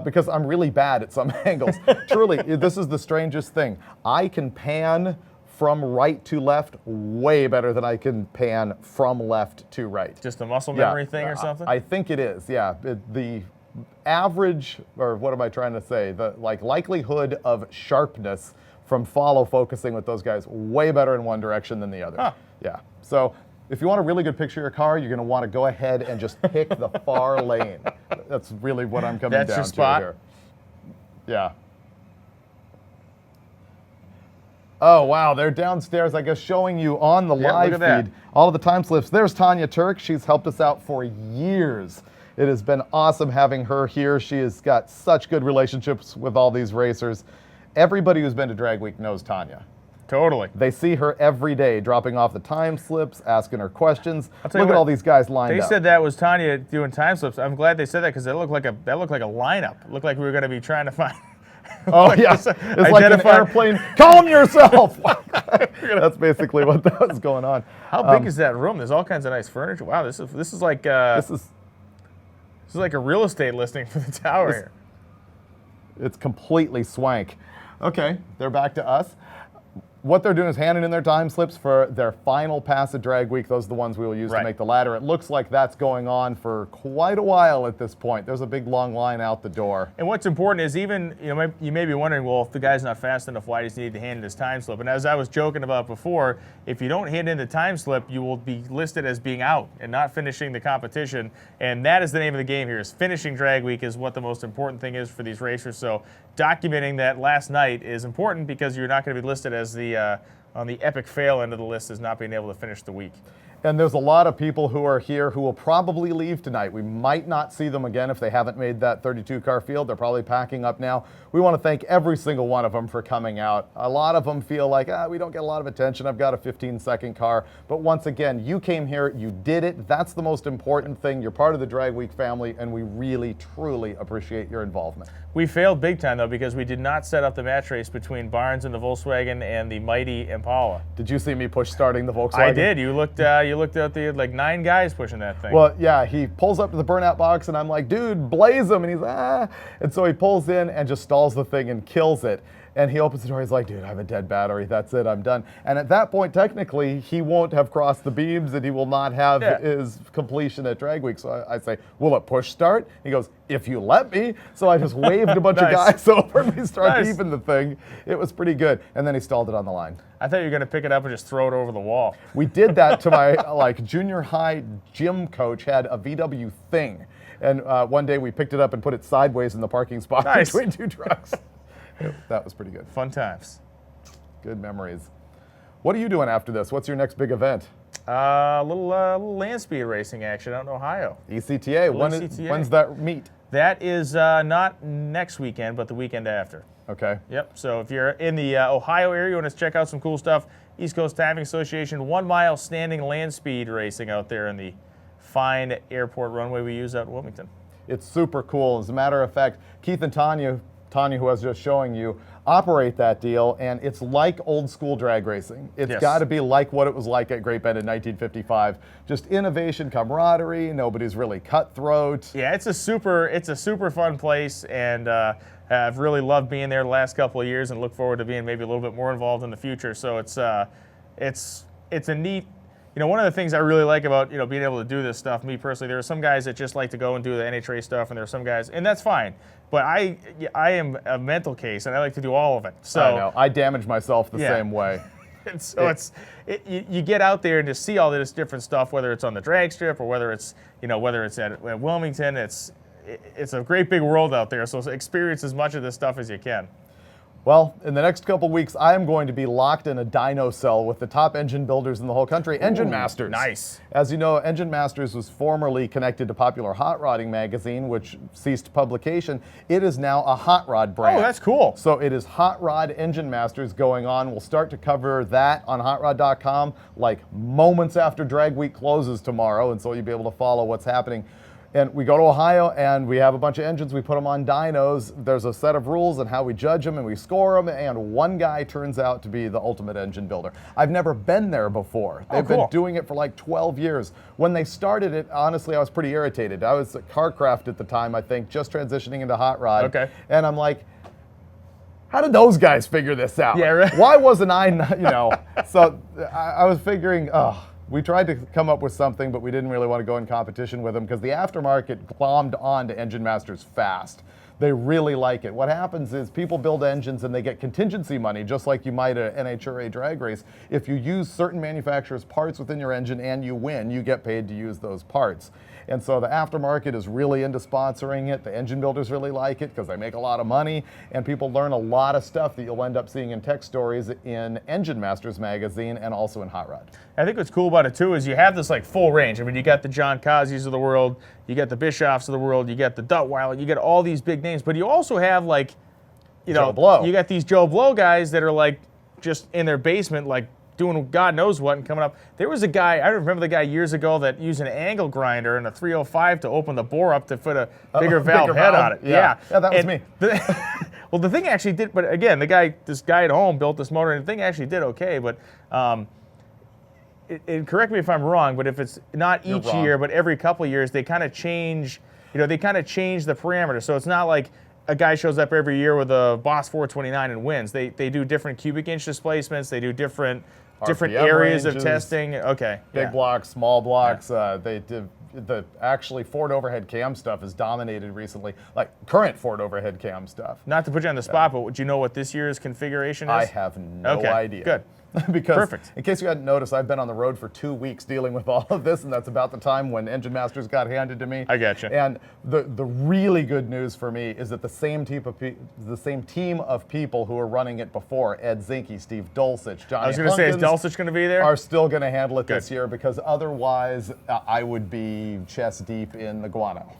because I'm really bad at some angles. Truly, this is the strangest thing. I can pan from right to left way better than I can pan from left to right. Just a muscle memory thing or something? I think it is, yeah. The average, or what am I trying to say? The likelihood of sharpness from follow focusing with those guys way better in one direction than the other. Huh. Yeah. So if you want a really good picture of your car, you're going to want to go ahead and just pick the far lane. That's really what I'm coming That's down your to spot? here. Yeah. Oh, wow. They're downstairs, I guess, showing you on the Yeah, live look at feed that. all of the time slips. There's Tanya Turk. She's helped us out for years. It has been awesome having her here. She has got such good relationships with all these racers. Everybody who's been to Drag Week knows Tanya. Totally. They see her every day dropping off the time slips, asking her questions. I'll tell you Look at what, all these guys lined They up. said that was Tanya doing time slips. I'm glad they said that because that looked like a lineup. It looked like we were going to be trying to find. Oh, yeah. It's like an airplane. Calm yourself. That's basically what that was going on. How big is that room? There's all kinds of nice furniture. Wow, this is like this is like a real estate listing for the tower here. It's completely swank. Okay, they're back to us. What they're doing is handing in their time slips for their final pass at Drag Week. Those are the ones we will use to make the ladder. It looks like that's going on for quite a while at this point. There's a big long line out the door. And what's important is even, you may be wondering, well, if the guy's not fast enough, why does he need to hand in his time slip? And as I was joking about before, if you don't hand in the time slip, you will be listed as being out and not finishing the competition. And that is the name of the game here, is finishing Drag Week is what the most important thing is for these racers. So documenting that last night is important because you're not going to be listed as the on the epic fail end of the list as not being able to finish the week. And there's a lot of people who are here who will probably leave tonight. We might not see them again if they haven't made that 32-car field. They're probably packing up now. We want to thank every single one of them for coming out. A lot of them feel like, we don't get a lot of attention. I've got a 15-second car. But once again, you came here, you did it. That's the most important thing. You're part of the Drag Week family, and we really, truly appreciate your involvement. We failed big time, though, because we did not set up the match race between Barnes and the Volkswagen and the mighty Impala. Did you see me push starting the Volkswagen? I did. You looked out there, like 9 guys pushing that thing. Well, yeah, he pulls up to the burnout box, and I'm like, dude, blaze him. And he's, And so he pulls in and just stalls the thing and kills it. And he opens the door. He's like, dude, I have a dead battery. That's it. I'm done. And at that point, technically, he won't have crossed the beams and he will not have his completion at Drag Week. So I say, will it push start? He goes, if you let me. So I just waved a bunch of guys over and we started heaving the thing. It was pretty good. And then he stalled it on the line. I thought you were going to pick it up and just throw it over the wall. We did that to my junior high gym coach had a VW thing. And one day we picked it up and put it sideways in the parking spot between 2 trucks. That was pretty good. Fun times. Good memories. What are you doing after this? What's your next big event? A little land speed racing action out in Ohio. ECTA. When's that meet? That is not next weekend, but the weekend after. Okay. Yep. So if you're in the Ohio area, you want to check out some cool stuff. East Coast Diving Association 1 mile standing land speed racing out there in the fine airport runway we use out in Wilmington. It's super cool. As a matter of fact, Keith and Tanya, who I was just showing you, operate that deal, and it's like old school drag racing. It's got to be like what it was like at Great Bend in 1955. Just innovation, camaraderie. Nobody's really cutthroat. Yeah, it's a super fun place, and I've really loved being there the last couple of years, and look forward to being maybe a little bit more involved in the future. So it's a neat. One of the things I really like about being able to do this stuff, me personally, there are some guys that just like to go and do the NHRA stuff, and there are some guys, and that's fine. But I am a mental case, and I like to do all of it. So I know. I damage myself the same way. And so you get out there and just see all this different stuff, whether it's on the drag strip or whether it's at Wilmington. It's a great big world out there. So experience as much of this stuff as you can. Well, in the next couple weeks, I am going to be locked in a dyno cell with the top engine builders in the whole country, Engine Masters. Nice. As you know, Engine Masters was formerly connected to Popular Hot Rodding magazine, which ceased publication. It is now a hot rod brand. Oh, that's cool. So it is Hot Rod Engine Masters going on. We'll start to cover that on hotrod.com like moments after Drag Week closes tomorrow, and so you'll be able to follow what's happening. And we go to Ohio and we have a bunch of engines, we put them on dynos. There's a set of rules and how we judge them and we score them, and one guy turns out to be the ultimate engine builder. I've never been there before. They've been doing it for like 12 years. When they started it, honestly, I was pretty irritated. I was at Carcraft at the time, I think, just transitioning into Hot Rod. Okay. And I'm like, how did those guys figure this out? Yeah, right. Why wasn't I, So I was figuring, we tried to come up with something, but we didn't really want to go in competition with them because the aftermarket glommed on to Engine Masters fast. They really like it. What happens is people build engines and they get contingency money, just like you might at an NHRA drag race. If you use certain manufacturers' parts within your engine and you win, you get paid to use those parts. And so the aftermarket is really into sponsoring it. The engine builders really like it because they make a lot of money, and people learn a lot of stuff that you'll end up seeing in tech stories in Engine Masters magazine and also in Hot Rod. I think what's cool about it too is you have this like full range. I mean, you got the John Kazi's of the world, you got the Bischoffs of the world, you got the Duttweiler, you got all these big names, but you also have like, you know, Joe Blow. you got these Joe Blow guys that are like just in their basement, like doing God knows what and coming up. There was a guy, I remember the guy years ago that used an angle grinder and a 305 to open the bore up to put a bigger valve head on it. Yeah, that was And me. Well, the thing actually did, but again, this guy at home built this motor, and the thing actually did okay. But correct me if I'm wrong, but if it's not You're each wrong. year, but every couple of years, they kind of change. You know, they kind of change the parameter. So it's not like a guy shows up every year with a Boss 429 and wins. They do different cubic inch displacements. They do different RPM areas of ranges, testing. Okay, Big yeah. blocks, small blocks. They did actually Ford overhead cam stuff has dominated recently, like current Ford overhead cam stuff. Not to put you on the spot, but would you know what this year's configuration is? I have no Okay, idea. Good. Because Perfect. in case you hadn't noticed, I've been on the road for 2 weeks dealing with all of this, and that's about the time when Engine Masters got handed to me. I gotcha. And the really good news for me is that the same team of people who were running it before, Ed Zinke, Steve Dulcich, Johnny I was going to say, is Hunkins, Dulcich going to be there? are still going to handle it Good. this year, because otherwise I would be chest deep in the guano.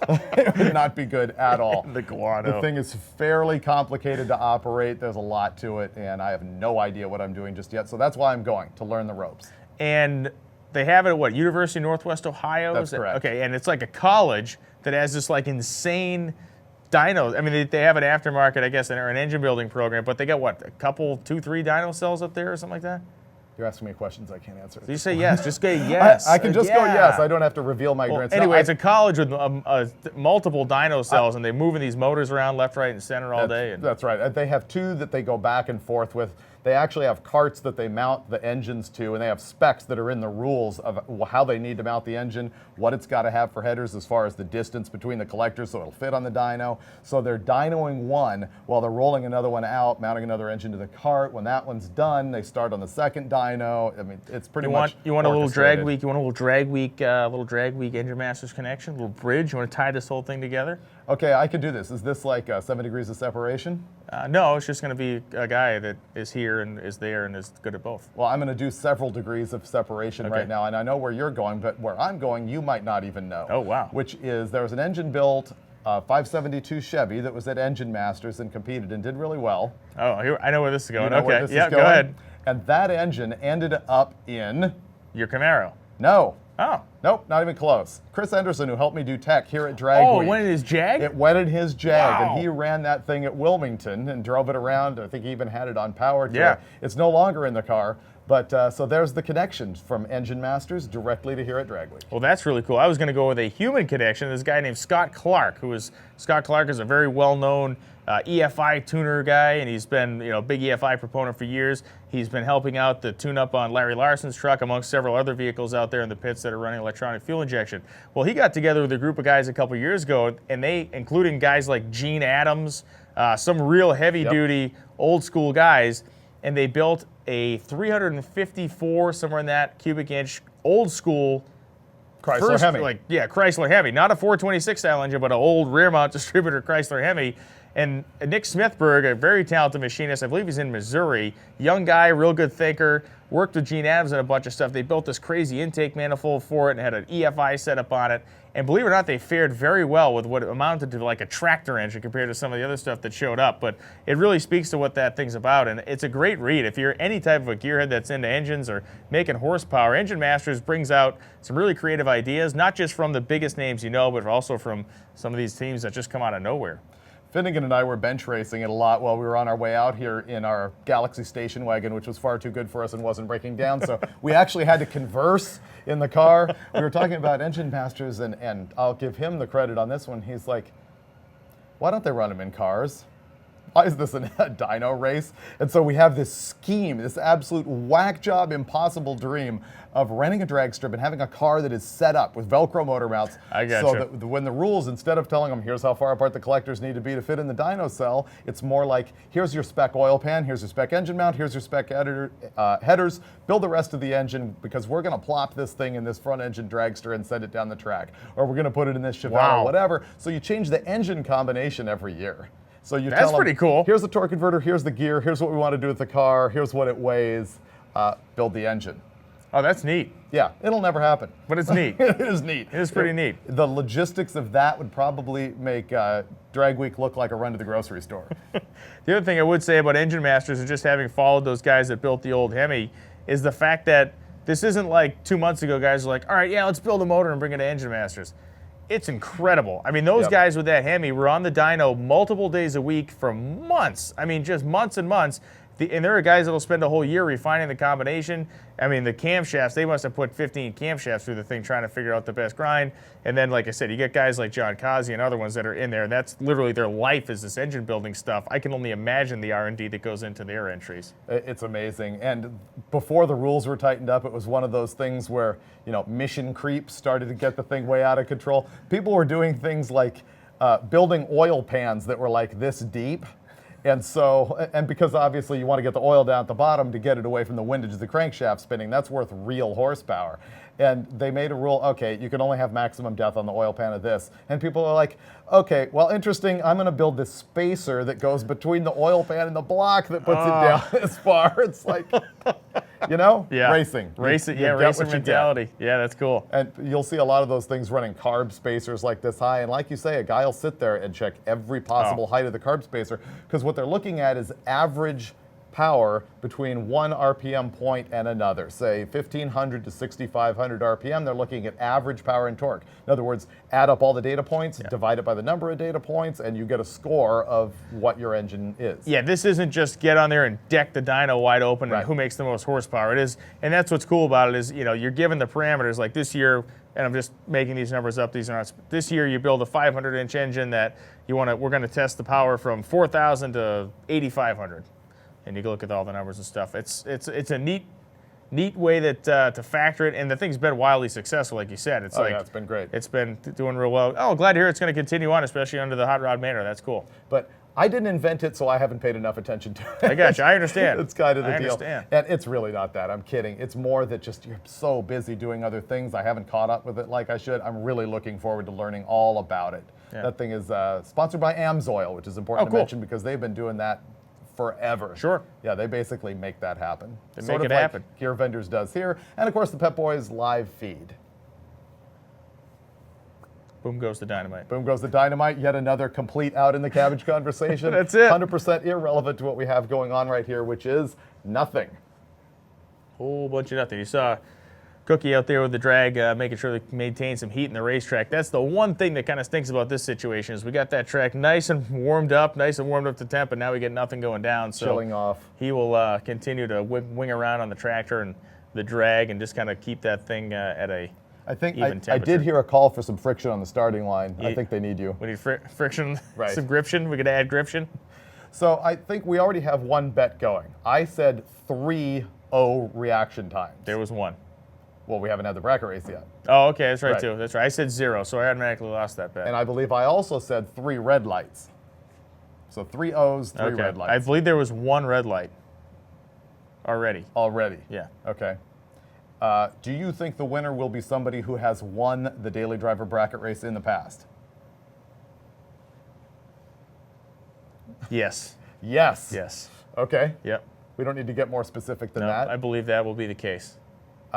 It would not be good at all. The guano. The thing is fairly complicated to operate. There's a lot to it, and I have no idea what I'm doing just yet. So that's why I'm going, to learn the ropes. And they have it at what, University of Northwest Ohio? That's Is it? correct. Okay, and it's like a college that has this like insane dyno. I mean, they have an aftermarket, I guess, or an engine building program, but they got what, a couple, 2-3 dyno cells up there or something like that? You're asking me questions I can't answer. So you say yes, just say yes. I can just go Yeah. yes. I don't have to reveal my Well, ignorance. anyway, No, it's a college with multiple dyno cells, and they moving these motors around left, right, and center all day. And That's right. They have two that they go back and forth with. They actually have carts that they mount the engines to, and they have specs that are in the rules of how they need to mount the engine, what it's got to have for headers as far as the distance between the collectors so it'll fit on the dyno. So they're dynoing one while they're rolling another one out, mounting another engine to the cart. When that one's done, they start on the second dyno. I mean, it's pretty much you want a little drag orchestrated. week? You want a little drag week Engine Masters connection, a little bridge? You want to tie this whole thing together? Okay, I could do this. Is this like 7 degrees of separation? No, it's just going to be a guy that is here and is there and is good at both. Well, I'm going to do several degrees of separation Okay. right now, and I know where you're going, but where I'm going, you might not even know. Oh, wow. Which is, there was an engine built 572 Chevy that was at Engine Masters and competed and did really well. Oh, I know where this is going. You know okay, where this yeah, is going? go ahead. And that engine ended up in... Your Camaro. No. Oh. Nope, not even close. Chris Anderson, who helped me do tech here at Drag Oh, Week. it went in his Jag? It went in his Jag, Wow. and he ran that thing at Wilmington and drove it around. I think he even had it on power. Yeah. It's no longer in the car, but so there's the connection from Engine Masters directly to here at Drag Week. Well, that's really cool. I was going to go with a human connection. This guy named Scott Clark, Scott Clark is a very well-known EFI tuner guy, and he's been a big EFI proponent for years. He's been helping out the tune-up on Larry Larson's truck, amongst several other vehicles out there in the pits that are running electronic fuel injection. Well, he got together with a group of guys a couple years ago, and they, including guys like Gene Adams, some real heavy-duty, old-school guys, and they built a 354, somewhere in that cubic inch, old-school Chrysler Hemi. Chrysler Hemi. Not a 426 style engine, but an old rear mount distributor Chrysler Hemi. And Nick Smithberg, a very talented machinist, I believe he's in Missouri, young guy, real good thinker, worked with Gene Adams on a bunch of stuff. They built this crazy intake manifold for it and had an EFI setup on it. And believe it or not, they fared very well with what amounted to like a tractor engine compared to some of the other stuff that showed up. But it really speaks to what that thing's about. And it's a great read. If you're any type of a gearhead that's into engines or making horsepower, Engine Masters brings out some really creative ideas, not just from the biggest names you know, but also from some of these teams that just come out of nowhere. Finnegan and I were bench racing it a lot while we were on our way out here in our Galaxy station wagon, which was far too good for us and wasn't breaking down. So we actually had to converse in the car. We were talking about Engine Masters, and I'll give him the credit on this one. He's like, why don't they run them in cars? why is this a dyno race? And so we have this scheme, this absolute whack job, impossible dream of renting a drag strip and having a car that is set up with Velcro motor mounts. I gotcha. So that when the rules, instead of telling them, here's how far apart the collectors need to be to fit in the dyno cell, it's more like, here's your spec oil pan, here's your spec engine mount, here's your spec headers, build the rest of the engine because we're going to plop this thing in this front engine dragster and send it down the track. Or we're going to put it in this Chevelle Wow. or whatever. So you change the engine combination every year. So you That's tell them, pretty cool. Here's the torque converter, here's the gear, here's what we want to do with the car, here's what it weighs, build the engine. Oh, that's neat. Yeah, it'll never happen. But it's neat. It is neat. It is pretty neat. The logistics of that would probably make Drag Week look like a run to the grocery store. The other thing I would say about Engine Masters and just having followed those guys that built the old Hemi is the fact that this isn't like 2 months ago guys were like, all right, yeah, let's build a motor and bring it to Engine Masters. It's incredible. I mean, those guys with that Hemi were on the dyno multiple days a week for months. I mean, just months and months. And there are guys that will spend a whole year refining the combination. I mean, the camshafts, they must have put 15 camshafts through the thing trying to figure out the best grind. And then, like I said, you get guys like John Kazi and other ones that are in there. That's literally their life is this engine building stuff. I can only imagine the R&D that goes into their entries. It's amazing. And before the rules were tightened up, it was one of those things where, you know, mission creep started to get the thing way out of control. People were doing things like building oil pans that were like this deep. And so, and because obviously you want to get the oil down at the bottom to get it away from the windage of the crankshaft spinning, that's worth real horsepower. And they made a rule, okay, you can only have maximum depth on the oil pan of this. And people are like, okay, well, interesting, I'm going to build this spacer that goes between the oil pan and the block that puts it down this far. It's like, you know, racing. Racing, You yeah, get racing what you get. mentality. Yeah, that's cool. And you'll see a lot of those things running carb spacers like this high. And like you say, a guy will sit there and check every possible height of the carb spacer because what they're looking at is average power between one RPM point and another. Say 1500 to 6500 RPM, they're looking at average power and torque. In other words, add up all the data points, divide it by the number of data points, and you get a score of what your engine is. Yeah, this isn't just get on there and deck the dyno wide open and who makes the most horsepower. It is, and that's what's cool about it is, you know, you're given the parameters like this year, and I'm just making these numbers up. These are not. This year you build a 500-inch engine that you want to. We're going to test the power from 4,000 to 8,500. And you can look at all the numbers and stuff. It's a neat way that to factor it, and the thing's been wildly successful, like you said. It's yeah, it's been great. It's been doing real well. Oh, glad to hear it's going to continue on, especially under the Hot Rod Manor. That's cool. But I didn't invent it, so I haven't paid enough attention to it. I got you. I understand. It's kind of the I deal. understand. And it's really not that. I'm kidding. It's more that just you're so busy doing other things. I haven't caught up with it like I should. I'm really looking forward to learning all about it. Yeah. That thing is sponsored by AMSOIL, which is important to mention because they've been doing that forever. Sure. Yeah, they basically make that happen. They sort make of it like happen. Gear Vendors does here. And of course the Pep Boys live feed. Boom goes the dynamite. Boom goes the dynamite. Yet another complete out in the cabbage conversation. That's it. 100% irrelevant to what we have going on right here, which is nothing. Whole bunch of nothing. You saw Cookie out there with the drag, making sure they maintain some heat in the racetrack. That's the one thing that kind of stinks about this situation is we got that track nice and warmed up to temp, and now we get nothing going down. So Chilling off. He will continue to wing around on the tractor and the drag and just kind of keep that thing at a I think even I did hear a call for some friction on the starting line. I think they need you. We need friction, Right. some gription. We could add gription. So I think we already have one bet going. I said 3-0 reaction times. There was one. Well, we haven't had the bracket race yet. Oh, okay, that's right, too. That's right. I said 0, so I automatically lost that bet. And I believe I also said 3 red lights. So 3 O's, 3 red lights. I believe there was 1 red light already. Already? Yeah. Okay. Do you think the winner will be somebody who has won the Daily Driver bracket race in the past? Yes. Yes. Yes. Okay. Yep. We don't need to get more specific than No, that. I believe that will be the case.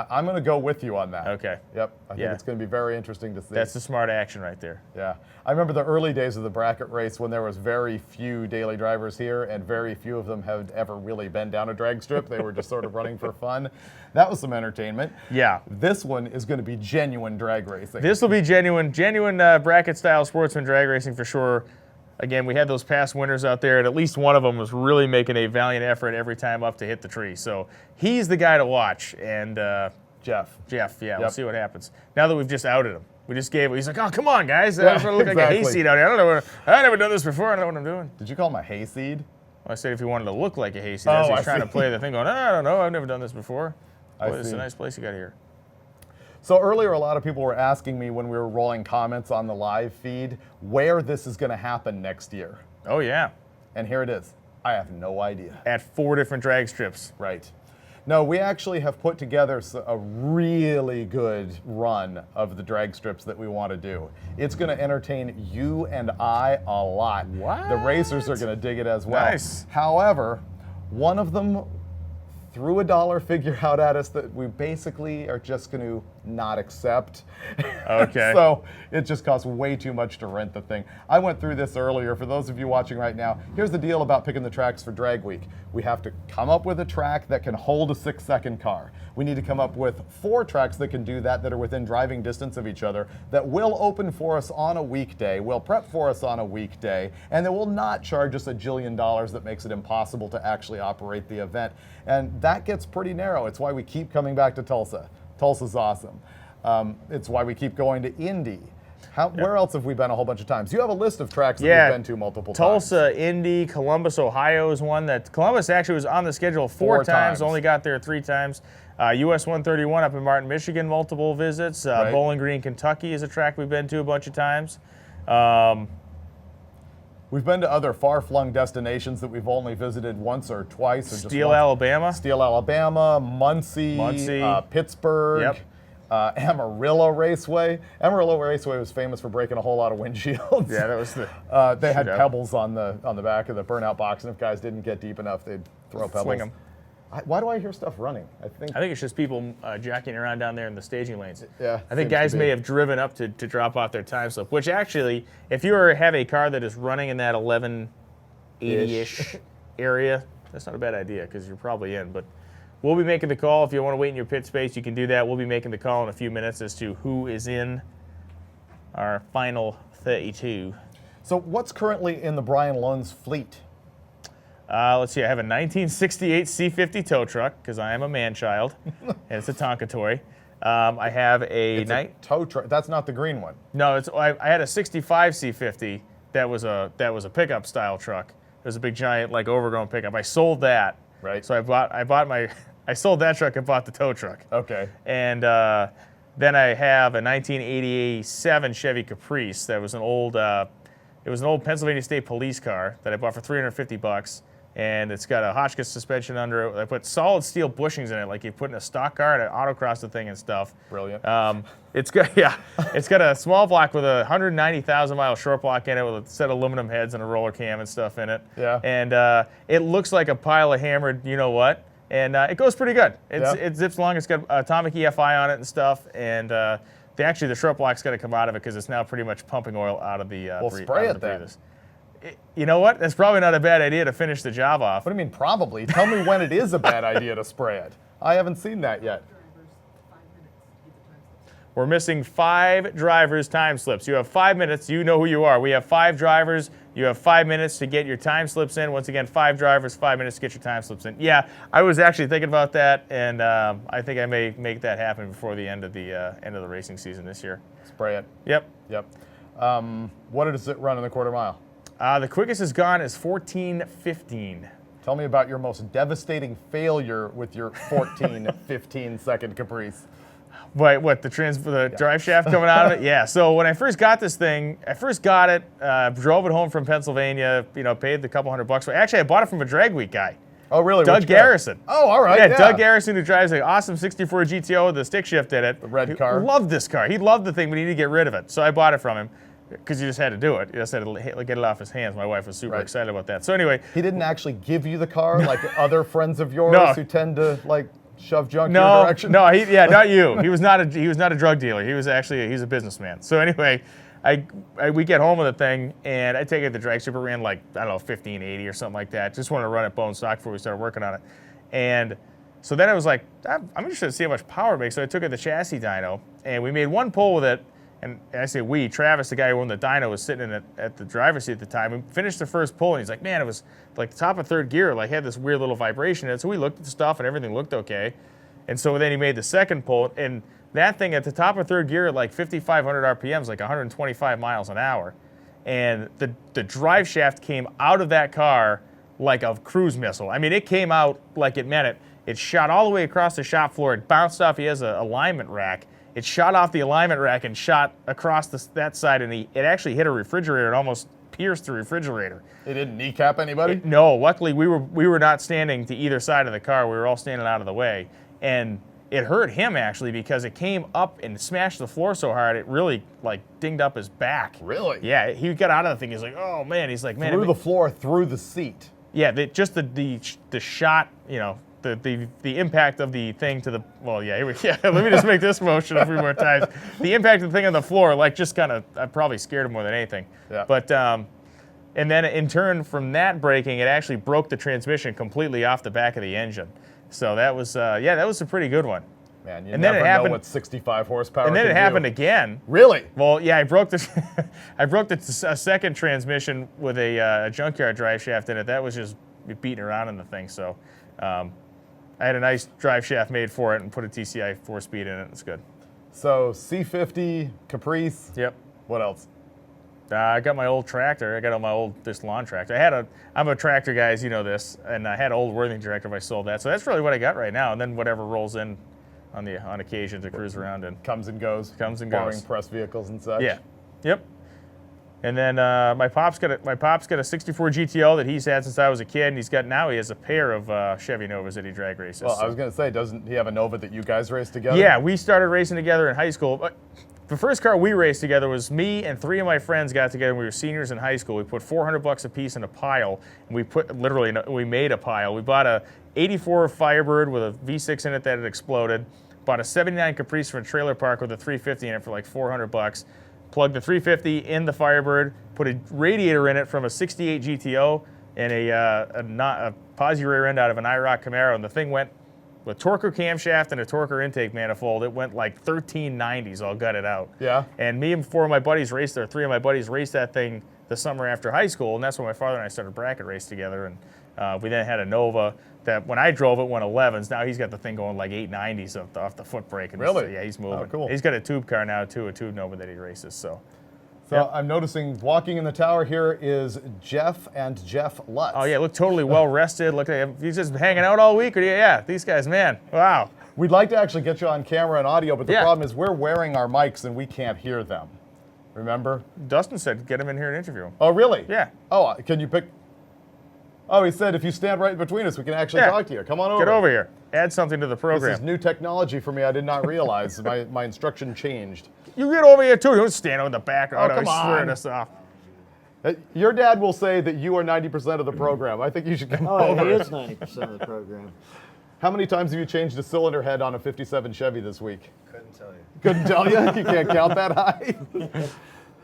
I'm going to go with you on that. Okay. Yep. I think it's going to be very interesting to see. That's the smart action right there. Yeah. I remember the early days of the bracket race when there was very few daily drivers here and very few of them had ever really been down a drag strip. They were just sort of running for fun. That was some entertainment. Yeah. This one is going to be genuine drag racing. This will be genuine bracket-style sportsman drag racing for sure. Again, we had those past winners out there, and at least one of them was really making a valiant effort every time up to hit the tree. So he's the guy to watch. And Jeff. Yeah, we'll see what happens. Now that we've just outed him. We just gave. He's like, oh, come on, guys. I just want to look like a hayseed out here. I don't know. I've never done this before. I don't know what I'm doing. Did you call him a hayseed? Well, I said if he wanted to look like a hayseed, as he's trying to play the thing, going, I don't know. I've never done this before. Boy, this is a nice place you got here. So earlier, a lot of people were asking me when we were rolling comments on the live feed where this is going to happen next year. Oh, yeah. And here it is. I have no idea. At 4 different drag strips. Right. No, we actually have put together a really good run of the drag strips that we want to do. It's going to entertain you and I a lot. What? The racers are going to dig it as well. Nice. However, one of them threw a dollar figure out at us that we basically are just going to not accept. Okay. So it just costs way too much to rent the thing. I went through this earlier. For those of you watching right now, here's the deal about picking the tracks for Drag Week. We have to come up with a track that can hold a 6-second car. We need to come up with 4 tracks that can do that are within driving distance of each other, that will open for us on a weekday, will prep for us on a weekday, and that will not charge us $1 jillion that makes it impossible to actually operate the event. And that gets pretty narrow. It's why we keep coming back to Tulsa. Tulsa's awesome. It's why we keep going to Indy. Where else have we been a whole bunch of times? You have a list of tracks that we've been to multiple times. Tulsa, Indy, Columbus, Ohio is one that Columbus actually was on the schedule 4 times, only got there 3 times. US 131 up in Martin, Michigan, multiple visits. Bowling Green, Kentucky is a track we've been to a bunch of times. We've been to other far-flung destinations that we've only visited once or twice. Steele, Alabama. Steele, Alabama, Muncie. Pittsburgh. Yep. Amarillo Raceway. Amarillo Raceway was famous for breaking a whole lot of windshields. Yeah, that was the. They had pebbles on the back of the burnout box, and if guys didn't get deep enough, they'd throw pebbles. Fling them. Why do I hear stuff running? I think it's just people jockeying around down there in the staging lanes. Yeah. I think guys may have driven up to drop off their time slip, which actually, if you have a car that is running in that 1180-ish area, that's not a bad idea because you're probably in. But we'll be making the call. If you want to wait in your pit space, you can do that. We'll be making the call in a few minutes as to who is in our final 32. So what's currently in the Brian Loans fleet? Let's see, I have a 1968 C50 tow truck, because I am a man-child, and it's a Tonka toy. I have a tow truck. That's not the green one. No, I had a 65 C50 that was a pickup style truck. It was a big giant overgrown pickup. I sold that. Right. So I sold that truck and bought the tow truck. Okay. And then I have a 1987 Chevy Caprice that was an old Pennsylvania State Police car that I bought for $350. And it's got a Hotchkiss suspension under it. I put solid steel bushings in it, like you put in a stock car, and I autocrossed the thing and stuff. Brilliant. It's got a small block with a 190,000-mile short block in it with a set of aluminum heads and a roller cam and stuff in it. Yeah. And it looks like a pile of hammered, you know what? And it goes pretty good. It zips along. It's got atomic EFI on it and stuff. And the short block's got to come out of it because it's now pretty much pumping oil out of the. Well, spray it then. You know what? That's probably not a bad idea to finish the job off. What do you mean probably? Tell me when it is a bad idea to spray it. I haven't seen that yet. We're missing 5 drivers' time slips. You have 5 minutes. You know who you are. We have 5 drivers. You have 5 minutes to get your time slips in. Once again, 5 drivers, 5 minutes to get your time slips in. Yeah, I was actually thinking about that, and I think I may make that happen before the end of the racing season this year. Spray it. Yep. What does it run in the quarter mile? The quickest is gone is 14:15. Tell me about your most devastating failure with your 15 second Caprice. Wait, what, the drive shaft coming out of it? Yeah, so when I first got this thing, drove it home from Pennsylvania, paid the couple $100 for it. Actually, I bought it from a Drag Week guy. Oh, really? Doug Garrison. Oh, all right. Yeah, Doug Garrison, who drives an awesome 64 GTO with the stick shift in it. The red car. He loved this car. He loved the thing, but he needed to get rid of it. So I bought it from him. Because you just had to do it. You just had to get it off his hands. My wife was super excited about that. So anyway. He didn't actually give you the car like other friends of yours who tend to shove junk in your direction? No, not you. He was not a drug dealer. He was he's a businessman. So anyway, we get home with the thing, and I take it to the drag super, ran 1580 or something like that. Just wanted to run it bone stock before we started working on it. And so then I was like, I'm interested to see how much power it makes. So I took it to the chassis dyno, and we made one pull with it. And I say we, Travis, the guy who owned the dyno, was sitting at the driver's seat at the time. We finished the first pull, and he's like, man, it was like the top of third gear, had this weird little vibration in it. So we looked at the stuff, and everything looked okay. And so then he made the second pull, and that thing at the top of third gear at like 5,500 RPMs, like 125 miles an hour. And the drive shaft came out of that car like a cruise missile. I mean, it came out like it meant it. It shot all the way across the shop floor. It bounced off. He has an alignment rack. It shot off the alignment rack and shot across that side, and it actually hit a refrigerator and almost pierced the refrigerator. It didn't kneecap anybody? No, luckily we were not standing to either side of the car. We were all standing out of the way. And it hurt him actually because it came up and smashed the floor so hard it really like dinged up his back. Really? Yeah, he got out of the thing. He's like, oh man. He's like, man. Through the floor, through the seat. Yeah, just the shot, you know, the impact of the thing to the, well, yeah, let me just make this motion a few more times. The impact of the thing on the floor, like, just kind of, I probably scared him more than anything. Yeah. But, and then in turn from that braking, it actually broke the transmission completely off the back of the engine. So that was, that was a pretty good one. Man, you and never then it happened, know what 65 horsepower and then can it happened do. again. Really? Well, yeah, I broke a second transmission with a junkyard drive shaft in it. That was just beating around in the thing. So I had a nice drive shaft made for it and put a TCI 4-speed in it. It's good. So C50, Caprice. Yep. What else? I got my old tractor. I got this lawn tractor. I'm a tractor guy, as you know this, and I had an old Worthington tractor. I sold that. So that's really what I got right now. And then whatever rolls in on occasion to cruise around in. Comes and goes. Barring press vehicles and such. Yeah. Yep. And then my pop's got a 64 GTO that he's had since I was a kid, and he has a pair of Chevy Novas that he drag races. Well, I was going to say, doesn't he have a Nova that you guys race together? Yeah, we started racing together in high school. The first car we raced together was me and 3 of my friends got together when we were seniors in high school. We put $400 a piece in a pile, and we made a pile. We bought a 84 Firebird with a V6 in it that had exploded, bought a 79 Caprice from a trailer park with a 350 in it for like $400, plugged the 350 in the Firebird, put a radiator in it from a 68 GTO, and a posi rear end out of an IROC Camaro, and the thing went with Torker camshaft and a Torker intake manifold. It went like 1390s all gutted out. Yeah. And me and 3 of my buddies raced that thing the summer after high school, and that's when my father and I started bracket race together. And we then had a Nova that when I drove it went 11s. Now he's got the thing going like 890s off the foot brake. And Really? yeah, he's moving. Oh, cool. He's got a tube car now too, a tube Nova that he races. So yep. I'm noticing walking in the tower here is Jeff and Jeff Lutz. Oh yeah, look totally well rested. Look at him. He's just hanging out all week. Or yeah, these guys, man, wow. We'd like to actually get you on camera and audio, but the problem is we're wearing our mics and we can't hear them. Remember? Dustin said get him in here and interview him. Oh, really? Yeah. Oh, can you pick? Oh, he said if you stand right between us, we can actually talk to you. Come on over. Get over here. Add something to the program. This is new technology for me. I did not realize. my instruction changed. You get over here too. Don't stand on the back. Oh, come he's on. swearing us off. Your dad will say that you are 90% of the program. I think you should come over. Oh, he is 90% of the program. How many times have you changed a cylinder head on a 57 Chevy this week? Couldn't tell you. Couldn't tell you? You can't count that high?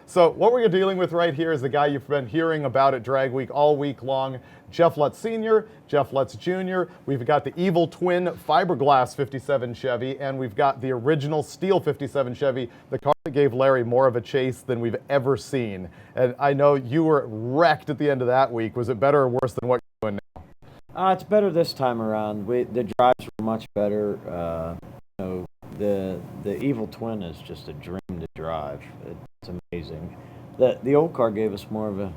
So what we're dealing with right here is the guy you've been hearing about at Drag Week all week long, Jeff Lutz Sr., Jeff Lutz Jr., we've got the evil twin fiberglass 57 Chevy, and we've got the original steel 57 Chevy, the car that gave Larry more of a chase than we've ever seen. And I know you were wrecked at the end of that week. Was it better or worse than what you're doing now? It's better this time around. The drives were much better. The evil twin is just a dream to drive. It's amazing. The old car gave us more of a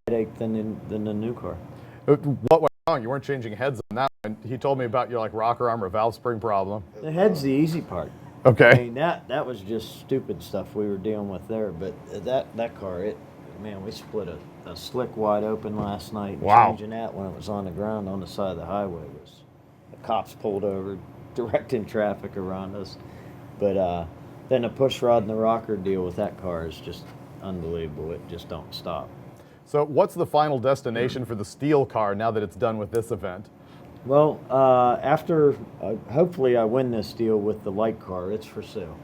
headache than the new car. What went wrong? You weren't changing heads on that one. He told me about your rocker arm or valve spring problem. The head's the easy part. Okay. I mean, that was just stupid stuff we were dealing with there. But that car, we split a slick wide open last night. Wow. Changing that when it was on the ground on the side of the highway the cops pulled over, directing traffic around us. But then the push rod and the rocker deal with that car is just unbelievable. It just don't stop. So what's the final destination for the steel car now that it's done with this event? Well, after hopefully I win this deal with the light car, it's for sale.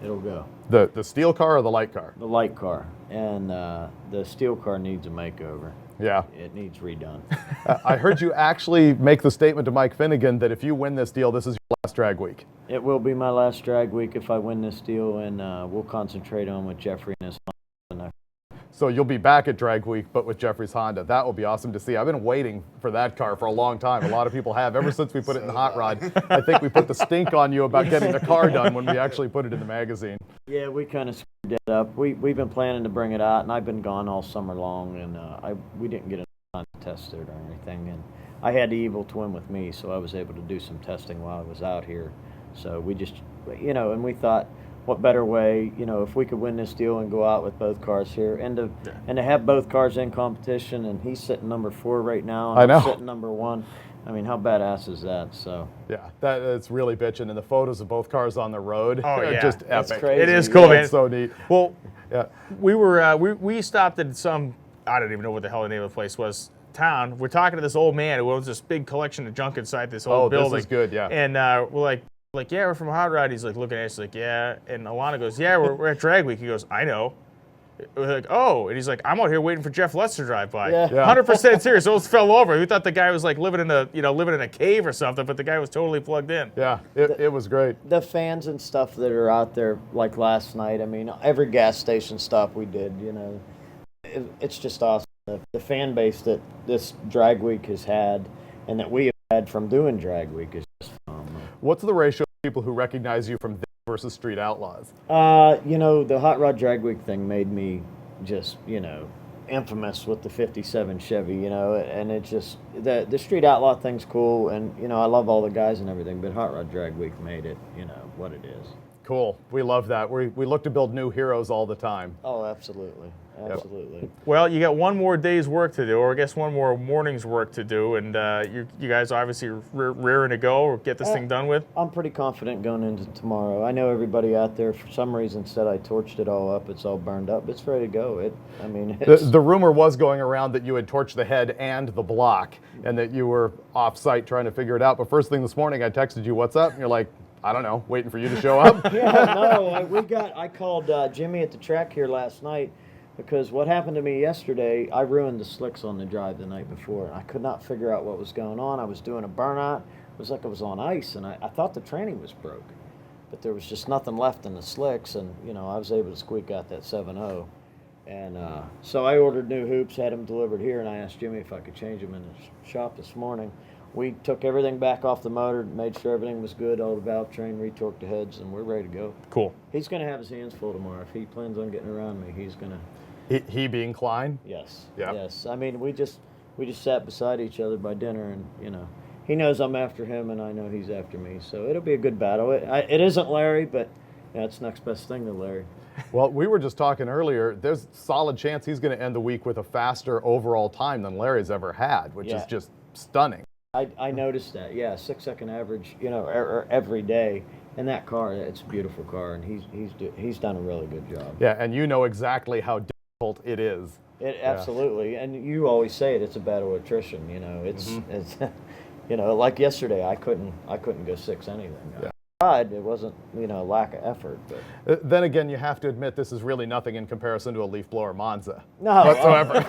It'll go. The steel car or the light car? The light car. And the steel car needs a makeover. Yeah. It needs redone. I heard you actually make the statement to Mike Finnegan that if you win this deal, this is your last drag week. It will be my last drag week if I win this deal, and we'll concentrate on with Jeffrey and his son. So you'll be back at Drag Week, but with Jeffrey's Honda. That will be awesome to see. I've been waiting for that car for a long time. A lot of people have, ever since we put it in the Hot Rod. I think we put the stink on you about getting the car done when we actually put it in the magazine. Yeah, we kind of screwed it up. We've been planning to bring it out, and I've been gone all summer long, and we didn't get enough time to test it or anything. And I had the evil twin with me, so I was able to do some testing while I was out here. So we just, and we thought, what better way, if we could win this deal and go out with both cars here, and to have both cars in competition, and he's sitting number 4 right now, and I'm sitting number 1. I mean, how badass is that? So yeah, it's really bitching, and the photos of both cars on the road are just That's epic. crazy. It is cool, man. It's so neat. Well, yeah, we were we stopped at some, I don't even know what the hell the name of the place was. Town. We're talking to this old man who owns this big collection of junk inside this old building. Oh, this is good, yeah. And we're like, yeah, we're from Hot Rod. He's like looking at us like, yeah. And Alana goes, yeah, we're at Drag Week. He goes, I know. We're like, oh. And he's like, I'm out here waiting for Jeff Lutz to drive by. Yeah. 100% serious. Almost fell over. We thought the guy was like living in a cave or something, but the guy was totally plugged in. Yeah, it was great. the fans and stuff that are out there, like last night, I mean, every gas station stop we did, it's just awesome. The fan base that this Drag Week has had and that we have had from doing Drag Week is just phenomenal. What's the ratio of people who recognize you from this versus Street Outlaws? The Hot Rod Drag Week thing made me just, infamous with the 57 Chevy, and it's just, the Street Outlaw thing's cool, and, I love all the guys and everything, but Hot Rod Drag Week made it, what it is. Cool. We love that. We look to build new heroes all the time. Oh, absolutely. Absolutely. Yep. Well, you got one more day's work to do, or I guess one more morning's work to do, and you guys obviously rearing to go or get this thing done with? I'm pretty confident going into tomorrow. I know everybody out there for some reason said I torched it all up. It's all burned up. It's ready to go. The rumor was going around that you had torched the head and the block and that you were off-site trying to figure it out. But first thing this morning, I texted you, what's up? And you're like, I don't know, waiting for you to show up? I called Jimmy at the track here last night because what happened to me yesterday, I ruined the slicks on the drive the night before. And I could not figure out what was going on. I was doing a burnout. It was like I was on ice, and I thought the training was broke. But there was just nothing left in the slicks, and, I was able to squeak out that 7.0. And so I ordered new hoops, had them delivered here, and I asked Jimmy if I could change them in the shop this morning. We took everything back off the motor, made sure everything was good, all the valve train, retorqued the heads, and we're ready to go. Cool. He's going to have his hands full tomorrow. If he plans on getting around me, he's going to... He being Klein? Yes. Yeah. Yes. I mean, we just sat beside each other by dinner, and, he knows I'm after him, and I know he's after me. So it'll be a good battle. It isn't Larry, but it's next best thing to Larry. Well, we were just talking earlier, there's a solid chance he's going to end the week with a faster overall time than Larry's ever had, which is just stunning. I noticed that, 6-second average, every day. And that car, it's a beautiful car, and he's done a really good job. Yeah, and you know exactly how difficult it is. Absolutely, and you always say it. It's a battle of attrition. It's like yesterday, I couldn't go 6 anything. Yeah. I tried. It wasn't lack of effort. But then again, you have to admit this is really nothing in comparison to a leaf blower Monza. No, whatsoever.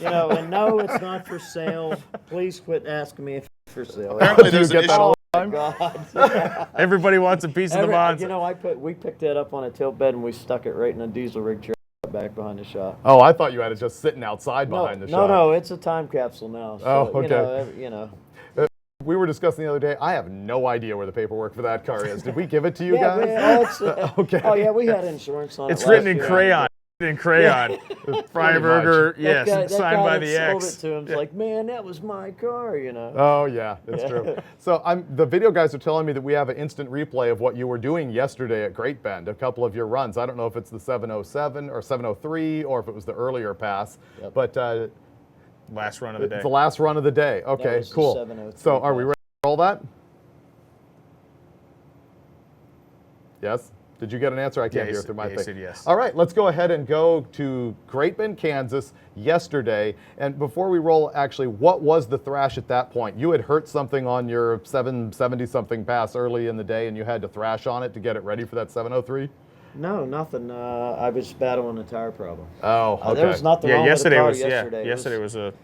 And no, it's not for sale. Please quit asking me if it's for sale. Apparently, there's an issue. Oh, God. Everybody wants a piece of the Monza. We picked that up on a tilt bed and we stuck it right in a diesel rig truck back behind the shop. Oh, I thought you had it just sitting outside behind the shop. No, it's a time capsule now. So, okay. We were discussing the other day. I have no idea where the paperwork for that car is. Did we give it to you guys? Okay. Oh yeah, we had insurance on it. It's written in crayon. Freiberger, yes, signed by the X. Sold it to him. It's like, man, that was my car, Oh yeah, it's true. So the video guys are telling me that we have an instant replay of what you were doing yesterday at Great Bend, a couple of your runs. I don't know if it's the 707 or 703 or if it was the earlier pass, but last run of the day. It's the last run of the day. Okay, cool. So are we ready to roll that? Yes? Did you get an answer? I can't hear through my thing. He said yes. All right, let's go ahead and go to Great Bend, Kansas yesterday. And before we roll, actually, what was the thrash at that point? You had hurt something on your 770-something pass early in the day, and you had to thrash on it to get it ready for that 703? No, nothing. I was battling a tire problem. Oh, okay. There was nothing wrong with the car yesterday. Yesterday was a...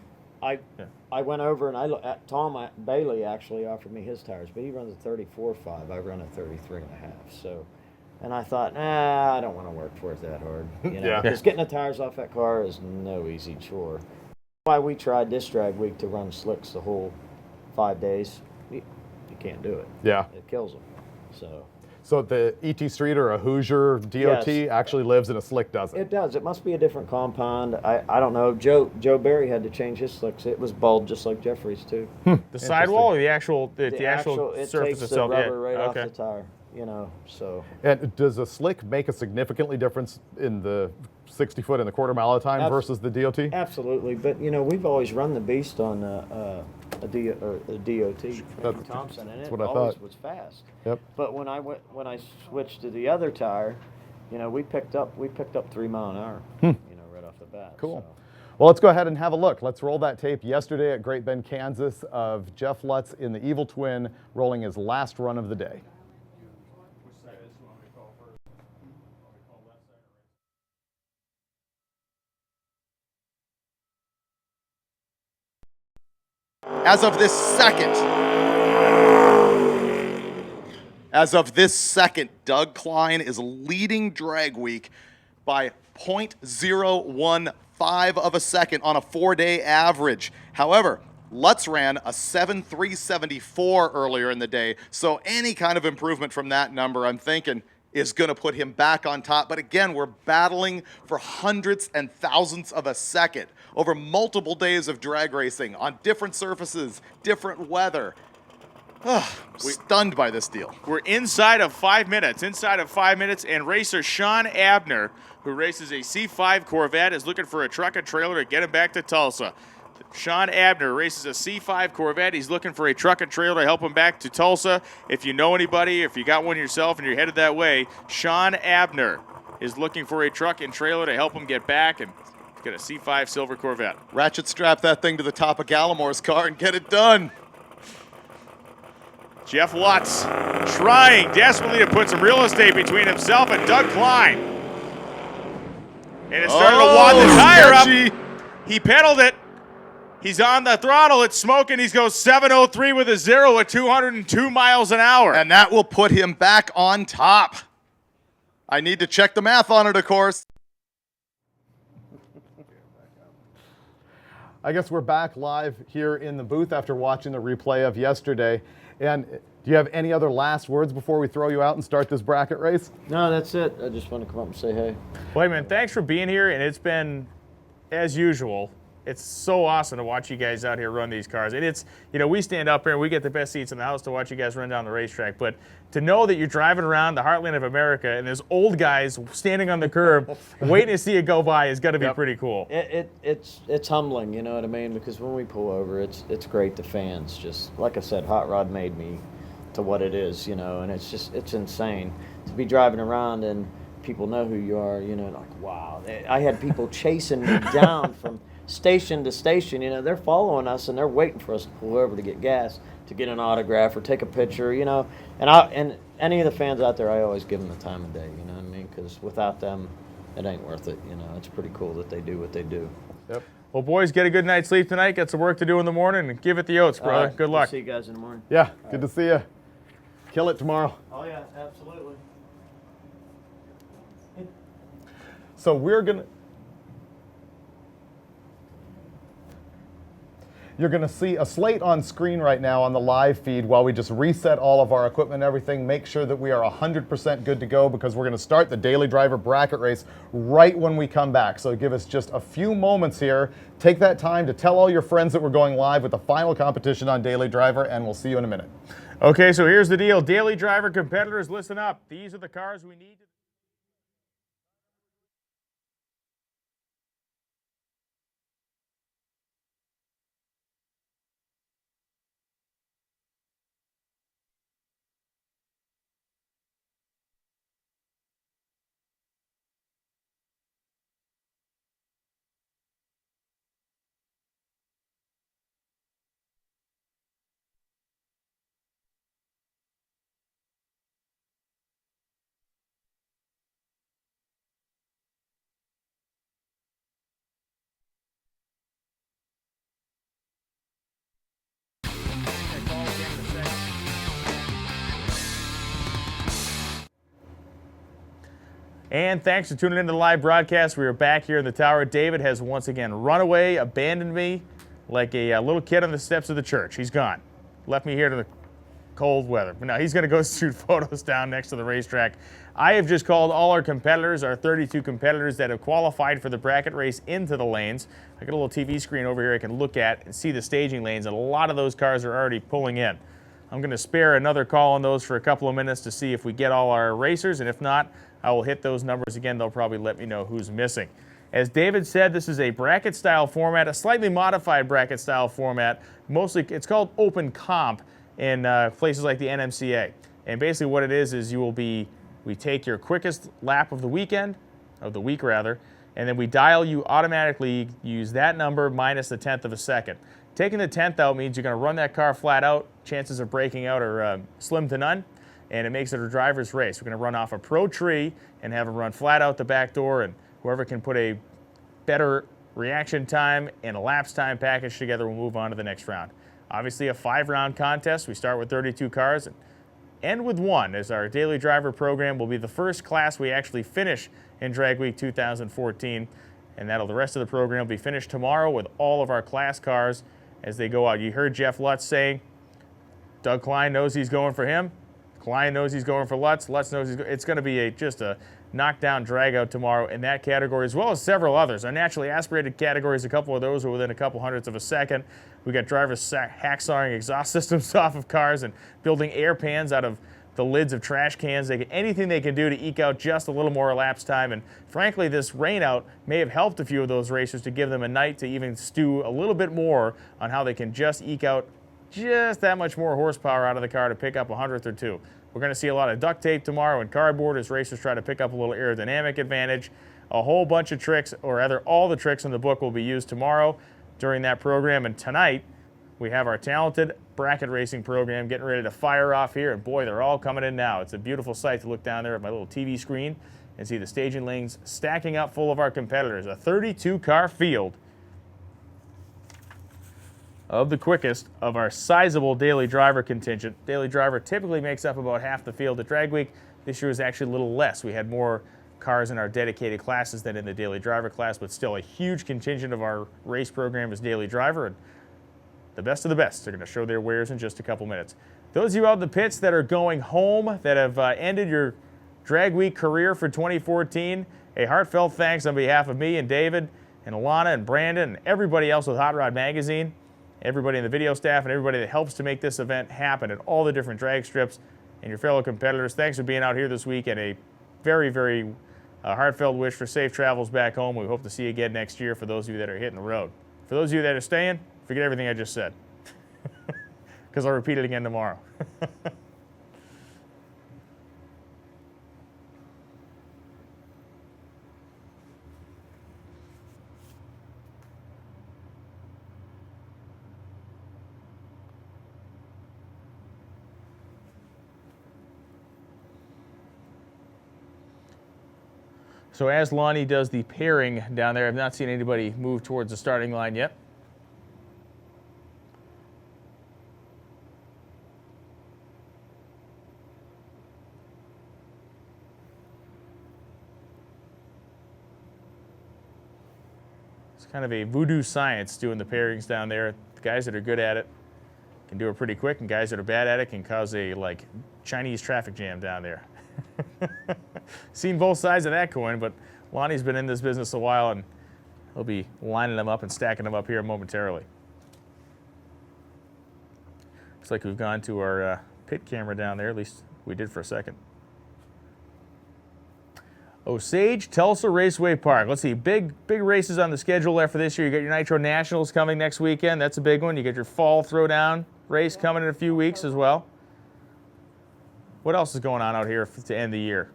I went over and Tom Bailey actually offered me his tires, but he runs a 34.5. I run a 33.5. So And I thought, nah, I don't want to work for it that hard. You know, Yeah. because getting the tires off that car is no easy chore. Why we tried this drag week to run slicks the whole 5 days, you can't do it. Yeah. It kills them. So the ET Street or a Hoosier DOT Yes. actually lives and a slick doesn't. It does. It must be a different compound. I don't know. Joe Barry had to change his slicks. It was bald just like Jeffrey's too. The sidewall or the actual It surface takes itself? the rubber right okay. off the tire. You know, so. And does a slick make a significantly difference in the 60 foot and the quarter mile of time versus the DOT? Absolutely, but you know we've always run the beast on a DOT from Thompson, and it what I always thought. was fast. Yep. But when I switched to the other tire, you know we picked up 3 mile an hour. You know, right off the bat. Cool. So. Well, let's go ahead and have a look. Let's roll that tape yesterday at Great Bend, Kansas of Jeff Lutz in the Evil Twin rolling his last run of the day. As of this second, Doug Klein is leading drag week by 0.015 of a second on a 4-day average. However, Lutz ran a 7.374 earlier in the day, so any kind of improvement from that number, I'm thinking, is going to put him back on top. But again, we're battling for hundreds and thousands of a second over multiple days of drag racing on different surfaces, different weather. Stunned by this deal. We're inside of 5 minutes, and racer Sean Abner, who races a C5 Corvette, is looking for a truck and trailer to get him back to Tulsa. Sean Abner races a C5 Corvette. He's looking for a truck and trailer to help him back to Tulsa. If you know anybody, if you got one yourself and you're headed that way, Sean Abner is looking for a truck and trailer to help him get back, and he's got a C5 silver Corvette. Ratchet strap that thing to the top of Gallimore's car and get it done. Jeff Lutz trying desperately to put some real estate between himself and Doug Klein. And it's starting to wad the tire sketchy. up. He pedaled it. He's on the throttle. It's smoking. He goes 703 with a 0 at 202 miles an hour. And that will put him back on top. I need to check the math on it, of course. I guess we're back live here in the booth after watching the replay of yesterday. And do you have any other last words before we throw you out and start this bracket race? No, that's it. I just want to come up and say hey. Well, hey, man, thanks for being here, and it's been, as usual, it's so awesome to watch you guys out here run these cars. And it's, you know, we stand up here and we get the best seats in the house to watch you guys run down the racetrack. But to know that you're driving around the heartland of America and there's old guys standing on the curb waiting to see it go by is got to be pretty cool. It's humbling, you know what I mean? Because when we pull over, it's great. The fans just, like I said, Hot Rod made me to what it is, you know, and it's insane to be driving around and people know who you are, you know, like, wow. I had people chasing me down from station to station, you know, they're following us and they're waiting for us to pull over to get gas, to get an autograph or take a picture, you know. And any of the fans out there, I always give them the time of day, you know what I mean? Because without them, it ain't worth it, you know. It's pretty cool that they do what they do. Yep. Well, boys, get a good night's sleep tonight. Got some work to do in the morning, and give it the oats, brother. Good luck. See you guys in the morning. Yeah, good to see you. Kill it tomorrow. Oh, yeah, absolutely. So we're going to... You're going to see a slate on screen right now on the live feed while we just reset all of our equipment and everything, make sure that we are 100% good to go because we're going to start the Daily Driver bracket race right when we come back. So give us just a few moments here. Take that time to tell all your friends that we're going live with the final competition on Daily Driver, and we'll see you in a minute. Okay, so here's the deal. Daily Driver competitors, listen up. These are the cars we need to And thanks for tuning into the live broadcast. We are back here in the tower. David has once again run away, abandoned me like a little kid on the steps of the church. He's gone. Left me here to the cold weather. But now he's going to go shoot photos down next to the racetrack. I have just called all our competitors, our 32 competitors that have qualified for the bracket race, into the lanes. I got a little TV screen over here I can look at and see the staging lanes, and a lot of those cars are already pulling in. I'm going to spare another call on those for a couple of minutes to see if we get all our racers, and if not, I will hit those numbers again. They'll probably let me know who's missing. As David said, this is a bracket-style format, a slightly modified bracket-style format. Mostly, it's called open comp in places like the NMCA. And basically what it is we take your quickest lap of the week rather, and then we dial you automatically, use that number minus the 10th of a second. Taking the 10th out means you're going to run that car flat out. Chances of breaking out are slim to none, and it makes it a driver's race. We're going to run off a pro tree and have them run flat out the back door, and whoever can put a better reaction time and a lapse time package together will move on to the next round. Obviously a 5-round contest. We start with 32 cars and end with 1, as our daily driver program will be the first class we actually finish in Drag Week 2014, and the rest of the program will be finished tomorrow with all of our class cars as they go out. You heard Jeff Lutz saying Doug Klein knows he's going for him. Klein knows he's going for Lutz. Lutz knows it's going to be just a knockdown drag out tomorrow in that category, as well as several others. Our naturally aspirated categories, a couple of those are within a couple hundredths of a second. We got drivers hacksawing exhaust systems off of cars and building air pans out of the lids of trash cans. Anything they can do to eke out just a little more elapsed time. And frankly, this rain out may have helped a few of those racers to give them a night to even stew a little bit more on how they can just eke out just that much more horsepower out of the car to pick up a hundredth or two. We're going to see a lot of duct tape tomorrow and cardboard as racers try to pick up a little aerodynamic advantage. A whole bunch of tricks, or rather all the tricks in the book, will be used tomorrow during that program. And tonight, we have our talented bracket racing program getting ready to fire off here. And boy, they're all coming in now. It's a beautiful sight to look down there at my little TV screen and see the staging lanes stacking up full of our competitors. A 32-car field of the quickest of our sizable daily driver contingent. Daily driver typically makes up about half the field at Drag Week. This year was actually a little less. We had more cars in our dedicated classes than in the daily driver class, but still a huge contingent of our race program is daily driver, and the best of the best are going to show their wares in just a couple minutes. Those of you out in the pits that are going home, that have ended your Drag Week career for 2014, a heartfelt thanks on behalf of me and David and Alana and Brandon and everybody else with Hot Rod Magazine, everybody in the video staff, and everybody that helps to make this event happen at all the different drag strips, and your fellow competitors. Thanks for being out here this week, and a very, very heartfelt wish for safe travels back home. We hope to see you again next year for those of you that are hitting the road. For those of you that are staying, forget everything I just said, because I'll repeat it again tomorrow. So as Lonnie does the pairing down there, I've not seen anybody move towards the starting line yet. It's kind of a voodoo science doing the pairings down there. The guys that are good at it can do it pretty quick, and guys that are bad at it can cause a Chinese traffic jam down there. Seen both sides of that coin, but Lonnie's been in this business a while, and he'll be lining them up and stacking them up here momentarily. Looks like we've gone to our pit camera down there, at least we did for a second. Osage Tulsa Raceway Park. Let's see, big races on the schedule there for this year. You got your Nitro Nationals coming next weekend. That's a big one. You got your Fall Throwdown race coming in a few weeks as well. What else is going on out here to end the year?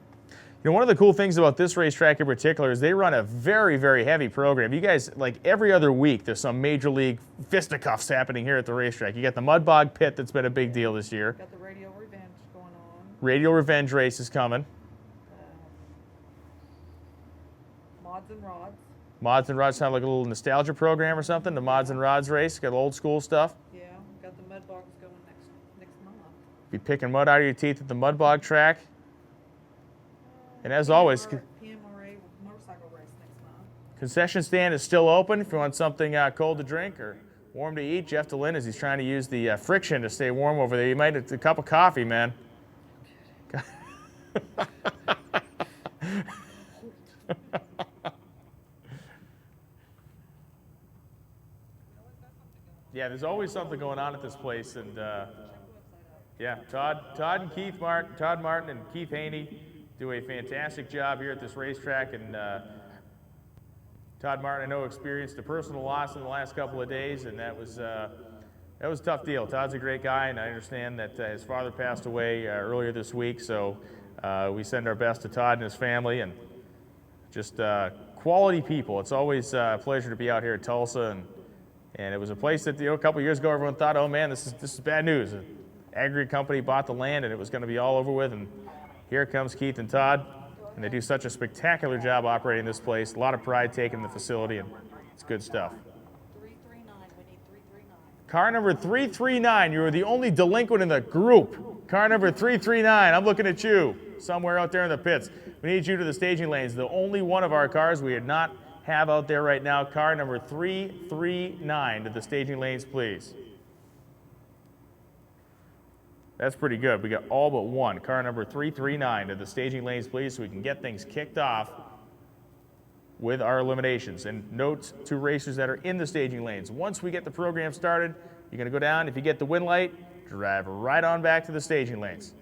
You know, one of the cool things about this racetrack in particular is they run a very, very heavy program. You guys, like every other week, there's some major league fisticuffs happening here at the racetrack. You got the Mud Bog Pit that's been a big deal this year. Got the Radio Revenge going on. Radio Revenge race is coming. Mods and Rods. Mods and Rods sound like a little nostalgia program or something. The Mods and Rods race, got old school stuff. Yeah, got the Mud Bogs going next month. Be picking mud out of your teeth at the Mud Bog track. And as always, PNR Concession stand is still open if you want something cold to drink or warm to eat. Jeff DeLynn, as he's trying to use the friction to stay warm over there. You might need a cup of coffee, man. Yeah, there's always something going on at this place, and yeah, Todd Martin and Keith Haney do a fantastic job here at this racetrack, and Todd Martin, I know, experienced a personal loss in the last couple of days, and that was a tough deal. Todd's a great guy, and I understand that his father passed away earlier this week, so we send our best to Todd and his family, and just quality people. It's always a pleasure to be out here at Tulsa, and it was a place that, a couple years ago everyone thought, oh man, this is bad news. An aggregate company bought the land and it was going to be all over with, and here comes Keith and Todd, and they do such a spectacular job operating this place. A lot of pride taken in the facility, and it's good stuff. 339, we need 339. Car number 339, you were the only delinquent in the group. Car number 339, I'm looking at you, somewhere out there in the pits. We need you to the staging lanes. The only one of our cars we did not have out there right now. Car number 339 to the staging lanes, please. That's pretty good. We got all but one. Car number 339 to the staging lanes, please, so we can get things kicked off with our eliminations. And notes to racers that are in the staging lanes. Once we get the program started, you're going to go down. If you get the win light, drive right on back to the staging lanes.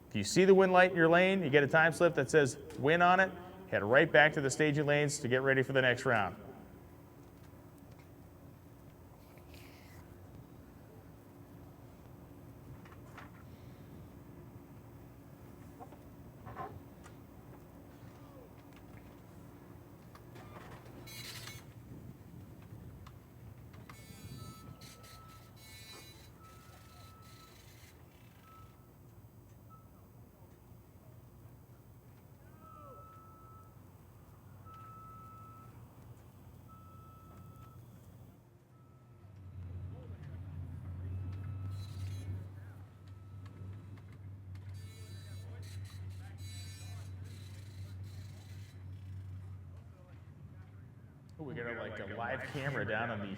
If you see the win light in your lane, you get a time slip that says win on it, head right back to the staging lanes to get ready for the next round. We got like a live camera down on the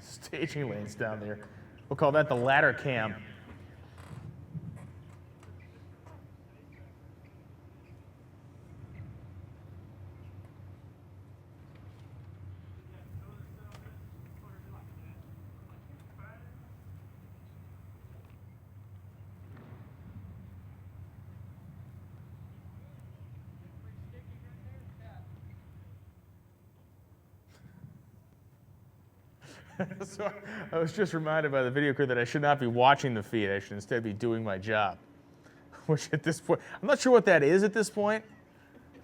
staging lanes down there. We'll call that the ladder cam. So I was just reminded by the video crew that I should not be watching the feed. I should instead be doing my job. Which at this point, I'm not sure what that is at this point,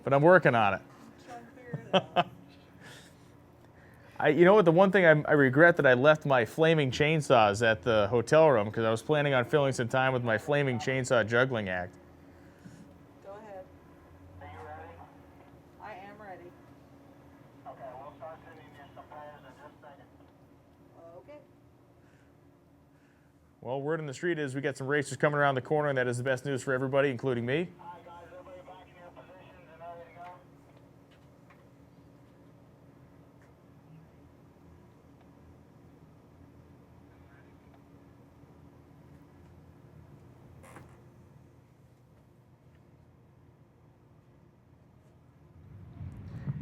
but I'm working on it. You know what, the one thing I regret that I left my flaming chainsaws at the hotel room because I was planning on filling some time with my flaming chainsaw juggling act. Go ahead. Are you ready? I am ready. Okay, we'll start sending you some pairs in just a second. Okay. Well, word on the street is we got some racers coming around the corner, and that is the best news for everybody, including me. All right, guys, everybody back in your positions and ready to go?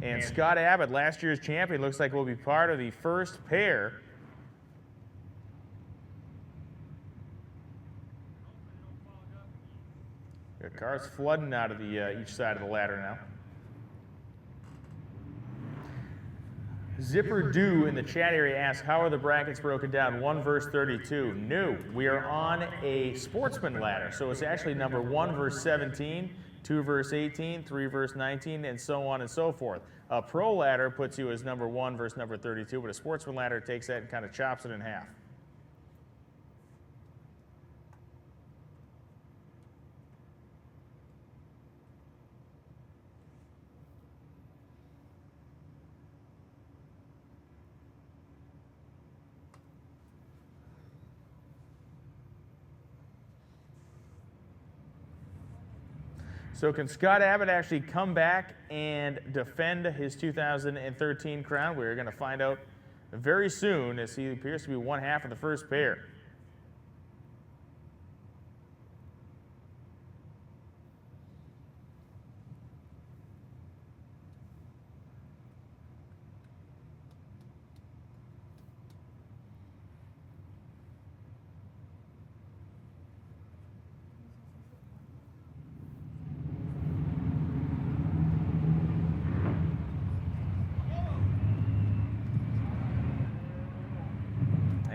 And Scott Abbott, last year's champion, looks like will be part of the first pair. Got cars flooding out of the each side of the ladder now. Zipper Do in the chat area asks, how are the brackets broken down? 1 verse 32. No, we are on a sportsman ladder, so it's actually number 1 verse 17, 2 verse 18, 3 verse 19, and so on and so forth. A pro ladder puts you as number 1 versus number 32, but a sportsman ladder takes that and kind of chops it in half. So can Scott Abbott actually come back and defend his 2013 crown? We're going to find out very soon, as he appears to be one half of the first pair.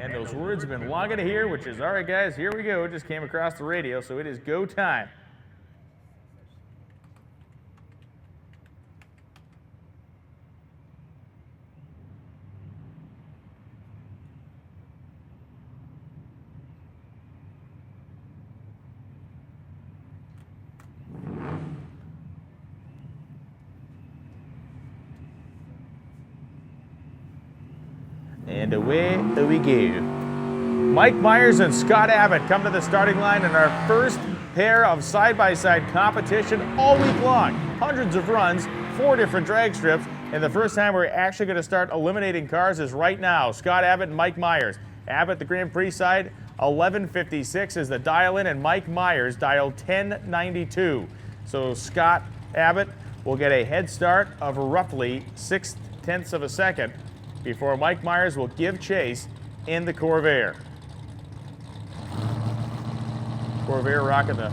And those words have been logging to here, which is, all right, guys, here we go. It just came across the radio, so it is go time. And away we go. Mike Myers and Scott Abbott come to the starting line in our first pair of side-by-side competition all week long. Hundreds of runs, 4 different drag strips, and the first time we're actually going to start eliminating cars is right now. Scott Abbott and Mike Myers. Abbott, the Grand Prix side, 1156 is the dial-in, and Mike Myers dialed 1092. So Scott Abbott will get a head start of roughly 6/10 of a second before Mike Myers will give chase in the Corvair. Corvair rocking the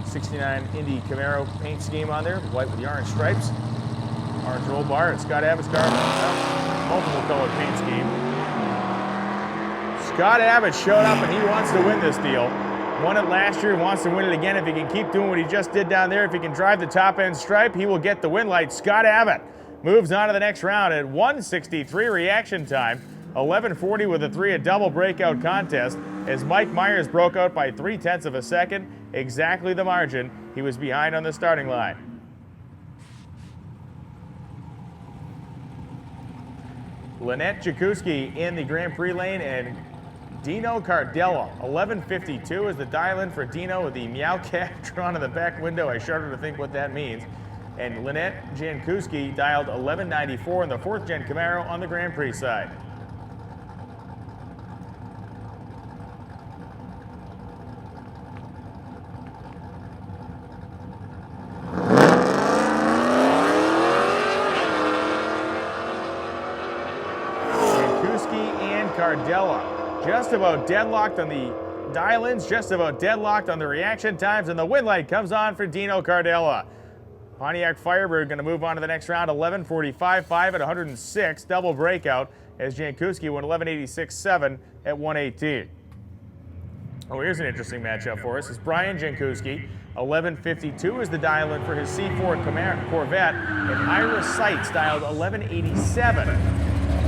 69 Indy Camaro paint scheme on there, white with the orange stripes. Orange roll bar, and Scott Abbott's car, multiple colored paint scheme. Scott Abbott showed up and he wants to win this deal. Won it last year, wants to win it again. If he can keep doing what he just did down there, if he can drive the top end stripe, he will get the win light. Scott Abbott moves on to the next round at 1:63 reaction time. 11:40 with a 3, a double breakout contest as Mike Myers broke out by 3/10 of a second, exactly the margin he was behind on the starting line. Lynette Jakuski in the Grand Prix lane, and Dino Cardella. 11:52 is the dial-in for Dino with the meow cat drawn in the back window. I shudder to think what that means. And Lynette Jankowski dialed 1194 in the 4th Gen Camaro on the Grand Prix side. Jankowski and Cardella just about deadlocked on the dial-ins, just about deadlocked on the reaction times, and the win light comes on for Dino Cardella. Pontiac Firebird going to move on to the next round, 11:45.5 at 106, double breakout as Jankowski went 11:86.7 at 118. Oh, here's an interesting matchup for us. It's Brian Jankowski. 11:52 is the dial-in for his C4 Corvette, and Ira Seitz dialed 11:87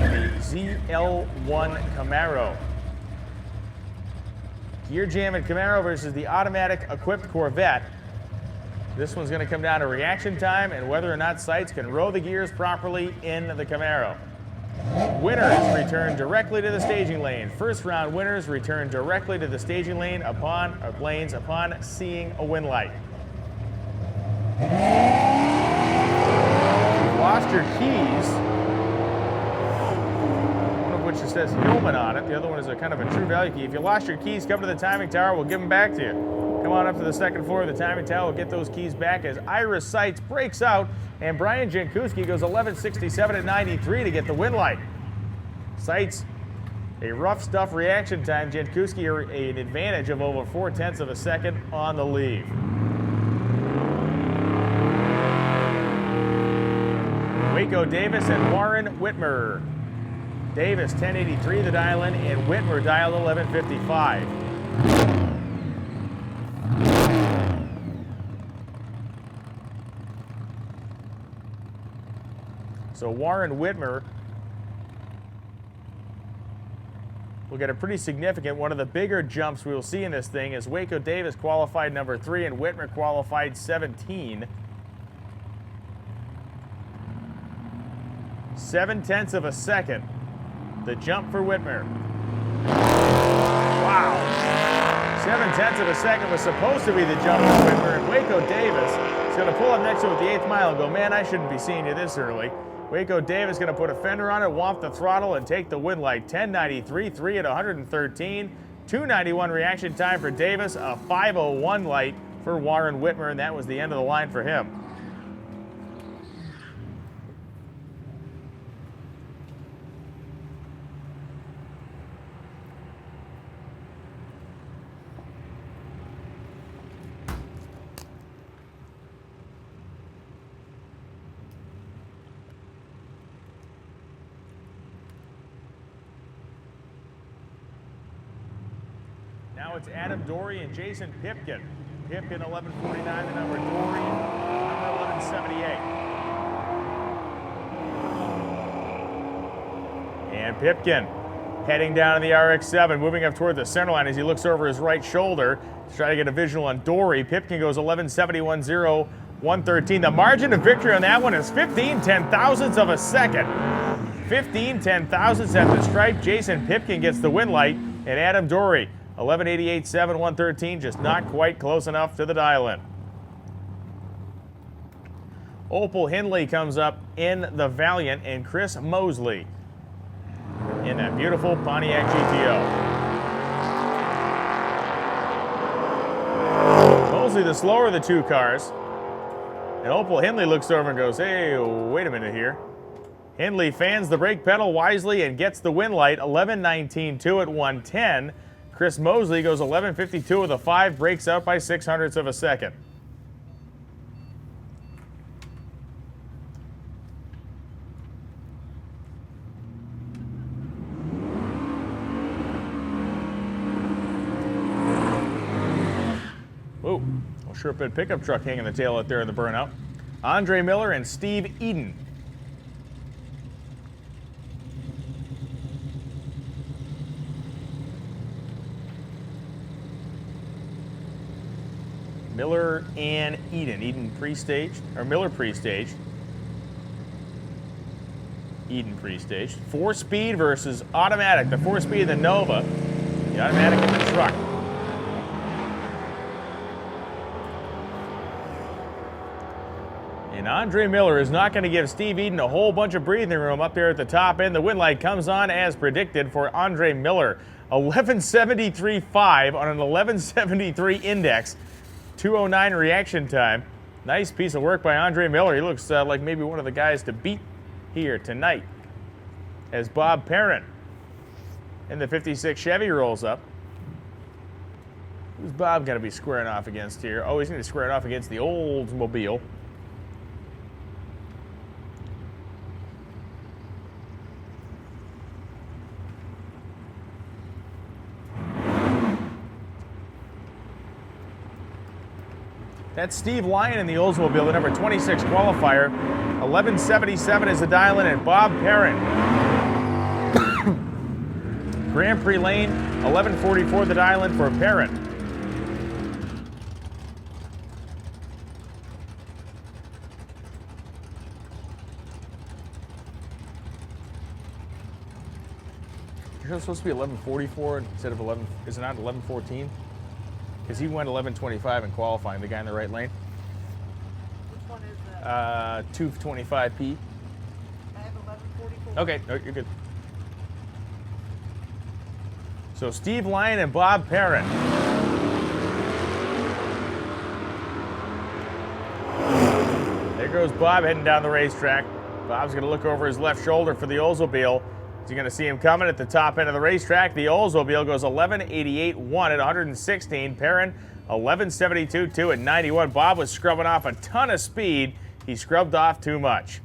in the ZL1 Camaro. Gear Jam and Camaro versus the automatic equipped Corvette. This one's going to come down to reaction time and whether or not Seitz can row the gears properly in the Camaro. Winners return directly to the staging lane. First round winners return directly to the staging lane upon seeing a win light. If you lost your keys, one of which it says Hillman on it, the other one is a kind of a true value key. If you lost your keys, come to the timing tower, we'll give them back to you. Come on up to the second floor of the timing tower. We'll get those keys back as Ira Seitz breaks out, and Brian Jankowski goes 11:67 at 93 to get the win light. Seitz, a rough stuff reaction time. Jankowski an advantage of over 4/10 of a second on the lead. Waco Davis and Warren Whitmer. Davis 1083 the dial-in, and Whitmer dialed 1155. So Warren Whitmer will get a pretty significant, one of the bigger jumps we will see in this thing is Waco Davis qualified number 3 and Whitmer qualified 17. 7/10 of a second. The jump for Whitmer. Wow. 7/10 of a second was supposed to be the jump for Whitmer, and Waco Davis is going to pull up next to it at the 8th mile and go, man, I shouldn't be seeing you this early. Waco Davis going to put a fender on it, womp the throttle, and take the win light. 10:93.3 at 113. 2:91 reaction time for Davis, a 5:01 light for Warren Whitmer, and that was the end of the line for him. Now it's Adam Dory and Jason Pipkin. Pipkin 11:49, the number Dory, number 11:78. And Pipkin heading down in the RX-7, moving up toward the center line as he looks over his right shoulder to try to get a visual on Dory. Pipkin goes 11:71.0, 113. The margin of victory on that one is 15/10,000ths of a second. 15/10,000ths at the stripe. Jason Pipkin gets the win light, and Adam Dory 11:88.7, 113, just not quite close enough to the dial-in. Opal Hindley comes up in the Valiant, and Chris Mosley in that beautiful Pontiac GTO. Mosley the slower of the two cars, and Opal Hindley looks over and goes, hey, wait a minute here. Hindley fans the brake pedal wisely and gets the win light, 11:19.2 at 110. Chris Mosley goes 11:52 with a 5, breaks out by 0.06 of a second. Whoa, well, sure bit pickup truck hanging the tail out there in the burnout. Andre Miller and Steve Eden. Miller and Eden. Eden pre-staged, or Miller pre-staged. Eden pre-staged. 4-speed versus automatic. The 4-speed of the Nova. The automatic in the truck. And Andre Miller is not going to give Steve Eden a whole bunch of breathing room up there at the top end. The win light comes on as predicted for Andre Miller. 11:73.5 on an 11:73 index. 2:09 reaction time. Nice piece of work by Andre Miller. He looks like maybe one of the guys to beat here tonight as Bob Perrin in the 56 Chevy rolls up. Who's Bob going to be squaring off against here? Oh, he's going to be squaring off against the Oldsmobile. That's Steve Lyon in the Oldsmobile, the number 26 qualifier. 11:77 is the dial-in, and Bob Perrin. Grand Prix lane, 11:44 the dial-in for Perrin. You're supposed to be 11:44 instead of 11. Is it not 11:14? Because he went 11:25 in qualifying, the guy in the right lane. Which one is that? 225P. I have 11:44. Okay, no, you're good. So Steve Lyon and Bob Perrin. There goes Bob heading down the racetrack. Bob's going to look over his left shoulder for the Oldsmobile. So you're going to see him coming at the top end of the racetrack. The Oldsmobile goes 11:88.1 at 116. Perrin 11:72.2 at 91. Bob was scrubbing off a ton of speed. He scrubbed off too much.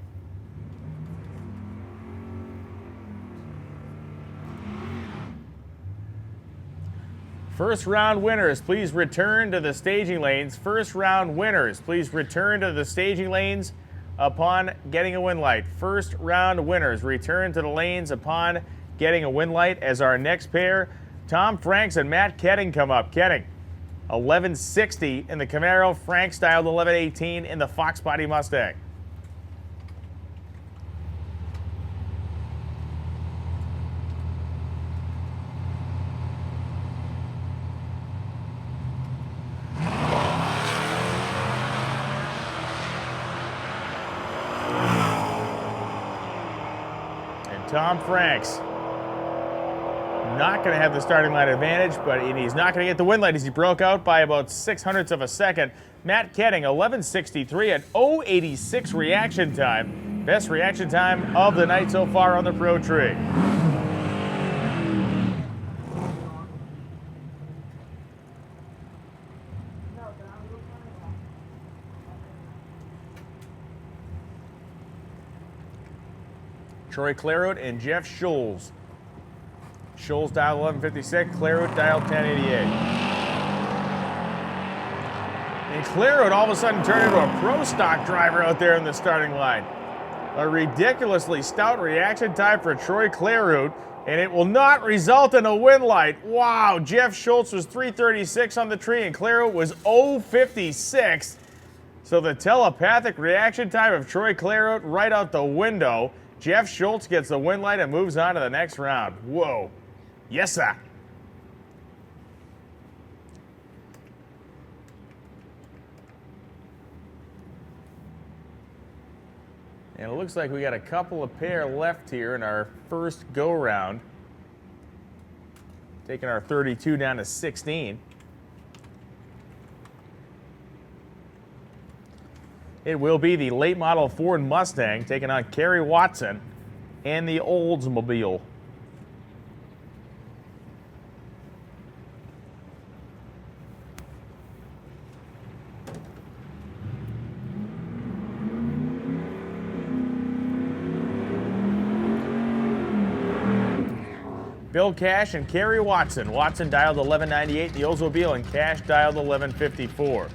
First round winners, please return to the staging lanes. First round winners, please return to the staging lanes upon getting a win light. First round winners return to the lanes upon getting a win light. As our next pair, Tom Franks and Matt Ketting come up. Ketting, 1160 in the Camaro. Franks dialed 1118 in the Fox Body Mustang. Tom Franks. Not going to have the starting line advantage, but he's not going to get the win light as he broke out by about 600ths of a second. Matt Ketting, 11:63 at 0:86 reaction time. Best reaction time of the night so far on the Pro Tree. Troy Clairot and Jeff Scholes. Scholes dialed 1156, Clairot dialed 1088. And Clairot all of a sudden turned into a pro stock driver out there in the starting line. A ridiculously stout reaction time for Troy Clairot, and it will not result in a win light. Wow, Jeff Schultz was 336 on the tree, and Clairot was 056. So the telepathic reaction time of Troy Clairot right out the window. Jeff Schultz gets the win light and moves on to the next round. Whoa. Yes, sir. And it looks like we got a couple of pair left here in our first go-round. Taking our 32 down to 16. It will be the late model Ford Mustang taking on Kerry Watson and the Oldsmobile. Bill Cash and Kerry Watson. Watson dialed 1198, the Oldsmobile, and Cash dialed 1154.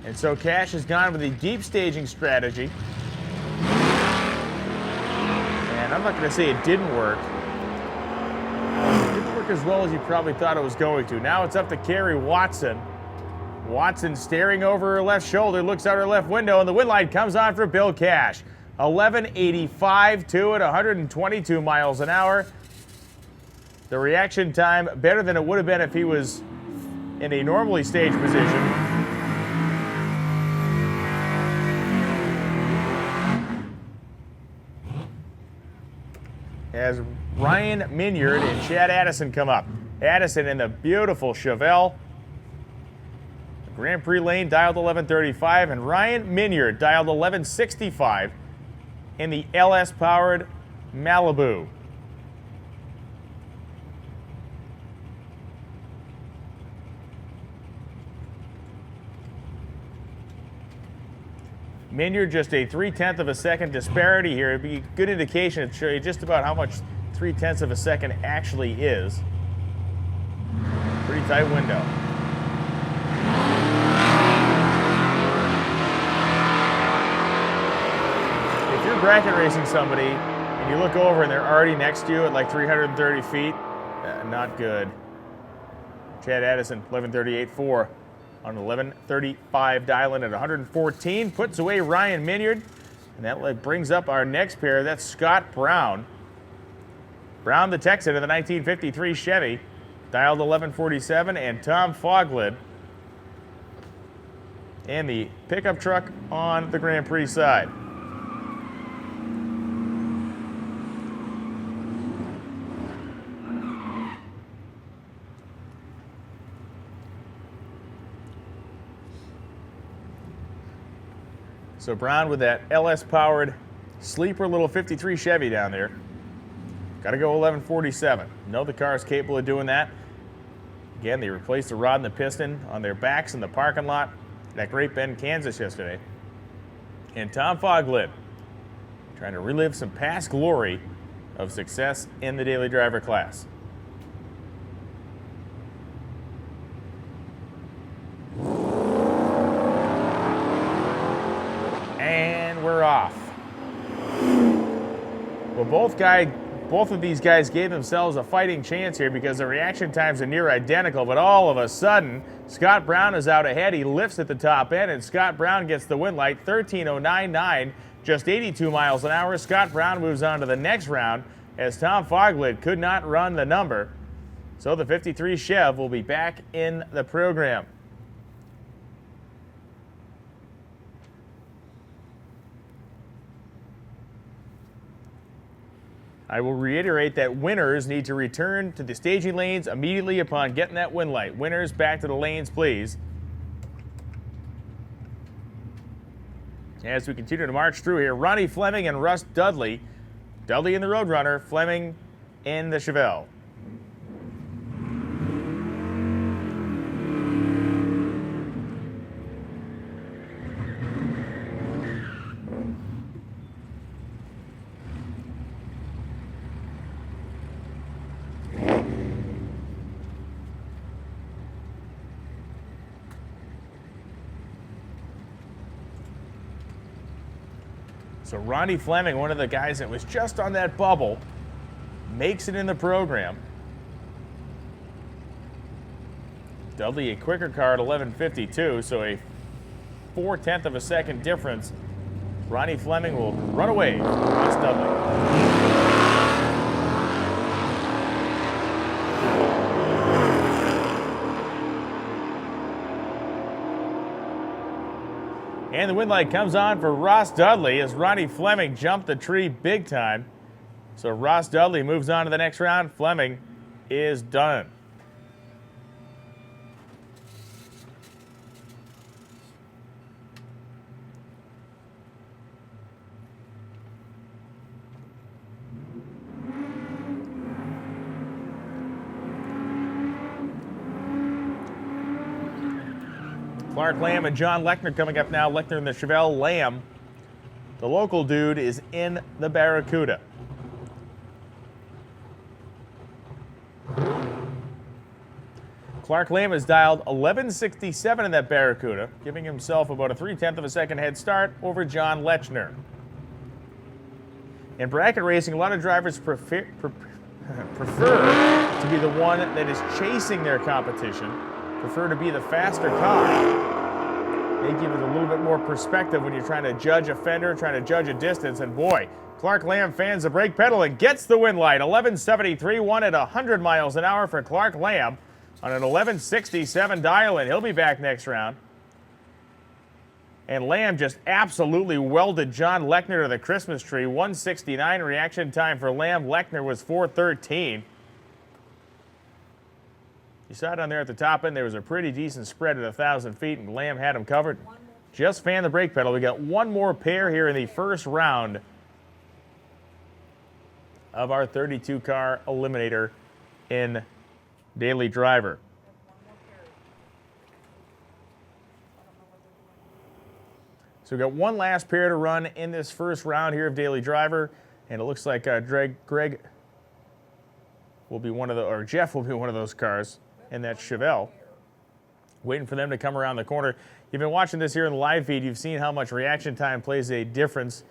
And so Cash has gone with a deep staging strategy. And I'm not going to say it didn't work. It didn't work as well as you probably thought it was going to. Now it's up to Kerry Watson. Watson staring over her left shoulder, looks out her left window, and the win light comes on for Bill Cash. 11:85.2 at 122 miles an hour. The reaction time better than it would have been if he was in a normally staged position. As Ryan Minyard and Chad Addison come up. Addison in the beautiful Chevelle. Grand Prix lane dialed 1135, and Ryan Minyard dialed 1165 in the LS-powered Malibu. Minyard just a 3/10 of a second disparity here. It'd be a good indication to show you just about how much 3/10 of a second actually is. Pretty tight window. If you're bracket racing somebody and you look over and they're already next to you at like 330 feet, not good. Chad Addison, 1138.4. On 11:35 dialing at 114, puts away Ryan Minyard, and that brings up our next pair. That's Scott Brown. Brown, the Texan of the 1953 Chevy, dialed 1147, and Tom Foglid and the pickup truck on the Grand Prix side. So Brown with that LS-powered sleeper little 53 Chevy down there. Got to go 1147. Know the car is capable of doing that. Again, they replaced the rod and the piston on their backs in the parking lot at Great Bend, Kansas yesterday. And Tom Foglid trying to relive some past glory of success in the daily driver class. And we're off. Well, both of these guys gave themselves a fighting chance here because the reaction times are near identical, but all of a sudden, Scott Brown is out ahead. He lifts at the top end, and Scott Brown gets the win light, 13:09.9, just 82 miles an hour. Scott Brown moves on to the next round as Tom Foglid could not run the number. So the 53 Chev will be back in the program. I will reiterate that winners need to return to the staging lanes immediately upon getting that win light. Winners, back to the lanes, please. As we continue to march through here, Ronnie Fleming and Russ Dudley. Dudley in the Roadrunner, Fleming in the Chevelle. So Ronnie Fleming, one of the guys that was just on that bubble, makes it in the program. Dudley a quicker car at 11:52, so a 4/10 of a second difference. Ronnie Fleming will run away from Russ Dudley. And the win light comes on for Ross Dudley as Ronnie Fleming jumped the tree big time. So Ross Dudley moves on to the next round. Fleming is done. Clark Lamb and John Lechner coming up now. Lechner in the Chevelle, Lamb, the local dude, is in the Barracuda. Clark Lamb has dialed 11:67 in that Barracuda, giving himself about a 3/10 of a second head start over John Lechner. In bracket racing, a lot of drivers prefer to be the one that is chasing their competition, prefer to be the faster car. They give it a little bit more perspective when you're trying to judge a fender, trying to judge a distance, and boy, Clark Lamb fans the brake pedal and gets the win light. 11:73, won at 100 miles an hour for Clark Lamb on an 11:67 dial, and he'll be back next round. And Lamb just absolutely welded John Lechner to the Christmas tree. 1:69 reaction time for Lamb. Lechner was 4:13. You saw it on there at the top end. There was a pretty decent spread at 1,000 feet, and Lamb had him covered. Just fan the brake pedal. We got one more pair here in the first round of our 32-car eliminator in Daily Driver. So we've got one last pair to run in this first round here of Daily Driver, and it looks like Greg will be one of the, or Jeff will be one of those cars in that Chevelle, waiting for them to come around the corner. You've been watching this here in the live feed. You've seen how much reaction time plays a difference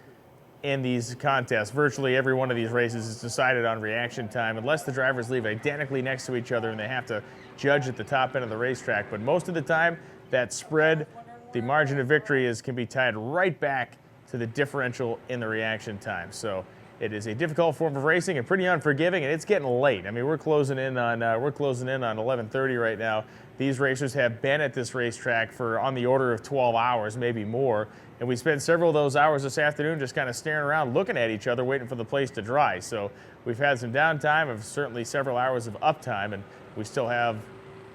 in these contests. Virtually every one of these races is decided on reaction time, unless the drivers leave identically next to each other and they have to judge at the top end of the racetrack. But most of the time, that spread, the margin of victory can be tied right back to the differential in the reaction time. So it is a difficult form of racing and pretty unforgiving, and it's getting late. I mean, we're closing in on 11:30 right now. These racers have been at this racetrack for on the order of 12 hours, maybe more, and we spent several of those hours this afternoon just kind of staring around, looking at each other, waiting for the place to dry. So we've had some downtime of certainly several hours of uptime, and we still have,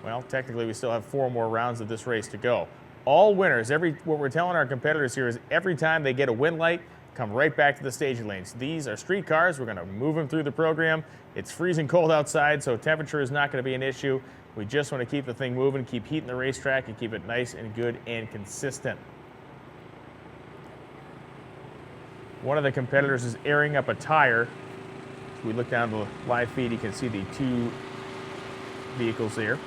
well, technically we still have 4 more rounds of this race to go. All winners, what we're telling our competitors here is every time they get a win light, come right back to the staging lanes. These are street cars. We're going to move them through the program. It's freezing cold outside, so temperature is not going to be an issue. We just want to keep the thing moving, keep heating the racetrack, and keep it nice and good and consistent. One of the competitors is airing up a tire. If we look down the live feed, you can see the 2 vehicles there.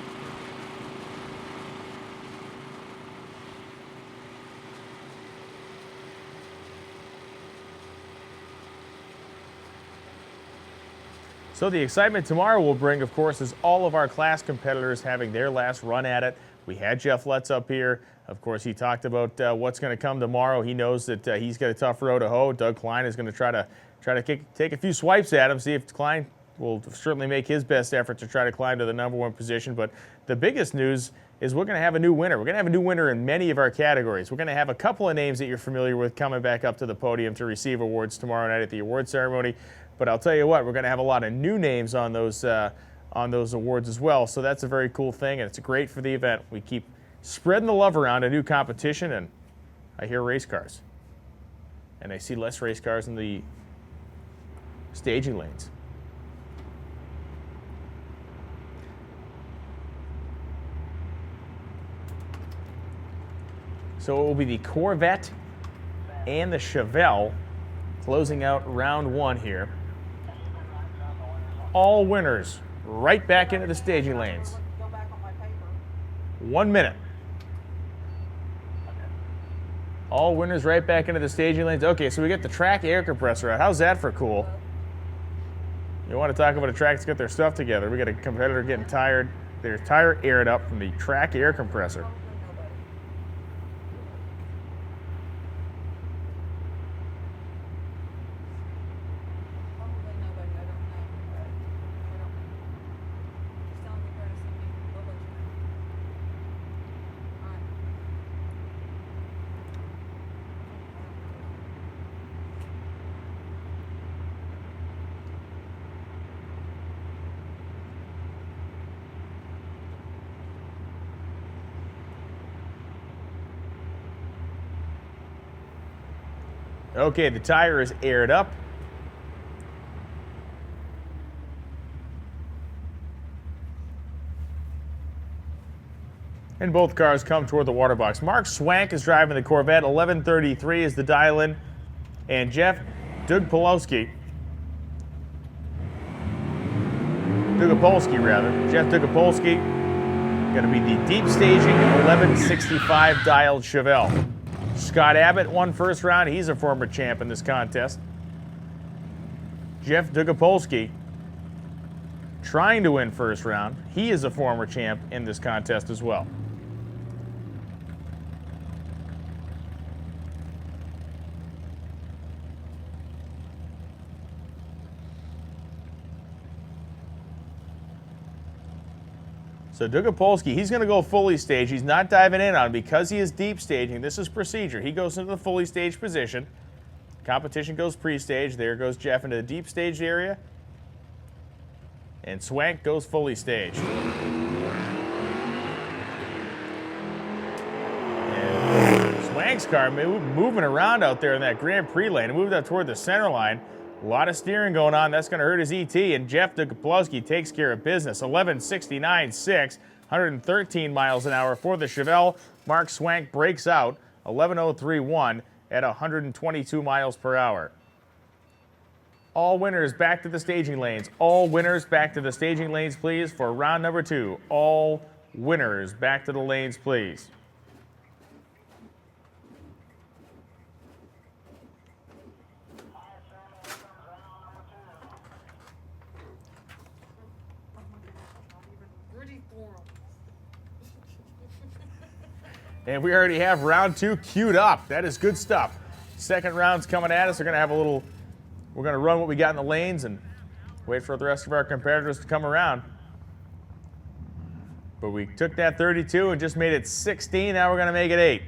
So the excitement tomorrow will bring, of course, is all of our class competitors having their last run at it. We had Jeff Lutz up here. Of course, he talked about what's going to come tomorrow. He knows that he's got a tough road to hoe. Doug Klein is going to try to take a few swipes at him, see if Klein will certainly make his best effort to try to climb to the #1 position. But the biggest news is we're going to have a new winner. We're going to have a new winner in many of our categories. We're going to have a couple of names that you're familiar with coming back up to the podium to receive awards tomorrow night at the award ceremony. But I'll tell you what, we're going to have a lot of new names on those awards as well. So that's a very cool thing, and it's great for the event. We keep spreading the love around a new competition, and I hear race cars. And I see less race cars in the staging lanes. So it will be the Corvette and the Chevelle closing out round 1 here. All winners right back into the staging lanes. 1 minute. All winners right back into the staging lanes. Okay, so we get the track air compressor out. How's that for cool? You want to talk about a track that's got their stuff together. We got a competitor getting tired. Their tire aired up from the track air compressor. Okay, the tire is aired up. And both cars come toward the water box. Mark Swank is driving the Corvette. 11:33 is the dial-in. And Jeff Dugapolski, Jeff Dugapolski, going to be the deep staging 1165 dialed Chevelle. Scott Abbott won first round. He's a former champ in this contest. Jeff Dugapolski trying to win first round. He is a former champ in this contest as well. So Dugapolski, he's going to go fully staged. He's not diving in on him because he is deep staging. This is procedure. He goes into the fully staged position. Competition goes pre-stage. There goes Jeff into the deep staged area. And Swank goes fully staged. And Swank's car moving around out there in that Grand Prix lane. It moved out toward the center line. A lot of steering going on. That's going to hurt his ET. And Jeff Dugapolski takes care of business. 11:69.6, 113 miles an hour for the Chevelle. Mark Swank breaks out 11:03.1 at 122 miles per hour. All winners back to the staging lanes. All winners back to the staging lanes, please, for round number 2. All winners back to the lanes, please. And we already have round 2 queued up. That is good stuff. Second round's coming at us. We're going to run what we got in the lanes and wait for the rest of our competitors to come around. But we took that 32 and just made it 16. Now we're going to make it 8.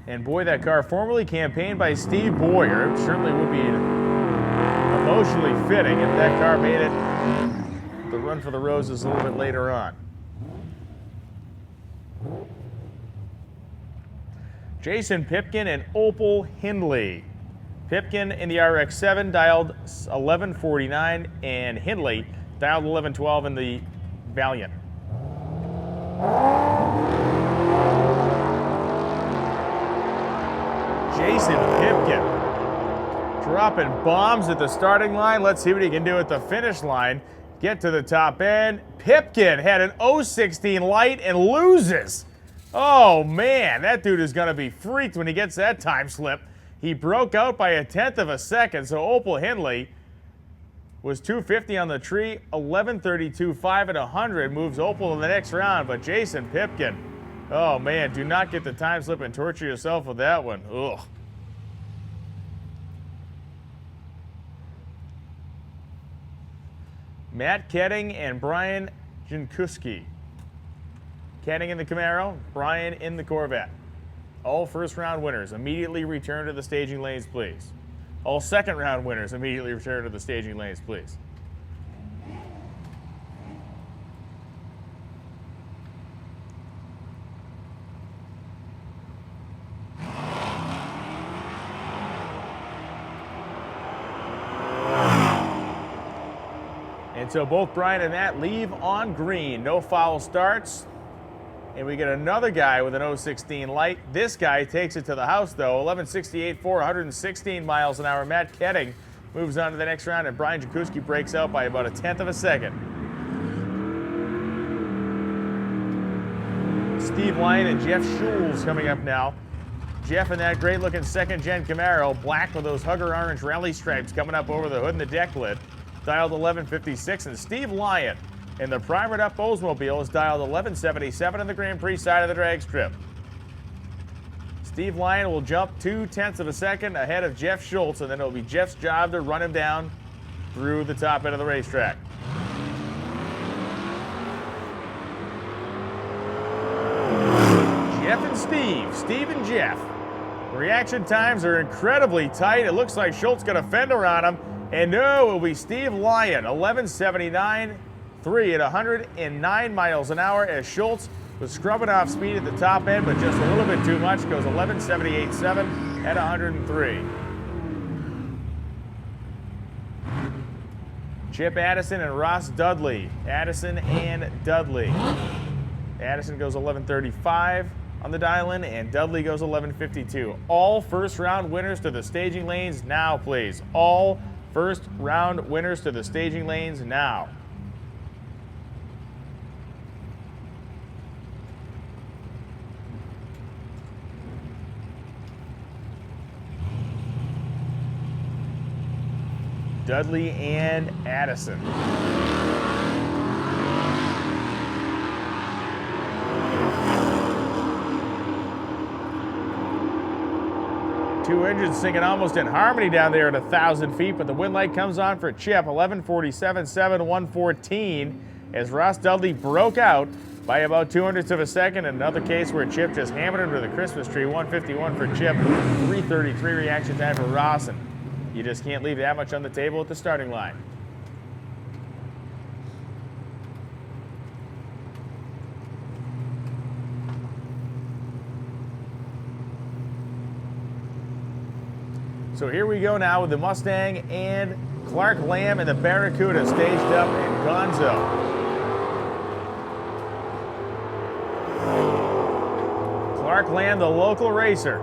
And boy, that car formerly campaigned by Steve Boyer. It certainly would be emotionally fitting if that car made it the run for the roses a little bit later on. Jason Pipkin and Opal Hindley. Pipkin in the RX-7 dialed 1149, and Hindley dialed 1112 in the Valiant. Jason Pipkin dropping bombs at the starting line. Let's see what he can do at the finish line. Get to the top end. Pipkin had an 016 light and loses. Oh man, that dude is going to be freaked when he gets that time slip. He broke out by 1/10 of a second, so Opal Hindley was 250 on the tree, 11:32.5 at 100, moves Opal in the next round, but Jason Pipkin, oh man, do not get the time slip and torture yourself with that one. Ugh. Matt Ketting and Brian Jankuski. Ketting in the Camaro, Brian in the Corvette. All first round winners immediately return to the staging lanes, please. All second round winners immediately return to the staging lanes, please. And so both Brian and Matt leave on green. No foul starts. And we get another guy with an 016 light. This guy takes it to the house, though. 11:68.4, 116 miles an hour. Matt Ketting moves on to the next round, and Brian Jakuski breaks out by about 1/10 of a second. Steve Lyon and Jeff Schulz coming up now. Jeff in that great-looking second-gen Camaro, black with those hugger orange rally stripes coming up over the hood and the deck lid, dialed 11:56, and Steve Lyon in the primered-up Oldsmobile is dialed 11:77 on the Grand Prix side of the drag strip. Steve Lyon will jump 0.2 of a second ahead of Jeff Schultz, and then it'll be Jeff's job to run him down through the top end of the racetrack. Jeff and Steve and Jeff. Reaction times are incredibly tight. It looks like Schultz got a fender on him, and no, it will be Steve Lyon, 11:79.3 at 109 miles an hour as Schultz was scrubbing off speed at the top end, but just a little bit too much. Goes 11:78.7 at 103. Chip Addison and Ross Dudley. Addison and Dudley. Addison goes 11:35 on the dial-in, and Dudley goes 11:52. All first-round winners to the staging lanes now, please. All first-round winners to the staging lanes now. Dudley and Addison. Two engines singing almost in harmony down there at 1,000 feet, but the wind light comes on for Chip, 11:47.7, 114, as Ross Dudley broke out by about 0.02 of a second. Another case where Chip just hammered under the Christmas tree, 151 for Chip, 3:33 reaction time for Ross, and you just can't leave that much on the table at the starting line. So here we go now with the Mustang and Clark Lamb and the Barracuda staged up in Gonzo. Clark Lamb, the local racer,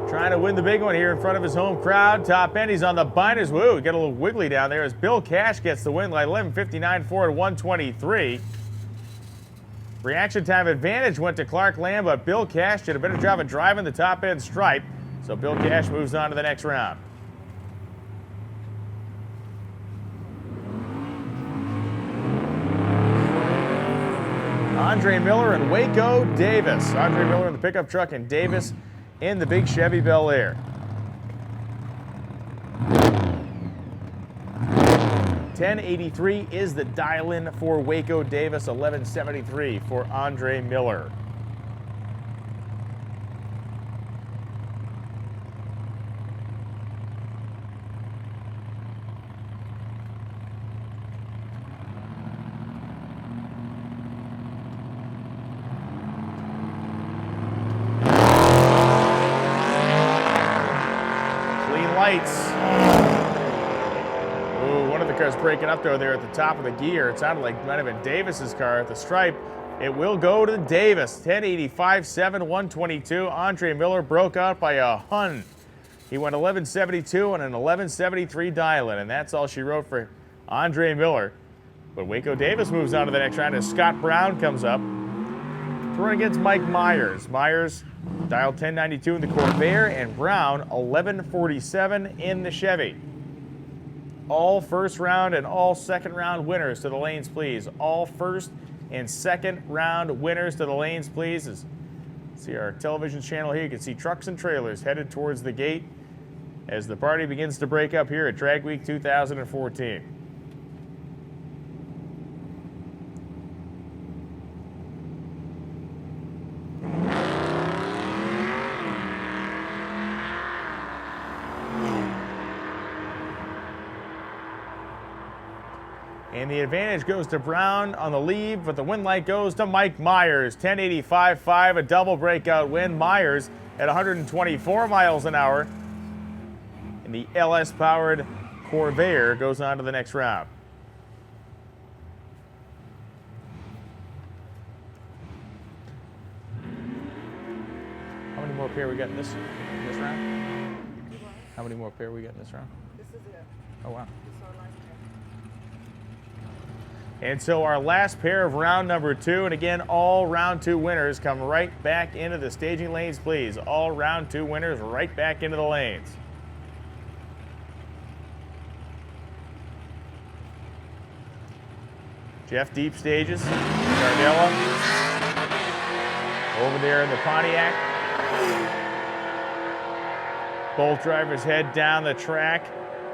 trying to win the big one here in front of his home crowd. Top end, he's on the binders. Woo, got a little wiggly down there as Bill Cash gets the win, like 11:59.4 at 123. Reaction time advantage went to Clark Lamb, but Bill Cash did a better job of driving the top end stripe. So Bill Cash moves on to the next round. Andre Miller and Waco Davis. Andre Miller in the pickup truck and Davis in the big Chevy Bel Air. 1083 is the dial-in for Waco Davis, 1173 for Andre Miller. Lights. Ooh, one of the cars breaking up though there at the top of the gear. It sounded like it might have been Davis's car at the stripe. It will go to Davis. 1085.7, 122. Andre Miller broke out by a hun. He went 1172 and an 1173 dial-in, and that's all she wrote for Andre Miller. But Waco Davis moves on to the next round as Scott Brown comes up. Throwing against Mike Myers. Myers dialed 1092 in the Corvair, and Brown 1147 in the Chevy. All first round and all second round winners to the lanes, please. All first and second round winners to the lanes, please. See our television channel here. You can see trucks and trailers headed towards the gate as the party begins to break up here at Drag Week 2014. And the advantage goes to Brown on the lead, but the win light goes to Mike Myers. 1085.5, a double breakout win. Myers at 124 miles an hour. And the LS-powered Corvair goes on to the next round. How many more pair we got in this round? How many more pair we got in this round? This is it. Oh, wow. This is our last pair. And so our last pair of round number 2, and again, all round 2 winners come right back into the staging lanes, please. All round 2 winners right back into the lanes. Jeff deep stages, Gardella over there in the Pontiac. Both drivers head down the track.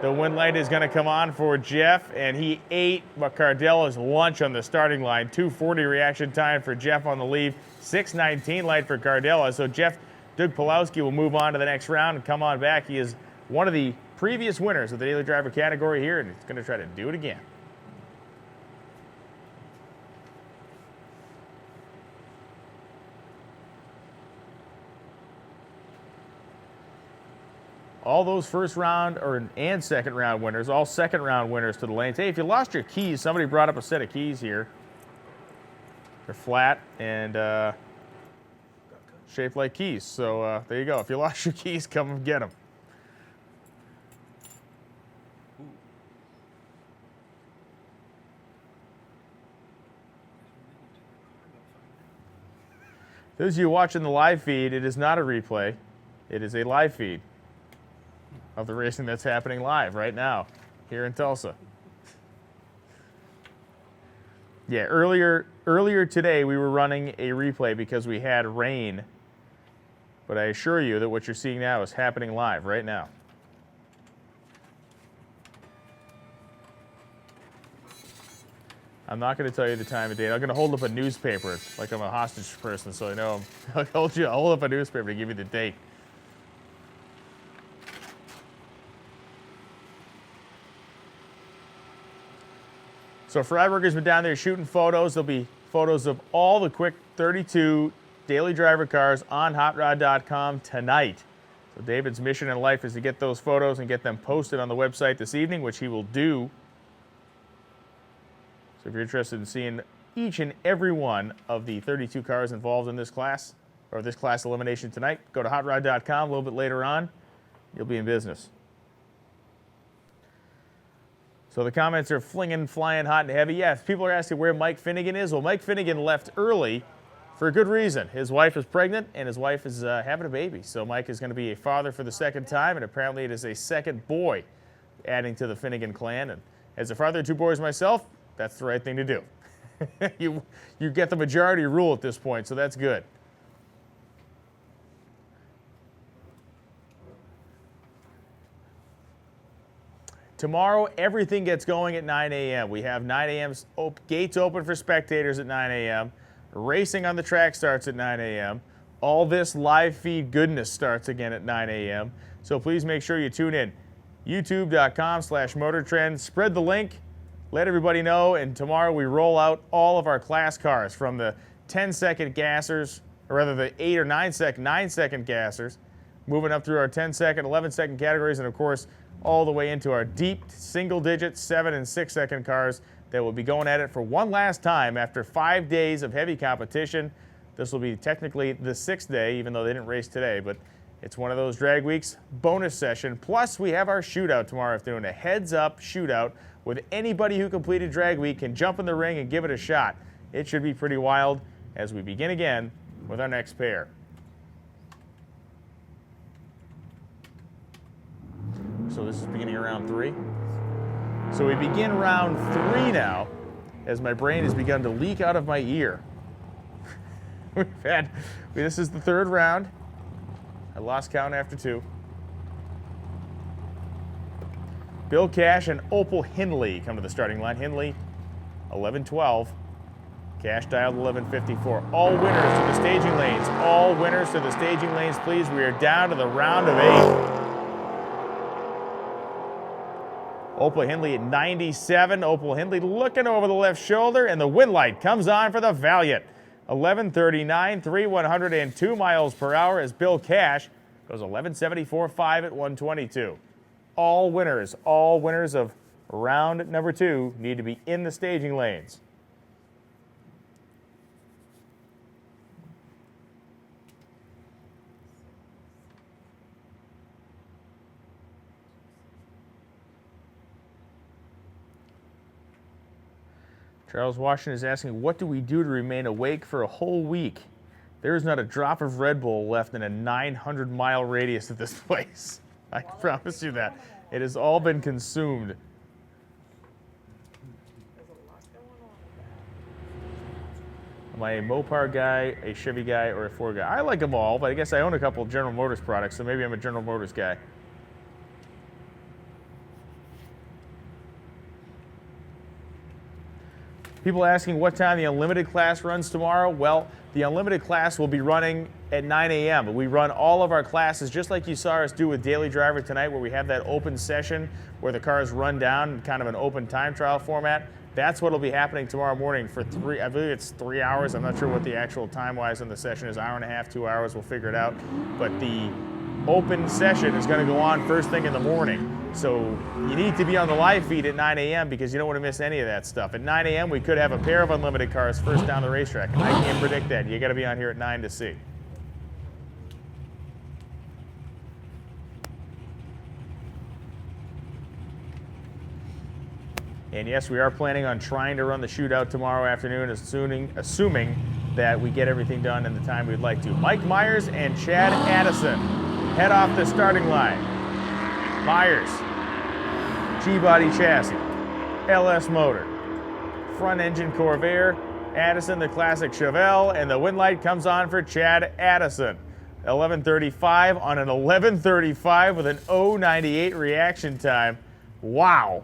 The win light is going to come on for Jeff, and he ate Cardella's lunch on the starting line. 2:40 reaction time for Jeff on the lead. 6:19 light for Cardella. So Jeff Doug Pulowski will move on to the next round and come on back. He is one of the previous winners of the daily driver category here, and he's going to try to do it again. All those first round and second round winners, all second round winners to the lanes. Hey, if you lost your keys, somebody brought up a set of keys here. They're flat and shaped like keys. So there you go. If you lost your keys, come and get them. Those of you watching the live feed, it is not a replay. It is a live feed of the racing that's happening live right now here in Tulsa. Yeah, earlier today we were running a replay because we had rain, but I assure you that what you're seeing now is happening live right now. I'm not going to tell you the time of day. I'm going to hold up a newspaper like I'm a hostage person, so I know I'll hold up a newspaper to give you the date. So Freiberger's been down there shooting photos. There'll be photos of all the quick 32 daily driver cars on hotrod.com tonight. So David's mission in life is to get those photos and get them posted on the website this evening, which he will do. So if you're interested in seeing each and every one of the 32 cars involved in this class, or this class elimination tonight, go to hotrod.com a little bit later on. You'll be in business. So the comments are flying hot and heavy. Yes, people are asking where Mike Finnegan is. Well, Mike Finnegan left early for a good reason. His wife is pregnant, and his wife is having a baby. So Mike is going to be a father for the second time, and apparently it is a second boy adding to the Finnegan clan. And as a father of 2 boys myself, that's the right thing to do. You get the majority rule at this point, so that's good. Tomorrow, everything gets going at 9 a.m. We have 9 a.m. Gates open for spectators at 9 a.m. Racing on the track starts at 9 a.m. All this live feed goodness starts again at 9 a.m. So please make sure you tune in. YouTube.com/MotorTrend. Spread the link. Let everybody know. And tomorrow we roll out all of our class cars from the 10-second gassers, or rather the 8 or 9-second gassers, moving up through our 10-second, 11-second categories, and of course, all the way into our deep single-digit 7- and 6-second cars that will be going at it for one last time after 5 days of heavy competition. This will be technically the 6th day, even though they didn't race today, but it's one of those drag weeks bonus session. Plus, we have our shootout tomorrow afternoon, a heads-up shootout with anybody who completed drag week can jump in the ring and give it a shot. It should be pretty wild. as we begin again with our next pair. So this is beginning of round 3. So we begin round 3 now, as my brain has begun to leak out of my ear. This is the 3rd round. I lost count after 2. Bill Cash and Opal Hindley come to the starting line. Hindley, 11-12. Cash dialed 11-54. All winners to the staging lanes. All winners to the staging lanes, please. We are down to the round of 8. Opal Hindley at 97. Opal Hindley looking over the left shoulder, and the wind light comes on for the Valiant. 11:39, 3,102 miles per hour as Bill Cash goes 11:74.5 at 122. All winners of round number 2 need to be in the staging lanes. Charles Washington is asking, what do we do to remain awake for a whole week? There is not a drop of Red Bull left in a 900-mile radius of this place. I promise you that. It has all been consumed. Am I a Mopar guy, a Chevy guy, or a Ford guy? I like them all, but I guess I own a couple of General Motors products, so maybe I'm a General Motors guy. People asking what time the Unlimited class runs tomorrow. Well, the Unlimited class will be running at 9 a.m. We run all of our classes just like you saw us do with Daily Driver tonight, where we have that open session where the cars run down in kind of an open time trial format. That's what will be happening tomorrow morning for I believe it's 3 hours. I'm not sure what the actual time-wise on the session is, hour and a half, 2 hours, we'll figure it out. But the open session is going to go on first thing in the morning. So you need to be on the live feed at 9 a.m. because you don't want to miss any of that stuff. At 9 a.m. we could have a pair of Unlimited cars first down the racetrack. I can't predict that. You got to be on here at 9 to see. And yes, we are planning on trying to run the shootout tomorrow afternoon, assuming that we get everything done in the time we'd like to. Mike Myers and Chad Addison head off the starting line. Myers, G-body chassis, LS motor, front engine Corvair, Addison the classic Chevelle, and the wind light comes on for Chad Addison. 11:35 on an 11:35 with an 0.98 reaction time. Wow.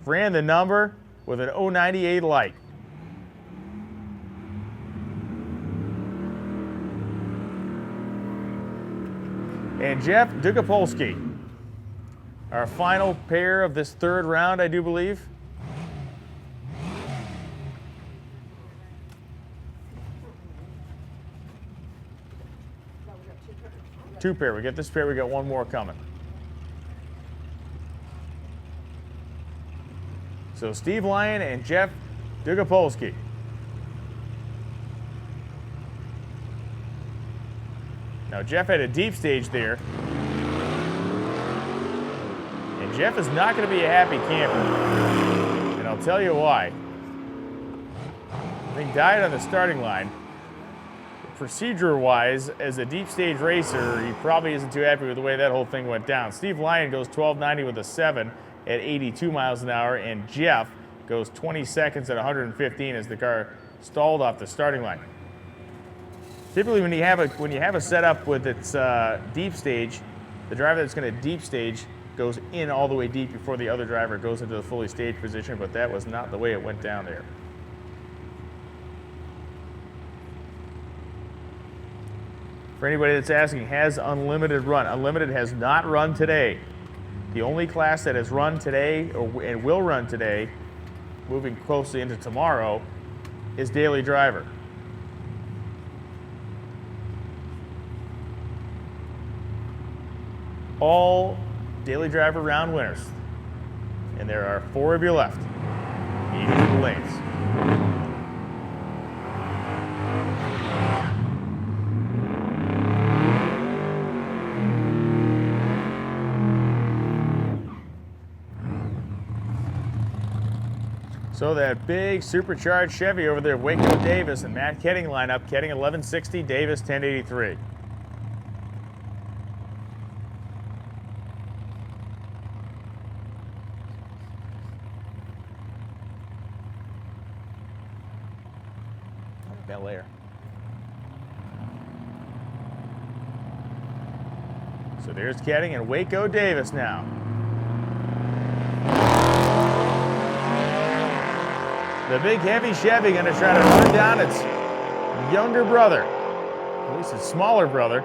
Ran the number with an 0.98 light. And Jeff Dugapolsky, our final pair of this 3rd round, I do believe. Two pair. We get this pair. We got one more coming. So Steve Lyon and Jeff Dugapolsky. Now Jeff had a deep stage there. And Jeff is not going to be a happy camper. And I'll tell you why. I think died on the starting line. Procedure-wise, as a deep stage racer, he probably isn't too happy with the way that whole thing went down. Steve Lyon goes 12.90 with a 7 at 82 miles an hour, and Jeff goes 20 seconds at 115 as the car stalled off the starting line. Typically, when you have a setup with its deep stage, the driver that's going to deep stage goes in all the way deep before the other driver goes into the fully staged position, but that was not the way it went down there. For anybody that's asking, has Unlimited run? Unlimited has not run today. The only class that has run today and will run today, moving closely into tomorrow, is Daily Driver. All Daily Driver round winners. And there are 4 of you left. Each of the lanes. So that big supercharged Chevy over there, Waco Davis and Matt Ketting lineup. Ketting 1160, Davis 1083. Bel Air. So there's Ketting and Waco Davis now. The big heavy Chevy going to try to run down its younger brother, at least its smaller brother.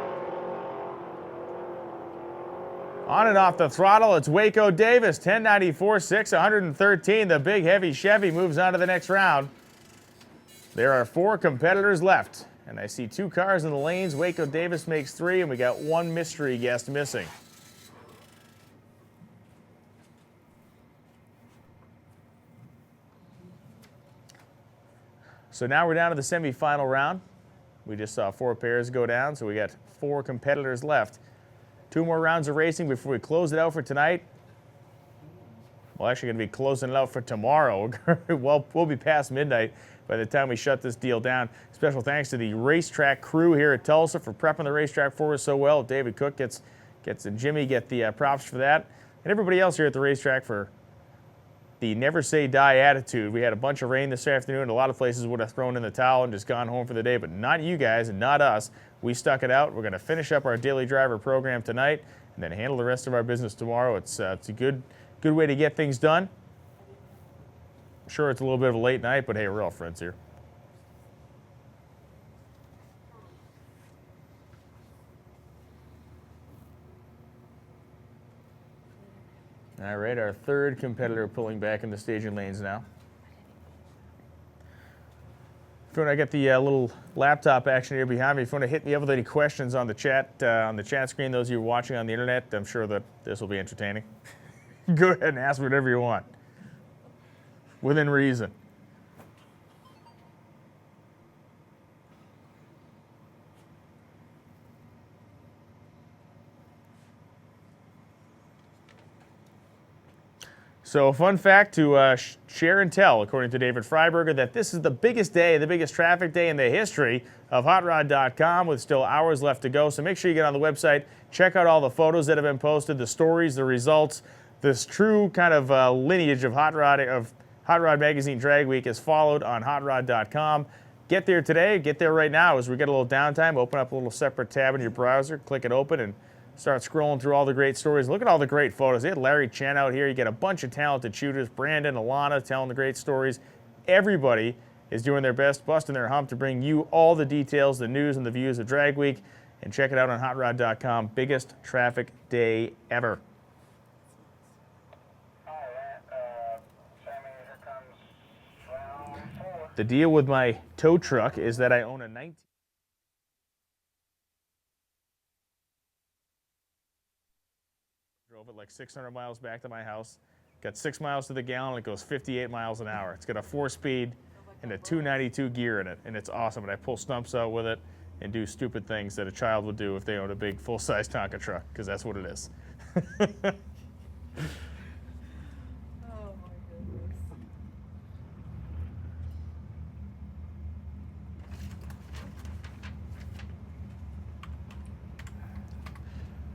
On and off the throttle, it's Waco Davis, 1094.6, 113. The big heavy Chevy moves on to the next round. There are 4 competitors left, and I see 2 cars in the lanes. Waco Davis makes 3, and we got 1 mystery guest missing. So now we're down to the semifinal round. We just saw 4 pairs go down, so we got 4 competitors left. 2 more rounds of racing before we close it out for tonight. We're actually going to be closing it out for tomorrow. Well, we'll be past midnight by the time we shut this deal down. Special thanks to the racetrack crew here at Tulsa for prepping the racetrack for us so well. David Cook gets and Jimmy get the props for that. And everybody else here at the racetrack for the never say die attitude. We had a bunch of rain this afternoon. A lot of places would have thrown in the towel and just gone home for the day, but not you guys and not us. We stuck it out. We're going to finish up our daily driver program tonight and then handle the rest of our business tomorrow. It's a good way to get things done. Sure, it's a little bit of a late night, but hey, we're all friends here. All right, our 3rd competitor pulling back in the staging lanes now. I got the little laptop action here behind me. If you want to hit me up with any questions on the chat screen, those of you watching on the internet, I'm sure that this will be entertaining. Go ahead and ask whatever you want, within reason. So a fun fact to share and tell, according to David Freiberger, that this is the biggest day, the biggest traffic day in the history of HotRod.com with still hours left to go. So make sure you get on the website, check out all the photos that have been posted, the stories, the results. This true kind of lineage of Hot Rod Magazine Drag Week is followed on HotRod.com. Get there today, get there right now as we get a little downtime. Open up a little separate tab in your browser, click it open, and start scrolling through all the great stories. Look at all the great photos. They had Larry Chen out here. You get a bunch of talented shooters. Brandon, Alana telling the great stories. Everybody is doing their best, busting their hump to bring you all the details, the news, and the views of Drag Week. And check it out on HotRod.com. Biggest traffic day ever. The deal with my tow truck is that I own a 19. Drove it like 600 miles back to my house. Got 6 miles to the gallon. It goes 58 miles an hour. It's got a 4-speed and a 292 gear in it, and it's awesome. And I pull stumps out with it and do stupid things that a child would do if they owned a big full-size Tonka truck, because that's what it is.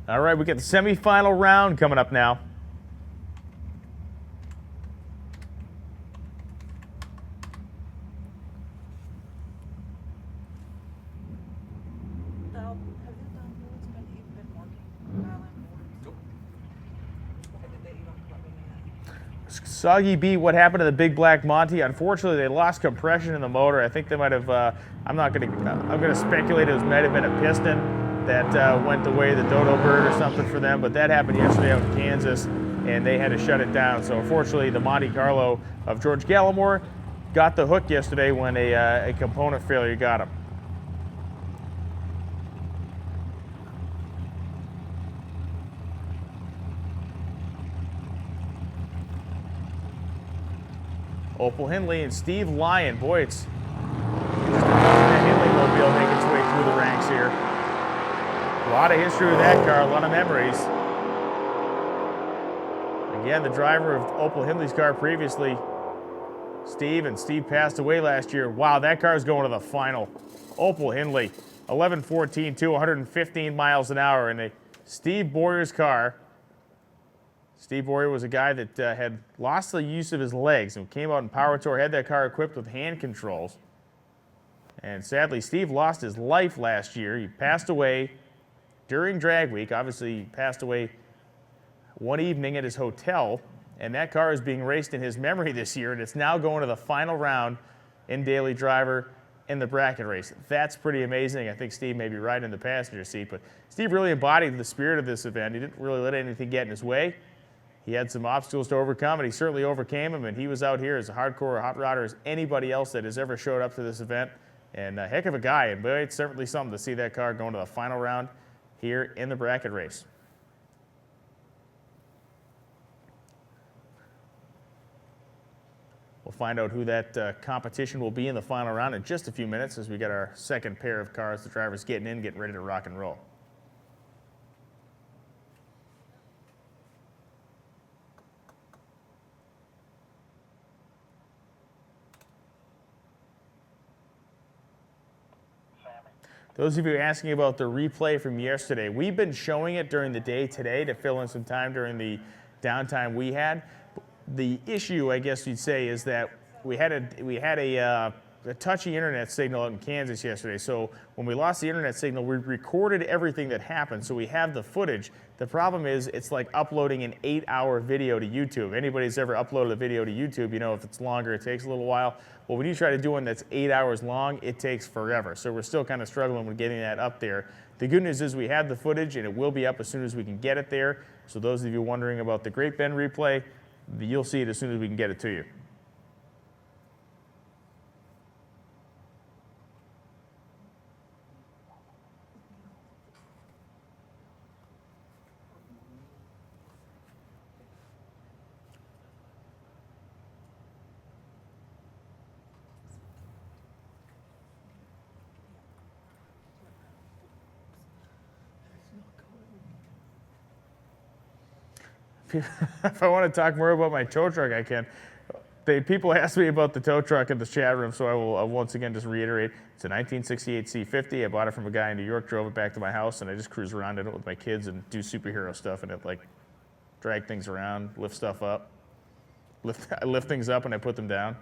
All right, we got the semifinal round coming up now. Soggy B, what happened to the Big Black Monty? Unfortunately, they lost compression in the motor. I think they might have, I'm going to speculate it might have been a piston that went the way of the dodo bird or something for them, but that happened yesterday out in Kansas, and they had to shut it down. So unfortunately, the Monte Carlo of George Gallimore got the hook yesterday when a component failure got him. Opal Hindley and Steve Lyon. Boy, it's just that Hindley mobile making its way through the ranks here. A lot of history with that car, a lot of memories. Again, the driver of Opal Hindley's car previously Steve, and Steve passed away last year. Wow, that car is going to the final. Opel Hindley, 11-14-2, 115 miles an hour in a Steve Boyer's car. Steve Boyer was a guy that had lost the use of his legs and came out in Power Tour, had that car equipped with hand controls. And sadly, Steve lost his life last year. He passed away during drag week. Obviously, he passed away one evening at his hotel, and that car is being raced in his memory this year, and it's now going to the final round in Daily Driver in the bracket race. That's pretty amazing. I think Steve may be riding in the passenger seat, but Steve really embodied the spirit of this event. He didn't really let anything get in his way. He had some obstacles to overcome, and he certainly overcame them, and he was out here as a hardcore hot rodder as anybody else that has ever showed up to this event. And a heck of a guy, and boy, it's certainly something to see that car going to the final round here in the bracket race. We'll find out who that competition will be in the final round in just a few minutes as we get our second pair of cars, the drivers getting in, getting ready to rock and roll. Those of you asking about the replay from yesterday, we've been showing it during the day today to fill in some time during the downtime we had. The issue, I guess you'd say, is that we had a touchy internet signal out in Kansas yesterday. So when we lost the internet signal, we recorded everything that happened. So we have the footage. The problem is it's like uploading an 8-hour video to YouTube. Anybody's ever uploaded a video to YouTube, you know if it's longer, it takes a little while. Well, when you try to do one that's 8 hours long, it takes forever. So we're still kind of struggling with getting that up there. The good news is we have the footage, and it will be up as soon as we can get it there. So those of you wondering about the Great Bend replay, you'll see it as soon as we can get it to you. If I want to talk more about my tow truck, I can. People ask me about the tow truck in the chat room, so I will once again just reiterate. It's a 1968 C50. I bought it from a guy in New York, drove it back to my house, and I just cruise around in it with my kids and do superhero stuff in it, like drag things around, lift stuff up. I lift things up and I put them down.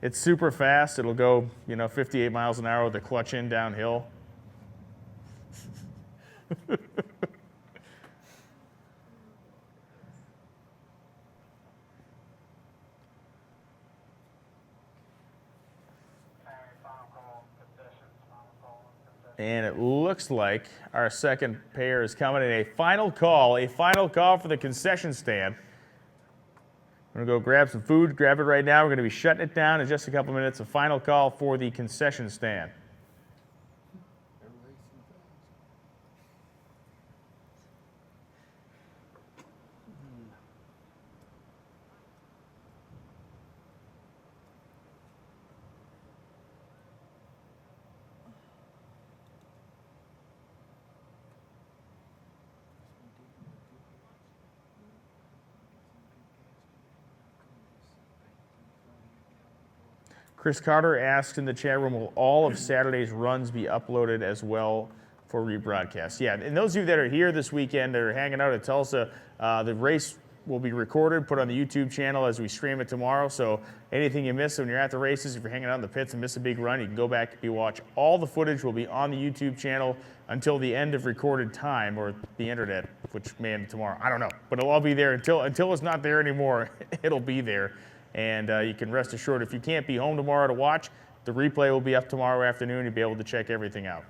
It's super fast. It'll go, 58 miles an hour with the clutch in downhill. And it looks like our second pair is coming in a final call for the concession stand. We're going to go grab some food, grab it right now. We're going to be shutting it down in just a couple minutes. A final call for the concession stand. Chris Carter asked in the chat room, will all of Saturday's runs be uploaded as well for rebroadcast? Yeah, and those of you that are here this weekend that are hanging out at Tulsa, the race will be recorded, put on the YouTube channel as we stream it tomorrow. So anything you miss when you're at the races, if you're hanging out in the pits and miss a big run, you can go back and watch. All the footage will be on the YouTube channel until the end of recorded time, or the internet, which may end tomorrow. I don't know, but it'll all be there until it's not there anymore. It'll be there. And you can rest assured, if you can't be home tomorrow to watch, the replay will be up tomorrow afternoon. You'll be able to check everything out.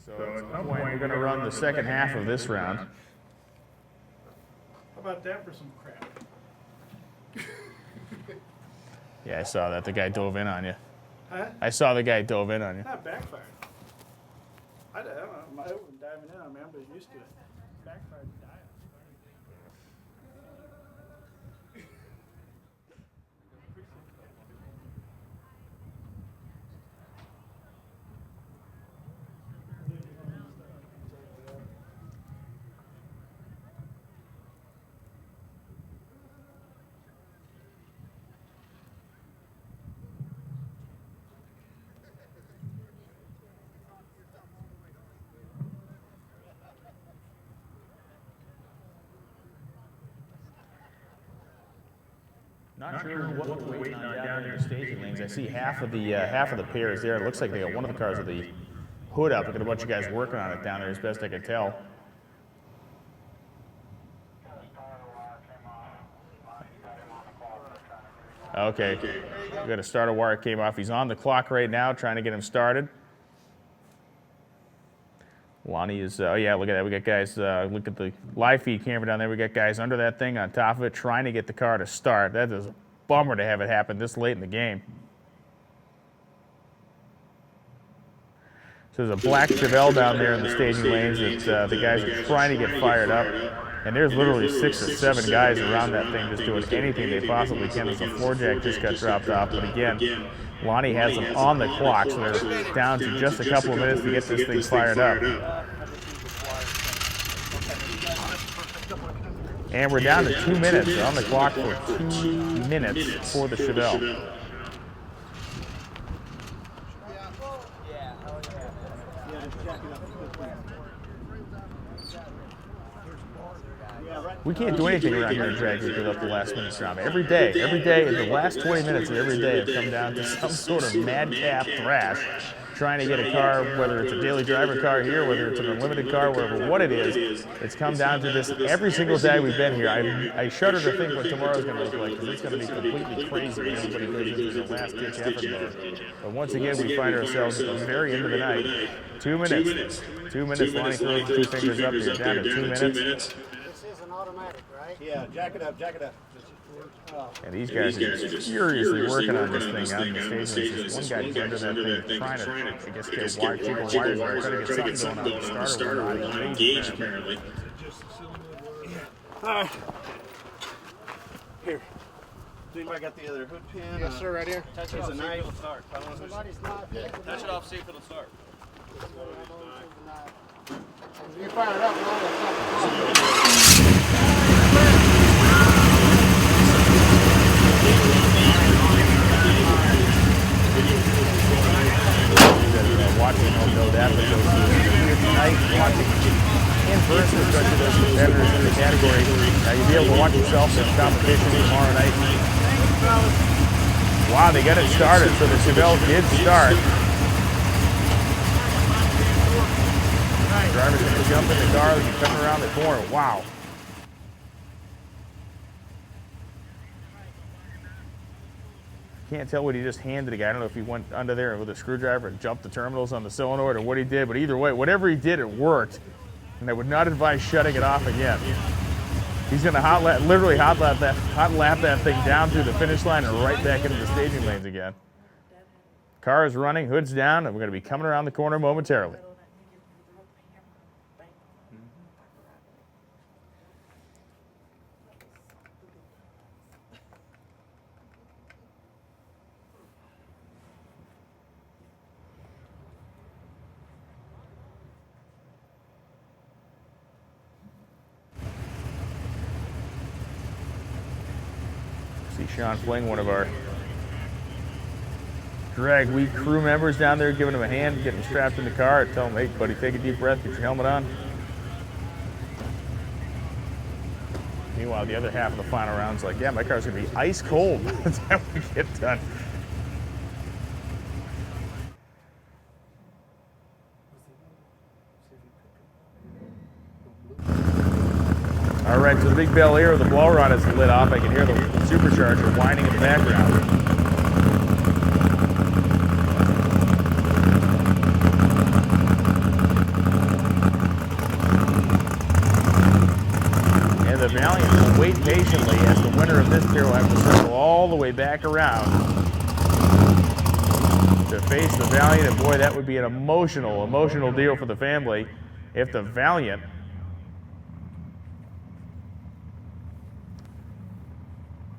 So at some point we're going to run the second half of this round. How about that for some crap? Yeah, I saw that. The guy dove in on you. Huh? I saw the guy dove in on you. Not backfired. I don't know. I wasn't diving in on me. I'm just used to it. Backfired to die. Not sure what we're waiting on down there in staging lanes. I see half of the pairs there. It looks like they got one of the cars with the hood up. Look at a bunch of guys working on it down there, as best I can tell. Okay, we got a starter wire came off. He's on the clock right now, trying to get him started. Lonnie is, oh yeah, look at that. We got guys, look at the live feed camera down there. We got guys under that thing on top of it trying to get the car to start. That is a bummer to have it happen this late in the game. So there's a black Chevelle down there in the staging lanes that the guys are trying to get fired up. And there's literally 6 or 7 guys around that thing just doing anything they possibly can. As the floor jack just got dropped off. But again, Lonnie has them on the clock, so they're down to just a couple of minutes to get this thing fired up. And we're down to 2 minutes. They're on the clock for 2 minutes for the Chevelle. We can't do anything around here in drag to give up the last minute drama. Every day, the last 20 minutes of every day have come down to some sort of madcap thrash trying to get a car, whether it's a daily driver car here, whether it's an unlimited car, whatever, what it is. It's come down to this every single day we've been here. I shudder to think what tomorrow's going to look like, because it's going to be completely crazy when everybody goes into the last ditch effort mode. But once again, we find ourselves at the very end of the night. 2 minutes. 2 minutes. Lonnie throws the 2 fingers up here, down to 2 minutes. Yeah, jack it up, jack it up. And these guys are furiously working on this thing out in the station. There's one guy under that thing trying to, I guess, get wire, keep the wires there, trying to get something going on. The starter will not engage, apparently. Alright. Here. Does anybody got the other hood pin? Yes, sir, right here. Touch it off, see if it'll start. Somebody's not. Yeah, touch it off, see if it'll start. You fire it up, and all Watching don't know that, but those here tonight, watching in person, especially those competitors in the category. Now you'll be able to watch yourself in competition tomorrow night. Wow, they got it started, so the Chevelle did start. Driver's going to jump in the car, they're coming around the corner. Wow. Can't tell what he just handed the guy. I don't know if he went under there with a screwdriver and jumped the terminals on the solenoid or what he did, but either way, whatever he did, it worked. And I would not advise shutting it off again. He's going to literally hot lap that thing down through the finish line and right back into the staging lanes again. Car is running, hood's down, and we're going to be coming around the corner momentarily. See Sean Fling, one of our Drag Week crew members down there, giving him a hand, getting strapped in the car. Tell him, hey, buddy, take a deep breath, get your helmet on. Meanwhile, the other half of the final round's like, yeah, my car's going to be ice cold by the time we get done. All right, so the big bell here, the blow rod is lit off. I can hear the supercharger whining in the background. wait patiently as the winner of this tier will have to circle all the way back around to face the Valiant. And boy, that would be an emotional deal for the family if the Valiant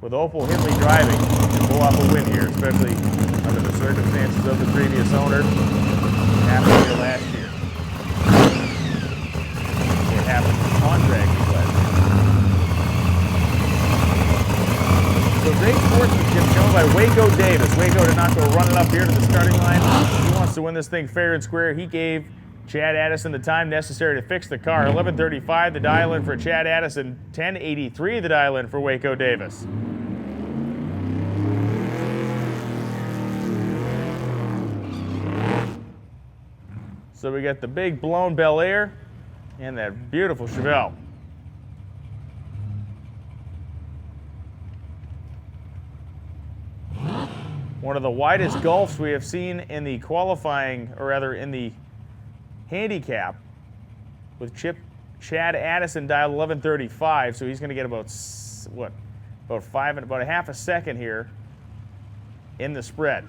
with Opal Hindley driving can pull off a win here, especially under the circumstances of the previous owner. It happened here last year. It happened on drag last year. So great sportsmanship shown by Waco Davis. Waco did not go running up here to the starting line. He wants to win this thing fair and square. He gave Chad Addison the time necessary to fix the car. 11:35 the dial in for Chad Addison. 10:83 the dial in for Waco Davis. So we got the big blown Bel Air and that beautiful Chevelle. One of the widest gulfs we have seen in the qualifying, or rather in the handicap, with Chad Addison dialed 11:35, so he's going to get about about a half a second here in the spread.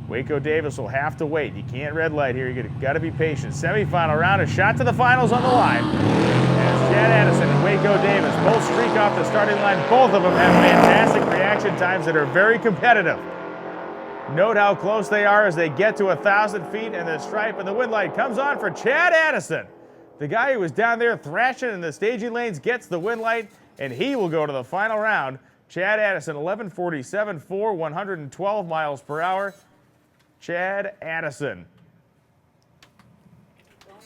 Waco Davis will have to wait. You can't red light here. You got to be patient. Semifinal round, a shot to the finals on the line. As Chad Addison and Waco Davis both streak off the starting line. Both of them have fantastic reaction times that are very competitive. Note how close they are as they get to 1,000 feet, and the stripe and the wind light comes on for Chad Addison. The guy who was down there thrashing in the staging lanes gets the wind light, and he will go to the final round. Chad Addison, 11:47.4, 112 miles per hour. Chad Addison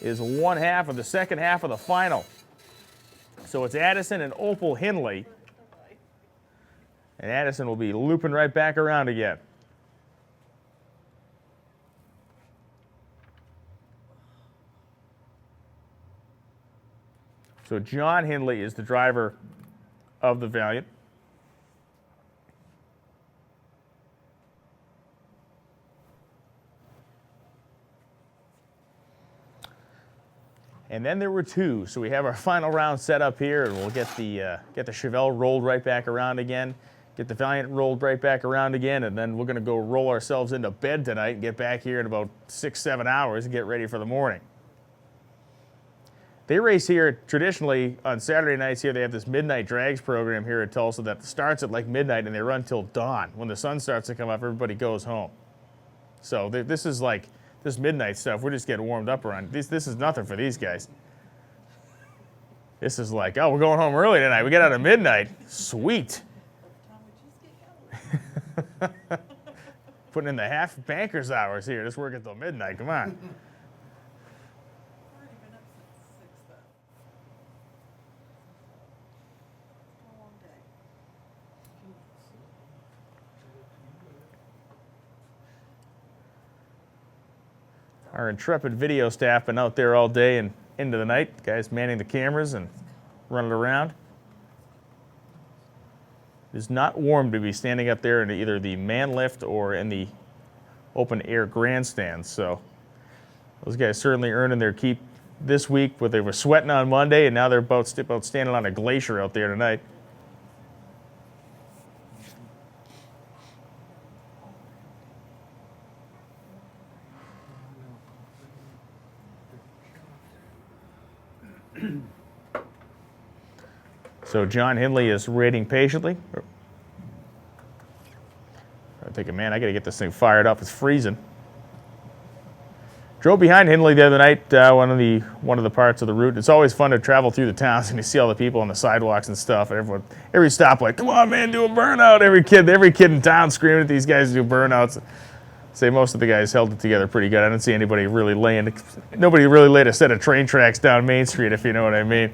is one half of the second half of the final. So it's Addison and Opal Hindley. And Addison will be looping right back around again. So John Hindley is the driver of the Valiant. And then there were two. So we have our final round set up here, and we'll get the Chevelle rolled right back around again, get the Valiant rolled right back around again, and then we're going to go roll ourselves into bed tonight and get back here in about 6-7 hours and get ready for the morning. They race here traditionally on Saturday nights here. They have this midnight drags program here at Tulsa that starts at like midnight and they run till dawn. When the sun starts to come up, everybody goes home. So this is like this midnight stuff. We're just getting warmed up around. This is nothing for these guys. This is like, oh, we're going home early tonight. We get out at midnight. Sweet. Putting in the half banker's hours here. Just working till midnight. Come on. Our intrepid video staff been out there all day and into the night. Guys manning the cameras and running around. It is not warm to be standing up there in either the man lift or in the open air grandstands. So those guys certainly earning their keep this week. But they were sweating on Monday, and now they're about standing on a glacier out there tonight. So John Hindley is waiting patiently. I'm thinking, man, I got to get this thing fired up. It's freezing. Drove behind Hindley the other night, one of the parts of the route. It's always fun to travel through the towns and you see all the people on the sidewalks and stuff. And every stoplight, come on, man, do a burnout. Every kid in town screaming at these guys to do burnouts. Say most of the guys held it together pretty good. I didn't see anybody really nobody really laid a set of train tracks down Main Street, if you know what I mean.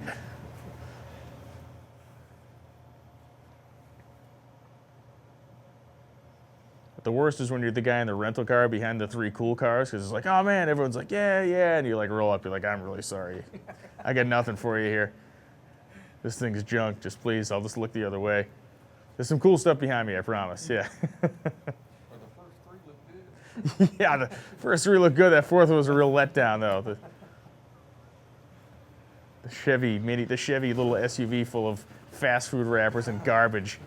But the worst is when you're the guy in the rental car behind the three cool cars, because it's like, oh man, everyone's like, yeah, yeah, and you like roll up, you're like, I'm really sorry. I got nothing for you here. This thing's junk, just please, I'll just look the other way. There's some cool stuff behind me, I promise, yeah. Yeah, the first three looked good. That fourth was a real letdown, though. The the Chevy little SUV full of fast food wrappers and garbage.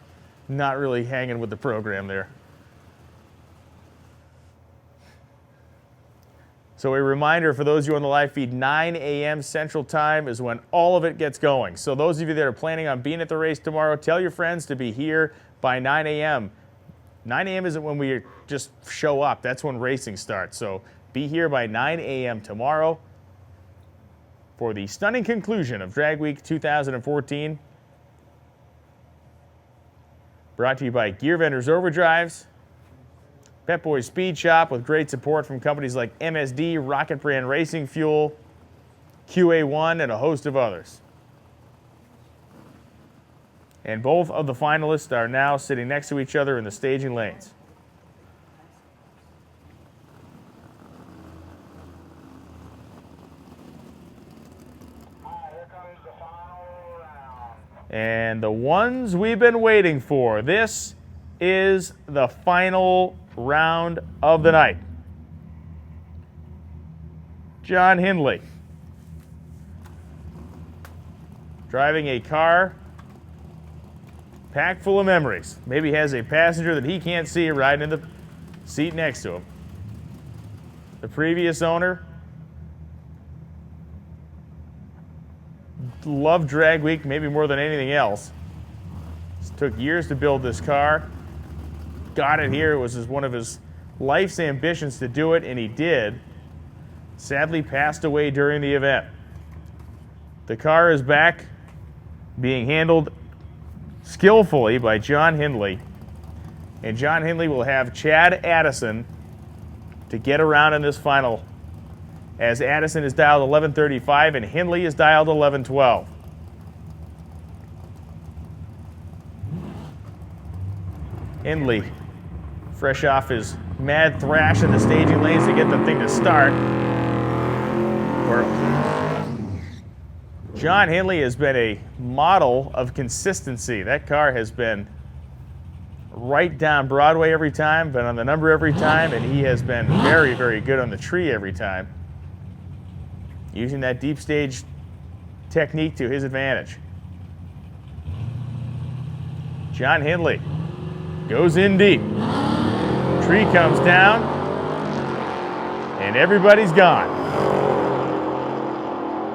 Not really hanging with the program there. So a reminder for those of you on the live feed, 9 a.m. Central Time is when all of it gets going. So those of you that are planning on being at the race tomorrow, tell your friends to be here by 9 a.m. 9 a.m. isn't when we just show up. That's when racing starts. So be here by 9 a.m. tomorrow for the stunning conclusion of Drag Week 2014. Brought to you by Gear Vendors Overdrives, Pep Boys Speed Shop with great support from companies like MSD, Rocket Brand Racing Fuel, QA1, and a host of others. And both of the finalists are now sitting next to each other in the staging lanes. And the ones we've been waiting for. This is the final round of the night. John Hindley driving a car packed full of memories. Maybe has a passenger that he can't see riding in the seat next to him. The previous owner loved Drag Week maybe more than anything else. It took years to build this car. Got it here. It was one of his life's ambitions to do it, and he did. Sadly passed away during the event. The car is back, being handled skillfully by John Hindley. And John Hindley will have Chad Addison to get around in this final, as Addison is dialed 1135 and Hindley is dialed 1112. Hindley, fresh off his mad thrash in the staging lanes to get the thing to start. John Hindley has been a model of consistency. That car has been right down Broadway every time, been on the number every time, and he has been very, very good on the tree every time, using that deep stage technique to his advantage. John Hindley goes in deep. Tree comes down, and everybody's gone.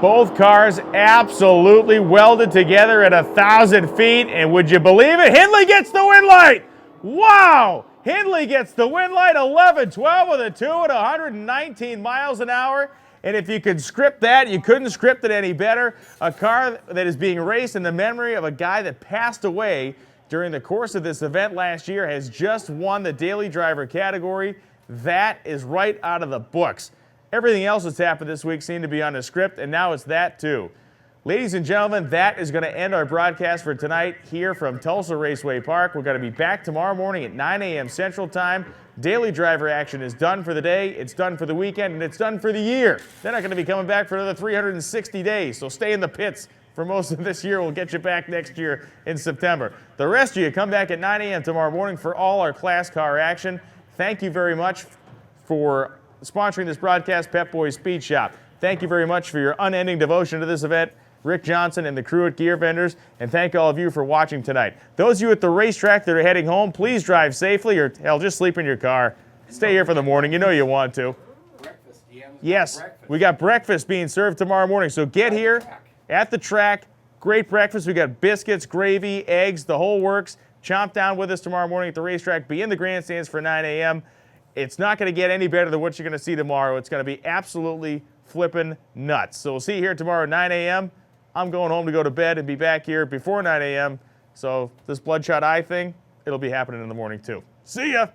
Both cars absolutely welded together at 1,000 feet, and would you believe it? Hindley gets the win light! Wow! Hindley gets the win light, 11-12 with a 2 at 119 miles an hour. And if you could script that, you couldn't script it any better. A car that is being raced in the memory of a guy that passed away during the course of this event last year has just won the daily driver category. That is right out of the books. Everything else that's happened this week seemed to be on the script, and now it's that too. Ladies and gentlemen, that is going to end our broadcast for tonight here from Tulsa Raceway Park. We're going to be back tomorrow morning at 9 a.m. Central Time. Daily driver action is done for the day, it's done for the weekend, and it's done for the year. They're not going to be coming back for another 360 days, so stay in the pits for most of this year. We'll get you back next year in September. The rest of you come back at 9 a.m. tomorrow morning for all our class car action. Thank you very much for sponsoring this broadcast, Pep Boys Speed Shop. Thank you very much for your unending devotion to this event, Rick Johnson and the crew at Gear Vendors, and thank all of you for watching tonight. Those of you at the racetrack that are heading home, please drive safely, or hell, just sleep in your car. Stay here for the morning. You know you want to. Yes, we got breakfast being served tomorrow morning, so get here at the track. Great breakfast. We got biscuits, gravy, eggs, the whole works. Chomp down with us tomorrow morning at the racetrack. Be in the grandstands for 9 a.m. It's not going to get any better than what you're going to see tomorrow. It's going to be absolutely flippin' nuts. So we'll see you here tomorrow at 9 a.m. I'm going home to go to bed and be back here before 9 a.m. So this bloodshot eye thing, it'll be happening in the morning too. See ya!